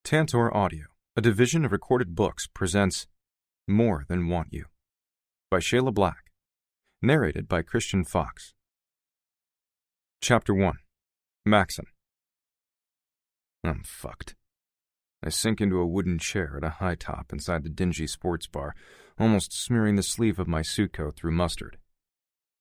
Tantor Audio, a division of Recorded Books, presents More Than Want You by Shayla Black, narrated by Christian Fox. Chapter 1. Maxon. I'm fucked. I sink into a wooden chair at a high top inside the dingy sports bar, almost smearing the sleeve of my suit coat through mustard.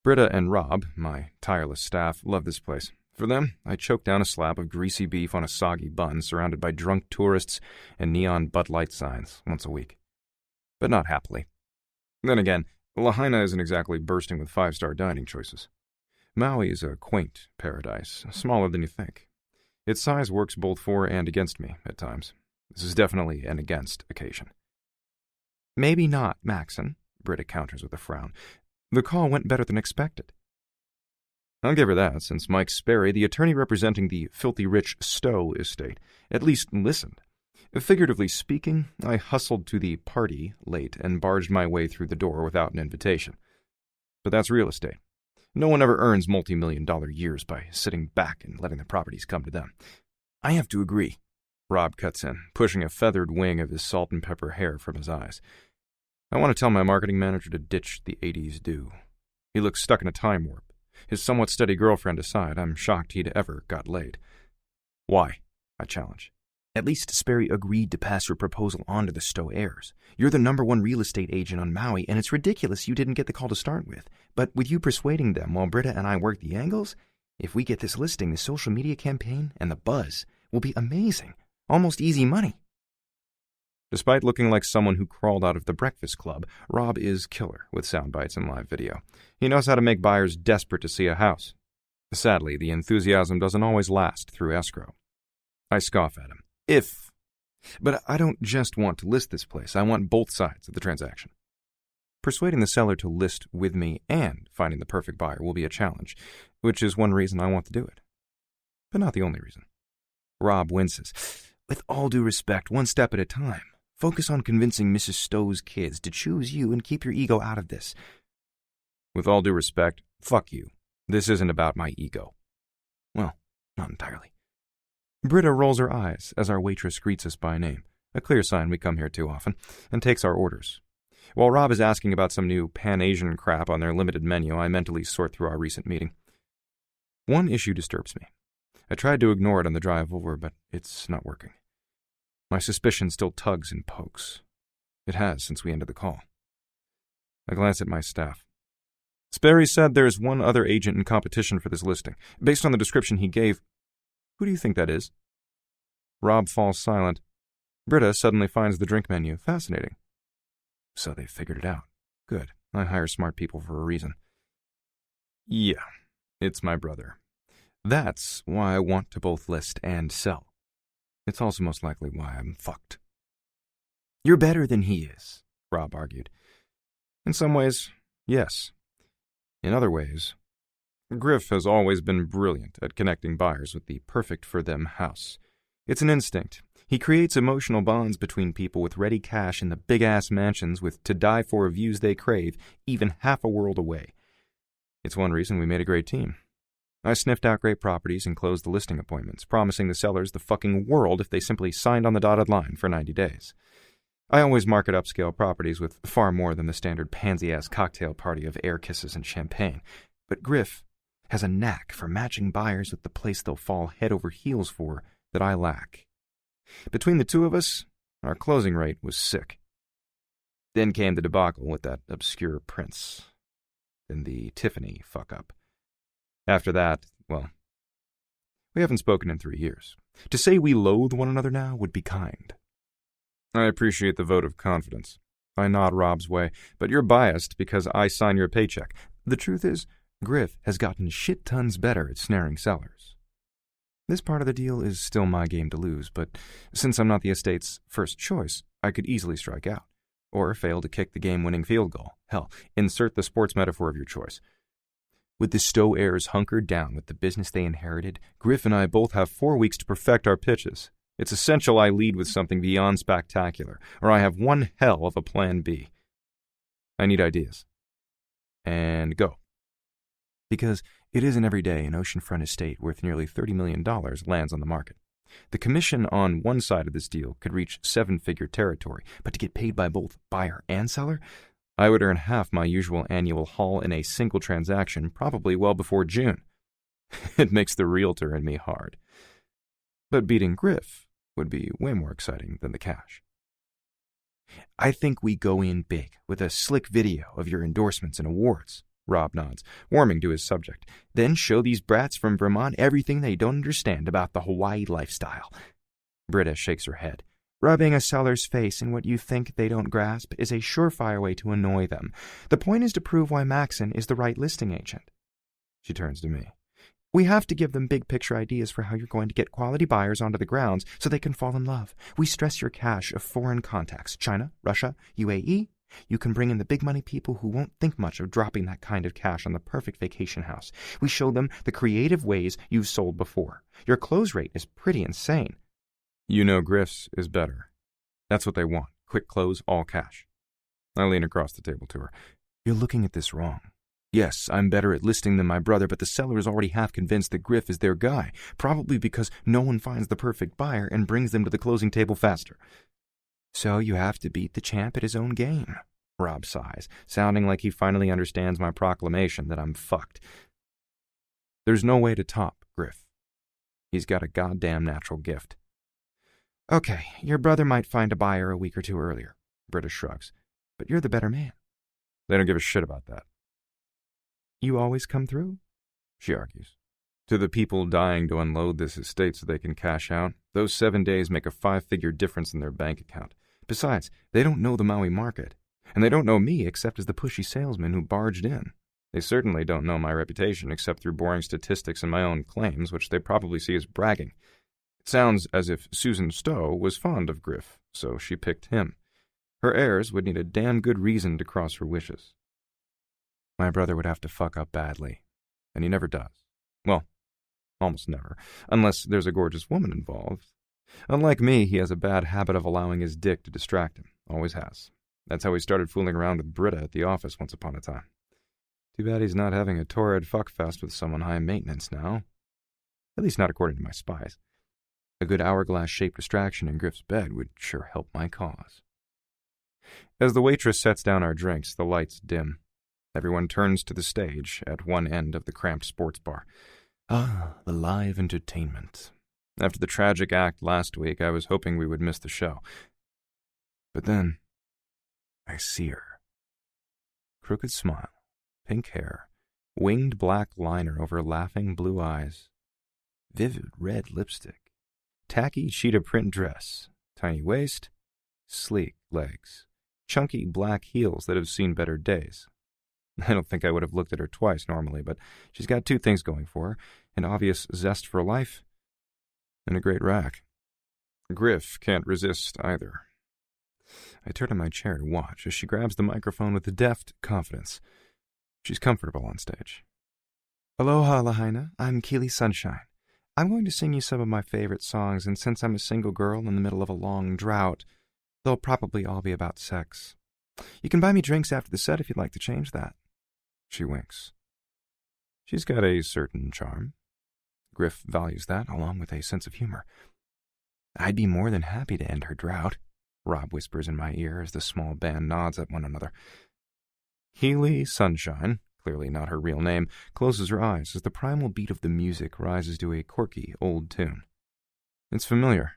Britta and Rob, my tireless staff, love this place. For them, I choke down a slab of greasy beef on a soggy bun surrounded by drunk tourists and neon Bud Light signs once a week. But not happily. Then again, Lahaina isn't exactly bursting with five-star dining choices. Maui is a quaint paradise, smaller than you think. Its size works both for and against me at times. This is definitely an against occasion. Maybe not, Maxon, Britta counters with a frown. The call went better than expected. I'll give her that, since Mike Sperry, the attorney representing the filthy rich Stowe estate, at least listened. Figuratively speaking, I hustled to the party late and barged my way through the door without an invitation. But that's real estate. No one ever earns multi-million-dollar years by sitting back and letting the properties come to them. I have to agree. Rob cuts in, pushing a feathered wing of his salt and pepper hair from his eyes. I want to tell my marketing manager to ditch the 80s do. He looks stuck in a time warp. His somewhat steady girlfriend aside, I'm shocked he'd ever got laid. Why? I challenge. At least Sperry agreed to pass your proposal on to the Stowe heirs. You're the #1 real estate agent on Maui, and it's ridiculous you didn't get the call to start with. But with you persuading them while Britta and I work the angles, if we get this listing, the social media campaign and the buzz will be amazing. Almost easy money. Despite looking like someone who crawled out of the Breakfast Club, Rob is killer with sound bites and live video. He knows how to make buyers desperate to see a house. Sadly, the enthusiasm doesn't always last through escrow. I scoff at him. But I don't just want to list this place. I want both sides of the transaction. Persuading the seller to list with me and finding the perfect buyer will be a challenge, which is one reason I want to do it. But not the only reason. Rob winces. With all due respect, one step at a time. Focus on convincing Mrs. Stowe's kids to choose you and keep your ego out of this. With all due respect, fuck you. This isn't about my ego. Well, not entirely. Britta rolls her eyes as our waitress greets us by name, a clear sign we come here too often, and takes our orders. While Rob is asking about some new Pan-Asian crap on their limited menu, I mentally sort through our recent meeting. One issue disturbs me. I tried to ignore it on the drive over, but it's not working. My suspicion still tugs and pokes. It has since we ended the call. I glance at my staff. Sperry said there's one other agent in competition for this listing. Based on the description he gave, who do you think that is? Rob falls silent. Britta suddenly finds the drink menu fascinating. So they figured it out. Good. I hire smart people for a reason. Yeah, it's my brother. That's why I want to both list and sell. It's also most likely why I'm fucked. You're better than he is, Rob argued. In some ways, yes. In other ways, Griff has always been brilliant at connecting buyers with the perfect-for-them house. It's an instinct. He creates emotional bonds between people with ready cash in the big-ass mansions with to-die-for views they crave, even half a world away. It's one reason we made a great team. I sniffed out great properties and closed the listing appointments, promising the sellers the fucking world if they simply signed on the dotted line for 90 days. I always market upscale properties with far more than the standard pansy-ass cocktail party of air kisses and champagne. But Griff has a knack for matching buyers with the place they'll fall head over heels for that I lack. Between the two of us, our closing rate was sick. Then came the debacle with that obscure prince. Then the Tiffany fuck-up. After that, well, we haven't spoken in 3 years. To say we loathe one another now would be kind. I appreciate the vote of confidence. I nod Rob's way, but you're biased because I sign your paycheck. The truth is, Griff has gotten shit tons better at snaring sellers. This part of the deal is still my game to lose, but since I'm not the estate's first choice, I could easily strike out, or fail to kick the game-winning field goal. Hell, insert the sports metaphor of your choice. With the Stowe heirs hunkered down with the business they inherited, Griff and I both have 4 weeks to perfect our pitches. It's essential I lead with something beyond spectacular, or I have one hell of a plan B. I need ideas. And go. Because it isn't every day an oceanfront estate worth nearly $30 million lands on the market. The commission on one side of this deal could reach seven-figure territory, but to get paid by both buyer and seller, I would earn half my usual annual haul in a single transaction, probably well before June. It makes the realtor in me hard. But beating Griff would be way more exciting than the cash. I think we go in big with a slick video of your endorsements and awards, Rob nods, warming to his subject. Then show these brats from Vermont everything they don't understand about the Hawaii lifestyle. Britta shakes her head. Rubbing a seller's face in what you think they don't grasp is a surefire way to annoy them. The point is to prove why Maxon is the right listing agent. She turns to me. We have to give them big picture ideas for how you're going to get quality buyers onto the grounds so they can fall in love. We stress your cache of foreign contacts, China, Russia, UAE. You can bring in the big money people who won't think much of dropping that kind of cash on the perfect vacation house. We show them the creative ways you've sold before. Your close rate is pretty insane. You know Griff's is better. That's what they want. Quick close, all cash. I lean across the table to her. You're looking at this wrong. Yes, I'm better at listing than my brother, but the seller is already half convinced that Griff is their guy, probably because no one finds the perfect buyer and brings them to the closing table faster. So you have to beat the champ at his own game, Rob sighs, sounding like he finally understands my proclamation that I'm fucked. There's no way to top Griff. He's got a goddamn natural gift. Okay, your brother might find a buyer a week or two earlier, Britta shrugs, but you're the better man. They don't give a shit about that. You always come through, she argues. To the people dying to unload this estate so they can cash out, those 7 days make a 5-figure difference in their bank account. Besides, they don't know the Maui market, and they don't know me except as the pushy salesman who barged in. They certainly don't know my reputation except through boring statistics and my own claims, which they probably see as bragging. It sounds as if Susan Stowe was fond of Griff, so she picked him. Her heirs would need a damn good reason to cross her wishes. My brother would have to fuck up badly, and he never does. Well, almost never, unless there's a gorgeous woman involved. Unlike me, he has a bad habit of allowing his dick to distract him. Always has. That's how he started fooling around with Britta at the office once upon a time. Too bad he's not having a torrid fuckfest with someone high maintenance now. At least not according to my spies. A good hourglass-shaped distraction in Griff's bed would sure help my cause. As the waitress sets down our drinks, the lights dim. Everyone turns to the stage at one end of the cramped sports bar. Ah, the live entertainment. After the tragic act last week, I was hoping we would miss the show. But then, I see her. Crooked smile, pink hair, winged black liner over laughing blue eyes, vivid red lipstick, tacky cheetah print dress, tiny waist, sleek legs, chunky black heels that have seen better days. I don't think I would have looked at her twice normally, but she's got two things going for her, an obvious zest for life and a great rack. Griff can't resist either. I turn in my chair to watch as she grabs the microphone with deft confidence. She's comfortable on stage. Aloha, Lahaina. I'm Keely Sunshine. I'm going to sing you some of my favorite songs, and since I'm a single girl in the middle of a long drought, they'll probably all be about sex. You can buy me drinks after the set if you'd like to change that. She winks. She's got a certain charm. Griff values that, along with a sense of humor. I'd be more than happy to end her drought, Rob whispers in my ear as the small band nods at one another. Keely Sunshine, clearly not her real name, closes her eyes as the primal beat of the music rises to a quirky old tune. It's familiar.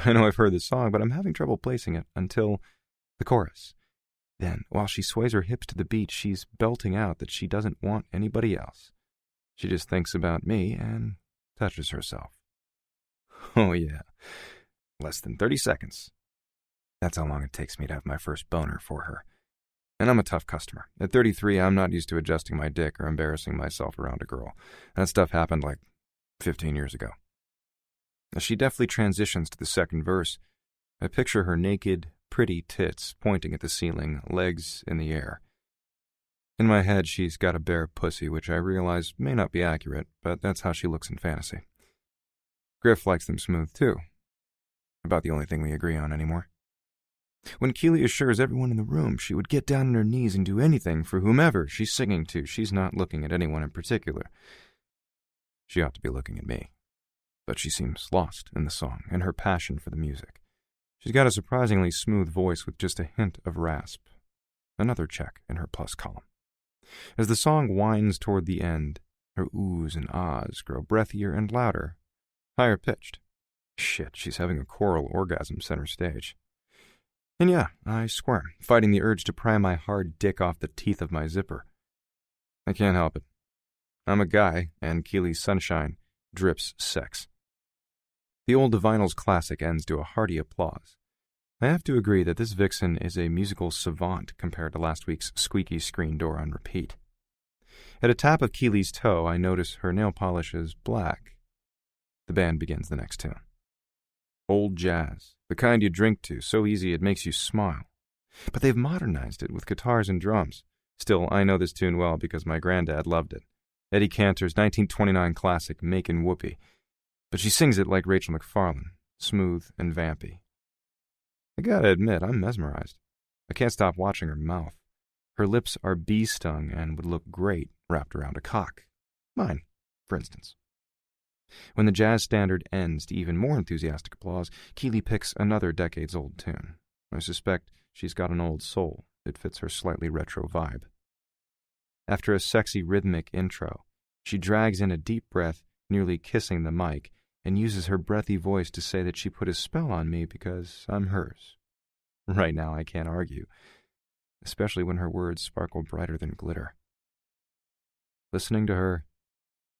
I know I've heard the song, but I'm having trouble placing it until the chorus. Then, while she sways her hips to the beat, she's belting out that she doesn't want anybody else. She just thinks about me and touches herself. Oh yeah, less than 30 seconds. That's how long it takes me to have my first boner for her. And I'm a tough customer. At 33, I'm not used to adjusting my dick or embarrassing myself around a girl. That stuff happened like 15 years ago. As she deftly transitions to the second verse, I picture her naked, pretty tits pointing at the ceiling, legs in the air. In my head, she's got a bare pussy, which I realize may not be accurate, but that's how she looks in fantasy. Griff likes them smooth, too. About the only thing we agree on anymore. When Keely assures everyone in the room she would get down on her knees and do anything for whomever she's singing to, she's not looking at anyone in particular. She ought to be looking at me. but she seems lost in the song and her passion for the music. She's got a surprisingly smooth voice with just a hint of rasp. Another check in her plus column. As the song winds toward the end, her oohs and ahs grow breathier and louder, higher pitched. Shit, she's having a choral orgasm center stage. And yeah, I squirm, fighting the urge to pry my hard dick off the teeth of my zipper. I can't help it. I'm a guy, and Keely's Sunshine drips sex. The old Divinals classic ends to a hearty applause. I have to agree that this vixen is a musical savant compared to last week's squeaky screen door on repeat. At a tap of Keely's toe, I notice her nail polish is black. The band begins the next tune. Old jazz, the kind you drink to, so easy it makes you smile. But they've modernized it with guitars and drums. Still, I know this tune well because my granddad loved it. Eddie Cantor's 1929 classic, Makin' Whoopee. But she sings it like Rachel McFarlane, smooth and vampy. I gotta admit, I'm mesmerized. I can't stop watching her mouth. Her lips are bee-stung and would look great wrapped around a cock. Mine, for instance. When the jazz standard ends to even more enthusiastic applause, Keely picks another decades-old tune. I suspect she's got an old soul. It fits her slightly retro vibe. After a sexy rhythmic intro, she drags in a deep breath, nearly kissing the mic, and uses her breathy voice to say that she put a spell on me because I'm hers. Right now, I can't argue, especially when her words sparkle brighter than glitter. Listening to her,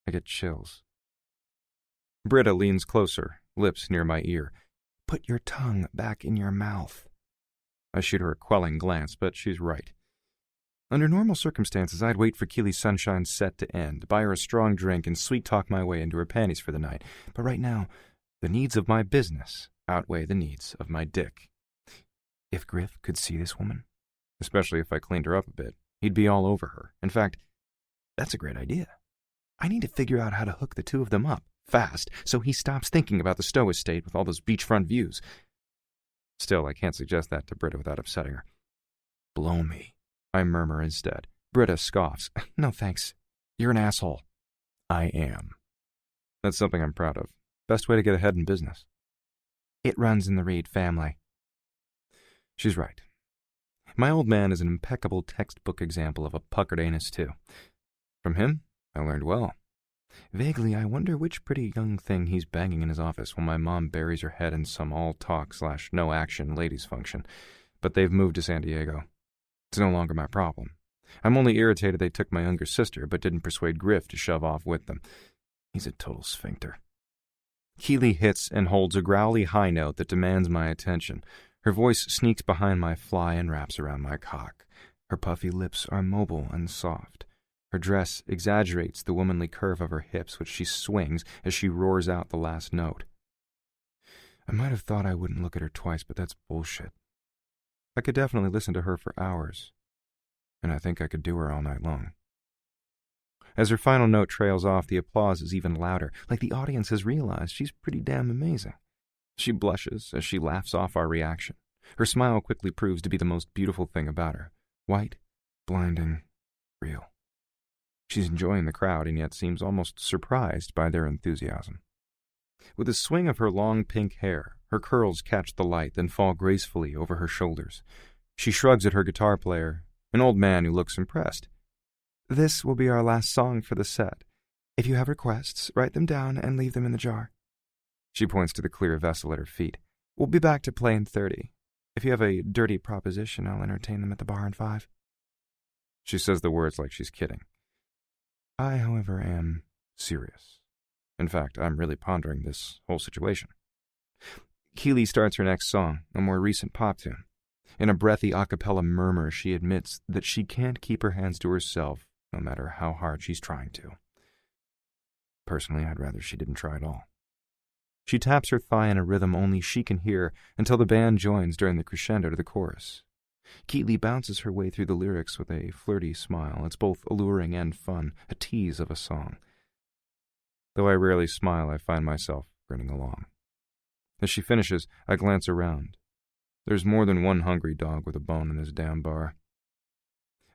I get chills. Britta leans closer, lips near my ear. Put your tongue back in your mouth. I shoot her a quelling glance, but she's right. Under normal circumstances, I'd wait for Keely's Sunshine's set to end, buy her a strong drink, and sweet-talk my way into her panties for the night. But right now, the needs of my business outweigh the needs of my dick. If Griff could see this woman, especially if I cleaned her up a bit, he'd be all over her. In fact, that's a great idea. I need to figure out how to hook the two of them up, fast, so he stops thinking about the Stowe estate with all those beachfront views. Still, I can't suggest that to Britta without upsetting her. Blow me, I murmur instead. Britta scoffs. No thanks. You're an asshole. I am. That's something I'm proud of. Best way to get ahead in business. It runs in the Reed family. She's right. My old man is an impeccable textbook example of a puckered anus, too. From him, I learned well. Vaguely, I wonder which pretty young thing he's banging in his office while my mom buries her head in some all-talk/no-action ladies' function. But they've moved to San Diego. It's no longer my problem. I'm only irritated they took my younger sister, but didn't persuade Griff to shove off with them. He's a total sphincter. Keely hits and holds a growly high note that demands my attention. Her voice sneaks behind my fly and wraps around my cock. Her puffy lips are mobile and soft. Her dress exaggerates the womanly curve of her hips, which she swings as she roars out the last note. I might have thought I wouldn't look at her twice, but that's bullshit. I could definitely listen to her for hours, and I think I could do her all night long. As her final note trails off, the applause is even louder, like the audience has realized she's pretty damn amazing. She blushes as she laughs off our reaction. Her smile quickly proves to be the most beautiful thing about her. White, blinding, real. She's enjoying the crowd and yet seems almost surprised by their enthusiasm. With a swing of her long pink hair, her curls catch the light, then fall gracefully over her shoulders. She shrugs at her guitar player, an old man who looks impressed. This will be our last song for the set. If you have requests, write them down and leave them in the jar. She points to the clear vessel at her feet. We'll be back to play in 30. If you have a dirty proposition, I'll entertain them at the bar in 5. She says the words like she's kidding. I, however, am serious. In fact, I'm really pondering this whole situation. Keely starts her next song, a more recent pop tune. In a breathy a cappella murmur, she admits that she can't keep her hands to herself, no matter how hard she's trying to. Personally, I'd rather she didn't try at all. She taps her thigh in a rhythm only she can hear until the band joins during the crescendo to the chorus. Keely bounces her way through the lyrics with a flirty smile. It's both alluring and fun, a tease of a song. Though I rarely smile, I find myself grinning along. As she finishes, I glance around. There's more than one hungry dog with a bone in this damn bar.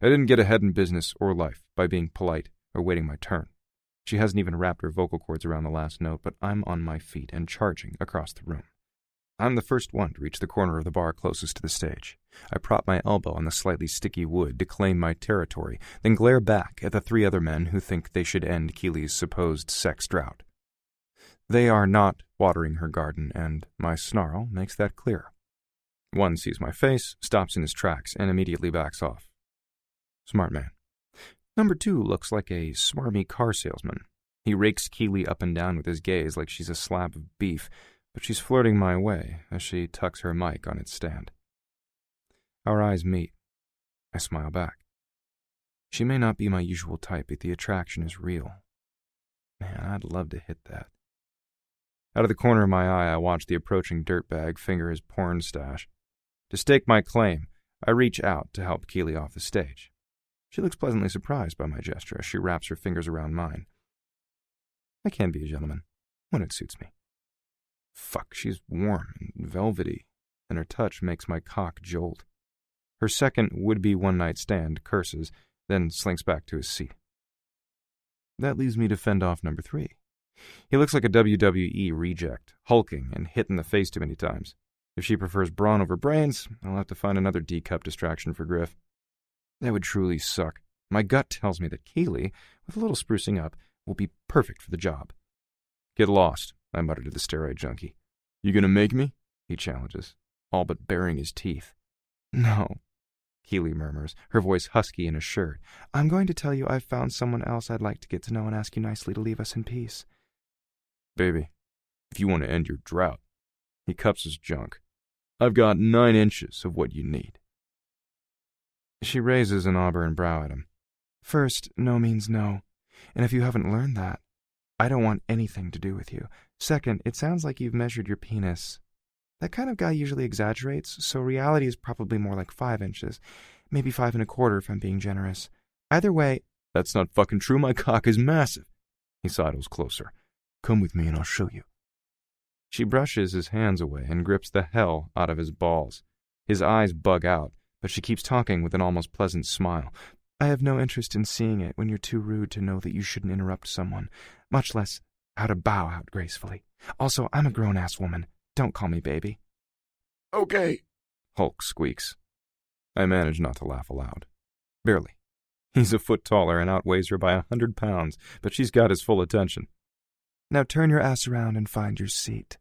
I didn't get ahead in business or life by being polite or waiting my turn. She hasn't even wrapped her vocal cords around the last note, but I'm on my feet and charging across the room. I'm the first one to reach the corner of the bar closest to the stage. I prop my elbow on the slightly sticky wood to claim my territory, then glare back at the 3 other men who think they should end Keely's supposed sex drought. They are not watering her garden, and my snarl makes that clear. One sees my face, stops in his tracks, and immediately backs off. Smart man. Number 2 looks like a smarmy car salesman. He rakes Keely up and down with his gaze like she's a slab of beef, but she's flirting my way as she tucks her mic on its stand. Our eyes meet. I smile back. She may not be my usual type, but the attraction is real. Man, I'd love to hit that. Out of the corner of my eye, I watch the approaching dirtbag finger his porn stash. To stake my claim, I reach out to help Keely off the stage. She looks pleasantly surprised by my gesture as she wraps her fingers around mine. I can be a gentleman, when it suits me. Fuck, she's warm and velvety, and her touch makes my cock jolt. Her second would-be one-night stand curses, then slinks back to his seat. That leaves me to fend off number 3. He looks like a WWE reject, hulking and hit in the face too many times. If she prefers brawn over brains, I'll have to find another D-cup distraction for Griff. That would truly suck. My gut tells me that Keely, with a little sprucing up, will be perfect for the job. Get lost, I mutter to the steroid junkie. You gonna make me? He challenges, all but baring his teeth. No, Keely murmurs, her voice husky and assured. I'm going to tell you I've found someone else I'd like to get to know and ask you nicely to leave us in peace. Baby, if you want to end your drought. He cups his junk. I've got 9 inches of what you need. She raises an auburn brow at him. First, no means no. And if you haven't learned that, I don't want anything to do with you. Second, it sounds like you've measured your penis. That kind of guy usually exaggerates, so reality is probably more like 5 inches. Maybe 5 1/4 if I'm being generous. Either way... That's not fucking true, my cock is massive. He sidles closer. Come with me and I'll show you. She brushes his hands away and grips the hell out of his balls. His eyes bug out, but she keeps talking with an almost pleasant smile. I have no interest in seeing it when you're too rude to know that you shouldn't interrupt someone, much less how to bow out gracefully. Also, I'm a grown-ass woman. Don't call me baby. Okay, Hulk squeaks. I manage not to laugh aloud. Barely. He's a foot taller and outweighs her by 100 pounds, but she's got his full attention. Now turn your ass around and find your seat.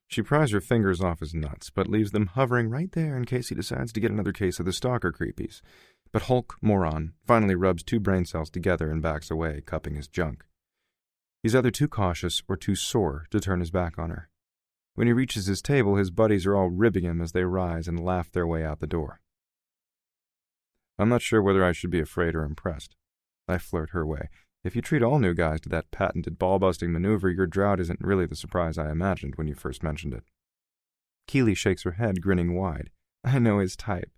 She pries her fingers off his nuts, but leaves them hovering right there in case he decides to get another case of the stalker creepies. But Hulk, moron, finally rubs 2 brain cells together and backs away, cupping his junk. He's either too cautious or too sore to turn his back on her. When he reaches his table, his buddies are all ribbing him as they rise and laugh their way out the door. I'm not sure whether I should be afraid or impressed. I flirt her way. If you treat all new guys to that patented ball-busting maneuver, your drought isn't really the surprise I imagined when you first mentioned it. Keely shakes her head, grinning wide. I know his type.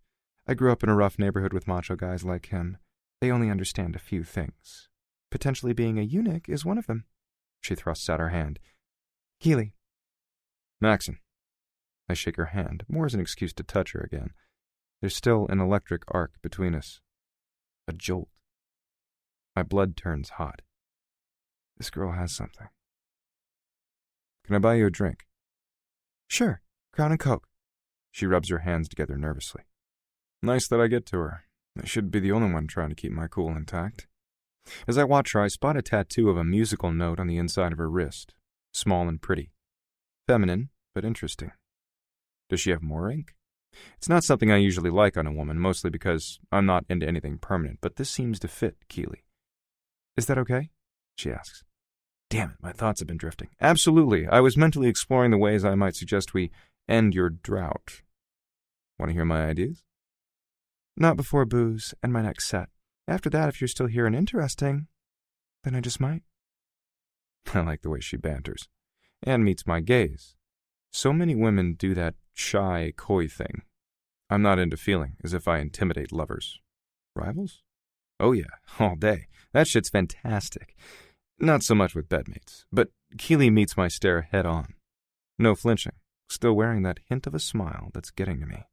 I grew up in a rough neighborhood with macho guys like him. They only understand a few things. Potentially being a eunuch is one of them. She thrusts out her hand. Keely. Maxon. I shake her hand, more as an excuse to touch her again. There's still an electric arc between us. A jolt. My blood turns hot. This girl has something. Can I buy you a drink? Sure. Crown and Coke. She rubs her hands together nervously. Nice that I get to her. I should be the only one trying to keep my cool intact. As I watch her, I spot a tattoo of a musical note on the inside of her wrist. Small and pretty. Feminine, but interesting. Does she have more ink? It's not something I usually like on a woman, mostly because I'm not into anything permanent, but this seems to fit Keely. Is that okay? She asks. Damn it, my thoughts have been drifting. Absolutely. I was mentally exploring the ways I might suggest we end your drought. Want to hear my ideas? Not before booze and my next set. After that, if you're still here and interesting, then I just might. I like the way she banters. And meets my gaze. So many women do that shy, coy thing. I'm not into feeling as if I intimidate lovers. Rivals? Oh yeah, all day. That shit's fantastic. Not so much with bedmates, but Keely meets my stare head on. No flinching, still wearing that hint of a smile that's getting to me.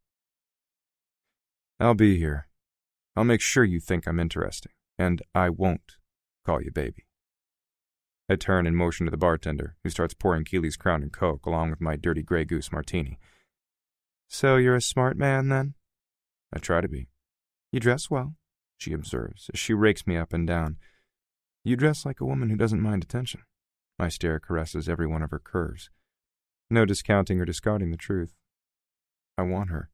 I'll be here. I'll make sure you think I'm interesting, and I won't call you baby. I turn and motion to the bartender, who starts pouring Keely's Crown and Coke along with my dirty Grey Goose martini. So you're a smart man, then? I try to be. You dress well, she observes as she rakes me up and down. You dress like a woman who doesn't mind attention. My stare caresses every one of her curves. No discounting or discarding the truth. I want her.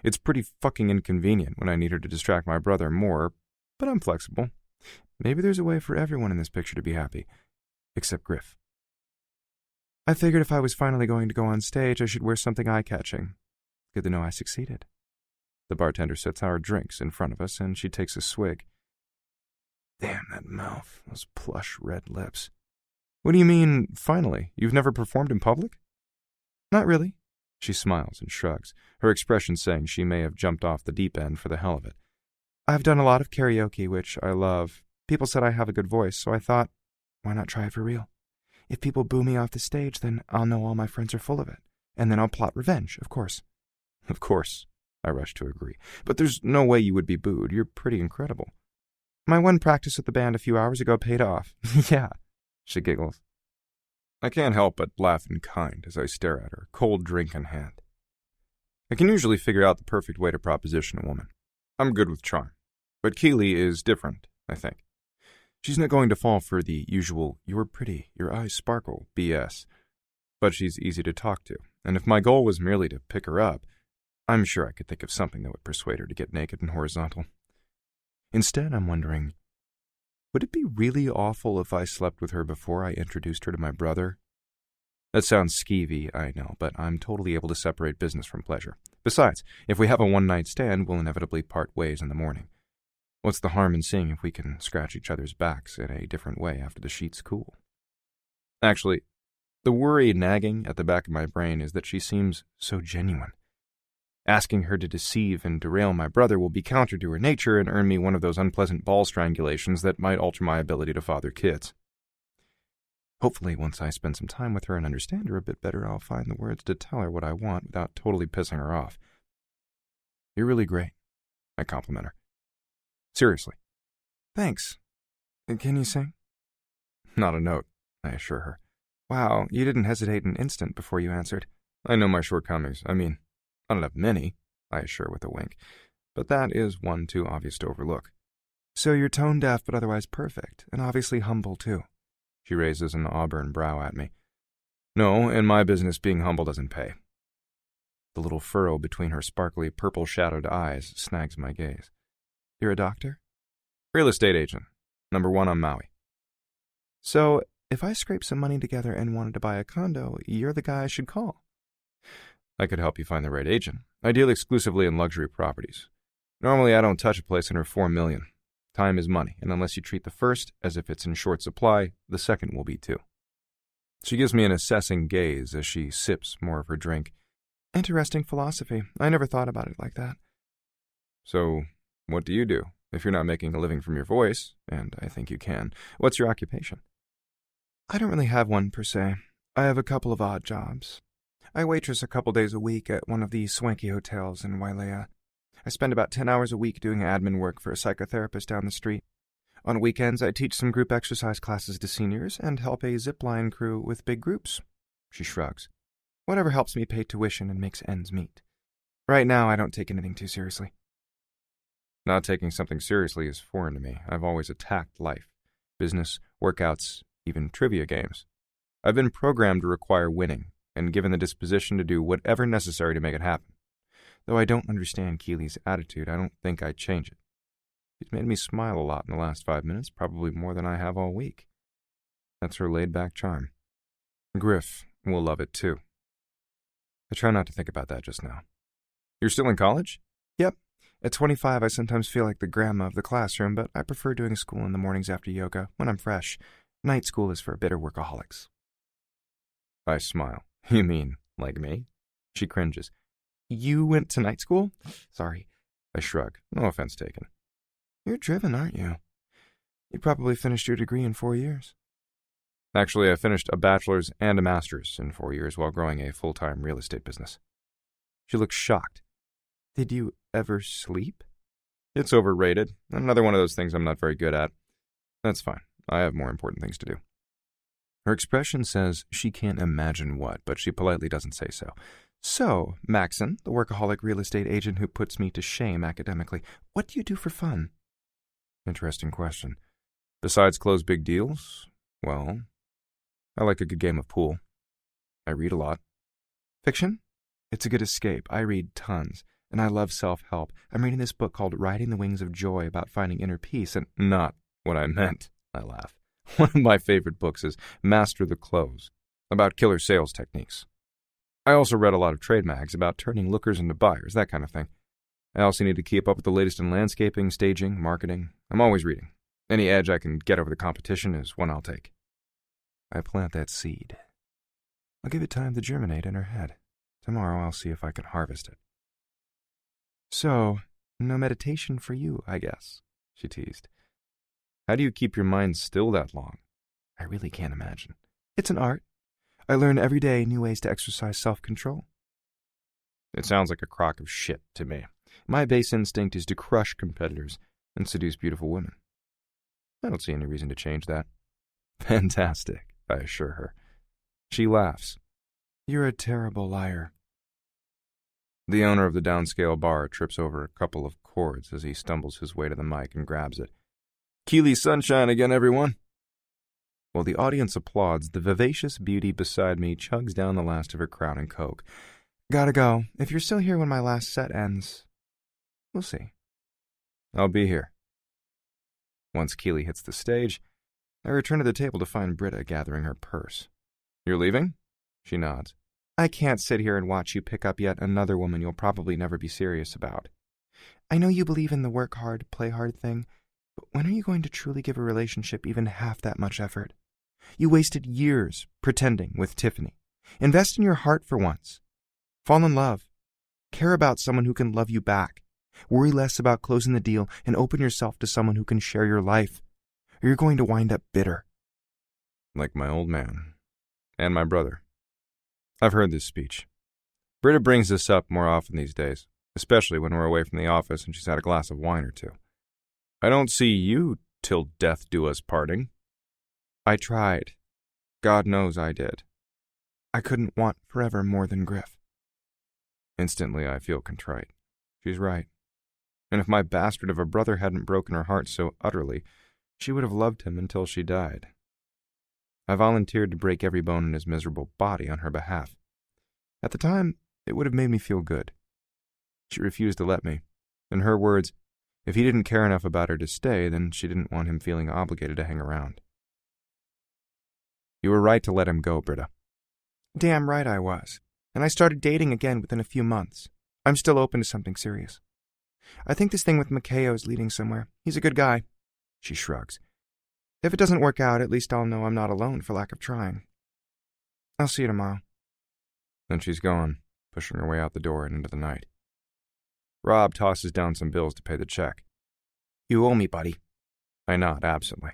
It's pretty fucking inconvenient when I need her to distract my brother more, but I'm flexible. Maybe there's a way for everyone in this picture to be happy, except Griff. I figured if I was finally going to go on stage, I should wear something eye-catching. Good to know I succeeded. The bartender sets our drinks in front of us, and she takes a swig. Damn that mouth, those plush red lips. What do you mean, finally? You've never performed in public? Not really. She smiles and shrugs, her expression saying she may have jumped off the deep end for the hell of it. I've done a lot of karaoke, which I love. People said I have a good voice, so I thought, why not try it for real? If people boo me off the stage, then I'll know all my friends are full of it. And then I'll plot revenge, of course. Of course, I rush to agree. But there's no way you would be booed. You're pretty incredible. My one practice with the band a few hours ago paid off. Yeah, she giggles. I can't help but laugh in kind as I stare at her, cold drink in hand. I can usually figure out the perfect way to proposition a woman. I'm good with charm. But Keely is different, I think. She's not going to fall for the usual, you're pretty, your eyes sparkle, BS. But she's easy to talk to, and if my goal was merely to pick her up, I'm sure I could think of something that would persuade her to get naked and horizontal. Instead, I'm wondering, would it be really awful if I slept with her before I introduced her to my brother? That sounds skeevy, I know, but I'm totally able to separate business from pleasure. Besides, if we have a one-night stand, we'll inevitably part ways in the morning. What's the harm in seeing if we can scratch each other's backs in a different way after the sheets cool? Actually, the worry nagging at the back of my brain is that she seems so genuine. Asking her to deceive and derail my brother will be counter to her nature and earn me one of those unpleasant ball strangulations that might alter my ability to father kids. Hopefully, once I spend some time with her and understand her a bit better, I'll find the words to tell her what I want without totally pissing her off. You're really great, I compliment her. Seriously. Thanks. Can you sing? Not a note, I assure her. Wow, you didn't hesitate an instant before you answered. I know my shortcomings. I don't have many, I assure with a wink, but that is one too obvious to overlook. So you're tone-deaf but otherwise perfect, and obviously humble too. She raises an auburn brow at me. No, in my business being humble doesn't pay. The little furrow between her sparkly purple-shadowed eyes snags my gaze. You're a doctor? Real estate agent. #1 on Maui. So, if I scrape some money together and wanted to buy a condo, you're the guy I should call. I could help you find the right agent. I deal exclusively in luxury properties. Normally, I don't touch a place under $4 million. Time is money, and unless you treat the first as if it's in short supply, the second will be too. She gives me an assessing gaze as she sips more of her drink. Interesting philosophy. I never thought about it like that. So, what do you do? If you're not making a living from your voice, and I think you can, what's your occupation? I don't really have one, per se. I have a couple of odd jobs. I waitress a couple days a week at one of the swanky hotels in Wailea. I spend about 10 hours a week doing admin work for a psychotherapist down the street. On weekends, I teach some group exercise classes to seniors and help a zipline crew with big groups. She shrugs. Whatever helps me pay tuition and makes ends meet. Right now, I don't take anything too seriously. Not taking something seriously is foreign to me. I've always attacked life. Business, workouts, even trivia games. I've been programmed to require winning, and given the disposition to do whatever necessary to make it happen. Though I don't understand Keely's attitude, I don't think I'd change it. She's made me smile a lot in the last 5 minutes, probably more than I have all week. That's her laid-back charm. Griff will love it, too. I try not to think about that just now. You're still in college? Yep. At 25, I sometimes feel like the grandma of the classroom, but I prefer doing school in the mornings after yoga, when I'm fresh. Night school is for bitter workaholics. I smile. You mean, like me? She cringes. You went to night school? Sorry. I shrug. No offense taken. You're driven, aren't you? You probably finished your degree in 4 years. Actually, I finished a bachelor's and a master's in 4 years while growing a full-time real estate business. She looks shocked. Did you ever sleep? It's overrated. Another one of those things I'm not very good at. That's fine. I have more important things to do. Her expression says she can't imagine what, but she politely doesn't say so. So, Maxon, the workaholic real estate agent who puts me to shame academically, what do you do for fun? Interesting question. Besides close big deals, well, I like a good game of pool. I read a lot. Fiction? It's a good escape. I read tons, and I love self-help. I'm reading this book called Riding the Wings of Joy about finding inner peace, and not what I meant, I laugh. One of my favorite books is Master the Close, about killer sales techniques. I also read a lot of trade mags about turning lookers into buyers, that kind of thing. I also need to keep up with the latest in landscaping, staging, marketing. I'm always reading. Any edge I can get over the competition is one I'll take. I plant that seed. I'll give it time to germinate in her head. Tomorrow I'll see if I can harvest it. So, no meditation for you, I guess, she teased. How do you keep your mind still that long? I really can't imagine. It's an art. I learn every day new ways to exercise self-control. It sounds like a crock of shit to me. My base instinct is to crush competitors and seduce beautiful women. I don't see any reason to change that. Fantastic, I assure her. She laughs. You're a terrible liar. The owner of the downscale bar trips over a couple of chords as he stumbles his way to the mic and grabs it. Keely Sunshine again, everyone. While the audience applauds, the vivacious beauty beside me chugs down the last of her Crown and Coke. Gotta go. If you're still here when my last set ends, we'll see. I'll be here. Once Keely hits the stage, I return to the table to find Britta gathering her purse. You're leaving? She nods. I can't sit here and watch you pick up yet another woman you'll probably never be serious about. I know you believe in the work hard, play hard thing, but when are you going to truly give a relationship even half that much effort? You wasted years pretending with Tiffany. Invest in your heart for once. Fall in love. Care about someone who can love you back. Worry less about closing the deal and open yourself to someone who can share your life, or you're going to wind up bitter. Like my old man. And my brother. I've heard this speech. Britta brings this up more often these days, especially when we're away from the office and she's had a glass of wine or two. I don't see you till death do us parting. I tried. God knows I did. I couldn't want forever more than Griff. Instantly I feel contrite. She's right. And if my bastard of a brother hadn't broken her heart so utterly, she would have loved him until she died. I volunteered to break every bone in his miserable body on her behalf. At the time, it would have made me feel good. She refused to let me. In her words, if he didn't care enough about her to stay, then she didn't want him feeling obligated to hang around. You were right to let him go, Britta. Damn right I was. And I started dating again within a few months. I'm still open to something serious. I think this thing with Makeo is leading somewhere. He's a good guy. She shrugs. If it doesn't work out, at least I'll know I'm not alone for lack of trying. I'll see you tomorrow. Then she's gone, pushing her way out the door and into the night. Rob tosses down some bills to pay the check. You owe me, buddy. I nod absently.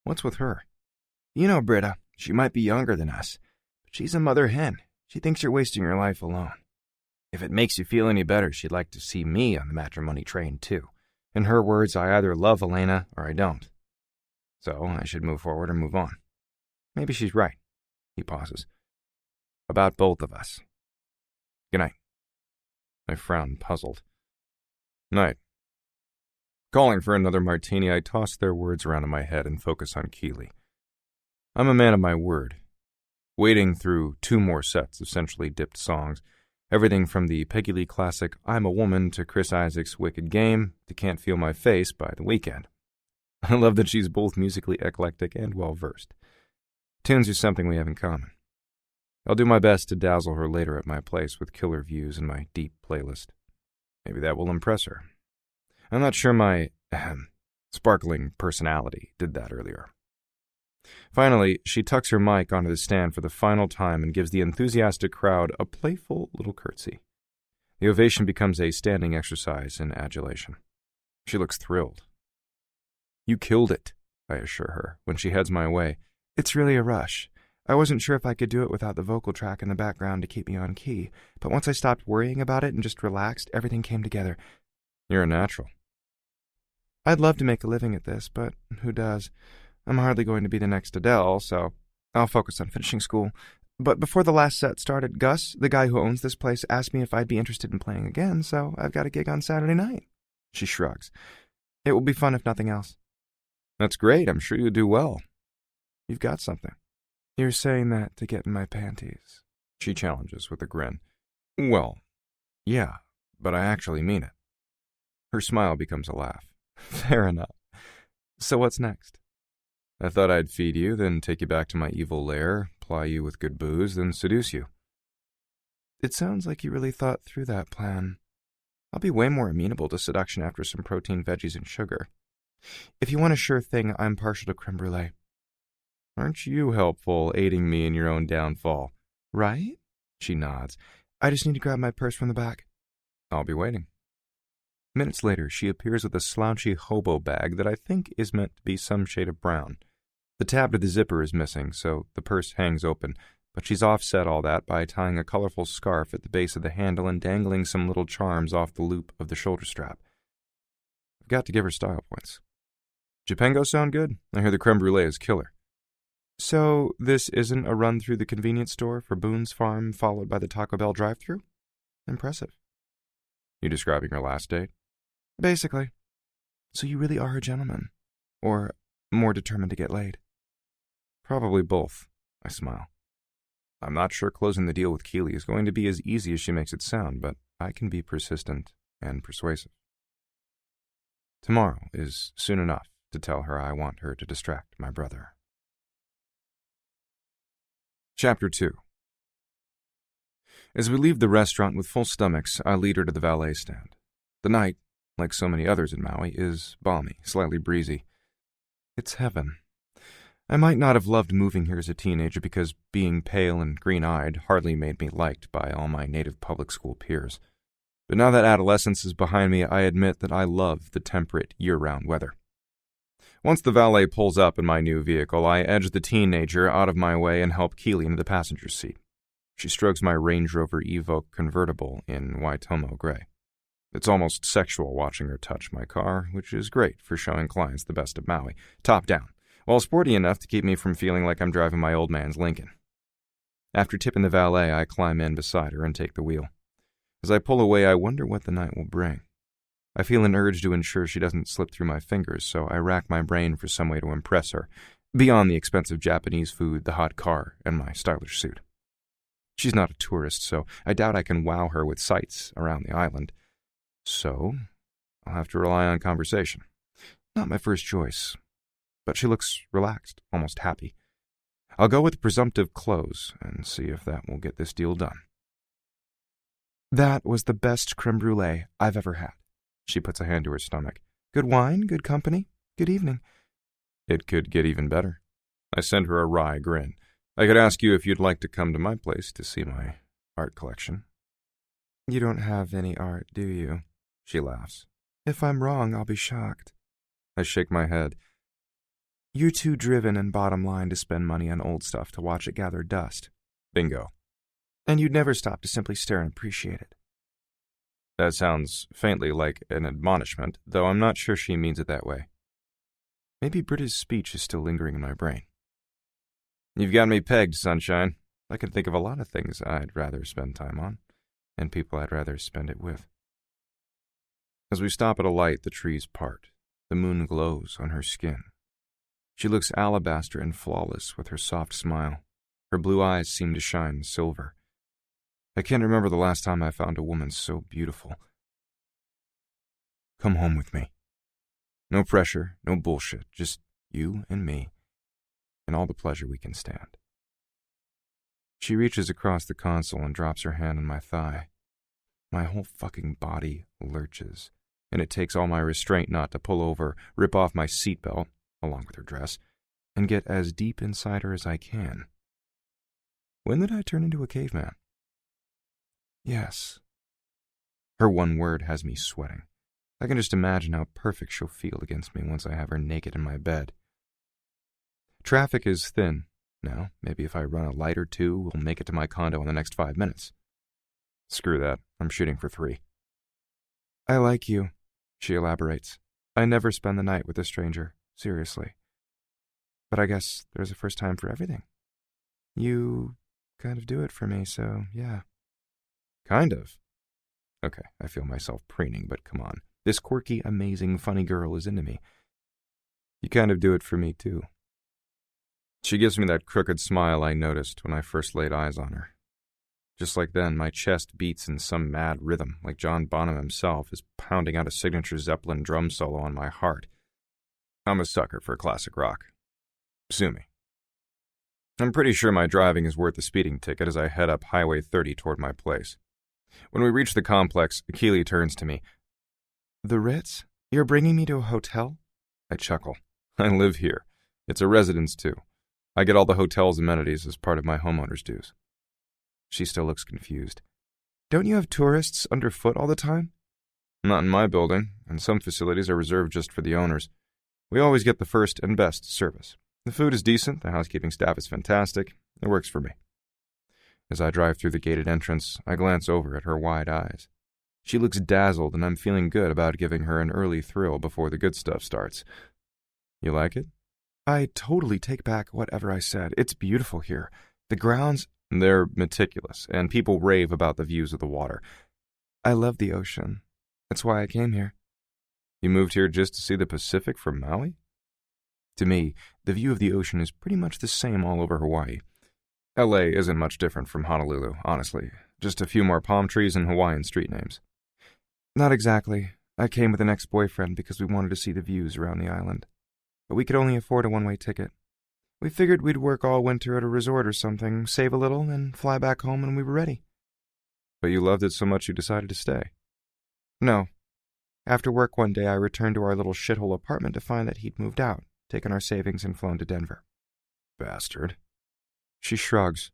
What's with her? You know Britta. She might be younger than us, but she's a mother hen. She thinks you're wasting your life alone. If it makes you feel any better, she'd like to see me on the matrimony train, too. In her words, I either love Elena or I don't. So I should move forward or move on. Maybe she's right. He pauses. About both of us. Good night. I frown, puzzled. Night. Calling for another martini, I toss their words around in my head and focus on Keely. I'm a man of my word. Wading through 2 more sets of centrally dipped songs, everything from the Peggy Lee classic I'm a Woman to Chris Isaak's Wicked Game to Can't Feel My Face by The Weeknd. I love that she's both musically eclectic and well-versed. Tunes are something we have in common. I'll do my best to dazzle her later at my place with killer views and my deep playlist. Maybe that will impress her. I'm not sure my sparkling personality did that earlier. Finally, she tucks her mic onto the stand for the final time and gives the enthusiastic crowd a playful little curtsy. The ovation becomes a standing exercise in adulation. She looks thrilled. You killed it, I assure her, when she heads my way. It's really a rush. I wasn't sure if I could do it without the vocal track in the background to keep me on key, but once I stopped worrying about it and just relaxed, everything came together. You're a natural. I'd love to make a living at this, but who does? I'm hardly going to be the next Adele, so I'll focus on finishing school. But before the last set started, Gus, the guy who owns this place, asked me if I'd be interested in playing again, so I've got a gig on Saturday night. She shrugs. It will be fun if nothing else. That's great. I'm sure you'll do well. You've got something. You're saying that to get in my panties, she challenges with a grin. Well, yeah, but I actually mean it. Her smile becomes a laugh. Fair enough. So what's next? I thought I'd feed you, then take you back to my evil lair, ply you with good booze, then seduce you. It sounds like you really thought through that plan. I'll be way more amenable to seduction after some protein, veggies, and sugar. If you want a sure thing, I'm partial to creme brulee. Aren't you helpful, aiding me in your own downfall? Right? She nods. I just need to grab my purse from the back. I'll be waiting. Minutes later, she appears with a slouchy hobo bag that I think is meant to be some shade of brown. The tab to the zipper is missing, so the purse hangs open, but she's offset all that by tying a colorful scarf at the base of the handle and dangling some little charms off the loop of the shoulder strap. I've got to give her style points. Japengo sound good? I hear the creme brulee is killer. So this isn't a run through the convenience store for Boone's Farm followed by the Taco Bell drive-thru? Impressive. You describing your last date? Basically. So you really are a gentleman? Or more determined to get laid? Probably both, I smile. I'm not sure closing the deal with Keeley is going to be as easy as she makes it sound, but I can be persistent and persuasive. Tomorrow is soon enough to tell her I want her to distract my brother. Chapter 2. As we leave the restaurant with full stomachs, I lead her to the valet stand. The night, like so many others in Maui, is balmy, slightly breezy. It's heaven. I might not have loved moving here as a teenager because being pale and green-eyed hardly made me liked by all my native public school peers. But now that adolescence is behind me, I admit that I love the temperate, year-round weather. Once the valet pulls up in my new vehicle, I edge the teenager out of my way and help Keeley into the passenger seat. She strokes my Range Rover Evoque convertible in Waitomo gray. It's almost sexual watching her touch my car, which is great for showing clients the best of Maui, top down, while sporty enough to keep me from feeling like I'm driving my old man's Lincoln. After tipping the valet, I climb in beside her and take the wheel. As I pull away, I wonder what the night will bring. I feel an urge to ensure she doesn't slip through my fingers, so I rack my brain for some way to impress her, beyond the expensive Japanese food, the hot car, and my stylish suit. She's not a tourist, so I doubt I can wow her with sights around the island. So, I'll have to rely on conversation. Not my first choice, but she looks relaxed, almost happy. I'll go with presumptive close and see if that will get this deal done. That was the best creme brulee I've ever had. She puts a hand to her stomach. Good wine, good company, good evening. It could get even better. I send her a wry grin. I could ask you if you'd like to come to my place to see my art collection. You don't have any art, do you? She laughs. If I'm wrong, I'll be shocked. I shake my head. You're too driven and bottom line to spend money on old stuff to watch it gather dust. Bingo. And you'd never stop to simply stare and appreciate it. That sounds faintly like an admonishment, though I'm not sure she means it that way. Maybe Britta's speech is still lingering in my brain. You've got me pegged, sunshine. I can think of a lot of things I'd rather spend time on, and people I'd rather spend it with. As we stop at a light, the trees part. The moon glows on her skin. She looks alabaster and flawless with her soft smile. Her blue eyes seem to shine silver. I can't remember the last time I found a woman so beautiful. Come home with me. No pressure, no bullshit, just you and me, and all the pleasure we can stand. She reaches across the console and drops her hand on my thigh. My whole fucking body lurches, and it takes all my restraint not to pull over, rip off my seatbelt, along with her dress, and get as deep inside her as I can. When did I turn into a caveman? Yes. Her one word has me sweating. I can just imagine how perfect she'll feel against me once I have her naked in my bed. Traffic is thin. Now, maybe if I run a light or two, we'll make it to my condo in the next 5 minutes. Screw that. I'm shooting for 3. I like you, she elaborates. I never spend the night with a stranger, seriously. But I guess there's a first time for everything. You kind of do it for me, so yeah. Kind of. Okay, I feel myself preening, but come on. This quirky, amazing, funny girl is into me. You kind of do it for me, too. She gives me that crooked smile I noticed when I first laid eyes on her. Just like then, my chest beats in some mad rhythm, like John Bonham himself is pounding out a signature Zeppelin drum solo on my heart. I'm a sucker for classic rock. Sue me. I'm pretty sure my driving is worth the speeding ticket as I head up Highway 30 toward my place. When we reach the complex, Keely turns to me. The Ritz? You're bringing me to a hotel? I chuckle. I live here. It's a residence, too. I get all the hotel's amenities as part of my homeowner's dues. She still looks confused. Don't you have tourists underfoot all the time? Not in my building, and some facilities are reserved just for the owners. We always get the first and best service. The food is decent, the housekeeping staff is fantastic. It works for me. As I drive through the gated entrance, I glance over at her wide eyes. She looks dazzled, and I'm feeling good about giving her an early thrill before the good stuff starts. You like it? I totally take back whatever I said. It's beautiful here. The grounds... They're meticulous, and people rave about the views of the water. I love the ocean. That's why I came here. You moved here just to see the Pacific from Maui? To me, the view of the ocean is pretty much the same all over Hawaii. LA isn't much different from Honolulu, honestly. Just a few more palm trees and Hawaiian street names. Not exactly. I came with an ex-boyfriend because we wanted to see the views around the island. But we could only afford a one-way ticket. We figured we'd work all winter at a resort or something, save a little, and fly back home when we were ready. But you loved it so much you decided to stay? No. After work one day, I returned to our little shithole apartment to find that he'd moved out, taken our savings, and flown to Denver. Bastard. She shrugs.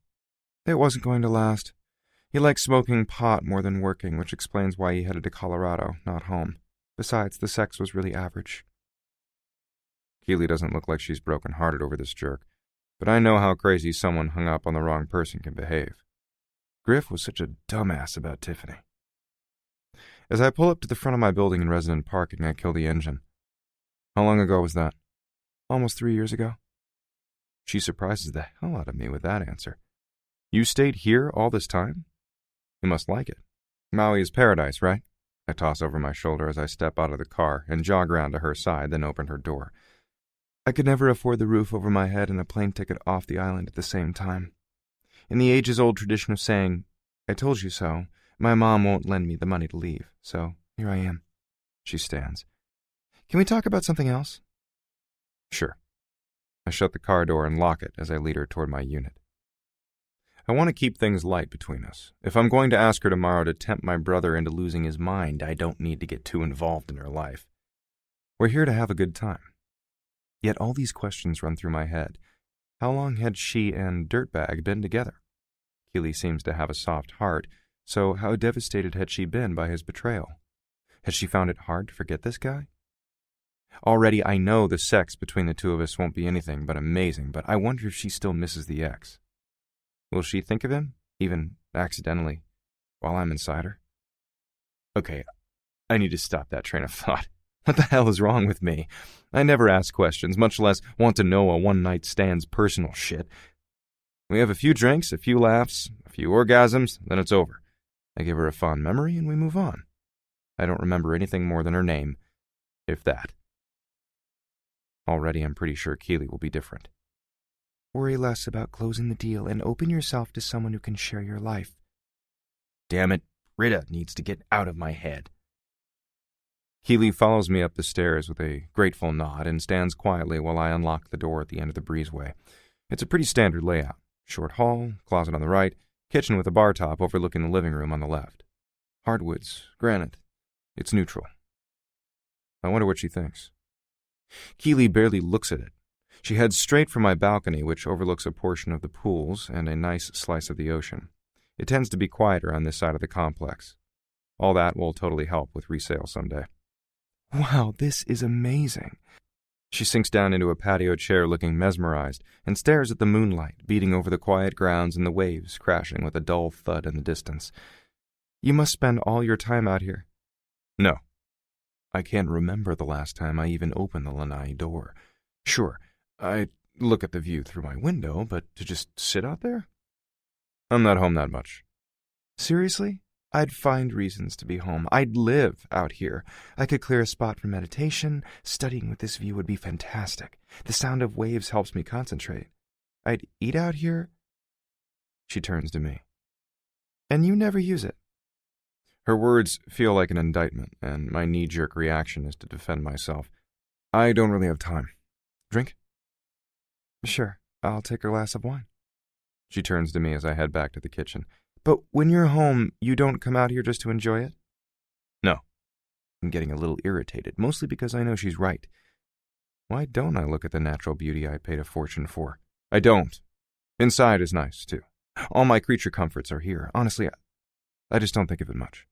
It wasn't going to last. He liked smoking pot more than working, which explains why he headed to Colorado, not home. Besides, the sex was really average. Keely doesn't look like she's broken-hearted over this jerk, but I know how crazy someone hung up on the wrong person can behave. Griff was such a dumbass about Tiffany. As I pull up to the front of my building in resident parking, I kill the engine. How long ago was that? Almost 3 years ago. She surprises the hell out of me with that answer. You stayed here all this time? You must like it. Maui is paradise, right? I toss over my shoulder as I step out of the car and jog around to her side, then open her door. I could never afford the roof over my head and a plane ticket off the island at the same time. In the ages-old tradition of saying, I told you so, my mom won't lend me the money to leave, so here I am. She stands. Can we talk about something else? Sure. I shut the car door and lock it as I lead her toward my unit. I want to keep things light between us. If I'm going to ask her tomorrow to tempt my brother into losing his mind, I don't need to get too involved in her life. We're here to have a good time. Yet all these questions run through my head. How long had she and Dirtbag been together? Keely seems to have a soft heart, so how devastated had she been by his betrayal? Had she found it hard to forget this guy? Already I know the sex between the two of us won't be anything but amazing, but I wonder if she still misses the ex. Will she think of him, even accidentally, while I'm inside her? Okay, I need to stop that train of thought. What the hell is wrong with me? I never ask questions, much less want to know a one-night stand's personal shit. We have a few drinks, a few laughs, a few orgasms, then it's over. I give her a fond memory and we move on. I don't remember anything more than her name, if that. Already I'm pretty sure Keely will be different. Worry less about closing the deal and open yourself to someone who can share your life. Damn it, Rita needs to get out of my head. Keely follows me up the stairs with a grateful nod and stands quietly while I unlock the door at the end of the breezeway. It's a pretty standard layout. Short hall, closet on the right, kitchen with a bar top overlooking the living room on the left. Hardwoods, granite. It's neutral. I wonder what she thinks. Keely barely looks at it. She heads straight for my balcony, which overlooks a portion of the pools and a nice slice of the ocean. It tends to be quieter on this side of the complex. All that will totally help with resale someday. Wow, this is amazing. She sinks down into a patio chair looking mesmerized and stares at the moonlight beating over the quiet grounds and the waves crashing with a dull thud in the distance. You must spend all your time out here. No. I can't remember the last time I even opened the lanai door. Sure, I look at the view through my window, but to just sit out there? I'm not home that much. Seriously? I'd find reasons to be home. I'd live out here. I could clear a spot for meditation. Studying with this view would be fantastic. The sound of waves helps me concentrate. I'd eat out here. She turns to me. And you never use it. Her words feel like an indictment, and my knee-jerk reaction is to defend myself. I don't really have time. Drink? Sure, I'll take a glass of wine. She turns to me as I head back to the kitchen. But when you're home, you don't come out here just to enjoy it? No. I'm getting a little irritated, mostly because I know she's right. Why don't I look at the natural beauty I paid a fortune for? I don't. Inside is nice, too. All my creature comforts are here. Honestly, I just don't think of it much.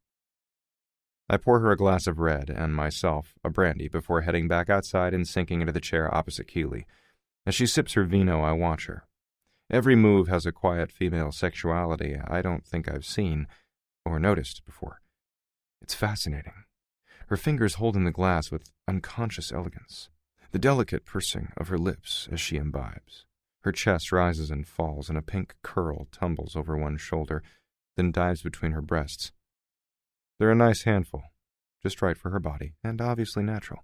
I pour her a glass of red and myself a brandy before heading back outside and sinking into the chair opposite Keely. As she sips her vino, I watch her. Every move has a quiet female sexuality I don't think I've seen or noticed before. It's fascinating. Her fingers holding the glass with unconscious elegance. The delicate pursing of her lips as she imbibes. Her chest rises and falls, and a pink curl tumbles over one shoulder, then dives between her breasts. They're a nice handful, just right for her body, and obviously natural.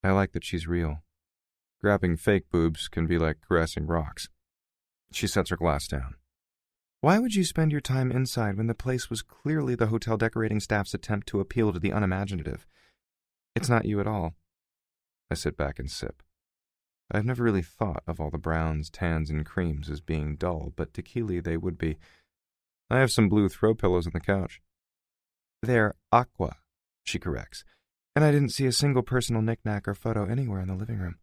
I like that she's real. Grabbing fake boobs can be like caressing rocks. She sets her glass down. Why would you spend your time inside when the place was clearly the hotel decorating staff's attempt to appeal to the unimaginative? It's not you at all. I sit back and sip. I've never really thought of all the browns, tans, and creams as being dull, but to Keely they would be. I have some blue throw pillows on the couch. They're aqua, she corrects, and I didn't see a single personal knick-knack or photo anywhere in the living room.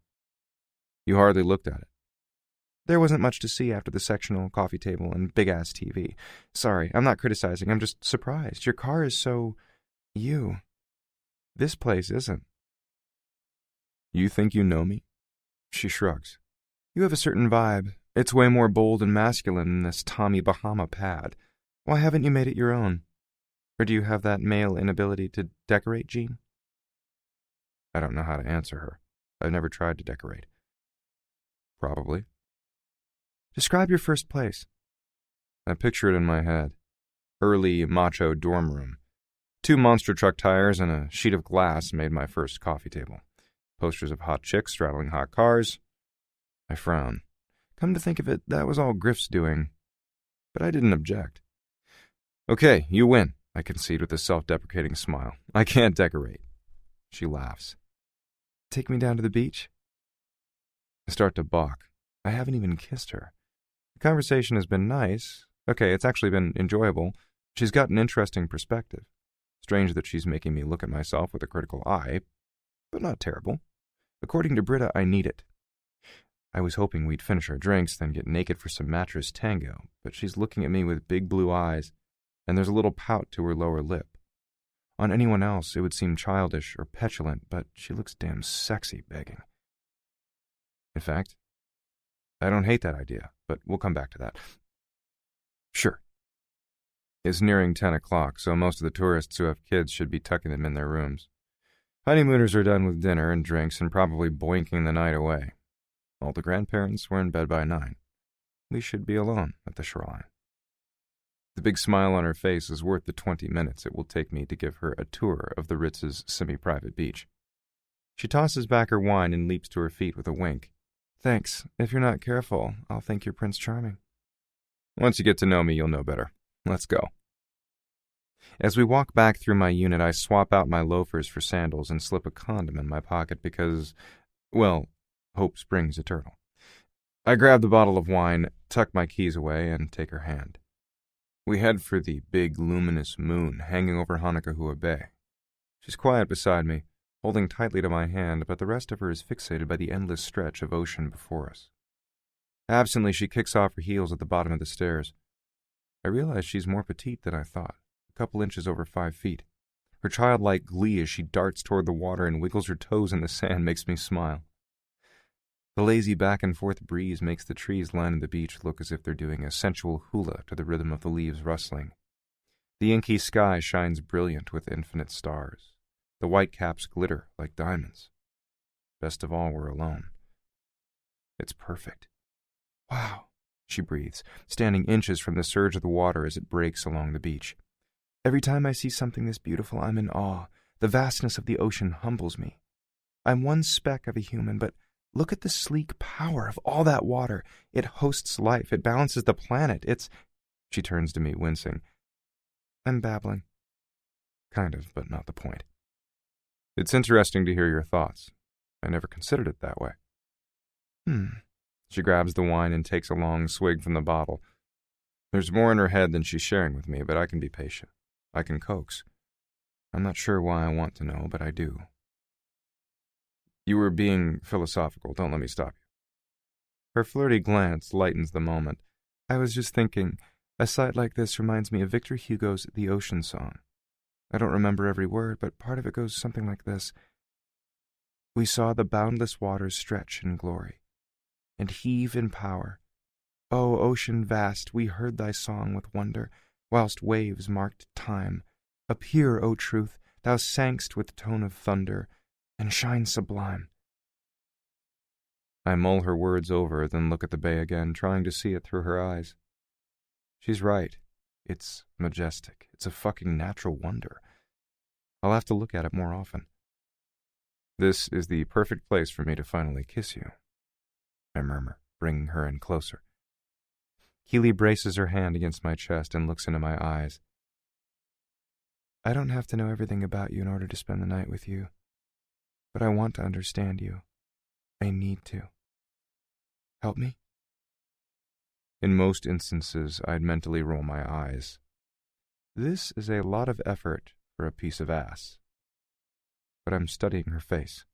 You hardly looked at it. There wasn't much to see after the sectional, coffee table, and big-ass TV. Sorry, I'm not criticizing, I'm just surprised. Your car is so... you. This place isn't. You think you know me? She shrugs. You have a certain vibe. It's way more bold and masculine than this Tommy Bahama pad. Why haven't you made it your own? Or do you have that male inability to decorate gene? I don't know how to answer her. I've never tried to decorate. Probably. Describe your first place. I picture it in my head. Early, macho dorm room. 2 monster truck tires and a sheet of glass made my first coffee table. Posters of hot chicks straddling hot cars. I frown. Come to think of it, that was all Griff's doing. But I didn't object. Okay, you win, I concede with a self-deprecating smile. I can't decorate. She laughs. Take me down to the beach? I start to balk. I haven't even kissed her. The conversation has been nice. Okay, it's actually been enjoyable. She's got an interesting perspective. Strange that she's making me look at myself with a critical eye, but not terrible. According to Britta, I need it. I was hoping we'd finish our drinks, then get naked for some mattress tango, but she's looking at me with big blue eyes, and there's a little pout to her lower lip. On anyone else, it would seem childish or petulant, but she looks damn sexy begging. In fact, I don't hate that idea, but we'll come back to that. Sure. It's nearing 10 o'clock, so most of the tourists who have kids should be tucking them in their rooms. Honeymooners are done with dinner and drinks and probably boinking the night away. All the grandparents were in bed by 9. We should be alone at the shoreline. The big smile on her face is worth the 20 minutes it will take me to give her a tour of the Ritz's semi-private beach. She tosses back her wine and leaps to her feet with a wink. Thanks. If you're not careful, I'll think you're Prince Charming. Once you get to know me, you'll know better. Let's go. As we walk back through my unit, I swap out my loafers for sandals and slip a condom in my pocket because, well, hope springs eternal. I grab the bottle of wine, tuck my keys away, and take her hand. We head for the big, luminous moon hanging over Hanakahua Bay. She's quiet beside me, holding tightly to my hand, but the rest of her is fixated by the endless stretch of ocean before us. Absently, she kicks off her heels at the bottom of the stairs. I realize she's more petite than I thought, a couple inches over 5 feet. Her childlike glee as she darts toward the water and wiggles her toes in the sand makes me smile. The lazy back-and-forth breeze makes the trees lining the beach look as if they're doing a sensual hula to the rhythm of the leaves rustling. The inky sky shines brilliant with infinite stars. The white caps glitter like diamonds. Best of all, we're alone. It's perfect. Wow, she breathes, standing inches from the surge of the water as it breaks along the beach. Every time I see something this beautiful, I'm in awe. The vastness of the ocean humbles me. I'm one speck of a human, but look at the sleek power of all that water. It hosts life. It balances the planet. She turns to me, wincing. I'm babbling. Kind of, but not the point. It's interesting to hear your thoughts. I never considered it that way. She grabs the wine and takes a long swig from the bottle. There's more in her head than she's sharing with me, but I can be patient. I can coax. I'm not sure why I want to know, but I do. You were being philosophical. Don't let me stop you. Her flirty glance lightens the moment. I was just thinking, a sight like this reminds me of Victor Hugo's The Ocean Song. I don't remember every word, but part of it goes something like this. We saw the boundless waters stretch in glory, and heave in power. O ocean vast, we heard thy song with wonder, whilst waves marked time. Appear, O truth, thou sangst with tone of thunder, and shine sublime. I mull her words over, then look at the bay again, trying to see it through her eyes. She's right. It's majestic. It's a fucking natural wonder. I'll have to look at it more often. This is the perfect place for me to finally kiss you, I murmur, bringing her in closer. Keely braces her hand against my chest and looks into my eyes. I don't have to know everything about you in order to spend the night with you, but I want to understand you. I need to. Help me? In most instances, I'd mentally roll my eyes. This is a lot of effort for a piece of ass. But I'm studying her face.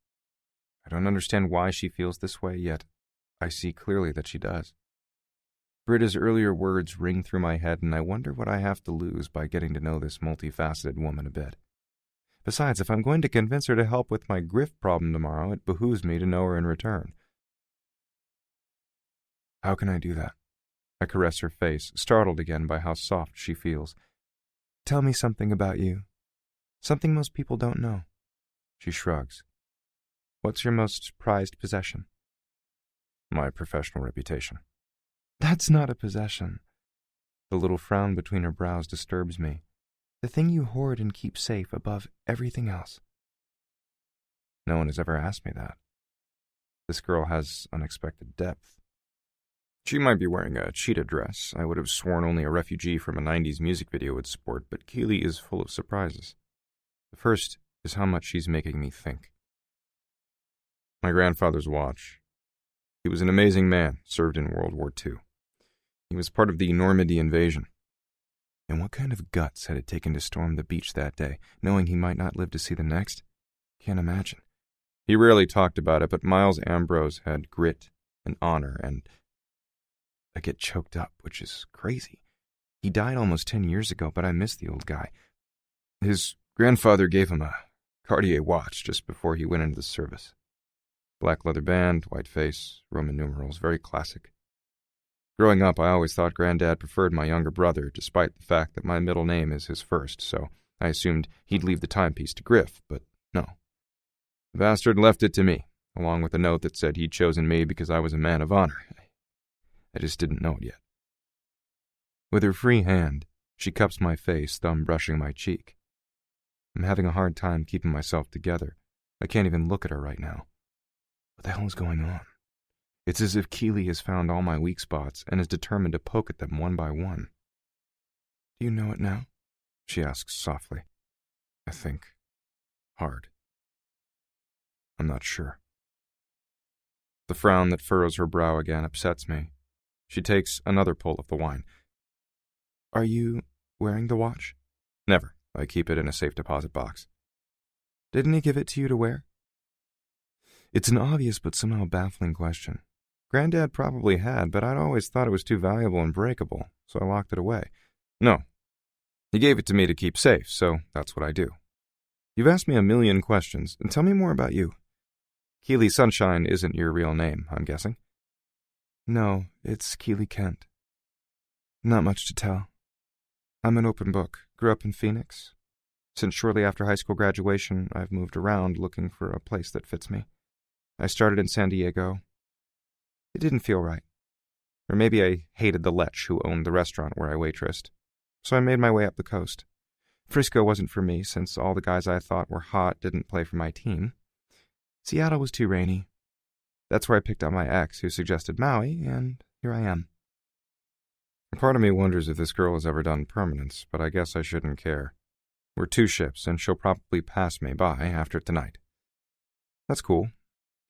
I don't understand why she feels this way, yet I see clearly that she does. Britta's earlier words ring through my head, and I wonder what I have to lose by getting to know this multifaceted woman a bit. Besides, if I'm going to convince her to help with my grift problem tomorrow, it behooves me to know her in return. How can I do that? I caress her face, startled again by how soft she feels. Tell me something about you. Something most people don't know. She shrugs. What's your most prized possession? My professional reputation. That's not a possession. The little frown between her brows disturbs me. The thing you hoard and keep safe above everything else. No one has ever asked me that. This girl has unexpected depth. She might be wearing a cheetah dress. I would have sworn only a refugee from a 90s music video would sport, but Keely is full of surprises. The first is how much she's making me think. My grandfather's watch. He was an amazing man, served in World War II. He was part of the Normandy invasion. And what kind of guts had it taken to storm the beach that day, knowing he might not live to see the next? Can't imagine. He rarely talked about it, but Miles Ambrose had grit and honor, and I get choked up, which is crazy. He died almost 10 years ago, but I miss the old guy. His grandfather gave him a Cartier watch just before he went into the service. Black leather band, white face, Roman numerals, very classic. Growing up, I always thought Granddad preferred my younger brother, despite the fact that my middle name is his first, so I assumed he'd leave the timepiece to Griff, but no. The bastard left it to me, along with a note that said he'd chosen me because I was a man of honor. I just didn't know it yet. With her free hand, she cups my face, thumb brushing my cheek. I'm having a hard time keeping myself together. I can't even look at her right now. What the hell is going on? It's as if Keely has found all my weak spots and is determined to poke at them one by one. Do you know it now? She asks softly. I think. Hard. I'm not sure. The frown that furrows her brow again upsets me. She takes another pull of the wine. Are you wearing the watch? Never. I keep it in a safe deposit box. Didn't he give it to you to wear? It's an obvious but somehow baffling question. Granddad probably had, but I'd always thought it was too valuable and breakable, so I locked it away. No. He gave it to me to keep safe, so that's what I do. You've asked me a million questions, and tell me more about you. Keely Sunshine isn't your real name, I'm guessing? No, it's Keely Kent. Not much to tell. I'm an open book. Grew up in Phoenix. Since shortly after high school graduation, I've moved around looking for a place that fits me. I started in San Diego. It didn't feel right. Or maybe I hated the lech who owned the restaurant where I waitressed. So I made my way up the coast. Frisco wasn't for me, since all the guys I thought were hot didn't play for my team. Seattle was too rainy. That's where I picked up my ex, who suggested Maui, and here I am. Part of me wonders if this girl has ever done permanence, but I guess I shouldn't care. We're 2 ships, and she'll probably pass me by after tonight. That's cool.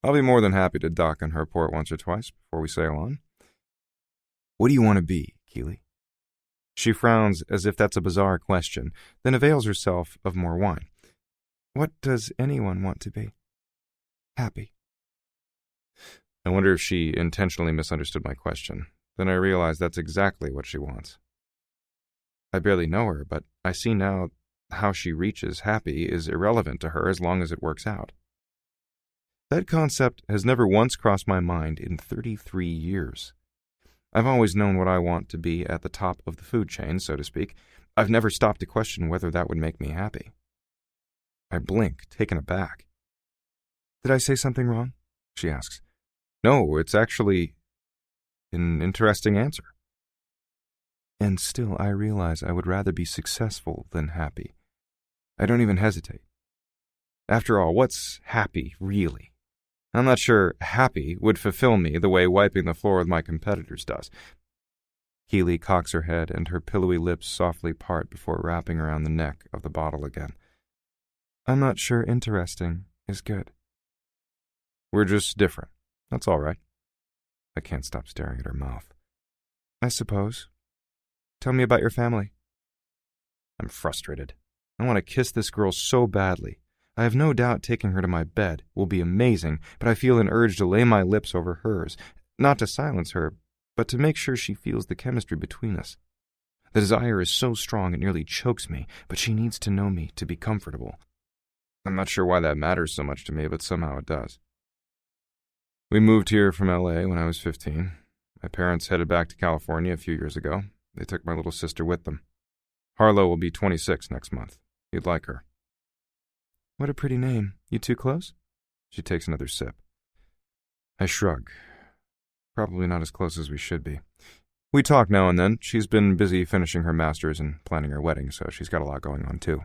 I'll be more than happy to dock in her port once or twice before we sail on. What do you want to be, Keeley? She frowns as if that's a bizarre question, then avails herself of more wine. What does anyone want to be? Happy. I wonder if she intentionally misunderstood my question. Then I realize that's exactly what she wants. I barely know her, but I see now how she reaches happy is irrelevant to her as long as it works out. That concept has never once crossed my mind in 33 years. I've always known what I want to be at the top of the food chain, so to speak. I've never stopped to question whether that would make me happy. I blink, taken aback. Did I say something wrong? She asks. No, it's actually an interesting answer. And still I realize I would rather be successful than happy. I don't even hesitate. After all, what's happy, really? I'm not sure happy would fulfill me the way wiping the floor with my competitors does. Keeley cocks her head and her pillowy lips softly part before wrapping around the neck of the bottle again. I'm not sure interesting is good. We're just different. That's all right. I can't stop staring at her mouth. I suppose. Tell me about your family. I'm frustrated. I want to kiss this girl so badly. I have no doubt taking her to my bed will be amazing, but I feel an urge to lay my lips over hers, not to silence her, but to make sure she feels the chemistry between us. The desire is so strong it nearly chokes me, but she needs to know me to be comfortable. I'm not sure why that matters so much to me, but somehow it does. We moved here from L.A. when I was 15. My parents headed back to California a few years ago. They took my little sister with them. Harlow will be 26 next month. You'd like her. What a pretty name. You two close? She takes another sip. I shrug. Probably not as close as we should be. We talk now and then. She's been busy finishing her master's and planning her wedding, so she's got a lot going on too.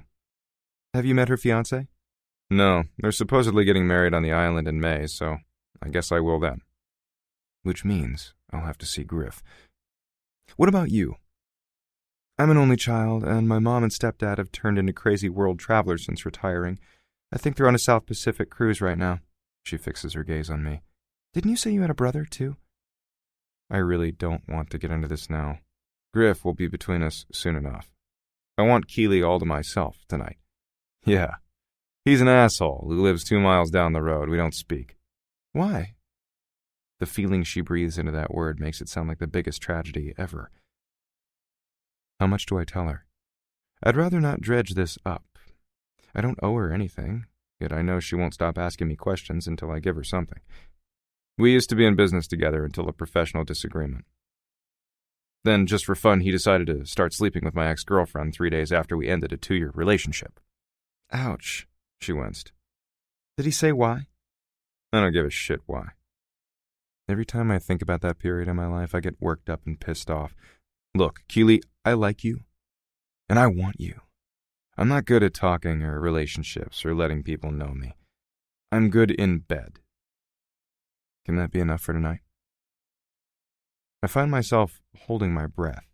Have you met her fiancé? No, they're supposedly getting married on the island in May, so I guess I will then. Which means I'll have to see Griff. What about you? I'm an only child, and my mom and stepdad have turned into crazy world travelers since retiring. I think they're on a South Pacific cruise right now. She fixes her gaze on me. Didn't you say you had a brother, too? I really don't want to get into this now. Griff will be between us soon enough. I want Keeley all to myself tonight. Yeah, he's an asshole who lives 2 miles down the road. We don't speak. Why? The feeling she breathes into that word makes it sound like the biggest tragedy ever. How much do I tell her? I'd rather not dredge this up. I don't owe her anything, yet I know she won't stop asking me questions until I give her something. We used to be in business together until a professional disagreement. Then, just for fun, he decided to start sleeping with my ex-girlfriend 3 days after we ended a 2-year relationship. Ouch, she winced. Did he say why? I don't give a shit why. Every time I think about that period in my life, I get worked up and pissed off. Look, Keeley, I like you, and I want you. I'm not good at talking or relationships or letting people know me. I'm good in bed. Can that be enough for tonight? I find myself holding my breath.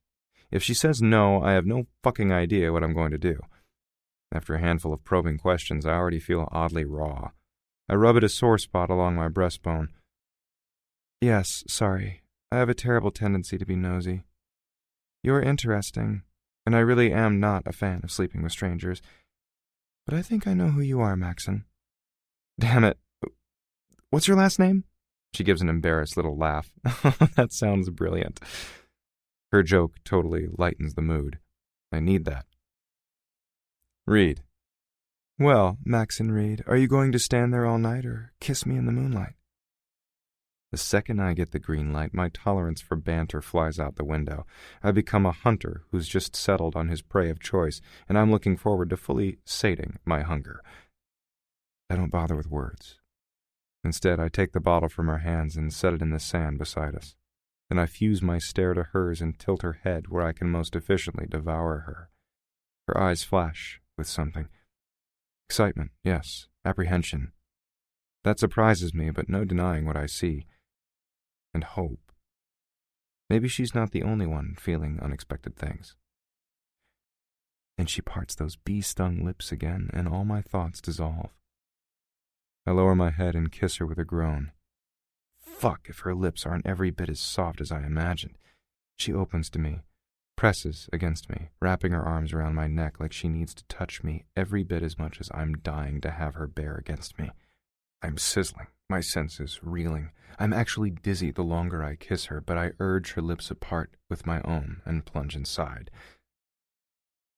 If she says no, I have no fucking idea what I'm going to do. After a handful of probing questions, I already feel oddly raw. I rub at a sore spot along my breastbone. Yes, sorry. I have a terrible tendency to be nosy. You're interesting, and I really am not a fan of sleeping with strangers. But I think I know who you are, Maxon. Damn it. What's your last name? She gives an embarrassed little laugh. That sounds brilliant. Her joke totally lightens the mood. I need that. Reed. Well, Maxon Reed, are you going to stand there all night or kiss me in the moonlight? The second I get the green light, my tolerance for banter flies out the window. I become a hunter who's just settled on his prey of choice, and I'm looking forward to fully sating my hunger. I don't bother with words. Instead, I take the bottle from her hands and set it in the sand beside us. Then I fuse my stare to hers and tilt her head where I can most efficiently devour her. Her eyes flash with something. Excitement, yes. Apprehension. That surprises me, but no denying what I see. And hope. Maybe she's not the only one feeling unexpected things. And she parts those bee-stung lips again, and all my thoughts dissolve. I lower my head and kiss her with a groan. Fuck if her lips aren't every bit as soft as I imagined. She opens to me, presses against me, wrapping her arms around my neck like she needs to touch me every bit as much as I'm dying to have her bare against me. I'm sizzling, my senses reeling. I'm actually dizzy the longer I kiss her, but I urge her lips apart with my own and plunge inside.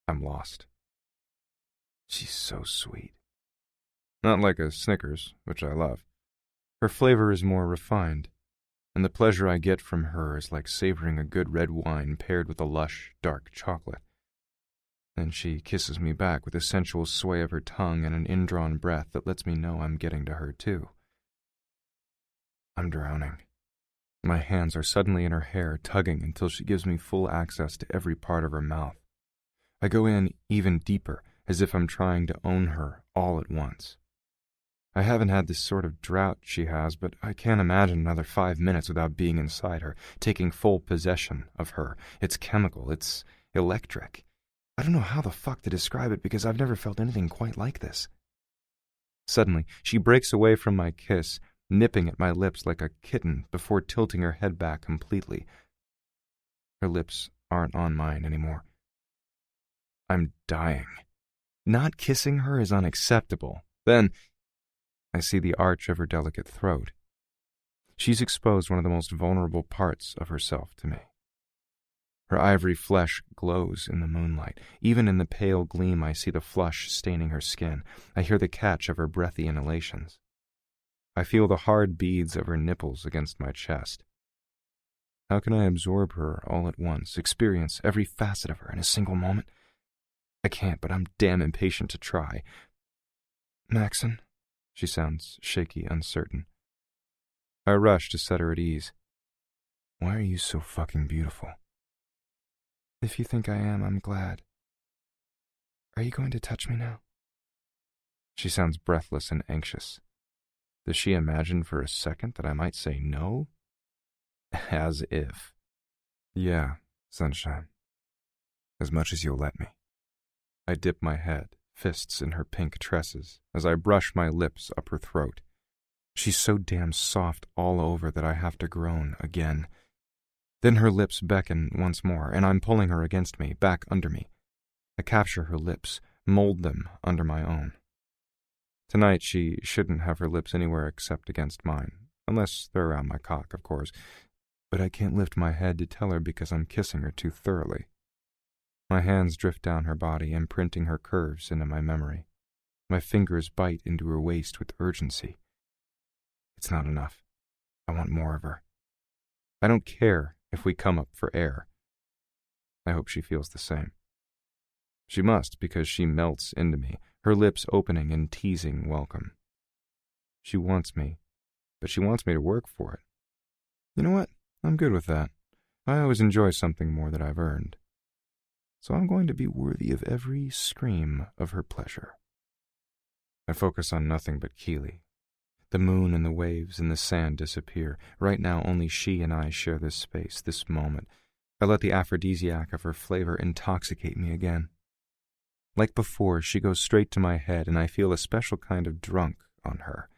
I'm lost. She's so sweet. Not like a Snickers, which I love. Her flavor is more refined, and the pleasure I get from her is like savoring a good red wine paired with a lush, dark chocolate. Then she kisses me back with a sensual sway of her tongue and an indrawn breath that lets me know I'm getting to her too. I'm drowning. My hands are suddenly in her hair, tugging until she gives me full access to every part of her mouth. I go in even deeper, as if I'm trying to own her all at once. I haven't had this sort of drought she has, but I can't imagine another 5 minutes without being inside her, taking full possession of her. It's chemical, it's electric. I don't know how the fuck to describe it because I've never felt anything quite like this. Suddenly, she breaks away from my kiss, nipping at my lips like a kitten before tilting her head back completely. Her lips aren't on mine anymore. I'm dying. Not kissing her is unacceptable. Then I see the arch of her delicate throat. She's exposed one of the most vulnerable parts of herself to me. Her ivory flesh glows in the moonlight. Even in the pale gleam, I see the flush staining her skin. I hear the catch of her breathy inhalations. I feel the hard beads of her nipples against my chest. How can I absorb her all at once, experience every facet of her in a single moment? I can't, but I'm damn impatient to try. Maxon? She sounds shaky, uncertain. I rush to set her at ease. Why are you so fucking beautiful? If you think I am, I'm glad. Are you going to touch me now? She sounds breathless and anxious. Does she imagine for a second that I might say no? As if. Yeah, sunshine. As much as you'll let me. I dip my head, fists in her pink tresses, as I brush my lips up her throat. She's so damn soft all over that I have to groan again. Then her lips beckon once more, and I'm pulling her against me, back under me. I capture her lips, mold them under my own. Tonight she shouldn't have her lips anywhere except against mine, unless they're around my cock, of course. But I can't lift my head to tell her because I'm kissing her too thoroughly. My hands drift down her body, imprinting her curves into my memory. My fingers bite into her waist with urgency. It's not enough. I want more of her. I don't care if we come up for air. I hope she feels the same. She must, because she melts into me, her lips opening in teasing welcome. She wants me, but she wants me to work for it. You know what? I'm good with that. I always enjoy something more that I've earned. So I'm going to be worthy of every scream of her pleasure. I focus on nothing but Keely. The moon and the waves and the sand disappear. Right now only she and I share this space, this moment. I let the aphrodisiac of her flavor intoxicate me again. Like before, she goes straight to my head, and I feel a special kind of drunk on her.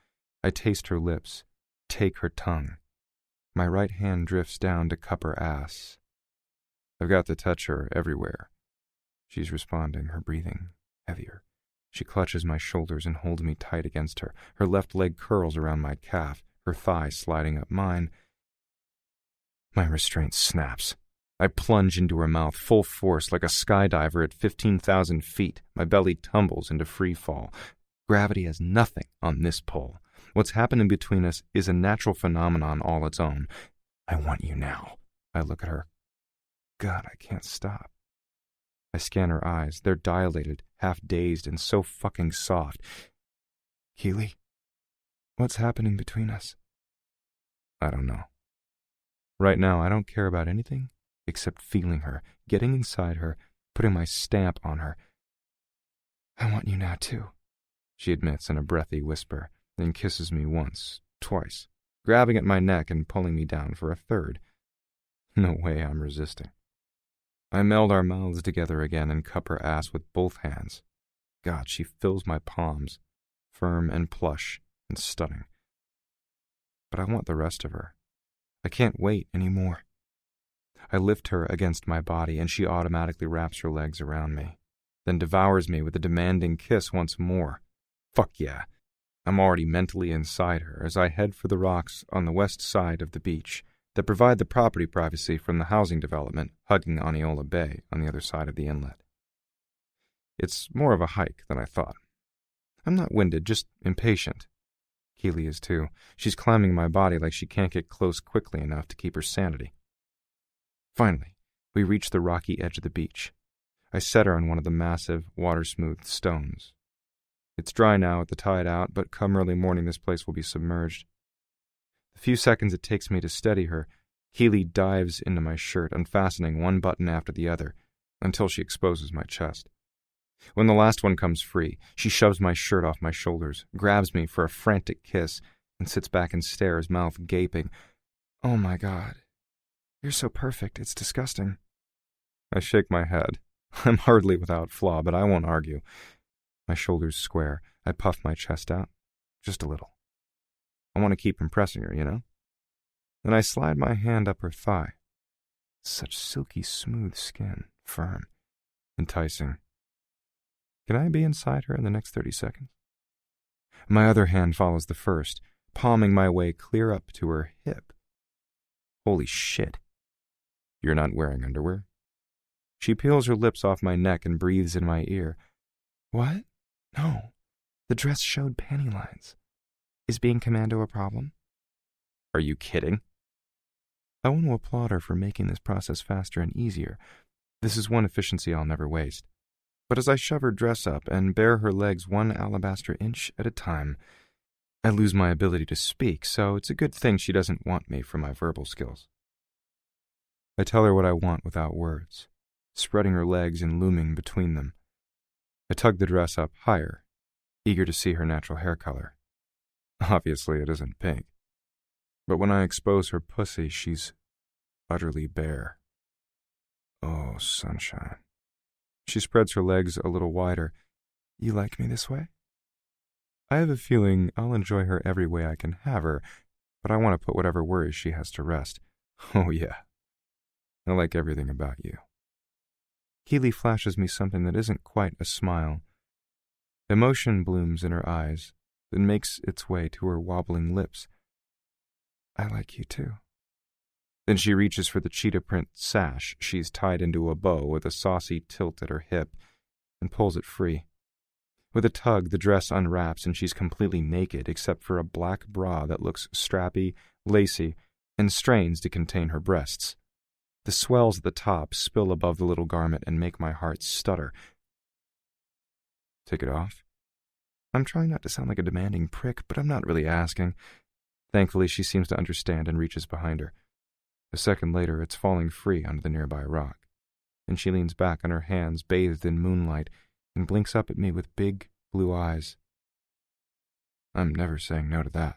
I taste her lips, take her tongue. My right hand drifts down to cup her ass. I've got to touch her everywhere. She's responding, her breathing heavier. She clutches my shoulders and holds me tight against her. Her left leg curls around my calf, her thigh sliding up mine. My restraint snaps. I plunge into her mouth full force like a skydiver at 15,000 feet. My belly tumbles into free fall. Gravity has nothing on this pull. What's happening between us is a natural phenomenon all its own. I want you now. I look at her. God, I can't stop. I scan her eyes. They're dilated, half-dazed, and so fucking soft. Keely? What's happening between us? I don't know. Right now, I don't care about anything except feeling her, getting inside her, putting my stamp on her. I want you now, too, she admits in a breathy whisper, then kisses me once, twice, grabbing at my neck and pulling me down for a third. No way I'm resisting. I meld our mouths together again and cup her ass with both hands. God, she fills my palms, firm and plush and stunning. But I want the rest of her. I can't wait anymore. I lift her against my body, and she automatically wraps her legs around me, then devours me with a demanding kiss once more. Fuck yeah. I'm already mentally inside her as I head for the rocks on the west side of the beach that provide the property privacy from the housing development hugging Osceola Bay on the other side of the inlet. It's more of a hike than I thought. I'm not winded, just impatient. Keely is too. She's climbing my body like she can't get close quickly enough to keep her sanity. Finally, we reach the rocky edge of the beach. I set her on one of the massive, water-smoothed stones. It's dry now with the tide out, but come early morning this place will be submerged. The few seconds it takes me to steady her, Keely dives into my shirt, unfastening one button after the other, until she exposes my chest. When the last one comes free, she shoves my shirt off my shoulders, grabs me for a frantic kiss, and sits back and stares, mouth gaping. Oh my God. You're so perfect, it's disgusting. I shake my head. I'm hardly without flaw, but I won't argue. My shoulders square. I puff my chest out, just a little. I want to keep impressing her, you know? Then I slide my hand up her thigh. Such silky smooth skin, firm, enticing. Can I be inside her in the next 30 seconds? My other hand follows the first, palming my way clear up to her hip. Holy shit. You're not wearing underwear? She peels her lips off my neck and breathes in my ear. What? No. The dress showed panty lines. Is being commando a problem? Are you kidding? I want to applaud her for making this process faster and easier. This is one efficiency I'll never waste. But as I shove her dress up and bare her legs 1 alabaster inch at a time, I lose my ability to speak, so it's a good thing she doesn't want me for my verbal skills. I tell her what I want without words, spreading her legs and looming between them. I tug the dress up higher, eager to see her natural hair color. Obviously, it isn't pink. But when I expose her pussy, she's utterly bare. Oh, sunshine. She spreads her legs a little wider. You like me this way? I have a feeling I'll enjoy her every way I can have her, but I want to put whatever worries she has to rest. Oh, yeah. I like everything about you. Keely flashes me something that isn't quite a smile. Emotion blooms in her eyes, then makes its way to her wobbling lips. I like you too. Then she reaches for the cheetah print sash she's tied into a bow with a saucy tilt at her hip and pulls it free. With a tug, the dress unwraps and she's completely naked except for a black bra that looks strappy, lacy, and strains to contain her breasts. The swells at the top spill above the little garment and make my heart stutter. Take it off? I'm trying not to sound like a demanding prick, but I'm not really asking. Thankfully, she seems to understand and reaches behind her. A second later, it's falling free onto the nearby rock, and she leans back on her hands bathed in moonlight and blinks up at me with big blue eyes. I'm never saying no to that.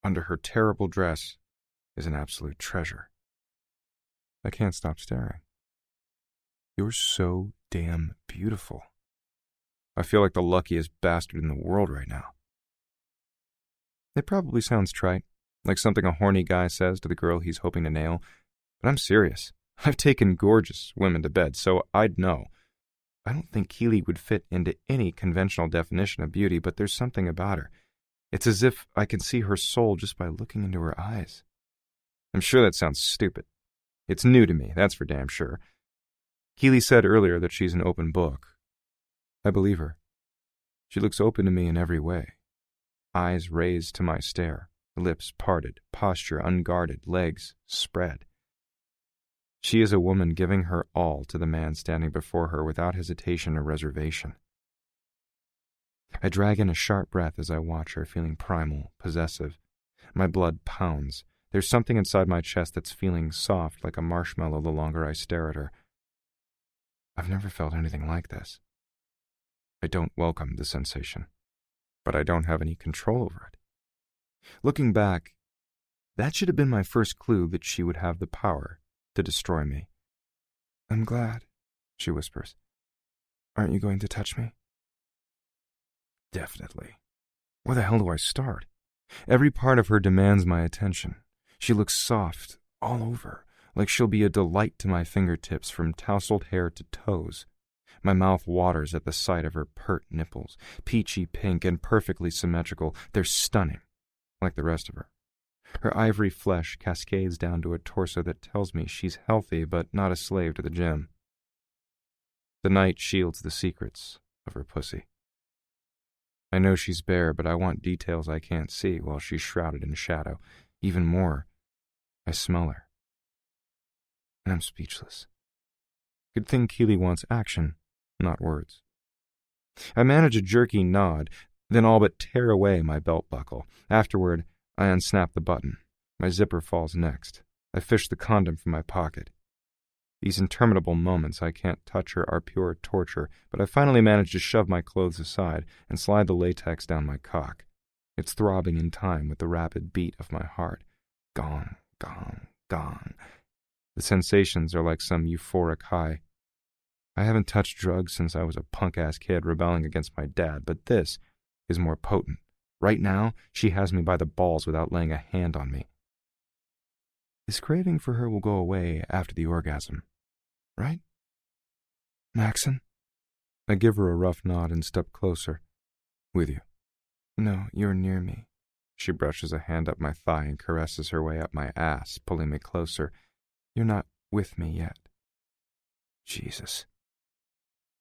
Under her terrible dress is an absolute treasure. I can't stop staring. You're so damn beautiful. I feel like the luckiest bastard in the world right now. It probably sounds trite, like something a horny guy says to the girl he's hoping to nail, but I'm serious. I've taken gorgeous women to bed, so I'd know. I don't think Keely would fit into any conventional definition of beauty, but there's something about her. It's as if I can see her soul just by looking into her eyes. I'm sure that sounds stupid. It's new to me, that's for damn sure. Keely said earlier that she's an open book. I believe her. She looks open to me in every way. Eyes raised to my stare, lips parted, posture unguarded, legs spread. She is a woman giving her all to the man standing before her without hesitation or reservation. I drag in a sharp breath as I watch her, feeling primal, possessive. My blood pounds. There's something inside my chest that's feeling soft like a marshmallow the longer I stare at her. I've never felt anything like this. I don't welcome the sensation, but I don't have any control over it. Looking back, that should have been my first clue that she would have the power to destroy me. I'm glad, she whispers. Aren't you going to touch me? Definitely. Where the hell do I start? Every part of her demands my attention. She looks soft all over, like she'll be a delight to my fingertips from tousled hair to toes. My mouth waters at the sight of her pert nipples, peachy pink and perfectly symmetrical. They're stunning, like the rest of her. Her ivory flesh cascades down to a torso that tells me she's healthy but not a slave to the gym. The night shields the secrets of her pussy. I know she's bare, but I want details I can't see while she's shrouded in shadow. Even more, I smell her. And I'm speechless. Good thing Keely wants action, not words. I manage a jerky nod, then all but tear away my belt buckle. Afterward, I unsnap the button. My zipper falls next. I fish the condom from my pocket. These interminable moments I can't touch her are pure torture, but I finally manage to shove my clothes aside and slide the latex down my cock. It's throbbing in time with the rapid beat of my heart. Gong, gong, gong. The sensations are like some euphoric high. I haven't touched drugs since I was a punk-ass kid rebelling against my dad, but this is more potent. Right now, she has me by the balls without laying a hand on me. This craving for her will go away after the orgasm, right? Maxon? I give her a rough nod and step closer. With you. No, you're near me. She brushes a hand up my thigh and caresses her way up my ass, pulling me closer. You're not with me yet. Jesus.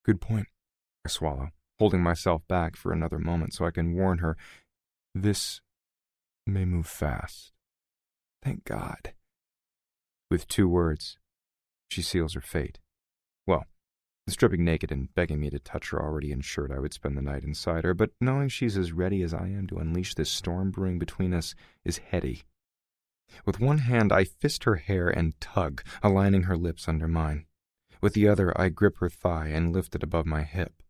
Good point. I swallow, holding myself back for another moment so I can warn her. This may move fast. Thank God. With 2 words, she seals her fate. Well, stripping naked and begging me to touch her already ensured I would spend the night inside her, but knowing she's as ready as I am to unleash this storm brewing between us is heady. With one hand, I fist her hair and tug, aligning her lips under mine. With the other, I grip her thigh and lift it above my hip.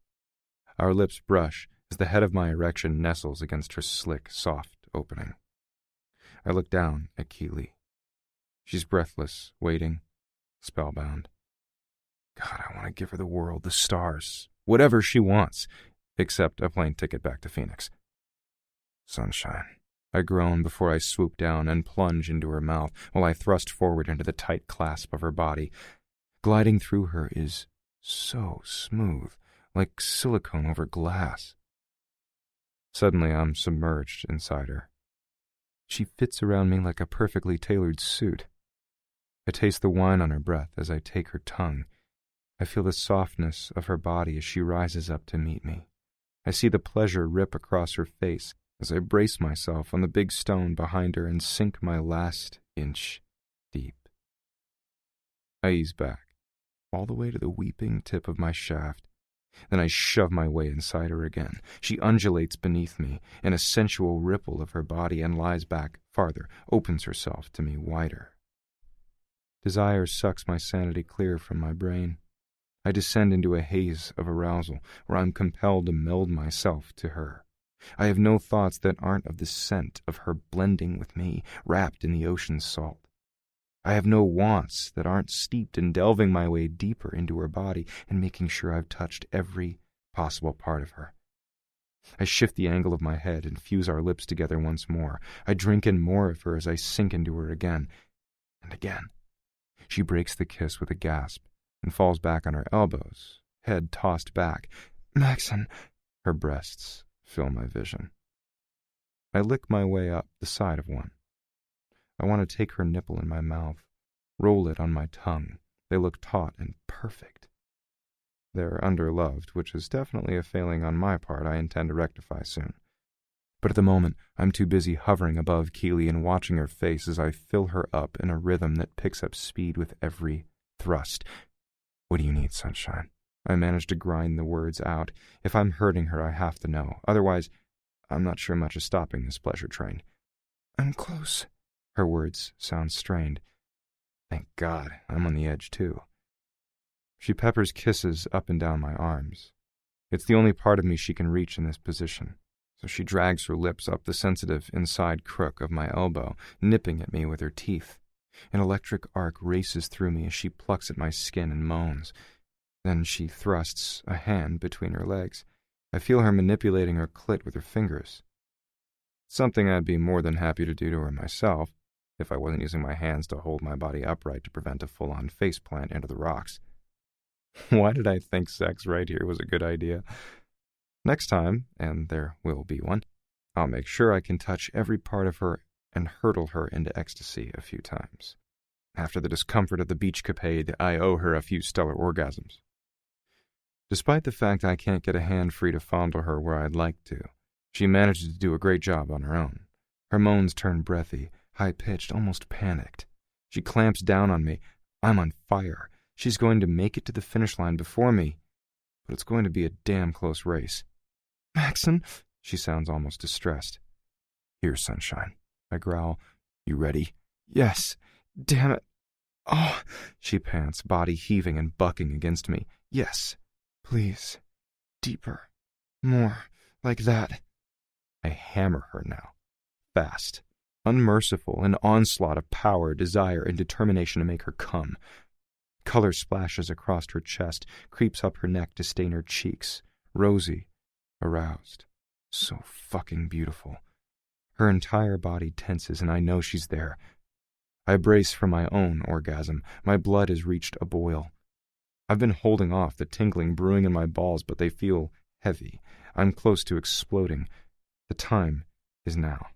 Our lips brush as the head of my erection nestles against her slick, soft opening. I look down at Keely. She's breathless, waiting, spellbound. God, I want to give her the world, the stars, whatever she wants, except a plane ticket back to Phoenix. Sunshine. I groan before I swoop down and plunge into her mouth while I thrust forward into the tight clasp of her body. Gliding through her is so smooth, like silicone over glass. Suddenly I'm submerged inside her. She fits around me like a perfectly tailored suit. I taste the wine on her breath as I take her tongue. I feel the softness of her body as she rises up to meet me. I see the pleasure rip across her face as I brace myself on the big stone behind her and sink my last inch deep. I ease back, all the way to the weeping tip of my shaft. Then I shove my way inside her again. She undulates beneath me in a sensual ripple of her body and lies back farther, opens herself to me wider. Desire sucks my sanity clear from my brain. I descend into a haze of arousal where I'm compelled to meld myself to her. I have no thoughts that aren't of the scent of her blending with me, wrapped in the ocean's salt. I have no wants that aren't steeped in delving my way deeper into her body and making sure I've touched every possible part of her. I shift the angle of my head and fuse our lips together once more. I drink in more of her as I sink into her again and again. She breaks the kiss with a gasp and falls back on her elbows, head tossed back. Maxon! Her breasts fill my vision. I lick my way up the side of one. I want to take her nipple in my mouth, roll it on my tongue. They look taut and perfect. They're underloved, which is definitely a failing on my part I intend to rectify soon. But at the moment, I'm too busy hovering above Keely and watching her face as I fill her up in a rhythm that picks up speed with every thrust. What do you need, sunshine? I managed to grind the words out. If I'm hurting her, I have to know. Otherwise, I'm not sure much is stopping this pleasure train. I'm close. Her words sound strained. Thank God, I'm on the edge too. She peppers kisses up and down my arms. It's the only part of me she can reach in this position, so she drags her lips up the sensitive inside crook of my elbow, nipping at me with her teeth. An electric arc races through me as she plucks at my skin and moans. Then she thrusts a hand between her legs. I feel her manipulating her clit with her fingers. Something I'd be more than happy to do to her myself, if I wasn't using my hands to hold my body upright to prevent a full-on faceplant into the rocks. Why did I think sex right here was a good idea? Next time, and there will be one, I'll make sure I can touch every part of her and hurtle her into ecstasy a few times. After the discomfort of the beachcapade, I owe her a few stellar orgasms. Despite the fact I can't get a hand free to fondle her where I'd like to, she manages to do a great job on her own. Her moans turn breathy, high-pitched, almost panicked. She clamps down on me. I'm on fire. She's going to make it to the finish line before me, but it's going to be a damn close race. Maxon, she sounds almost distressed. Here, sunshine, I growl. You ready? Yes. Damn it. Oh, she pants, body heaving and bucking against me. Yes. Please. Deeper. More. Like that. I hammer her now. Fast. Unmerciful, an onslaught of power, desire, and determination to make her come. Color splashes across her chest, creeps up her neck to stain her cheeks. Rosy. Aroused. So fucking beautiful. Her entire body tenses, and I know she's there. I brace for my own orgasm. My blood has reached a boil. I've been holding off the tingling brewing in my balls, but they feel heavy. I'm close to exploding. The time is now.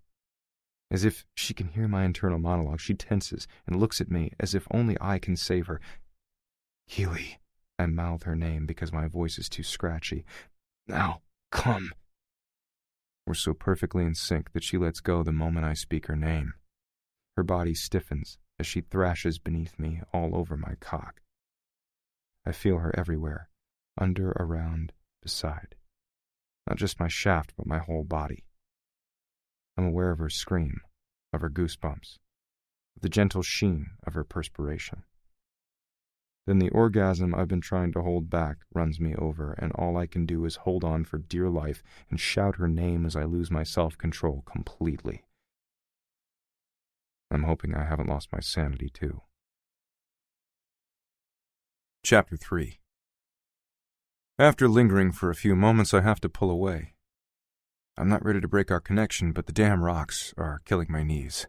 As if she can hear my internal monologue, she tenses and looks at me as if only I can save her. Keely. I mouth her name because my voice is too scratchy. Now, come. We're so perfectly in sync that she lets go the moment I speak her name. Her body stiffens as she thrashes beneath me all over my cock. I feel her everywhere, under, around, beside. Not just my shaft, but my whole body. I'm aware of her scream, of her goosebumps, of the gentle sheen of her perspiration. Then the orgasm I've been trying to hold back runs me over, and all I can do is hold on for dear life and shout her name as I lose my self-control completely. I'm hoping I haven't lost my sanity, too. Chapter 3. After lingering for a few moments, I have to pull away. I'm not ready to break our connection, but the damn rocks are killing my knees.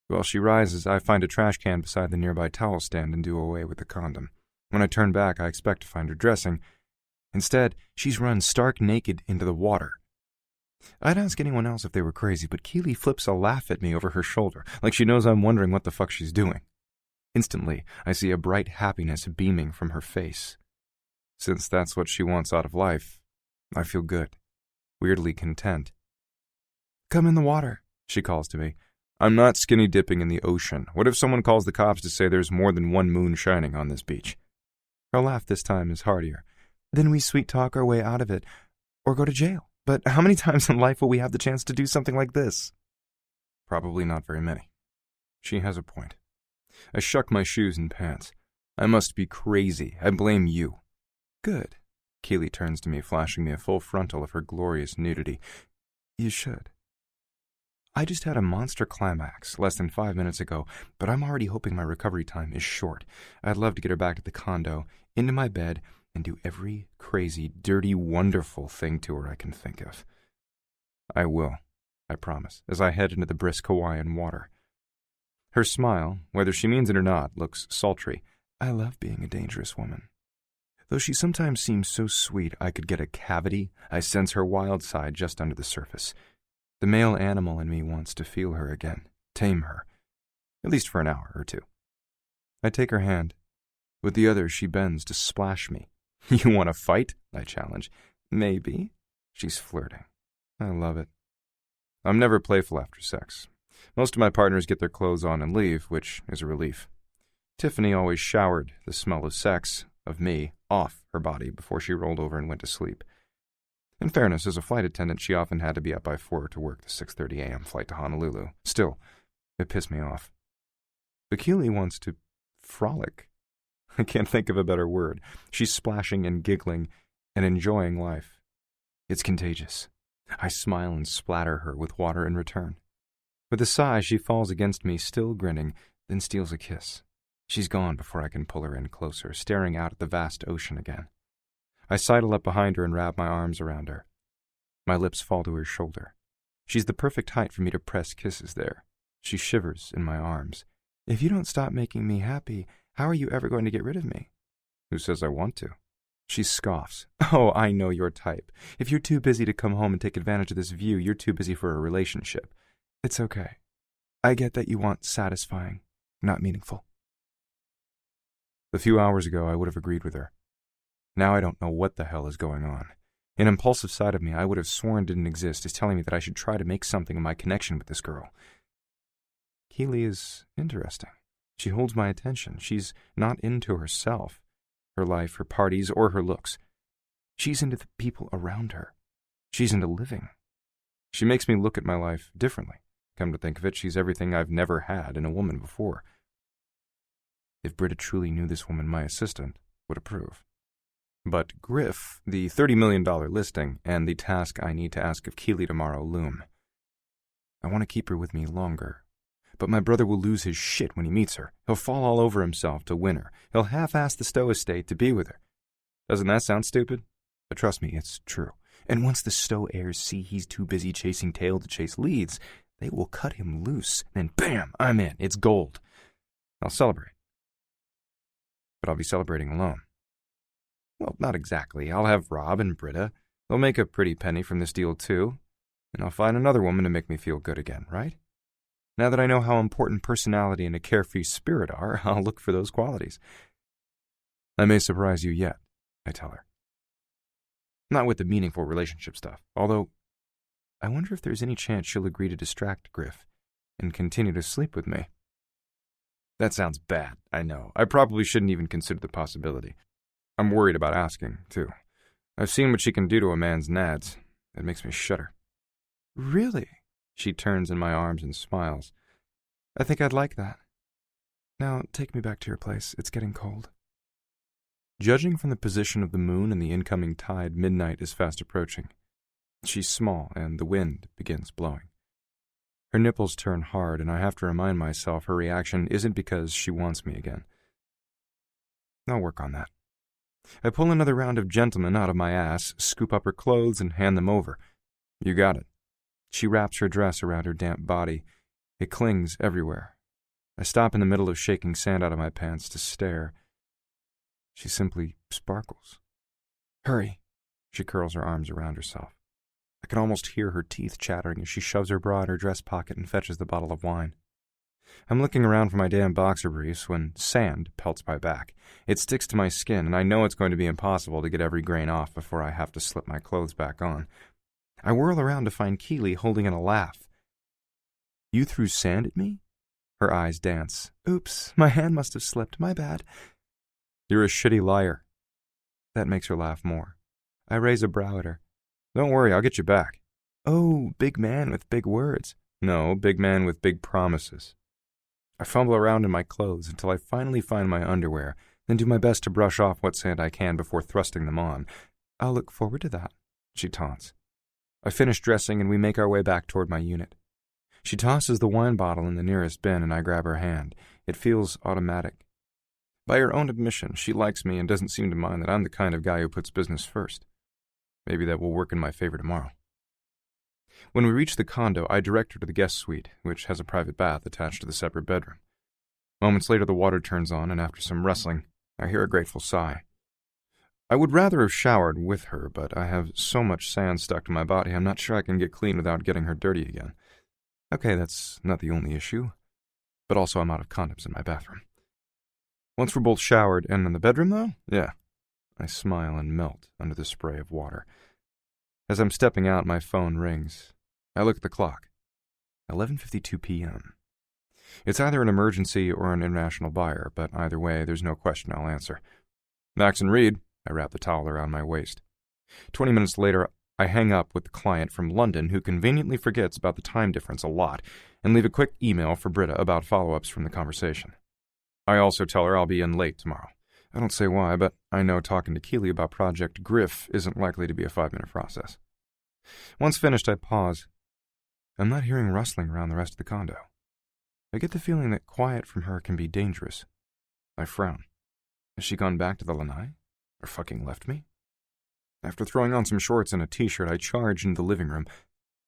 While she rises, I find a trash can beside the nearby towel stand and do away with the condom. When I turn back, I expect to find her dressing. Instead, she's run stark naked into the water. I'd ask anyone else if they were crazy, but Keely flips a laugh at me over her shoulder, like she knows I'm wondering what the fuck she's doing. Instantly, I see a bright happiness beaming from her face. Since that's what she wants out of life, I feel good, weirdly content. Come in the water, she calls to me. I'm not skinny dipping in the ocean. What if someone calls the cops to say there's more than one moon shining on this beach? Her laugh this time is heartier. Then we sweet talk our way out of it, or go to jail. But how many times in life will we have the chance to do something like this? Probably not very many. She has a point. I shuck my shoes and pants. I must be crazy. I blame you. Good. Keely turns to me, flashing me a full frontal of her glorious nudity. You should. I just had a monster climax less than 5 minutes ago, but I'm already hoping my recovery time is short. I'd love to get her back to the condo, into my bed, and do every crazy, dirty, wonderful thing to her I can think of. I will, I promise, as I head into the brisk Hawaiian water. Her smile, whether she means it or not, looks sultry. I love being a dangerous woman. Though she sometimes seems so sweet I could get a cavity, I sense her wild side just under the surface. The male animal in me wants to feel her again, tame her, at least for an hour or two. I take her hand. With the other, she bends to splash me. You want to fight? I challenge. Maybe. She's flirting. I love it. I'm never playful after sex. Most of my partners get their clothes on and leave, which is a relief. Tiffany always showered the smell of sex, of me, off her body before she rolled over and went to sleep. In fairness, as a flight attendant, she often had to be up by 4 to work the 6:30 a.m. flight to Honolulu. Still, it pissed me off. But Keely wants to frolic. I can't think of a better word. She's splashing and giggling and enjoying life. It's contagious. I smile and splatter her with water in return. With a sigh, she falls against me, still grinning, then steals a kiss. She's gone before I can pull her in closer, staring out at the vast ocean again. I sidle up behind her and wrap my arms around her. My lips fall to her shoulder. She's the perfect height for me to press kisses there. She shivers in my arms. If you don't stop making me happy, how are you ever going to get rid of me? Who says I want to? She scoffs. Oh, I know your type. If you're too busy to come home and take advantage of this view, you're too busy for a relationship. It's okay. I get that you want satisfying, not meaningful. A few hours ago, I would have agreed with her. Now I don't know what the hell is going on. An impulsive side of me I would have sworn didn't exist is telling me that I should try to make something of my connection with this girl. Keely is interesting. She holds my attention. She's not into herself, her life, her parties, or her looks. She's into the people around her. She's into living. She makes me look at my life differently. Come to think of it, she's everything I've never had in a woman before. If Britta truly knew this woman, my assistant, would approve. But Griff, the $30 million listing, and the task I need to ask of Keely tomorrow loom. I want to keep her with me longer. But my brother will lose his shit when he meets her. He'll fall all over himself to win her. He'll half-ass the Stowe estate to be with her. Doesn't that sound stupid? But trust me, it's true. And once the Stowe heirs see he's too busy chasing tail to chase leads, they will cut him loose. Then bam, I'm in. It's gold. I'll celebrate. But I'll be celebrating alone. Well, not exactly. I'll have Rob and Britta. They'll make a pretty penny from this deal, too. And I'll find another woman to make me feel good again, right? Now that I know how important personality and a carefree spirit are, I'll look for those qualities. I may surprise you yet, I tell her. Not with the meaningful relationship stuff, although I wonder if there's any chance she'll agree to distract Griff and continue to sleep with me. That sounds bad, I know. I probably shouldn't even consider the possibility. I'm worried about asking, too. I've seen what she can do to a man's nads. It makes me shudder. Really? She turns in my arms and smiles. I think I'd like that. Now, take me back to your place. It's getting cold. Judging from the position of the moon and the incoming tide, midnight is fast approaching. She's small, and the wind begins blowing. Her nipples turn hard, and I have to remind myself her reaction isn't because she wants me again. I'll work on that. I pull another round of gentlemen out of my ass, scoop up her clothes, and hand them over. You got it. She wraps her dress around her damp body. It clings everywhere. I stop in the middle of shaking sand out of my pants to stare. She simply sparkles. Hurry. She curls her arms around herself. I can almost hear her teeth chattering as she shoves her bra in her dress pocket and fetches the bottle of wine. I'm looking around for my damn boxer briefs when sand pelts my back. It sticks to my skin, and I know it's going to be impossible to get every grain off before I have to slip my clothes back on. I whirl around to find Keely holding in a laugh. You threw sand at me? Her eyes dance. Oops, my hand must have slipped. My bad. You're a shitty liar. That makes her laugh more. I raise a brow at her. Don't worry, I'll get you back. Oh, big man with big words. No, big man with big promises. I fumble around in my clothes until I finally find my underwear, then do my best to brush off what sand I can before thrusting them on. I'll look forward to that, she taunts. I finish dressing and we make our way back toward my unit. She tosses the wine bottle in the nearest bin and I grab her hand. It feels automatic. By her own admission, she likes me and doesn't seem to mind that I'm the kind of guy who puts business first. Maybe that will work in my favor tomorrow. When we reach the condo, I direct her to the guest suite, which has a private bath attached to the separate bedroom. Moments later, the water turns on, and after some wrestling, I hear a grateful sigh. I would rather have showered with her, but I have so much sand stuck to my body, I'm not sure I can get clean without getting her dirty again. Okay, that's not the only issue, but also I'm out of condoms in my bathroom. Once we're both showered and in the bedroom, though, yeah. I smile and melt under the spray of water. As I'm stepping out, my phone rings. I look at the clock. 11:52 p.m. It's either an emergency or an international buyer, but either way, there's no question I'll answer. Max and Reed, I wrap the towel around my waist. 20 minutes later, I hang up with the client from London who conveniently forgets about the time difference a lot and leave a quick email for Britta about follow-ups from the conversation. I also tell her I'll be in late tomorrow. I don't say why, but I know talking to Keely about Project Griff isn't likely to be a 5-minute process. Once finished, I pause. I'm not hearing rustling around the rest of the condo. I get the feeling that quiet from her can be dangerous. I frown. Has she gone back to the lanai? Or fucking left me? After throwing on some shorts and a t-shirt, I charge into the living room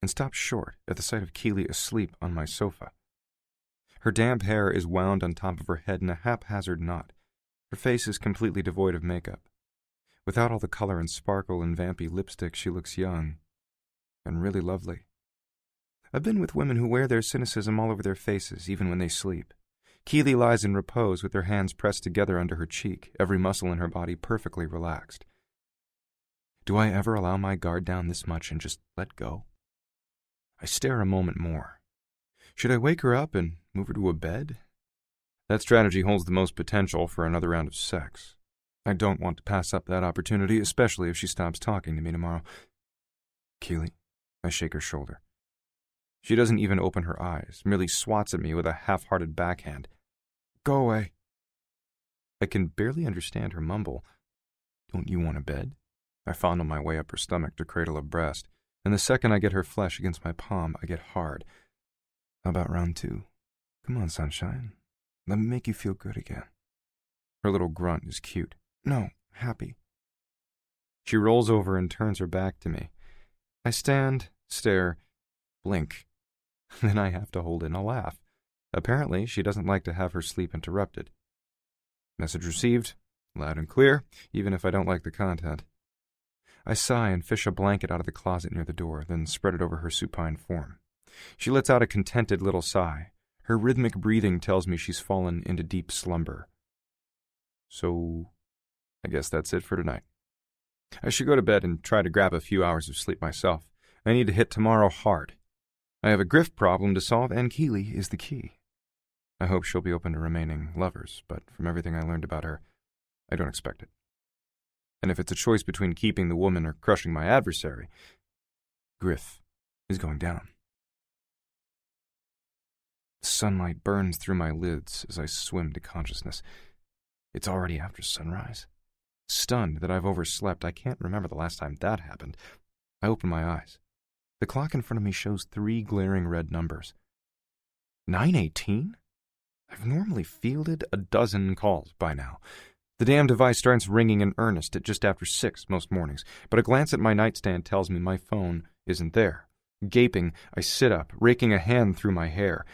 and stop short at the sight of Keely asleep on my sofa. Her damp hair is wound on top of her head in a haphazard knot. Her face is completely devoid of makeup. Without all the color and sparkle and vampy lipstick, she looks young and really lovely. I've been with women who wear their cynicism all over their faces, even when they sleep. Keely lies in repose with her hands pressed together under her cheek, every muscle in her body perfectly relaxed. Do I ever allow my guard down this much and just let go? I stare a moment more. Should I wake her up and move her to a bed? That strategy holds the most potential for another round of sex. I don't want to pass up that opportunity, especially if she stops talking to me tomorrow. Keely, I shake her shoulder. She doesn't even open her eyes, merely swats at me with a half-hearted backhand. Go away. I can barely understand her mumble. Don't you want a bed? I fondle my way up her stomach to cradle a breast, and the second I get her flesh against my palm, I get hard. How about round 2? Come on, sunshine. Let me make you feel good again. Her little grunt is cute. No, happy. She rolls over and turns her back to me. I stand, stare, blink. Then I have to hold in a laugh. Apparently, she doesn't like to have her sleep interrupted. Message received, loud and clear, even if I don't like the content. I sigh and fish a blanket out of the closet near the door, then spread it over her supine form. She lets out a contented little sigh. Her rhythmic breathing tells me she's fallen into deep slumber. So, I guess that's it for tonight. I should go to bed and try to grab a few hours of sleep myself. I need to hit tomorrow hard. I have a grift problem to solve, and Keely is the key. I hope she'll be open to remaining lovers, but from everything I learned about her, I don't expect it. And if it's a choice between keeping the woman or crushing my adversary, Griff is going down. Sunlight burns through my lids as I swim to consciousness. It's already after sunrise. Stunned that I've overslept, I can't remember the last time that happened. I open my eyes. The clock in front of me shows 3 glaring red numbers. 9:18? I've normally fielded a dozen calls by now. The damn device starts ringing in earnest at just after 6 most mornings, but a glance at my nightstand tells me my phone isn't there. Gaping, I sit up, raking a hand through my hair.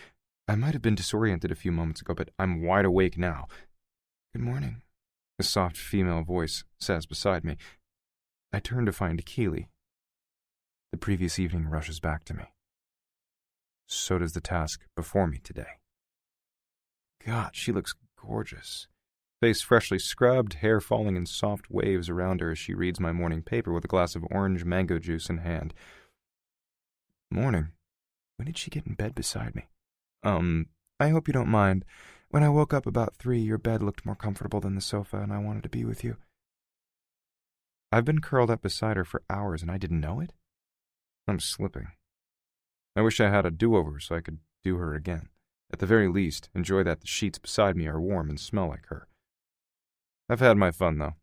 I might have been disoriented a few moments ago, but I'm wide awake now. Good morning, a soft female voice says beside me. I turn to find Keely. The previous evening rushes back to me. So does the task before me today. God, she looks gorgeous. Face freshly scrubbed, hair falling in soft waves around her as she reads my morning paper with a glass of orange mango juice in hand. Morning. When did she get in bed beside me? I hope you don't mind. When I woke up about 3, your bed looked more comfortable than the sofa, and I wanted to be with you. I've been curled up beside her for hours, and I didn't know it? I'm slipping. I wish I had a do-over so I could do her again. At the very least, enjoy that the sheets beside me are warm and smell like her. I've had my fun, though.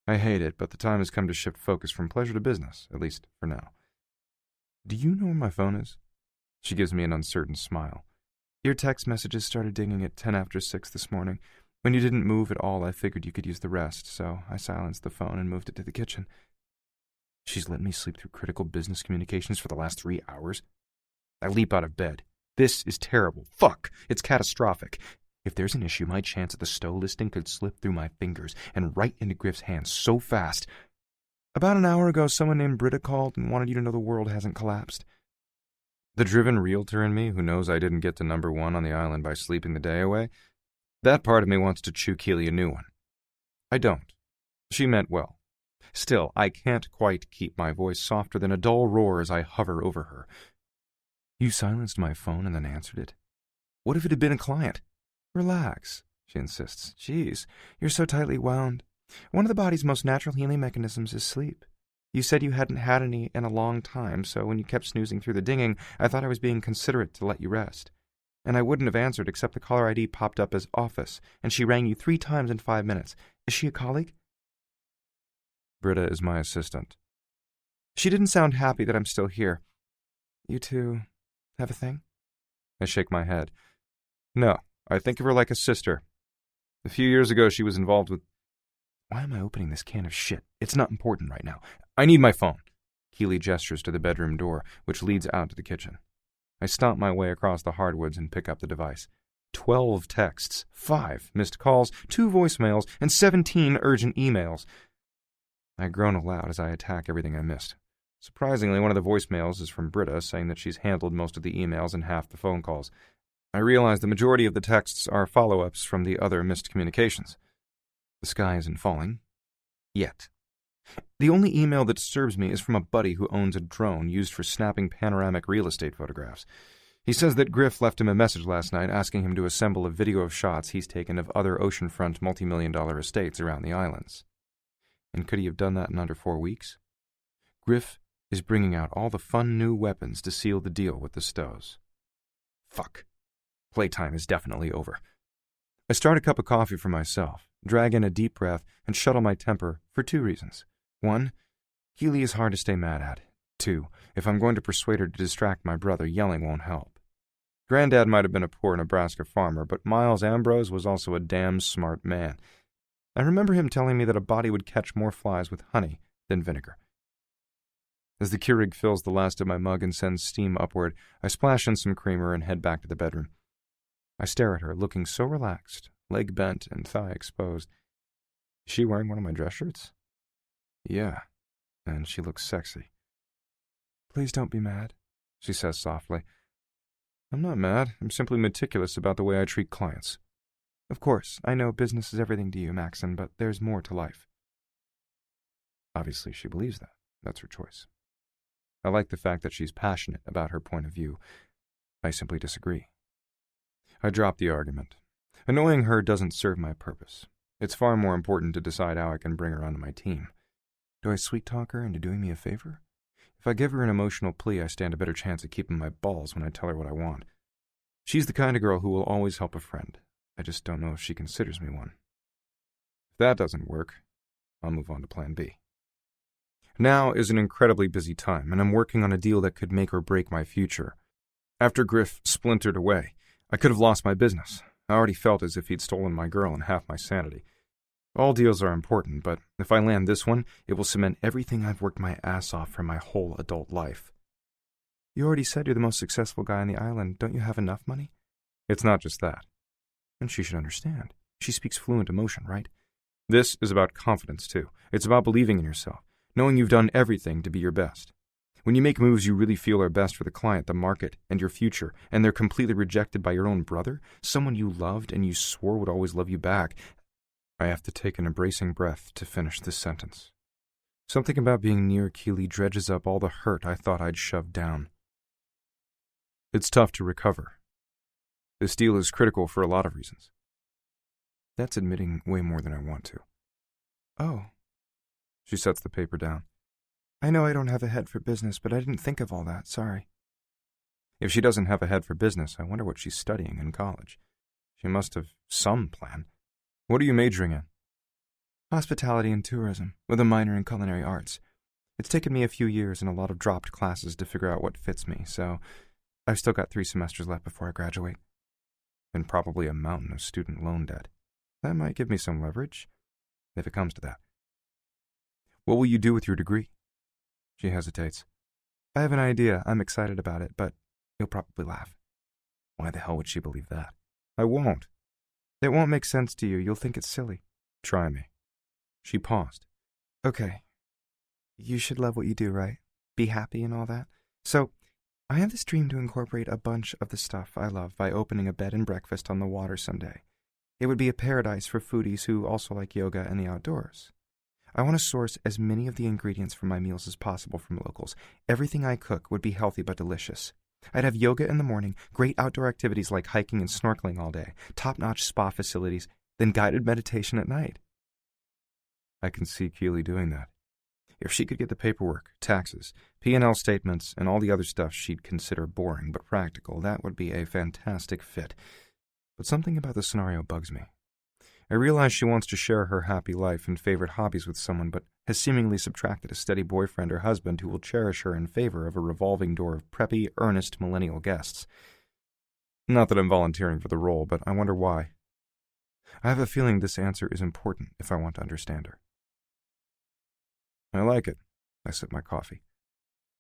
I hate it, but the time has come to shift focus from pleasure to business, at least for now. Do you know where my phone is? She gives me an uncertain smile. Your text messages started dinging at 10 after 6 this morning. When you didn't move at all, I figured you could use the rest, so I silenced the phone and moved it to the kitchen. She's let me sleep through critical business communications for the last 3 hours. I leap out of bed. This is terrible. Fuck! It's catastrophic. If there's an issue, my chance at the Stowe listing could slip through my fingers and right into Griff's hands so fast. About an hour ago, someone named Britta called and wanted you to know the world hasn't collapsed. The driven realtor in me, who knows I didn't get to number 1 on the island by sleeping the day away, that part of me wants to chew Keely a new one. I don't. She meant well. Still, I can't quite keep my voice softer than a dull roar as I hover over her. You silenced my phone and then answered it? What if it had been a client? Relax, she insists. Jeez, you're so tightly wound. One of the body's most natural healing mechanisms is sleep. You said you hadn't had any in a long time, so when you kept snoozing through the dinging, I thought I was being considerate to let you rest. And I wouldn't have answered except the caller ID popped up as office, and she rang you 3 times in 5 minutes. Is she a colleague? Britta is my assistant. She didn't sound happy that I'm still here. You two have a thing? I shake my head. No, I think of her like a sister. A few years ago, she was involved with... Why am I opening this can of shit? It's not important right now. I need my phone. Keeley gestures to the bedroom door, which leads out to the kitchen. I stomp my way across the hardwoods and pick up the device. 12 texts, 5 missed calls, 2 voicemails, and 17 urgent emails. I groan aloud as I attack everything I missed. Surprisingly, one of the voicemails is from Britta, saying that she's handled most of the emails and half the phone calls. I realize the majority of the texts are follow-ups from the other missed communications. The sky isn't falling. Yet. The only email that disturbs me is from a buddy who owns a drone used for snapping panoramic real estate photographs. He says that Griff left him a message last night asking him to assemble a video of shots he's taken of other oceanfront multi-million-dollar estates around the islands. And could he have done that in under 4 weeks? Griff is bringing out all the fun new weapons to seal the deal with the Stows. Fuck. Playtime is definitely over. I start a cup of coffee for myself, drag in a deep breath, and shuttle my temper for 2 reasons. 1, Keeley is hard to stay mad at. 2, if I'm going to persuade her to distract my brother, yelling won't help. Granddad might have been a poor Nebraska farmer, but Miles Ambrose was also a damn smart man. I remember him telling me that a body would catch more flies with honey than vinegar. As the Keurig fills the last of my mug and sends steam upward, I splash in some creamer and head back to the bedroom. I stare at her, looking so relaxed, leg bent and thigh exposed. Is she wearing one of my dress shirts? Yeah, and she looks sexy. Please don't be mad, she says softly. I'm not mad. I'm simply meticulous about the way I treat clients. Of course, I know business is everything to you, Maxon, but there's more to life. Obviously, she believes that. That's her choice. I like the fact that she's passionate about her point of view. I simply disagree. I drop the argument. Annoying her doesn't serve my purpose. It's far more important to decide how I can bring her onto my team. Do I sweet-talk her into doing me a favor? If I give her an emotional plea, I stand a better chance of keeping my balls when I tell her what I want. She's the kind of girl who will always help a friend. I just don't know if she considers me one. If that doesn't work, I'll move on to plan B. Now is an incredibly busy time, and I'm working on a deal that could make or break my future. After Griff splintered away, I could have lost my business. I already felt as if he'd stolen my girl and half my sanity. All deals are important, but if I land this one, it will cement everything I've worked my ass off for my whole adult life. You already said you're the most successful guy on the island. Don't you have enough money? It's not just that. And she should understand. She speaks fluent emotion, right? This is about confidence, too. It's about believing in yourself, knowing you've done everything to be your best. When you make moves you really feel are best for the client, the market, and your future, and they're completely rejected by your own brother, someone you loved and you swore would always love you back. I have to take an embracing breath to finish this sentence. Something about being near Keeley dredges up all the hurt I thought I'd shoved down. It's tough to recover. This deal is critical for a lot of reasons. That's admitting way more than I want to. Oh. She sets the paper down. I know I don't have a head for business, but I didn't think of all that, sorry. If she doesn't have a head for business, I wonder what she's studying in college. She must have some plan. What are you majoring in? Hospitality and tourism, with a minor in culinary arts. It's taken me a few years and a lot of dropped classes to figure out what fits me, so I've still got 3 semesters left before I graduate. And probably a mountain of student loan debt. That might give me some leverage, if it comes to that. What will you do with your degree? She hesitates. I have an idea. I'm excited about it, but you'll probably laugh. Why the hell would she believe that? I won't. It won't make sense to you. You'll think it's silly. Try me. She paused. Okay. You should love what you do, right? Be happy and all that. So, I have this dream to incorporate a bunch of the stuff I love by opening a bed and breakfast on the water someday. It would be a paradise for foodies who also like yoga and the outdoors. I want to source as many of the ingredients for my meals as possible from locals. Everything I cook would be healthy but delicious. I'd have yoga in the morning, great outdoor activities like hiking and snorkeling all day, top-notch spa facilities, then guided meditation at night. I can see Keely doing that. If she could get the paperwork, taxes, P&L statements, and all the other stuff she'd consider boring but practical, that would be a fantastic fit. But something about the scenario bugs me. I realize she wants to share her happy life and favorite hobbies with someone, but has seemingly subtracted a steady boyfriend or husband who will cherish her in favor of a revolving door of preppy, earnest millennial guests. Not that I'm volunteering for the role, but I wonder why. I have a feeling this answer is important if I want to understand her. I like it. I sip my coffee.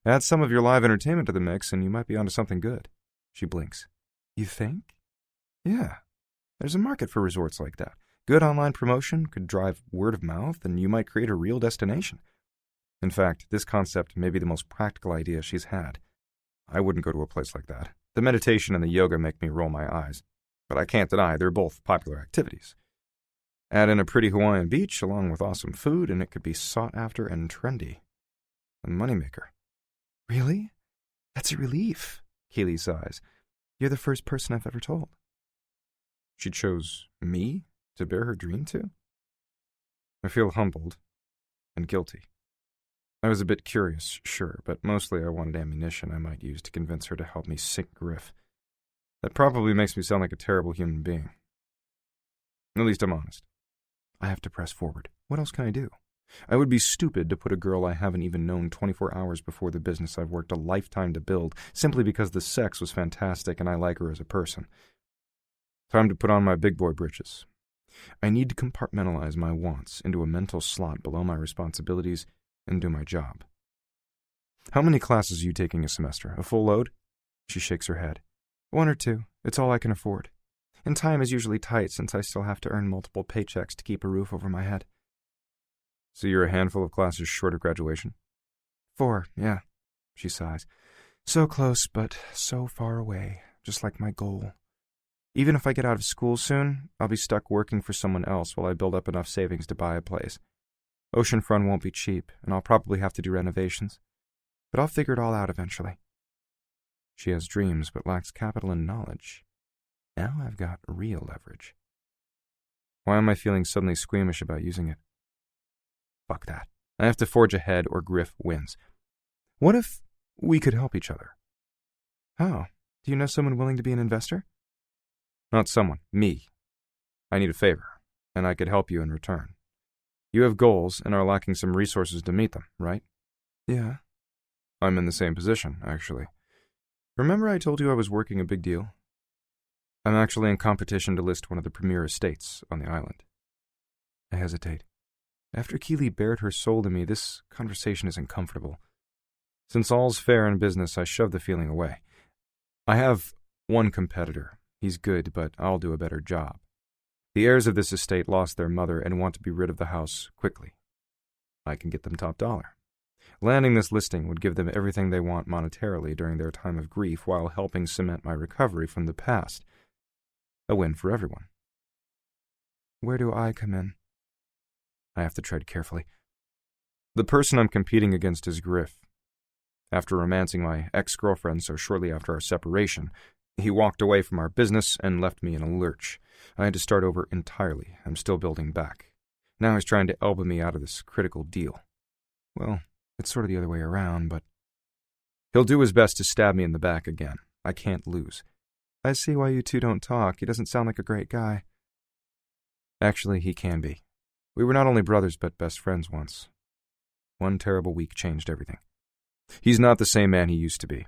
Add some of your live entertainment to the mix and you might be onto something good. She blinks. You think? Yeah. There's a market for resorts like that. Good online promotion could drive word of mouth and you might create a real destination. In fact, this concept may be the most practical idea she's had. I wouldn't go to a place like that. The meditation and the yoga make me roll my eyes. But I can't deny they're both popular activities. Add in a pretty Hawaiian beach along with awesome food and it could be sought after and trendy. A moneymaker. Really? That's a relief, Keely sighs. You're the first person I've ever told. She chose me to bear her dream to? I feel humbled and guilty. I was a bit curious, sure, but mostly I wanted ammunition I might use to convince her to help me sink Griff. That probably makes me sound like a terrible human being. At least I'm honest. I have to press forward. What else can I do? I would be stupid to put a girl I haven't even known 24 hours before the business I've worked a lifetime to build, simply because the sex was fantastic and I like her as a person. Time to put on my big boy britches. I need to compartmentalize my wants into a mental slot below my responsibilities and do my job. How many classes are you taking a semester? A full load? She shakes her head. 1 or 2. It's all I can afford. And time is usually tight since I still have to earn multiple paychecks to keep a roof over my head. So you're a handful of classes short of graduation? 4, yeah, she sighs. So close, but so far away, just like my goal. Even if I get out of school soon, I'll be stuck working for someone else while I build up enough savings to buy a place. Oceanfront won't be cheap, and I'll probably have to do renovations. But I'll figure it all out eventually. She has dreams but lacks capital and knowledge. Now I've got real leverage. Why am I feeling suddenly squeamish about using it? Fuck that. I have to forge ahead or Griff wins. What if we could help each other? How? Do you know someone willing to be an investor? Not someone. Me. I need a favor, and I could help you in return. You have goals and are lacking some resources to meet them, right? Yeah. I'm in the same position, actually. Remember I told you I was working a big deal? I'm actually in competition to list one of the premier estates on the island. I hesitate. After Keely bared her soul to me, this conversation isn't comfortable. Since all's fair in business, I shove the feeling away. I have one competitor. He's good, but I'll do a better job. The heirs of this estate lost their mother and want to be rid of the house quickly. I can get them top dollar. Landing this listing would give them everything they want monetarily during their time of grief while helping cement my recovery from the past. A win for everyone. Where do I come in? I have to tread carefully. The person I'm competing against is Griff. After romancing my ex-girlfriend so shortly after our separation, he walked away from our business and left me in a lurch. I had to start over entirely. I'm still building back. Now he's trying to elbow me out of this critical deal. Well, it's sort of the other way around, but he'll do his best to stab me in the back again. I can't lose. I see why you two don't talk. He doesn't sound like a great guy. Actually, he can be. We were not only brothers, but best friends once. One terrible week changed everything. He's not the same man he used to be.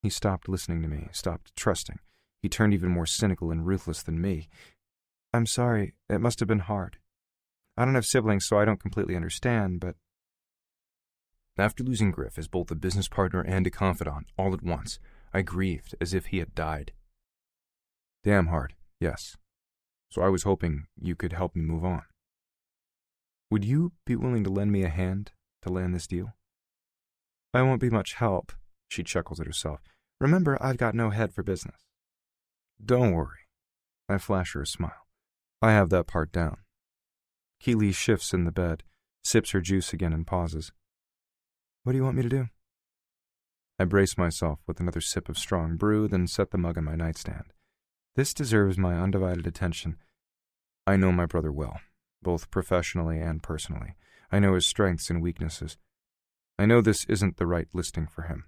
He stopped listening to me, stopped trusting. He turned even more cynical and ruthless than me. I'm sorry. It must have been hard. I don't have siblings, so I don't completely understand, but... After losing Griff as both a business partner and a confidant all at once, I grieved as if he had died. Damn hard, yes. So I was hoping you could help me move on. Would you be willing to lend me a hand to land this deal? I won't be much help, she chuckles at herself. Remember, I've got no head for business. Don't worry. I flash her a smile. I have that part down. Keely shifts in the bed, sips her juice again and pauses. What do you want me to do? I brace myself with another sip of strong brew, then set the mug on my nightstand. This deserves my undivided attention. I know my brother well, both professionally and personally. I know his strengths and weaknesses. I know this isn't the right listing for him,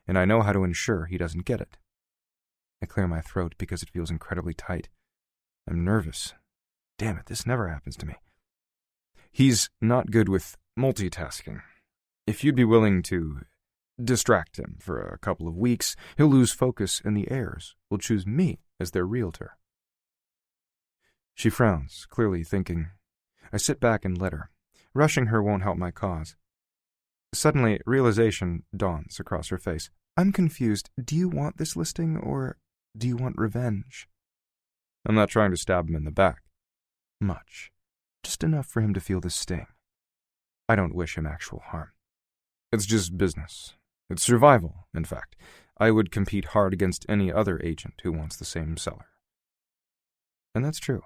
and I know how to ensure he doesn't get it. I clear my throat because it feels incredibly tight. I'm nervous. Damn it, this never happens to me. He's not good with multitasking. If you'd be willing to distract him for a couple of weeks, he'll lose focus and the heirs will choose me as their realtor. She frowns, clearly thinking. I sit back and let her. Rushing her won't help my cause. Suddenly, realization dawns across her face. I'm confused. Do you want this listing, or do you want revenge? I'm not trying to stab him in the back. Much. Just enough for him to feel the sting. I don't wish him actual harm. It's just business. It's survival, in fact. I would compete hard against any other agent who wants the same seller. And that's true.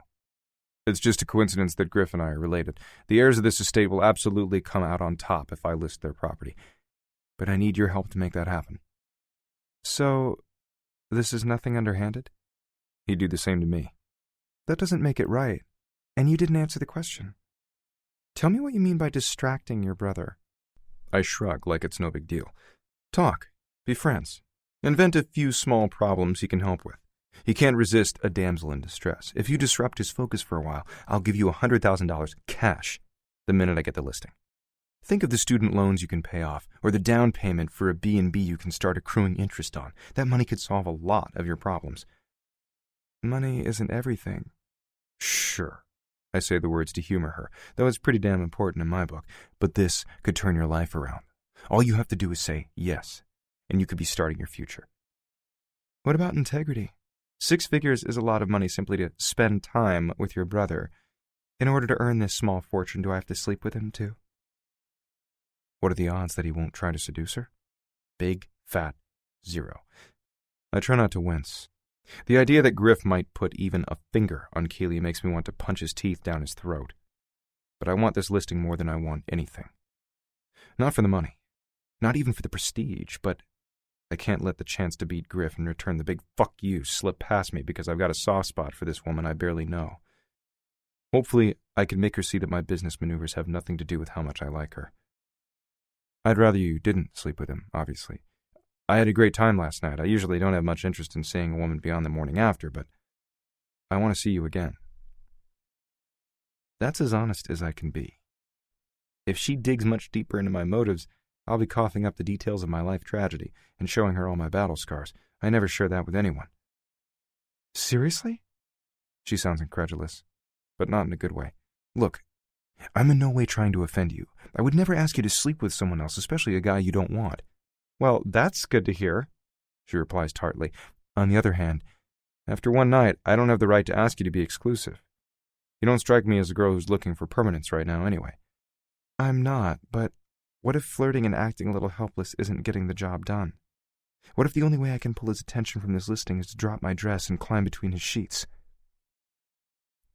It's just a coincidence that Griff and I are related. The heirs of this estate will absolutely come out on top if I list their property. But I need your help to make that happen. So, this is nothing underhanded? He'd do the same to me. That doesn't make it right. And you didn't answer the question. Tell me what you mean by distracting your brother. I shrug like it's no big deal. Talk. Be friends. Invent a few small problems he can help with. He can't resist a damsel in distress. If you disrupt his focus for a while, I'll give you $100,000 cash the minute I get the listing. Think of the student loans you can pay off, or the down payment for a B&B you can start accruing interest on. That money could solve a lot of your problems. Money isn't everything. Sure. I say the words to humor her, though it's pretty damn important in my book. But this could turn your life around. All you have to do is say yes, and you could be starting your future. What about integrity? 6 figures is a lot of money simply to spend time with your brother. In order to earn this small fortune, do I have to sleep with him too? What are the odds that he won't try to seduce her? Big, fat, 0. I try not to wince. The idea that Griff might put even a finger on Keeley makes me want to punch his teeth down his throat. But I want this listing more than I want anything. Not for the money. Not even for the prestige, but I can't let the chance to beat Griff and return the big fuck you slip past me because I've got a soft spot for this woman I barely know. Hopefully, I can make her see that my business maneuvers have nothing to do with how much I like her. I'd rather you didn't sleep with him, obviously. I had a great time last night. I usually don't have much interest in seeing a woman beyond the morning after, but I want to see you again. That's as honest as I can be. If she digs much deeper into my motives, I'll be coughing up the details of my life tragedy and showing her all my battle scars. I never share that with anyone. Seriously? She sounds incredulous, but not in a good way. Look, I'm in no way trying to offend you. I would never ask you to sleep with someone else, especially a guy you don't want. Well, that's good to hear, she replies tartly. On the other hand, after one night, I don't have the right to ask you to be exclusive. You don't strike me as a girl who's looking for permanence right now anyway. I'm not, but what if flirting and acting a little helpless isn't getting the job done? What if the only way I can pull his attention from this listing is to drop my dress and climb between his sheets?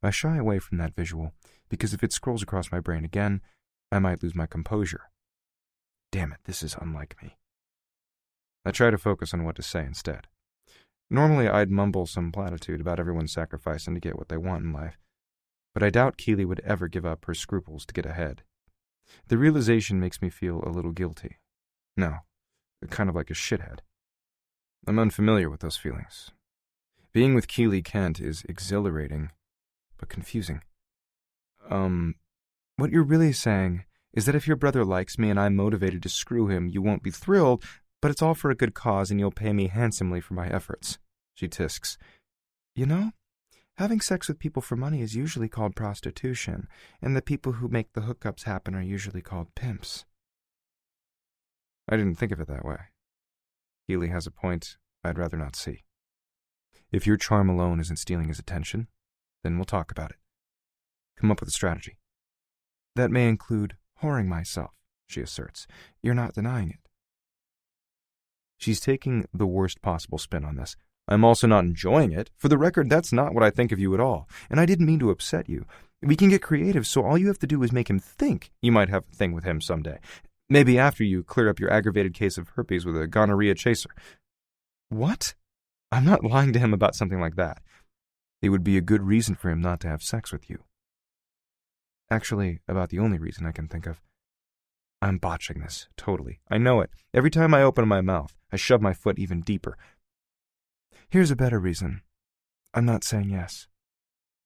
I shy away from that visual, because if it scrolls across my brain again, I might lose my composure. Damn it, this is unlike me. I try to focus on what to say instead. Normally, I'd mumble some platitude about everyone sacrificing to get what they want in life, but I doubt Keeley would ever give up her scruples to get ahead. The realization makes me feel a little guilty. No, kind of like a shithead. I'm unfamiliar with those feelings. Being with Keeley Kent is exhilarating, but confusing. What you're really saying is that if your brother likes me and I'm motivated to screw him, you won't be thrilled, but it's all for a good cause and you'll pay me handsomely for my efforts, she tisks. You know, having sex with people for money is usually called prostitution, and the people who make the hookups happen are usually called pimps. I didn't think of it that way. Keeley has a point I'd rather not see. If your charm alone isn't stealing his attention, then we'll talk about it. Come up with a strategy. That may include whoring myself, she asserts. You're not denying it. She's taking the worst possible spin on this. I'm also not enjoying it. For the record, that's not what I think of you at all, and I didn't mean to upset you. We can get creative, so all you have to do is make him think you might have a thing with him someday. Maybe after you clear up your aggravated case of herpes with a gonorrhea chaser. What? I'm not lying to him about something like that. It would be a good reason for him not to have sex with you. Actually, about the only reason I can think of. I'm botching this, totally. I know it. Every time I open my mouth, I shove my foot even deeper. Here's a better reason. I'm not saying yes.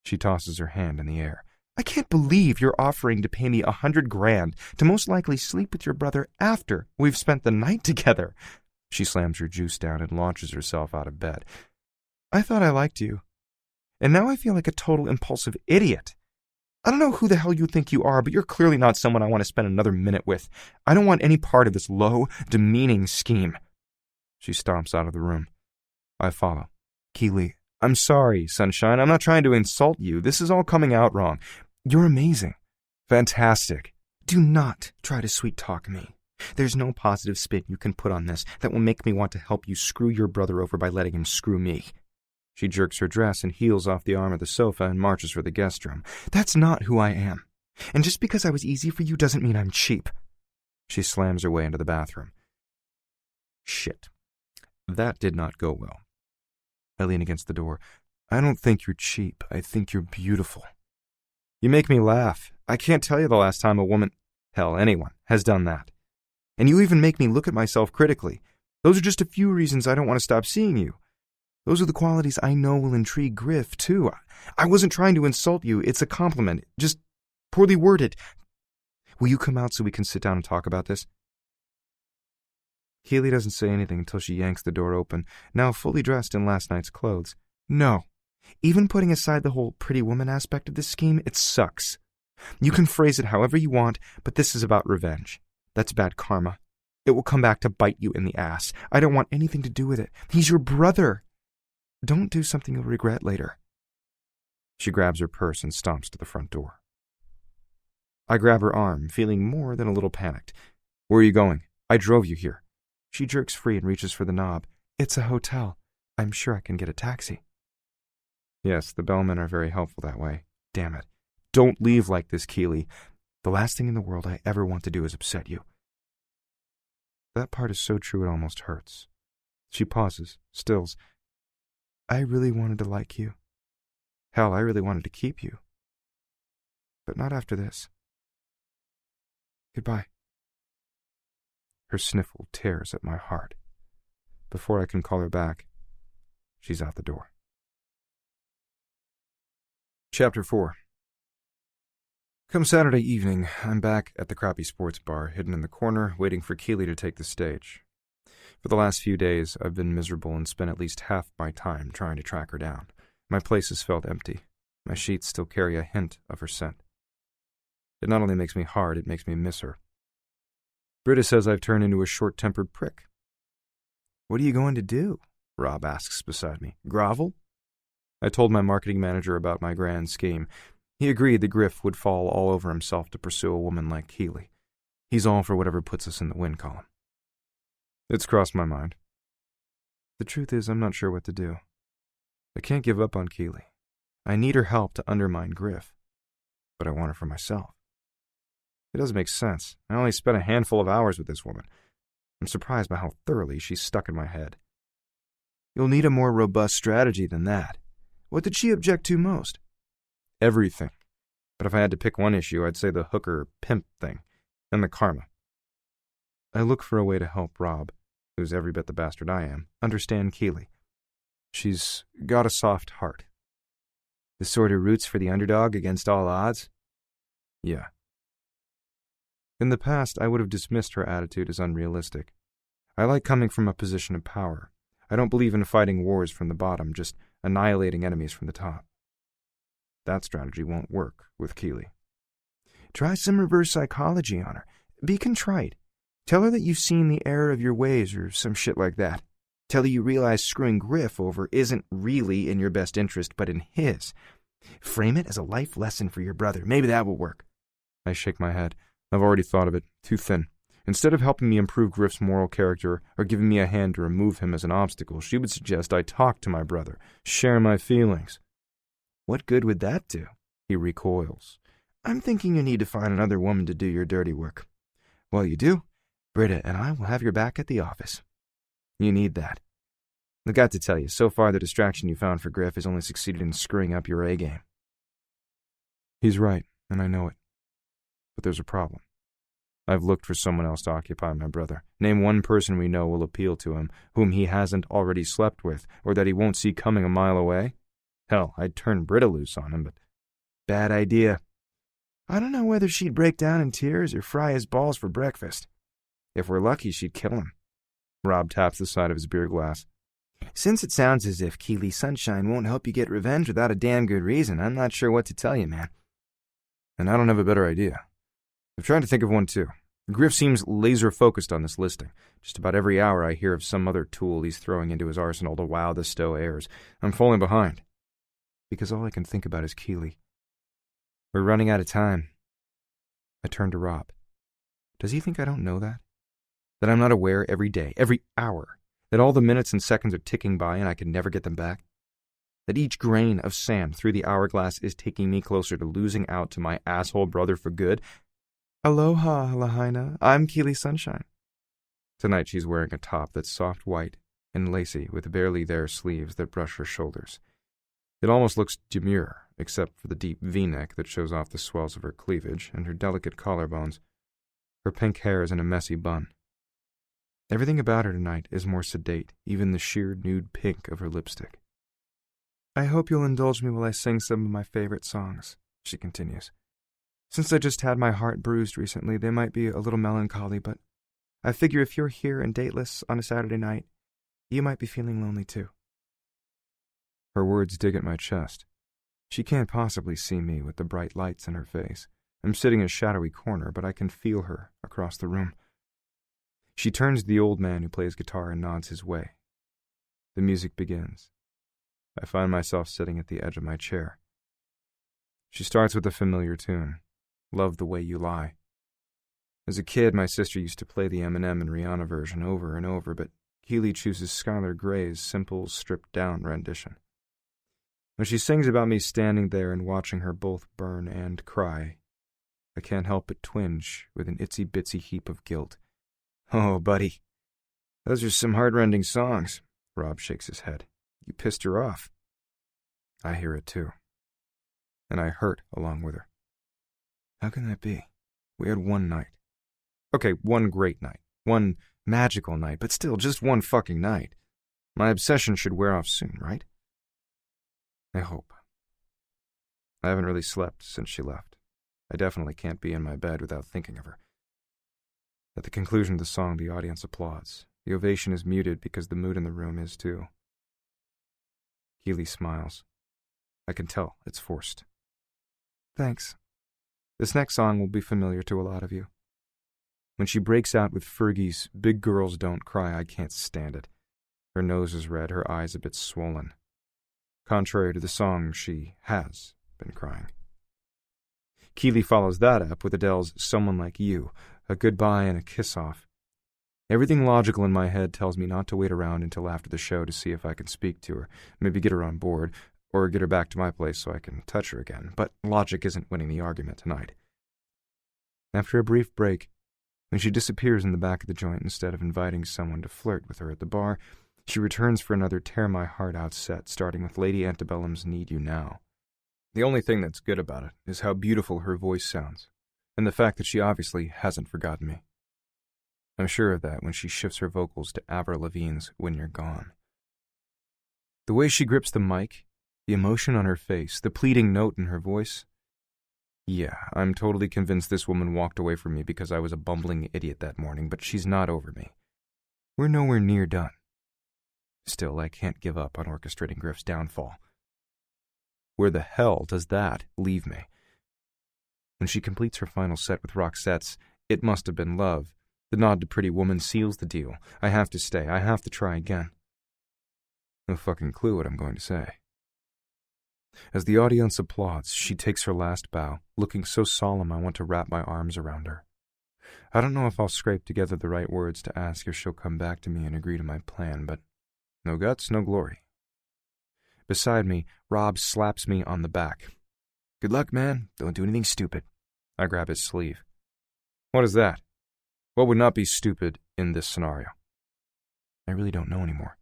She tosses her hand in the air. I can't believe you're offering to pay me $100,000 to most likely sleep with your brother after we've spent the night together. She slams her juice down and launches herself out of bed. I thought I liked you. And now I feel like a total impulsive idiot. I don't know who the hell you think you are, but you're clearly not someone I want to spend another minute with. I don't want any part of this low, demeaning scheme. She stomps out of the room. I follow. Keely, I'm sorry, Sunshine. I'm not trying to insult you. This is all coming out wrong. You're amazing. Fantastic. Do not try to sweet-talk me. There's no positive spin you can put on this that will make me want to help you screw your brother over by letting him screw me. She jerks her dress and heels off the arm of the sofa and marches for the guest room. That's not who I am. And just because I was easy for you doesn't mean I'm cheap. She slams her way into the bathroom. Shit. That did not go well. I lean against the door. I don't think you're cheap. I think you're beautiful. You make me laugh. I can't tell you the last time a woman, hell, anyone, has done that. And you even make me look at myself critically. Those are just a few reasons I don't want to stop seeing you. Those are the qualities I know will intrigue Griff, too. I wasn't trying to insult you. It's a compliment. Just poorly worded. Will you come out so we can sit down and talk about this? Keely doesn't say anything until she yanks the door open, now fully dressed in last night's clothes. No. Even putting aside the whole pretty woman aspect of this scheme, it sucks. You can phrase it however you want, but this is about revenge. That's bad karma. It will come back to bite you in the ass. I don't want anything to do with it. He's your brother. Don't do something you'll regret later. She grabs her purse and stomps to the front door. I grab her arm, feeling more than a little panicked. Where are you going? I drove you here. She jerks free and reaches for the knob. It's a hotel. I'm sure I can get a taxi. Yes, the bellmen are very helpful that way. Damn it. Don't leave like this, Keely. The last thing in the world I ever want to do is upset you. That part is so true it almost hurts. She pauses, stills. I really wanted to like you. Hell, I really wanted to keep you. But not after this. Goodbye. Her sniffle tears at my heart. Before I can call her back, she's out the door. Chapter 4. Come Saturday evening, I'm back at the crappy sports bar, hidden in the corner, waiting for Keely to take the stage. For the last few days, I've been miserable and spent at least half my time trying to track her down. My place has felt empty. My sheets still carry a hint of her scent. It not only makes me hard, it makes me miss her. Britta says I've turned into a short-tempered prick. What are you going to do? Rob asks beside me. Grovel? I told my marketing manager about my grand scheme. He agreed that Griff would fall all over himself to pursue a woman like Keely. He's all for whatever puts us in the win column. It's crossed my mind. The truth is, I'm not sure what to do. I can't give up on Keely. I need her help to undermine Griff. But I want her for myself. It doesn't make sense. I only spent a handful of hours with this woman. I'm surprised by how thoroughly she's stuck in my head. You'll need a more robust strategy than that. What did she object to most? Everything. But if I had to pick one issue, I'd say the hooker-pimp thing, and the karma. I look for a way to help Rob, who's every bit the bastard I am, understand Keely. She's got a soft heart. The sort who roots for the underdog against all odds? Yeah. In the past, I would have dismissed her attitude as unrealistic. I like coming from a position of power. I don't believe in fighting wars from the bottom, just annihilating enemies from the top. That strategy won't work with Keely. Try some reverse psychology on her. Be contrite. Tell her that you've seen the error of your ways or some shit like that. Tell her you realize screwing Griff over isn't really in your best interest, but in his. Frame it as a life lesson for your brother. Maybe that will work. I shake my head. I've already thought of it. Too thin. Instead of helping me improve Griff's moral character or giving me a hand to remove him as an obstacle, she would suggest I talk to my brother, share my feelings. What good would that do? He recoils. I'm thinking you need to find another woman to do your dirty work. Well, you do. Britta and I will have your back at the office. You need that. I've got to tell you, so far the distraction you found for Griff has only succeeded in screwing up your A game. He's right, and I know it. But there's a problem. I've looked for someone else to occupy my brother. Name one person we know will appeal to him, whom he hasn't already slept with, or that he won't see coming a mile away. Hell, I'd turn Britta loose on him, but bad idea. I don't know whether she'd break down in tears or fry his balls for breakfast. If we're lucky, she'd kill him. Rob taps the side of his beer glass. Since it sounds as if Keely Sunshine won't help you get revenge without a damn good reason, I'm not sure what to tell you, man. And I don't have a better idea. I've tried to think of one, too. Griff seems laser-focused on this listing. Just about every hour I hear of some other tool he's throwing into his arsenal to wow the Stowe heirs. I'm falling behind. Because all I can think about is Keely. We're running out of time. I turn to Rob. Does he think I don't know that? That I'm not aware every day, every hour, that all the minutes and seconds are ticking by and I can never get them back? That each grain of sand through the hourglass is taking me closer to losing out to my asshole brother for good? Aloha, Lahaina. I'm Keely Sunshine. Tonight she's wearing a top that's soft white and lacy with barely there sleeves that brush her shoulders. It almost looks demure, except for the deep V-neck that shows off the swells of her cleavage and her delicate collarbones. Her pink hair is in a messy bun. Everything about her tonight is more sedate, even the sheer nude pink of her lipstick. I hope you'll indulge me while I sing some of my favorite songs, she continues. Since I just had my heart bruised recently, they might be a little melancholy, but I figure if you're here and dateless on a Saturday night, you might be feeling lonely too. Her words dig at my chest. She can't possibly see me with the bright lights in her face. I'm sitting in a shadowy corner, but I can feel her across the room. She turns to the old man who plays guitar and nods his way. The music begins. I find myself sitting at the edge of my chair. She starts with a familiar tune, Love the Way You Lie. As a kid, my sister used to play the Eminem and Rihanna version over and over, but Keely chooses Skylar Gray's simple, stripped-down rendition. When she sings about me standing there and watching her both burn and cry, I can't help but twinge with an itsy-bitsy heap of guilt. Oh, buddy, those are some heart-rending songs. Rob shakes his head. You pissed her off. I hear it too. And I hurt along with her. How can that be? We had one night. Okay, one great night. One magical night, but still just one fucking night. My obsession should wear off soon, right? I hope. I haven't really slept since she left. I definitely can't be in my bed without thinking of her. At the conclusion of the song, the audience applauds. The ovation is muted because the mood in the room is too. Keely smiles. I can tell it's forced. Thanks. This next song will be familiar to a lot of you. When she breaks out with Fergie's Big Girls Don't Cry, I can't stand it. Her nose is red, her eyes a bit swollen. Contrary to the song, she has been crying. Keely follows that up with Adele's Someone Like You, a goodbye and a kiss-off. Everything logical in my head tells me not to wait around until after the show to see if I can speak to her, maybe get her on board, or get her back to my place so I can touch her again, but logic isn't winning the argument tonight. After a brief break, when she disappears in the back of the joint instead of inviting someone to flirt with her at the bar, she returns for another tear-my-heart-out set, starting with Lady Antebellum's Need You Now. The only thing that's good about it is how beautiful her voice sounds, and the fact that she obviously hasn't forgotten me. I'm sure of that when she shifts her vocals to Avril Lavigne's When You're Gone. The way she grips the mic, the emotion on her face, the pleading note in her voice. Yeah, I'm totally convinced this woman walked away from me because I was a bumbling idiot that morning, but she's not over me. We're nowhere near done. Still, I can't give up on orchestrating Griff's downfall. Where the hell does that leave me? When she completes her final set with Roxette's It Must Have Been Love, the nod to Pretty Woman seals the deal. I have to stay. I have to try again. No fucking clue what I'm going to say. As the audience applauds, she takes her last bow, looking so solemn I want to wrap my arms around her. I don't know if I'll scrape together the right words to ask if she'll come back to me and agree to my plan, but no guts, no glory. Beside me, Rob slaps me on the back. Good luck, man. Don't do anything stupid. I grab his sleeve. What is that? What would not be stupid in this scenario? I really don't know anymore.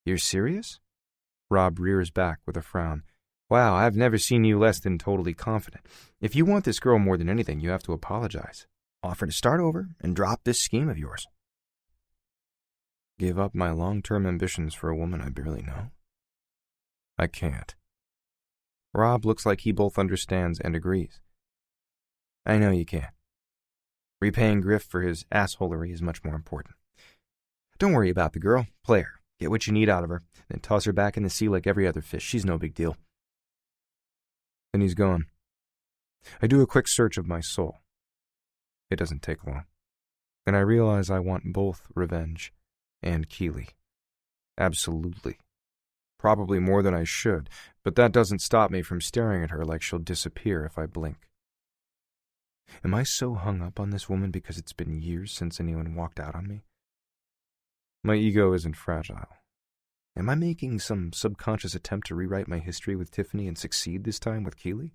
You're serious? Rob rears back with a frown. Wow, I've never seen you less than totally confident. If you want this girl more than anything, you have to apologize. Offer to start over and drop this scheme of yours. Give up my long-term ambitions for a woman I barely know? I can't. Rob looks like he both understands and agrees. I know you can't. Repaying Griff for his assholery is much more important. Don't worry about the girl. Play her. Get what you need out of her, then toss her back in the sea like every other fish. She's no big deal. Then he's gone. I do a quick search of my soul. It doesn't take long. And I realize I want both revenge and Keely. Absolutely. Probably more than I should, but that doesn't stop me from staring at her like she'll disappear if I blink. Am I so hung up on this woman because it's been years since anyone walked out on me? My ego isn't fragile. Am I making some subconscious attempt to rewrite my history with Tiffany and succeed this time with Keely?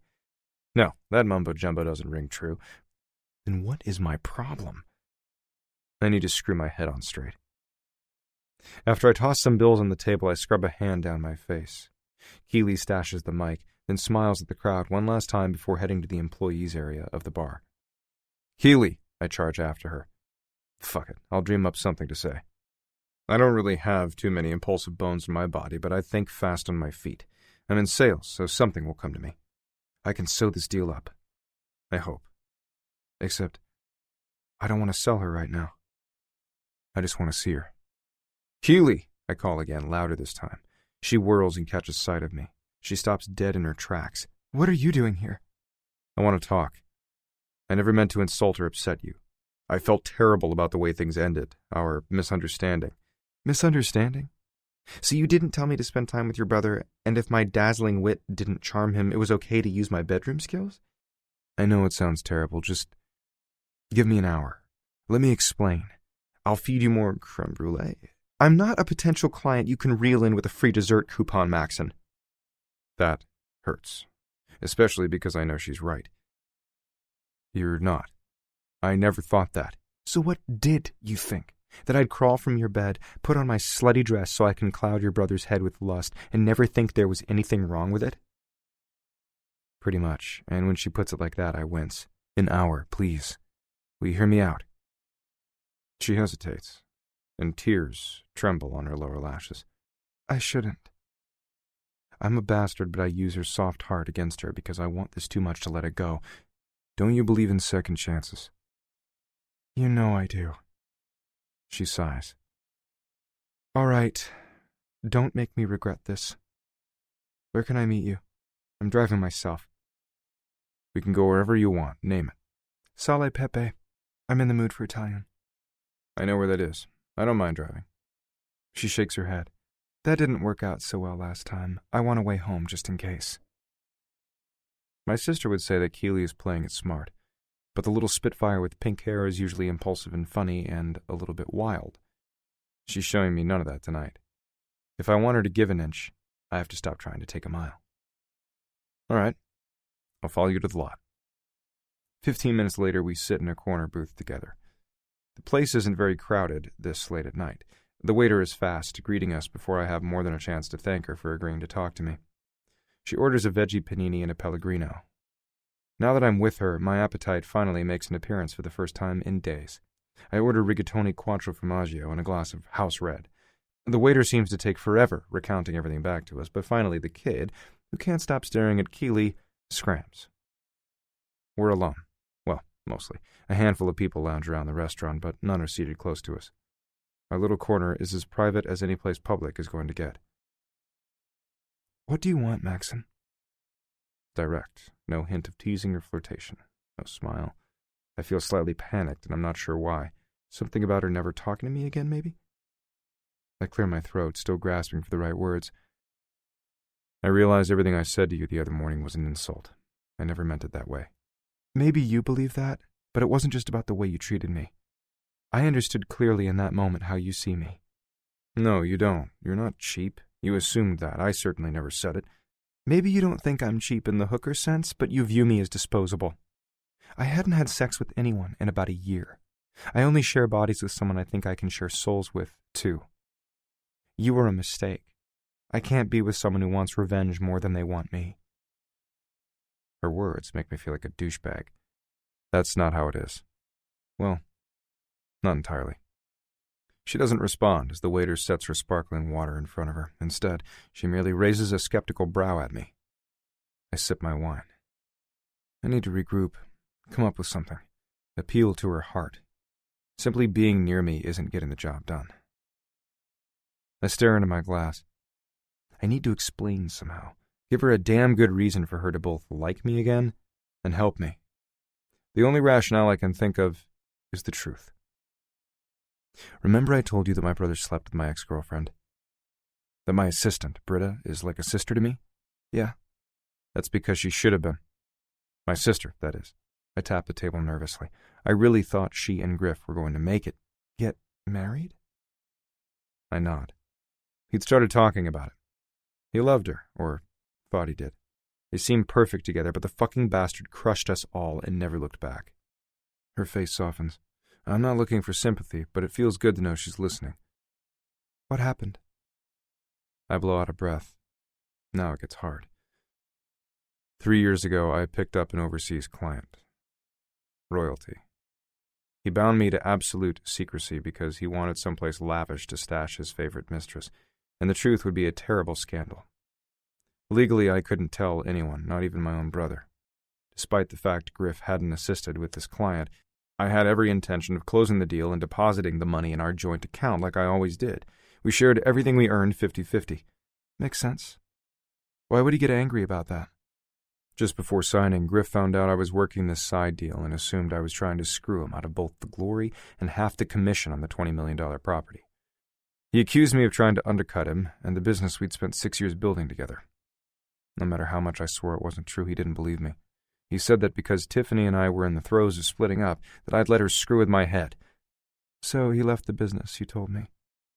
No, that mumbo-jumbo doesn't ring true. Then what is my problem? I need to screw my head on straight. After I toss some bills on the table, I scrub a hand down my face. Keely stashes the mic, then smiles at the crowd one last time before heading to the employees area of the bar. Keely, I charge after her. Fuck it, I'll dream up something to say. I don't really have too many impulsive bones in my body, but I think fast on my feet. I'm in sales, so something will come to me. I can sew this deal up. I hope. Except, I don't want to sell her right now. I just want to see her. Keely, I call again, louder this time. She whirls and catches sight of me. She stops dead in her tracks. What are you doing here? I want to talk. I never meant to insult or upset you. I felt terrible about the way things ended, our misunderstanding. Misunderstanding? So you didn't tell me to spend time with your brother, and if my dazzling wit didn't charm him, it was okay to use my bedroom skills? I know it sounds terrible, just give me an hour. Let me explain. I'll feed you more creme brulee. I'm not a potential client you can reel in with a free dessert coupon, Maxon. That hurts, especially because I know she's right. You're not. I never thought that. So what did you think? That I'd crawl from your bed, put on my slutty dress so I can cloud your brother's head with lust, and never think there was anything wrong with it? Pretty much, and when she puts it like that, I wince. An hour, please. Will you hear me out? She hesitates, and tears tremble on her lower lashes. I shouldn't. I'm a bastard, but I use her soft heart against her because I want this too much to let it go. Don't you believe in second chances? You know I do. She sighs. All right. Don't make me regret this. Where can I meet you? I'm driving myself. We can go wherever you want. Name it. Sale Pepe. I'm in the mood for Italian. I know where that is. I don't mind driving. She shakes her head. That didn't work out so well last time. I want a way home just in case. My sister would say that Keely is playing it smart, but the little spitfire with pink hair is usually impulsive and funny and a little bit wild. She's showing me none of that tonight. If I want her to give an inch, I have to stop trying to take a mile. All right. I'll follow you to the lot. 15 minutes later, we sit in a corner booth together. The place isn't very crowded this late at night. The waiter is fast, greeting us before I have more than a chance to thank her for agreeing to talk to me. She orders a veggie panini and a Pellegrino. Now that I'm with her, my appetite finally makes an appearance for the first time in days. I order rigatoni quattro formaggio and a glass of house red. The waiter seems to take forever recounting everything back to us, but finally the kid, who can't stop staring at Keely, scrams. We're alone. Well, mostly. A handful of people lounge around the restaurant, but none are seated close to us. Our little corner is as private as any place public is going to get. What do you want, Maxon? Direct. No hint of teasing or flirtation. No smile. I feel slightly panicked, and I'm not sure why. Something about her never talking to me again, maybe? I clear my throat, still grasping for the right words. I realize everything I said to you the other morning was an insult. I never meant it that way. Maybe you believe that, but it wasn't just about the way you treated me. I understood clearly in that moment how you see me. No, you don't. You're not cheap. You assumed that. I certainly never said it. Maybe you don't think I'm cheap in the hooker sense, but you view me as disposable. I hadn't had sex with anyone in about a year. I only share bodies with someone I think I can share souls with, too. You were a mistake. I can't be with someone who wants revenge more than they want me. Her words make me feel like a douchebag. That's not how it is. Well, not entirely. She doesn't respond as the waiter sets her sparkling water in front of her. Instead, she merely raises a skeptical brow at me. I sip my wine. I need to regroup, come up with something, appeal to her heart. Simply being near me isn't getting the job done. I stare into my glass. I need to explain somehow, give her a damn good reason for her to both like me again and help me. The only rationale I can think of is the truth. Remember I told you that my brother slept with my ex-girlfriend? That my assistant, Britta, is like a sister to me? Yeah, that's because she should have been. My sister, that is. I tapped the table nervously. I really thought she and Griff were going to make it. Get married? I nod. He'd started talking about it. He loved her, or thought he did. They seemed perfect together, but the fucking bastard crushed us all and never looked back. Her face softens. I'm not looking for sympathy, but it feels good to know she's listening. What happened? I blow out a breath. Now it gets hard. 3 years ago, I picked up an overseas client. Royalty. He bound me to absolute secrecy because he wanted someplace lavish to stash his favorite mistress, and the truth would be a terrible scandal. Legally, I couldn't tell anyone, not even my own brother. Despite the fact Griff hadn't assisted with this client, I had every intention of closing the deal and depositing the money in our joint account like I always did. We shared everything we earned 50-50. Makes sense. Why would he get angry about that? Just before signing, Griff found out I was working this side deal and assumed I was trying to screw him out of both the glory and half the commission on the $20 million property. He accused me of trying to undercut him and the business we'd spent 6 years building together. No matter how much I swore it wasn't true, he didn't believe me. He said that because Tiffany and I were in the throes of splitting up, that I'd let her screw with my head. So he left the business, you told me,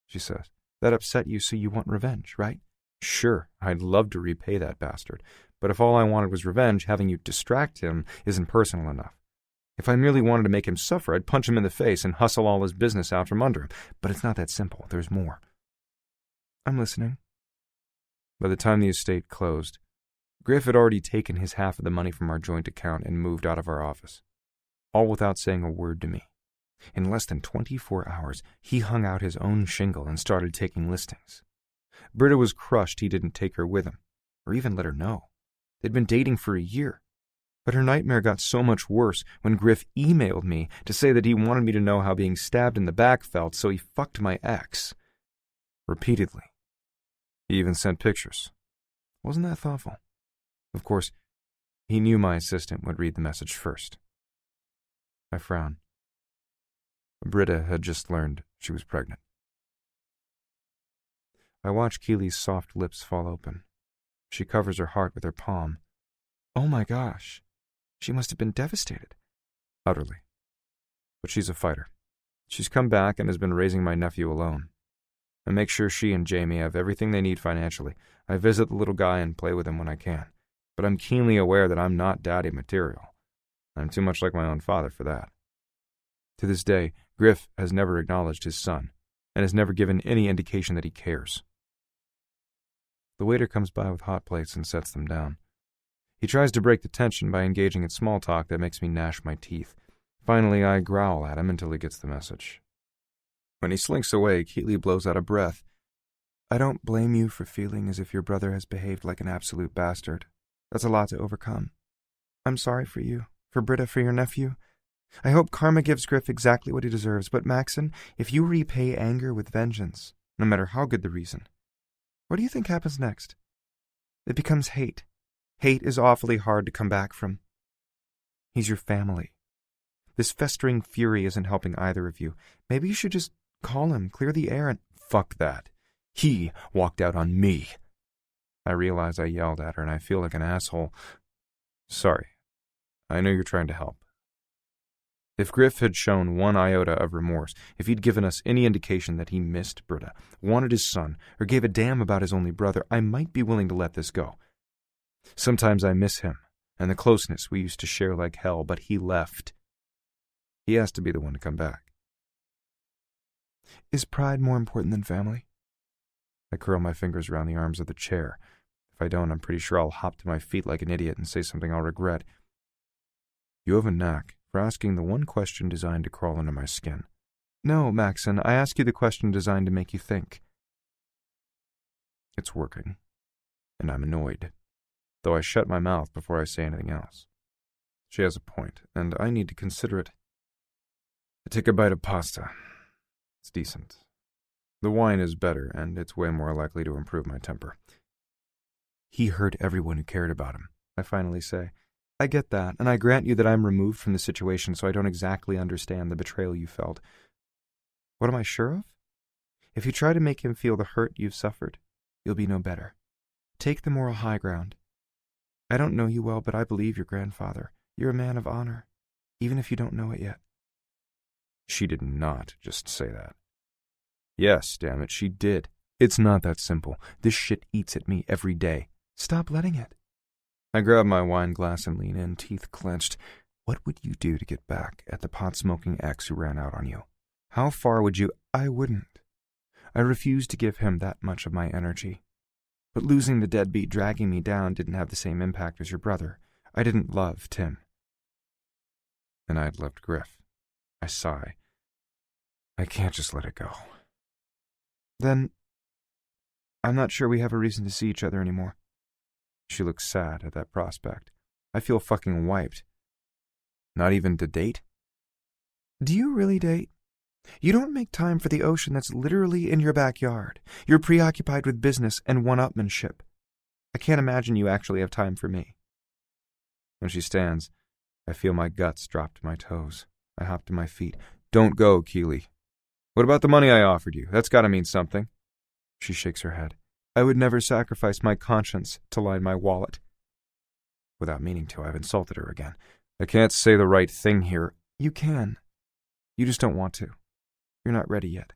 she says. That upset you, so you want revenge, right? Sure, I'd love to repay that bastard. But if all I wanted was revenge, having you distract him isn't personal enough. If I merely wanted to make him suffer, I'd punch him in the face and hustle all his business out from under him. But it's not that simple. There's more. I'm listening. By the time the estate closed, Griff had already taken his half of the money from our joint account and moved out of our office, all without saying a word to me. In less than 24 hours, he hung out his own shingle and started taking listings. Britta was crushed he didn't take her with him, or even let her know. They'd been dating for a year. But her nightmare got so much worse when Griff emailed me to say that he wanted me to know how being stabbed in the back felt, so he fucked my ex. Repeatedly. He even sent pictures. Wasn't that thoughtful? Of course, he knew my assistant would read the message first. I frown. Britta had just learned she was pregnant. I watch Keely's soft lips fall open. She covers her heart with her palm. Oh my gosh. She must have been devastated. Utterly. But she's a fighter. She's come back and has been raising my nephew alone. I make sure she and Jamie have everything they need financially. I visit the little guy and play with him when I can. But I'm keenly aware that I'm not daddy material. I'm too much like my own father for that. To this day, Griff has never acknowledged his son, and has never given any indication that he cares. The waiter comes by with hot plates and sets them down. He tries to break the tension by engaging in small talk that makes me gnash my teeth. Finally, I growl at him until he gets the message. When he slinks away, Keely blows out a breath. I don't blame you for feeling as if your brother has behaved like an absolute bastard. That's a lot to overcome. I'm sorry for you, for Britta, for your nephew. I hope karma gives Griff exactly what he deserves, but Maxon, if you repay anger with vengeance, no matter how good the reason, what do you think happens next? It becomes hate. Hate is awfully hard to come back from. He's your family. This festering fury isn't helping either of you. Maybe you should just call him, clear the air, and... Fuck that. He walked out on me. I realize I yelled at her, and I feel like an asshole. Sorry. I know you're trying to help. If Griff had shown one iota of remorse, if he'd given us any indication that he missed Britta, wanted his son, or gave a damn about his only brother, I might be willing to let this go. Sometimes I miss him, and the closeness we used to share like hell, but he left. He has to be the one to come back. Is pride more important than family? I curl my fingers around the arms of the chair. If I don't, I'm pretty sure I'll hop to my feet like an idiot and say something I'll regret. You have a knack for asking the one question designed to crawl under my skin. No, Maxon, I ask you the question designed to make you think. It's working, and I'm annoyed, though I shut my mouth before I say anything else. She has a point, and I need to consider it. I take a bite of pasta. It's decent. The wine is better, and it's way more likely to improve my temper. He hurt everyone who cared about him, I finally say. I get that, and I grant you that I'm removed from the situation, so I don't exactly understand the betrayal you felt. What am I sure of? If you try to make him feel the hurt you've suffered, you'll be no better. Take the moral high ground. I don't know you well, but I believe your grandfather. You're a man of honor, even if you don't know it yet. She did not just say that. Yes, damn it, she did. It's not that simple. This shit eats at me every day. Stop letting it. I grab my wine glass and lean in, teeth clenched. What would you do to get back at the pot-smoking ex who ran out on you? How far would you... I wouldn't. I refused to give him that much of my energy. But losing the deadbeat dragging me down didn't have the same impact as your brother. I didn't love Tim. And I'd loved Griff. I sigh. I can't just let it go. Then, I'm not sure we have a reason to see each other anymore. She looks sad at that prospect. I feel fucking wiped. Not even to date? Do you really date? You don't make time for the ocean that's literally in your backyard. You're preoccupied with business and one-upmanship. I can't imagine you actually have time for me. When she stands, I feel my guts drop to my toes. I hop to my feet. Don't go, Keely. What about the money I offered you? That's got to mean something. She shakes her head. I would never sacrifice my conscience to line my wallet. Without meaning to, I've insulted her again. I can't say the right thing here. You can. You just don't want to. You're not ready yet.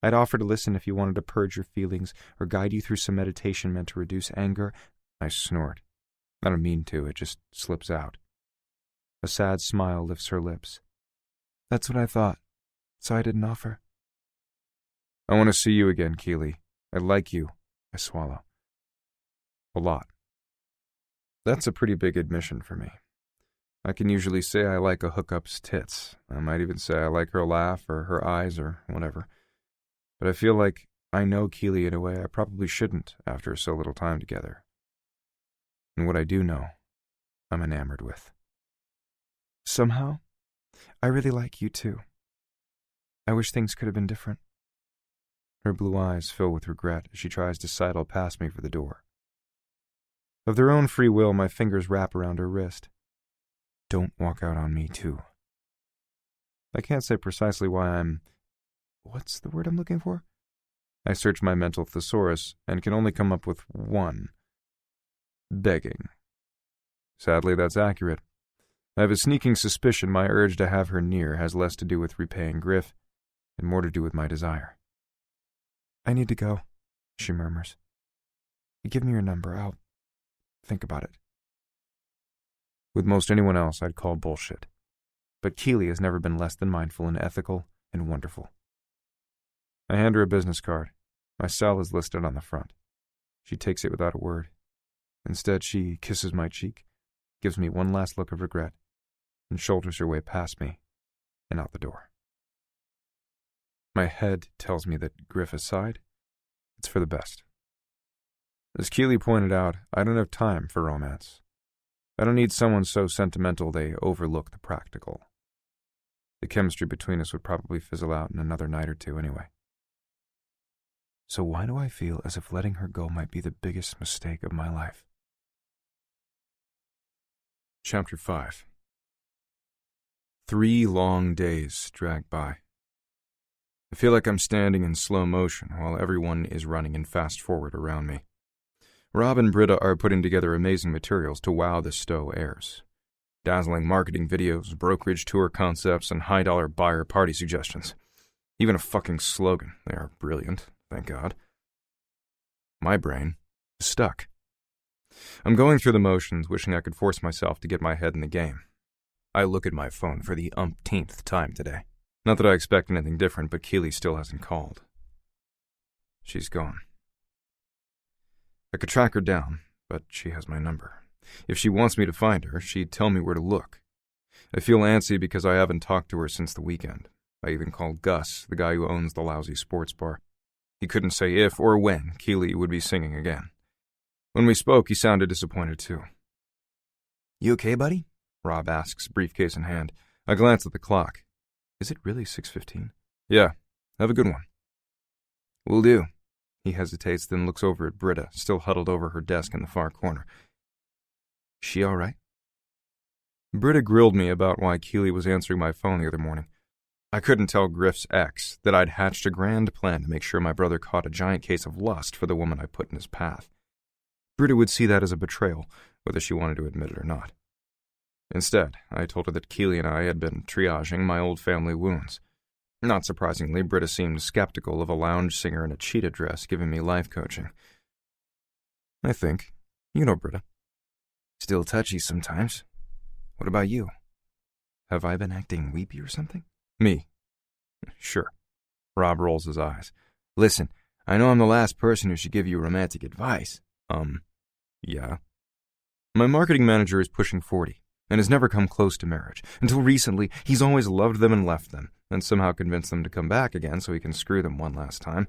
I'd offer to listen if you wanted to purge your feelings or guide you through some meditation meant to reduce anger. I snort. I don't mean to, it just slips out. A sad smile lifts her lips. That's what I thought, so I didn't offer. I want to see you again, Keely. I like you. I swallow. A lot. That's a pretty big admission for me. I can usually say I like a hookup's tits. I might even say I like her laugh or her eyes or whatever. But I feel like I know Keely in a way I probably shouldn't after so little time together. And what I do know, I'm enamored with. Somehow, I really like you too. I wish things could have been different. Her blue eyes fill with regret as she tries to sidle past me for the door. Of their own free will, my fingers wrap around her wrist. Don't walk out on me, too. I can't say precisely why I'm... What's the word I'm looking for? I search my mental thesaurus and can only come up with one. Begging. Sadly, that's accurate. I have a sneaking suspicion my urge to have her near has less to do with repaying Griff and more to do with my desire. I need to go, she murmurs. Give me your number. I'll think about it. With most anyone else, I'd call bullshit. But Keely has never been less than mindful and ethical and wonderful. I hand her a business card. My cell is listed on the front. She takes it without a word. Instead, she kisses my cheek, gives me one last look of regret, and shoulders her way past me and out the door. My head tells me that Griff aside, it's for the best. As Keely pointed out, I don't have time for romance. I don't need someone so sentimental they overlook the practical. The chemistry between us would probably fizzle out in another night or two anyway. So why do I feel as if letting her go might be the biggest mistake of my life? Chapter 5. 3 long days drag by. I feel like I'm standing in slow motion while everyone is running in fast forward around me. Rob and Britta are putting together amazing materials to wow the Stowe heirs. Dazzling marketing videos, brokerage tour concepts, and high-dollar buyer party suggestions. Even a fucking slogan. They are brilliant, thank God. My brain is stuck. I'm going through the motions, wishing I could force myself to get my head in the game. I look at my phone for the umpteenth time today. Not that I expect anything different, but Keely still hasn't called. She's gone. I could track her down, but she has my number. If she wants me to find her, she'd tell me where to look. I feel antsy because I haven't talked to her since the weekend. I even called Gus, the guy who owns the lousy sports bar. He couldn't say if or when Keely would be singing again. When we spoke, he sounded disappointed too. You okay, buddy? Rob asks, briefcase in hand. I glance at the clock. Is it really 6:15? Yeah, have a good one. Will do. He hesitates, then looks over at Britta, still huddled over her desk in the far corner. She all right? Britta grilled me about why Keely was answering my phone the other morning. I couldn't tell Griff's ex that I'd hatched a grand plan to make sure my brother caught a giant case of lust for the woman I put in his path. Britta would see that as a betrayal, whether she wanted to admit it or not. Instead, I told her that Keely and I had been triaging my old family wounds. Not surprisingly, Britta seemed skeptical of a lounge singer in a cheetah dress giving me life coaching. I think. You know Britta. Still touchy sometimes. What about you? Have I been acting weepy or something? Me? Sure. Rob rolls his eyes. Listen, I know I'm the last person who should give you romantic advice. Yeah. My marketing manager is pushing 40 and has never come close to marriage. Until recently, he's always loved them and left them, and somehow convinced them to come back again so he can screw them one last time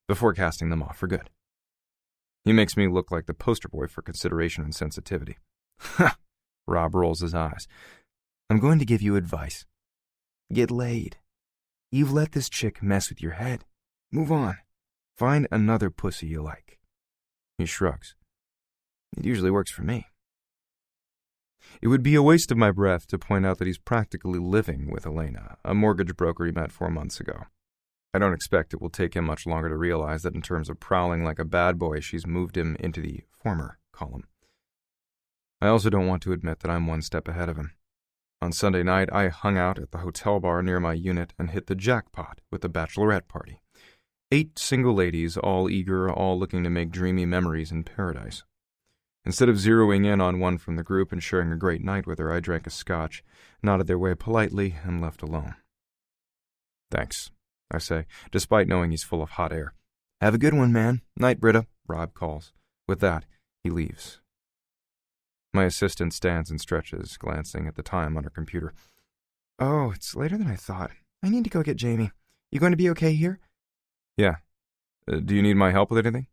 before casting them off for good. He makes me look like the poster boy for consideration and sensitivity. Ha! Rob rolls his eyes. I'm going to give you advice. Get laid. You've let this chick mess with your head. Move on. Find another pussy you like. He shrugs. It usually works for me. It would be a waste of my breath to point out that he's practically living with Elena, a mortgage broker he met 4 months ago. I don't expect it will take him much longer to realize that in terms of prowling like a bad boy, she's moved him into the former column. I also don't want to admit that I'm one step ahead of him. On Sunday night, I hung out at the hotel bar near my unit and hit the jackpot with the bachelorette party. 8 single ladies, all eager, all looking to make dreamy memories in paradise. Instead of zeroing in on one from the group and sharing a great night with her, I drank a scotch, nodded their way politely, and left alone. Thanks, I say, despite knowing he's full of hot air. Have a good one, man. Night, Britta, Rob calls. With that, he leaves. My assistant stands and stretches, glancing at the time on her computer. Oh, it's later than I thought. I need to go get Jamie. You going to be okay here? Yeah. Do you need my help with anything?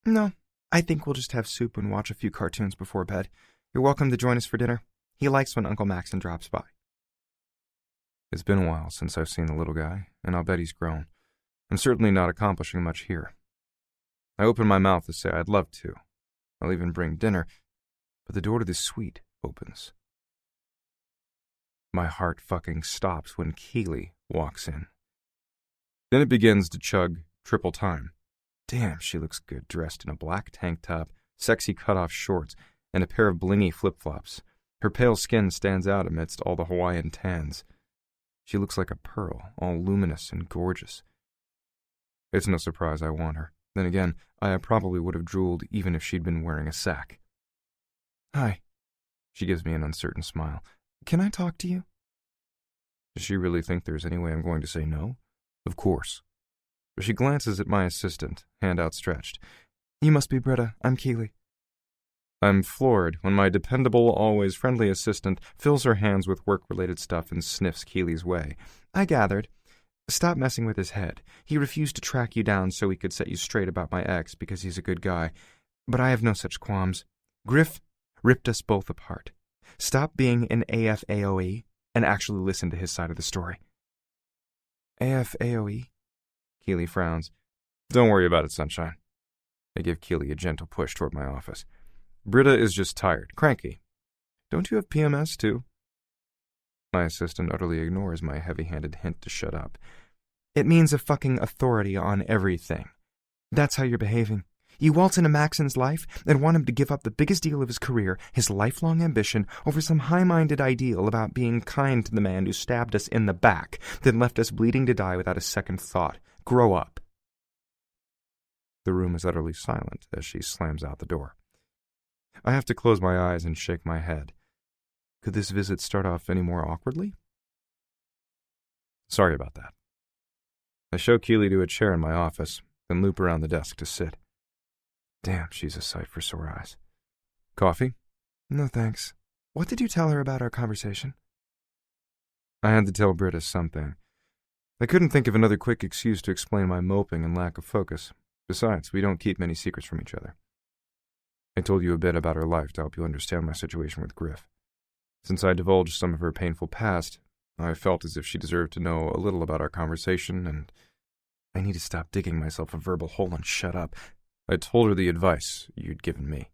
No. I think we'll just have soup and watch a few cartoons before bed. You're welcome to join us for dinner. He likes when Uncle Maxon drops by. It's been a while since I've seen the little guy, and I'll bet he's grown. I'm certainly not accomplishing much here. I open my mouth to say I'd love to. I'll even bring dinner, but the door to the suite opens. My heart fucking stops when Keely walks in. Then it begins to chug triple time. Damn, she looks good dressed in a black tank top, sexy cut-off shorts, and a pair of blingy flip-flops. Her pale skin stands out amidst all the Hawaiian tans. She looks like a pearl, all luminous and gorgeous. It's no surprise I want her. Then again, I probably would have drooled even if she'd been wearing a sack. Hi. She gives me an uncertain smile. Can I talk to you? Does she really think there's any way I'm going to say no? Of course. She glances at my assistant, hand outstretched. You must be Britta. I'm Keely. I'm floored when my dependable, always friendly assistant fills her hands with work-related stuff and sniffs Keely's way. I gathered. Stop messing with his head. He refused to track you down so he could set you straight about my ex because he's a good guy. But I have no such qualms. Griff ripped us both apart. Stop being an AFAOE and actually listen to his side of the story. AFAOE? Keely frowns. Don't worry about it, sunshine. I give Keely a gentle push toward my office. Britta is just tired, cranky. Don't you have PMS, too? My assistant utterly ignores my heavy-handed hint to shut up. It means a fucking authority on everything. That's how you're behaving. You waltz into Maxon's life and want him to give up the biggest deal of his career, his lifelong ambition, over some high-minded ideal about being kind to the man who stabbed us in the back, then left us bleeding to die without a second thought. Grow up. The room is utterly silent as she slams out the door. I have to close my eyes and shake my head. Could this visit start off any more awkwardly? Sorry about that. I show Keely to a chair in my office, then loop around the desk to sit. Damn, she's a sight for sore eyes. Coffee? No thanks. What did you tell her about our conversation? I had to tell Britta something. I couldn't think of another quick excuse to explain my moping and lack of focus. Besides, we don't keep many secrets from each other. I told you a bit about her life to help you understand my situation with Griff. Since I divulged some of her painful past, I felt as if she deserved to know a little about our conversation, and I need to stop digging myself a verbal hole and shut up. I told her the advice you'd given me.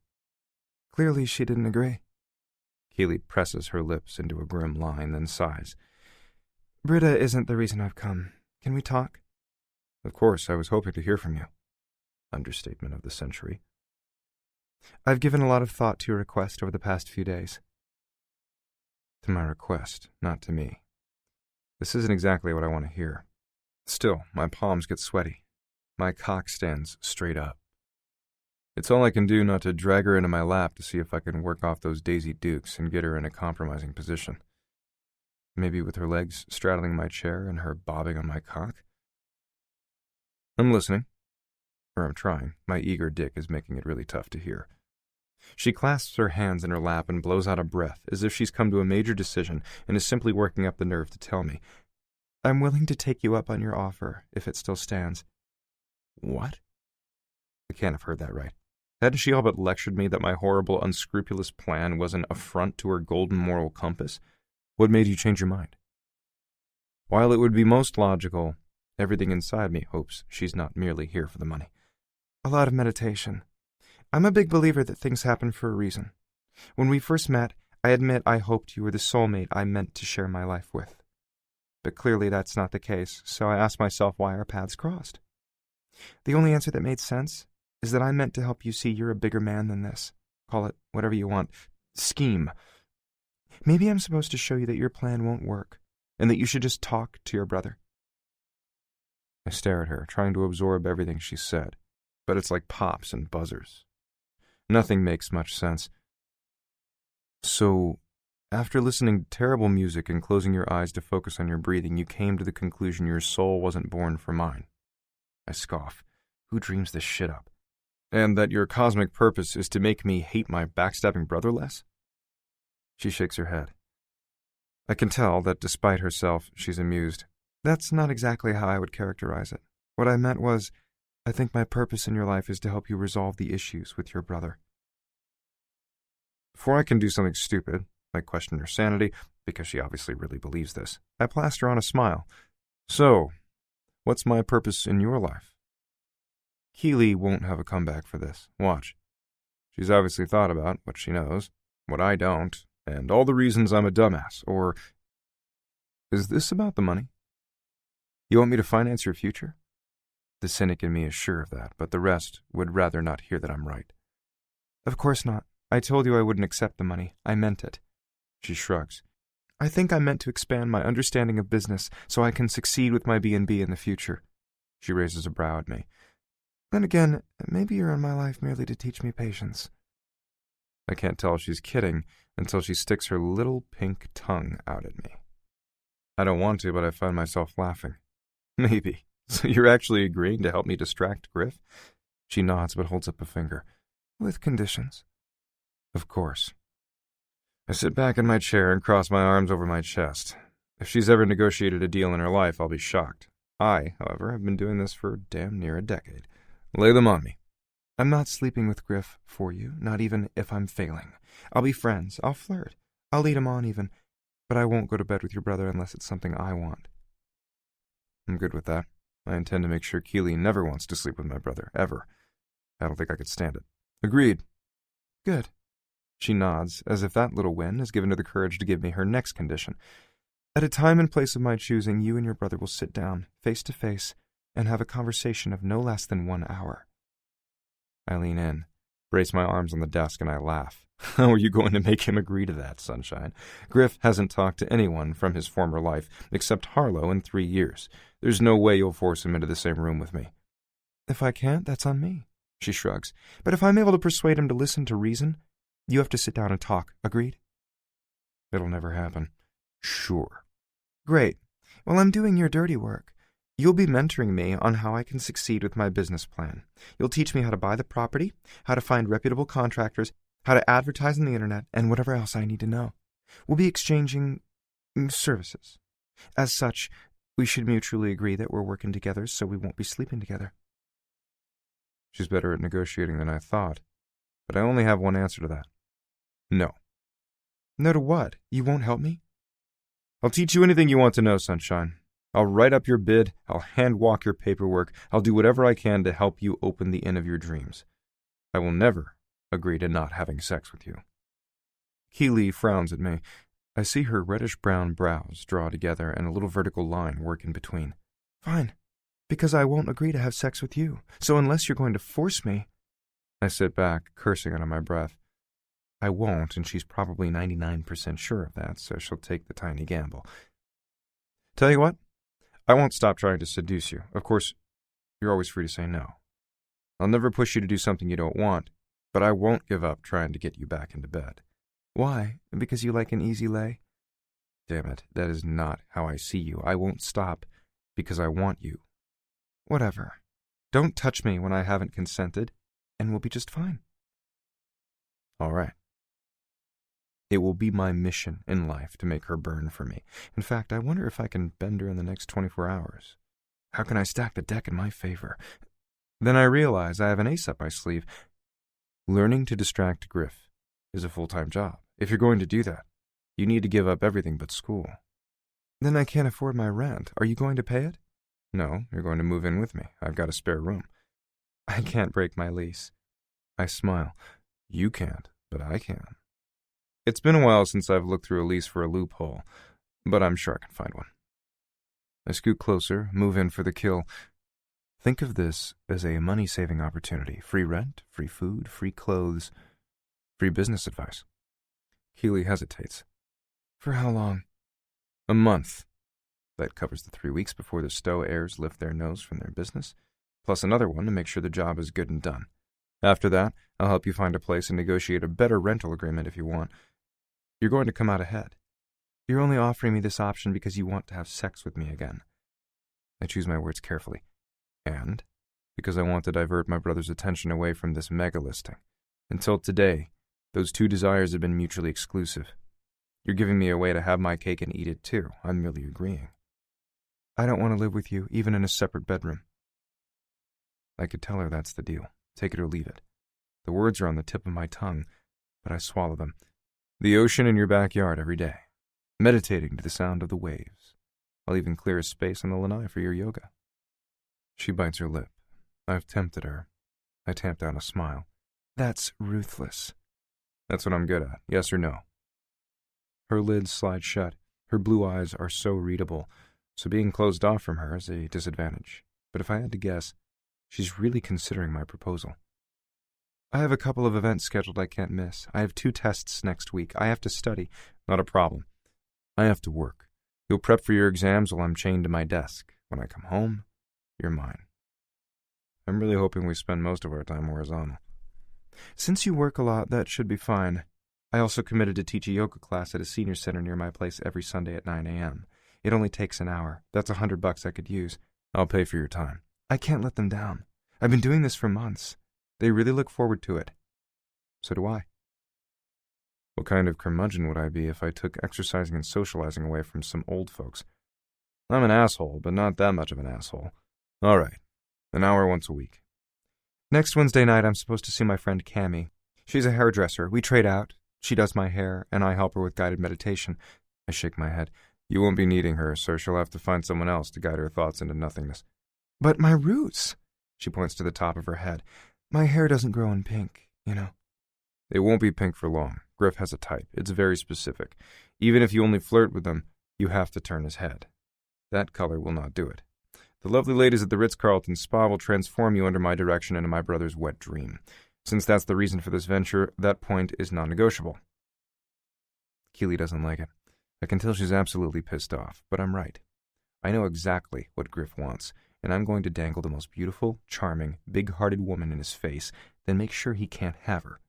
Clearly she didn't agree. Keely presses her lips into a grim line, then sighs. Britta isn't the reason I've come. Can we talk? Of course, I was hoping to hear from you. Understatement of the century. I've given a lot of thought to your request over the past few days. To my request, not to me. This isn't exactly what I want to hear. Still, my palms get sweaty. My cock stands straight up. It's all I can do not to drag her into my lap to see if I can work off those Daisy Dukes and get her in a compromising position. Maybe with her legs straddling my chair and her bobbing on my cock? I'm listening. Or I'm trying. My eager dick is making it really tough to hear. She clasps her hands in her lap and blows out a breath, as if she's come to a major decision and is simply working up the nerve to tell me. I'm willing to take you up on your offer, if it still stands. What? I can't have heard that right. Hadn't she all but lectured me that my horrible, unscrupulous plan was an affront to her golden moral compass? What made you change your mind? While it would be most logical, everything inside me hopes she's not merely here for the money. A lot of meditation. I'm a big believer that things happen for a reason. When we first met, I admit I hoped you were the soulmate I meant to share my life with. But clearly that's not the case, so I asked myself why our paths crossed. The only answer that made sense is that I meant to help you see you're a bigger man than this. Call it whatever you want. Scheme. Maybe I'm supposed to show you that your plan won't work, and that you should just talk to your brother. I stare at her, trying to absorb everything she said, but it's like pops and buzzers. Nothing makes much sense. So, after listening to terrible music and closing your eyes to focus on your breathing, you came to the conclusion your soul wasn't born for mine. I scoff. Who dreams this shit up? And that your cosmic purpose is to make me hate my backstabbing brother less? She shakes her head. I can tell that despite herself, she's amused. That's not exactly how I would characterize it. What I meant was, I think my purpose in your life is to help you resolve the issues with your brother. Before I can do something stupid, like question her sanity, because she obviously really believes this, I plaster on a smile. So, what's my purpose in your life? Keely won't have a comeback for this. Watch. She's obviously thought about what she knows, what I don't, and all the reasons I'm a dumbass, or... Is this about the money? You want me to finance your future? The cynic in me is sure of that, but the rest would rather not hear that I'm right. Of course not. I told you I wouldn't accept the money. I meant it. She shrugs. I think I meant to expand my understanding of business so I can succeed with my B&B in the future. She raises a brow at me. Then again, maybe you're in my life merely to teach me patience. I can't tell if she's kidding until she sticks her little pink tongue out at me. I don't want to, but I find myself laughing. Maybe. So you're actually agreeing to help me distract Griff? She nods but holds up a finger. With conditions. Of course. I sit back in my chair and cross my arms over my chest. If she's ever negotiated a deal in her life, I'll be shocked. I, however, have been doing this for damn near a decade. Lay them on me. I'm not sleeping with Griff for you, not even if I'm failing. I'll be friends. I'll flirt. I'll lead him on even. But I won't go to bed with your brother unless it's something I want. I'm good with that. I intend to make sure Keely never wants to sleep with my brother, ever. I don't think I could stand it. Agreed. Good. She nods, as if that little win has given her the courage to give me her next condition. At a time and place of my choosing, you and your brother will sit down, face to face, and have a conversation of no less than 1 hour. I lean in, brace my arms on the desk, and I laugh. How are you going to make him agree to that, sunshine? Griff hasn't talked to anyone from his former life, except Harlow, in 3 years. There's no way you'll force him into the same room with me. If I can't, that's on me, she shrugs. But if I'm able to persuade him to listen to reason, you have to sit down and talk. Agreed? It'll never happen. Sure. Great. Well, I'm doing your dirty work. You'll be mentoring me on how I can succeed with my business plan. You'll teach me how to buy the property, how to find reputable contractors, how to advertise on the internet, and whatever else I need to know. We'll be exchanging services. As such, we should mutually agree that we're working together so we won't be sleeping together. She's better at negotiating than I thought, but I only have one answer to that. No. No to what? You won't help me? I'll teach you anything you want to know, Sunshine. I'll write up your bid, I'll hand-walk your paperwork, I'll do whatever I can to help you open the inn of your dreams. I will never agree to not having sex with you. Keeley frowns at me. I see her reddish-brown brows draw together and a little vertical line work in between. Fine, because I won't agree to have sex with you. So unless you're going to force me... I sit back, cursing under my breath. I won't, and she's probably 99% sure of that, so she'll take the tiny gamble. Tell you what? I won't stop trying to seduce you. Of course, you're always free to say no. I'll never push you to do something you don't want, but I won't give up trying to get you back into bed. Why? Because you like an easy lay? Damn it, that is not how I see you. I won't stop because I want you. Whatever. Don't touch me when I haven't consented, and we'll be just fine. All right. It will be my mission in life to make her burn for me. In fact, I wonder if I can bend her in the next 24 hours. How can I stack the deck in my favor? Then I realize I have an ace up my sleeve. Learning to distract Griff is a full-time job. If you're going to do that, you need to give up everything but school. Then I can't afford my rent. Are you going to pay it? No, you're going to move in with me. I've got a spare room. I can't break my lease. I smile. You can't, but I can. It's been a while since I've looked through a lease for a loophole, but I'm sure I can find one. I scoot closer, move in for the kill. Think of this as a money-saving opportunity. Free rent, free food, free clothes, free business advice. Keeley hesitates. For how long? A month. That covers the 3 weeks before the Stowe heirs lift their nose from their business, plus another one to make sure the job is good and done. After that, I'll help you find a place and negotiate a better rental agreement if you want. You're going to come out ahead. You're only offering me this option because you want to have sex with me again. I choose my words carefully. And because I want to divert my brother's attention away from this mega listing. Until today, those two desires have been mutually exclusive. You're giving me a way to have my cake and eat it too. I'm merely agreeing. I don't want to live with you, even in a separate bedroom. I could tell her that's the deal. Take it or leave it. The words are on the tip of my tongue, but I swallow them. The ocean in your backyard every day. Meditating to the sound of the waves. I'll even clear a space on the lanai for your yoga. She bites her lip. I've tempted her. I tamp down a smile. That's ruthless. That's what I'm good at, yes or no? Her lids slide shut. Her blue eyes are so readable, so being closed off from her is a disadvantage. But if I had to guess, she's really considering my proposal. I have a couple of events scheduled I can't miss. I have 2 tests next week. I have to study. Not a problem. I have to work. You'll prep for your exams while I'm chained to my desk. When I come home, you're mine. I'm really hoping we spend most of our time horizontal. Since you work a lot, that should be fine. I also committed to teach a yoga class at a senior center near my place every Sunday at 9 a.m. It only takes an hour. That's $100 I could use. I'll pay for your time. I can't let them down. I've been doing this for months. They really look forward to it. So do I. What kind of curmudgeon would I be if I took exercising and socializing away from some old folks? I'm an asshole, but not that much of an asshole. All right, an hour once a week. Next Wednesday night, I'm supposed to see my friend Cammie. She's a hairdresser. We trade out. She does my hair, and I help her with guided meditation. I shake my head. You won't be needing her, so she'll have to find someone else to guide her thoughts into nothingness. But my roots, she points to the top of her head. My hair doesn't grow in pink, you know. It won't be pink for long. Griff has a type. It's very specific. Even if you only flirt with him, you have to turn his head. That color will not do it. The lovely ladies at the Ritz-Carlton Spa will transform you under my direction into my brother's wet dream. Since that's the reason for this venture, that point is non-negotiable. Keeley doesn't like it. I can tell she's absolutely pissed off, but I'm right. I know exactly what Griff wants, and I'm going to dangle the most beautiful, charming, big-hearted woman in his face, then make sure he can't have her.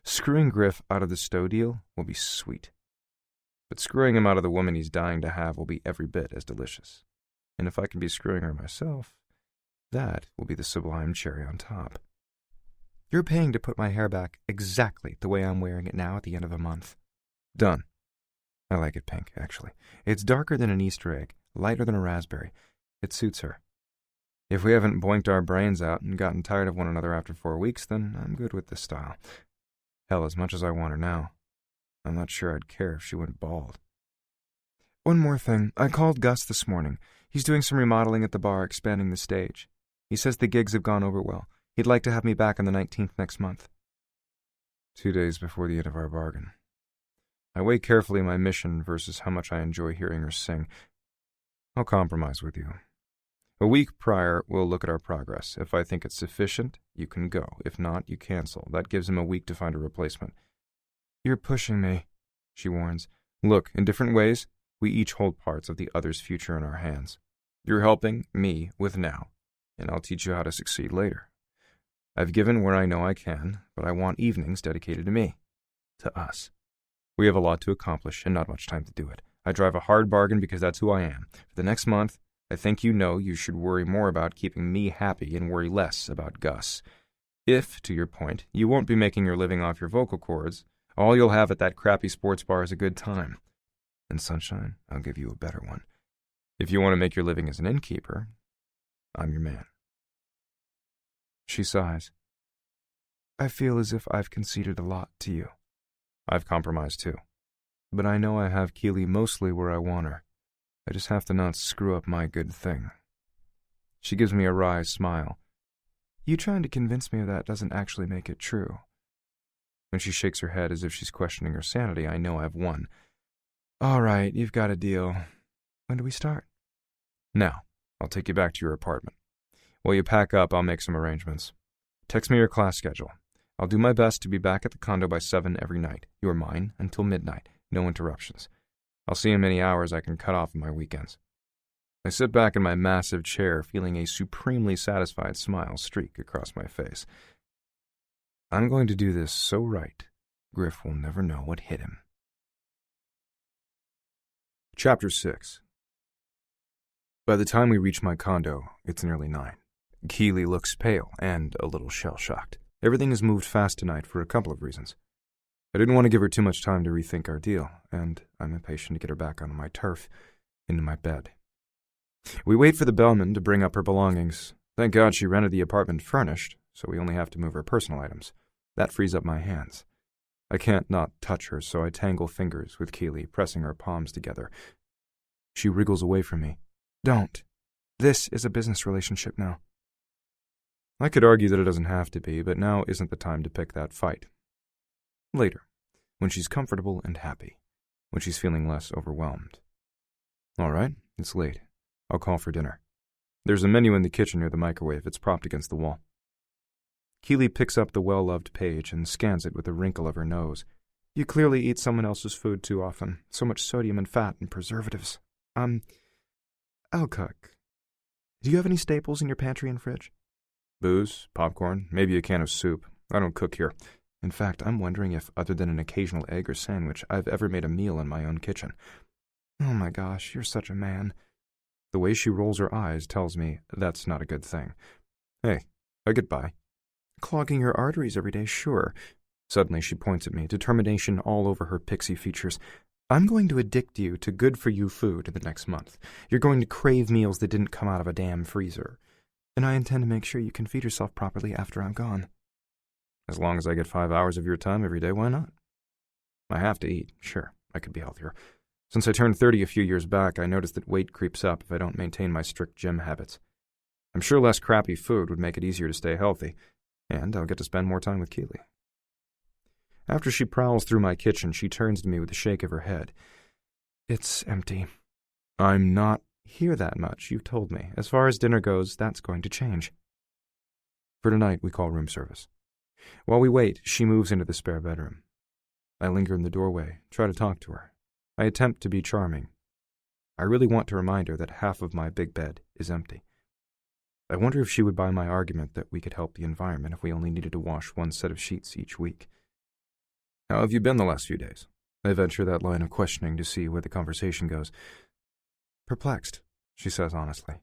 Screwing Griff out of the Stowe deal will be sweet. But screwing him out of the woman he's dying to have will be every bit as delicious. And if I can be screwing her myself, that will be the sublime cherry on top. You're paying to put my hair back exactly the way I'm wearing it now at the end of a month. Done. I like it pink, actually. It's darker than an Easter egg, lighter than a raspberry. It suits her. If we haven't boinked our brains out and gotten tired of one another after 4 weeks, then I'm good with this style. Hell, as much as I want her now, I'm not sure I'd care if she went bald. One more thing. I called Gus this morning. He's doing some remodeling at the bar, expanding the stage. He says the gigs have gone over well. He'd like to have me back on the 19th next month. 2 days before the end of our bargain. I weigh carefully my mission versus how much I enjoy hearing her sing. I'll compromise with you. A week prior, we'll look at our progress. If I think it's sufficient, you can go. If not, you cancel. That gives him a week to find a replacement. You're pushing me, she warns. Look, in different ways, we each hold parts of the other's future in our hands. You're helping me with now, and I'll teach you how to succeed later. I've given where I know I can, but I want evenings dedicated to me, to us. We have a lot to accomplish and not much time to do it. I drive a hard bargain because that's who I am. For the next month, I think you should worry more about keeping me happy and worry less about Gus. If, to your point, you won't be making your living off your vocal cords, all you'll have at that crappy sports bar is a good time. And sunshine, I'll give you a better one. If you want to make your living as an innkeeper, I'm your man. She sighs. I feel as if I've conceded a lot to you. I've compromised too. But I know I have Keely mostly where I want her. I just have to not screw up my good thing. She gives me a wry smile. You trying to convince me of that doesn't actually make it true. When she shakes her head as if she's questioning her sanity, I know I've won. All right, you've got a deal. When do we start? Now. I'll take you back to your apartment. While you pack up, I'll make some arrangements. Text me your class schedule. I'll do my best to be back at the condo by 7 every night. You're mine until midnight. No interruptions. I'll see how many hours I can cut off on my weekends. I sit back in my massive chair, feeling a supremely satisfied smile streak across my face. I'm going to do this so right, Griff will never know what hit him. Chapter 6. By the time we reach my condo, it's nearly 9. Keely looks pale and a little shell-shocked. Everything has moved fast tonight for a couple of reasons. I didn't want to give her too much time to rethink our deal, and I'm impatient to get her back onto my turf, into my bed. We wait for the bellman to bring up her belongings. Thank God she rented the apartment furnished, so we only have to move her personal items. That frees up my hands. I can't not touch her, so I tangle fingers with Keely, pressing our palms together. She wriggles away from me. Don't. This is a business relationship now. I could argue that it doesn't have to be, but now isn't the time to pick that fight. Later, when she's comfortable and happy, when she's feeling less overwhelmed. All right, it's late. I'll call for dinner. There's a menu in the kitchen near the microwave. It's propped against the wall. Keely picks up the well-loved page and scans it with a wrinkle of her nose. You clearly eat someone else's food too often. So much sodium and fat and preservatives. I'll cook. Do you have any staples in your pantry and fridge? Booze, popcorn, maybe a can of soup. I don't cook here. In fact, I'm wondering if, other than an occasional egg or sandwich, I've ever made a meal in my own kitchen. Oh my gosh, you're such a man. The way she rolls her eyes tells me that's not a good thing. Hey, I get by. Clogging your arteries every day, sure. Suddenly she points at me, determination all over her pixie features. I'm going to addict you to good-for-you food in the next month. You're going to crave meals that didn't come out of a damn freezer. And I intend to make sure you can feed yourself properly after I'm gone. As long as I get 5 hours of your time every day, why not? I have to eat, sure, I could be healthier. Since I turned 30 a few years back, I noticed that weight creeps up if I don't maintain my strict gym habits. I'm sure less crappy food would make it easier to stay healthy, and I'll get to spend more time with Keely. After she prowls through my kitchen, she turns to me with a shake of her head. It's empty. I'm not here that much, you've told me. As far as dinner goes, that's going to change. For tonight, we call room service. While we wait, she moves into the spare bedroom. I linger in the doorway, try to talk to her. I attempt to be charming. I really want to remind her that half of my big bed is empty. I wonder if she would buy my argument that we could help the environment if we only needed to wash one set of sheets each week. How have you been the last few days? I venture that line of questioning to see where the conversation goes. Perplexed. she says honestly.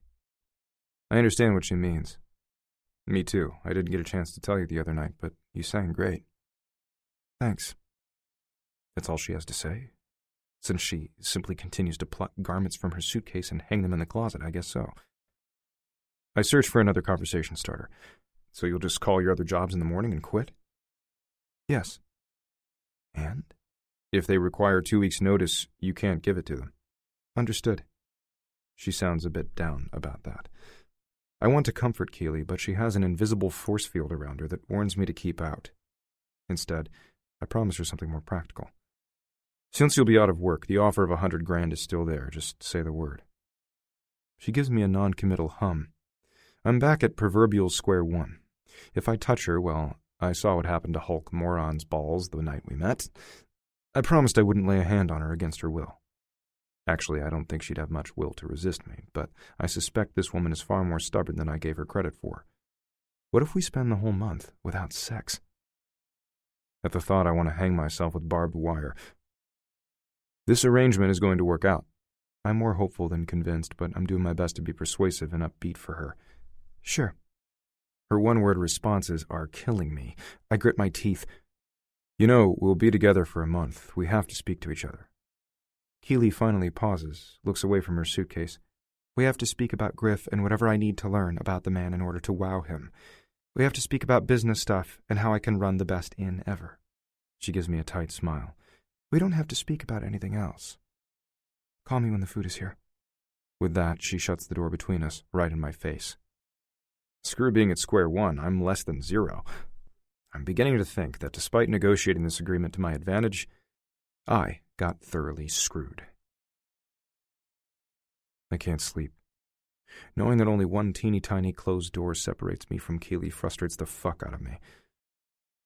I understand what she means. Me too. I didn't get a chance to tell you the other night, but you sang great. Thanks. That's all she has to say. Since she simply continues to pluck garments from her suitcase and hang them in the closet, I guess so. I search for another conversation starter. So you'll just call your other jobs in the morning and quit? Yes. And? If they require 2 weeks' notice, you can't give it to them. Understood. She sounds a bit down about that. I want to comfort Keely, but she has an invisible force field around her that warns me to keep out. Instead, I promise her something more practical. Since you'll be out of work, the offer of $100,000 is still there. Just say the word. She gives me a non-committal hum. I'm back at proverbial square one. If I touch her, well, I saw what happened to Hulk Moron's balls the night we met. I promised I wouldn't lay a hand on her against her will. Actually, I don't think she'd have much will to resist me, but I suspect this woman is far more stubborn than I gave her credit for. What if we spend the whole month without sex? At the thought, I want to hang myself with barbed wire. This arrangement is going to work out. I'm more hopeful than convinced, but I'm doing my best to be persuasive and upbeat for her. Sure. Her one-word responses are killing me. I grit my teeth. You know, we'll be together for a month. We have to speak to each other. Keely finally pauses, looks away from her suitcase. We have to speak about Griff and whatever I need to learn about the man in order to wow him. We have to speak about business stuff and how I can run the best inn ever. She gives me a tight smile. We don't have to speak about anything else. Call me when the food is here. With that, she shuts the door between us, right in my face. Screw being at square one, I'm less than zero. I'm beginning to think that despite negotiating this agreement to my advantage, I got thoroughly screwed. I can't sleep. Knowing that only one teeny-tiny closed door separates me from Keely frustrates the fuck out of me.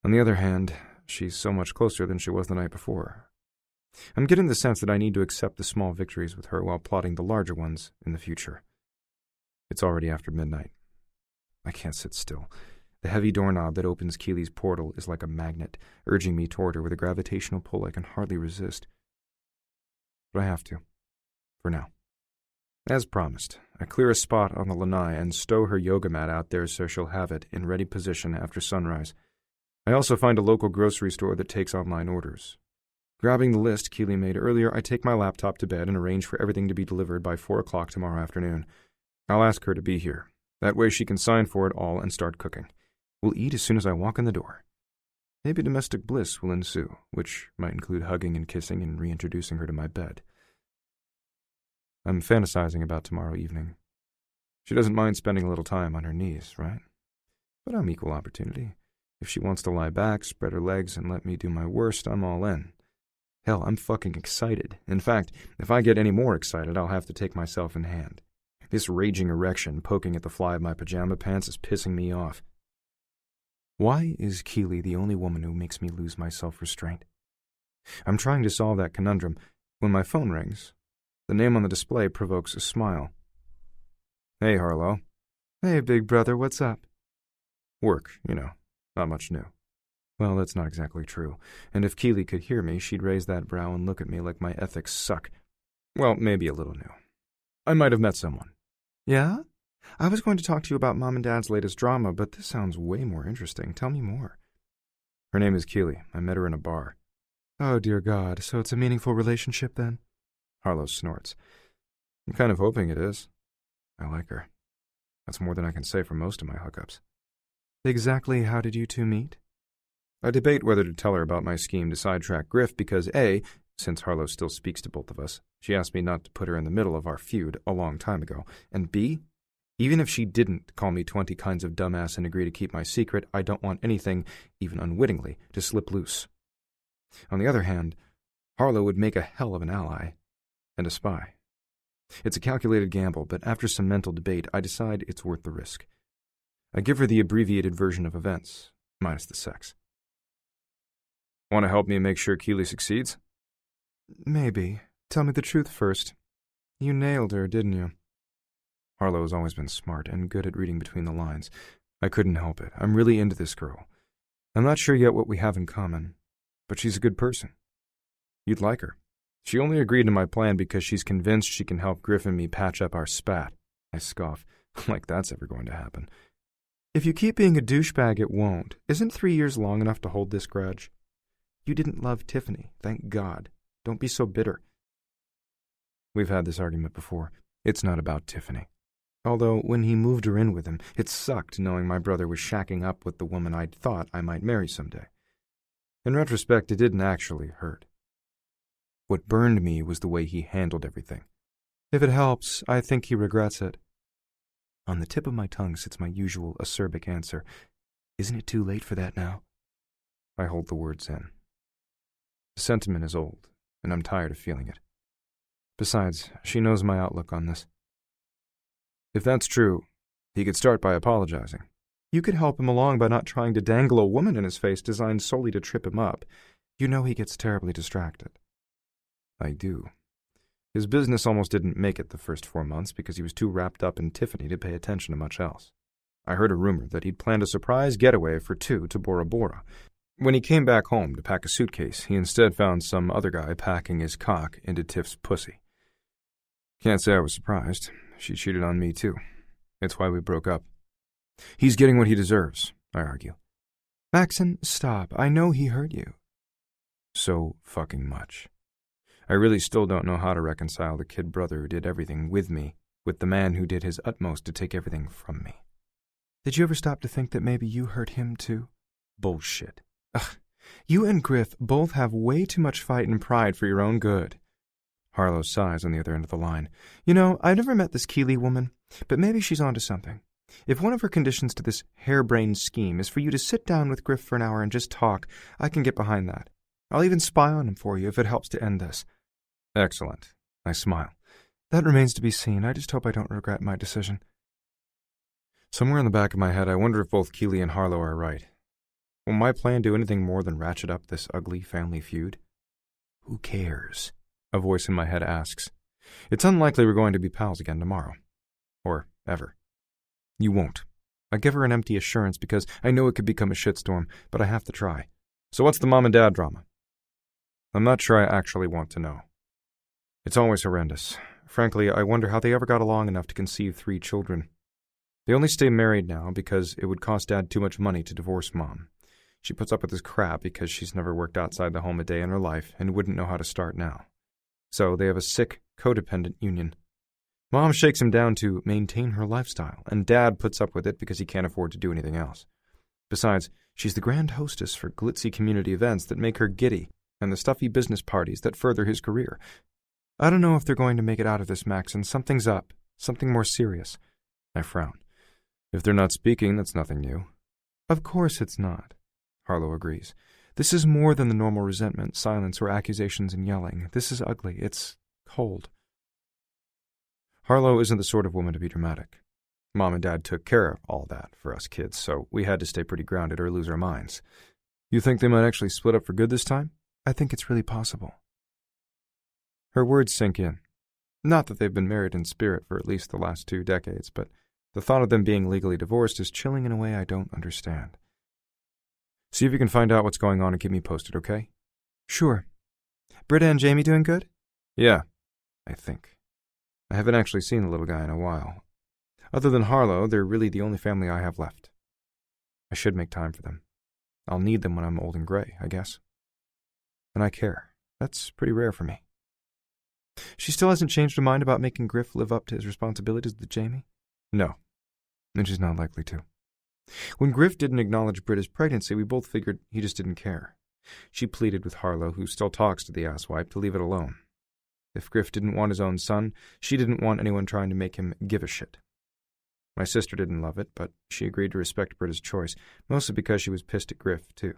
On the other hand, she's so much closer than she was the night before. I'm getting the sense that I need to accept the small victories with her while plotting the larger ones in the future. It's already after midnight. I can't sit still. The heavy doorknob that opens Keely's portal is like a magnet, urging me toward her with a gravitational pull I can hardly resist. But I have to. For now. As promised, I clear a spot on the lanai and stow her yoga mat out there so she'll have it in ready position after sunrise. I also find a local grocery store that takes online orders. Grabbing the list Keely made earlier, I take my laptop to bed and arrange for everything to be delivered by 4 o'clock tomorrow afternoon. I'll ask her to be here. That way she can sign for it all and start cooking. We'll eat as soon as I walk in the door. Maybe domestic bliss will ensue, which might include hugging and kissing and reintroducing her to my bed. I'm fantasizing about tomorrow evening. She doesn't mind spending a little time on her knees, right? But I'm equal opportunity. If she wants to lie back, spread her legs, and let me do my worst, I'm all in. Hell, I'm fucking excited. In fact, if I get any more excited, I'll have to take myself in hand. This raging erection poking at the fly of my pajama pants is pissing me off. Why is Keely the only woman who makes me lose my self-restraint? I'm trying to solve that conundrum when my phone rings. The name on the display provokes a smile. Hey, Harlow. Hey, big brother, what's up? Work, not much new. Well, that's not exactly true, and if Keely could hear me, she'd raise that brow and look at me like my ethics suck. Well, maybe a little new. I might have met someone. Yeah? I was going to talk to you about Mom and Dad's latest drama, but this sounds way more interesting. Tell me more. Her name is Keely. I met her in a bar. Oh, dear God. So it's a meaningful relationship, then? Harlow snorts. I'm kind of hoping it is. I like her. That's more than I can say for most of my hookups. Exactly how did you two meet? I debate whether to tell her about my scheme to sidetrack Griff because A, since Harlow still speaks to both of us, she asked me not to put her in the middle of our feud a long time ago, and B, even if she didn't call me 20 kinds of dumbass and agree to keep my secret, I don't want anything, even unwittingly, to slip loose. On the other hand, Harlow would make a hell of an ally and a spy. It's a calculated gamble, but after some mental debate, I decide it's worth the risk. I give her the abbreviated version of events, minus the sex. Want to help me make sure Keely succeeds? Maybe. Tell me the truth first. You nailed her, didn't you? Harlow has always been smart and good at reading between the lines. I couldn't help it. I'm really into this girl. I'm not sure yet what we have in common, but she's a good person. You'd like her. She only agreed to my plan because she's convinced she can help Griff and me patch up our spat. I scoff, like that's ever going to happen. If you keep being a douchebag, it won't. Isn't 3 years long enough to hold this grudge? You didn't love Tiffany, thank God. Don't be so bitter. We've had this argument before. It's not about Tiffany. Although, when he moved her in with him, it sucked knowing my brother was shacking up with the woman I'd thought I might marry someday. In retrospect, it didn't actually hurt. What burned me was the way he handled everything. If it helps, I think he regrets it. On the tip of my tongue sits my usual acerbic answer. Isn't it too late for that now? I hold the words in. The sentiment is old, and I'm tired of feeling it. Besides, she knows my outlook on this. If that's true, he could start by apologizing. You could help him along by not trying to dangle a woman in his face designed solely to trip him up. You know he gets terribly distracted. I do. His business almost didn't make it the first 4 months because he was too wrapped up in Tiffany to pay attention to much else. I heard a rumor that he'd planned a surprise getaway for 2 to Bora Bora. When he came back home to pack a suitcase, he instead found some other guy packing his cock into Tiff's pussy. Can't say I was surprised. She cheated on me, too. It's why we broke up. He's getting what he deserves, I argue. Maxon, stop. I know he hurt you. So fucking much. I really still don't know how to reconcile the kid brother who did everything with me with the man who did his utmost to take everything from me. Did you ever stop to think that maybe you hurt him, too? Bullshit. Ugh. You and Griff both have way too much fight and pride for your own good. Harlow sighs on the other end of the line. You know, I've never met this Keeley woman, but maybe she's onto something. If one of her conditions to this harebrained scheme is for you to sit down with Griff for an hour and just talk, I can get behind that. I'll even spy on him for you if it helps to end this. Excellent. I smile. That remains to be seen. I just hope I don't regret my decision. Somewhere in the back of my head, I wonder if both Keeley and Harlow are right. Will my plan do anything more than ratchet up this ugly family feud? Who cares? A voice in my head asks. It's unlikely we're going to be pals again tomorrow. Or ever. You won't. I give her an empty assurance because I know it could become a shitstorm, but I have to try. So what's the mom and dad drama? I'm not sure I actually want to know. It's always horrendous. Frankly, I wonder how they ever got along enough to conceive 3 children. They only stay married now because it would cost Dad too much money to divorce Mom. She puts up with this crap because she's never worked outside the home a day in her life and wouldn't know how to start now. So they have a sick, codependent union. Mom shakes him down to maintain her lifestyle, and Dad puts up with it because he can't afford to do anything else. Besides, she's the grand hostess for glitzy community events that make her giddy, and the stuffy business parties that further his career. I don't know if they're going to make it out of this, Max, and something's up. Something more serious. I frown. If they're not speaking, that's nothing new. Of course it's not. Harlow agrees. This is more than the normal resentment, silence, or accusations and yelling. This is ugly. It's cold. Harlow isn't the sort of woman to be dramatic. Mom and Dad took care of all that for us kids, so we had to stay pretty grounded or lose our minds. You think they might actually split up for good this time? I think it's really possible. Her words sink in. Not that they've been married in spirit for at least the last 2 decades, but the thought of them being legally divorced is chilling in a way I don't understand. See if you can find out what's going on and keep me posted, okay? Sure. Britta and Jamie doing good? Yeah, I think. I haven't actually seen the little guy in a while. Other than Harlow, they're really the only family I have left. I should make time for them. I'll need them when I'm old and gray, I guess. And I care. That's pretty rare for me. She still hasn't changed her mind about making Griff live up to his responsibilities with Jamie? No, and she's not likely to. When Griff didn't acknowledge Britta's pregnancy, we both figured he just didn't care. She pleaded with Harlow, who still talks to the asswipe, to leave it alone. If Griff didn't want his own son, she didn't want anyone trying to make him give a shit. My sister didn't love it, but she agreed to respect Britta's choice, mostly because she was pissed at Griff, too.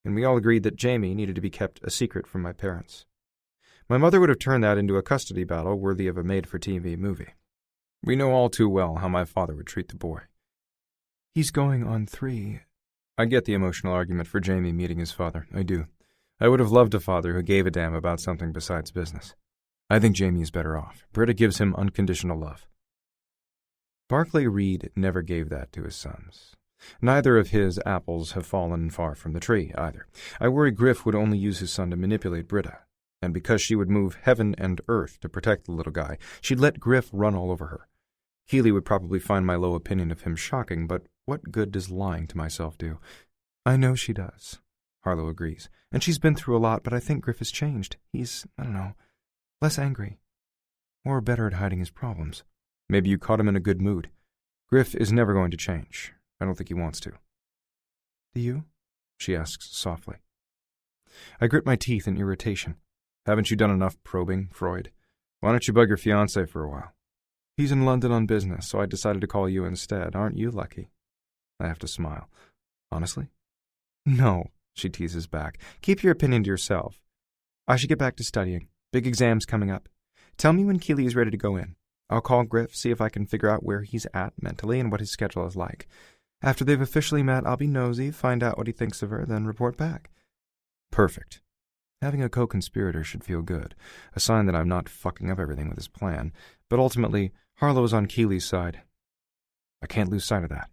And we all agreed that Jamie needed to be kept a secret from my parents. My mother would have turned that into a custody battle worthy of a made-for-TV movie. We know all too well how my father would treat the boy. He's going on 3. I get the emotional argument for Jamie meeting his father. I do. I would have loved a father who gave a damn about something besides business. I think Jamie is better off. Britta gives him unconditional love. Barclay Reed never gave that to his sons. Neither of his apples have fallen far from the tree, either. I worry Griff would only use his son to manipulate Britta. And because she would move heaven and earth to protect the little guy, she'd let Griff run all over her. Keeley would probably find my low opinion of him shocking, but what good does lying to myself do? I know she does, Harlow agrees. and she's been through a lot, but I think Griff has changed. He's, I don't know, less angry. Or better at hiding his problems. Maybe you caught him in a good mood. Griff is never going to change. I don't think he wants to. Do you? She asks softly. I grit my teeth in irritation. Haven't you done enough probing, Freud? Why don't you bug your fiancé for a while? He's in London on business, so I decided to call you instead. Aren't you lucky? I have to smile. Honestly? No, she teases back. Keep your opinion to yourself. I should get back to studying. Big exams coming up. Tell me when Keeley is ready to go in. I'll call Griff, see if I can figure out where he's at mentally and what his schedule is like. After they've officially met, I'll be nosy, find out what he thinks of her, then report back. Perfect. Having a co-conspirator should feel good, a sign that I'm not fucking up everything with his plan, but ultimately, Harlow's on Keeley's side. I can't lose sight of that.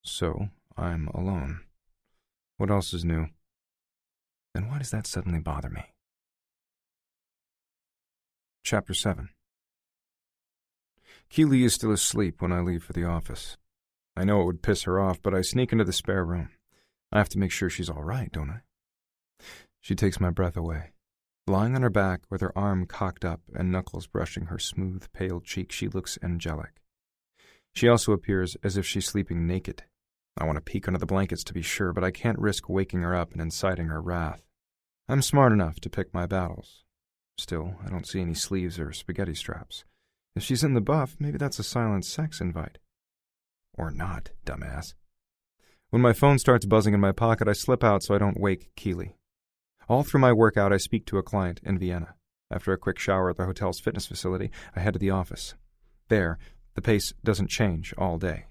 So, I'm alone. What else is new? Then why does that suddenly bother me? Chapter 7. Keeley is still asleep when I leave for the office. I know it would piss her off, but I sneak into the spare room. I have to make sure she's all right, don't I? She takes my breath away. Lying on her back with her arm cocked up and knuckles brushing her smooth, pale cheek, she looks angelic. She also appears as if she's sleeping naked. I want to peek under the blankets to be sure, but I can't risk waking her up and inciting her wrath. I'm smart enough to pick my battles. Still, I don't see any sleeves or spaghetti straps. If she's in the buff, maybe that's a silent sex invite. Or not, dumbass. When my phone starts buzzing in my pocket, I slip out so I don't wake Keeley. All through my workout, I speak to a client in Vienna. After a quick shower at the hotel's fitness facility, I head to the office. There, the pace doesn't change all day.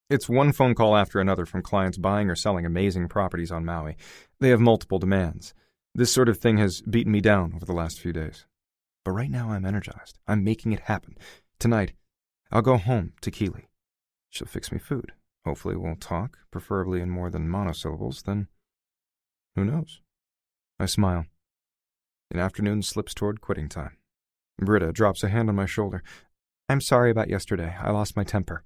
It's one phone call after another from clients buying or selling amazing properties on Maui. They have multiple demands. This sort of thing has beaten me down over the last few days. But right now I'm energized. I'm making it happen. Tonight, I'll go home to Keeley. She'll fix me food. Hopefully we'll talk, preferably in more than monosyllables, then who knows? I smile. An afternoon slips toward quitting time. Britta drops a hand on my shoulder. I'm sorry about yesterday. I lost my temper.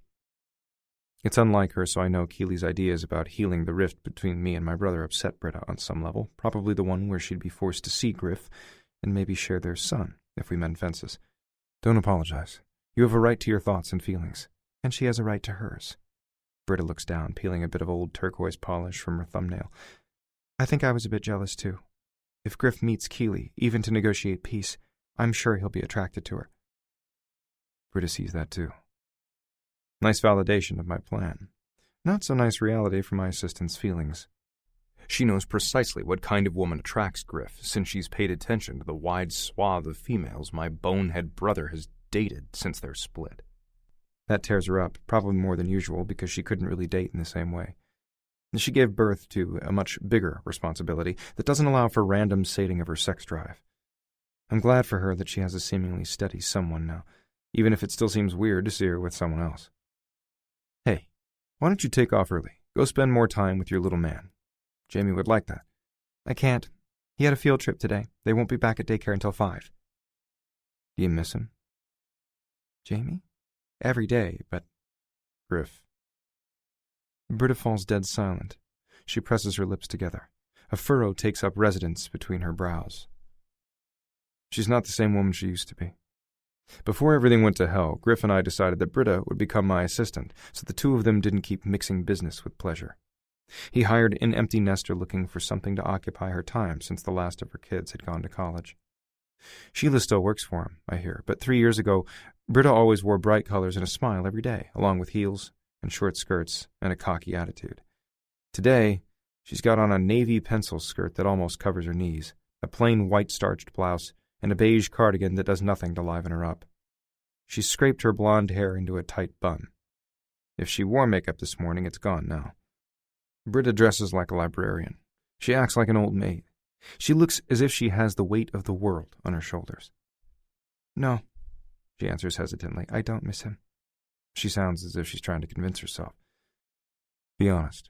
It's unlike her, so I know Keeley's ideas about healing the rift between me and my brother upset Britta on some level, probably the one where she'd be forced to see Griff and maybe share their son if we mend fences. Don't apologize. You have a right to your thoughts and feelings, and she has a right to hers. Britta looks down, peeling a bit of old turquoise polish from her thumbnail. I think I was a bit jealous, too. If Griff meets Keeley, even to negotiate peace, I'm sure he'll be attracted to her. Britta sees that, too. Nice validation of my plan. Not so nice reality for my assistant's feelings. She knows precisely what kind of woman attracts Griff, since she's paid attention to the wide swath of females my bonehead brother has dated since their split. That tears her up, probably more than usual, because she couldn't really date in the same way. She gave birth to a much bigger responsibility that doesn't allow for random sating of her sex drive. I'm glad for her that she has a seemingly steady someone now, even if it still seems weird to see her with someone else. Hey, why don't you take off early? Go spend more time with your little man. Jamie would like that. I can't. He had a field trip today. They won't be back at daycare until 5. Do you miss him? Jamie? Every day, but... Griff. Britta falls dead silent. She presses her lips together. A furrow takes up residence between her brows. She's not the same woman she used to be. Before everything went to hell, Griff and I decided that Britta would become my assistant, so the two of them didn't keep mixing business with pleasure. He hired an empty nester looking for something to occupy her time since the last of her kids had gone to college. Sheila still works for him, I hear, but 3 years ago, Britta always wore bright colors and a smile every day, along with heels and short skirts and a cocky attitude. Today, she's got on a navy pencil skirt that almost covers her knees, a plain white starched blouse, and a beige cardigan that does nothing to liven her up. She's scraped her blonde hair into a tight bun. If she wore makeup this morning, it's gone now. Britta dresses like a librarian. She acts like an old maid. She looks as if she has the weight of the world on her shoulders. No, she answers hesitantly. I don't miss him. She sounds as if she's trying to convince herself. Be honest.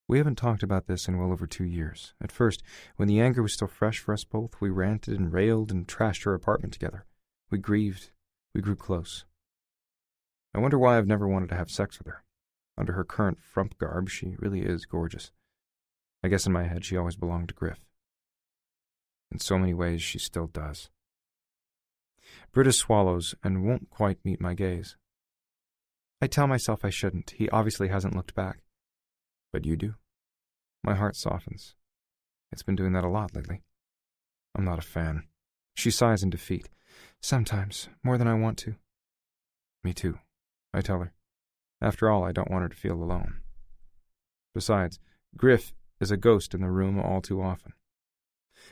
We haven't talked about this in well over 2 years. At first, when the anger was still fresh for us both, we ranted and railed and trashed her apartment together. We grieved. We grew close. I wonder why I've never wanted to have sex with her. Under her current frump garb, she really is gorgeous. I guess in my head she always belonged to Griff. In so many ways, she still does. Britta swallows and won't quite meet my gaze. I tell myself I shouldn't. He obviously hasn't looked back. But you do. My heart softens. It's been doing that a lot lately. I'm not a fan. She sighs in defeat. Sometimes, more than I want to. Me too, I tell her. After all, I don't want her to feel alone. Besides, Griff is a ghost in the room all too often.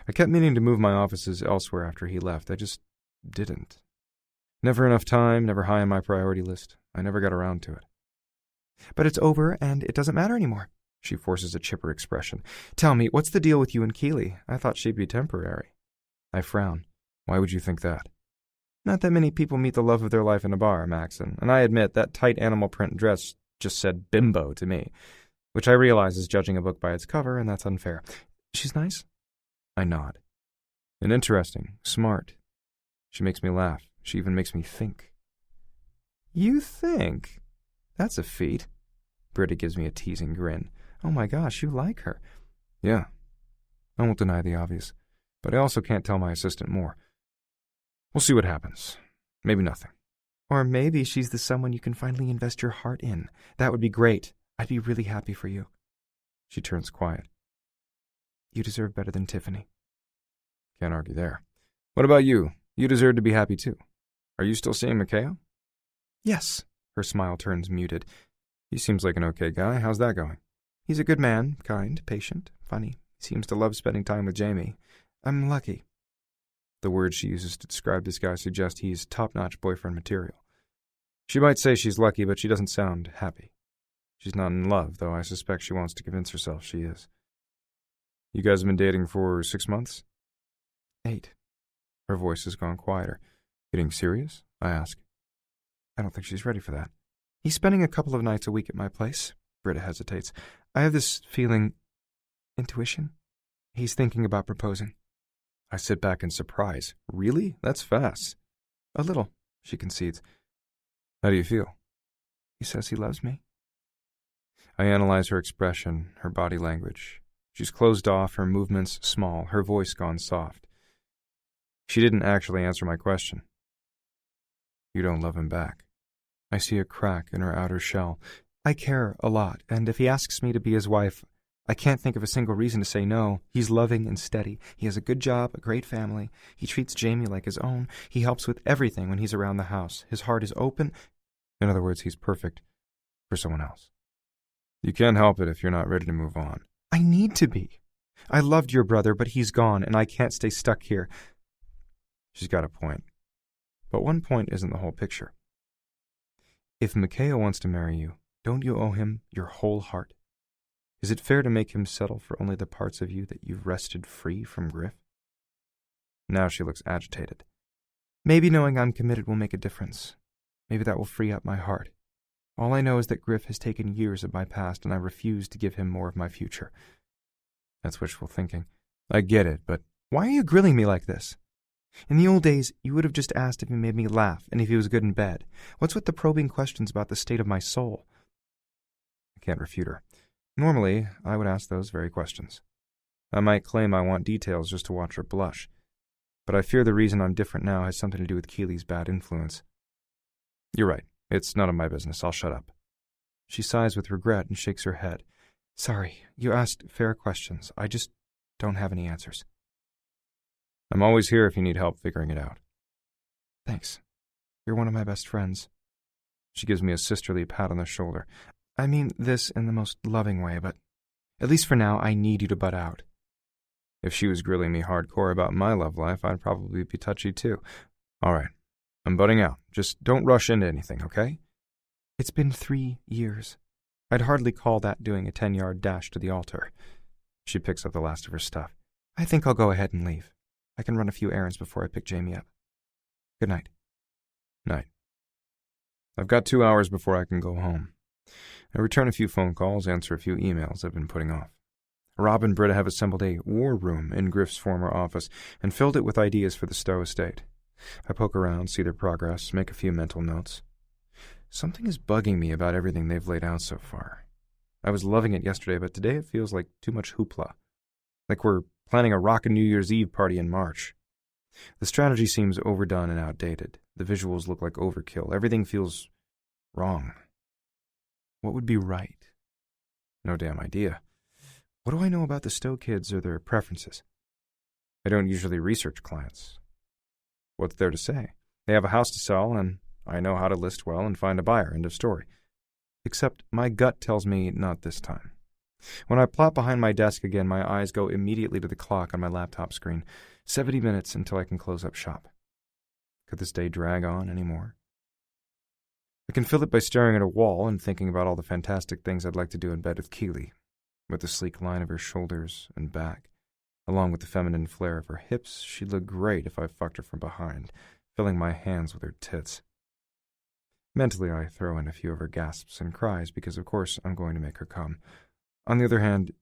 I kept meaning to move my offices elsewhere after he left. I just didn't. Never enough time, never high on my priority list. I never got around to it. But it's over, and it doesn't matter anymore. She forces a chipper expression. Tell me, what's the deal with you and Keely? I thought she'd be temporary. I frown. Why would you think that? Not that many people meet the love of their life in a bar, Maxon, and I admit that tight animal print dress just said bimbo to me, which I realize is judging a book by its cover, and that's unfair. She's nice? I nod. And interesting, smart. She makes me laugh. She even makes me think. You think? That's a feat. Britta gives me a teasing grin. Oh my gosh, you like her. Yeah. I won't deny the obvious, but I also can't tell my assistant more. We'll see what happens. Maybe nothing. Or maybe she's the someone you can finally invest your heart in. That would be great. I'd be really happy for you. She turns quiet. You deserve better than Tiffany. Can't argue there. What about you? You deserve to be happy too. Are you still seeing Mikhail? Yes. Her smile turns muted. He seems like an okay guy. How's that going? He's a good man, kind, patient, funny. He seems to love spending time with Jamie. I'm lucky. The words she uses to describe this guy suggest he's top-notch boyfriend material. She might say she's lucky, but she doesn't sound happy. She's not in love, though I suspect she wants to convince herself she is. You guys have been dating for 6 months? 8. Her voice has gone quieter. Getting serious? I ask. I don't think she's ready for that. He's spending a couple of nights a week at my place. Britta hesitates. I have this feeling... intuition? He's thinking about proposing. I sit back in surprise. Really? That's fast. A little, she concedes. How do you feel? He says he loves me. I analyze her expression, her body language. She's closed off, her movements small, her voice gone soft. She didn't actually answer my question. You don't love him back. I see a crack in her outer shell. I care a lot, and if he asks me to be his wife, I can't think of a single reason to say no. He's loving and steady. He has a good job, a great family. He treats Jamie like his own. He helps with everything when he's around the house. His heart is open. In other words, he's perfect for someone else. You can't help it if you're not ready to move on. I need to be. I loved your brother, but he's gone, and I can't stay stuck here. She's got a point. But one point isn't the whole picture. If Mikhail wants to marry you, don't you owe him your whole heart? Is it fair to make him settle for only the parts of you that you've wrested free from Griff? Now she looks agitated. Maybe knowing I'm committed will make a difference. Maybe that will free up my heart. All I know is that Griff has taken years of my past, and I refuse to give him more of my future. That's wishful thinking. I get it, but why are you grilling me like this? In the old days, you would have just asked if he made me laugh and if he was good in bed. What's with the probing questions about the state of my soul? I can't refute her. Normally, I would ask those very questions. I might claim I want details just to watch her blush, but I fear the reason I'm different now has something to do with Keely's bad influence. You're right. It's none of my business. I'll shut up. She sighs with regret and shakes her head. Sorry, you asked fair questions. I just don't have any answers. I'm always here if you need help figuring it out. Thanks. You're one of my best friends. She gives me a sisterly pat on the shoulder. I mean this in the most loving way, but at least for now, I need you to butt out. If she was grilling me hardcore about my love life, I'd probably be touchy too. All right, I'm butting out. Just don't rush into anything, okay? It's been 3 years. I'd hardly call that doing a 10-yard dash to the altar. She picks up the last of her stuff. I think I'll go ahead and leave. I can run a few errands before I pick Jamie up. Good night. Night. I've got 2 hours before I can go home. I return a few phone calls, answer a few emails I've been putting off. Rob and Britta have assembled a war room in Griff's former office and filled it with ideas for the Stowe estate. I poke around, see their progress, make a few mental notes. Something is bugging me about everything they've laid out so far. I was loving it yesterday, but today it feels like too much hoopla. Like we're planning a rockin' New Year's Eve party in March. The strategy seems overdone and outdated. The visuals look like overkill. Everything feels wrong. What would be right? No damn idea. What do I know about the Stowe kids or their preferences? I don't usually research clients. What's there to say? They have a house to sell, and I know how to list well and find a buyer. End of story. Except my gut tells me not this time. When I plop behind my desk again, my eyes go immediately to the clock on my laptop screen. 70 minutes until I can close up shop. Could this day drag on any more? I can fill it by staring at a wall and thinking about all the fantastic things I'd like to do in bed with Keely, with the sleek line of her shoulders and back. Along with the feminine flair of her hips, she'd look great if I fucked her from behind, filling my hands with her tits. Mentally, I throw in a few of her gasps and cries because, of course, I'm going to make her come. On the other hand,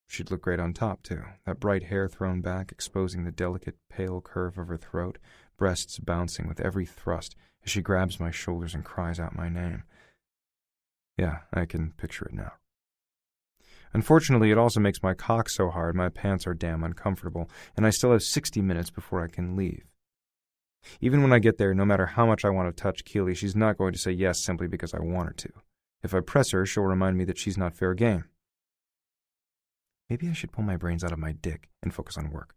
she'd look great on top, too. That bright hair thrown back, exposing the delicate, pale curve of her throat, breasts bouncing with every thrust as she grabs my shoulders and cries out my name. Yeah, I can picture it now. Unfortunately, it also makes my cock so hard my pants are damn uncomfortable, and I still have 60 minutes before I can leave. Even when I get there, no matter how much I want to touch Keely, she's not going to say yes simply because I want her to. If I press her, she'll remind me that she's not fair game. Maybe I should pull my brains out of my dick and focus on work.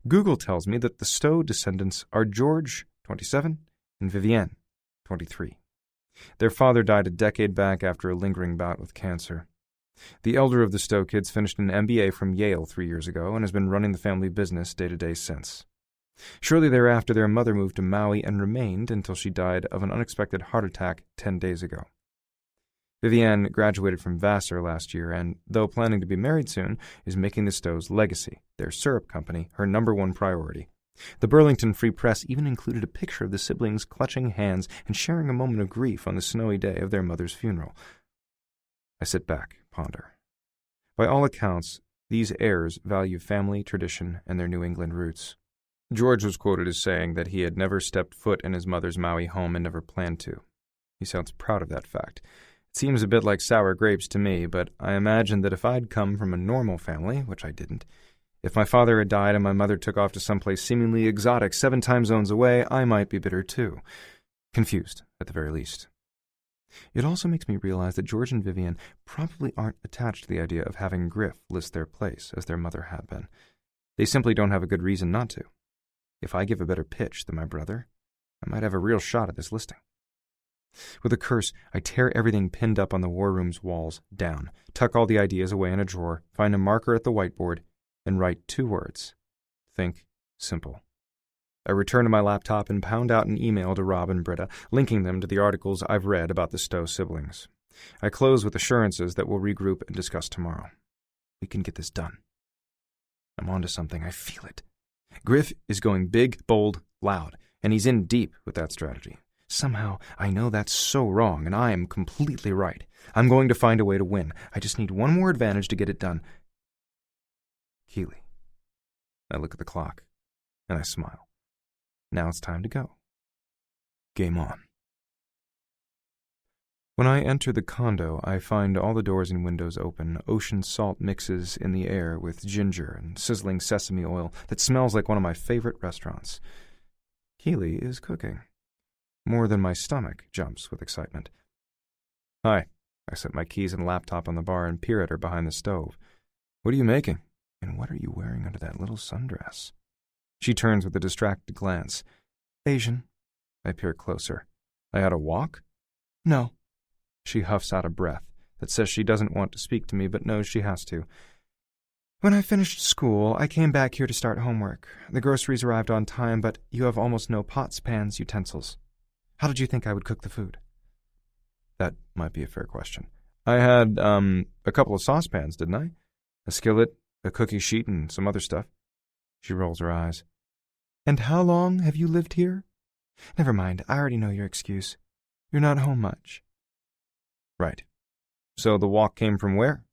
Google tells me that the Stowe descendants are George, 27, and Vivienne, 23. Their father died a decade back after a lingering bout with cancer. The elder of the Stowe kids finished an MBA from Yale 3 years ago and has been running the family business day to day since. Shortly thereafter, their mother moved to Maui and remained until she died of an unexpected heart attack 10 days ago. Vivienne graduated from Vassar last year and, though planning to be married soon, is making the Stowe's legacy, their syrup company, her #1 priority. The Burlington Free Press even included a picture of the siblings clutching hands and sharing a moment of grief on the snowy day of their mother's funeral. I sit back, ponder. By all accounts, these heirs value family, tradition, and their New England roots. George was quoted as saying that he had never stepped foot in his mother's Maui home and never planned to. He sounds proud of that fact. It seems a bit like sour grapes to me, but I imagine that if I'd come from a normal family, which I didn't, if my father had died and my mother took off to someplace seemingly exotic 7 time zones away, I might be bitter too. Confused, at the very least. It also makes me realize that George and Vivienne probably aren't attached to the idea of having Griff list their place, as their mother had been. They simply don't have a good reason not to. If I give a better pitch than my brother, I might have a real shot at this listing. With a curse, I tear everything pinned up on the war room's walls down, tuck all the ideas away in a drawer, find a marker at the whiteboard, and write 2 words. Think simple. I return to my laptop and pound out an email to Rob and Britta, linking them to the articles I've read about the Stowe siblings. I close with assurances that we'll regroup and discuss tomorrow. We can get this done. I'm onto something. I feel it. Griff is going big, bold, loud, and he's in deep with that strategy. Somehow, I know that's so wrong, and I am completely right. I'm going to find a way to win. I just need one more advantage to get it done. Keely. I look at the clock, and I smile. Now it's time to go. Game on. When I enter the condo, I find all the doors and windows open. Ocean salt mixes in the air with ginger and sizzling sesame oil that smells like one of my favorite restaurants. Keely is cooking. More than my stomach jumps with excitement. Hi. I set my keys and laptop on the bar and peer at her behind the stove. What are you making? And what are you wearing under that little sundress? She turns with a distracted glance. Asian. I peer closer. I had a walk? No. She huffs out a breath that says she doesn't want to speak to me but knows she has to. When I finished school, I came back here to start homework. The groceries arrived on time, but you have almost no pots, pans, utensils. How did you think I would cook the food? That might be a fair question. I had, a couple of saucepans, didn't I? A skillet, a cookie sheet, and some other stuff. She rolls her eyes. And how long have you lived here? Never mind, I already know your excuse. You're not home much. Right. So the walk came from where?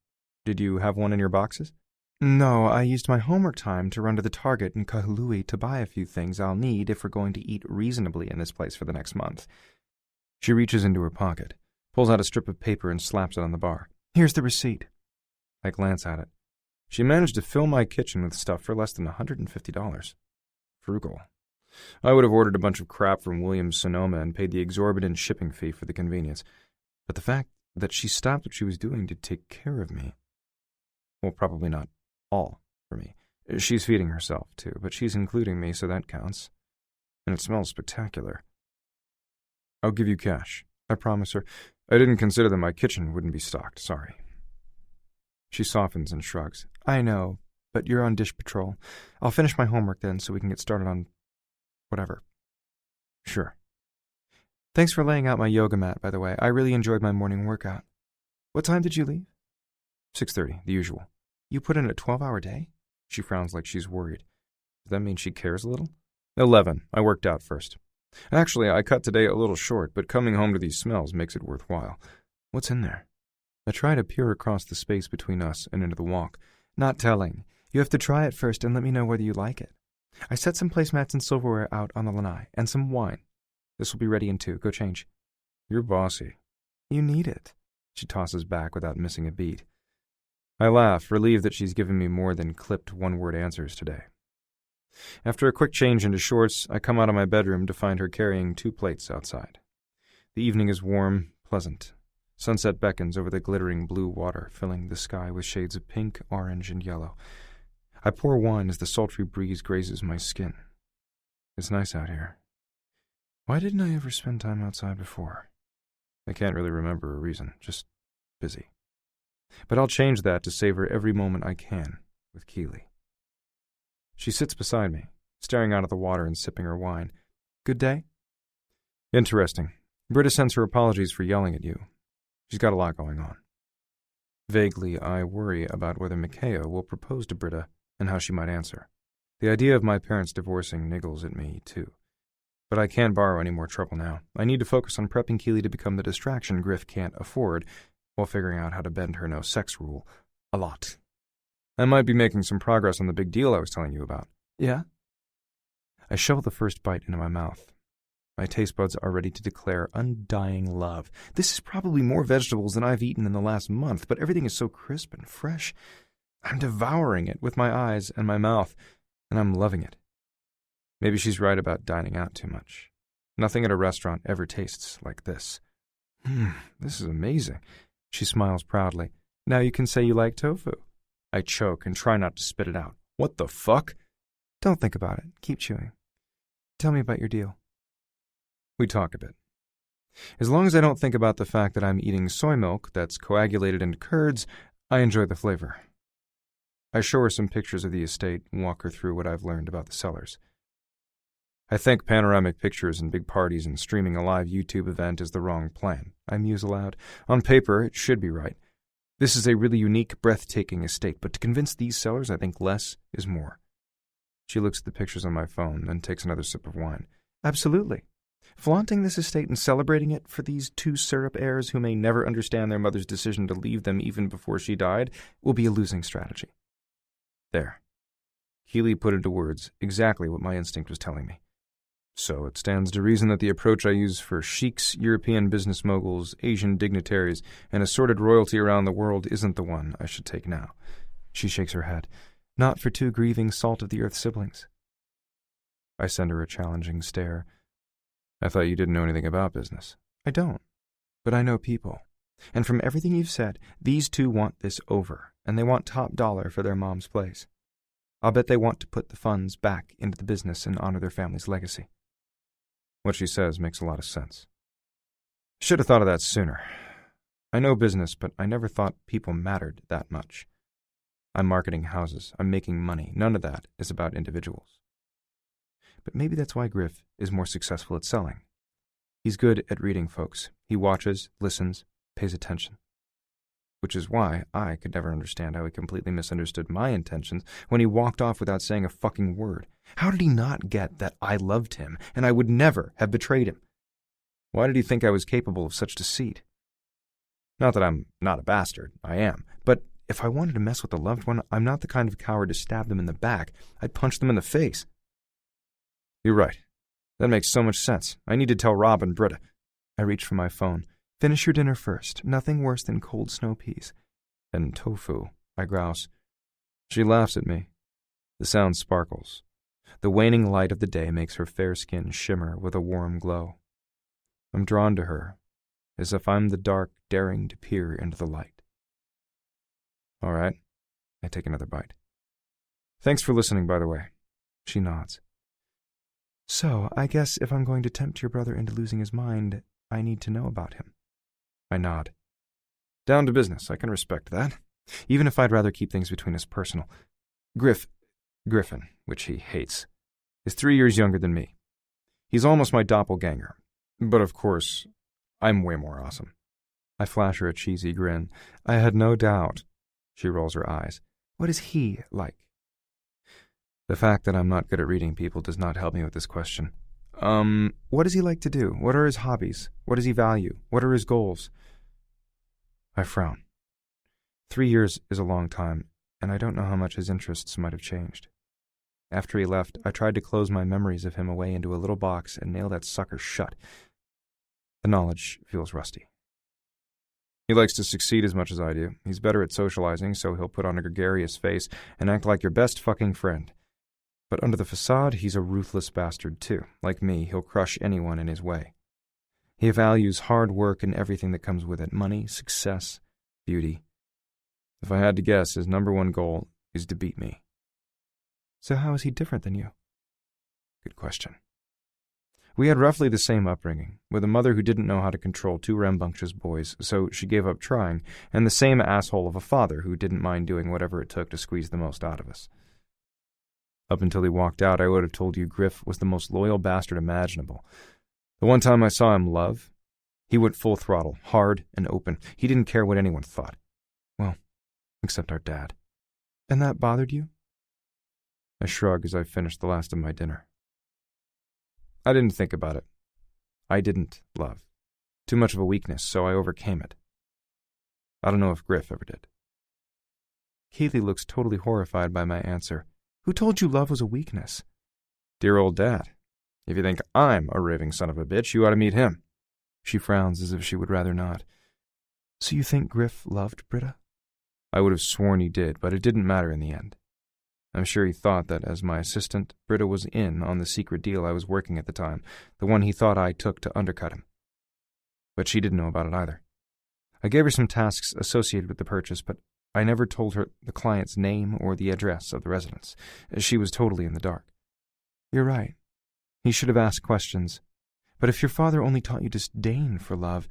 Did you have one in your boxes? No, I used my homework time to run to the Target in Kahului to buy a few things I'll need if we're going to eat reasonably in this place for the next month. She reaches into her pocket, pulls out a strip of paper and slaps it on the bar. Here's the receipt. I glance at it. She managed to fill my kitchen with stuff for less than $150. Frugal. I would have ordered a bunch of crap from Williams-Sonoma and paid the exorbitant shipping fee for the convenience. But the fact that she stopped what she was doing to take care of me... Well, probably not all for me. She's feeding herself, too, but she's including me, so that counts. And it smells spectacular. I'll give you cash, I promise her. I didn't consider that my kitchen wouldn't be stocked, sorry. She softens and shrugs. I know, but you're on dish patrol. I'll finish my homework then so we can get started on whatever. Sure. Thanks for laying out my yoga mat, by the way. I really enjoyed my morning workout. What time did you leave? 6:30, the usual. You put in a 12-hour day? She frowns like she's worried. Does that mean she cares a little? 11. I worked out first. Actually, I cut today a little short, but coming home to these smells makes it worthwhile. What's in there? I try to peer across the space between us and into the walk. Not telling. You have to try it first and let me know whether you like it. I set some placemats and silverware out on the lanai, and some wine. This will be ready in 2. Go change. You're bossy. You need it. She tosses back without missing a beat. I laugh, relieved that she's given me more than clipped one-word answers today. After a quick change into shorts, I come out of my bedroom to find her carrying 2 plates outside. The evening is warm, pleasant. Sunset beckons over the glittering blue water, filling the sky with shades of pink, orange, and yellow. I pour wine as the sultry breeze grazes my skin. It's nice out here. Why didn't I ever spend time outside before? I can't really remember a reason, just busy. But I'll change that to savor every moment I can with Keely. She sits beside me, staring out at the water and sipping her wine. Good day? Interesting. Britta sends her apologies for yelling at you. She's got a lot going on. Vaguely, I worry about whether Mikhail will propose to Britta and how she might answer. The idea of my parents divorcing niggles at me, too. But I can't borrow any more trouble now. I need to focus on prepping Keely to become the distraction Griff can't afford, while figuring out how to bend her no-sex rule a lot. I might be making some progress on the big deal I was telling you about. Yeah? I shovel the first bite into my mouth. My taste buds are ready to declare undying love. This is probably more vegetables than I've eaten in the last month, but everything is so crisp and fresh. I'm devouring it with my eyes and my mouth, and I'm loving it. Maybe she's right about dining out too much. Nothing at a restaurant ever tastes like this. This is amazing. She smiles proudly. Now you can say you like tofu. I choke and try not to spit it out. What the fuck? Don't think about it. Keep chewing. Tell me about your deal. We talk a bit. As long as I don't think about the fact that I'm eating soy milk that's coagulated into curds, I enjoy the flavor. I show her some pictures of the estate and walk her through what I've learned about the sellers. I think panoramic pictures and big parties and streaming a live YouTube event is the wrong plan. I muse aloud. On paper, it should be right. This is a really unique, breathtaking estate, but to convince these sellers, I think less is more. She looks at the pictures on my phone, then takes another sip of wine. Absolutely. Flaunting this estate and celebrating it for these 2 syrup heirs who may never understand their mother's decision to leave them even before she died will be a losing strategy. There. Keely put into words exactly what my instinct was telling me. So it stands to reason that the approach I use for sheiks, European business moguls, Asian dignitaries, and assorted royalty around the world isn't the one I should take now. She shakes her head. Not for 2 grieving salt-of-the-earth siblings. I send her a challenging stare. I thought you didn't know anything about business. I don't. But I know people. And from everything you've said, these 2 want this over, and they want top dollar for their mom's place. I'll bet they want to put the funds back into the business and honor their family's legacy. What she says makes a lot of sense. Should have thought of that sooner. I know business, but I never thought people mattered that much. I'm marketing houses. I'm making money. None of that is about individuals. But maybe that's why Griff is more successful at selling. He's good at reading folks. He watches, listens, pays attention. Which is why I could never understand how he completely misunderstood my intentions when he walked off without saying a fucking word. How did he not get that I loved him and I would never have betrayed him? Why did he think I was capable of such deceit? Not that I'm not a bastard, I am. But if I wanted to mess with a loved one, I'm not the kind of coward to stab them in the back. I'd punch them in the face. You're right. That makes so much sense. I need to tell Rob and Britta. I reach for my phone. Finish your dinner first. Nothing worse than cold snow peas. And tofu, I grouse. She laughs at me. The sound sparkles. The waning light of the day makes her fair skin shimmer with a warm glow. I'm drawn to her, as if I'm the dark daring to peer into the light. All right. I take another bite. Thanks for listening, by the way. She nods. So, I guess if I'm going to tempt your brother into losing his mind, I need to know about him. I nod. Down to business, I can respect that. Even if I'd rather keep things between us personal. Griffin, which he hates, is 3 years younger than me. He's almost my doppelganger. But of course, I'm way more awesome. I flash her a cheesy grin. I had no doubt. She rolls her eyes. What is he like? The fact that I'm not good at reading people does not help me with this question. What does he like to do? What are his hobbies? What does he value? What are his goals? I frown. 3 years is a long time, and I don't know how much his interests might have changed. After he left, I tried to close my memories of him away into a little box and nail that sucker shut. The knowledge feels rusty. He likes to succeed as much as I do. He's better at socializing, so he'll put on a gregarious face and act like your best fucking friend. But under the facade, he's a ruthless bastard too. Like me, he'll crush anyone in his way. He values hard work and everything that comes with it: money, success, beauty. If I had to guess, his number one goal is to beat me. So how is he different than you? Good question. We had roughly the same upbringing, with a mother who didn't know how to control 2 rambunctious boys, so she gave up trying, and the same asshole of a father who didn't mind doing whatever it took to squeeze the most out of us. Up until he walked out, I would have told you Griff was the most loyal bastard imaginable. The one time I saw him love, he went full throttle, hard and open. He didn't care what anyone thought. Well, except our dad. And that bothered you? I shrug as I finished the last of my dinner. I didn't think about it. I didn't love. Too much of a weakness, so I overcame it. I don't know if Griff ever did. Keeley looks totally horrified by my answer. Who told you love was a weakness? Dear old Dad. If you think I'm a raving son of a bitch, you ought to meet him. She frowns as if she would rather not. So you think Griff loved Britta? I would have sworn he did, but it didn't matter in the end. I'm sure he thought that as my assistant, Britta was in on the secret deal I was working at the time, the one he thought I took to undercut him. But she didn't know about it either. I gave her some tasks associated with the purchase, but I never told her the client's name or the address of the residence. She was totally in the dark. You're right. He should have asked questions. But if your father only taught you disdain for love...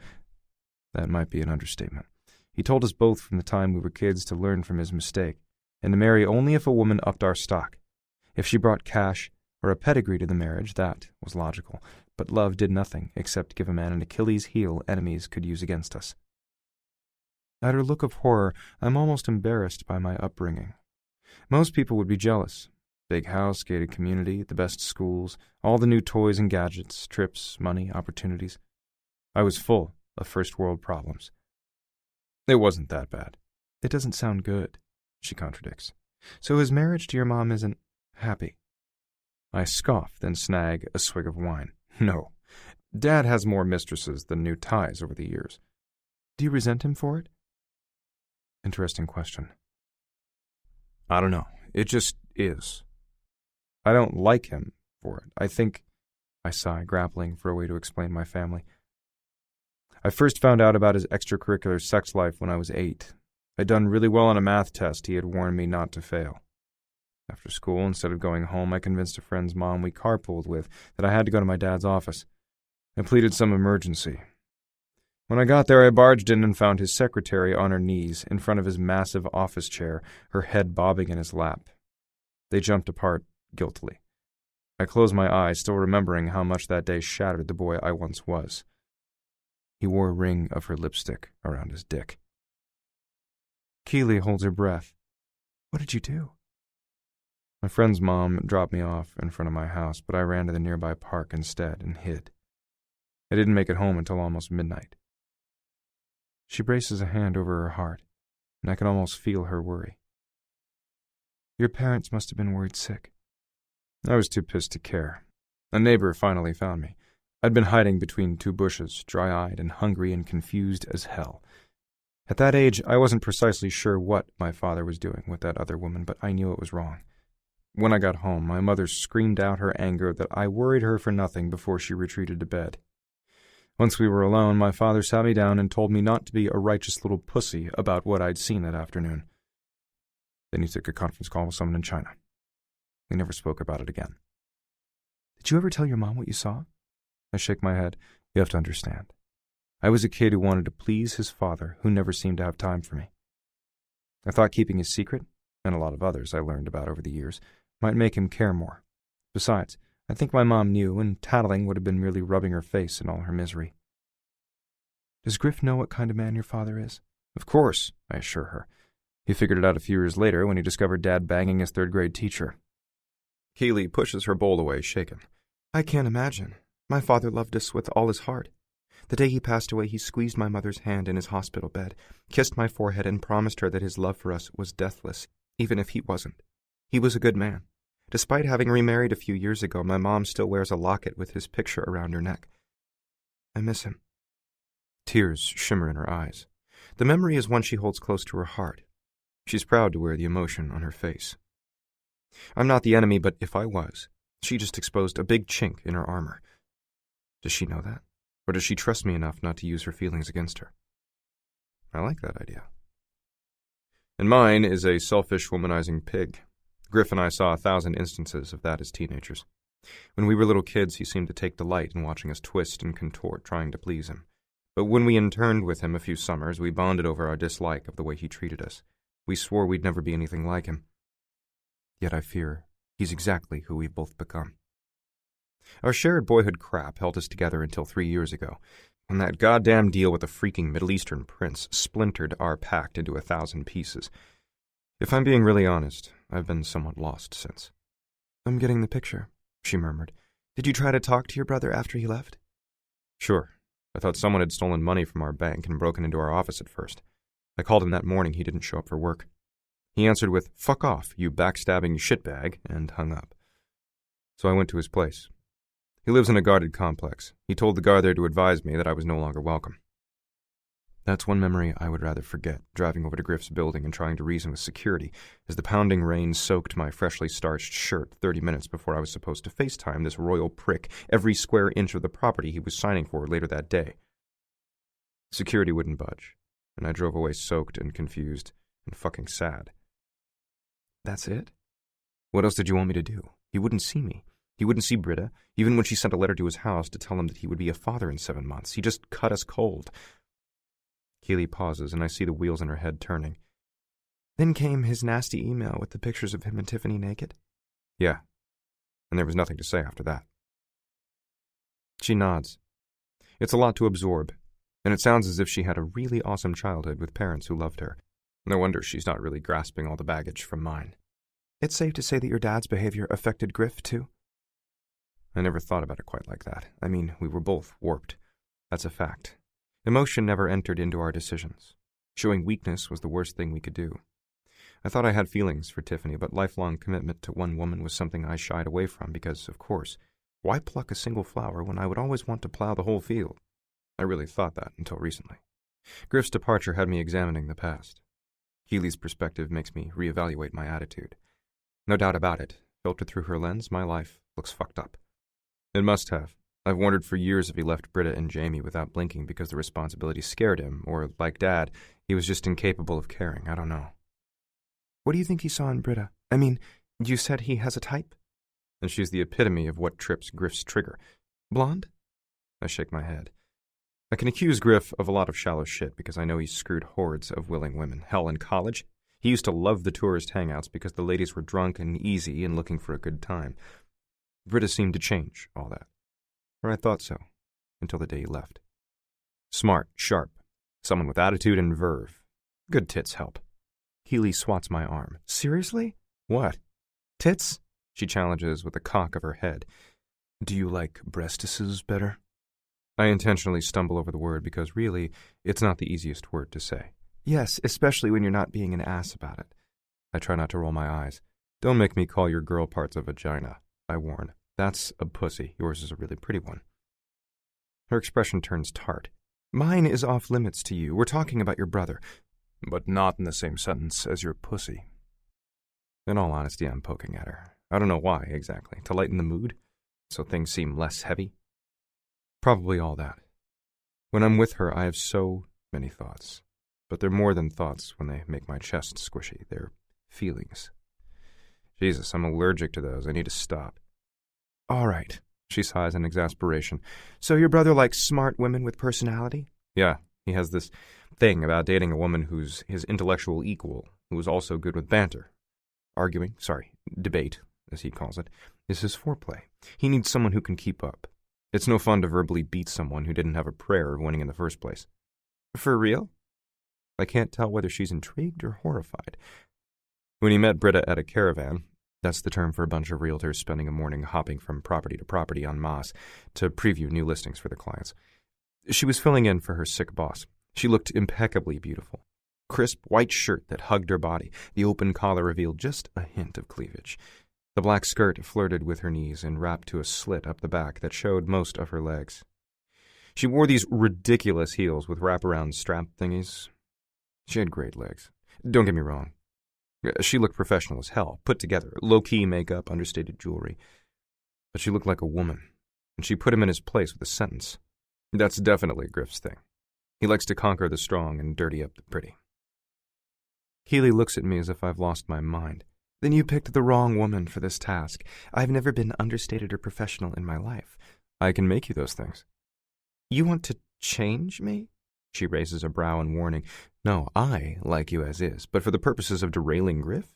That might be an understatement. He told us both from the time we were kids to learn from his mistake, and to marry only if a woman upped our stock. If she brought cash or a pedigree to the marriage, that was logical. But love did nothing except give a man an Achilles heel enemies could use against us. At her look of horror, I'm almost embarrassed by my upbringing. Most people would be jealous. Big house, gated community, the best schools, all the new toys and gadgets, trips, money, opportunities. I was full of first-world problems. It wasn't that bad. It doesn't sound good, she contradicts. So his marriage to your mom isn't happy? I scoff, then snag a swig of wine. No. Dad has more mistresses than new ties over the years. Do you resent him for it? Interesting question. I don't know. It just is. I don't like him for it. I sigh, grappling for a way to explain my family. I first found out about his extracurricular sex life when I was 8. I'd done really well on a math test he had warned me not to fail. After school, instead of going home, I convinced a friend's mom we carpooled with that I had to go to my dad's office. I pleaded some emergency. When I got there, I barged in and found his secretary on her knees in front of his massive office chair, her head bobbing in his lap. They jumped apart guiltily. I closed my eyes, still remembering how much that day shattered the boy I once was. He wore a ring of her lipstick around his dick. Keeley holds her breath. What did you do? My friend's mom dropped me off in front of my house, but I ran to the nearby park instead and hid. I didn't make it home until almost midnight. She braces a hand over her heart, and I can almost feel her worry. Your parents must have been worried sick. I was too pissed to care. A neighbor finally found me. I'd been hiding between two bushes, dry-eyed and hungry and confused as hell. At that age, I wasn't precisely sure what my father was doing with that other woman, but I knew it was wrong. When I got home, my mother screamed out her anger that I worried her for nothing before she retreated to bed. Once we were alone, my father sat me down and told me not to be a righteous little pussy about what I'd seen that afternoon. Then he took a conference call with someone in China. We never spoke about it again. Did you ever tell your mom what you saw? I shake my head. You have to understand. I was a kid who wanted to please his father, who never seemed to have time for me. I thought keeping his secret, and a lot of others I learned about over the years, might make him care more. Besides, I think my mom knew, and tattling would have been merely rubbing her face in all her misery. Does Griff know what kind of man your father is? Of course, I assure her. He figured it out a few years later when he discovered Dad banging his third-grade teacher. Keely pushes her bowl away, shaken. I can't imagine. My father loved us with all his heart. The day he passed away, he squeezed my mother's hand in his hospital bed, kissed my forehead, and promised her that his love for us was deathless, even if he wasn't. He was a good man. Despite having remarried a few years ago, my mom still wears a locket with his picture around her neck. I miss him. Tears shimmer in her eyes. The memory is one she holds close to her heart. She's proud to wear the emotion on her face. I'm not the enemy, but if I was, she just exposed a big chink in her armor. Does she know that? Or does she trust me enough not to use her feelings against her? I like that idea. And mine is a selfish, womanizing pig. Griff and I saw 1,000 instances of that as teenagers. When we were little kids, he seemed to take delight in watching us twist and contort, trying to please him. But when we interned with him a few summers, we bonded over our dislike of the way he treated us. We swore we'd never be anything like him. Yet I fear he's exactly who we've both become. Our shared boyhood crap held us together until 3 years ago, when that goddamn deal with the freaking Middle Eastern prince splintered our pact into 1,000 pieces. If I'm being really honest, I've been somewhat lost since. I'm getting the picture, she murmured. Did you try to talk to your brother after he left? Sure. I thought someone had stolen money from our bank and broken into our office at first. I called him that morning he didn't show up for work. He answered with, "Fuck off, you backstabbing shitbag," and hung up. So I went to his place. He lives in a guarded complex. He told the guard there to advise me that I was no longer welcome. That's one memory I would rather forget, driving over to Griff's building and trying to reason with security, as the pounding rain soaked my freshly starched shirt 30 minutes before I was supposed to FaceTime this royal prick every square inch of the property he was signing for later that day. Security wouldn't budge, and I drove away soaked and confused and fucking sad. That's it? What else did you want me to do? He wouldn't see me. He wouldn't see Britta, even when she sent a letter to his house to tell him that he would be a father in 7 months. He just cut us cold. Keely pauses, and I see the wheels in her head turning. Then came his nasty email with the pictures of him and Tiffany naked? Yeah, and there was nothing to say after that. She nods. It's a lot to absorb, and it sounds as if she had a really awesome childhood with parents who loved her. No wonder she's not really grasping all the baggage from mine. It's safe to say that your dad's behavior affected Griff, too? I never thought about it quite like that. I mean, we were both warped. That's a fact. Emotion never entered into our decisions. Showing weakness was the worst thing we could do. I thought I had feelings for Tiffany, but lifelong commitment to one woman was something I shied away from because, of course, why pluck a single flower when I would always want to plow the whole field? I really thought that until recently. Griff's departure had me examining the past. Keely's perspective makes me reevaluate my attitude. No doubt about it, filtered through her lens, my life looks fucked up. It must have. I've wondered for years if he left Britta and Jamie without blinking because the responsibility scared him, or, like Dad, he was just incapable of caring. I don't know. What do you think he saw in Britta? I mean, you said he has a type? And she's the epitome of what trips Griff's trigger. Blonde? I shake my head. I can accuse Griff of a lot of shallow shit because I know he's screwed hordes of willing women. Hell, in college, he used to love the tourist hangouts because the ladies were drunk and easy and looking for a good time. Britta seemed to change all that. Or I thought so, until the day he left. Smart, sharp, someone with attitude and verve. Good tits help. Keely swats my arm. Seriously? What? Tits? She challenges with a cock of her head. Do you like breastises better? I intentionally stumble over the word because really, it's not the easiest word to say. Yes, especially when you're not being an ass about it. I try not to roll my eyes. Don't make me call your girl parts a vagina, I warn. That's a pussy. Yours is a really pretty one. Her expression turns tart. Mine is off limits to you. We're talking about your brother. But not in the same sentence as your pussy. In all honesty, I'm poking at her. I don't know why, exactly. To lighten the mood? So things seem less heavy? Probably all that. When I'm with her, I have so many thoughts. But they're more than thoughts when they make my chest squishy. They're feelings. Jesus, I'm allergic to those. I need to stop. All right, she sighs in exasperation. So your brother likes smart women with personality? Yeah, he has this thing about dating a woman who's his intellectual equal, who is also good with banter. Debate, as he calls it, is his foreplay. He needs someone who can keep up. It's no fun to verbally beat someone who didn't have a prayer of winning in the first place. For real? I can't tell whether she's intrigued or horrified. When he met Britta at a caravan, that's the term for a bunch of realtors spending a morning hopping from property to property en masse to preview new listings for their clients. She was filling in for her sick boss. She looked impeccably beautiful. Crisp white shirt that hugged her body. The open collar revealed just a hint of cleavage. The black skirt flirted with her knees and wrapped to a slit up the back that showed most of her legs. She wore these ridiculous heels with wraparound strap thingies. She had great legs. Don't get me wrong. She looked professional as hell, put together, low-key makeup, understated jewelry. But she looked like a woman, and she put him in his place with a sentence. That's definitely Griff's thing. He likes to conquer the strong and dirty up the pretty. Keely looks at me as if I've lost my mind. Then you picked the wrong woman for this task. I've never been understated or professional in my life. I can make you those things. You want to change me? She raises a brow in warning. No, I like you as is, but for the purposes of derailing Griff?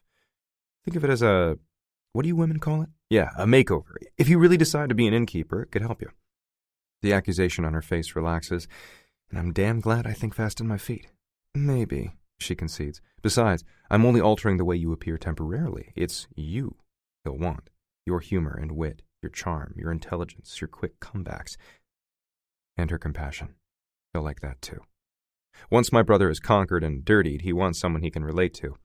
Think of it as what do you women call it? Yeah, a makeover. If you really decide to be an innkeeper, it could help you. The accusation on her face relaxes, and I'm damn glad I think fast on my feet. Maybe, she concedes. Besides, I'm only altering the way you appear temporarily. It's you he'll want. Your humor and wit, your charm, your intelligence, your quick comebacks. And her compassion. He'll like that too. Once my brother is conquered and dirtied, he wants someone he can relate to.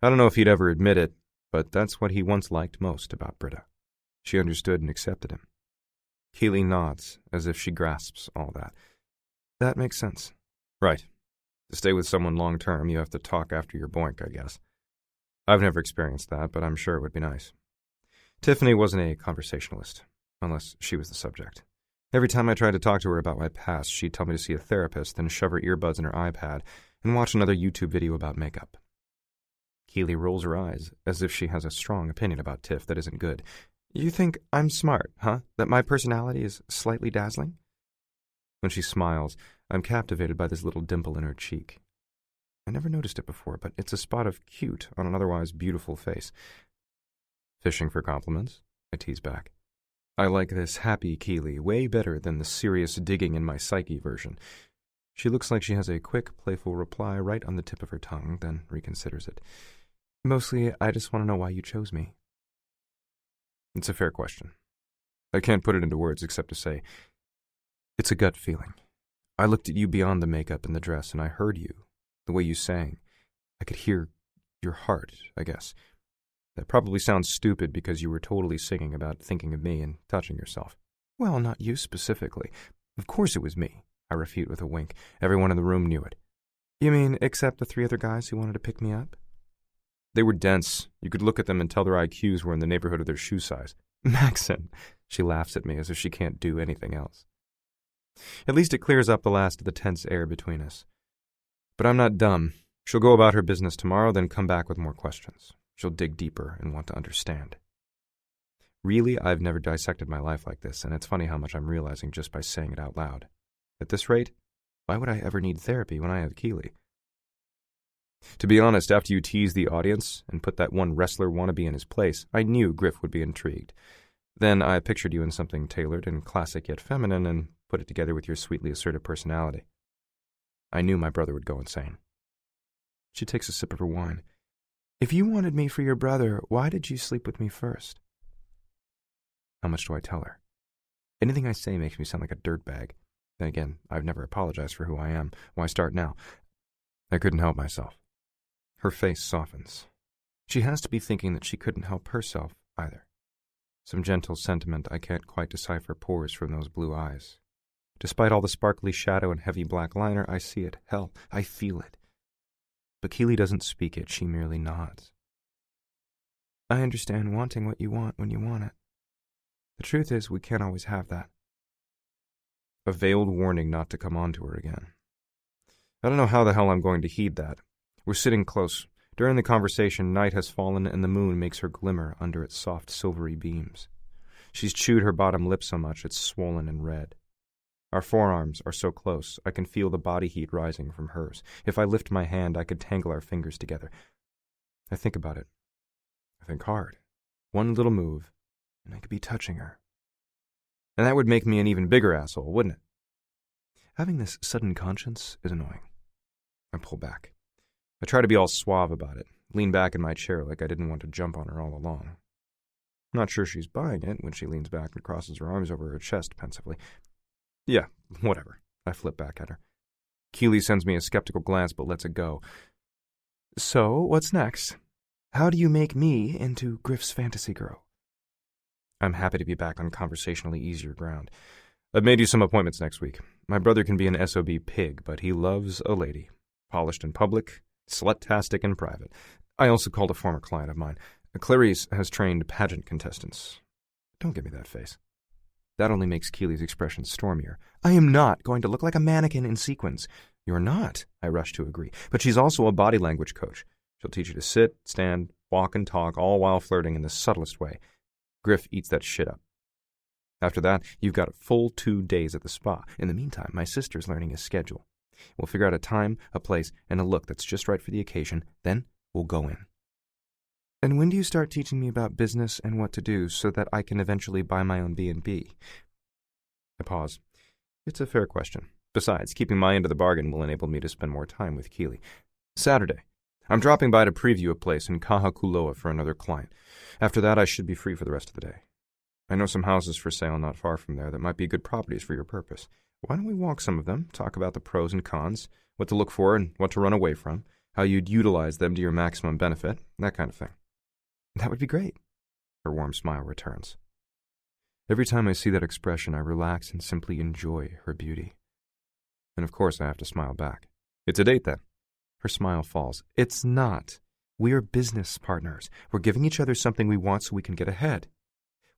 I don't know if he'd ever admit it, but that's what he once liked most about Britta. She understood and accepted him. Keely nods, as if she grasps all that. That makes sense. Right. To stay with someone long-term, you have to talk after your boink, I guess. I've never experienced that, but I'm sure it would be nice. Tiffany wasn't a conversationalist, unless she was the subject. Every time I tried to talk to her about my past, she'd tell me to see a therapist, then shove her earbuds in her iPad and watch another YouTube video about makeup. Keely rolls her eyes, as if she has a strong opinion about Tiff that isn't good. You think I'm smart, huh? That my personality is slightly dazzling? When she smiles, I'm captivated by this little dimple in her cheek. I never noticed it before, but it's a spot of cute on an otherwise beautiful face. Fishing for compliments? I tease back. I like this happy Keely way better than the serious digging in my psyche version. She looks like she has a quick, playful reply right on the tip of her tongue, then reconsiders it. Mostly, I just want to know why you chose me. It's a fair question. I can't put it into words except to say, it's a gut feeling. I looked at you beyond the makeup and the dress, and I heard you, the way you sang. I could hear your heart, I guess. That probably sounds stupid because you were totally singing about thinking of me and touching yourself. Well, not you specifically. Of course it was me, I refute with a wink. Everyone in the room knew it. You mean except the 3 other guys who wanted to pick me up? They were dense. You could look at them and tell their IQs were in the neighborhood of their shoe size. Maxon, she laughs at me as if she can't do anything else. At least it clears up the last of the tense air between us. But I'm not dumb. She'll go about her business tomorrow, then come back with more questions. She'll dig deeper and want to understand. Really, I've never dissected my life like this, and it's funny how much I'm realizing just by saying it out loud. At this rate, why would I ever need therapy when I have Keely? To be honest, after you teased the audience and put that one wrestler wannabe in his place, I knew Griff would be intrigued. Then I pictured you in something tailored and classic yet feminine and put it together with your sweetly assertive personality. I knew my brother would go insane. She takes a sip of her wine. If you wanted me for your brother, why did you sleep with me first? How much do I tell her? Anything I say makes me sound like a dirtbag. Then again, I've never apologized for who I am. Why start now? I couldn't help myself. Her face softens. She has to be thinking that she couldn't help herself either. Some gentle sentiment I can't quite decipher pours from those blue eyes. Despite all the sparkly shadow and heavy black liner, I see it. Hell, I feel it. But Keely doesn't speak it, she merely nods. I understand wanting what you want when you want it. The truth is, we can't always have that. A veiled warning not to come on to her again. I don't know how the hell I'm going to heed that. We're sitting close. During the conversation, night has fallen and the moon makes her glimmer under its soft silvery beams. She's chewed her bottom lip so much it's swollen and red. Our forearms are so close, I can feel the body heat rising from hers. If I lift my hand, I could tangle our fingers together. I think about it. I think hard. One little move, and I could be touching her. And that would make me an even bigger asshole, wouldn't it? Having this sudden conscience is annoying. I pull back. I try to be all suave about it, lean back in my chair like I didn't want to jump on her all along. I'm not sure she's buying it when she leans back and crosses her arms over her chest pensively. Yeah, whatever. I flip back at her. Keely sends me a skeptical glance but lets it go. So, what's next? How do you make me into Griff's fantasy girl? I'm happy to be back on conversationally easier ground. I've made you some appointments next week. My brother can be an SOB pig, but he loves a lady. Polished in public, slut-tastic in private. I also called a former client of mine. Clarice has trained pageant contestants. Don't give me that face. That only makes Keely's expression stormier. I am not going to look like a mannequin in sequins. You're not, I rush to agree. But she's also a body language coach. She'll teach you to sit, stand, walk, and talk, all while flirting in the subtlest way. Griff eats that shit up. After that, you've got a full 2 days at the spa. In the meantime, my sister's learning his schedule. We'll figure out a time, a place, and a look that's just right for the occasion. Then we'll go in. And when do you start teaching me about business and what to do so that I can eventually buy my own B&B? I pause. It's a fair question. Besides, keeping my end of the bargain will enable me to spend more time with Keely. Saturday. I'm dropping by to preview a place in Kahakuloa for another client. After that, I should be free for the rest of the day. I know some houses for sale not far from there that might be good properties for your purpose. Why don't we walk some of them, talk about the pros and cons, what to look for and what to run away from, how you'd utilize them to your maximum benefit, that kind of thing. That would be great. Her warm smile returns. Every time I see that expression, I relax and simply enjoy her beauty. And of course I have to smile back. It's a date then. Her smile falls. It's not. We're business partners. We're giving each other something we want so we can get ahead.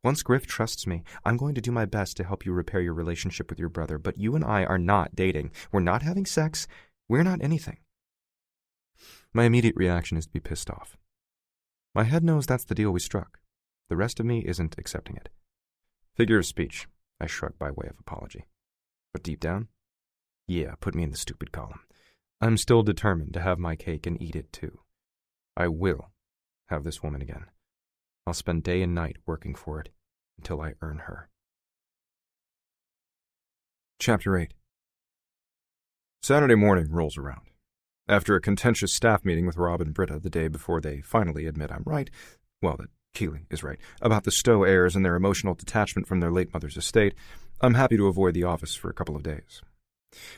Once Griff trusts me, I'm going to do my best to help you repair your relationship with your brother, but you and I are not dating. We're not having sex. We're not anything. My immediate reaction is to be pissed off. My head knows that's the deal we struck. The rest of me isn't accepting it. Figure of speech, I shrug by way of apology. But deep down, yeah, put me in the stupid column. I'm still determined to have my cake and eat it too. I will have this woman again. I'll spend day and night working for it until I earn her. Chapter 8. Saturday morning rolls around. After a contentious staff meeting with Rob and Britta the day before they finally admit I'm right, well, that Keely is right, about the Stowe heirs and their emotional detachment from their late mother's estate, I'm happy to avoid the office for a couple of days.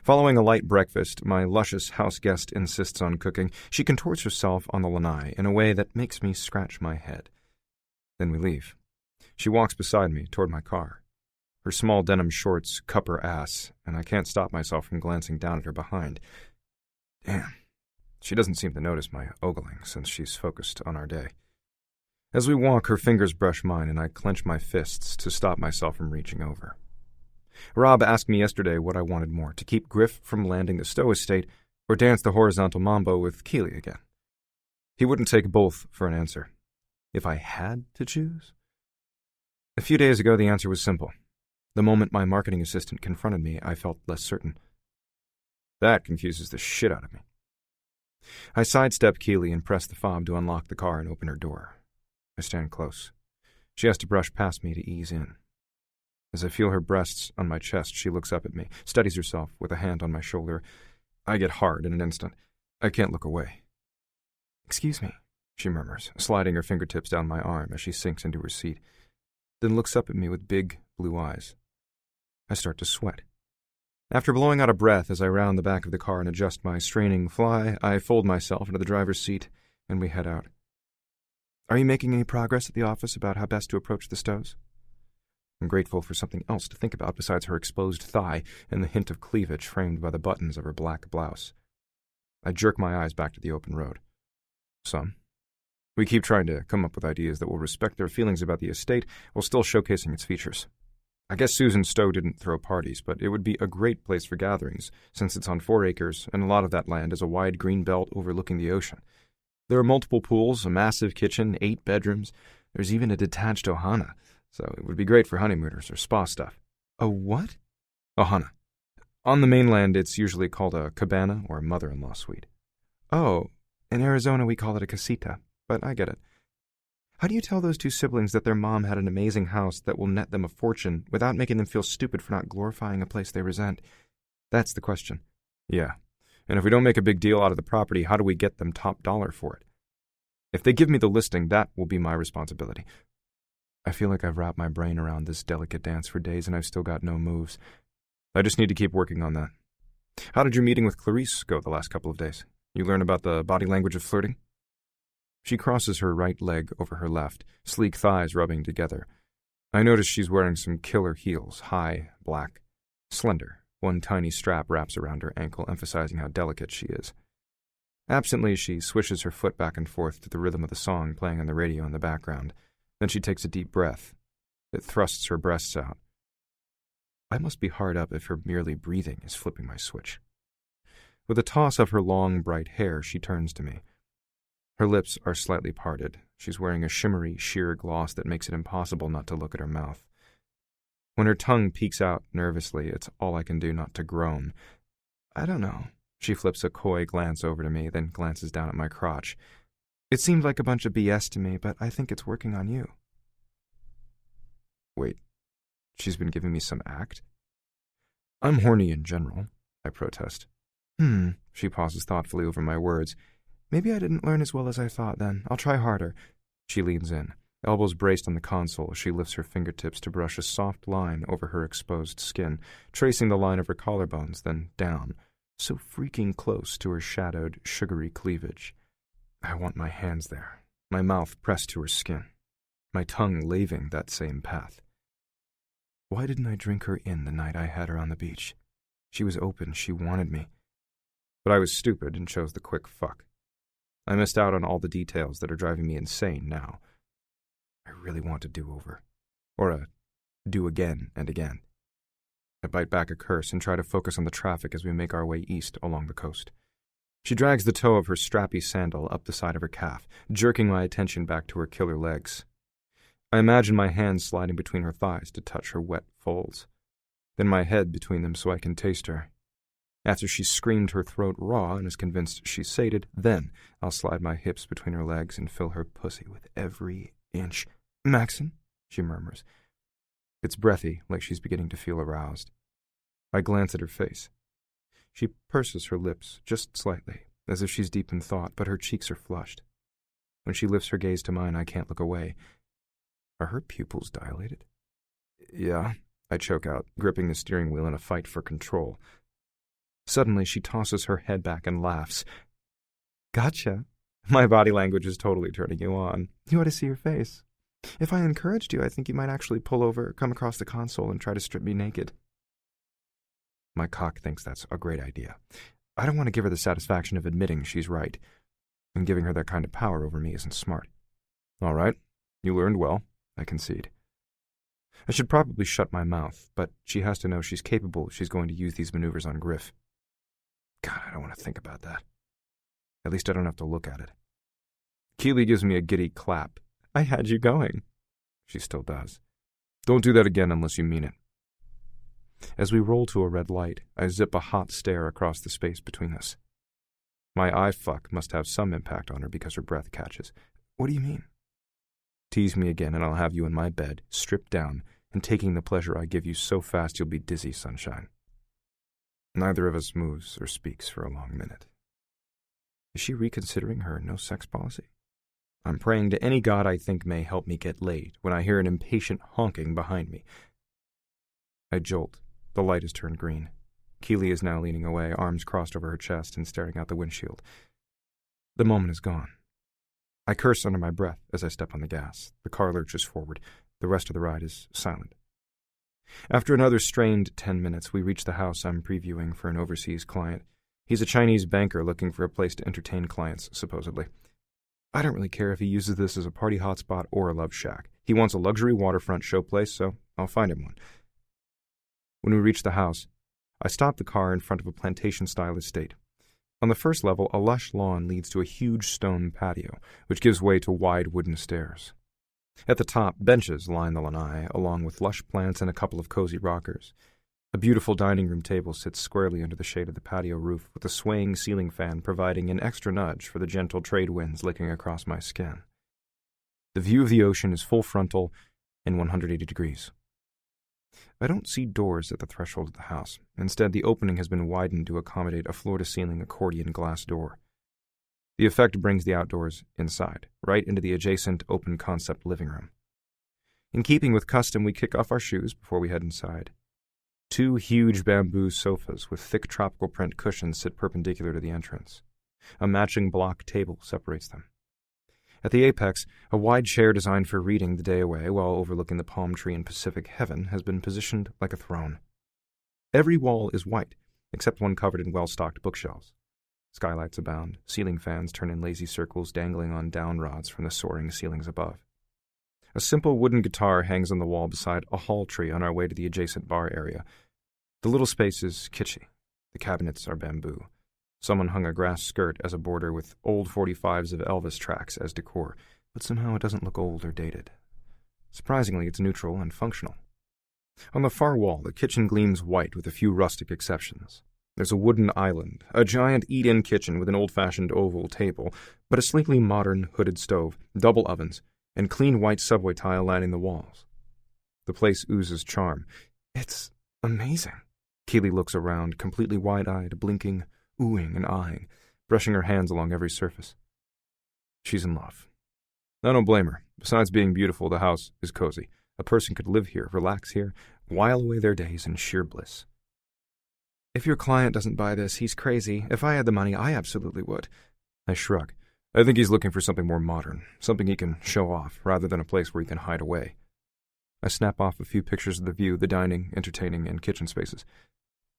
Following a light breakfast, my luscious house guest insists on cooking. She contorts herself on the lanai in a way that makes me scratch my head. Then we leave. She walks beside me toward my car. Her small denim shorts cup her ass, and I can't stop myself from glancing down at her behind. Damn. She doesn't seem to notice my ogling since she's focused on our day. As we walk, her fingers brush mine, and I clench my fists to stop myself from reaching over. Rob asked me yesterday what I wanted more, to keep Griff from landing the Stowe estate or dance the horizontal mambo with Keely again. He wouldn't take both for an answer. If I had to choose? A few days ago, the answer was simple. The moment my marketing assistant confronted me, I felt less certain. That confuses the shit out of me. I sidestep Keely and press the fob to unlock the car and open her door. I stand close. She has to brush past me to ease in. As I feel her breasts on my chest, she looks up at me, steadies herself with a hand on my shoulder. I get hard in an instant. I can't look away. "Excuse me," she murmurs, sliding her fingertips down my arm as she sinks into her seat, then looks up at me with big, blue eyes. I start to sweat. After blowing out a breath as I round the back of the car and adjust my straining fly, I fold myself into the driver's seat, and we head out. Are you making any progress at the office about how best to approach the Stows? I'm grateful for something else to think about besides her exposed thigh and the hint of cleavage framed by the buttons of her black blouse. I jerk my eyes back to the open road. Some. We keep trying to come up with ideas that will respect their feelings about the estate while still showcasing its features. I guess Susan Stowe didn't throw parties, but it would be a great place for gatherings, since it's on 4 acres, and a lot of that land is a wide green belt overlooking the ocean. There are multiple pools, a massive kitchen, 8 bedrooms. There's even a detached ohana, so it would be great for honeymooners or spa stuff. A what? Ohana. On the mainland, it's usually called a cabana or a mother-in-law suite. Oh, in Arizona we call it a casita, but I get it. How do you tell those 2 siblings that their mom had an amazing house that will net them a fortune without making them feel stupid for not glorifying a place they resent? That's the question. Yeah, and if we don't make a big deal out of the property, how do we get them top dollar for it? If they give me the listing, that will be my responsibility. I feel like I've wrapped my brain around this delicate dance for days and I've still got no moves. I just need to keep working on that. How did your meeting with Clarice go the last couple of days? You learn about the body language of flirting? She crosses her right leg over her left, sleek thighs rubbing together. I notice she's wearing some killer heels, high, black, slender. One tiny strap wraps around her ankle, emphasizing how delicate she is. Absently, she swishes her foot back and forth to the rhythm of the song playing on the radio in the background. Then she takes a deep breath. It thrusts her breasts out. I must be hard up if her merely breathing is flipping my switch. With a toss of her long, bright hair, she turns to me. Her lips are slightly parted. She's wearing a shimmery, sheer gloss that makes it impossible not to look at her mouth. When her tongue peeks out nervously, it's all I can do not to groan. I don't know. She flips a coy glance over to me, then glances down at my crotch. It seemed like a bunch of BS to me, but I think it's working on you. Wait, she's been giving me some act? I'm horny in general, I protest. She pauses thoughtfully over my words. Maybe I didn't learn as well as I thought then. I'll try harder. She leans in, elbows braced on the console as she lifts her fingertips to brush a soft line over her exposed skin, tracing the line of her collarbones, then down, so freaking close to her shadowed, sugary cleavage. I want my hands there, my mouth pressed to her skin, my tongue laving that same path. Why didn't I drink her in the night I had her on the beach? She was open, she wanted me. But I was stupid and chose the quick fuck. I missed out on all the details that are driving me insane now. I really want a do-over. Or a do again and again. I bite back a curse and try to focus on the traffic as we make our way east along the coast. She drags the toe of her strappy sandal up the side of her calf, jerking my attention back to her killer legs. I imagine my hands sliding between her thighs to touch her wet folds, then my head between them so I can taste her. After she's screamed her throat raw and is convinced she's sated, then I'll slide my hips between her legs and fill her pussy with every inch. Maxon, she murmurs. It's breathy, like she's beginning to feel aroused. I glance at her face. She purses her lips just slightly, as if she's deep in thought, but her cheeks are flushed. When she lifts her gaze to mine, I can't look away. Are her pupils dilated? Yeah, I choke out, gripping the steering wheel in a fight for control. Suddenly, she tosses her head back and laughs. Gotcha. My body language is totally turning you on. You ought to see your face. If I encouraged you, I think you might actually pull over, come across the console, and try to strip me naked. My cock thinks that's a great idea. I don't want to give her the satisfaction of admitting she's right, and giving her that kind of power over me isn't smart. All right, you learned well, I concede. I should probably shut my mouth, but she has to know she's capable if she's going to use these maneuvers on Griff. God, I don't want to think about that. At least I don't have to look at it. Keeley gives me a giddy clap. I had you going. She still does. Don't do that again unless you mean it. As we roll to a red light, I zip a hot stare across the space between us. My eye fuck must have some impact on her because her breath catches. What do you mean? Tease me again and I'll have you in my bed, stripped down, and taking the pleasure I give you so fast you'll be dizzy, sunshine. Neither of us moves or speaks for a long minute. Is she reconsidering her no-sex policy? I'm praying to any god I think may help me get laid when I hear an impatient honking behind me. I jolt. The light has turned green. Keely is now leaning away, arms crossed over her chest and staring out the windshield. The moment is gone. I curse under my breath as I step on the gas. The car lurches forward. The rest of the ride is silent. After another strained 10 minutes, we reach the house I'm previewing for an overseas client. He's a Chinese banker looking for a place to entertain clients, supposedly. I don't really care if he uses this as a party hotspot or a love shack. He wants a luxury waterfront showplace, so I'll find him one. When we reach the house, I stop the car in front of a plantation-style estate. On the first level, a lush lawn leads to a huge stone patio, which gives way to wide wooden stairs. At the top, benches line the lanai, along with lush plants and a couple of cozy rockers. A beautiful dining room table sits squarely under the shade of the patio roof, with a swaying ceiling fan providing an extra nudge for the gentle trade winds licking across my skin. The view of the ocean is full frontal and 180 degrees. I don't see doors at the threshold of the house. Instead, the opening has been widened to accommodate a floor-to-ceiling accordion glass door. The effect brings the outdoors inside, right into the adjacent open-concept living room. In keeping with custom, we kick off our shoes before we head inside. 2 huge bamboo sofas with thick tropical print cushions sit perpendicular to the entrance. A matching block table separates them. At the apex, a wide chair designed for reading the day away while overlooking the palm tree in Pacific heaven has been positioned like a throne. Every wall is white, except one covered in well-stocked bookshelves. Skylights abound, ceiling fans turn in lazy circles dangling on down rods from the soaring ceilings above. A simple wooden guitar hangs on the wall beside a hall tree on our way to the adjacent bar area. The little space is kitschy. The cabinets are bamboo. Someone hung a grass skirt as a border with old 45s of Elvis tracks as decor, but somehow it doesn't look old or dated. Surprisingly, it's neutral and functional. On the far wall, the kitchen gleams white with a few rustic exceptions. There's a wooden island, a giant eat-in kitchen with an old-fashioned oval table, but a sleekly modern hooded stove, double ovens, and clean white subway tile lining the walls. The place oozes charm. It's amazing. Keely looks around, completely wide-eyed, blinking, oohing and eyeing, brushing her hands along every surface. She's in love. I don't blame her. Besides being beautiful, the house is cozy. A person could live here, relax here, while away their days in sheer bliss. If your client doesn't buy this, he's crazy. If I had the money, I absolutely would. I shrug. I think he's looking for something more modern, something he can show off, rather than a place where he can hide away. I snap off a few pictures of the view, the dining, entertaining, and kitchen spaces.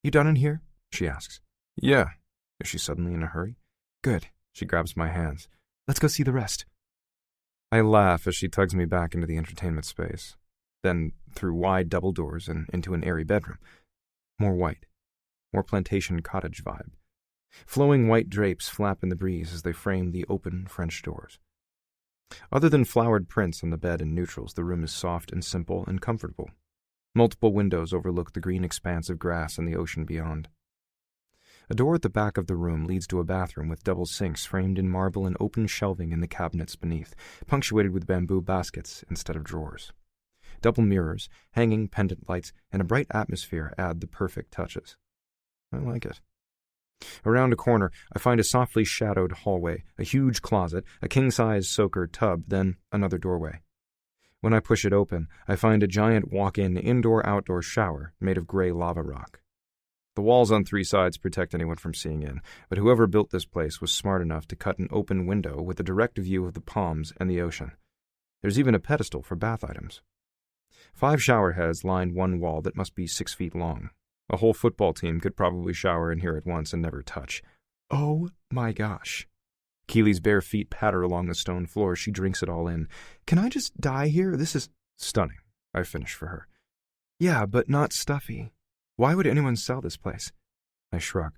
You done in here? She asks. Yeah. Is she suddenly in a hurry? Good. She grabs my hands. Let's go see the rest. I laugh as she tugs me back into the entertainment space, then through wide double doors and into an airy bedroom. More white. More plantation cottage vibe. Flowing white drapes flap in the breeze as they frame the open French doors. Other than flowered prints on the bed and neutrals, the room is soft and simple and comfortable. Multiple windows overlook the green expanse of grass and the ocean beyond. A door at the back of the room leads to a bathroom with double sinks framed in marble and open shelving in the cabinets beneath, punctuated with bamboo baskets instead of drawers. Double mirrors, hanging pendant lights, and a bright atmosphere add the perfect touches. I like it. Around a corner, I find a softly shadowed hallway, a huge closet, a king-size soaker tub, then another doorway. When I push it open, I find a giant walk-in indoor-outdoor shower made of gray lava rock. The walls on 3 sides protect anyone from seeing in, but whoever built this place was smart enough to cut an open window with a direct view of the palms and the ocean. There's even a pedestal for bath items. 5 shower heads line one wall that must be 6 feet long. A whole football team could probably shower in here at once and never touch. Oh my gosh. Keely's bare feet patter along the stone floor. She drinks it all in. Can I just die here? This is stunning, I finish for her. Yeah, but not stuffy. Why would anyone sell this place? I shrug.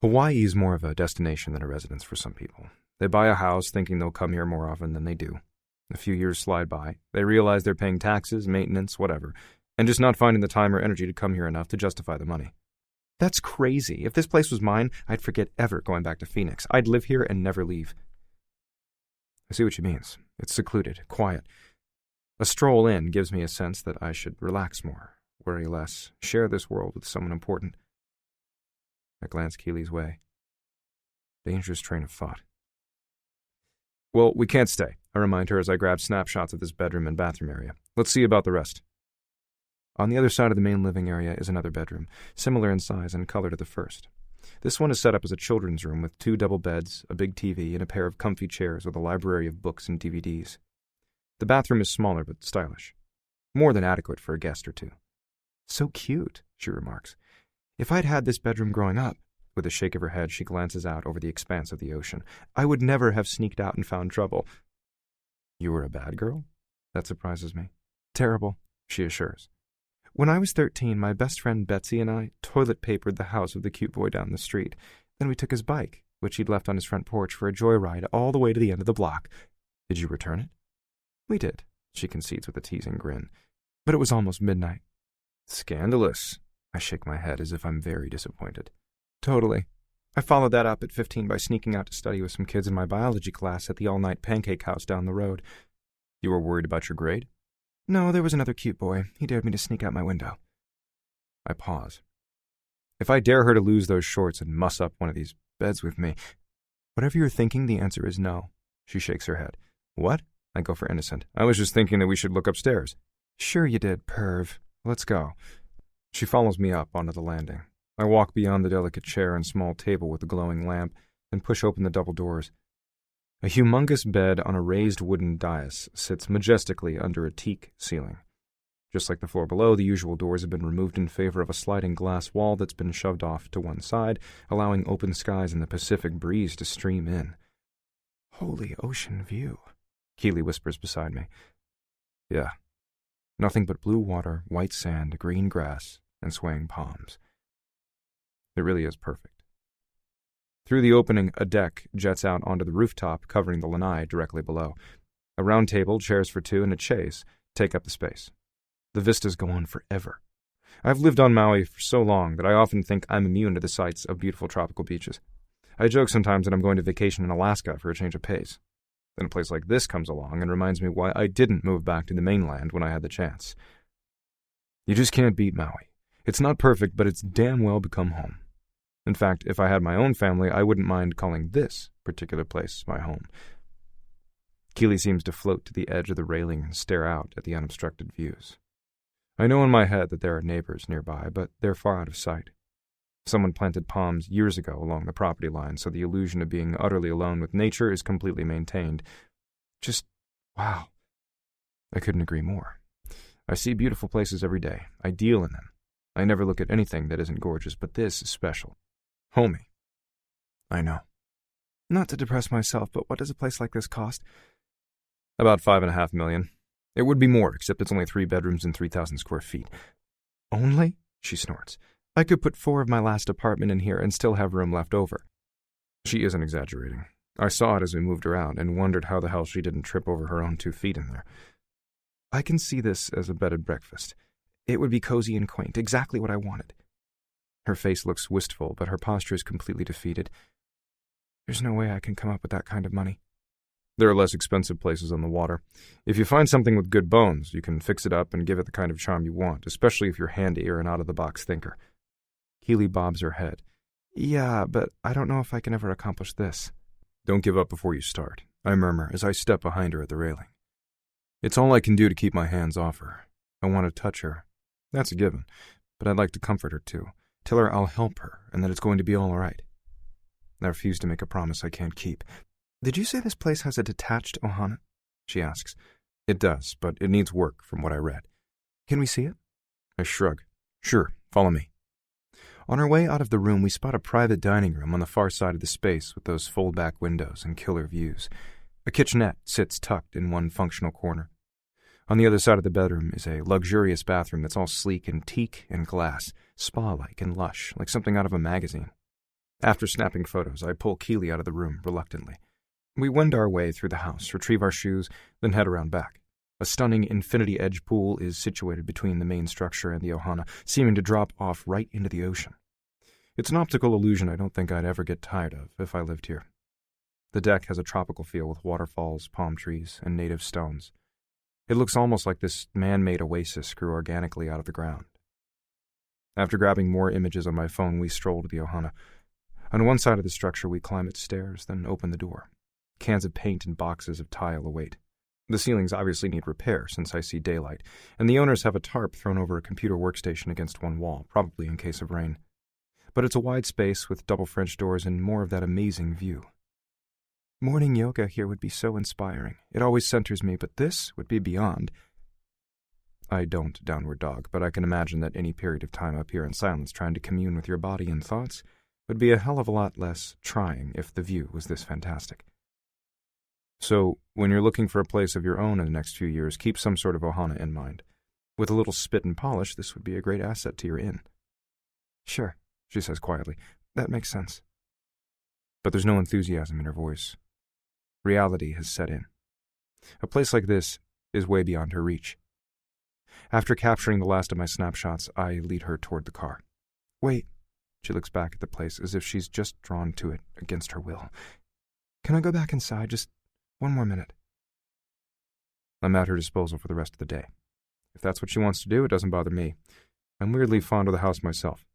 Hawaii is more of a destination than a residence for some people. They buy a house thinking they'll come here more often than they do. A few years slide by. They realize they're paying taxes, maintenance, whatever, and just not finding the time or energy to come here enough to justify the money. That's crazy. If this place was mine, I'd forget ever going back to Phoenix. I'd live here and never leave. I see what she means. It's secluded, quiet. A stroll in gives me a sense that I should relax more, worry less, share this world with someone important. I glance Keely's way. Dangerous train of thought. Well, we can't stay, I remind her as I grab snapshots of this bedroom and bathroom area. Let's see about the rest. On the other side of the main living area is another bedroom, similar in size and color to the first. This one is set up as a children's room with 2 double beds, a big TV, and a pair of comfy chairs with a library of books and DVDs. The bathroom is smaller but stylish. More than adequate for a guest or two. "So cute," she remarks. "If I'd had this bedroom growing up," with a shake of her head, she glances out over the expanse of the ocean, "I would never have sneaked out and found trouble." "You were a bad girl?" That surprises me. "Terrible," she assures. "When I was 13, my best friend Betsy and I toilet papered the house of the cute boy down the street. Then we took his bike, which he'd left on his front porch, for a joyride all the way to the end of the block." "Did you return it?" "We did," she concedes with a teasing grin. "But it was almost midnight." "Scandalous." I shake my head as if I'm very disappointed. "Totally. I followed that up at 15 by sneaking out to study with some kids in my biology class at the all-night pancake house down the road." "You were worried about your grade?" "No, there was another cute boy. He dared me to sneak out my window." I pause. If I dare her to lose those shorts and muss up one of these beds with me. "Whatever you're thinking, the answer is no." She shakes her head. "What?" I go for innocent. "I was just thinking that we should look upstairs." "Sure you did, perv. Let's go." She follows me up onto the landing. I walk beyond the delicate chair and small table with the glowing lamp, and push open the double doors. A humongous bed on a raised wooden dais sits majestically under a teak ceiling. Just like the floor below, the usual doors have been removed in favor of a sliding glass wall that's been shoved off to one side, allowing open skies and the Pacific breeze to stream in. "Holy ocean view," Keeley whispers beside me. "Yeah. Nothing but blue water, white sand, green grass, and swaying palms. It really is perfect." Through the opening, a deck jets out onto the rooftop, covering the lanai directly below. A round table, chairs for 2, and a chaise take up the space. The vistas go on forever. I've lived on Maui for so long that I often think I'm immune to the sights of beautiful tropical beaches. I joke sometimes that I'm going to vacation in Alaska for a change of pace. Then a place like this comes along and reminds me why I didn't move back to the mainland when I had the chance. You just can't beat Maui. It's not perfect, but it's damn well become home. In fact, if I had my own family, I wouldn't mind calling this particular place my home. Keeley seems to float to the edge of the railing and stare out at the unobstructed views. I know in my head that there are neighbors nearby, but they're far out of sight. Someone planted palms years ago along the property line, so the illusion of being utterly alone with nature is completely maintained. Just, wow. I couldn't agree more. I see beautiful places every day. I deal in them. I never look at anything that isn't gorgeous, but this is special. Homey. I know. Not to depress myself, but what does a place like this cost? About $5.5 million. It would be more, except it's only 3 bedrooms and 3,000 square feet. Only? She snorts. I could put 4 of my last apartment in here and still have room left over. She isn't exaggerating. I saw it as we moved around and wondered how the hell she didn't trip over her own 2 feet in there. I can see this as a bedded breakfast. It would be cozy and quaint, exactly what I wanted. Her face looks wistful, but her posture is completely defeated. There's no way I can come up with that kind of money. There are less expensive places on the water. If you find something with good bones, you can fix it up and give it the kind of charm you want, especially if you're handy or an out-of-the-box thinker. Keeley bobs her head. Yeah, but I don't know if I can ever accomplish this. Don't give up before you start, I murmur as I step behind her at the railing. It's all I can do to keep my hands off her. I want to touch her. That's a given, but I'd like to comfort her too. Tell her I'll help her and that it's going to be all right. I refuse to make a promise I can't keep. Did you say this place has a detached ohana? She asks. It does, but it needs work from what I read. Can we see it? I shrug. Sure, follow me. On our way out of the room, we spot a private dining room on the far side of the space with those fold-back windows and killer views. A kitchenette sits tucked in one functional corner. On the other side of the bedroom is a luxurious bathroom that's all sleek and teak and glass, spa-like and lush, like something out of a magazine. After snapping photos, I pull Keeley out of the room reluctantly. We wend our way through the house, retrieve our shoes, then head around back. A stunning infinity-edge pool is situated between the main structure and the ohana, seeming to drop off right into the ocean. It's an optical illusion I don't think I'd ever get tired of if I lived here. The deck has a tropical feel with waterfalls, palm trees, and native stones. It looks almost like this man-made oasis grew organically out of the ground. After grabbing more images on my phone, we stroll to the ohana. On one side of the structure, we climb its stairs, then open the door. Cans of paint and boxes of tile await. The ceilings obviously need repair since I see daylight, and the owners have a tarp thrown over a computer workstation against one wall, probably in case of rain. But it's a wide space with double French doors and more of that amazing view. Morning yoga here would be so inspiring. It always centers me, but this would be beyond. I don't downward dog, but I can imagine that any period of time up here in silence trying to commune with your body and thoughts would be a hell of a lot less trying if the view was this fantastic. So, when you're looking for a place of your own in the next few years, keep some sort of ohana in mind. With a little spit and polish, this would be a great asset to your inn. Sure, she says quietly. That makes sense. But there's no enthusiasm in her voice. Reality has set in. A place like this is way beyond her reach. After capturing the last of my snapshots, I lead her toward the car. Wait. She looks back at the place as if she's just drawn to it against her will. Can I go back inside? Just one more minute. I'm at her disposal for the rest of the day. If that's what she wants to do, it doesn't bother me. I'm weirdly fond of the house myself.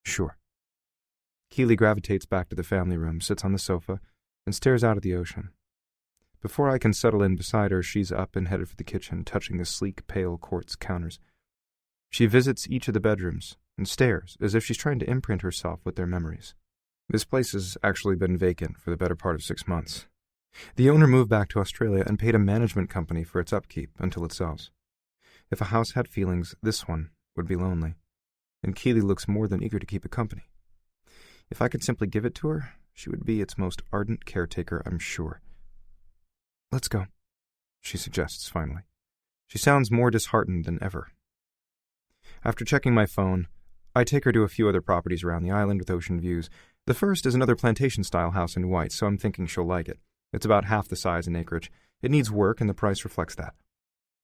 Sure. Keely gravitates back to the family room, sits on the sofa, and stares out at the ocean. Before I can settle in beside her, she's up and headed for the kitchen, touching the sleek, pale quartz counters. She visits each of the bedrooms and stares as if she's trying to imprint herself with their memories. This place has actually been vacant for the better part of 6 months. The owner moved back to Australia and paid a management company for its upkeep until it sells. If a house had feelings, this one would be lonely, and Keely looks more than eager to keep it company. If I could simply give it to her, she would be its most ardent caretaker, I'm sure. Let's go, she suggests finally. She sounds more disheartened than ever. After checking my phone, I take her to a few other properties around the island with ocean views. The first is another plantation-style house in white, so I'm thinking she'll like it. It's about half the size in acreage. It needs work, and the price reflects that.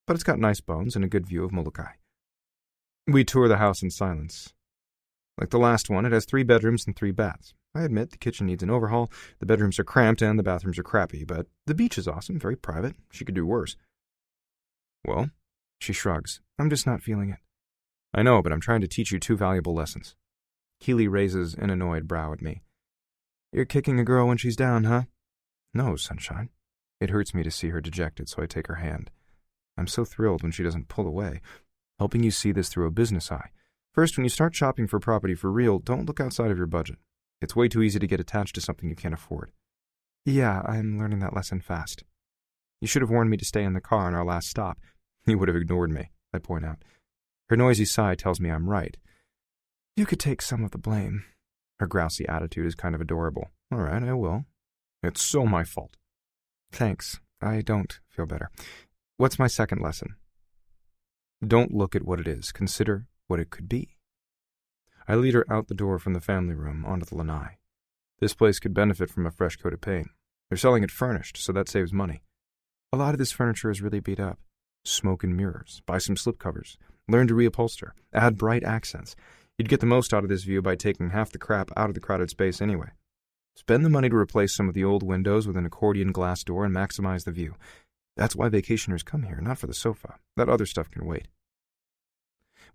But it's got nice bones and a good view of Molokai. We tour the house in silence. Like the last one, it has 3 bedrooms and 3 baths. I admit the kitchen needs an overhaul, the bedrooms are cramped, and the bathrooms are crappy, but the beach is awesome, very private. She could do worse. Well, she shrugs. I'm just not feeling it. I know, but I'm trying to teach you 2 valuable lessons. Keely raises an annoyed brow at me. You're kicking a girl when she's down, huh? No, sunshine. It hurts me to see her dejected, so I take her hand. I'm so thrilled when she doesn't pull away, helping you see this through a business eye. First, when you start shopping for property for real, don't look outside of your budget. It's way too easy to get attached to something you can't afford. Yeah, I'm learning that lesson fast. You should have warned me to stay in the car on our last stop. You would have ignored me, I point out. Her noisy sigh tells me I'm right. You could take some of the blame. Her grousy attitude is kind of adorable. All right, I will. It's so my fault. Thanks. I don't feel better. What's my second lesson? Don't look at what it is. Consider what it could be. I lead her out the door from the family room onto the lanai. This place could benefit from a fresh coat of paint. They're selling it furnished, so that saves money. A lot of this furniture is really beat up. Smoke and mirrors. Buy some slipcovers. Learn to reupholster. Add bright accents. You'd get the most out of this view by taking half the crap out of the crowded space anyway. Spend the money to replace some of the old windows with an accordion glass door and maximize the view. That's why vacationers come here, not for the sofa. That other stuff can wait.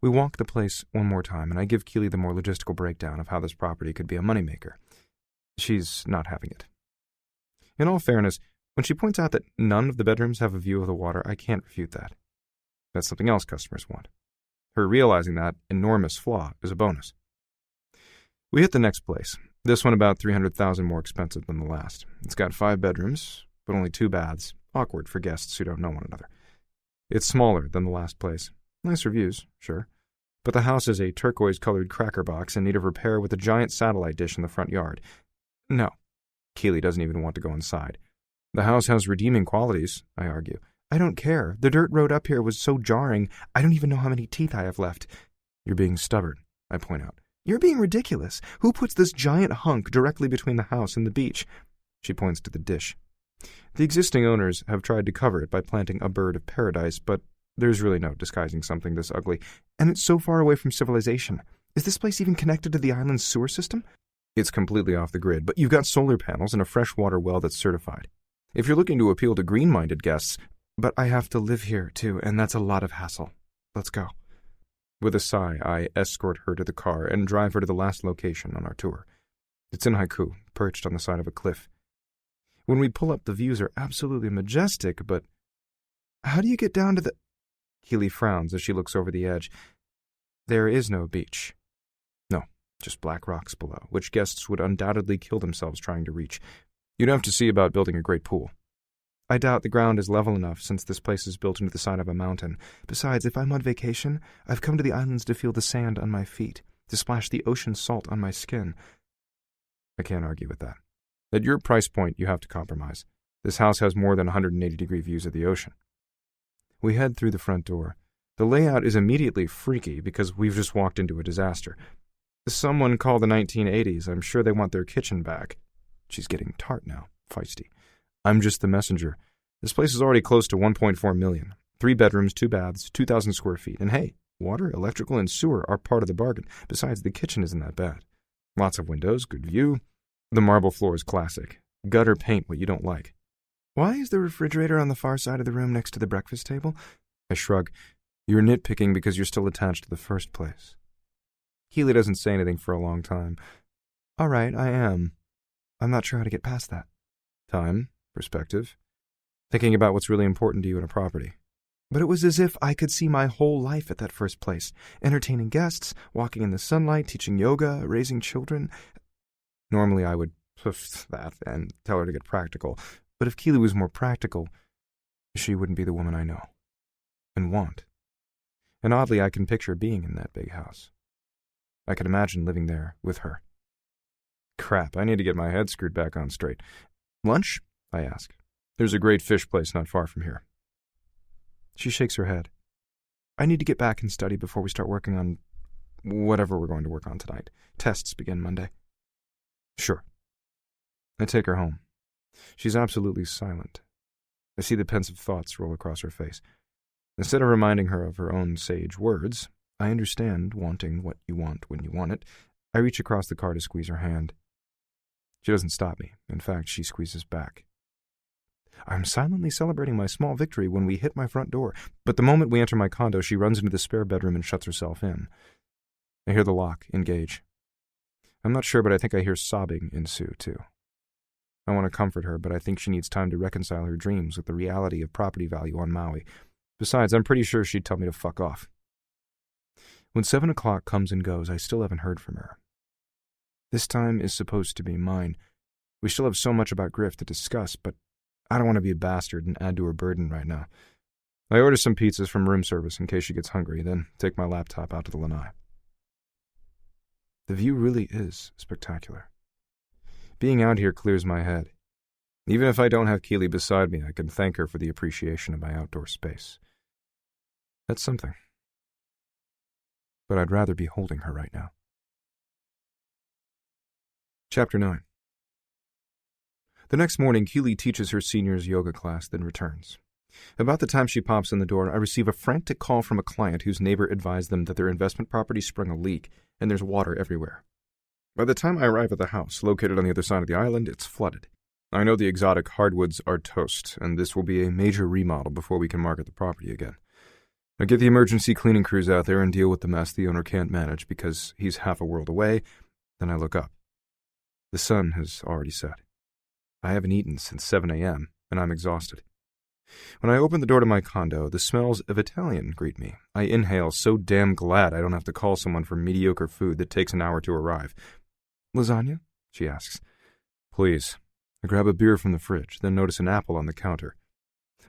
We walk the place one more time, and I give Keely the more logistical breakdown of how this property could be a moneymaker. She's not having it. In all fairness, when she points out that none of the bedrooms have a view of the water, I can't refute that. That's something else customers want. Her realizing that enormous flaw is a bonus. We hit the next place. This one about $300,000 more expensive than the last. It's got 5 bedrooms, but only 2 baths. Awkward for guests who don't know one another. It's smaller than the last place. Nice reviews, sure. But the house is a turquoise-colored cracker box in need of repair with a giant satellite dish in the front yard. No. Keely doesn't even want to go inside. The house has redeeming qualities, I argue. I don't care. The dirt road up here was so jarring, I don't even know how many teeth I have left. You're being stubborn, I point out. You're being ridiculous. Who puts this giant hunk directly between the house and the beach? She points to the dish. The existing owners have tried to cover it by planting a bird of paradise, but there's really no disguising something this ugly, and it's so far away from civilization. Is this place even connected to the island's sewer system? It's completely off the grid, but you've got solar panels and a freshwater well that's certified. If you're looking to appeal to green-minded guests, but I have to live here, too, and that's a lot of hassle. Let's go. With a sigh, I escort her to the car and drive her to the last location on our tour. It's in Haiku, perched on the side of a cliff. When we pull up, the views are absolutely majestic, but How do you get down to the... Keely frowns as she looks over the edge. There is no beach. No, just black rocks below, which guests would undoubtedly kill themselves trying to reach. You'd have to see about building a great pool. I doubt the ground is level enough since this place is built into the side of a mountain. Besides, if I'm on vacation, I've come to the islands to feel the sand on my feet, to splash the ocean salt on my skin. I can't argue with that. At your price point, you have to compromise. This house has more than 180-degree views of the ocean. We head through the front door. The layout is immediately freaky because we've just walked into a disaster. Someone called the 1980s. I'm sure they want their kitchen back. She's getting tart now, feisty. I'm just the messenger. This place is already close to $1.4 million. 3 bedrooms, 2 baths, 2,000 square feet. And hey, water, electrical, and sewer are part of the bargain. Besides, the kitchen isn't that bad. Lots of windows, good view. The marble floor is classic. Gutter paint what you don't like. Why is the refrigerator on the far side of the room next to the breakfast table? I shrug. You're nitpicking because you're still attached to the first place. Keely doesn't say anything for a long time. All right, I am. I'm not sure how to get past that. Time, perspective, thinking about what's really important to you in a property. But it was as if I could see my whole life at that first place, entertaining guests, walking in the sunlight, teaching yoga, raising children. Normally I would poof that and tell her to get practical, but if Keely was more practical, she wouldn't be the woman I know and want. And oddly, I can picture being in that big house. I can imagine living there with her. Crap, I need to get my head screwed back on straight. Lunch? I ask. There's a great fish place not far from here. She shakes her head. I need to get back and study before we start working on whatever we're going to work on tonight. Tests begin Monday. Sure. I take her home. She's absolutely silent. I see the pensive thoughts roll across her face. Instead of reminding her of her own sage words, I understand wanting what you want when you want it. I reach across the car to squeeze her hand. She doesn't stop me. In fact, she squeezes back. I'm silently celebrating my small victory when we hit my front door, but the moment we enter my condo, she runs into the spare bedroom and shuts herself in. I hear the lock engage. I'm not sure, but I think I hear sobbing ensue, too. I want to comfort her, but I think she needs time to reconcile her dreams with the reality of property value on Maui. Besides, I'm pretty sure she'd tell me to fuck off. When 7 o'clock comes and goes, I still haven't heard from her. This time is supposed to be mine. We still have so much about Griff to discuss, but I don't want to be a bastard and add to her burden right now. I order some pizzas from room service in case she gets hungry, then take my laptop out to the lanai. The view really is spectacular. Being out here clears my head. Even if I don't have Keely beside me, I can thank her for the appreciation of my outdoor space. That's something. But I'd rather be holding her right now. Chapter 9. The next morning, Keely teaches her seniors yoga class, then returns. About the time she pops in the door, I receive a frantic call from a client whose neighbor advised them that their investment property sprung a leak and there's water everywhere. By the time I arrive at the house, located on the other side of the island, it's flooded. I know the exotic hardwoods are toast, and this will be a major remodel before we can market the property again. I get the emergency cleaning crews out there and deal with the mess the owner can't manage because he's half a world away. Then I look up. The sun has already set. I haven't eaten since 7 a.m., and I'm exhausted. When I open the door to my condo, the smells of Italian greet me. I inhale, so damn glad I don't have to call someone for mediocre food that takes an hour to arrive. Lasagna? She asks. Please. I grab a beer from the fridge, then notice an apple on the counter.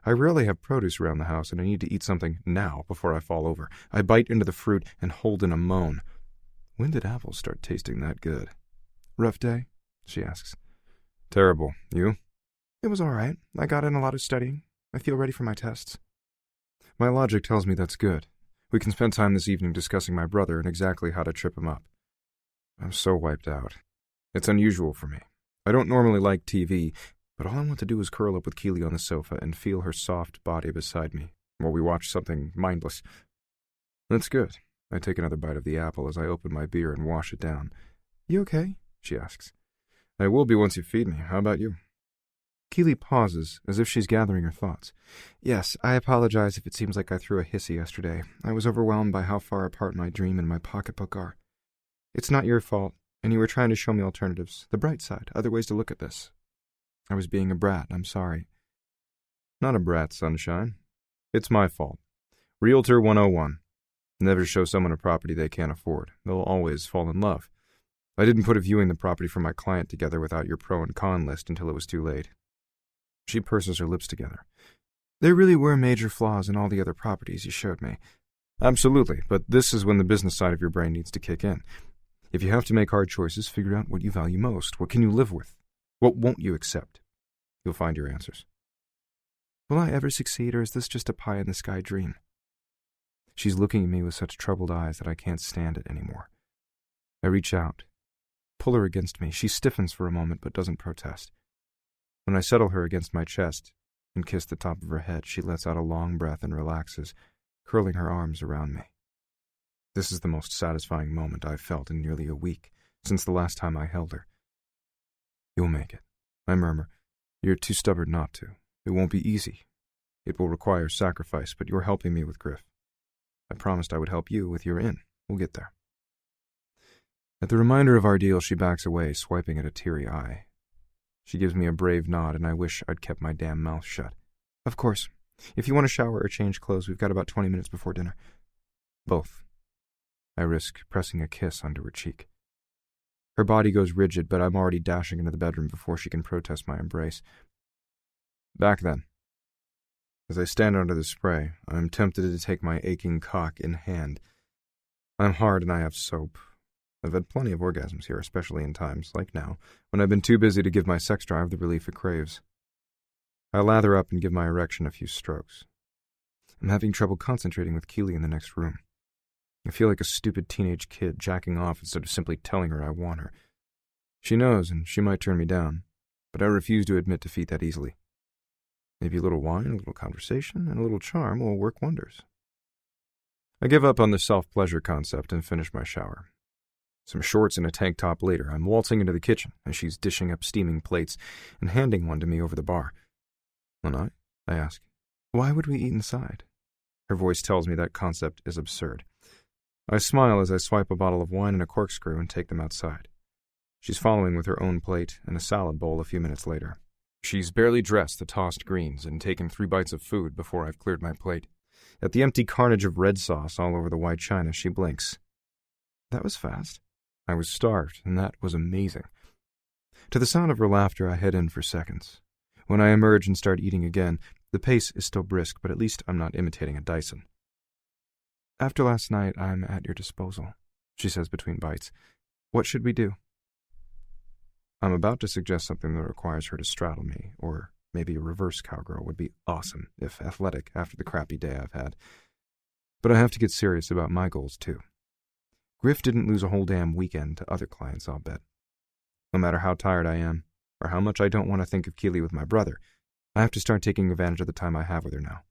I rarely have produce around the house, and I need to eat something now before I fall over. I bite into the fruit and hold in a moan. When did apples start tasting that good? Rough day? She asks. Terrible. You? It was all right. I got in a lot of studying. I feel ready for my tests. My logic tells me that's good. We can spend time this evening discussing my brother and exactly how to trip him up. I'm so wiped out. It's unusual for me. I don't normally like TV, but all I want to do is curl up with Keely on the sofa and feel her soft body beside me while we watch something mindless. That's good. I take another bite of the apple as I open my beer and wash it down. You okay? She asks. I will be once you feed me. How about you? Keely pauses, as if she's gathering her thoughts. Yes, I apologize if it seems like I threw a hissy yesterday. I was overwhelmed by how far apart my dream and my pocketbook are. It's not your fault, and you were trying to show me alternatives, the bright side, other ways to look at this. I was being a brat, I'm sorry. Not a brat, sunshine. It's my fault. Realtor 101. Never show someone a property they can't afford. They'll always fall in love. I didn't put a viewing the property for my client together without your pro and con list until it was too late. She purses her lips together. There really were major flaws in all the other properties you showed me. Absolutely, but this is when the business side of your brain needs to kick in. If you have to make hard choices, figure out what you value most. What can you live with? What won't you accept? You'll find your answers. Will I ever succeed, or is this just a pie-in-the-sky dream? She's looking at me with such troubled eyes that I can't stand it anymore. I reach out, pull her against me. She stiffens for a moment, but doesn't protest. When I settle her against my chest and kiss the top of her head, she lets out a long breath and relaxes, curling her arms around me. This is the most satisfying moment I've felt in nearly a week, since the last time I held her. You'll make it, I murmur. You're too stubborn not to. It won't be easy. It will require sacrifice, but you're helping me with Griff. I promised I would help you with your inn. We'll get there. At the reminder of our deal, she backs away, swiping at a teary eye. She gives me a brave nod, and I wish I'd kept my damn mouth shut. Of course. If you want to shower or change clothes, we've got about 20 minutes before dinner. Both. I risk pressing a kiss onto her cheek. Her body goes rigid, but I'm already dashing into the bedroom before she can protest my embrace. Back then. As I stand under the spray, I'm tempted to take my aching cock in hand. I'm hard and I have soap. I've had plenty of orgasms here, especially in times, like now, when I've been too busy to give my sex drive the relief it craves. I lather up and give my erection a few strokes. I'm having trouble concentrating with Keely in the next room. I feel like a stupid teenage kid jacking off instead of simply telling her I want her. She knows, and she might turn me down, but I refuse to admit defeat that easily. Maybe a little wine, a little conversation, and a little charm will work wonders. I give up on the self-pleasure concept and finish my shower. Some shorts and a tank top later, I'm waltzing into the kitchen as she's dishing up steaming plates and handing one to me over the bar. "And I ask. Why would we eat inside? Her voice tells me that concept is absurd. I smile as I swipe a bottle of wine and a corkscrew and take them outside. She's following with her own plate and a salad bowl a few minutes later. She's barely dressed the tossed greens and taken 3 bites of food before I've cleared my plate. At the empty carnage of red sauce all over the white china, she blinks. That was fast. I was starved, and that was amazing. To the sound of her laughter, I head in for seconds. When I emerge and start eating again, the pace is still brisk, but at least I'm not imitating a Dyson. After last night, I'm at your disposal, she says between bites. What should we do? I'm about to suggest something that requires her to straddle me, or maybe a reverse cowgirl would be awesome, if athletic, after the crappy day I've had. But I have to get serious about my goals, too. Griff didn't lose a whole damn weekend to other clients, I'll bet. No matter how tired I am, or how much I don't want to think of Keely with my brother, I have to start taking advantage of the time I have with her now.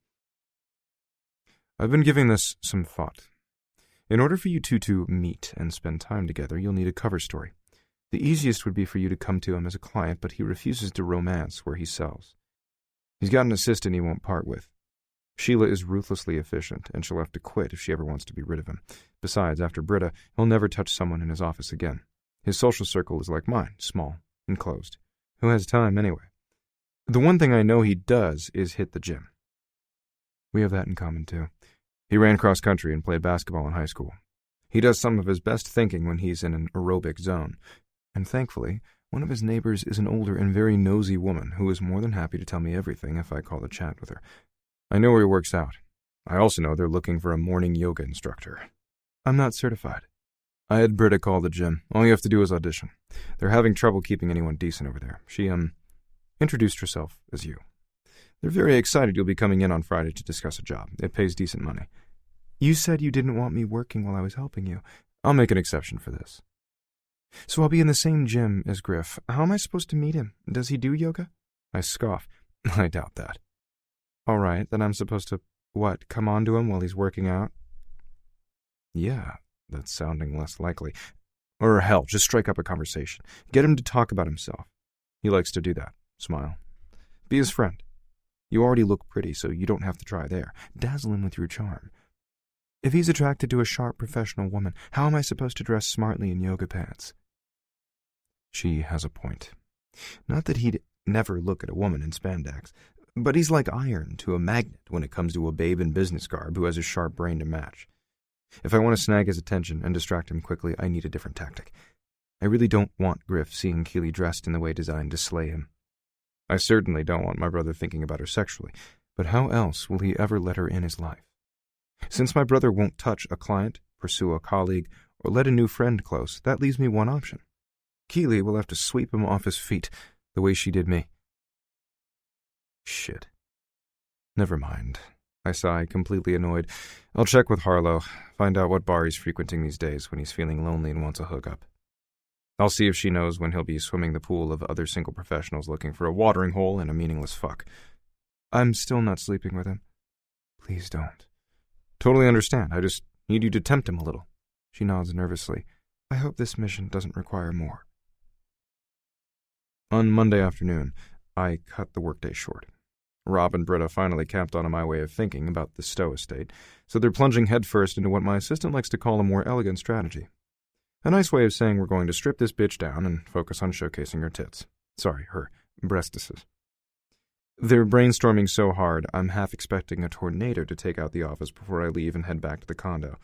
I've been giving this some thought. In order for you two to meet and spend time together, you'll need a cover story. The easiest would be for you to come to him as a client, but he refuses to romance where he sells. He's got an assistant he won't part with. Sheila is ruthlessly efficient, and she'll have to quit if she ever wants to be rid of him. Besides, after Britta, he'll never touch someone in his office again. His social circle is like mine, small and closed. Who has time anyway? The one thing I know he does is hit the gym. We have that in common, too. He ran cross-country and played basketball in high school. He does some of his best thinking when he's in an aerobic zone. And thankfully, one of his neighbors is an older and very nosy woman who is more than happy to tell me everything if I call to chat with her. I know where he works out. I also know they're looking for a morning yoga instructor. I'm not certified. I had Britta call the gym. All you have to do is audition. They're having trouble keeping anyone decent over there. She, introduced herself as you. They're very excited you'll be coming in on Friday to discuss a job. It pays decent money. You said you didn't want me working while I was helping you. I'll make an exception for this. So I'll be in the same gym as Griff. How am I supposed to meet him? Does he do yoga? I scoff. I doubt that. All right, then I'm supposed to, come on to him while he's working out? Yeah, that's sounding less likely. Or hell, just strike up a conversation. Get him to talk about himself. He likes to do that. Smile. Be his friend. You already look pretty, so you don't have to try there. Dazzle him with your charm. If he's attracted to a sharp professional woman, how am I supposed to dress smartly in yoga pants? She has a point. Not that he'd never look at a woman in spandex, But he's like iron to a magnet when it comes to a babe in business garb who has a sharp brain to match. If I want to snag his attention and distract him quickly, I need a different tactic. I really don't want Griff seeing Keely dressed in the way designed to slay him. I certainly don't want my brother thinking about her sexually, but how else will he ever let her in his life? Since my brother won't touch a client, pursue a colleague, or let a new friend close, that leaves me one option. Keely will have to sweep him off his feet, the way she did me. Shit. Never mind. I sigh, completely annoyed. I'll check with Harlow, find out what bar he's frequenting these days when he's feeling lonely and wants a hookup. I'll see if she knows when he'll be swimming the pool of other single professionals looking for a watering hole and a meaningless fuck. I'm still not sleeping with him. Please don't. Totally understand. I just need you to tempt him a little. She nods nervously. I hope this mission doesn't require more. On Monday afternoon, I cut the workday short. Rob and Britta finally capped on my way of thinking about the Stowe estate, so they're plunging headfirst into what my assistant likes to call a more elegant strategy. A nice way of saying we're going to strip this bitch down and focus on showcasing her tits. Sorry, her breastises. They're brainstorming so hard, I'm half expecting a tornado to take out the office before I leave and head back to the condo.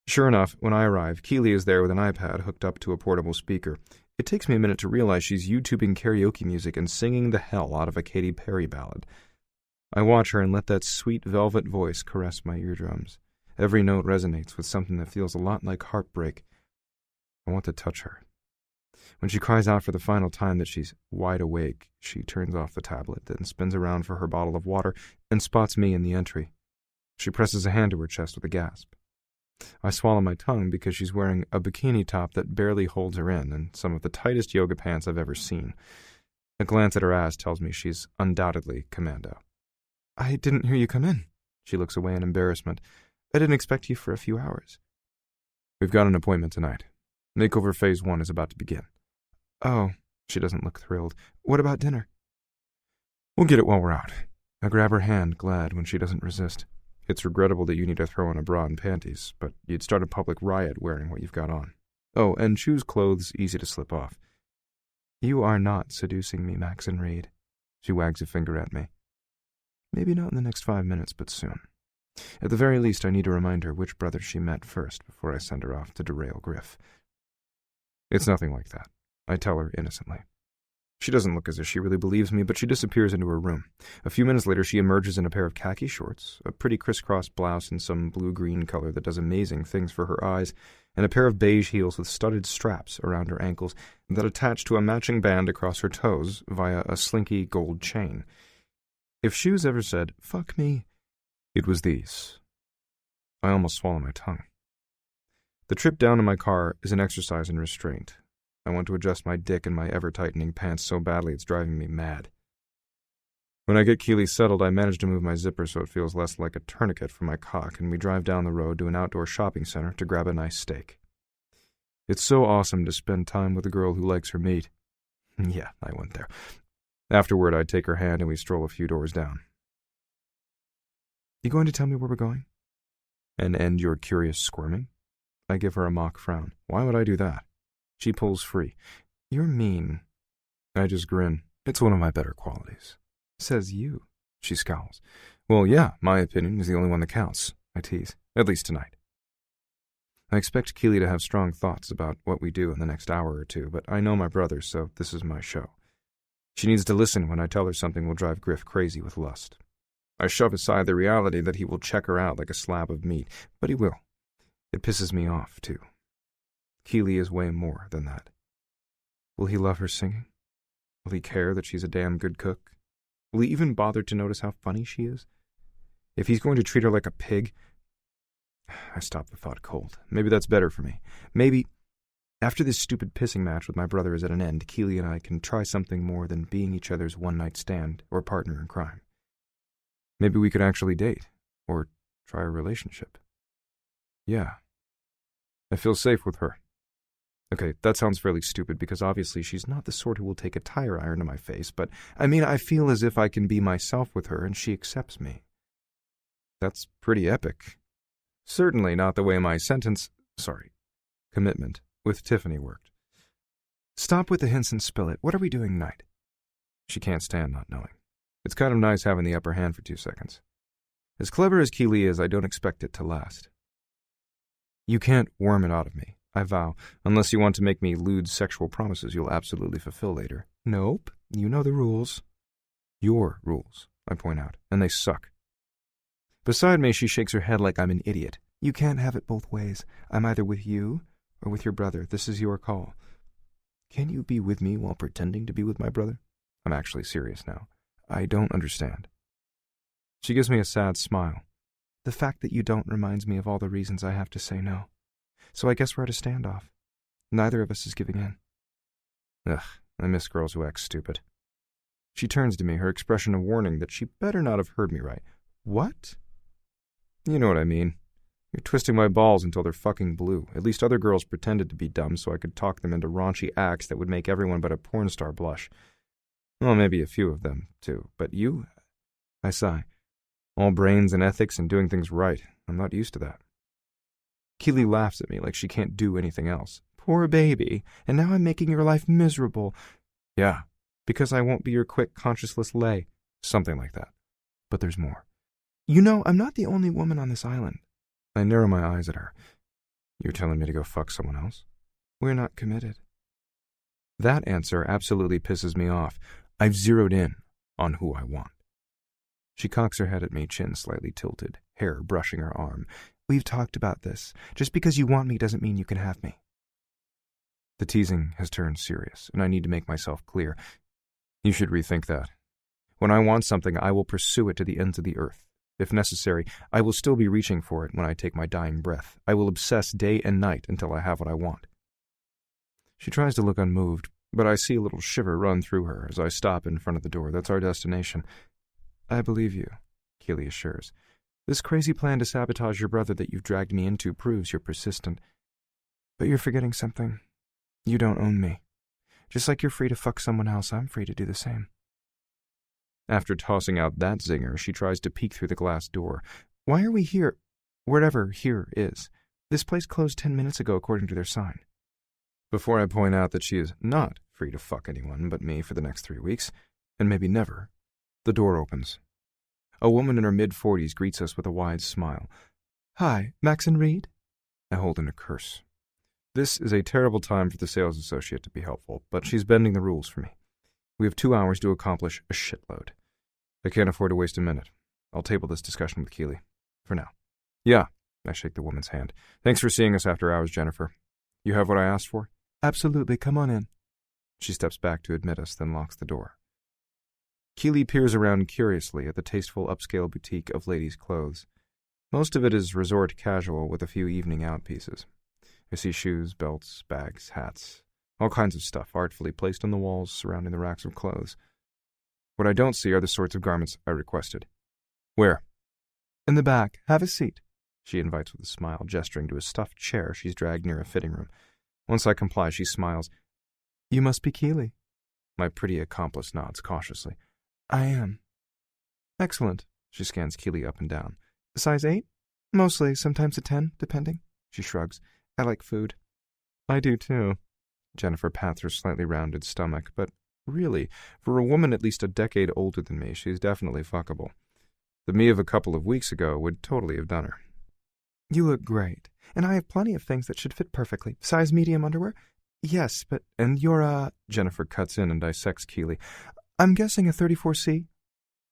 Sure enough, when I arrive, Keely is there with an iPad hooked up to a portable speaker. It takes me a minute to realize she's YouTubing karaoke music and singing the hell out of a Katy Perry ballad. I watch her and let that sweet velvet voice caress my eardrums. Every note resonates with something that feels a lot like heartbreak. I want to touch her. When she cries out for the final time that she's wide awake, she turns off the tablet, then spins around for her bottle of water and spots me in the entry. She presses a hand to her chest with a gasp. I swallow my tongue because she's wearing a bikini top that barely holds her in and some of the tightest yoga pants I've ever seen. A glance at her ass tells me she's undoubtedly commando. I didn't hear you come in. She looks away in embarrassment. I didn't expect you for a few hours. We've got an appointment tonight. Makeover Phase 1 is about to begin. Oh, she doesn't look thrilled. What about dinner? We'll get it while we're out. I grab her hand, glad when she doesn't resist. It's regrettable that you need to throw on a bra and panties, but you'd start a public riot wearing what you've got on. Oh, and choose clothes easy to slip off. You are not seducing me, Max and Reed. She wags a finger at me. Maybe not in the next 5 minutes, but soon. At the very least, I need to remind her which brother she met first before I send her off to derail Griff. It's nothing like that, I tell her innocently. She doesn't look as if she really believes me, but she disappears into her room. A few minutes later, she emerges in a pair of khaki shorts, a pretty crisscross blouse in some blue-green color that does amazing things for her eyes, and a pair of beige heels with studded straps around her ankles that attach to a matching band across her toes via a slinky gold chain. If shoes ever said, "Fuck me," it was these. I almost swallow my tongue. The trip down to my car is an exercise in restraint. I want to adjust my dick in my ever-tightening pants so badly it's driving me mad. When I get Keely settled, I manage to move my zipper so it feels less like a tourniquet for my cock, and we drive down the road to an outdoor shopping center to grab a nice steak. It's so awesome to spend time with a girl who likes her meat. Yeah, I went there. Afterward, I take her hand and we stroll a few doors down. You going to tell me where we're going? And end your curious squirming? I give her a mock frown. Why would I do that? She pulls free. You're mean. I just grin. It's one of my better qualities. Says you. She scowls. Well, yeah, my opinion is the only one that counts, I tease. At least tonight. I expect Keely to have strong thoughts about what we do in the next hour or two, but I know my brother, so this is my show. She needs to listen when I tell her something will drive Griff crazy with lust. I shove aside the reality that he will check her out like a slab of meat, but he will. It pisses me off, too. Keely is way more than that. Will he love her singing? Will he care that she's a damn good cook? Will he even bother to notice how funny she is? If he's going to treat her like a pig... I stop the thought cold. Maybe that's better for me. Maybe, after this stupid pissing match with my brother is at an end, Keely and I can try something more than being each other's one-night stand or partner in crime. Maybe we could actually date, or try a relationship. Yeah. I feel safe with her. Okay, that sounds fairly stupid because obviously she's not the sort who will take a tire iron to my face, but I feel as if I can be myself with her and she accepts me. That's pretty epic. Certainly not the way my commitment with Tiffany worked. Stop with the hints and spill it. What are we doing tonight? She can't stand not knowing. It's kind of nice having the upper hand for 2 seconds. As clever as Keely is, I don't expect it to last. You can't worm it out of me, I vow, unless you want to make me lewd sexual promises you'll absolutely fulfill later. Nope, you know the rules. Your rules, I point out, and they suck. Beside me, she shakes her head like I'm an idiot. You can't have it both ways. I'm either with you or with your brother. This is your call. Can you be with me while pretending to be with my brother? I'm actually serious now. I don't understand. She gives me a sad smile. The fact that you don't reminds me of all the reasons I have to say no. So I guess we're at a standoff. Neither of us is giving in. Ugh, I miss girls who act stupid. She turns to me, her expression of warning that she better not have heard me right. What? You know what I mean. You're twisting my balls until they're fucking blue. At least other girls pretended to be dumb so I could talk them into raunchy acts that would make everyone but a porn star blush. Well, maybe a few of them, too. But you? I sigh. All brains and ethics and doing things right. I'm not used to that. Keely laughs at me like she can't do anything else. Poor baby. And now I'm making your life miserable. Yeah, because I won't be your quick, conscienceless lay. Something like that. But there's more. You know, I'm not the only woman on this island. I narrow my eyes at her. You're telling me to go fuck someone else? We're not committed. That answer absolutely pisses me off. I've zeroed in on who I want. She cocks her head at me, chin slightly tilted, hair brushing her arm. We've talked about this. Just because you want me doesn't mean you can have me. The teasing has turned serious, and I need to make myself clear. You should rethink that. When I want something, I will pursue it to the ends of the earth. If necessary, I will still be reaching for it when I take my dying breath. I will obsess day and night until I have what I want. She tries to look unmoved, but I see a little shiver run through her as I stop in front of the door. That's our destination. I believe you, Keely assures. This crazy plan to sabotage your brother that you've dragged me into proves you're persistent. But you're forgetting something. You don't own me. Just like you're free to fuck someone else, I'm free to do the same. After tossing out that zinger, she tries to peek through the glass door. Why are we here? Wherever here is. This place closed 10 minutes ago according to their sign. Before I point out that she is not free to fuck anyone but me for the next 3 weeks, and maybe never, the door opens. A woman in her mid-40s greets us with a wide smile. Hi, Max and Reed? I hold in a curse. This is a terrible time for the sales associate to be helpful, but she's bending the rules for me. We have 2 hours to accomplish a shitload. I can't afford to waste a minute. I'll table this discussion with Keely. For now. Yeah, I shake the woman's hand. Thanks for seeing us after hours, Jennifer. You have what I asked for? Absolutely, come on in. She steps back to admit us, then locks the door. Keely peers around curiously at the tasteful upscale boutique of ladies' clothes. Most of it is resort casual with a few evening out pieces. I see shoes, belts, bags, hats, all kinds of stuff artfully placed on the walls surrounding the racks of clothes. What I don't see are the sorts of garments I requested. Where? In the back. Have a seat, she invites with a smile, gesturing to a stuffed chair she's dragged near a fitting room. Once I comply, she smiles. You must be Keely. My pretty accomplice nods cautiously. I am. Excellent. She scans Keely up and down. Size 8? Mostly, sometimes a 10, depending. She shrugs. I like food. I do too. Jennifer pats her slightly rounded stomach, but really, for a woman at least a decade older than me, she's definitely fuckable. The me of a couple of weeks ago would totally have done her. You look great, and I have plenty of things that should fit perfectly. Size medium underwear? Yes, but... And you're Jennifer cuts in and dissects Keely. I'm guessing a 34C?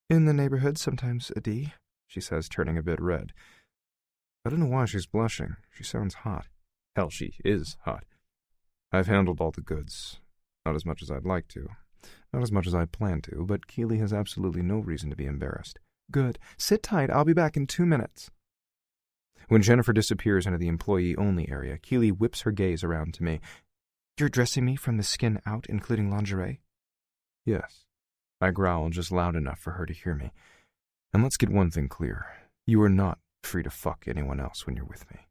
In the neighborhood, sometimes a D, she says, turning a bit red. I don't know why she's blushing. She sounds hot. Hell, she is hot. I've handled all the goods. Not as much as I'd like to. Not as much as I plan to, but Keely has absolutely no reason to be embarrassed. Good. Sit tight. I'll be back in 2 minutes. When Jennifer disappears into the employee-only area, Keely whips her gaze around to me. You're dressing me from the skin out, including lingerie? Yes. I growl just loud enough for her to hear me. And let's get one thing clear. You are not free to fuck anyone else when you're with me.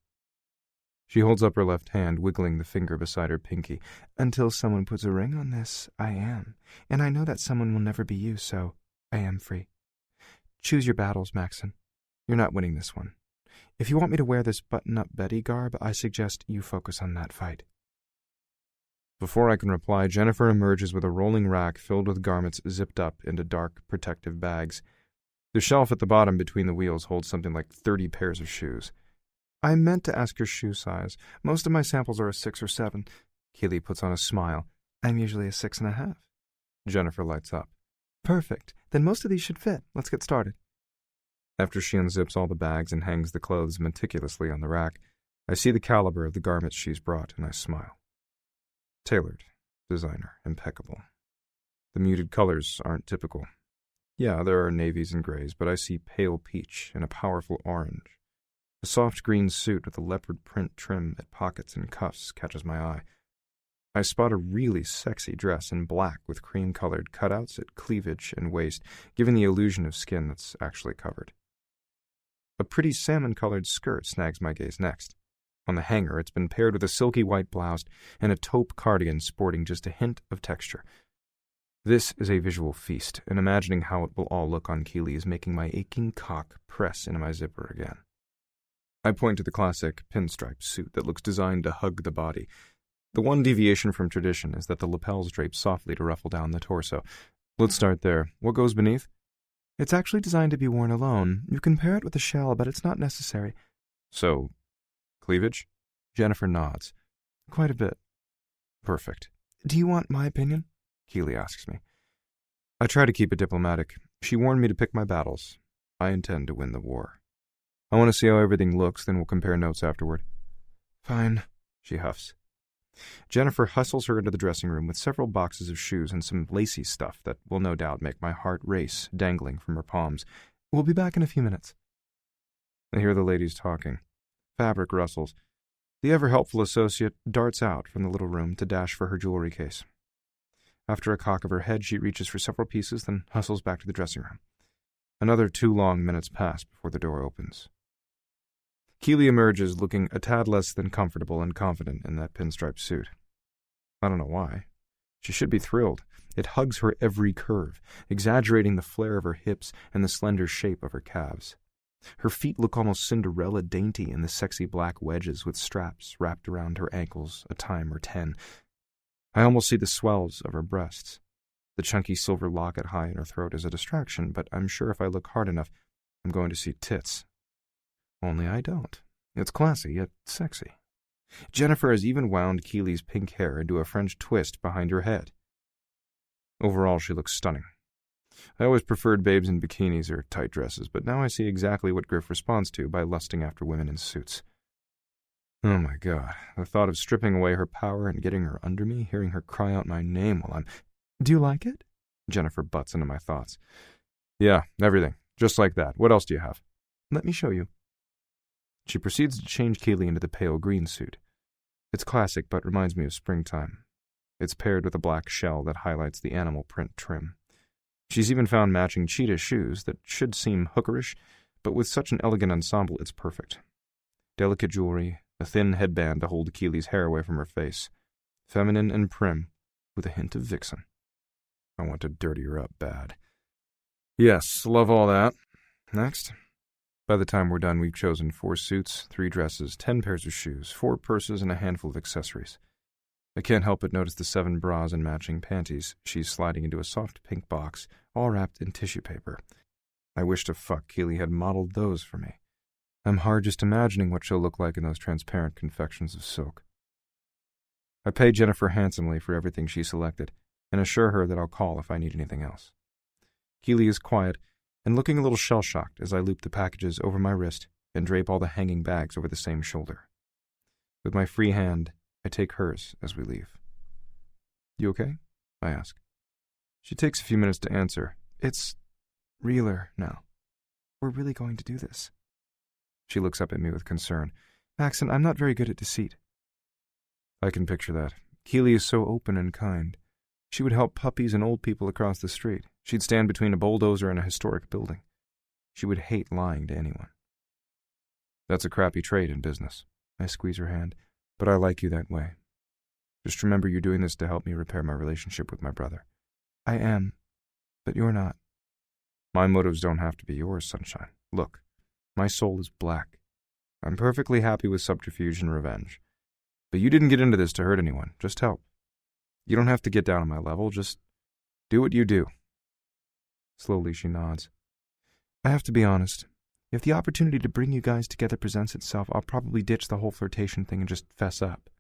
She holds up her left hand, wiggling the finger beside her pinky. Until someone puts a ring on this, I am. And I know that someone will never be you, so I am free. Choose your battles, Maxon. You're not winning this one. If you want me to wear this button-up Betty garb, I suggest you focus on that fight. Before I can reply, Jennifer emerges with a rolling rack filled with garments zipped up into dark, protective bags. The shelf at the bottom between the wheels holds something like 30 pairs of shoes. I meant to ask your shoe size. Most of my samples are a 6 or 7. Keely puts on a smile. I'm usually a 6.5. Jennifer lights up. Perfect. Then most of these should fit. Let's get started. After she unzips all the bags and hangs the clothes meticulously on the rack, I see the caliber of the garments she's brought, and I smile. Tailored, designer, impeccable. The muted colors aren't typical. Yeah, there are navies and grays, but I see pale peach and a powerful orange. A soft green suit with a leopard print trim at pockets and cuffs catches my eye. I spot a really sexy dress in black with cream-colored cutouts at cleavage and waist, giving the illusion of skin that's actually covered. A pretty salmon-colored skirt snags my gaze next. On the hanger, it's been paired with a silky white blouse and a taupe cardigan sporting just a hint of texture. This is a visual feast, and imagining how it will all look on Keely is making my aching cock press into my zipper again. I point to the classic pinstripe suit that looks designed to hug the body. The one deviation from tradition is that the lapels drape softly to ruffle down the torso. Let's start there. What goes beneath? It's actually designed to be worn alone. You can pair it with a shell, but it's not necessary. So, cleavage? Jennifer nods. Quite a bit. Perfect. Do you want my opinion? Keely asks me. I try to keep it diplomatic. She warned me to pick my battles. I intend to win the war. I want to see how everything looks, then we'll compare notes afterward. Fine, she huffs. Jennifer hustles her into the dressing room with several boxes of shoes and some lacy stuff that will no doubt make my heart race, dangling from her palms. We'll be back in a few minutes. I hear the ladies talking. Fabric rustles. The ever-helpful associate darts out from the little room to dash for her jewelry case. After a cock of her head, she reaches for several pieces, then hustles back to the dressing room. Another 2 long minutes pass before the door opens. Keely emerges looking a tad less than comfortable and confident in that pinstripe suit. I don't know why. She should be thrilled. It hugs her every curve, exaggerating the flare of her hips and the slender shape of her calves. Her feet look almost Cinderella dainty in the sexy black wedges with straps wrapped around her ankles a time or 10. I almost see the swells of her breasts. The chunky silver locket high in her throat is a distraction, but I'm sure if I look hard enough, I'm going to see tits. Only I don't. It's classy, yet sexy. Jennifer has even wound Keely's pink hair into a French twist behind her head. Overall, she looks stunning. I always preferred babes in bikinis or tight dresses, but now I see exactly what Griff responds to by lusting after women in suits. Oh my God, the thought of stripping away her power and getting her under me, hearing her cry out my name while I'm... Do you like it? Jennifer butts into my thoughts. Yeah, everything. Just like that. What else do you have? Let me show you. She proceeds to change Keely into the pale green suit. It's classic, but reminds me of springtime. It's paired with a black shell that highlights the animal print trim. She's even found matching cheetah shoes that should seem hookerish, but with such an elegant ensemble, it's perfect. Delicate jewelry, a thin headband to hold Keely's hair away from her face. Feminine and prim, with a hint of vixen. I want to dirty her up bad. Yes, love all that. Next. By the time we're done, we've chosen 4 suits, 3 dresses, 10 pairs of shoes, 4 purses, and a handful of accessories. I can't help but notice the 7 bras and matching panties she's sliding into a soft pink box, all wrapped in tissue paper. I wish to fuck Keely had modeled those for me. I'm hard just imagining what she'll look like in those transparent confections of silk. I pay Jennifer handsomely for everything she selected, and assure her that I'll call if I need anything else. Keely is quiet, and looking a little shell-shocked as I loop the packages over my wrist and drape all the hanging bags over the same shoulder. With my free hand, I take hers as we leave. You okay? I ask. She takes a few minutes to answer. It's realer now. We're really going to do this. She looks up at me with concern. Maxon, I'm not very good at deceit. I can picture that. Keely is so open and kind. She would help puppies and old people across the street. She'd stand between a bulldozer and a historic building. She would hate lying to anyone. That's a crappy trait in business. I squeeze her hand. But I like you that way. Just remember you're doing this to help me repair my relationship with my brother. I am, but you're not. My motives don't have to be yours, sunshine. Look, my soul is black. I'm perfectly happy with subterfuge and revenge. But you didn't get into this to hurt anyone, just help. You don't have to get down on my level, just do what you do. Slowly she nods. I have to be honest. If the opportunity to bring you guys together presents itself, I'll probably ditch the whole flirtation thing and just fess up.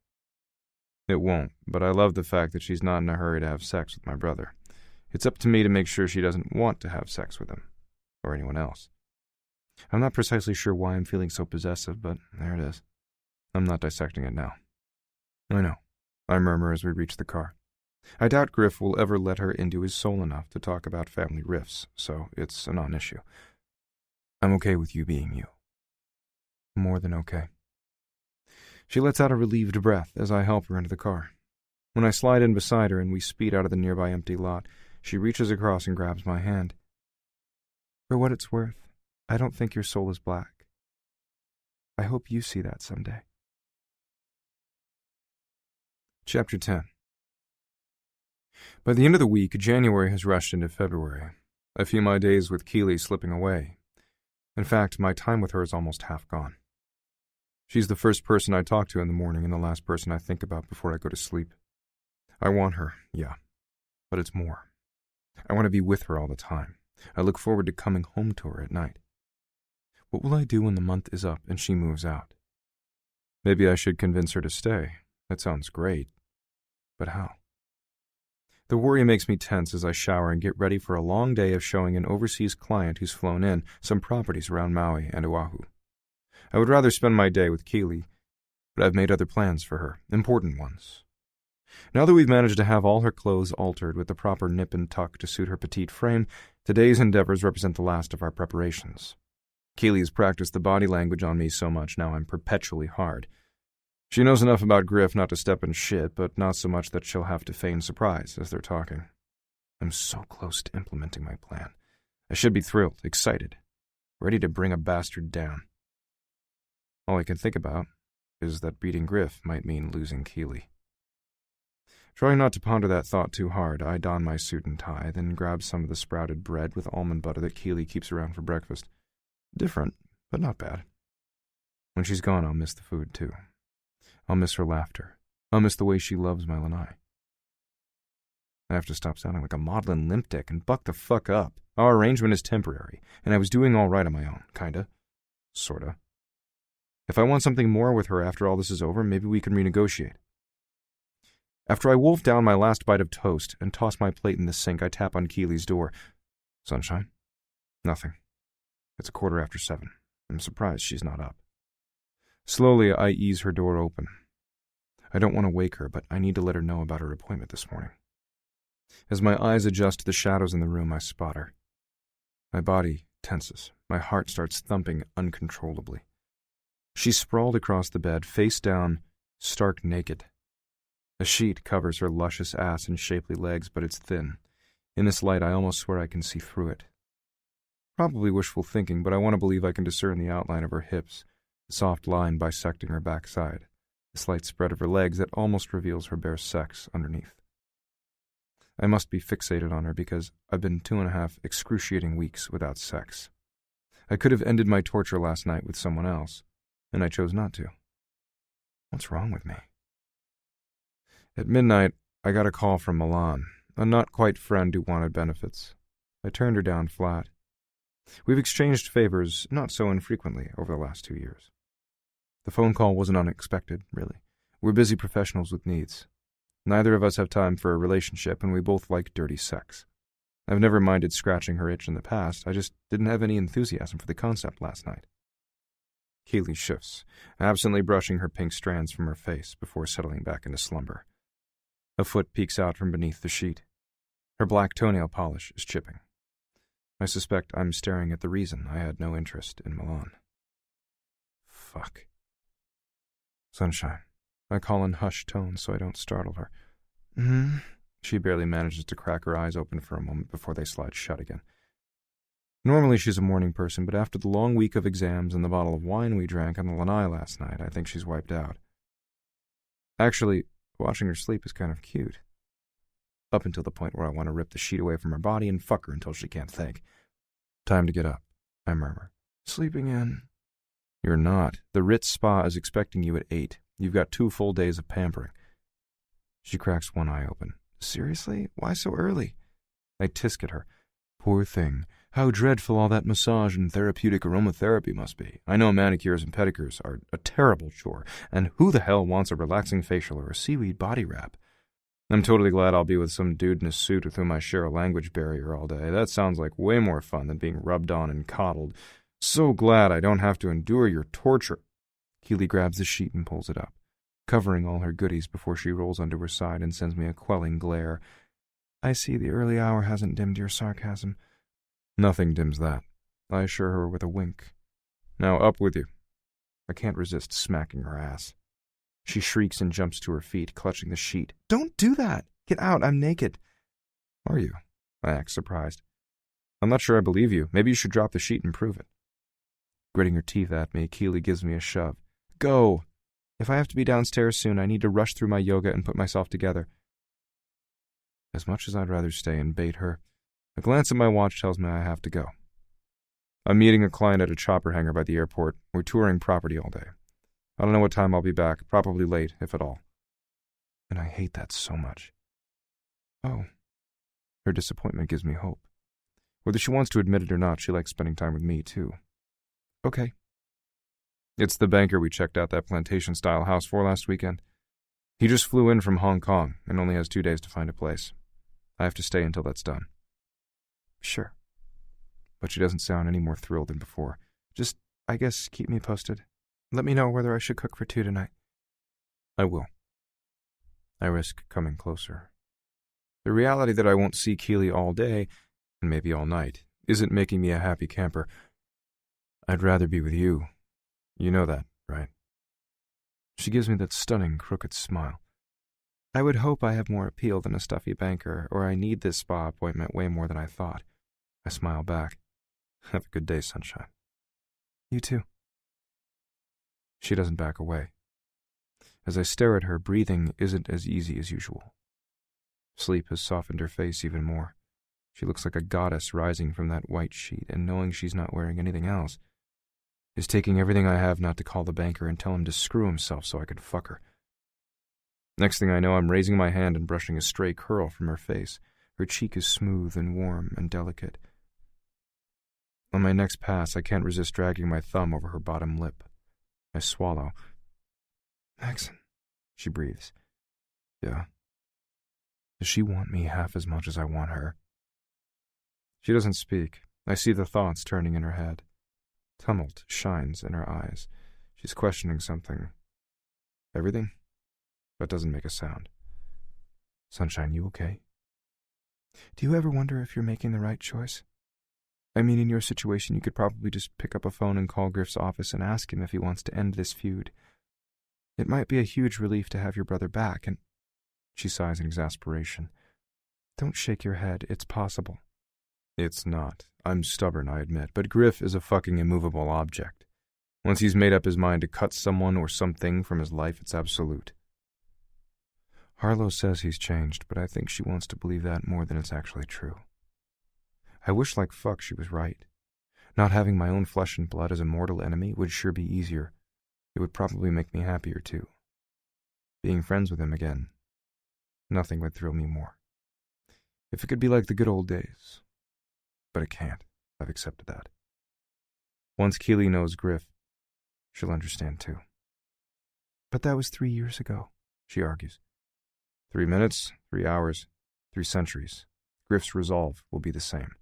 It won't, but I love the fact that she's not in a hurry to have sex with my brother. It's up to me to make sure she doesn't want to have sex with him, or anyone else. I'm not precisely sure why I'm feeling so possessive, but there it is. I'm not dissecting it now. I know, I murmur as we reach the car. I doubt Griff will ever let her into his soul enough to talk about family rifts, so it's a non-issue. I'm okay with you being you. More than okay. She lets out a relieved breath as I help her into the car. When I slide in beside her and we speed out of the nearby empty lot, she reaches across and grabs my hand. For what it's worth, I don't think your soul is black. I hope you see that someday. Chapter 10. By the end of the week, January has rushed into February. I feel my days with Keely slipping away. In fact, my time with her is almost half gone. She's the first person I talk to in the morning and the last person I think about before I go to sleep. I want her, yeah, but it's more. I want to be with her all the time. I look forward to coming home to her at night. What will I do when the month is up and she moves out? Maybe I should convince her to stay. That sounds great. But how? The worry makes me tense as I shower and get ready for a long day of showing an overseas client who's flown in some properties around Maui and Oahu. I would rather spend my day with Keely, but I've made other plans for her, important ones. Now that we've managed to have all her clothes altered with the proper nip and tuck to suit her petite frame, today's endeavors represent the last of our preparations. Keely has practiced the body language on me so much now I'm perpetually hard. She knows enough about Griff not to step in shit, but not so much that she'll have to feign surprise as they're talking. I'm so close to implementing my plan. I should be thrilled, excited, ready to bring a bastard down. All I can think about is that beating Griff might mean losing Keely. Trying not to ponder that thought too hard, I don my suit and tie, then grab some of the sprouted bread with almond butter that Keely keeps around for breakfast. Different, but not bad. When she's gone, I'll miss the food, too. I'll miss her laughter. I'll miss the way she loves my lanai. I have to stop sounding like a maudlin limp dick and buck the fuck up. Our arrangement is temporary, and I was doing all right on my own, kinda. Sorta. If I want something more with her after all this is over, maybe we can renegotiate. After I wolf down my last bite of toast and toss my plate in the sink, I tap on Keely's door. Sunshine? Nothing. It's 7:15. I'm surprised she's not up. Slowly, I ease her door open. I don't want to wake her, but I need to let her know about her appointment this morning. As my eyes adjust to the shadows in the room, I spot her. My body tenses. My heart starts thumping uncontrollably. She's sprawled across the bed, face down, stark naked. A sheet covers her luscious ass and shapely legs, but it's thin. In this light, I almost swear I can see through it. Probably wishful thinking, but I want to believe I can discern the outline of her hips, the soft line bisecting her backside, the slight spread of her legs that almost reveals her bare sex underneath. I must be fixated on her because I've been 2.5 excruciating weeks without sex. I could have ended my torture last night with someone else, and I chose not to. What's wrong with me? At midnight, I got a call from Milan, a not-quite friend who wanted benefits. I turned her down flat. We've exchanged favors not so infrequently over the last 2 years. The phone call wasn't unexpected, really. We're busy professionals with needs. Neither of us have time for a relationship, and we both like dirty sex. I've never minded scratching her itch in the past. I just didn't have any enthusiasm for the concept last night. Keely shifts, absently brushing her pink strands from her face before settling back into slumber. A foot peeks out from beneath the sheet. Her black toenail polish is chipping. I suspect I'm staring at the reason I had no interest in Milan. Fuck. Sunshine. I call in hushed tones so I don't startle her. She barely manages to crack her eyes open for a moment before they slide shut again. Normally she's a morning person, but after the long week of exams and the bottle of wine we drank on the lanai last night, I think she's wiped out. Actually, watching her sleep is kind of cute. Up until the point where I want to rip the sheet away from her body and fuck her until she can't think. Time to get up, I murmur. Sleeping in. You're not. The Ritz Spa is expecting you at 8. You've got 2 full days of pampering. She cracks one eye open. Seriously? Why so early? I tisk at her. Poor thing. How dreadful all that massage and therapeutic aromatherapy must be. I know manicures and pedicures are a terrible chore, and who the hell wants a relaxing facial or a seaweed body wrap? I'm totally glad I'll be with some dude in a suit with whom I share a language barrier all day. That sounds like way more fun than being rubbed on and coddled. So glad I don't have to endure your torture. Keely grabs the sheet and pulls it up, covering all her goodies before she rolls onto her side and sends me a quelling glare. I see the early hour hasn't dimmed your sarcasm. Nothing dims that, I assure her with a wink. Now up with you. I can't resist smacking her ass. She shrieks and jumps to her feet, clutching the sheet. Don't do that! Get out, I'm naked. Are you? I act surprised. I'm not sure I believe you. Maybe you should drop the sheet and prove it. Gritting her teeth at me, Keely gives me a shove. Go! If I have to be downstairs soon, I need to rush through my yoga and put myself together. As much as I'd rather stay and bait her, a glance at my watch tells me I have to go. I'm meeting a client at a chopper hangar by the airport. We're touring property all day. I don't know what time I'll be back, probably late, if at all. And I hate that so much. Oh. Her disappointment gives me hope. Whether she wants to admit it or not, she likes spending time with me, too. Okay. It's the banker we checked out that plantation-style house for last weekend. He just flew in from Hong Kong and only has 2 days to find a place. I have to stay until that's done. Sure. But she doesn't sound any more thrilled than before. Just, I guess, keep me posted. Let me know whether I should cook for 2 tonight. I will. I risk coming closer. The reality that I won't see Keely all day, and maybe all night, isn't making me a happy camper. I'd rather be with you. You know that, right? She gives me that stunning, crooked smile. I would hope I have more appeal than a stuffy banker, or I need this spa appointment way more than I thought. I smile back. Have a good day, sunshine. You too. She doesn't back away. As I stare at her, breathing isn't as easy as usual. Sleep has softened her face even more. She looks like a goddess rising from that white sheet, and knowing she's not wearing anything else is taking everything I have not to call the banker and tell him to screw himself so I can fuck her. Next thing I know, I'm raising my hand and brushing a stray curl from her face. Her cheek is smooth and warm and delicate. On my next pass, I can't resist dragging my thumb over her bottom lip. I swallow. Maxon, she breathes. Yeah. Does she want me half as much as I want her? She doesn't speak. I see the thoughts turning in her head. Tumult shines in her eyes. She's questioning something. Everything? But doesn't make a sound. Sunshine, you okay? Do you ever wonder if you're making the right choice? I mean, in your situation, you could probably just pick up a phone and call Griff's office and ask him if he wants to end this feud. It might be a huge relief to have your brother back, and... She sighs in exasperation. Don't shake your head. It's possible. It's not. I'm stubborn, I admit, but Griff is a fucking immovable object. Once he's made up his mind to cut someone or something from his life, it's absolute. Harlow says he's changed, but I think she wants to believe that more than it's actually true. I wish like fuck she was right. Not having my own flesh and blood as a mortal enemy would sure be easier. It would probably make me happier, too. Being friends with him again, nothing would thrill me more. If it could be like the good old days. But it can't. I've accepted that. Once Keely knows Griff, she'll understand, too. But that was 3 years ago, she argues. 3 minutes, 3 hours, 3 centuries. Griff's resolve will be the same.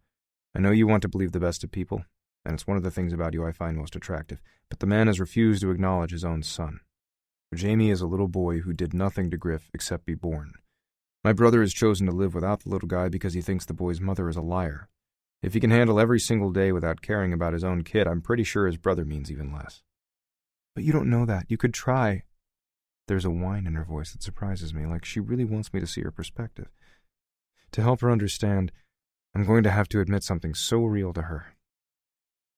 I know you want to believe the best of people, and it's one of the things about you I find most attractive, but the man has refused to acknowledge his own son. Jamie is a little boy who did nothing to Griff except be born. My brother has chosen to live without the little guy because he thinks the boy's mother is a liar. If he can handle every single day without caring about his own kid, I'm pretty sure his brother means even less. But you don't know that. You could try. There's a whine in her voice that surprises me, like she really wants me to see her perspective. To help her understand, I'm going to have to admit something so real to her.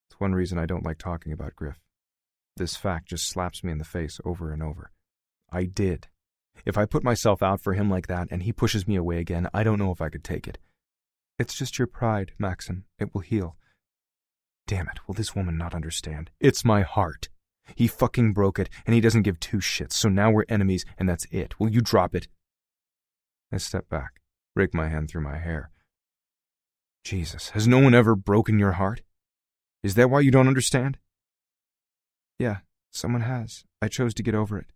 It's one reason I don't like talking about Griff. This fact just slaps me in the face over and over. I did. If I put myself out for him like that and he pushes me away again, I don't know if I could take it. It's just your pride, Maxon. It will heal. Damn it, will this woman not understand? It's my heart. He fucking broke it, and he doesn't give 2 shits, so now we're enemies, and that's it. Will you drop it? I step back, rake my hand through my hair. Jesus, has no one ever broken your heart? Is that why you don't understand? Yeah, someone has. I chose to get over it.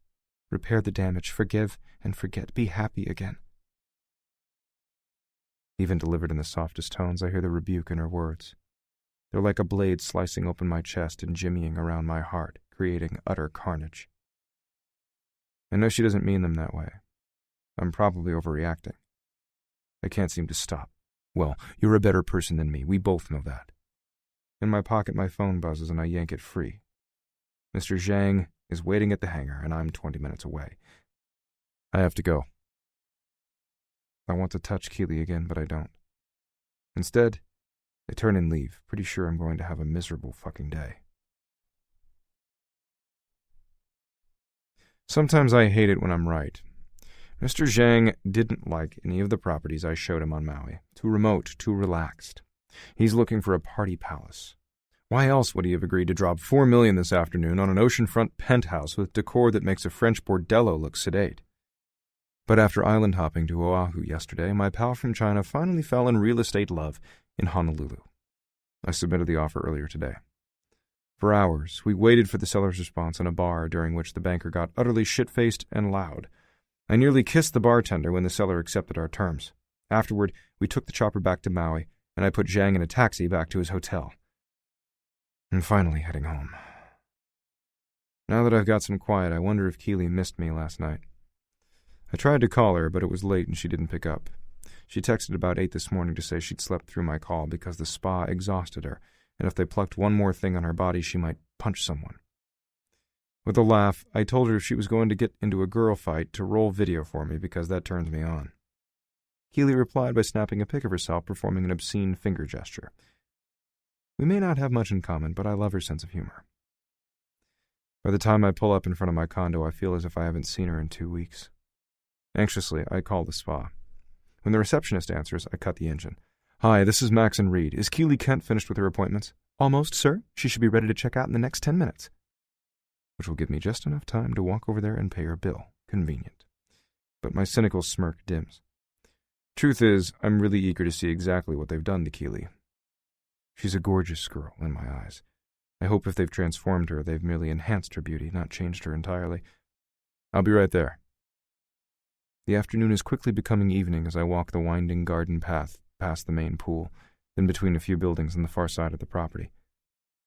Repair the damage, forgive and forget, be happy again. Even delivered in the softest tones, I hear the rebuke in her words. They're like a blade slicing open my chest and jimmying around my heart, creating utter carnage. I know she doesn't mean them that way. I'm probably overreacting. I can't seem to stop. Well, you're a better person than me. We both know that. In my pocket, my phone buzzes and I yank it free. Mr. Zhang is waiting at the hangar and I'm 20 minutes away. I have to go. I want to touch Keely again, but I don't. Instead, I turn and leave, pretty sure I'm going to have a miserable fucking day. Sometimes I hate it when I'm right. Mr. Zhang didn't like any of the properties I showed him on Maui. Too remote, too relaxed. He's looking for a party palace. Why else would he have agreed to drop $4 million this afternoon on an oceanfront penthouse with decor that makes a French bordello look sedate? But after island hopping to Oahu yesterday, my pal from China finally fell in real estate love in Honolulu. I submitted the offer earlier today. For hours, we waited for the seller's response in a bar during which the banker got utterly shit-faced and loud. I nearly kissed the bartender when the seller accepted our terms. Afterward, we took the chopper back to Maui, and I put Zhang in a taxi back to his hotel. I'm finally heading home. Now that I've got some quiet, I wonder if Keely missed me last night. I tried to call her, but it was late and she didn't pick up. She texted about 8 this morning to say she'd slept through my call because the spa exhausted her, and if they plucked one more thing on her body, she might punch someone. With a laugh, I told her if she was going to get into a girl fight to roll video for me because that turns me on. Keely replied by snapping a pic of herself performing an obscene finger gesture. We may not have much in common, but I love her sense of humor. By the time I pull up in front of my condo, I feel as if I haven't seen her in 2 weeks. Anxiously, I call the spa. When the receptionist answers, I cut the engine. Hi, this is Max and Reed. Is Keely Kent finished with her appointments? Almost, sir. She should be ready to check out in the next 10 minutes. Which will give me just enough time to walk over there and pay her bill. Convenient. But my cynical smirk dims. Truth is, I'm really eager to see exactly what they've done to Keely. She's a gorgeous girl in my eyes. I hope if they've transformed her, they've merely enhanced her beauty, not changed her entirely. I'll be right there. The afternoon is quickly becoming evening as I walk the winding garden path past the main pool, then between a few buildings on the far side of the property.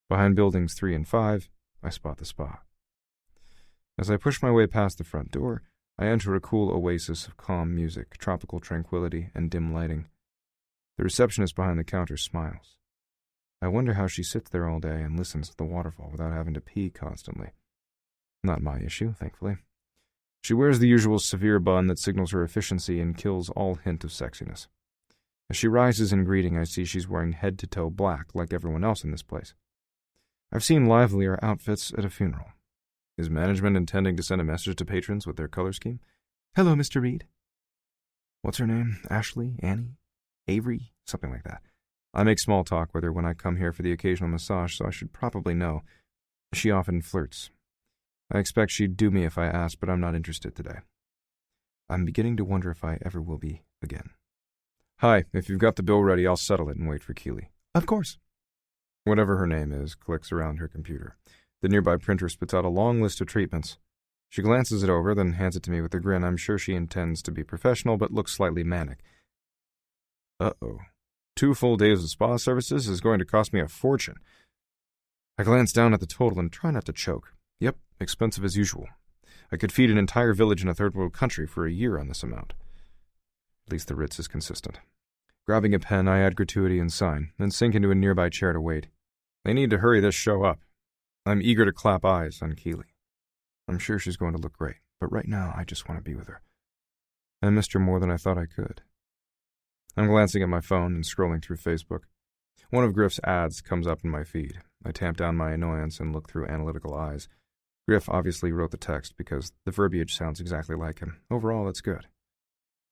Behind buildings 3 and 5, I spot the spa. As I push my way past the front door, I enter a cool oasis of calm music, tropical tranquility, and dim lighting. The receptionist behind the counter smiles. I wonder how she sits there all day and listens to the waterfall without having to pee constantly. Not my issue, thankfully. She wears the usual severe bun that signals her efficiency and kills all hint of sexiness. As she rises in greeting, I see she's wearing head-to-toe black like everyone else in this place. I've seen livelier outfits at a funeral. Is management intending to send a message to patrons with their color scheme? Hello, Mr. Reed. What's her name? Ashley? Annie? Avery? Something like that. I make small talk with her when I come here for the occasional massage, so I should probably know. She often flirts. I expect she'd do me if I asked, but I'm not interested today. I'm beginning to wonder if I ever will be again. Hi, if you've got the bill ready, I'll settle it and wait for Keely. Of course. Whatever her name is clicks around her computer. The nearby printer spits out a long list of treatments. She glances it over, then hands it to me with a grin. I'm sure she intends to be professional, but looks slightly manic. Uh-oh. 2 full days of spa services is going to cost me a fortune. I glance down at the total and try not to choke. Yep, expensive as usual. I could feed an entire village in a third-world country for a year on this amount. At least the Ritz is consistent. Grabbing a pen, I add gratuity and sign, then sink into a nearby chair to wait. They need to hurry this show up. I'm eager to clap eyes on Keely. I'm sure she's going to look great, but right now I just want to be with her. I missed her more than I thought I could. I'm glancing at my phone and scrolling through Facebook. One of Griff's ads comes up in my feed. I tamp down my annoyance and look through analytical eyes. Griff obviously wrote the text because the verbiage sounds exactly like him. Overall, it's good.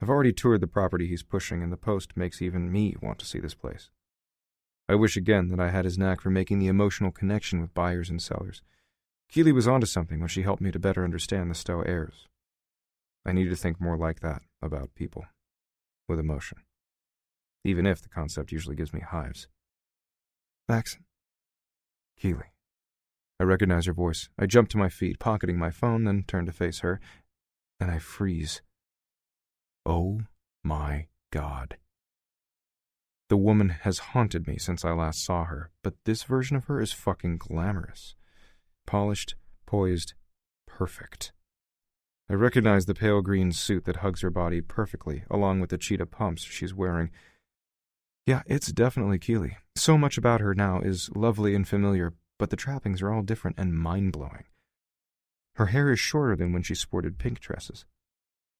I've already toured the property he's pushing, and the post makes even me want to see this place. I wish again that I had his knack for making the emotional connection with buyers and sellers. Keely was onto something when she helped me to better understand the Stowe heirs. I need to think more like that about people. with emotion, even if the concept usually gives me hives. Max. Keely. I recognize her voice. I jump to my feet, pocketing my phone, then turn to face her, and I freeze. Oh my God. The woman has haunted me since I last saw her, but this version of her is fucking glamorous. Polished, poised, perfect. I recognize the pale green suit that hugs her body perfectly, along with the cheetah pumps she's wearing. Yeah, it's definitely Keely. So much about her now is lovely and familiar, but the trappings are all different and mind-blowing. Her hair is shorter than when she sported pink tresses.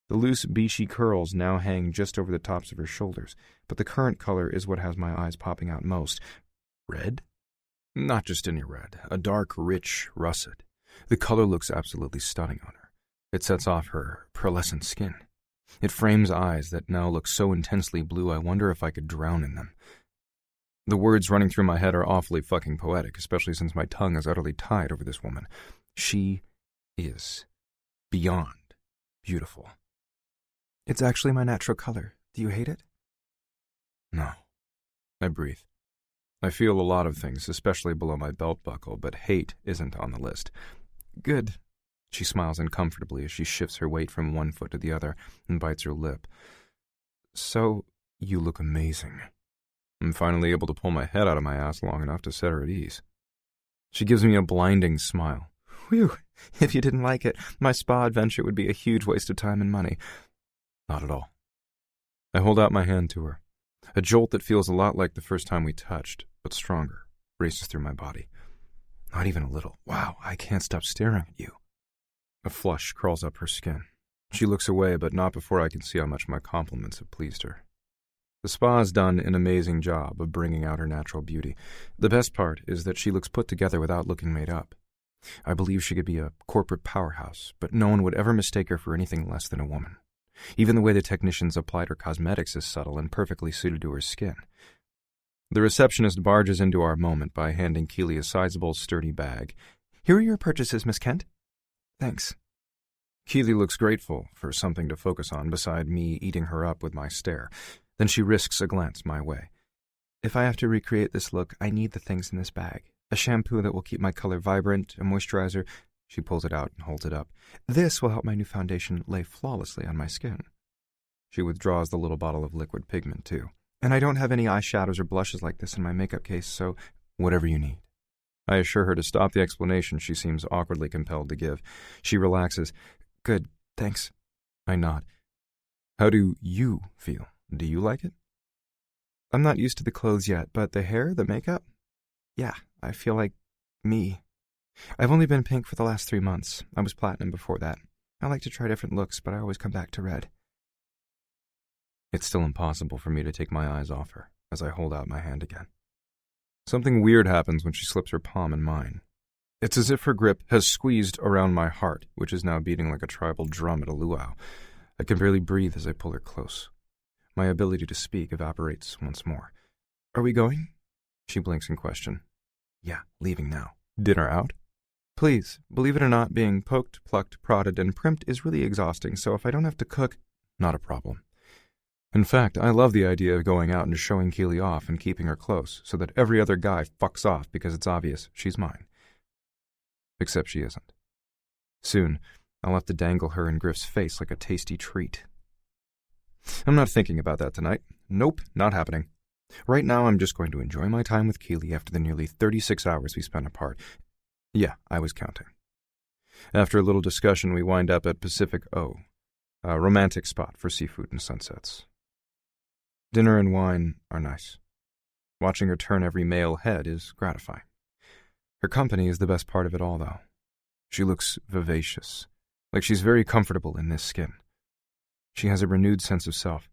The loose, beachy curls now hang just over the tops of her shoulders, but the current color is what has my eyes popping out most. Red? Not just any red, a dark, rich russet. The color looks absolutely stunning on her. It sets off her pearlescent skin. It frames eyes that now look so intensely blue I wonder if I could drown in them. The words running through my head are awfully fucking poetic, especially since my tongue is utterly tied over this woman. She is beyond beautiful. It's actually my natural color. Do you hate it? No. I breathe. I feel a lot of things, especially below my belt buckle, but hate isn't on the list. Good. She smiles uncomfortably as she shifts her weight from one foot to the other and bites her lip. So, you look amazing. I'm finally able to pull my head out of my ass long enough to set her at ease. She gives me a blinding smile. Whew. If you didn't like it, my spa adventure would be a huge waste of time and money. Not at all. I hold out my hand to her. A jolt that feels a lot like the first time we touched, but stronger, races through my body. Not even a little. Wow, I can't stop staring at you. A flush crawls up her skin. She looks away, but not before I can see how much my compliments have pleased her. The spa has done an amazing job of bringing out her natural beauty. The best part is that she looks put together without looking made up. I believe she could be a corporate powerhouse, but no one would ever mistake her for anything less than a woman. Even the way the technicians applied her cosmetics is subtle and perfectly suited to her skin. The receptionist barges into our moment by handing Keely a sizable, sturdy bag. Here are your purchases, Miss Kent. Thanks. Keely looks grateful for something to focus on beside me eating her up with my stare. Then she risks a glance my way. If I have to recreate this look, I need the things in this bag. A shampoo that will keep my color vibrant, a moisturizer. She pulls it out and holds it up. This will help my new foundation lay flawlessly on my skin. She withdraws the little bottle of liquid pigment, too. And I don't have any eyeshadows or blushes like this in my makeup case, so whatever you need. I assure her to stop the explanation she seems awkwardly compelled to give. She relaxes. Good, thanks. I nod. How do you feel? Do you like it? I'm not used to the clothes yet, but the hair, the makeup? Yeah, I feel like me. I've only been pink for the last 3 months. I was platinum before that. I like to try different looks, but I always come back to red. It's still impossible for me to take my eyes off her as I hold out my hand again. Something weird happens when she slips her palm in mine. It's as if her grip has squeezed around my heart, which is now beating like a tribal drum at a luau. I can barely breathe as I pull her close. My ability to speak evaporates once more. Are we going? She blinks in question. Yeah, leaving now. Dinner out? Please, believe it or not, being poked, plucked, prodded, and primped is really exhausting, so if I don't have to cook... Not a problem. In fact, I love the idea of going out and showing Keely off and keeping her close so that every other guy fucks off because it's obvious she's mine. Except she isn't. Soon, I'll have to dangle her in Griff's face like a tasty treat. I'm not thinking about that tonight. Nope, not happening. Right now, I'm just going to enjoy my time with Keely after the nearly 36 hours we spent apart. Yeah, I was counting. After a little discussion, we wind up at Pacific O, a romantic spot for seafood and sunsets. Dinner and wine are nice. Watching her turn every male head is gratifying. Her company is the best part of it all, though. She looks vivacious, like she's very comfortable in this skin. She has a renewed sense of self.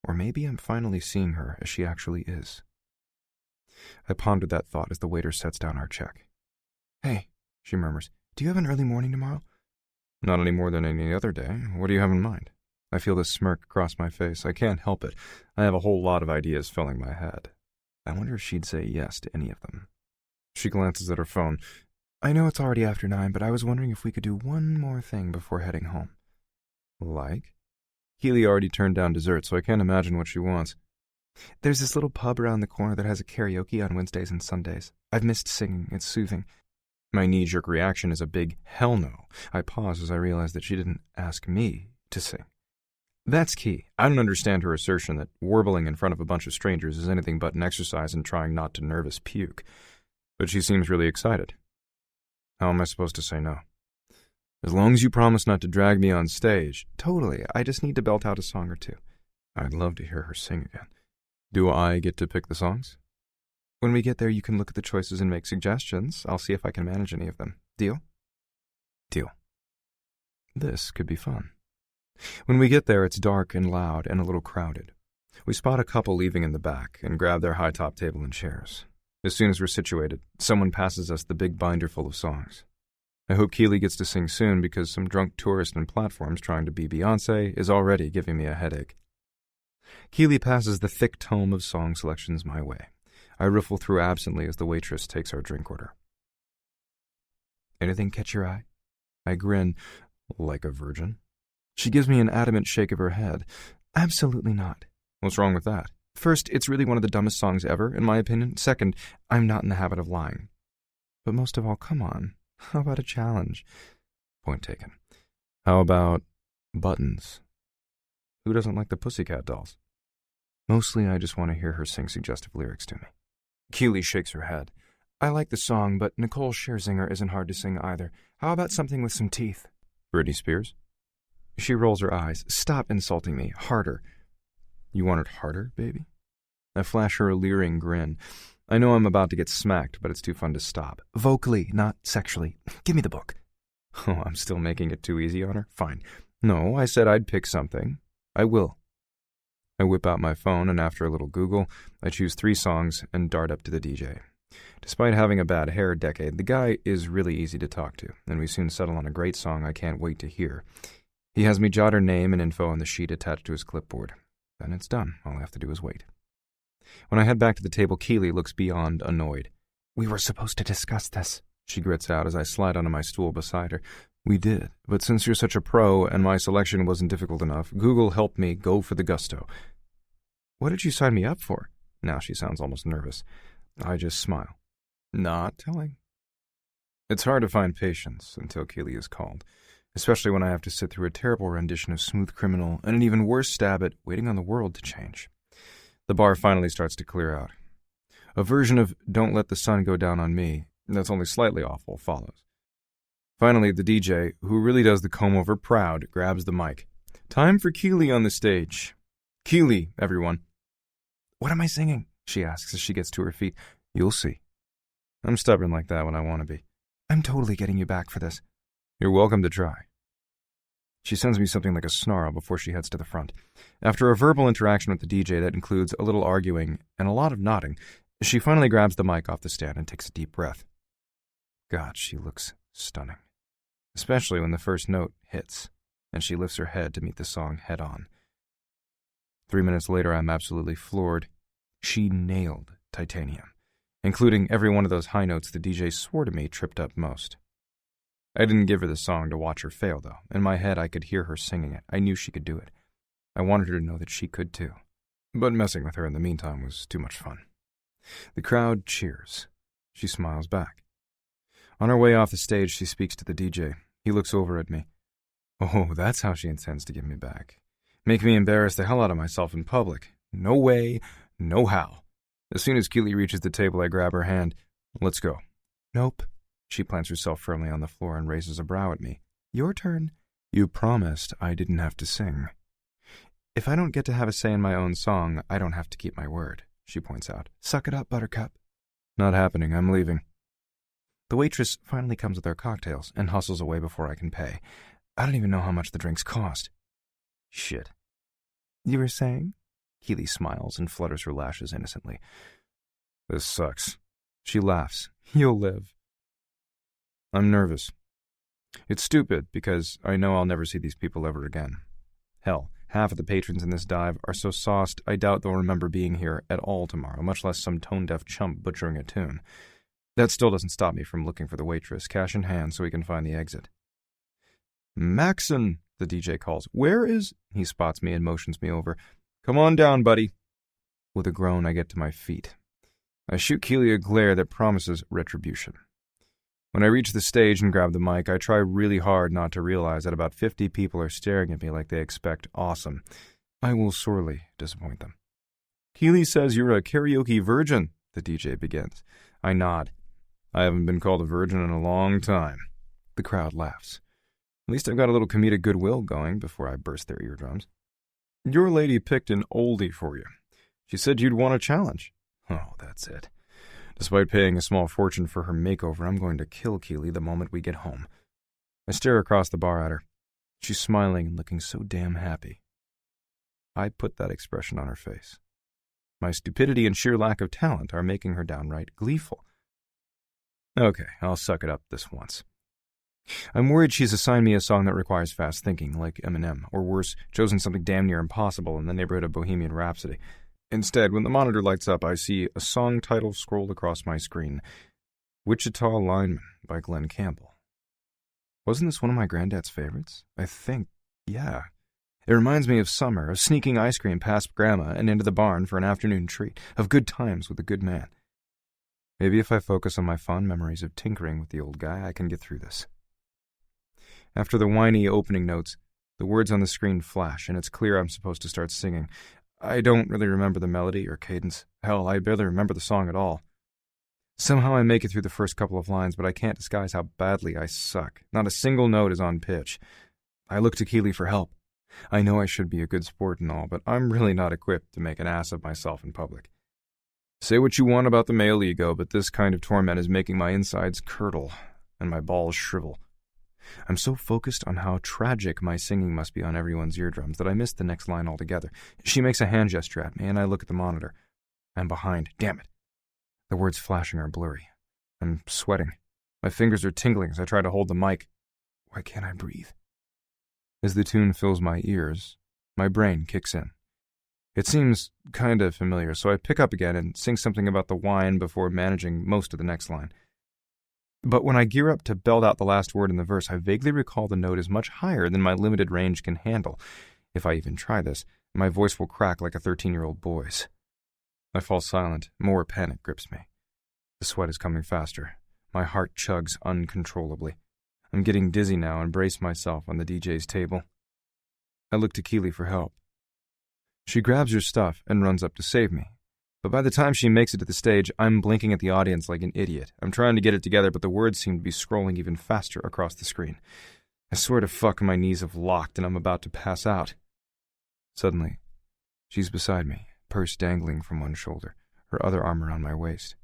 Or maybe I'm finally seeing her as she actually is. I pondered that thought as the waiter sets down our check. Hey, she murmurs, do you have an early morning tomorrow? Not any more than any other day. What do you have in mind? I feel the smirk cross my face. I can't help it. I have a whole lot of ideas filling my head. I wonder if she'd say yes to any of them. She glances at her phone. I know it's already after 9, but I was wondering if we could do one more thing before heading home. Like? Keely already turned down dessert, so I can't imagine what she wants. There's this little pub around the corner that has a karaoke on Wednesdays and Sundays. I've missed singing. It's soothing. My knee-jerk reaction is a big hell no. I pause as I realize that she didn't ask me to sing. That's key. I don't understand her assertion that warbling in front of a bunch of strangers is anything but an exercise in trying not to nervous puke. But she seems really excited. How am I supposed to say no? As long as you promise not to drag me on stage. Totally. I just need to belt out a song or two. I'd love to hear her sing again. Do I get to pick the songs? When we get there, you can look at the choices and make suggestions. I'll see if I can manage any of them. Deal? Deal. This could be fun. When we get there, it's dark and loud and a little crowded. We spot a couple leaving in the back and grab their high-top table and chairs. As soon as we're situated, someone passes us the big binder full of songs. I hope Keely gets to sing soon because some drunk tourist in platforms trying to be Beyoncé is already giving me a headache. Keely passes the thick tome of song selections my way. I riffle through absently as the waitress takes our drink order. Anything catch your eye? I grin, like a virgin. She gives me an adamant shake of her head. Absolutely not. What's wrong with that? First, it's really one of the dumbest songs ever, in my opinion. Second, I'm not in the habit of lying. But most of all, come on. How about a challenge? Point taken. How about buttons? Who doesn't like the Pussycat Dolls? Mostly, I just want to hear her sing suggestive lyrics to me. Keely shakes her head. I like the song, but Nicole Scherzinger isn't hard to sing either. How about something with some teeth? Britney Spears? She rolls her eyes. Stop insulting me. Harder. You want it harder, baby? I flash her a leering grin. I know I'm about to get smacked, but it's too fun to stop. Vocally, not sexually. Give me the book. Oh, I'm still making it too easy on her? Fine. No, I said I'd pick something. I will. I whip out my phone, and after a little Google, I choose 3 songs and dart up to the DJ. Despite having a bad hair decade, the guy is really easy to talk to, and we soon settle on a great song I can't wait to hear. He has me jot her name and info on the sheet attached to his clipboard. Then it's done. All I have to do is wait. When I head back to the table, Keely looks beyond annoyed. We were supposed to discuss this, she grits out as I slide onto my stool beside her. We did, but since you're such a pro and my selection wasn't difficult enough, Google helped me go for the gusto. What did you sign me up for? Now she sounds almost nervous. I just smile. Not telling. It's hard to find patience until Keely is called, especially when I have to sit through a terrible rendition of Smooth Criminal and an even worse stab at Waiting on the World to Change. The bar finally starts to clear out. A version of Don't Let the Sun Go Down on Me, that's only slightly awful, follows. Finally, the DJ, who really does the comb-over proud, grabs the mic. Time for Keely on the stage. Keely, everyone. What am I singing? She asks as she gets to her feet. You'll see. I'm stubborn like that when I want to be. I'm totally getting you back for this. You're welcome to try. She sends me something like a snarl before she heads to the front. After a verbal interaction with the DJ that includes a little arguing and a lot of nodding, she finally grabs the mic off the stand and takes a deep breath. God, she looks stunning. Especially when the first note hits, and she lifts her head to meet the song head on. 3 minutes later, I'm absolutely floored. She nailed Titanium, including every one of those high notes the DJ swore to me tripped up most. I didn't give her the song to watch her fail, though. In my head, I could hear her singing it. I knew she could do it. I wanted her to know that she could, too. But messing with her in the meantime was too much fun. The crowd cheers. She smiles back. On her way off the stage, she speaks to the DJ. He looks over at me. Oh, that's how she intends to get me back. Make me embarrass the hell out of myself in public. No way, no how. As soon as Keely reaches the table, I grab her hand. Let's go. Nope. She plants herself firmly on the floor and raises a brow at me. Your turn. You promised I didn't have to sing. If I don't get to have a say in my own song, I don't have to keep my word, she points out. Suck it up, Buttercup. Not happening. I'm leaving. The waitress finally comes with our cocktails and hustles away before I can pay. I don't even know how much the drinks cost. Shit. You were saying? Keely smiles and flutters her lashes innocently. This sucks. She laughs. You'll live. I'm nervous. It's stupid because I know I'll never see these people ever again. Hell, half of the patrons in this dive are so sauced I doubt they'll remember being here at all tomorrow, much less some tone-deaf chump butchering a tune. That still doesn't stop me from looking for the waitress, cash in hand, so we can find the exit. Maxon, the DJ calls. Where is... He spots me and motions me over. Come on down, buddy. With a groan, I get to my feet. I shoot Keely a glare that promises retribution. When I reach the stage and grab the mic, I try really hard not to realize that about 50 people are staring at me like they expect awesome. I will sorely disappoint them. Keely says you're a karaoke virgin, the DJ begins. I nod. I haven't been called a virgin in a long time. The crowd laughs. At least I've got a little comedic goodwill going before I burst their eardrums. Your lady picked an oldie for you. She said you'd want a challenge. Oh, that's it. Despite paying a small fortune for her makeover, I'm going to kill Keely the moment we get home. I stare across the bar at her. She's smiling and looking so damn happy. I put that expression on her face. My stupidity and sheer lack of talent are making her downright gleeful. Okay, I'll suck it up this once. I'm worried she's assigned me a song that requires fast thinking, like Eminem, or worse, chosen something damn near impossible in the neighborhood of Bohemian Rhapsody. Instead, when the monitor lights up, I see a song title scrolled across my screen. Wichita Lineman by Glenn Campbell. Wasn't this one of my granddad's favorites? I think, yeah. It reminds me of summer, of sneaking ice cream past Grandma and into the barn for an afternoon treat, of good times with a good man. Maybe if I focus on my fond memories of tinkering with the old guy, I can get through this. After the whiny opening notes, the words on the screen flash, and it's clear I'm supposed to start singing. I don't really remember the melody or cadence. Hell, I barely remember the song at all. Somehow I make it through the first couple of lines, but I can't disguise how badly I suck. Not a single note is on pitch. I look to Keely for help. I know I should be a good sport and all, but I'm really not equipped to make an ass of myself in public. Say what you want about the male ego, but this kind of torment is making my insides curdle and my balls shrivel. I'm so focused on how tragic my singing must be on everyone's eardrums that I miss the next line altogether. She makes a hand gesture at me, and I look at the monitor. I'm behind. Damn it. The words flashing are blurry. I'm sweating. My fingers are tingling as I try to hold the mic. Why can't I breathe? As the tune fills my ears, my brain kicks in. It seems kind of familiar, so I pick up again and sing something about the wine before managing most of the next line. But when I gear up to belt out the last word in the verse, I vaguely recall the note is much higher than my limited range can handle. If I even try this, my voice will crack like a 13-year-old boy's. I fall silent. More panic grips me. The sweat is coming faster. My heart chugs uncontrollably. I'm getting dizzy now and brace myself on the DJ's table. I look to Keely for help. She grabs her stuff and runs up to save me. But by the time she makes it to the stage, I'm blinking at the audience like an idiot. I'm trying to get it together, but the words seem to be scrolling even faster across the screen. I swear to fuck, my knees have locked and I'm about to pass out. Suddenly, she's beside me, purse dangling from one shoulder, her other arm around my waist.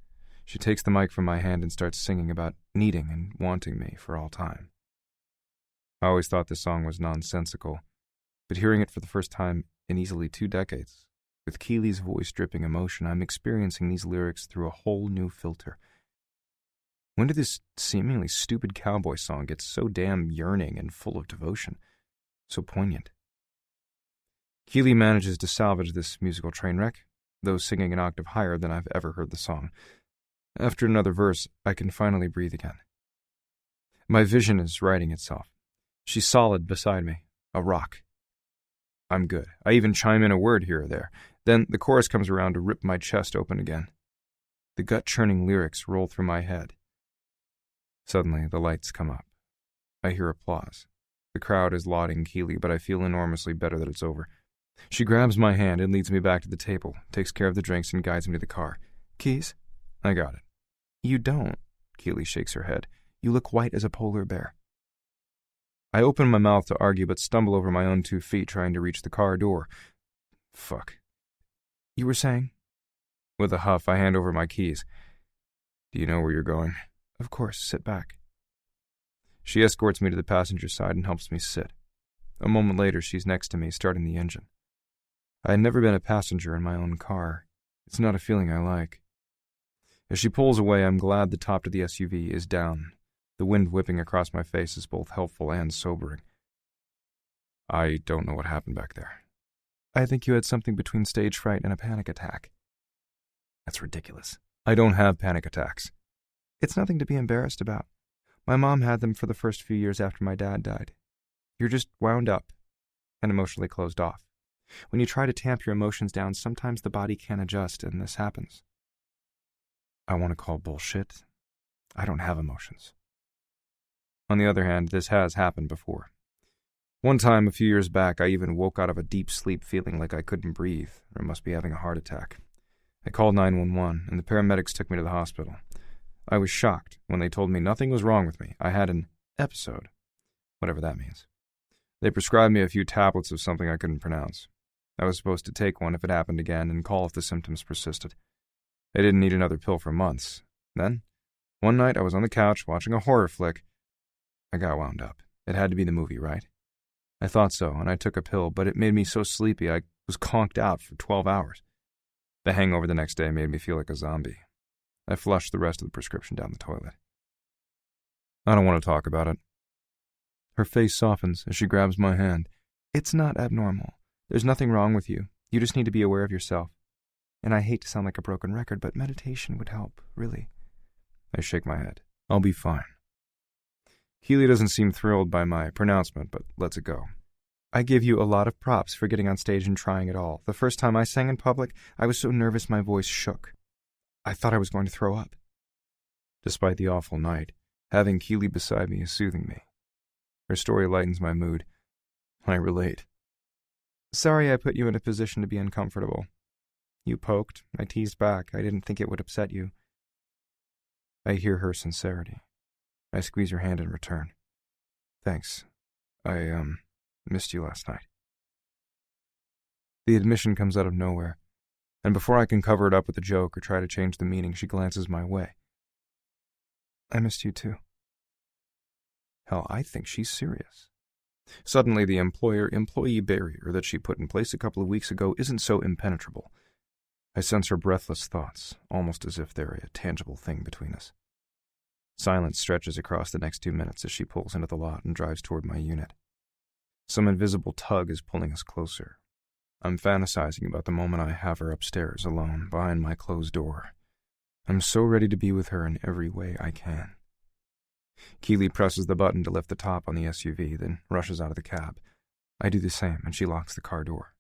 She takes the mic from my hand and starts singing about needing and wanting me for all time. I always thought this song was nonsensical, but hearing it for the first time in easily 2 decades, with Keely's voice dripping emotion, I'm experiencing these lyrics through a whole new filter. When did this seemingly stupid cowboy song get so damn yearning and full of devotion? So poignant. Keely manages to salvage this musical train wreck, though singing an octave higher than I've ever heard the song. After another verse, I can finally breathe again. My vision is righting itself. She's solid beside me, a rock. I'm good. I even chime in a word here or there. Then the chorus comes around to rip my chest open again. The gut-churning lyrics roll through my head. Suddenly, the lights come up. I hear applause. The crowd is lauding Keely, but I feel enormously better that it's over. She grabs my hand and leads me back to the table, takes care of the drinks, and guides me to the car. Keys? I got it. You don't. Keely shakes her head. You look white as a polar bear. I open my mouth to argue, but stumble over my own 2 feet trying to reach the car door. Fuck. You were saying? With a huff, I hand over my keys. Do you know where you're going? Of course, sit back. She escorts me to the passenger side and helps me sit. A moment later, she's next to me, starting the engine. I had never been a passenger in my own car. It's not a feeling I like. As she pulls away, I'm glad the top to the SUV is down. The wind whipping across my face is both helpful and sobering. I don't know what happened back there. I think you had something between stage fright and a panic attack. That's ridiculous. I don't have panic attacks. It's nothing to be embarrassed about. My mom had them for the first few years after my dad died. You're just wound up and emotionally closed off. When you try to tamp your emotions down, sometimes the body can't adjust, and this happens. I want to call bullshit. I don't have emotions. On the other hand, this has happened before. One time, a few years back, I even woke out of a deep sleep feeling like I couldn't breathe, or must be having a heart attack. I called 911, and the paramedics took me to the hospital. I was shocked when they told me nothing was wrong with me. I had an episode, whatever that means. They prescribed me a few tablets of something I couldn't pronounce. I was supposed to take one if it happened again and call if the symptoms persisted. I didn't need another pill for months. Then, one night I was on the couch watching a horror flick. I got wound up. It had to be the movie, right? I thought so, and I took a pill, but it made me so sleepy I was conked out for 12 hours. The hangover the next day made me feel like a zombie. I flushed the rest of the prescription down the toilet. I don't want to talk about it. Her face softens as she grabs my hand. It's not abnormal. There's nothing wrong with you. You just need to be aware of yourself. And I hate to sound like a broken record, but meditation would help, really. I shake my head. I'll be fine. Keely doesn't seem thrilled by my pronouncement, but lets it go. I give you a lot of props for getting on stage and trying it all. The first time I sang in public, I was so nervous my voice shook. I thought I was going to throw up. Despite the awful night, having Keely beside me is soothing me. Her story lightens my mood. I relate. Sorry I put you in a position to be uncomfortable. You poked. I teased back. I didn't think it would upset you. I hear her sincerity. I squeeze her hand in return. Thanks. I, missed you last night. The admission comes out of nowhere, and before I can cover it up with a joke or try to change the meaning, she glances my way. I missed you too. Hell, I think she's serious. Suddenly, the employer-employee barrier that she put in place a couple of weeks ago isn't so impenetrable. I sense her breathless thoughts, almost as if they're a tangible thing between us. Silence stretches across the next 2 minutes as she pulls into the lot and drives toward my unit. Some invisible tug is pulling us closer. I'm fantasizing about the moment I have her upstairs alone, behind my closed door. I'm so ready to be with her in every way I can. Keely presses the button to lift the top on the SUV, then rushes out of the cab. I do the same, and she locks the car door.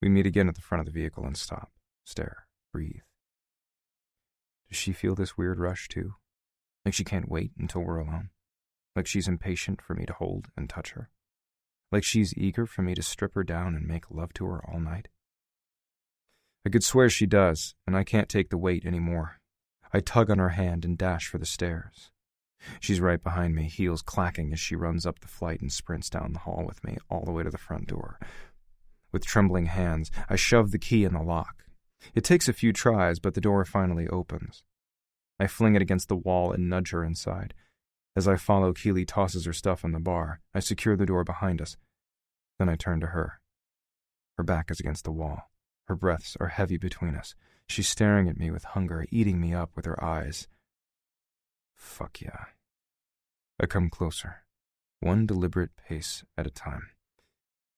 We meet again at the front of the vehicle and stop, stare, breathe. Does she feel this weird rush too? Like she can't wait until we're alone? Like she's impatient for me to hold and touch her? Like she's eager for me to strip her down and make love to her all night? I could swear she does, and I can't take the weight anymore. I tug on her hand and dash for the stairs. She's right behind me, heels clacking as she runs up the flight and sprints down the hall with me, all the way to the front door. With trembling hands, I shove the key in the lock. It takes a few tries, but the door finally opens. I fling it against the wall and nudge her inside. As I follow, Keely tosses her stuff on the bar. I secure the door behind us. Then I turn to her. Her back is against the wall. Her breaths are heavy between us. She's staring at me with hunger, eating me up with her eyes. Fuck yeah. I come closer, one deliberate pace at a time.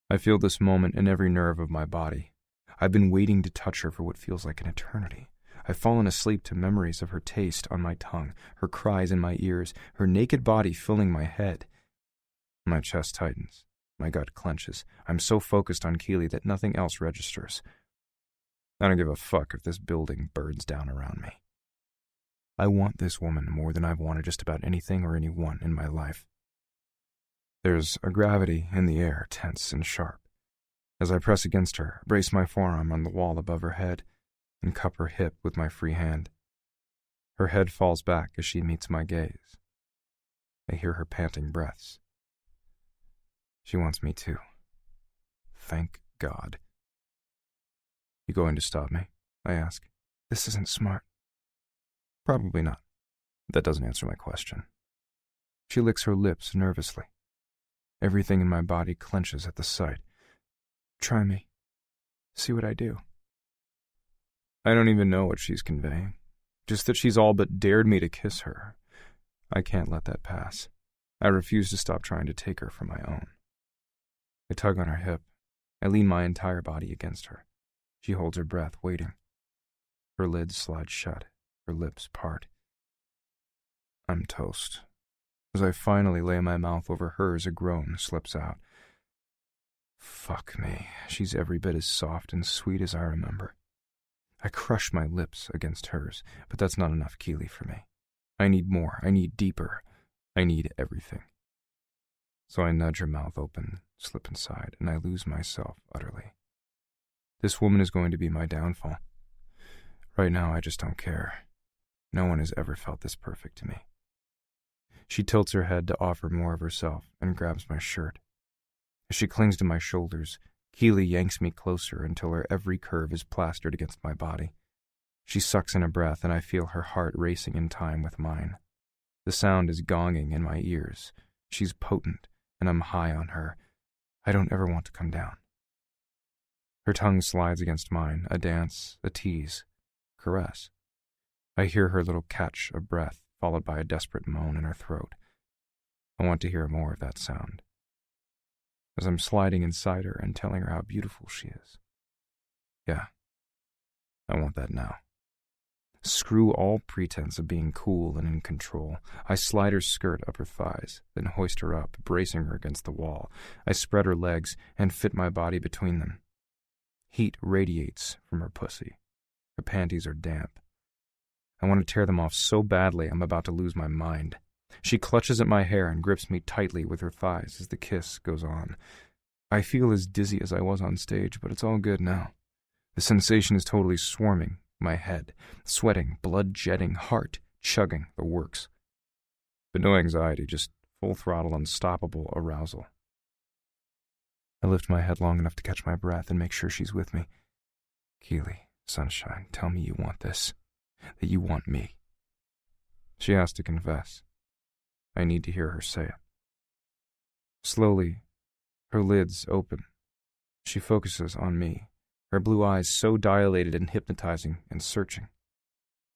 I feel this moment in every nerve of my body. I've been waiting to touch her for what feels like an eternity. I've fallen asleep to memories of her taste on my tongue, her cries in my ears, her naked body filling my head. My chest tightens. My gut clenches. I'm so focused on Keely that nothing else registers. I don't give a fuck if this building burns down around me. I want this woman more than I've wanted just about anything or anyone in my life. There's a gravity in the air, tense and sharp. As I press against her, brace my forearm on the wall above her head, and cup her hip with my free hand. Her head falls back as she meets my gaze. I hear her panting breaths. She wants me too. Thank God. You going to stop me? I ask. This isn't smart. Probably not. That doesn't answer my question. She licks her lips nervously. Everything in my body clenches at the sight. Try me. See what I do. I don't even know what she's conveying. Just that she's all but dared me to kiss her. I can't let that pass. I refuse to stop trying to take her for my own. I tug on her hip. I lean my entire body against her. She holds her breath, waiting. Her lids slide shut. Her lips part. I'm toast. As I finally lay my mouth over hers, a groan slips out. Fuck me, she's every bit as soft and sweet as I remember. I crush my lips against hers, but that's not enough Keely for me. I need more, I need deeper, I need everything. So I nudge her mouth open, slip inside, and I lose myself utterly. This woman is going to be my downfall. Right now, I just don't care. No one has ever felt this perfect to me. She tilts her head to offer more of herself and grabs my shirt. As she clings to my shoulders, Keely yanks me closer until her every curve is plastered against my body. She sucks in a breath, and I feel her heart racing in time with mine. The sound is gonging in my ears. She's potent, and I'm high on her. I don't ever want to come down. Her tongue slides against mine, a dance, a tease, caress. I hear her little catch of breath, followed by a desperate moan in her throat. I want to hear more of that sound. As I'm sliding inside her and telling her how beautiful she is. Yeah, I want that now. Screw all pretense of being cool and in control. I slide her skirt up her thighs, then hoist her up, bracing her against the wall. I spread her legs and fit my body between them. Heat radiates from her pussy. Her panties are damp. I want to tear them off so badly I'm about to lose my mind. She clutches at my hair and grips me tightly with her thighs as the kiss goes on. I feel as dizzy as I was on stage, but it's all good now. The sensation is totally swarming my head, sweating, blood jetting, heart chugging, the works. But no anxiety, just full throttle, unstoppable arousal. I lift my head long enough to catch my breath and make sure she's with me. Keely, sunshine, tell me you want this, that you want me. She has to confess. I need to hear her say it. Slowly, her lids open. She focuses on me, her blue eyes so dilated and hypnotizing and searching.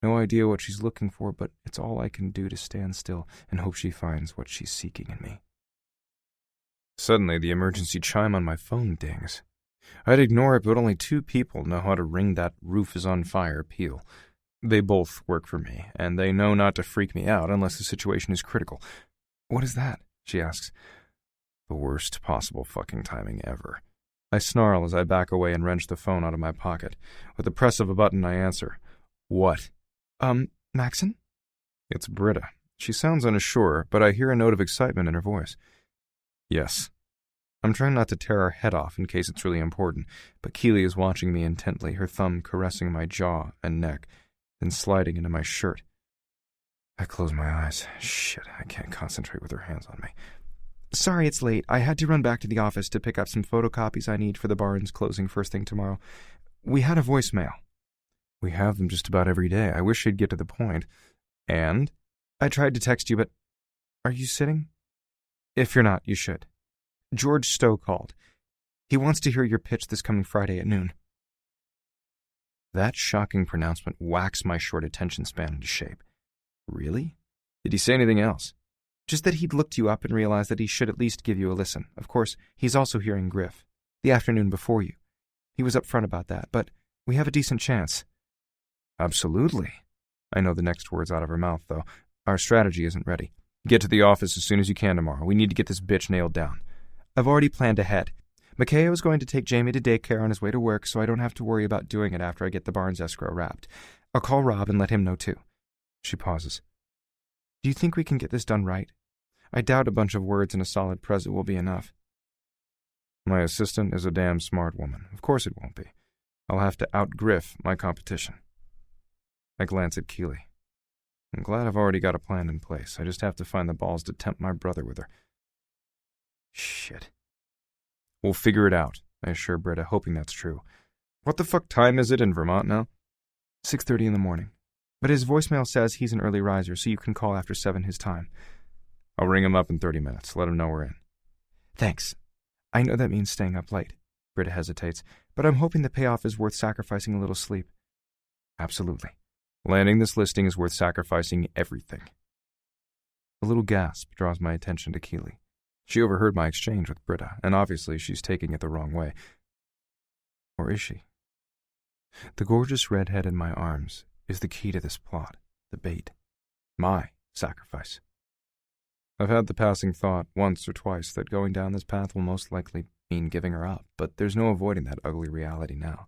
No idea what she's looking for, but it's all I can do to stand still and hope she finds what she's seeking in me. Suddenly, the emergency chime on my phone dings. I'd ignore it, but only 2 people know how to ring that roof is on fire peal. They both work for me, and they know not to freak me out unless the situation is critical. What is that? She asks. The worst possible fucking timing ever. I snarl as I back away and wrench the phone out of my pocket. With the press of a button, I answer. What? Maxon? It's Britta. She sounds unsure, but I hear a note of excitement in her voice. Yes. I'm trying not to tear her head off in case it's really important, but Keely is watching me intently, her thumb caressing my jaw and neck, then sliding into my shirt. I close my eyes. Shit, I can't concentrate with her hands on me. Sorry it's late. I had to run back to the office to pick up some photocopies I need for the barn's closing first thing tomorrow. We had a voicemail. We have them just about every day. I wish she'd get to the point. And? I tried to text you, but... Are you sitting? If you're not, you should. George Stowe called. He wants to hear your pitch this coming Friday at noon. That shocking pronouncement whacks my short attention span into shape. Really? Did he say anything else? Just that he'd looked you up and realized that he should at least give you a listen. Of course, he's also hearing Griff, the afternoon before you. He was upfront about that, but we have a decent chance. Absolutely. I know the next words out of her mouth, though. Our strategy isn't ready. Get to the office as soon as you can tomorrow. We need to get this bitch nailed down. I've already planned ahead. Makeo is going to take Jamie to daycare on his way to work, so I don't have to worry about doing it after I get the barn's escrow wrapped. I'll call Rob and let him know, too. She pauses. Do you think we can get this done right? I doubt a bunch of words and a solid present will be enough. My assistant is a damn smart woman. Of course it won't be. I'll have to out-Griff my competition. I glance at Keely. I'm glad I've already got a plan in place. I just have to find the balls to tempt my brother with her. Shit. We'll figure it out, I assure Britta, hoping that's true. What the fuck time is it in Vermont now? 6:30 in the morning. But his voicemail says he's an early riser, so you can call after 7 his time. I'll ring him up in 30 minutes. Let him know we're in. Thanks. I know that means staying up late. Britta hesitates, but I'm hoping the payoff is worth sacrificing a little sleep. Absolutely. Landing this listing is worth sacrificing everything. A little gasp draws my attention to Keely. She overheard my exchange with Britta, and obviously she's taking it the wrong way. Or is she? The gorgeous redhead in my arms is the key to this plot, the bait. My sacrifice. I've had the passing thought once or twice that going down this path will most likely mean giving her up, but there's no avoiding that ugly reality now.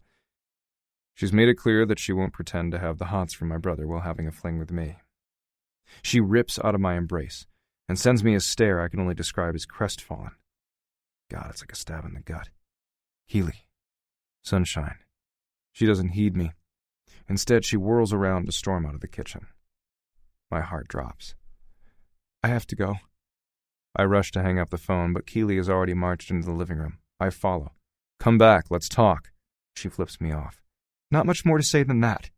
She's made it clear that she won't pretend to have the hots for my brother while having a fling with me. She rips out of my embrace and sends me a stare I can only describe as crestfallen. God, it's like a stab in the gut. Keely. Sunshine. She doesn't heed me. Instead, she whirls around to storm out of the kitchen. My heart drops. I have to go. I rush to hang up the phone, but Keely has already marched into the living room. I follow. Come back, let's talk. She flips me off. Not much more to say than that.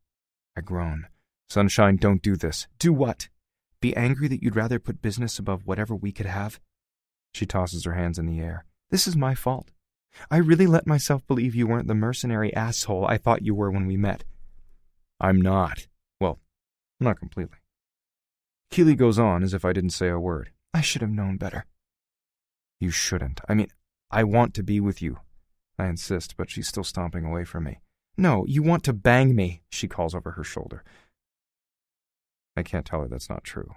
I groan. Sunshine, don't do this. Do what? Be angry that you'd rather put business above whatever we could have? She tosses her hands in the air. This is my fault. I really let myself believe you weren't the mercenary asshole I thought you were when we met. I'm not. Well, not completely. Keely goes on as if I didn't say a word. I should have known better. You shouldn't. I mean, I want to be with you. I insist, but she's still stomping away from me. No, you want to bang me, she calls over her shoulder. I can't tell her that's not true,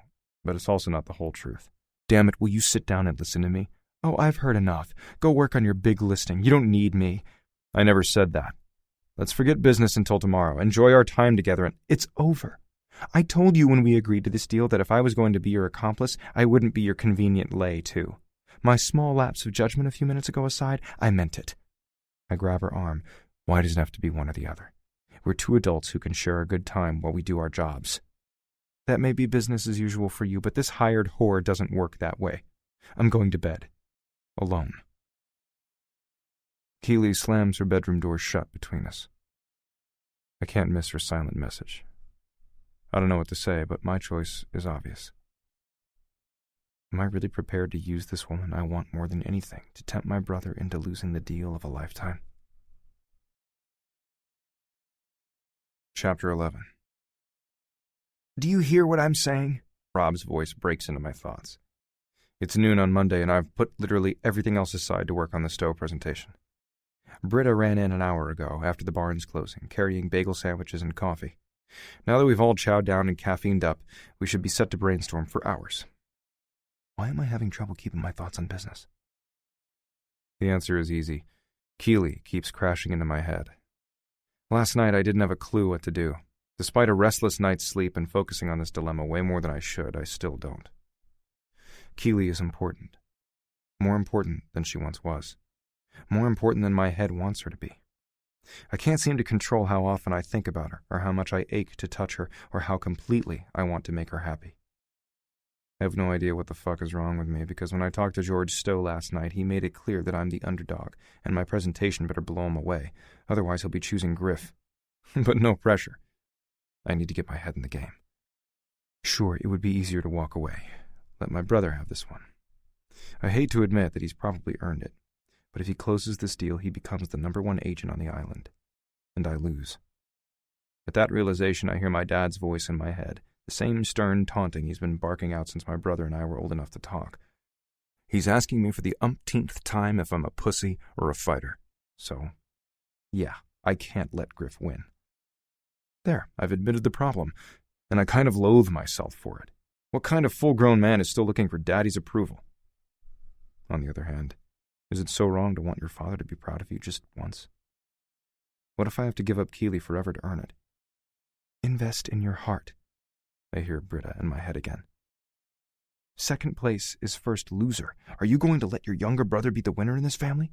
but it's also not the whole truth. Damn it, will you sit down and listen to me? Oh, I've heard enough. Go work on your big listing. You don't need me. I never said that. Let's forget business until tomorrow. Enjoy our time together, and it's over. I told you when we agreed to this deal that if I was going to be your accomplice, I wouldn't be your convenient lay, too. My small lapse of judgment a few minutes ago aside, I meant it. I grab her arm. Why does it have to be one or the other? We're two adults who can share a good time while we do our jobs. That may be business as usual for you, but this hired whore doesn't work that way. I'm going to bed. Alone. Keely slams her bedroom door shut between us. I can't miss her silent message. I don't know what to say, but my choice is obvious. Am I really prepared to use this woman I want more than anything to tempt my brother into losing the deal of a lifetime? Chapter 11. Do you hear what I'm saying? Rob's voice breaks into my thoughts. It's noon on Monday, and I've put literally everything else aside to work on the Stowe presentation. Britta ran in an hour ago, after the barn's closing, carrying bagel sandwiches and coffee. Now that we've all chowed down and caffeined up, we should be set to brainstorm for hours. Why am I having trouble keeping my thoughts on business? The answer is easy. Keely keeps crashing into my head. Last night I didn't have a clue what to do. Despite a restless night's sleep and focusing on this dilemma way more than I should, I still don't. Keely is important. More important than she once was. More important than my head wants her to be. I can't seem to control how often I think about her, or how much I ache to touch her, or how completely I want to make her happy. I have no idea what the fuck is wrong with me, because when I talked to George Stowe last night, he made it clear that I'm the underdog, and my presentation better blow him away, otherwise he'll be choosing Griff. But no pressure. I need to get my head in the game. Sure, it would be easier to walk away. Let my brother have this one. I hate to admit that he's probably earned it, but if he closes this deal, he becomes the #1 agent on the island, and I lose. At that realization, I hear my dad's voice in my head, the same stern taunting he's been barking out since my brother and I were old enough to talk. He's asking me for the umpteenth time if I'm a pussy or a fighter. So, yeah, I can't let Griff win. There, I've admitted the problem, and I kind of loathe myself for it. What kind of full-grown man is still looking for daddy's approval? On the other hand, is it so wrong to want your father to be proud of you just once? What if I have to give up Keely forever to earn it? Invest in your heart. I hear Britta in my head again. Second place is first loser. Are you going to let your younger brother be the winner in this family?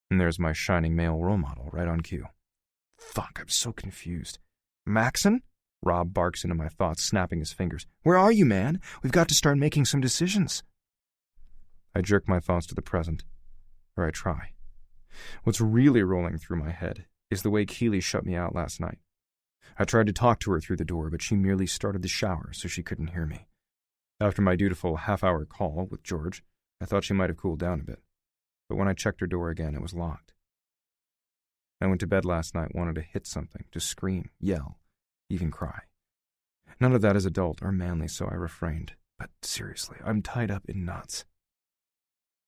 And there's my shining male role model right on cue. Fuck, I'm so confused. Maxon? Rob barks into my thoughts, snapping his fingers. Where are you, man? We've got to start making some decisions. I jerk my thoughts to the present, or I try. What's really rolling through my head is the way Keely shut me out last night. I tried to talk to her through the door, but she merely started the shower so she couldn't hear me. After my dutiful half-hour call with George, I thought she might have cooled down a bit. But when I checked her door again, it was locked. I went to bed last night wanting to hit something, to scream, yell, even cry. None of that is adult or manly, so I refrained. But seriously, I'm tied up in knots.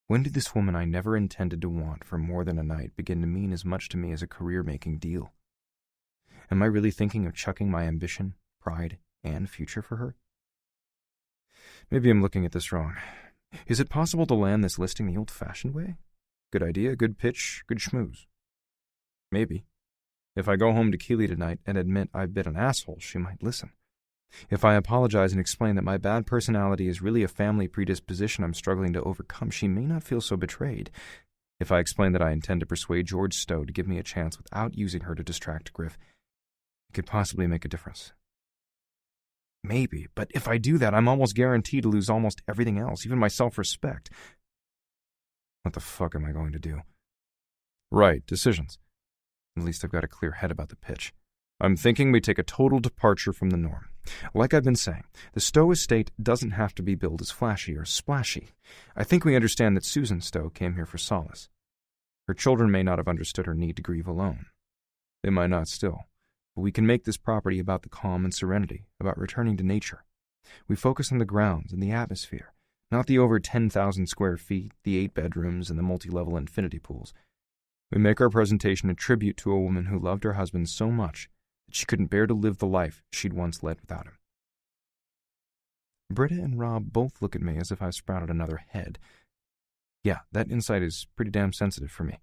When did this woman I never intended to want for more than a night begin to mean as much to me as a career-making deal? Am I really thinking of chucking my ambition, pride, and future for her? Maybe I'm looking at this wrong. Is it possible to land this listing the old-fashioned way? Good idea, good pitch, good schmooze. Maybe. If I go home to Keely tonight and admit I've been an asshole, she might listen. If I apologize and explain that my bad personality is really a family predisposition I'm struggling to overcome, she may not feel so betrayed. If I explain that I intend to persuade George Stowe to give me a chance without using her to distract Griff, it could possibly make a difference. Maybe, but if I do that, I'm almost guaranteed to lose almost everything else, even my self-respect. What the fuck am I going to do? Right, decisions. At least I've got a clear head about the pitch. I'm thinking we take a total departure from the norm. Like I've been saying, the Stowe estate doesn't have to be billed as flashy or splashy. I think we understand that Susan Stowe came here for solace. Her children may not have understood her need to grieve alone. They might not still. But we can make this property about the calm and serenity, about returning to nature. We focus on the grounds and the atmosphere, not the over 10,000 square feet, the 8 bedrooms, and the multi-level infinity pools. We make our presentation a tribute to a woman who loved her husband so much that she couldn't bear to live the life she'd once led without him. Britta and Rob both look at me as if I've sprouted another head. Yeah, that insight is pretty damn sensitive for me.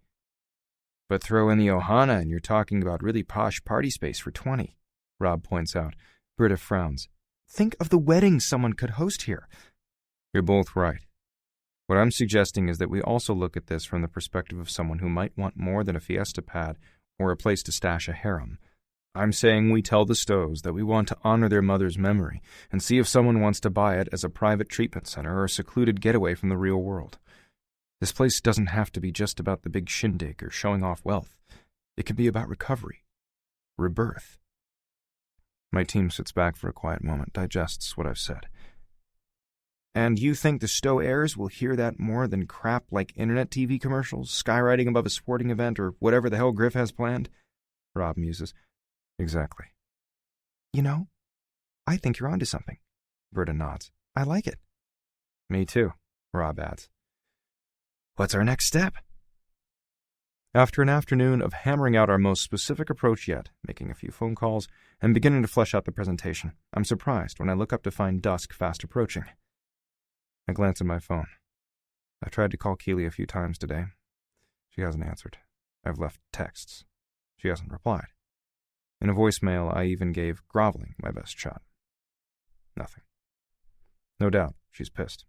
But throw in the Ohana and you're talking about really posh party space for 20, Rob points out. Britta frowns. Think of the weddings someone could host here. You're both right. What I'm suggesting is that we also look at this from the perspective of someone who might want more than a fiesta pad or a place to stash a harem. I'm saying we tell the Stowes that we want to honor their mother's memory and see if someone wants to buy it as a private treatment center or a secluded getaway from the real world. This place doesn't have to be just about the big shindig or showing off wealth. It can be about recovery, rebirth. My team sits back for a quiet moment, digests what I've said. And you think the Stowe heirs will hear that more than crap like internet TV commercials, skywriting above a sporting event, or whatever the hell Griff has planned? Rob muses. Exactly. You know, I think you're onto something. Britta nods. I like it. Me too, Rob adds. What's our next step? After an afternoon of hammering out our most specific approach yet, making a few phone calls, and beginning to flesh out the presentation, I'm surprised when I look up to find dusk fast approaching. I glance at my phone. I've tried to call Keely a few times today. She hasn't answered. I've left texts. She hasn't replied. In a voicemail, I even gave groveling my best shot. Nothing. No doubt, she's pissed.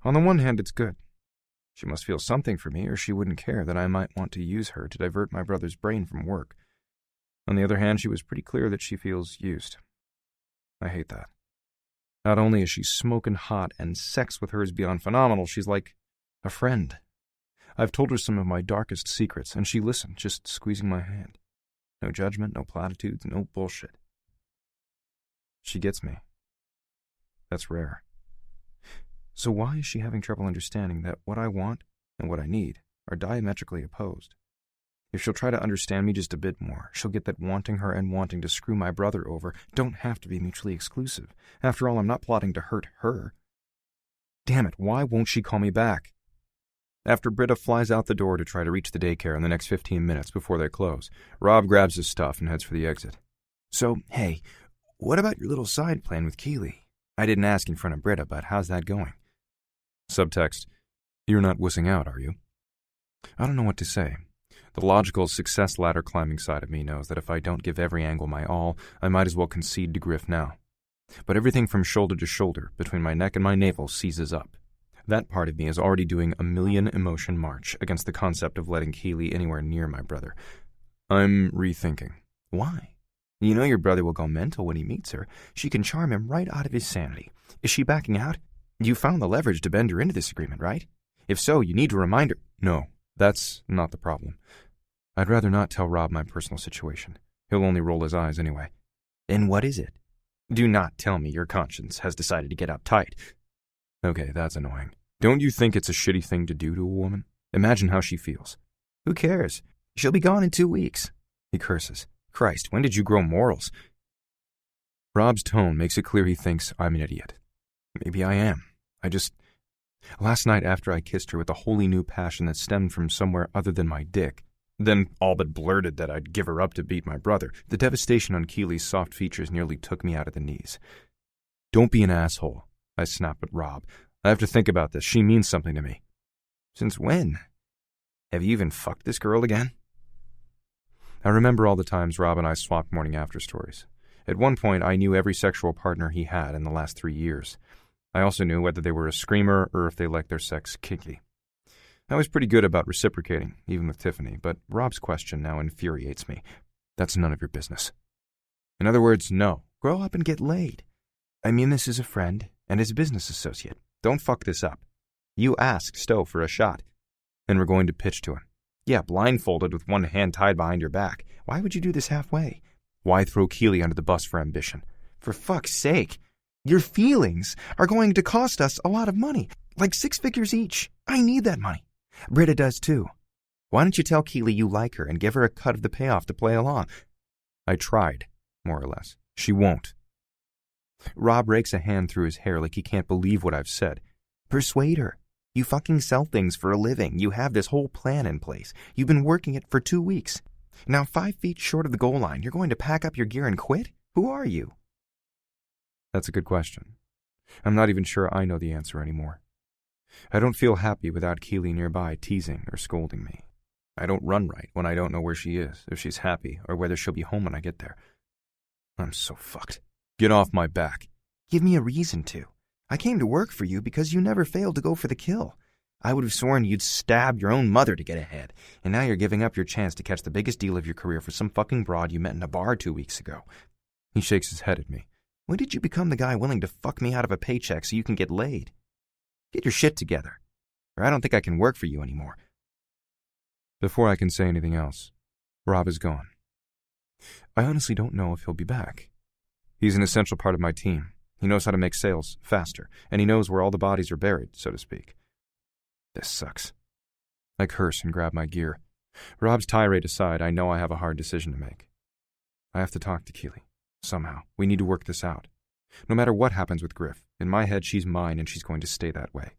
On the one hand, it's good. She must feel something for me, or she wouldn't care that I might want to use her to divert my brother's brain from work. On the other hand, she was pretty clear that she feels used. I hate that. Not only is she smoking hot and sex with her is beyond phenomenal, she's like a friend. I've told her some of my darkest secrets, and she listened, just squeezing my hand. No judgment, no platitudes, no bullshit. She gets me. That's rare. So why is she having trouble understanding that what I want and what I need are diametrically opposed? If she'll try to understand me just a bit more, she'll get that wanting her and wanting to screw my brother over don't have to be mutually exclusive. After all, I'm not plotting to hurt her. Damn it, why won't she call me back? After Britta flies out the door to try to reach the daycare in the next 15 minutes before they close, Rob grabs his stuff and heads for the exit. So, hey, what about your little side plan with Keely? I didn't ask in front of Britta, but how's that going? Subtext, you're not wussing out, are you? I don't know what to say. The logical success ladder climbing side of me knows that if I don't give every angle my all, I might as well concede to Griff now. But everything from shoulder to shoulder, between my neck and my navel, seizes up. That part of me is already doing a million emotion march against the concept of letting Keely anywhere near my brother. I'm rethinking. Why? You know your brother will go mental when he meets her. She can charm him right out of his sanity. Is she backing out? You found the leverage to bend her into this agreement, right? If so, you need to remind her. No, that's not the problem. I'd rather not tell Rob my personal situation. He'll only roll his eyes anyway. Then what is it? Do not tell me your conscience has decided to get uptight. Okay, that's annoying. Don't you think it's a shitty thing to do to a woman? Imagine how she feels. Who cares? She'll be gone in 2 weeks. He curses. Christ, when did you grow morals? Rob's tone makes it clear he thinks I'm an idiot. Maybe I am. Last night after I kissed her with a wholly new passion that stemmed from somewhere other than my dick, then all but blurted that I'd give her up to beat my brother, the devastation on Keely's soft features nearly took me out of the knees. Don't be an asshole, I snapped at Rob. I have to think about this. She means something to me. Since when? Have you even fucked this girl again? I remember all the times Rob and I swapped morning after stories. At one point, I knew every sexual partner he had in the last 3 years. I also knew whether they were a screamer or if they liked their sex kinky. I was pretty good about reciprocating, even with Tiffany, but Rob's question now infuriates me. That's none of your business. In other words, no. Grow up and get laid. I mean this as a friend and as a business associate. Don't fuck this up. You asked Stowe for a shot, and we're going to pitch to him. Yeah, blindfolded with one hand tied behind your back. Why would you do this halfway? Why throw Keeley under the bus for ambition? For fuck's sake. Your feelings are going to cost us a lot of money, like 6 figures each. I need that money. Britta does too. Why don't you tell Keeley you like her and give her a cut of the payoff to play along? I tried, more or less. She won't. Rob rakes a hand through his hair like he can't believe what I've said. Persuade her. You fucking sell things for a living. You have this whole plan in place. You've been working it for 2 weeks. Now 5 feet short of the goal line, you're going to pack up your gear and quit? Who are you? That's a good question. I'm not even sure I know the answer anymore. I don't feel happy without Keeley nearby teasing or scolding me. I don't run right when I don't know where she is, if she's happy, or whether she'll be home when I get there. I'm so fucked. Get off my back. Give me a reason to. I came to work for you because you never failed to go for the kill. I would have sworn you'd stab your own mother to get ahead, and now you're giving up your chance to catch the biggest deal of your career for some fucking broad you met in a bar 2 weeks ago. He shakes his head at me. When did you become the guy willing to fuck me out of a paycheck so you can get laid? Get your shit together, or I don't think I can work for you anymore. Before I can say anything else, Rob is gone. I honestly don't know if he'll be back. He's an essential part of my team. He knows how to make sales faster, and he knows where all the bodies are buried, so to speak. This sucks. I curse and grab my gear. Rob's tirade aside, I know I have a hard decision to make. I have to talk to Keeley. Somehow. We need to work this out. No matter what happens with Griff, in my head she's mine and she's going to stay that way.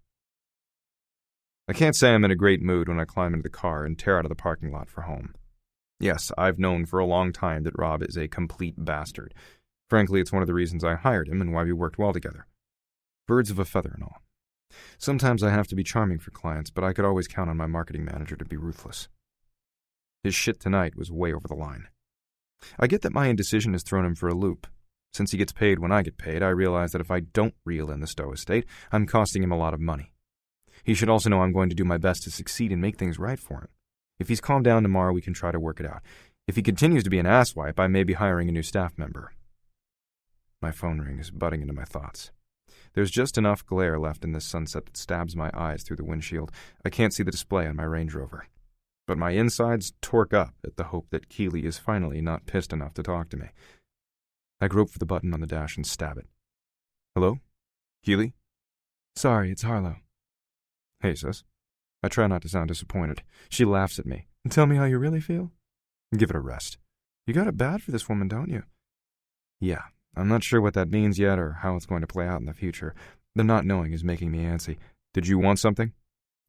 I can't say I'm in a great mood when I climb into the car and tear out of the parking lot for home. Yes, I've known for a long time that Rob is a complete bastard. Frankly, it's one of the reasons I hired him and why we worked well together. Birds of a feather and all. Sometimes I have to be charming for clients, but I could always count on my marketing manager to be ruthless. His shit tonight was way over the line. I get that my indecision has thrown him for a loop. Since he gets paid when I get paid, I realize that if I don't reel in the Stowe estate, I'm costing him a lot of money. He should also know I'm going to do my best to succeed and make things right for him. If he's calmed down tomorrow, we can try to work it out. If he continues to be an asswipe, I may be hiring a new staff member. My phone rings, butting into my thoughts. There's just enough glare left in this sunset that stabs my eyes through the windshield. I can't see the display on my Range Rover. But my insides torque up at the hope that Keeley is finally not pissed enough to talk to me. I grope for the button on the dash and stab it. Hello? Keeley? Sorry, it's Harlow. Hey, sis. I try not to sound disappointed. She laughs at me. Tell me how you really feel? Give it a rest. You got it bad for this woman, don't you? Yeah. I'm not sure what that means yet or how it's going to play out in the future. The not knowing is making me antsy. Did you want something?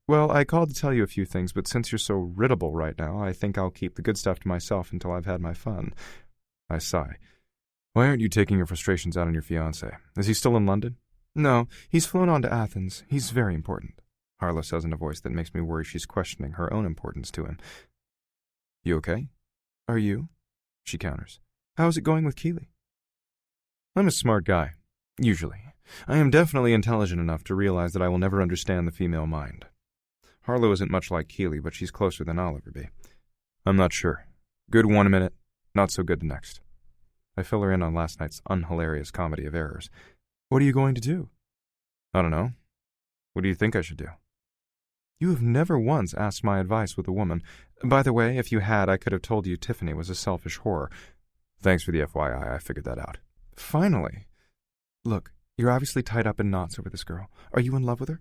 Well, I called to tell you a few things, but since you're so riddable right now, I think I'll keep the good stuff to myself until I've had my fun. I sigh. Why aren't you taking your frustrations out on your fiancé? Is he still in London? No, he's flown on to Athens. He's very important. Harlow says in a voice that makes me worry she's questioning her own importance to him. You okay? Are you? She counters. How's it going with Keeley? I'm a smart guy. Usually. I am definitely intelligent enough to realize that I will never understand the female mind. Harlow isn't much like Keeley, but she's closer than I'll ever be. I'm not sure. Good 1 minute, not so good the next. I fill her in on last night's unhilarious comedy of errors. What are you going to do? I don't know. What do you think I should do? You have never once asked my advice with a woman. By the way, if you had, I could have told you Tiffany was a selfish whore. Thanks for the FYI, I figured that out. Finally. Look, you're obviously tied up in knots over this girl. Are you in love with her?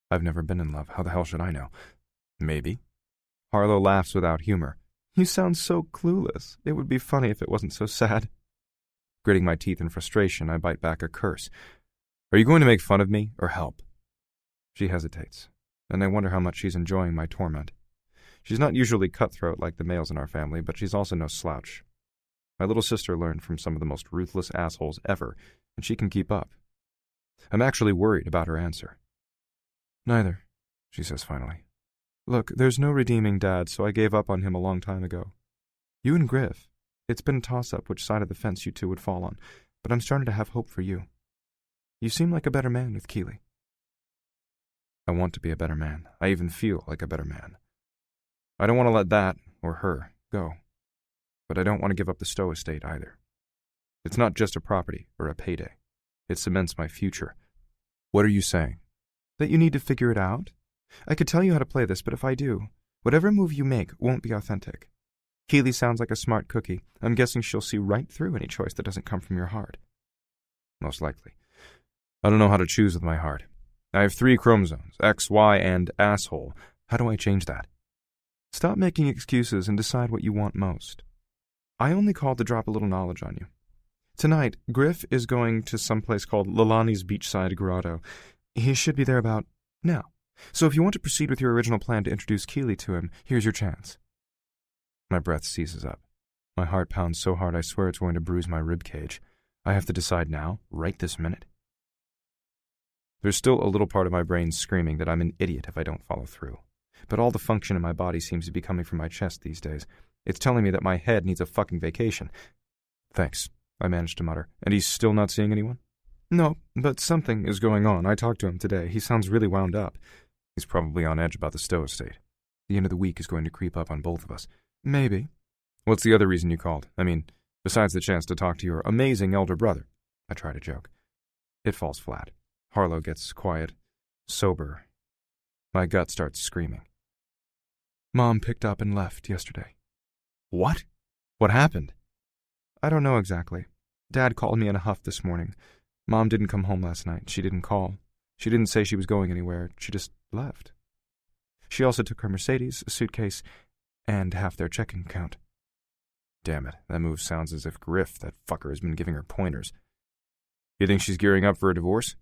I've never been in love. How the hell should I know? Maybe. Harlow laughs without humor. You sound so clueless. It would be funny if it wasn't so sad. Gritting my teeth in frustration, I bite back a curse. Are you going to make fun of me or help? She hesitates, and I wonder how much she's enjoying my torment. She's not usually cutthroat like the males in our family, but she's also no slouch. My little sister learned from some of the most ruthless assholes ever, and she can keep up. I'm actually worried about her answer. Neither, she says finally. Look, there's no redeeming Dad, so I gave up on him a long time ago. You and Griff, it's been a toss-up which side of the fence you two would fall on, but I'm starting to have hope for you. You seem like a better man with Keeley. I want to be a better man. I even feel like a better man. I don't want to let that, or her, go. But I don't want to give up the Stowe estate either. It's not just a property or a payday. It cements my future. What are you saying? That you need to figure it out? I could tell you how to play this, but if I do, whatever move you make won't be authentic. Keeley sounds like a smart cookie. I'm guessing she'll see right through any choice that doesn't come from your heart. Most likely. I don't know how to choose with my heart. I have 3 chromosomes, X, Y, and asshole. How do I change that? Stop making excuses and decide what you want most. I only called to drop a little knowledge on you. Tonight, Griff is going to some place called Lalani's Beachside Grotto. He should be there about now. So if you want to proceed with your original plan to introduce Keeley to him, here's your chance. My breath seizes up. My heart pounds so hard I swear it's going to bruise my rib cage. I have to decide now, right this minute. There's still a little part of my brain screaming that I'm an idiot if I don't follow through. But all the function in my body seems to be coming from my chest these days. It's telling me that my head needs a fucking vacation. Thanks, I managed to mutter. And he's still not seeing anyone? No, but something is going on. I talked to him today. He sounds really wound up. He's probably on edge about the Stowe estate. The end of the week is going to creep up on both of us. Maybe. What's the other reason you called? I mean, besides the chance to talk to your amazing elder brother. I try to joke. It falls flat. Harlow gets quiet, sober. My gut starts screaming. Mom picked up and left yesterday. What? What happened? I don't know exactly. Dad called me in a huff this morning. Mom didn't come home last night. She didn't call. She didn't say she was going anywhere. She just left. She also took her Mercedes, a suitcase, and half their checking account. Damn it, that move sounds as if Griff, that fucker, has been giving her pointers. You think she's gearing up for a divorce?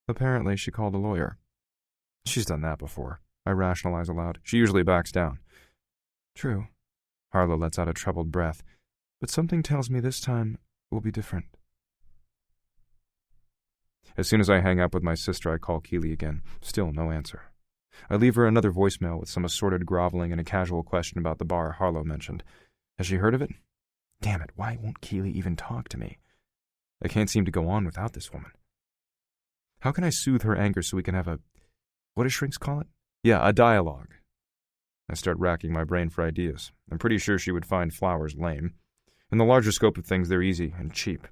Apparently, she called a lawyer. She's done that before. I rationalize aloud. She usually backs down. True. Harlow lets out a troubled breath. But something tells me this time will be different. As soon as I hang up with my sister, I call Keeley again. Still no answer. I leave her another voicemail with some assorted groveling and a casual question about the bar Harlow mentioned. Has she heard of it? Damn it, why won't Keeley even talk to me? I can't seem to go on without this woman. How can I soothe her anger so we can have what do shrinks call it? Yeah, a dialogue. I start racking my brain for ideas. I'm pretty sure she would find flowers lame. In the larger scope of things, they're easy and cheap.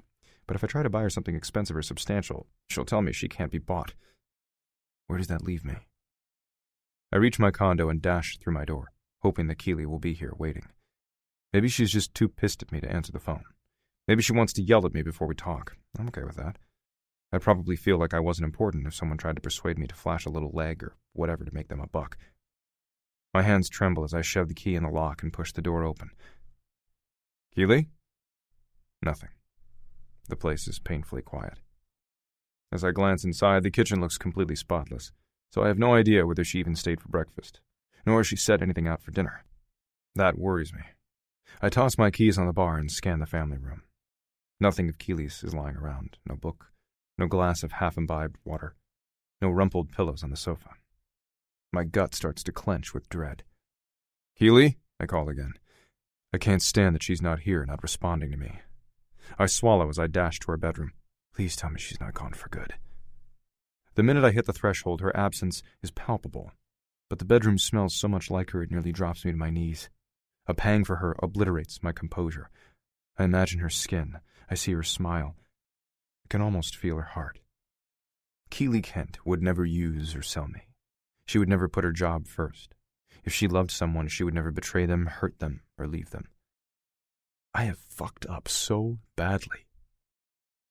But if I try to buy her something expensive or substantial, she'll tell me she can't be bought. Where does that leave me? I reach my condo and dash through my door, hoping that Keeley will be here waiting. Maybe she's just too pissed at me to answer the phone. Maybe she wants to yell at me before we talk. I'm okay with that. I'd probably feel like I wasn't important if someone tried to persuade me to flash a little leg or whatever to make them a buck. My hands tremble as I shove the key in the lock and push the door open. Keeley? Nothing. The place is painfully quiet. As I glance inside, the kitchen looks completely spotless, so I have no idea whether she even stayed for breakfast, nor has she set anything out for dinner. That worries me. I toss my keys on the bar and scan the family room. Nothing of Keeley's is lying around. No book, no glass of half-imbibed water, no rumpled pillows on the sofa. My gut starts to clench with dread. Keeley? I call again. I can't stand that she's not here, not responding to me. I swallow as I dash to her bedroom. Please tell me she's not gone for good. The minute I hit the threshold, her absence is palpable, but the bedroom smells so much like her it nearly drops me to my knees. A pang for her obliterates my composure. I imagine her skin. I see her smile. I can almost feel her heart. Keeley Kent would never use or sell me. She would never put her job first. If she loved someone, she would never betray them, hurt them, or leave them. I have fucked up so badly.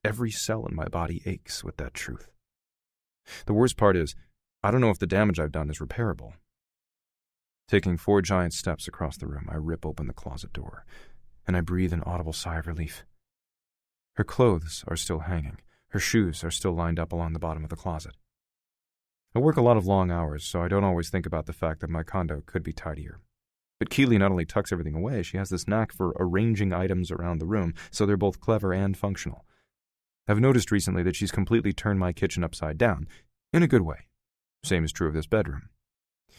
Every cell in my body aches with that truth. The worst part is, I don't know if the damage I've done is repairable. Taking 4 giant steps across the room, I rip open the closet door, and I breathe an audible sigh of relief. Her clothes are still hanging. Her shoes are still lined up along the bottom of the closet. I work a lot of long hours, so I don't always think about the fact that my condo could be tidier. But Keely not only tucks everything away, she has this knack for arranging items around the room, so they're both clever and functional. I've noticed recently that she's completely turned my kitchen upside down, in a good way. Same is true of this bedroom.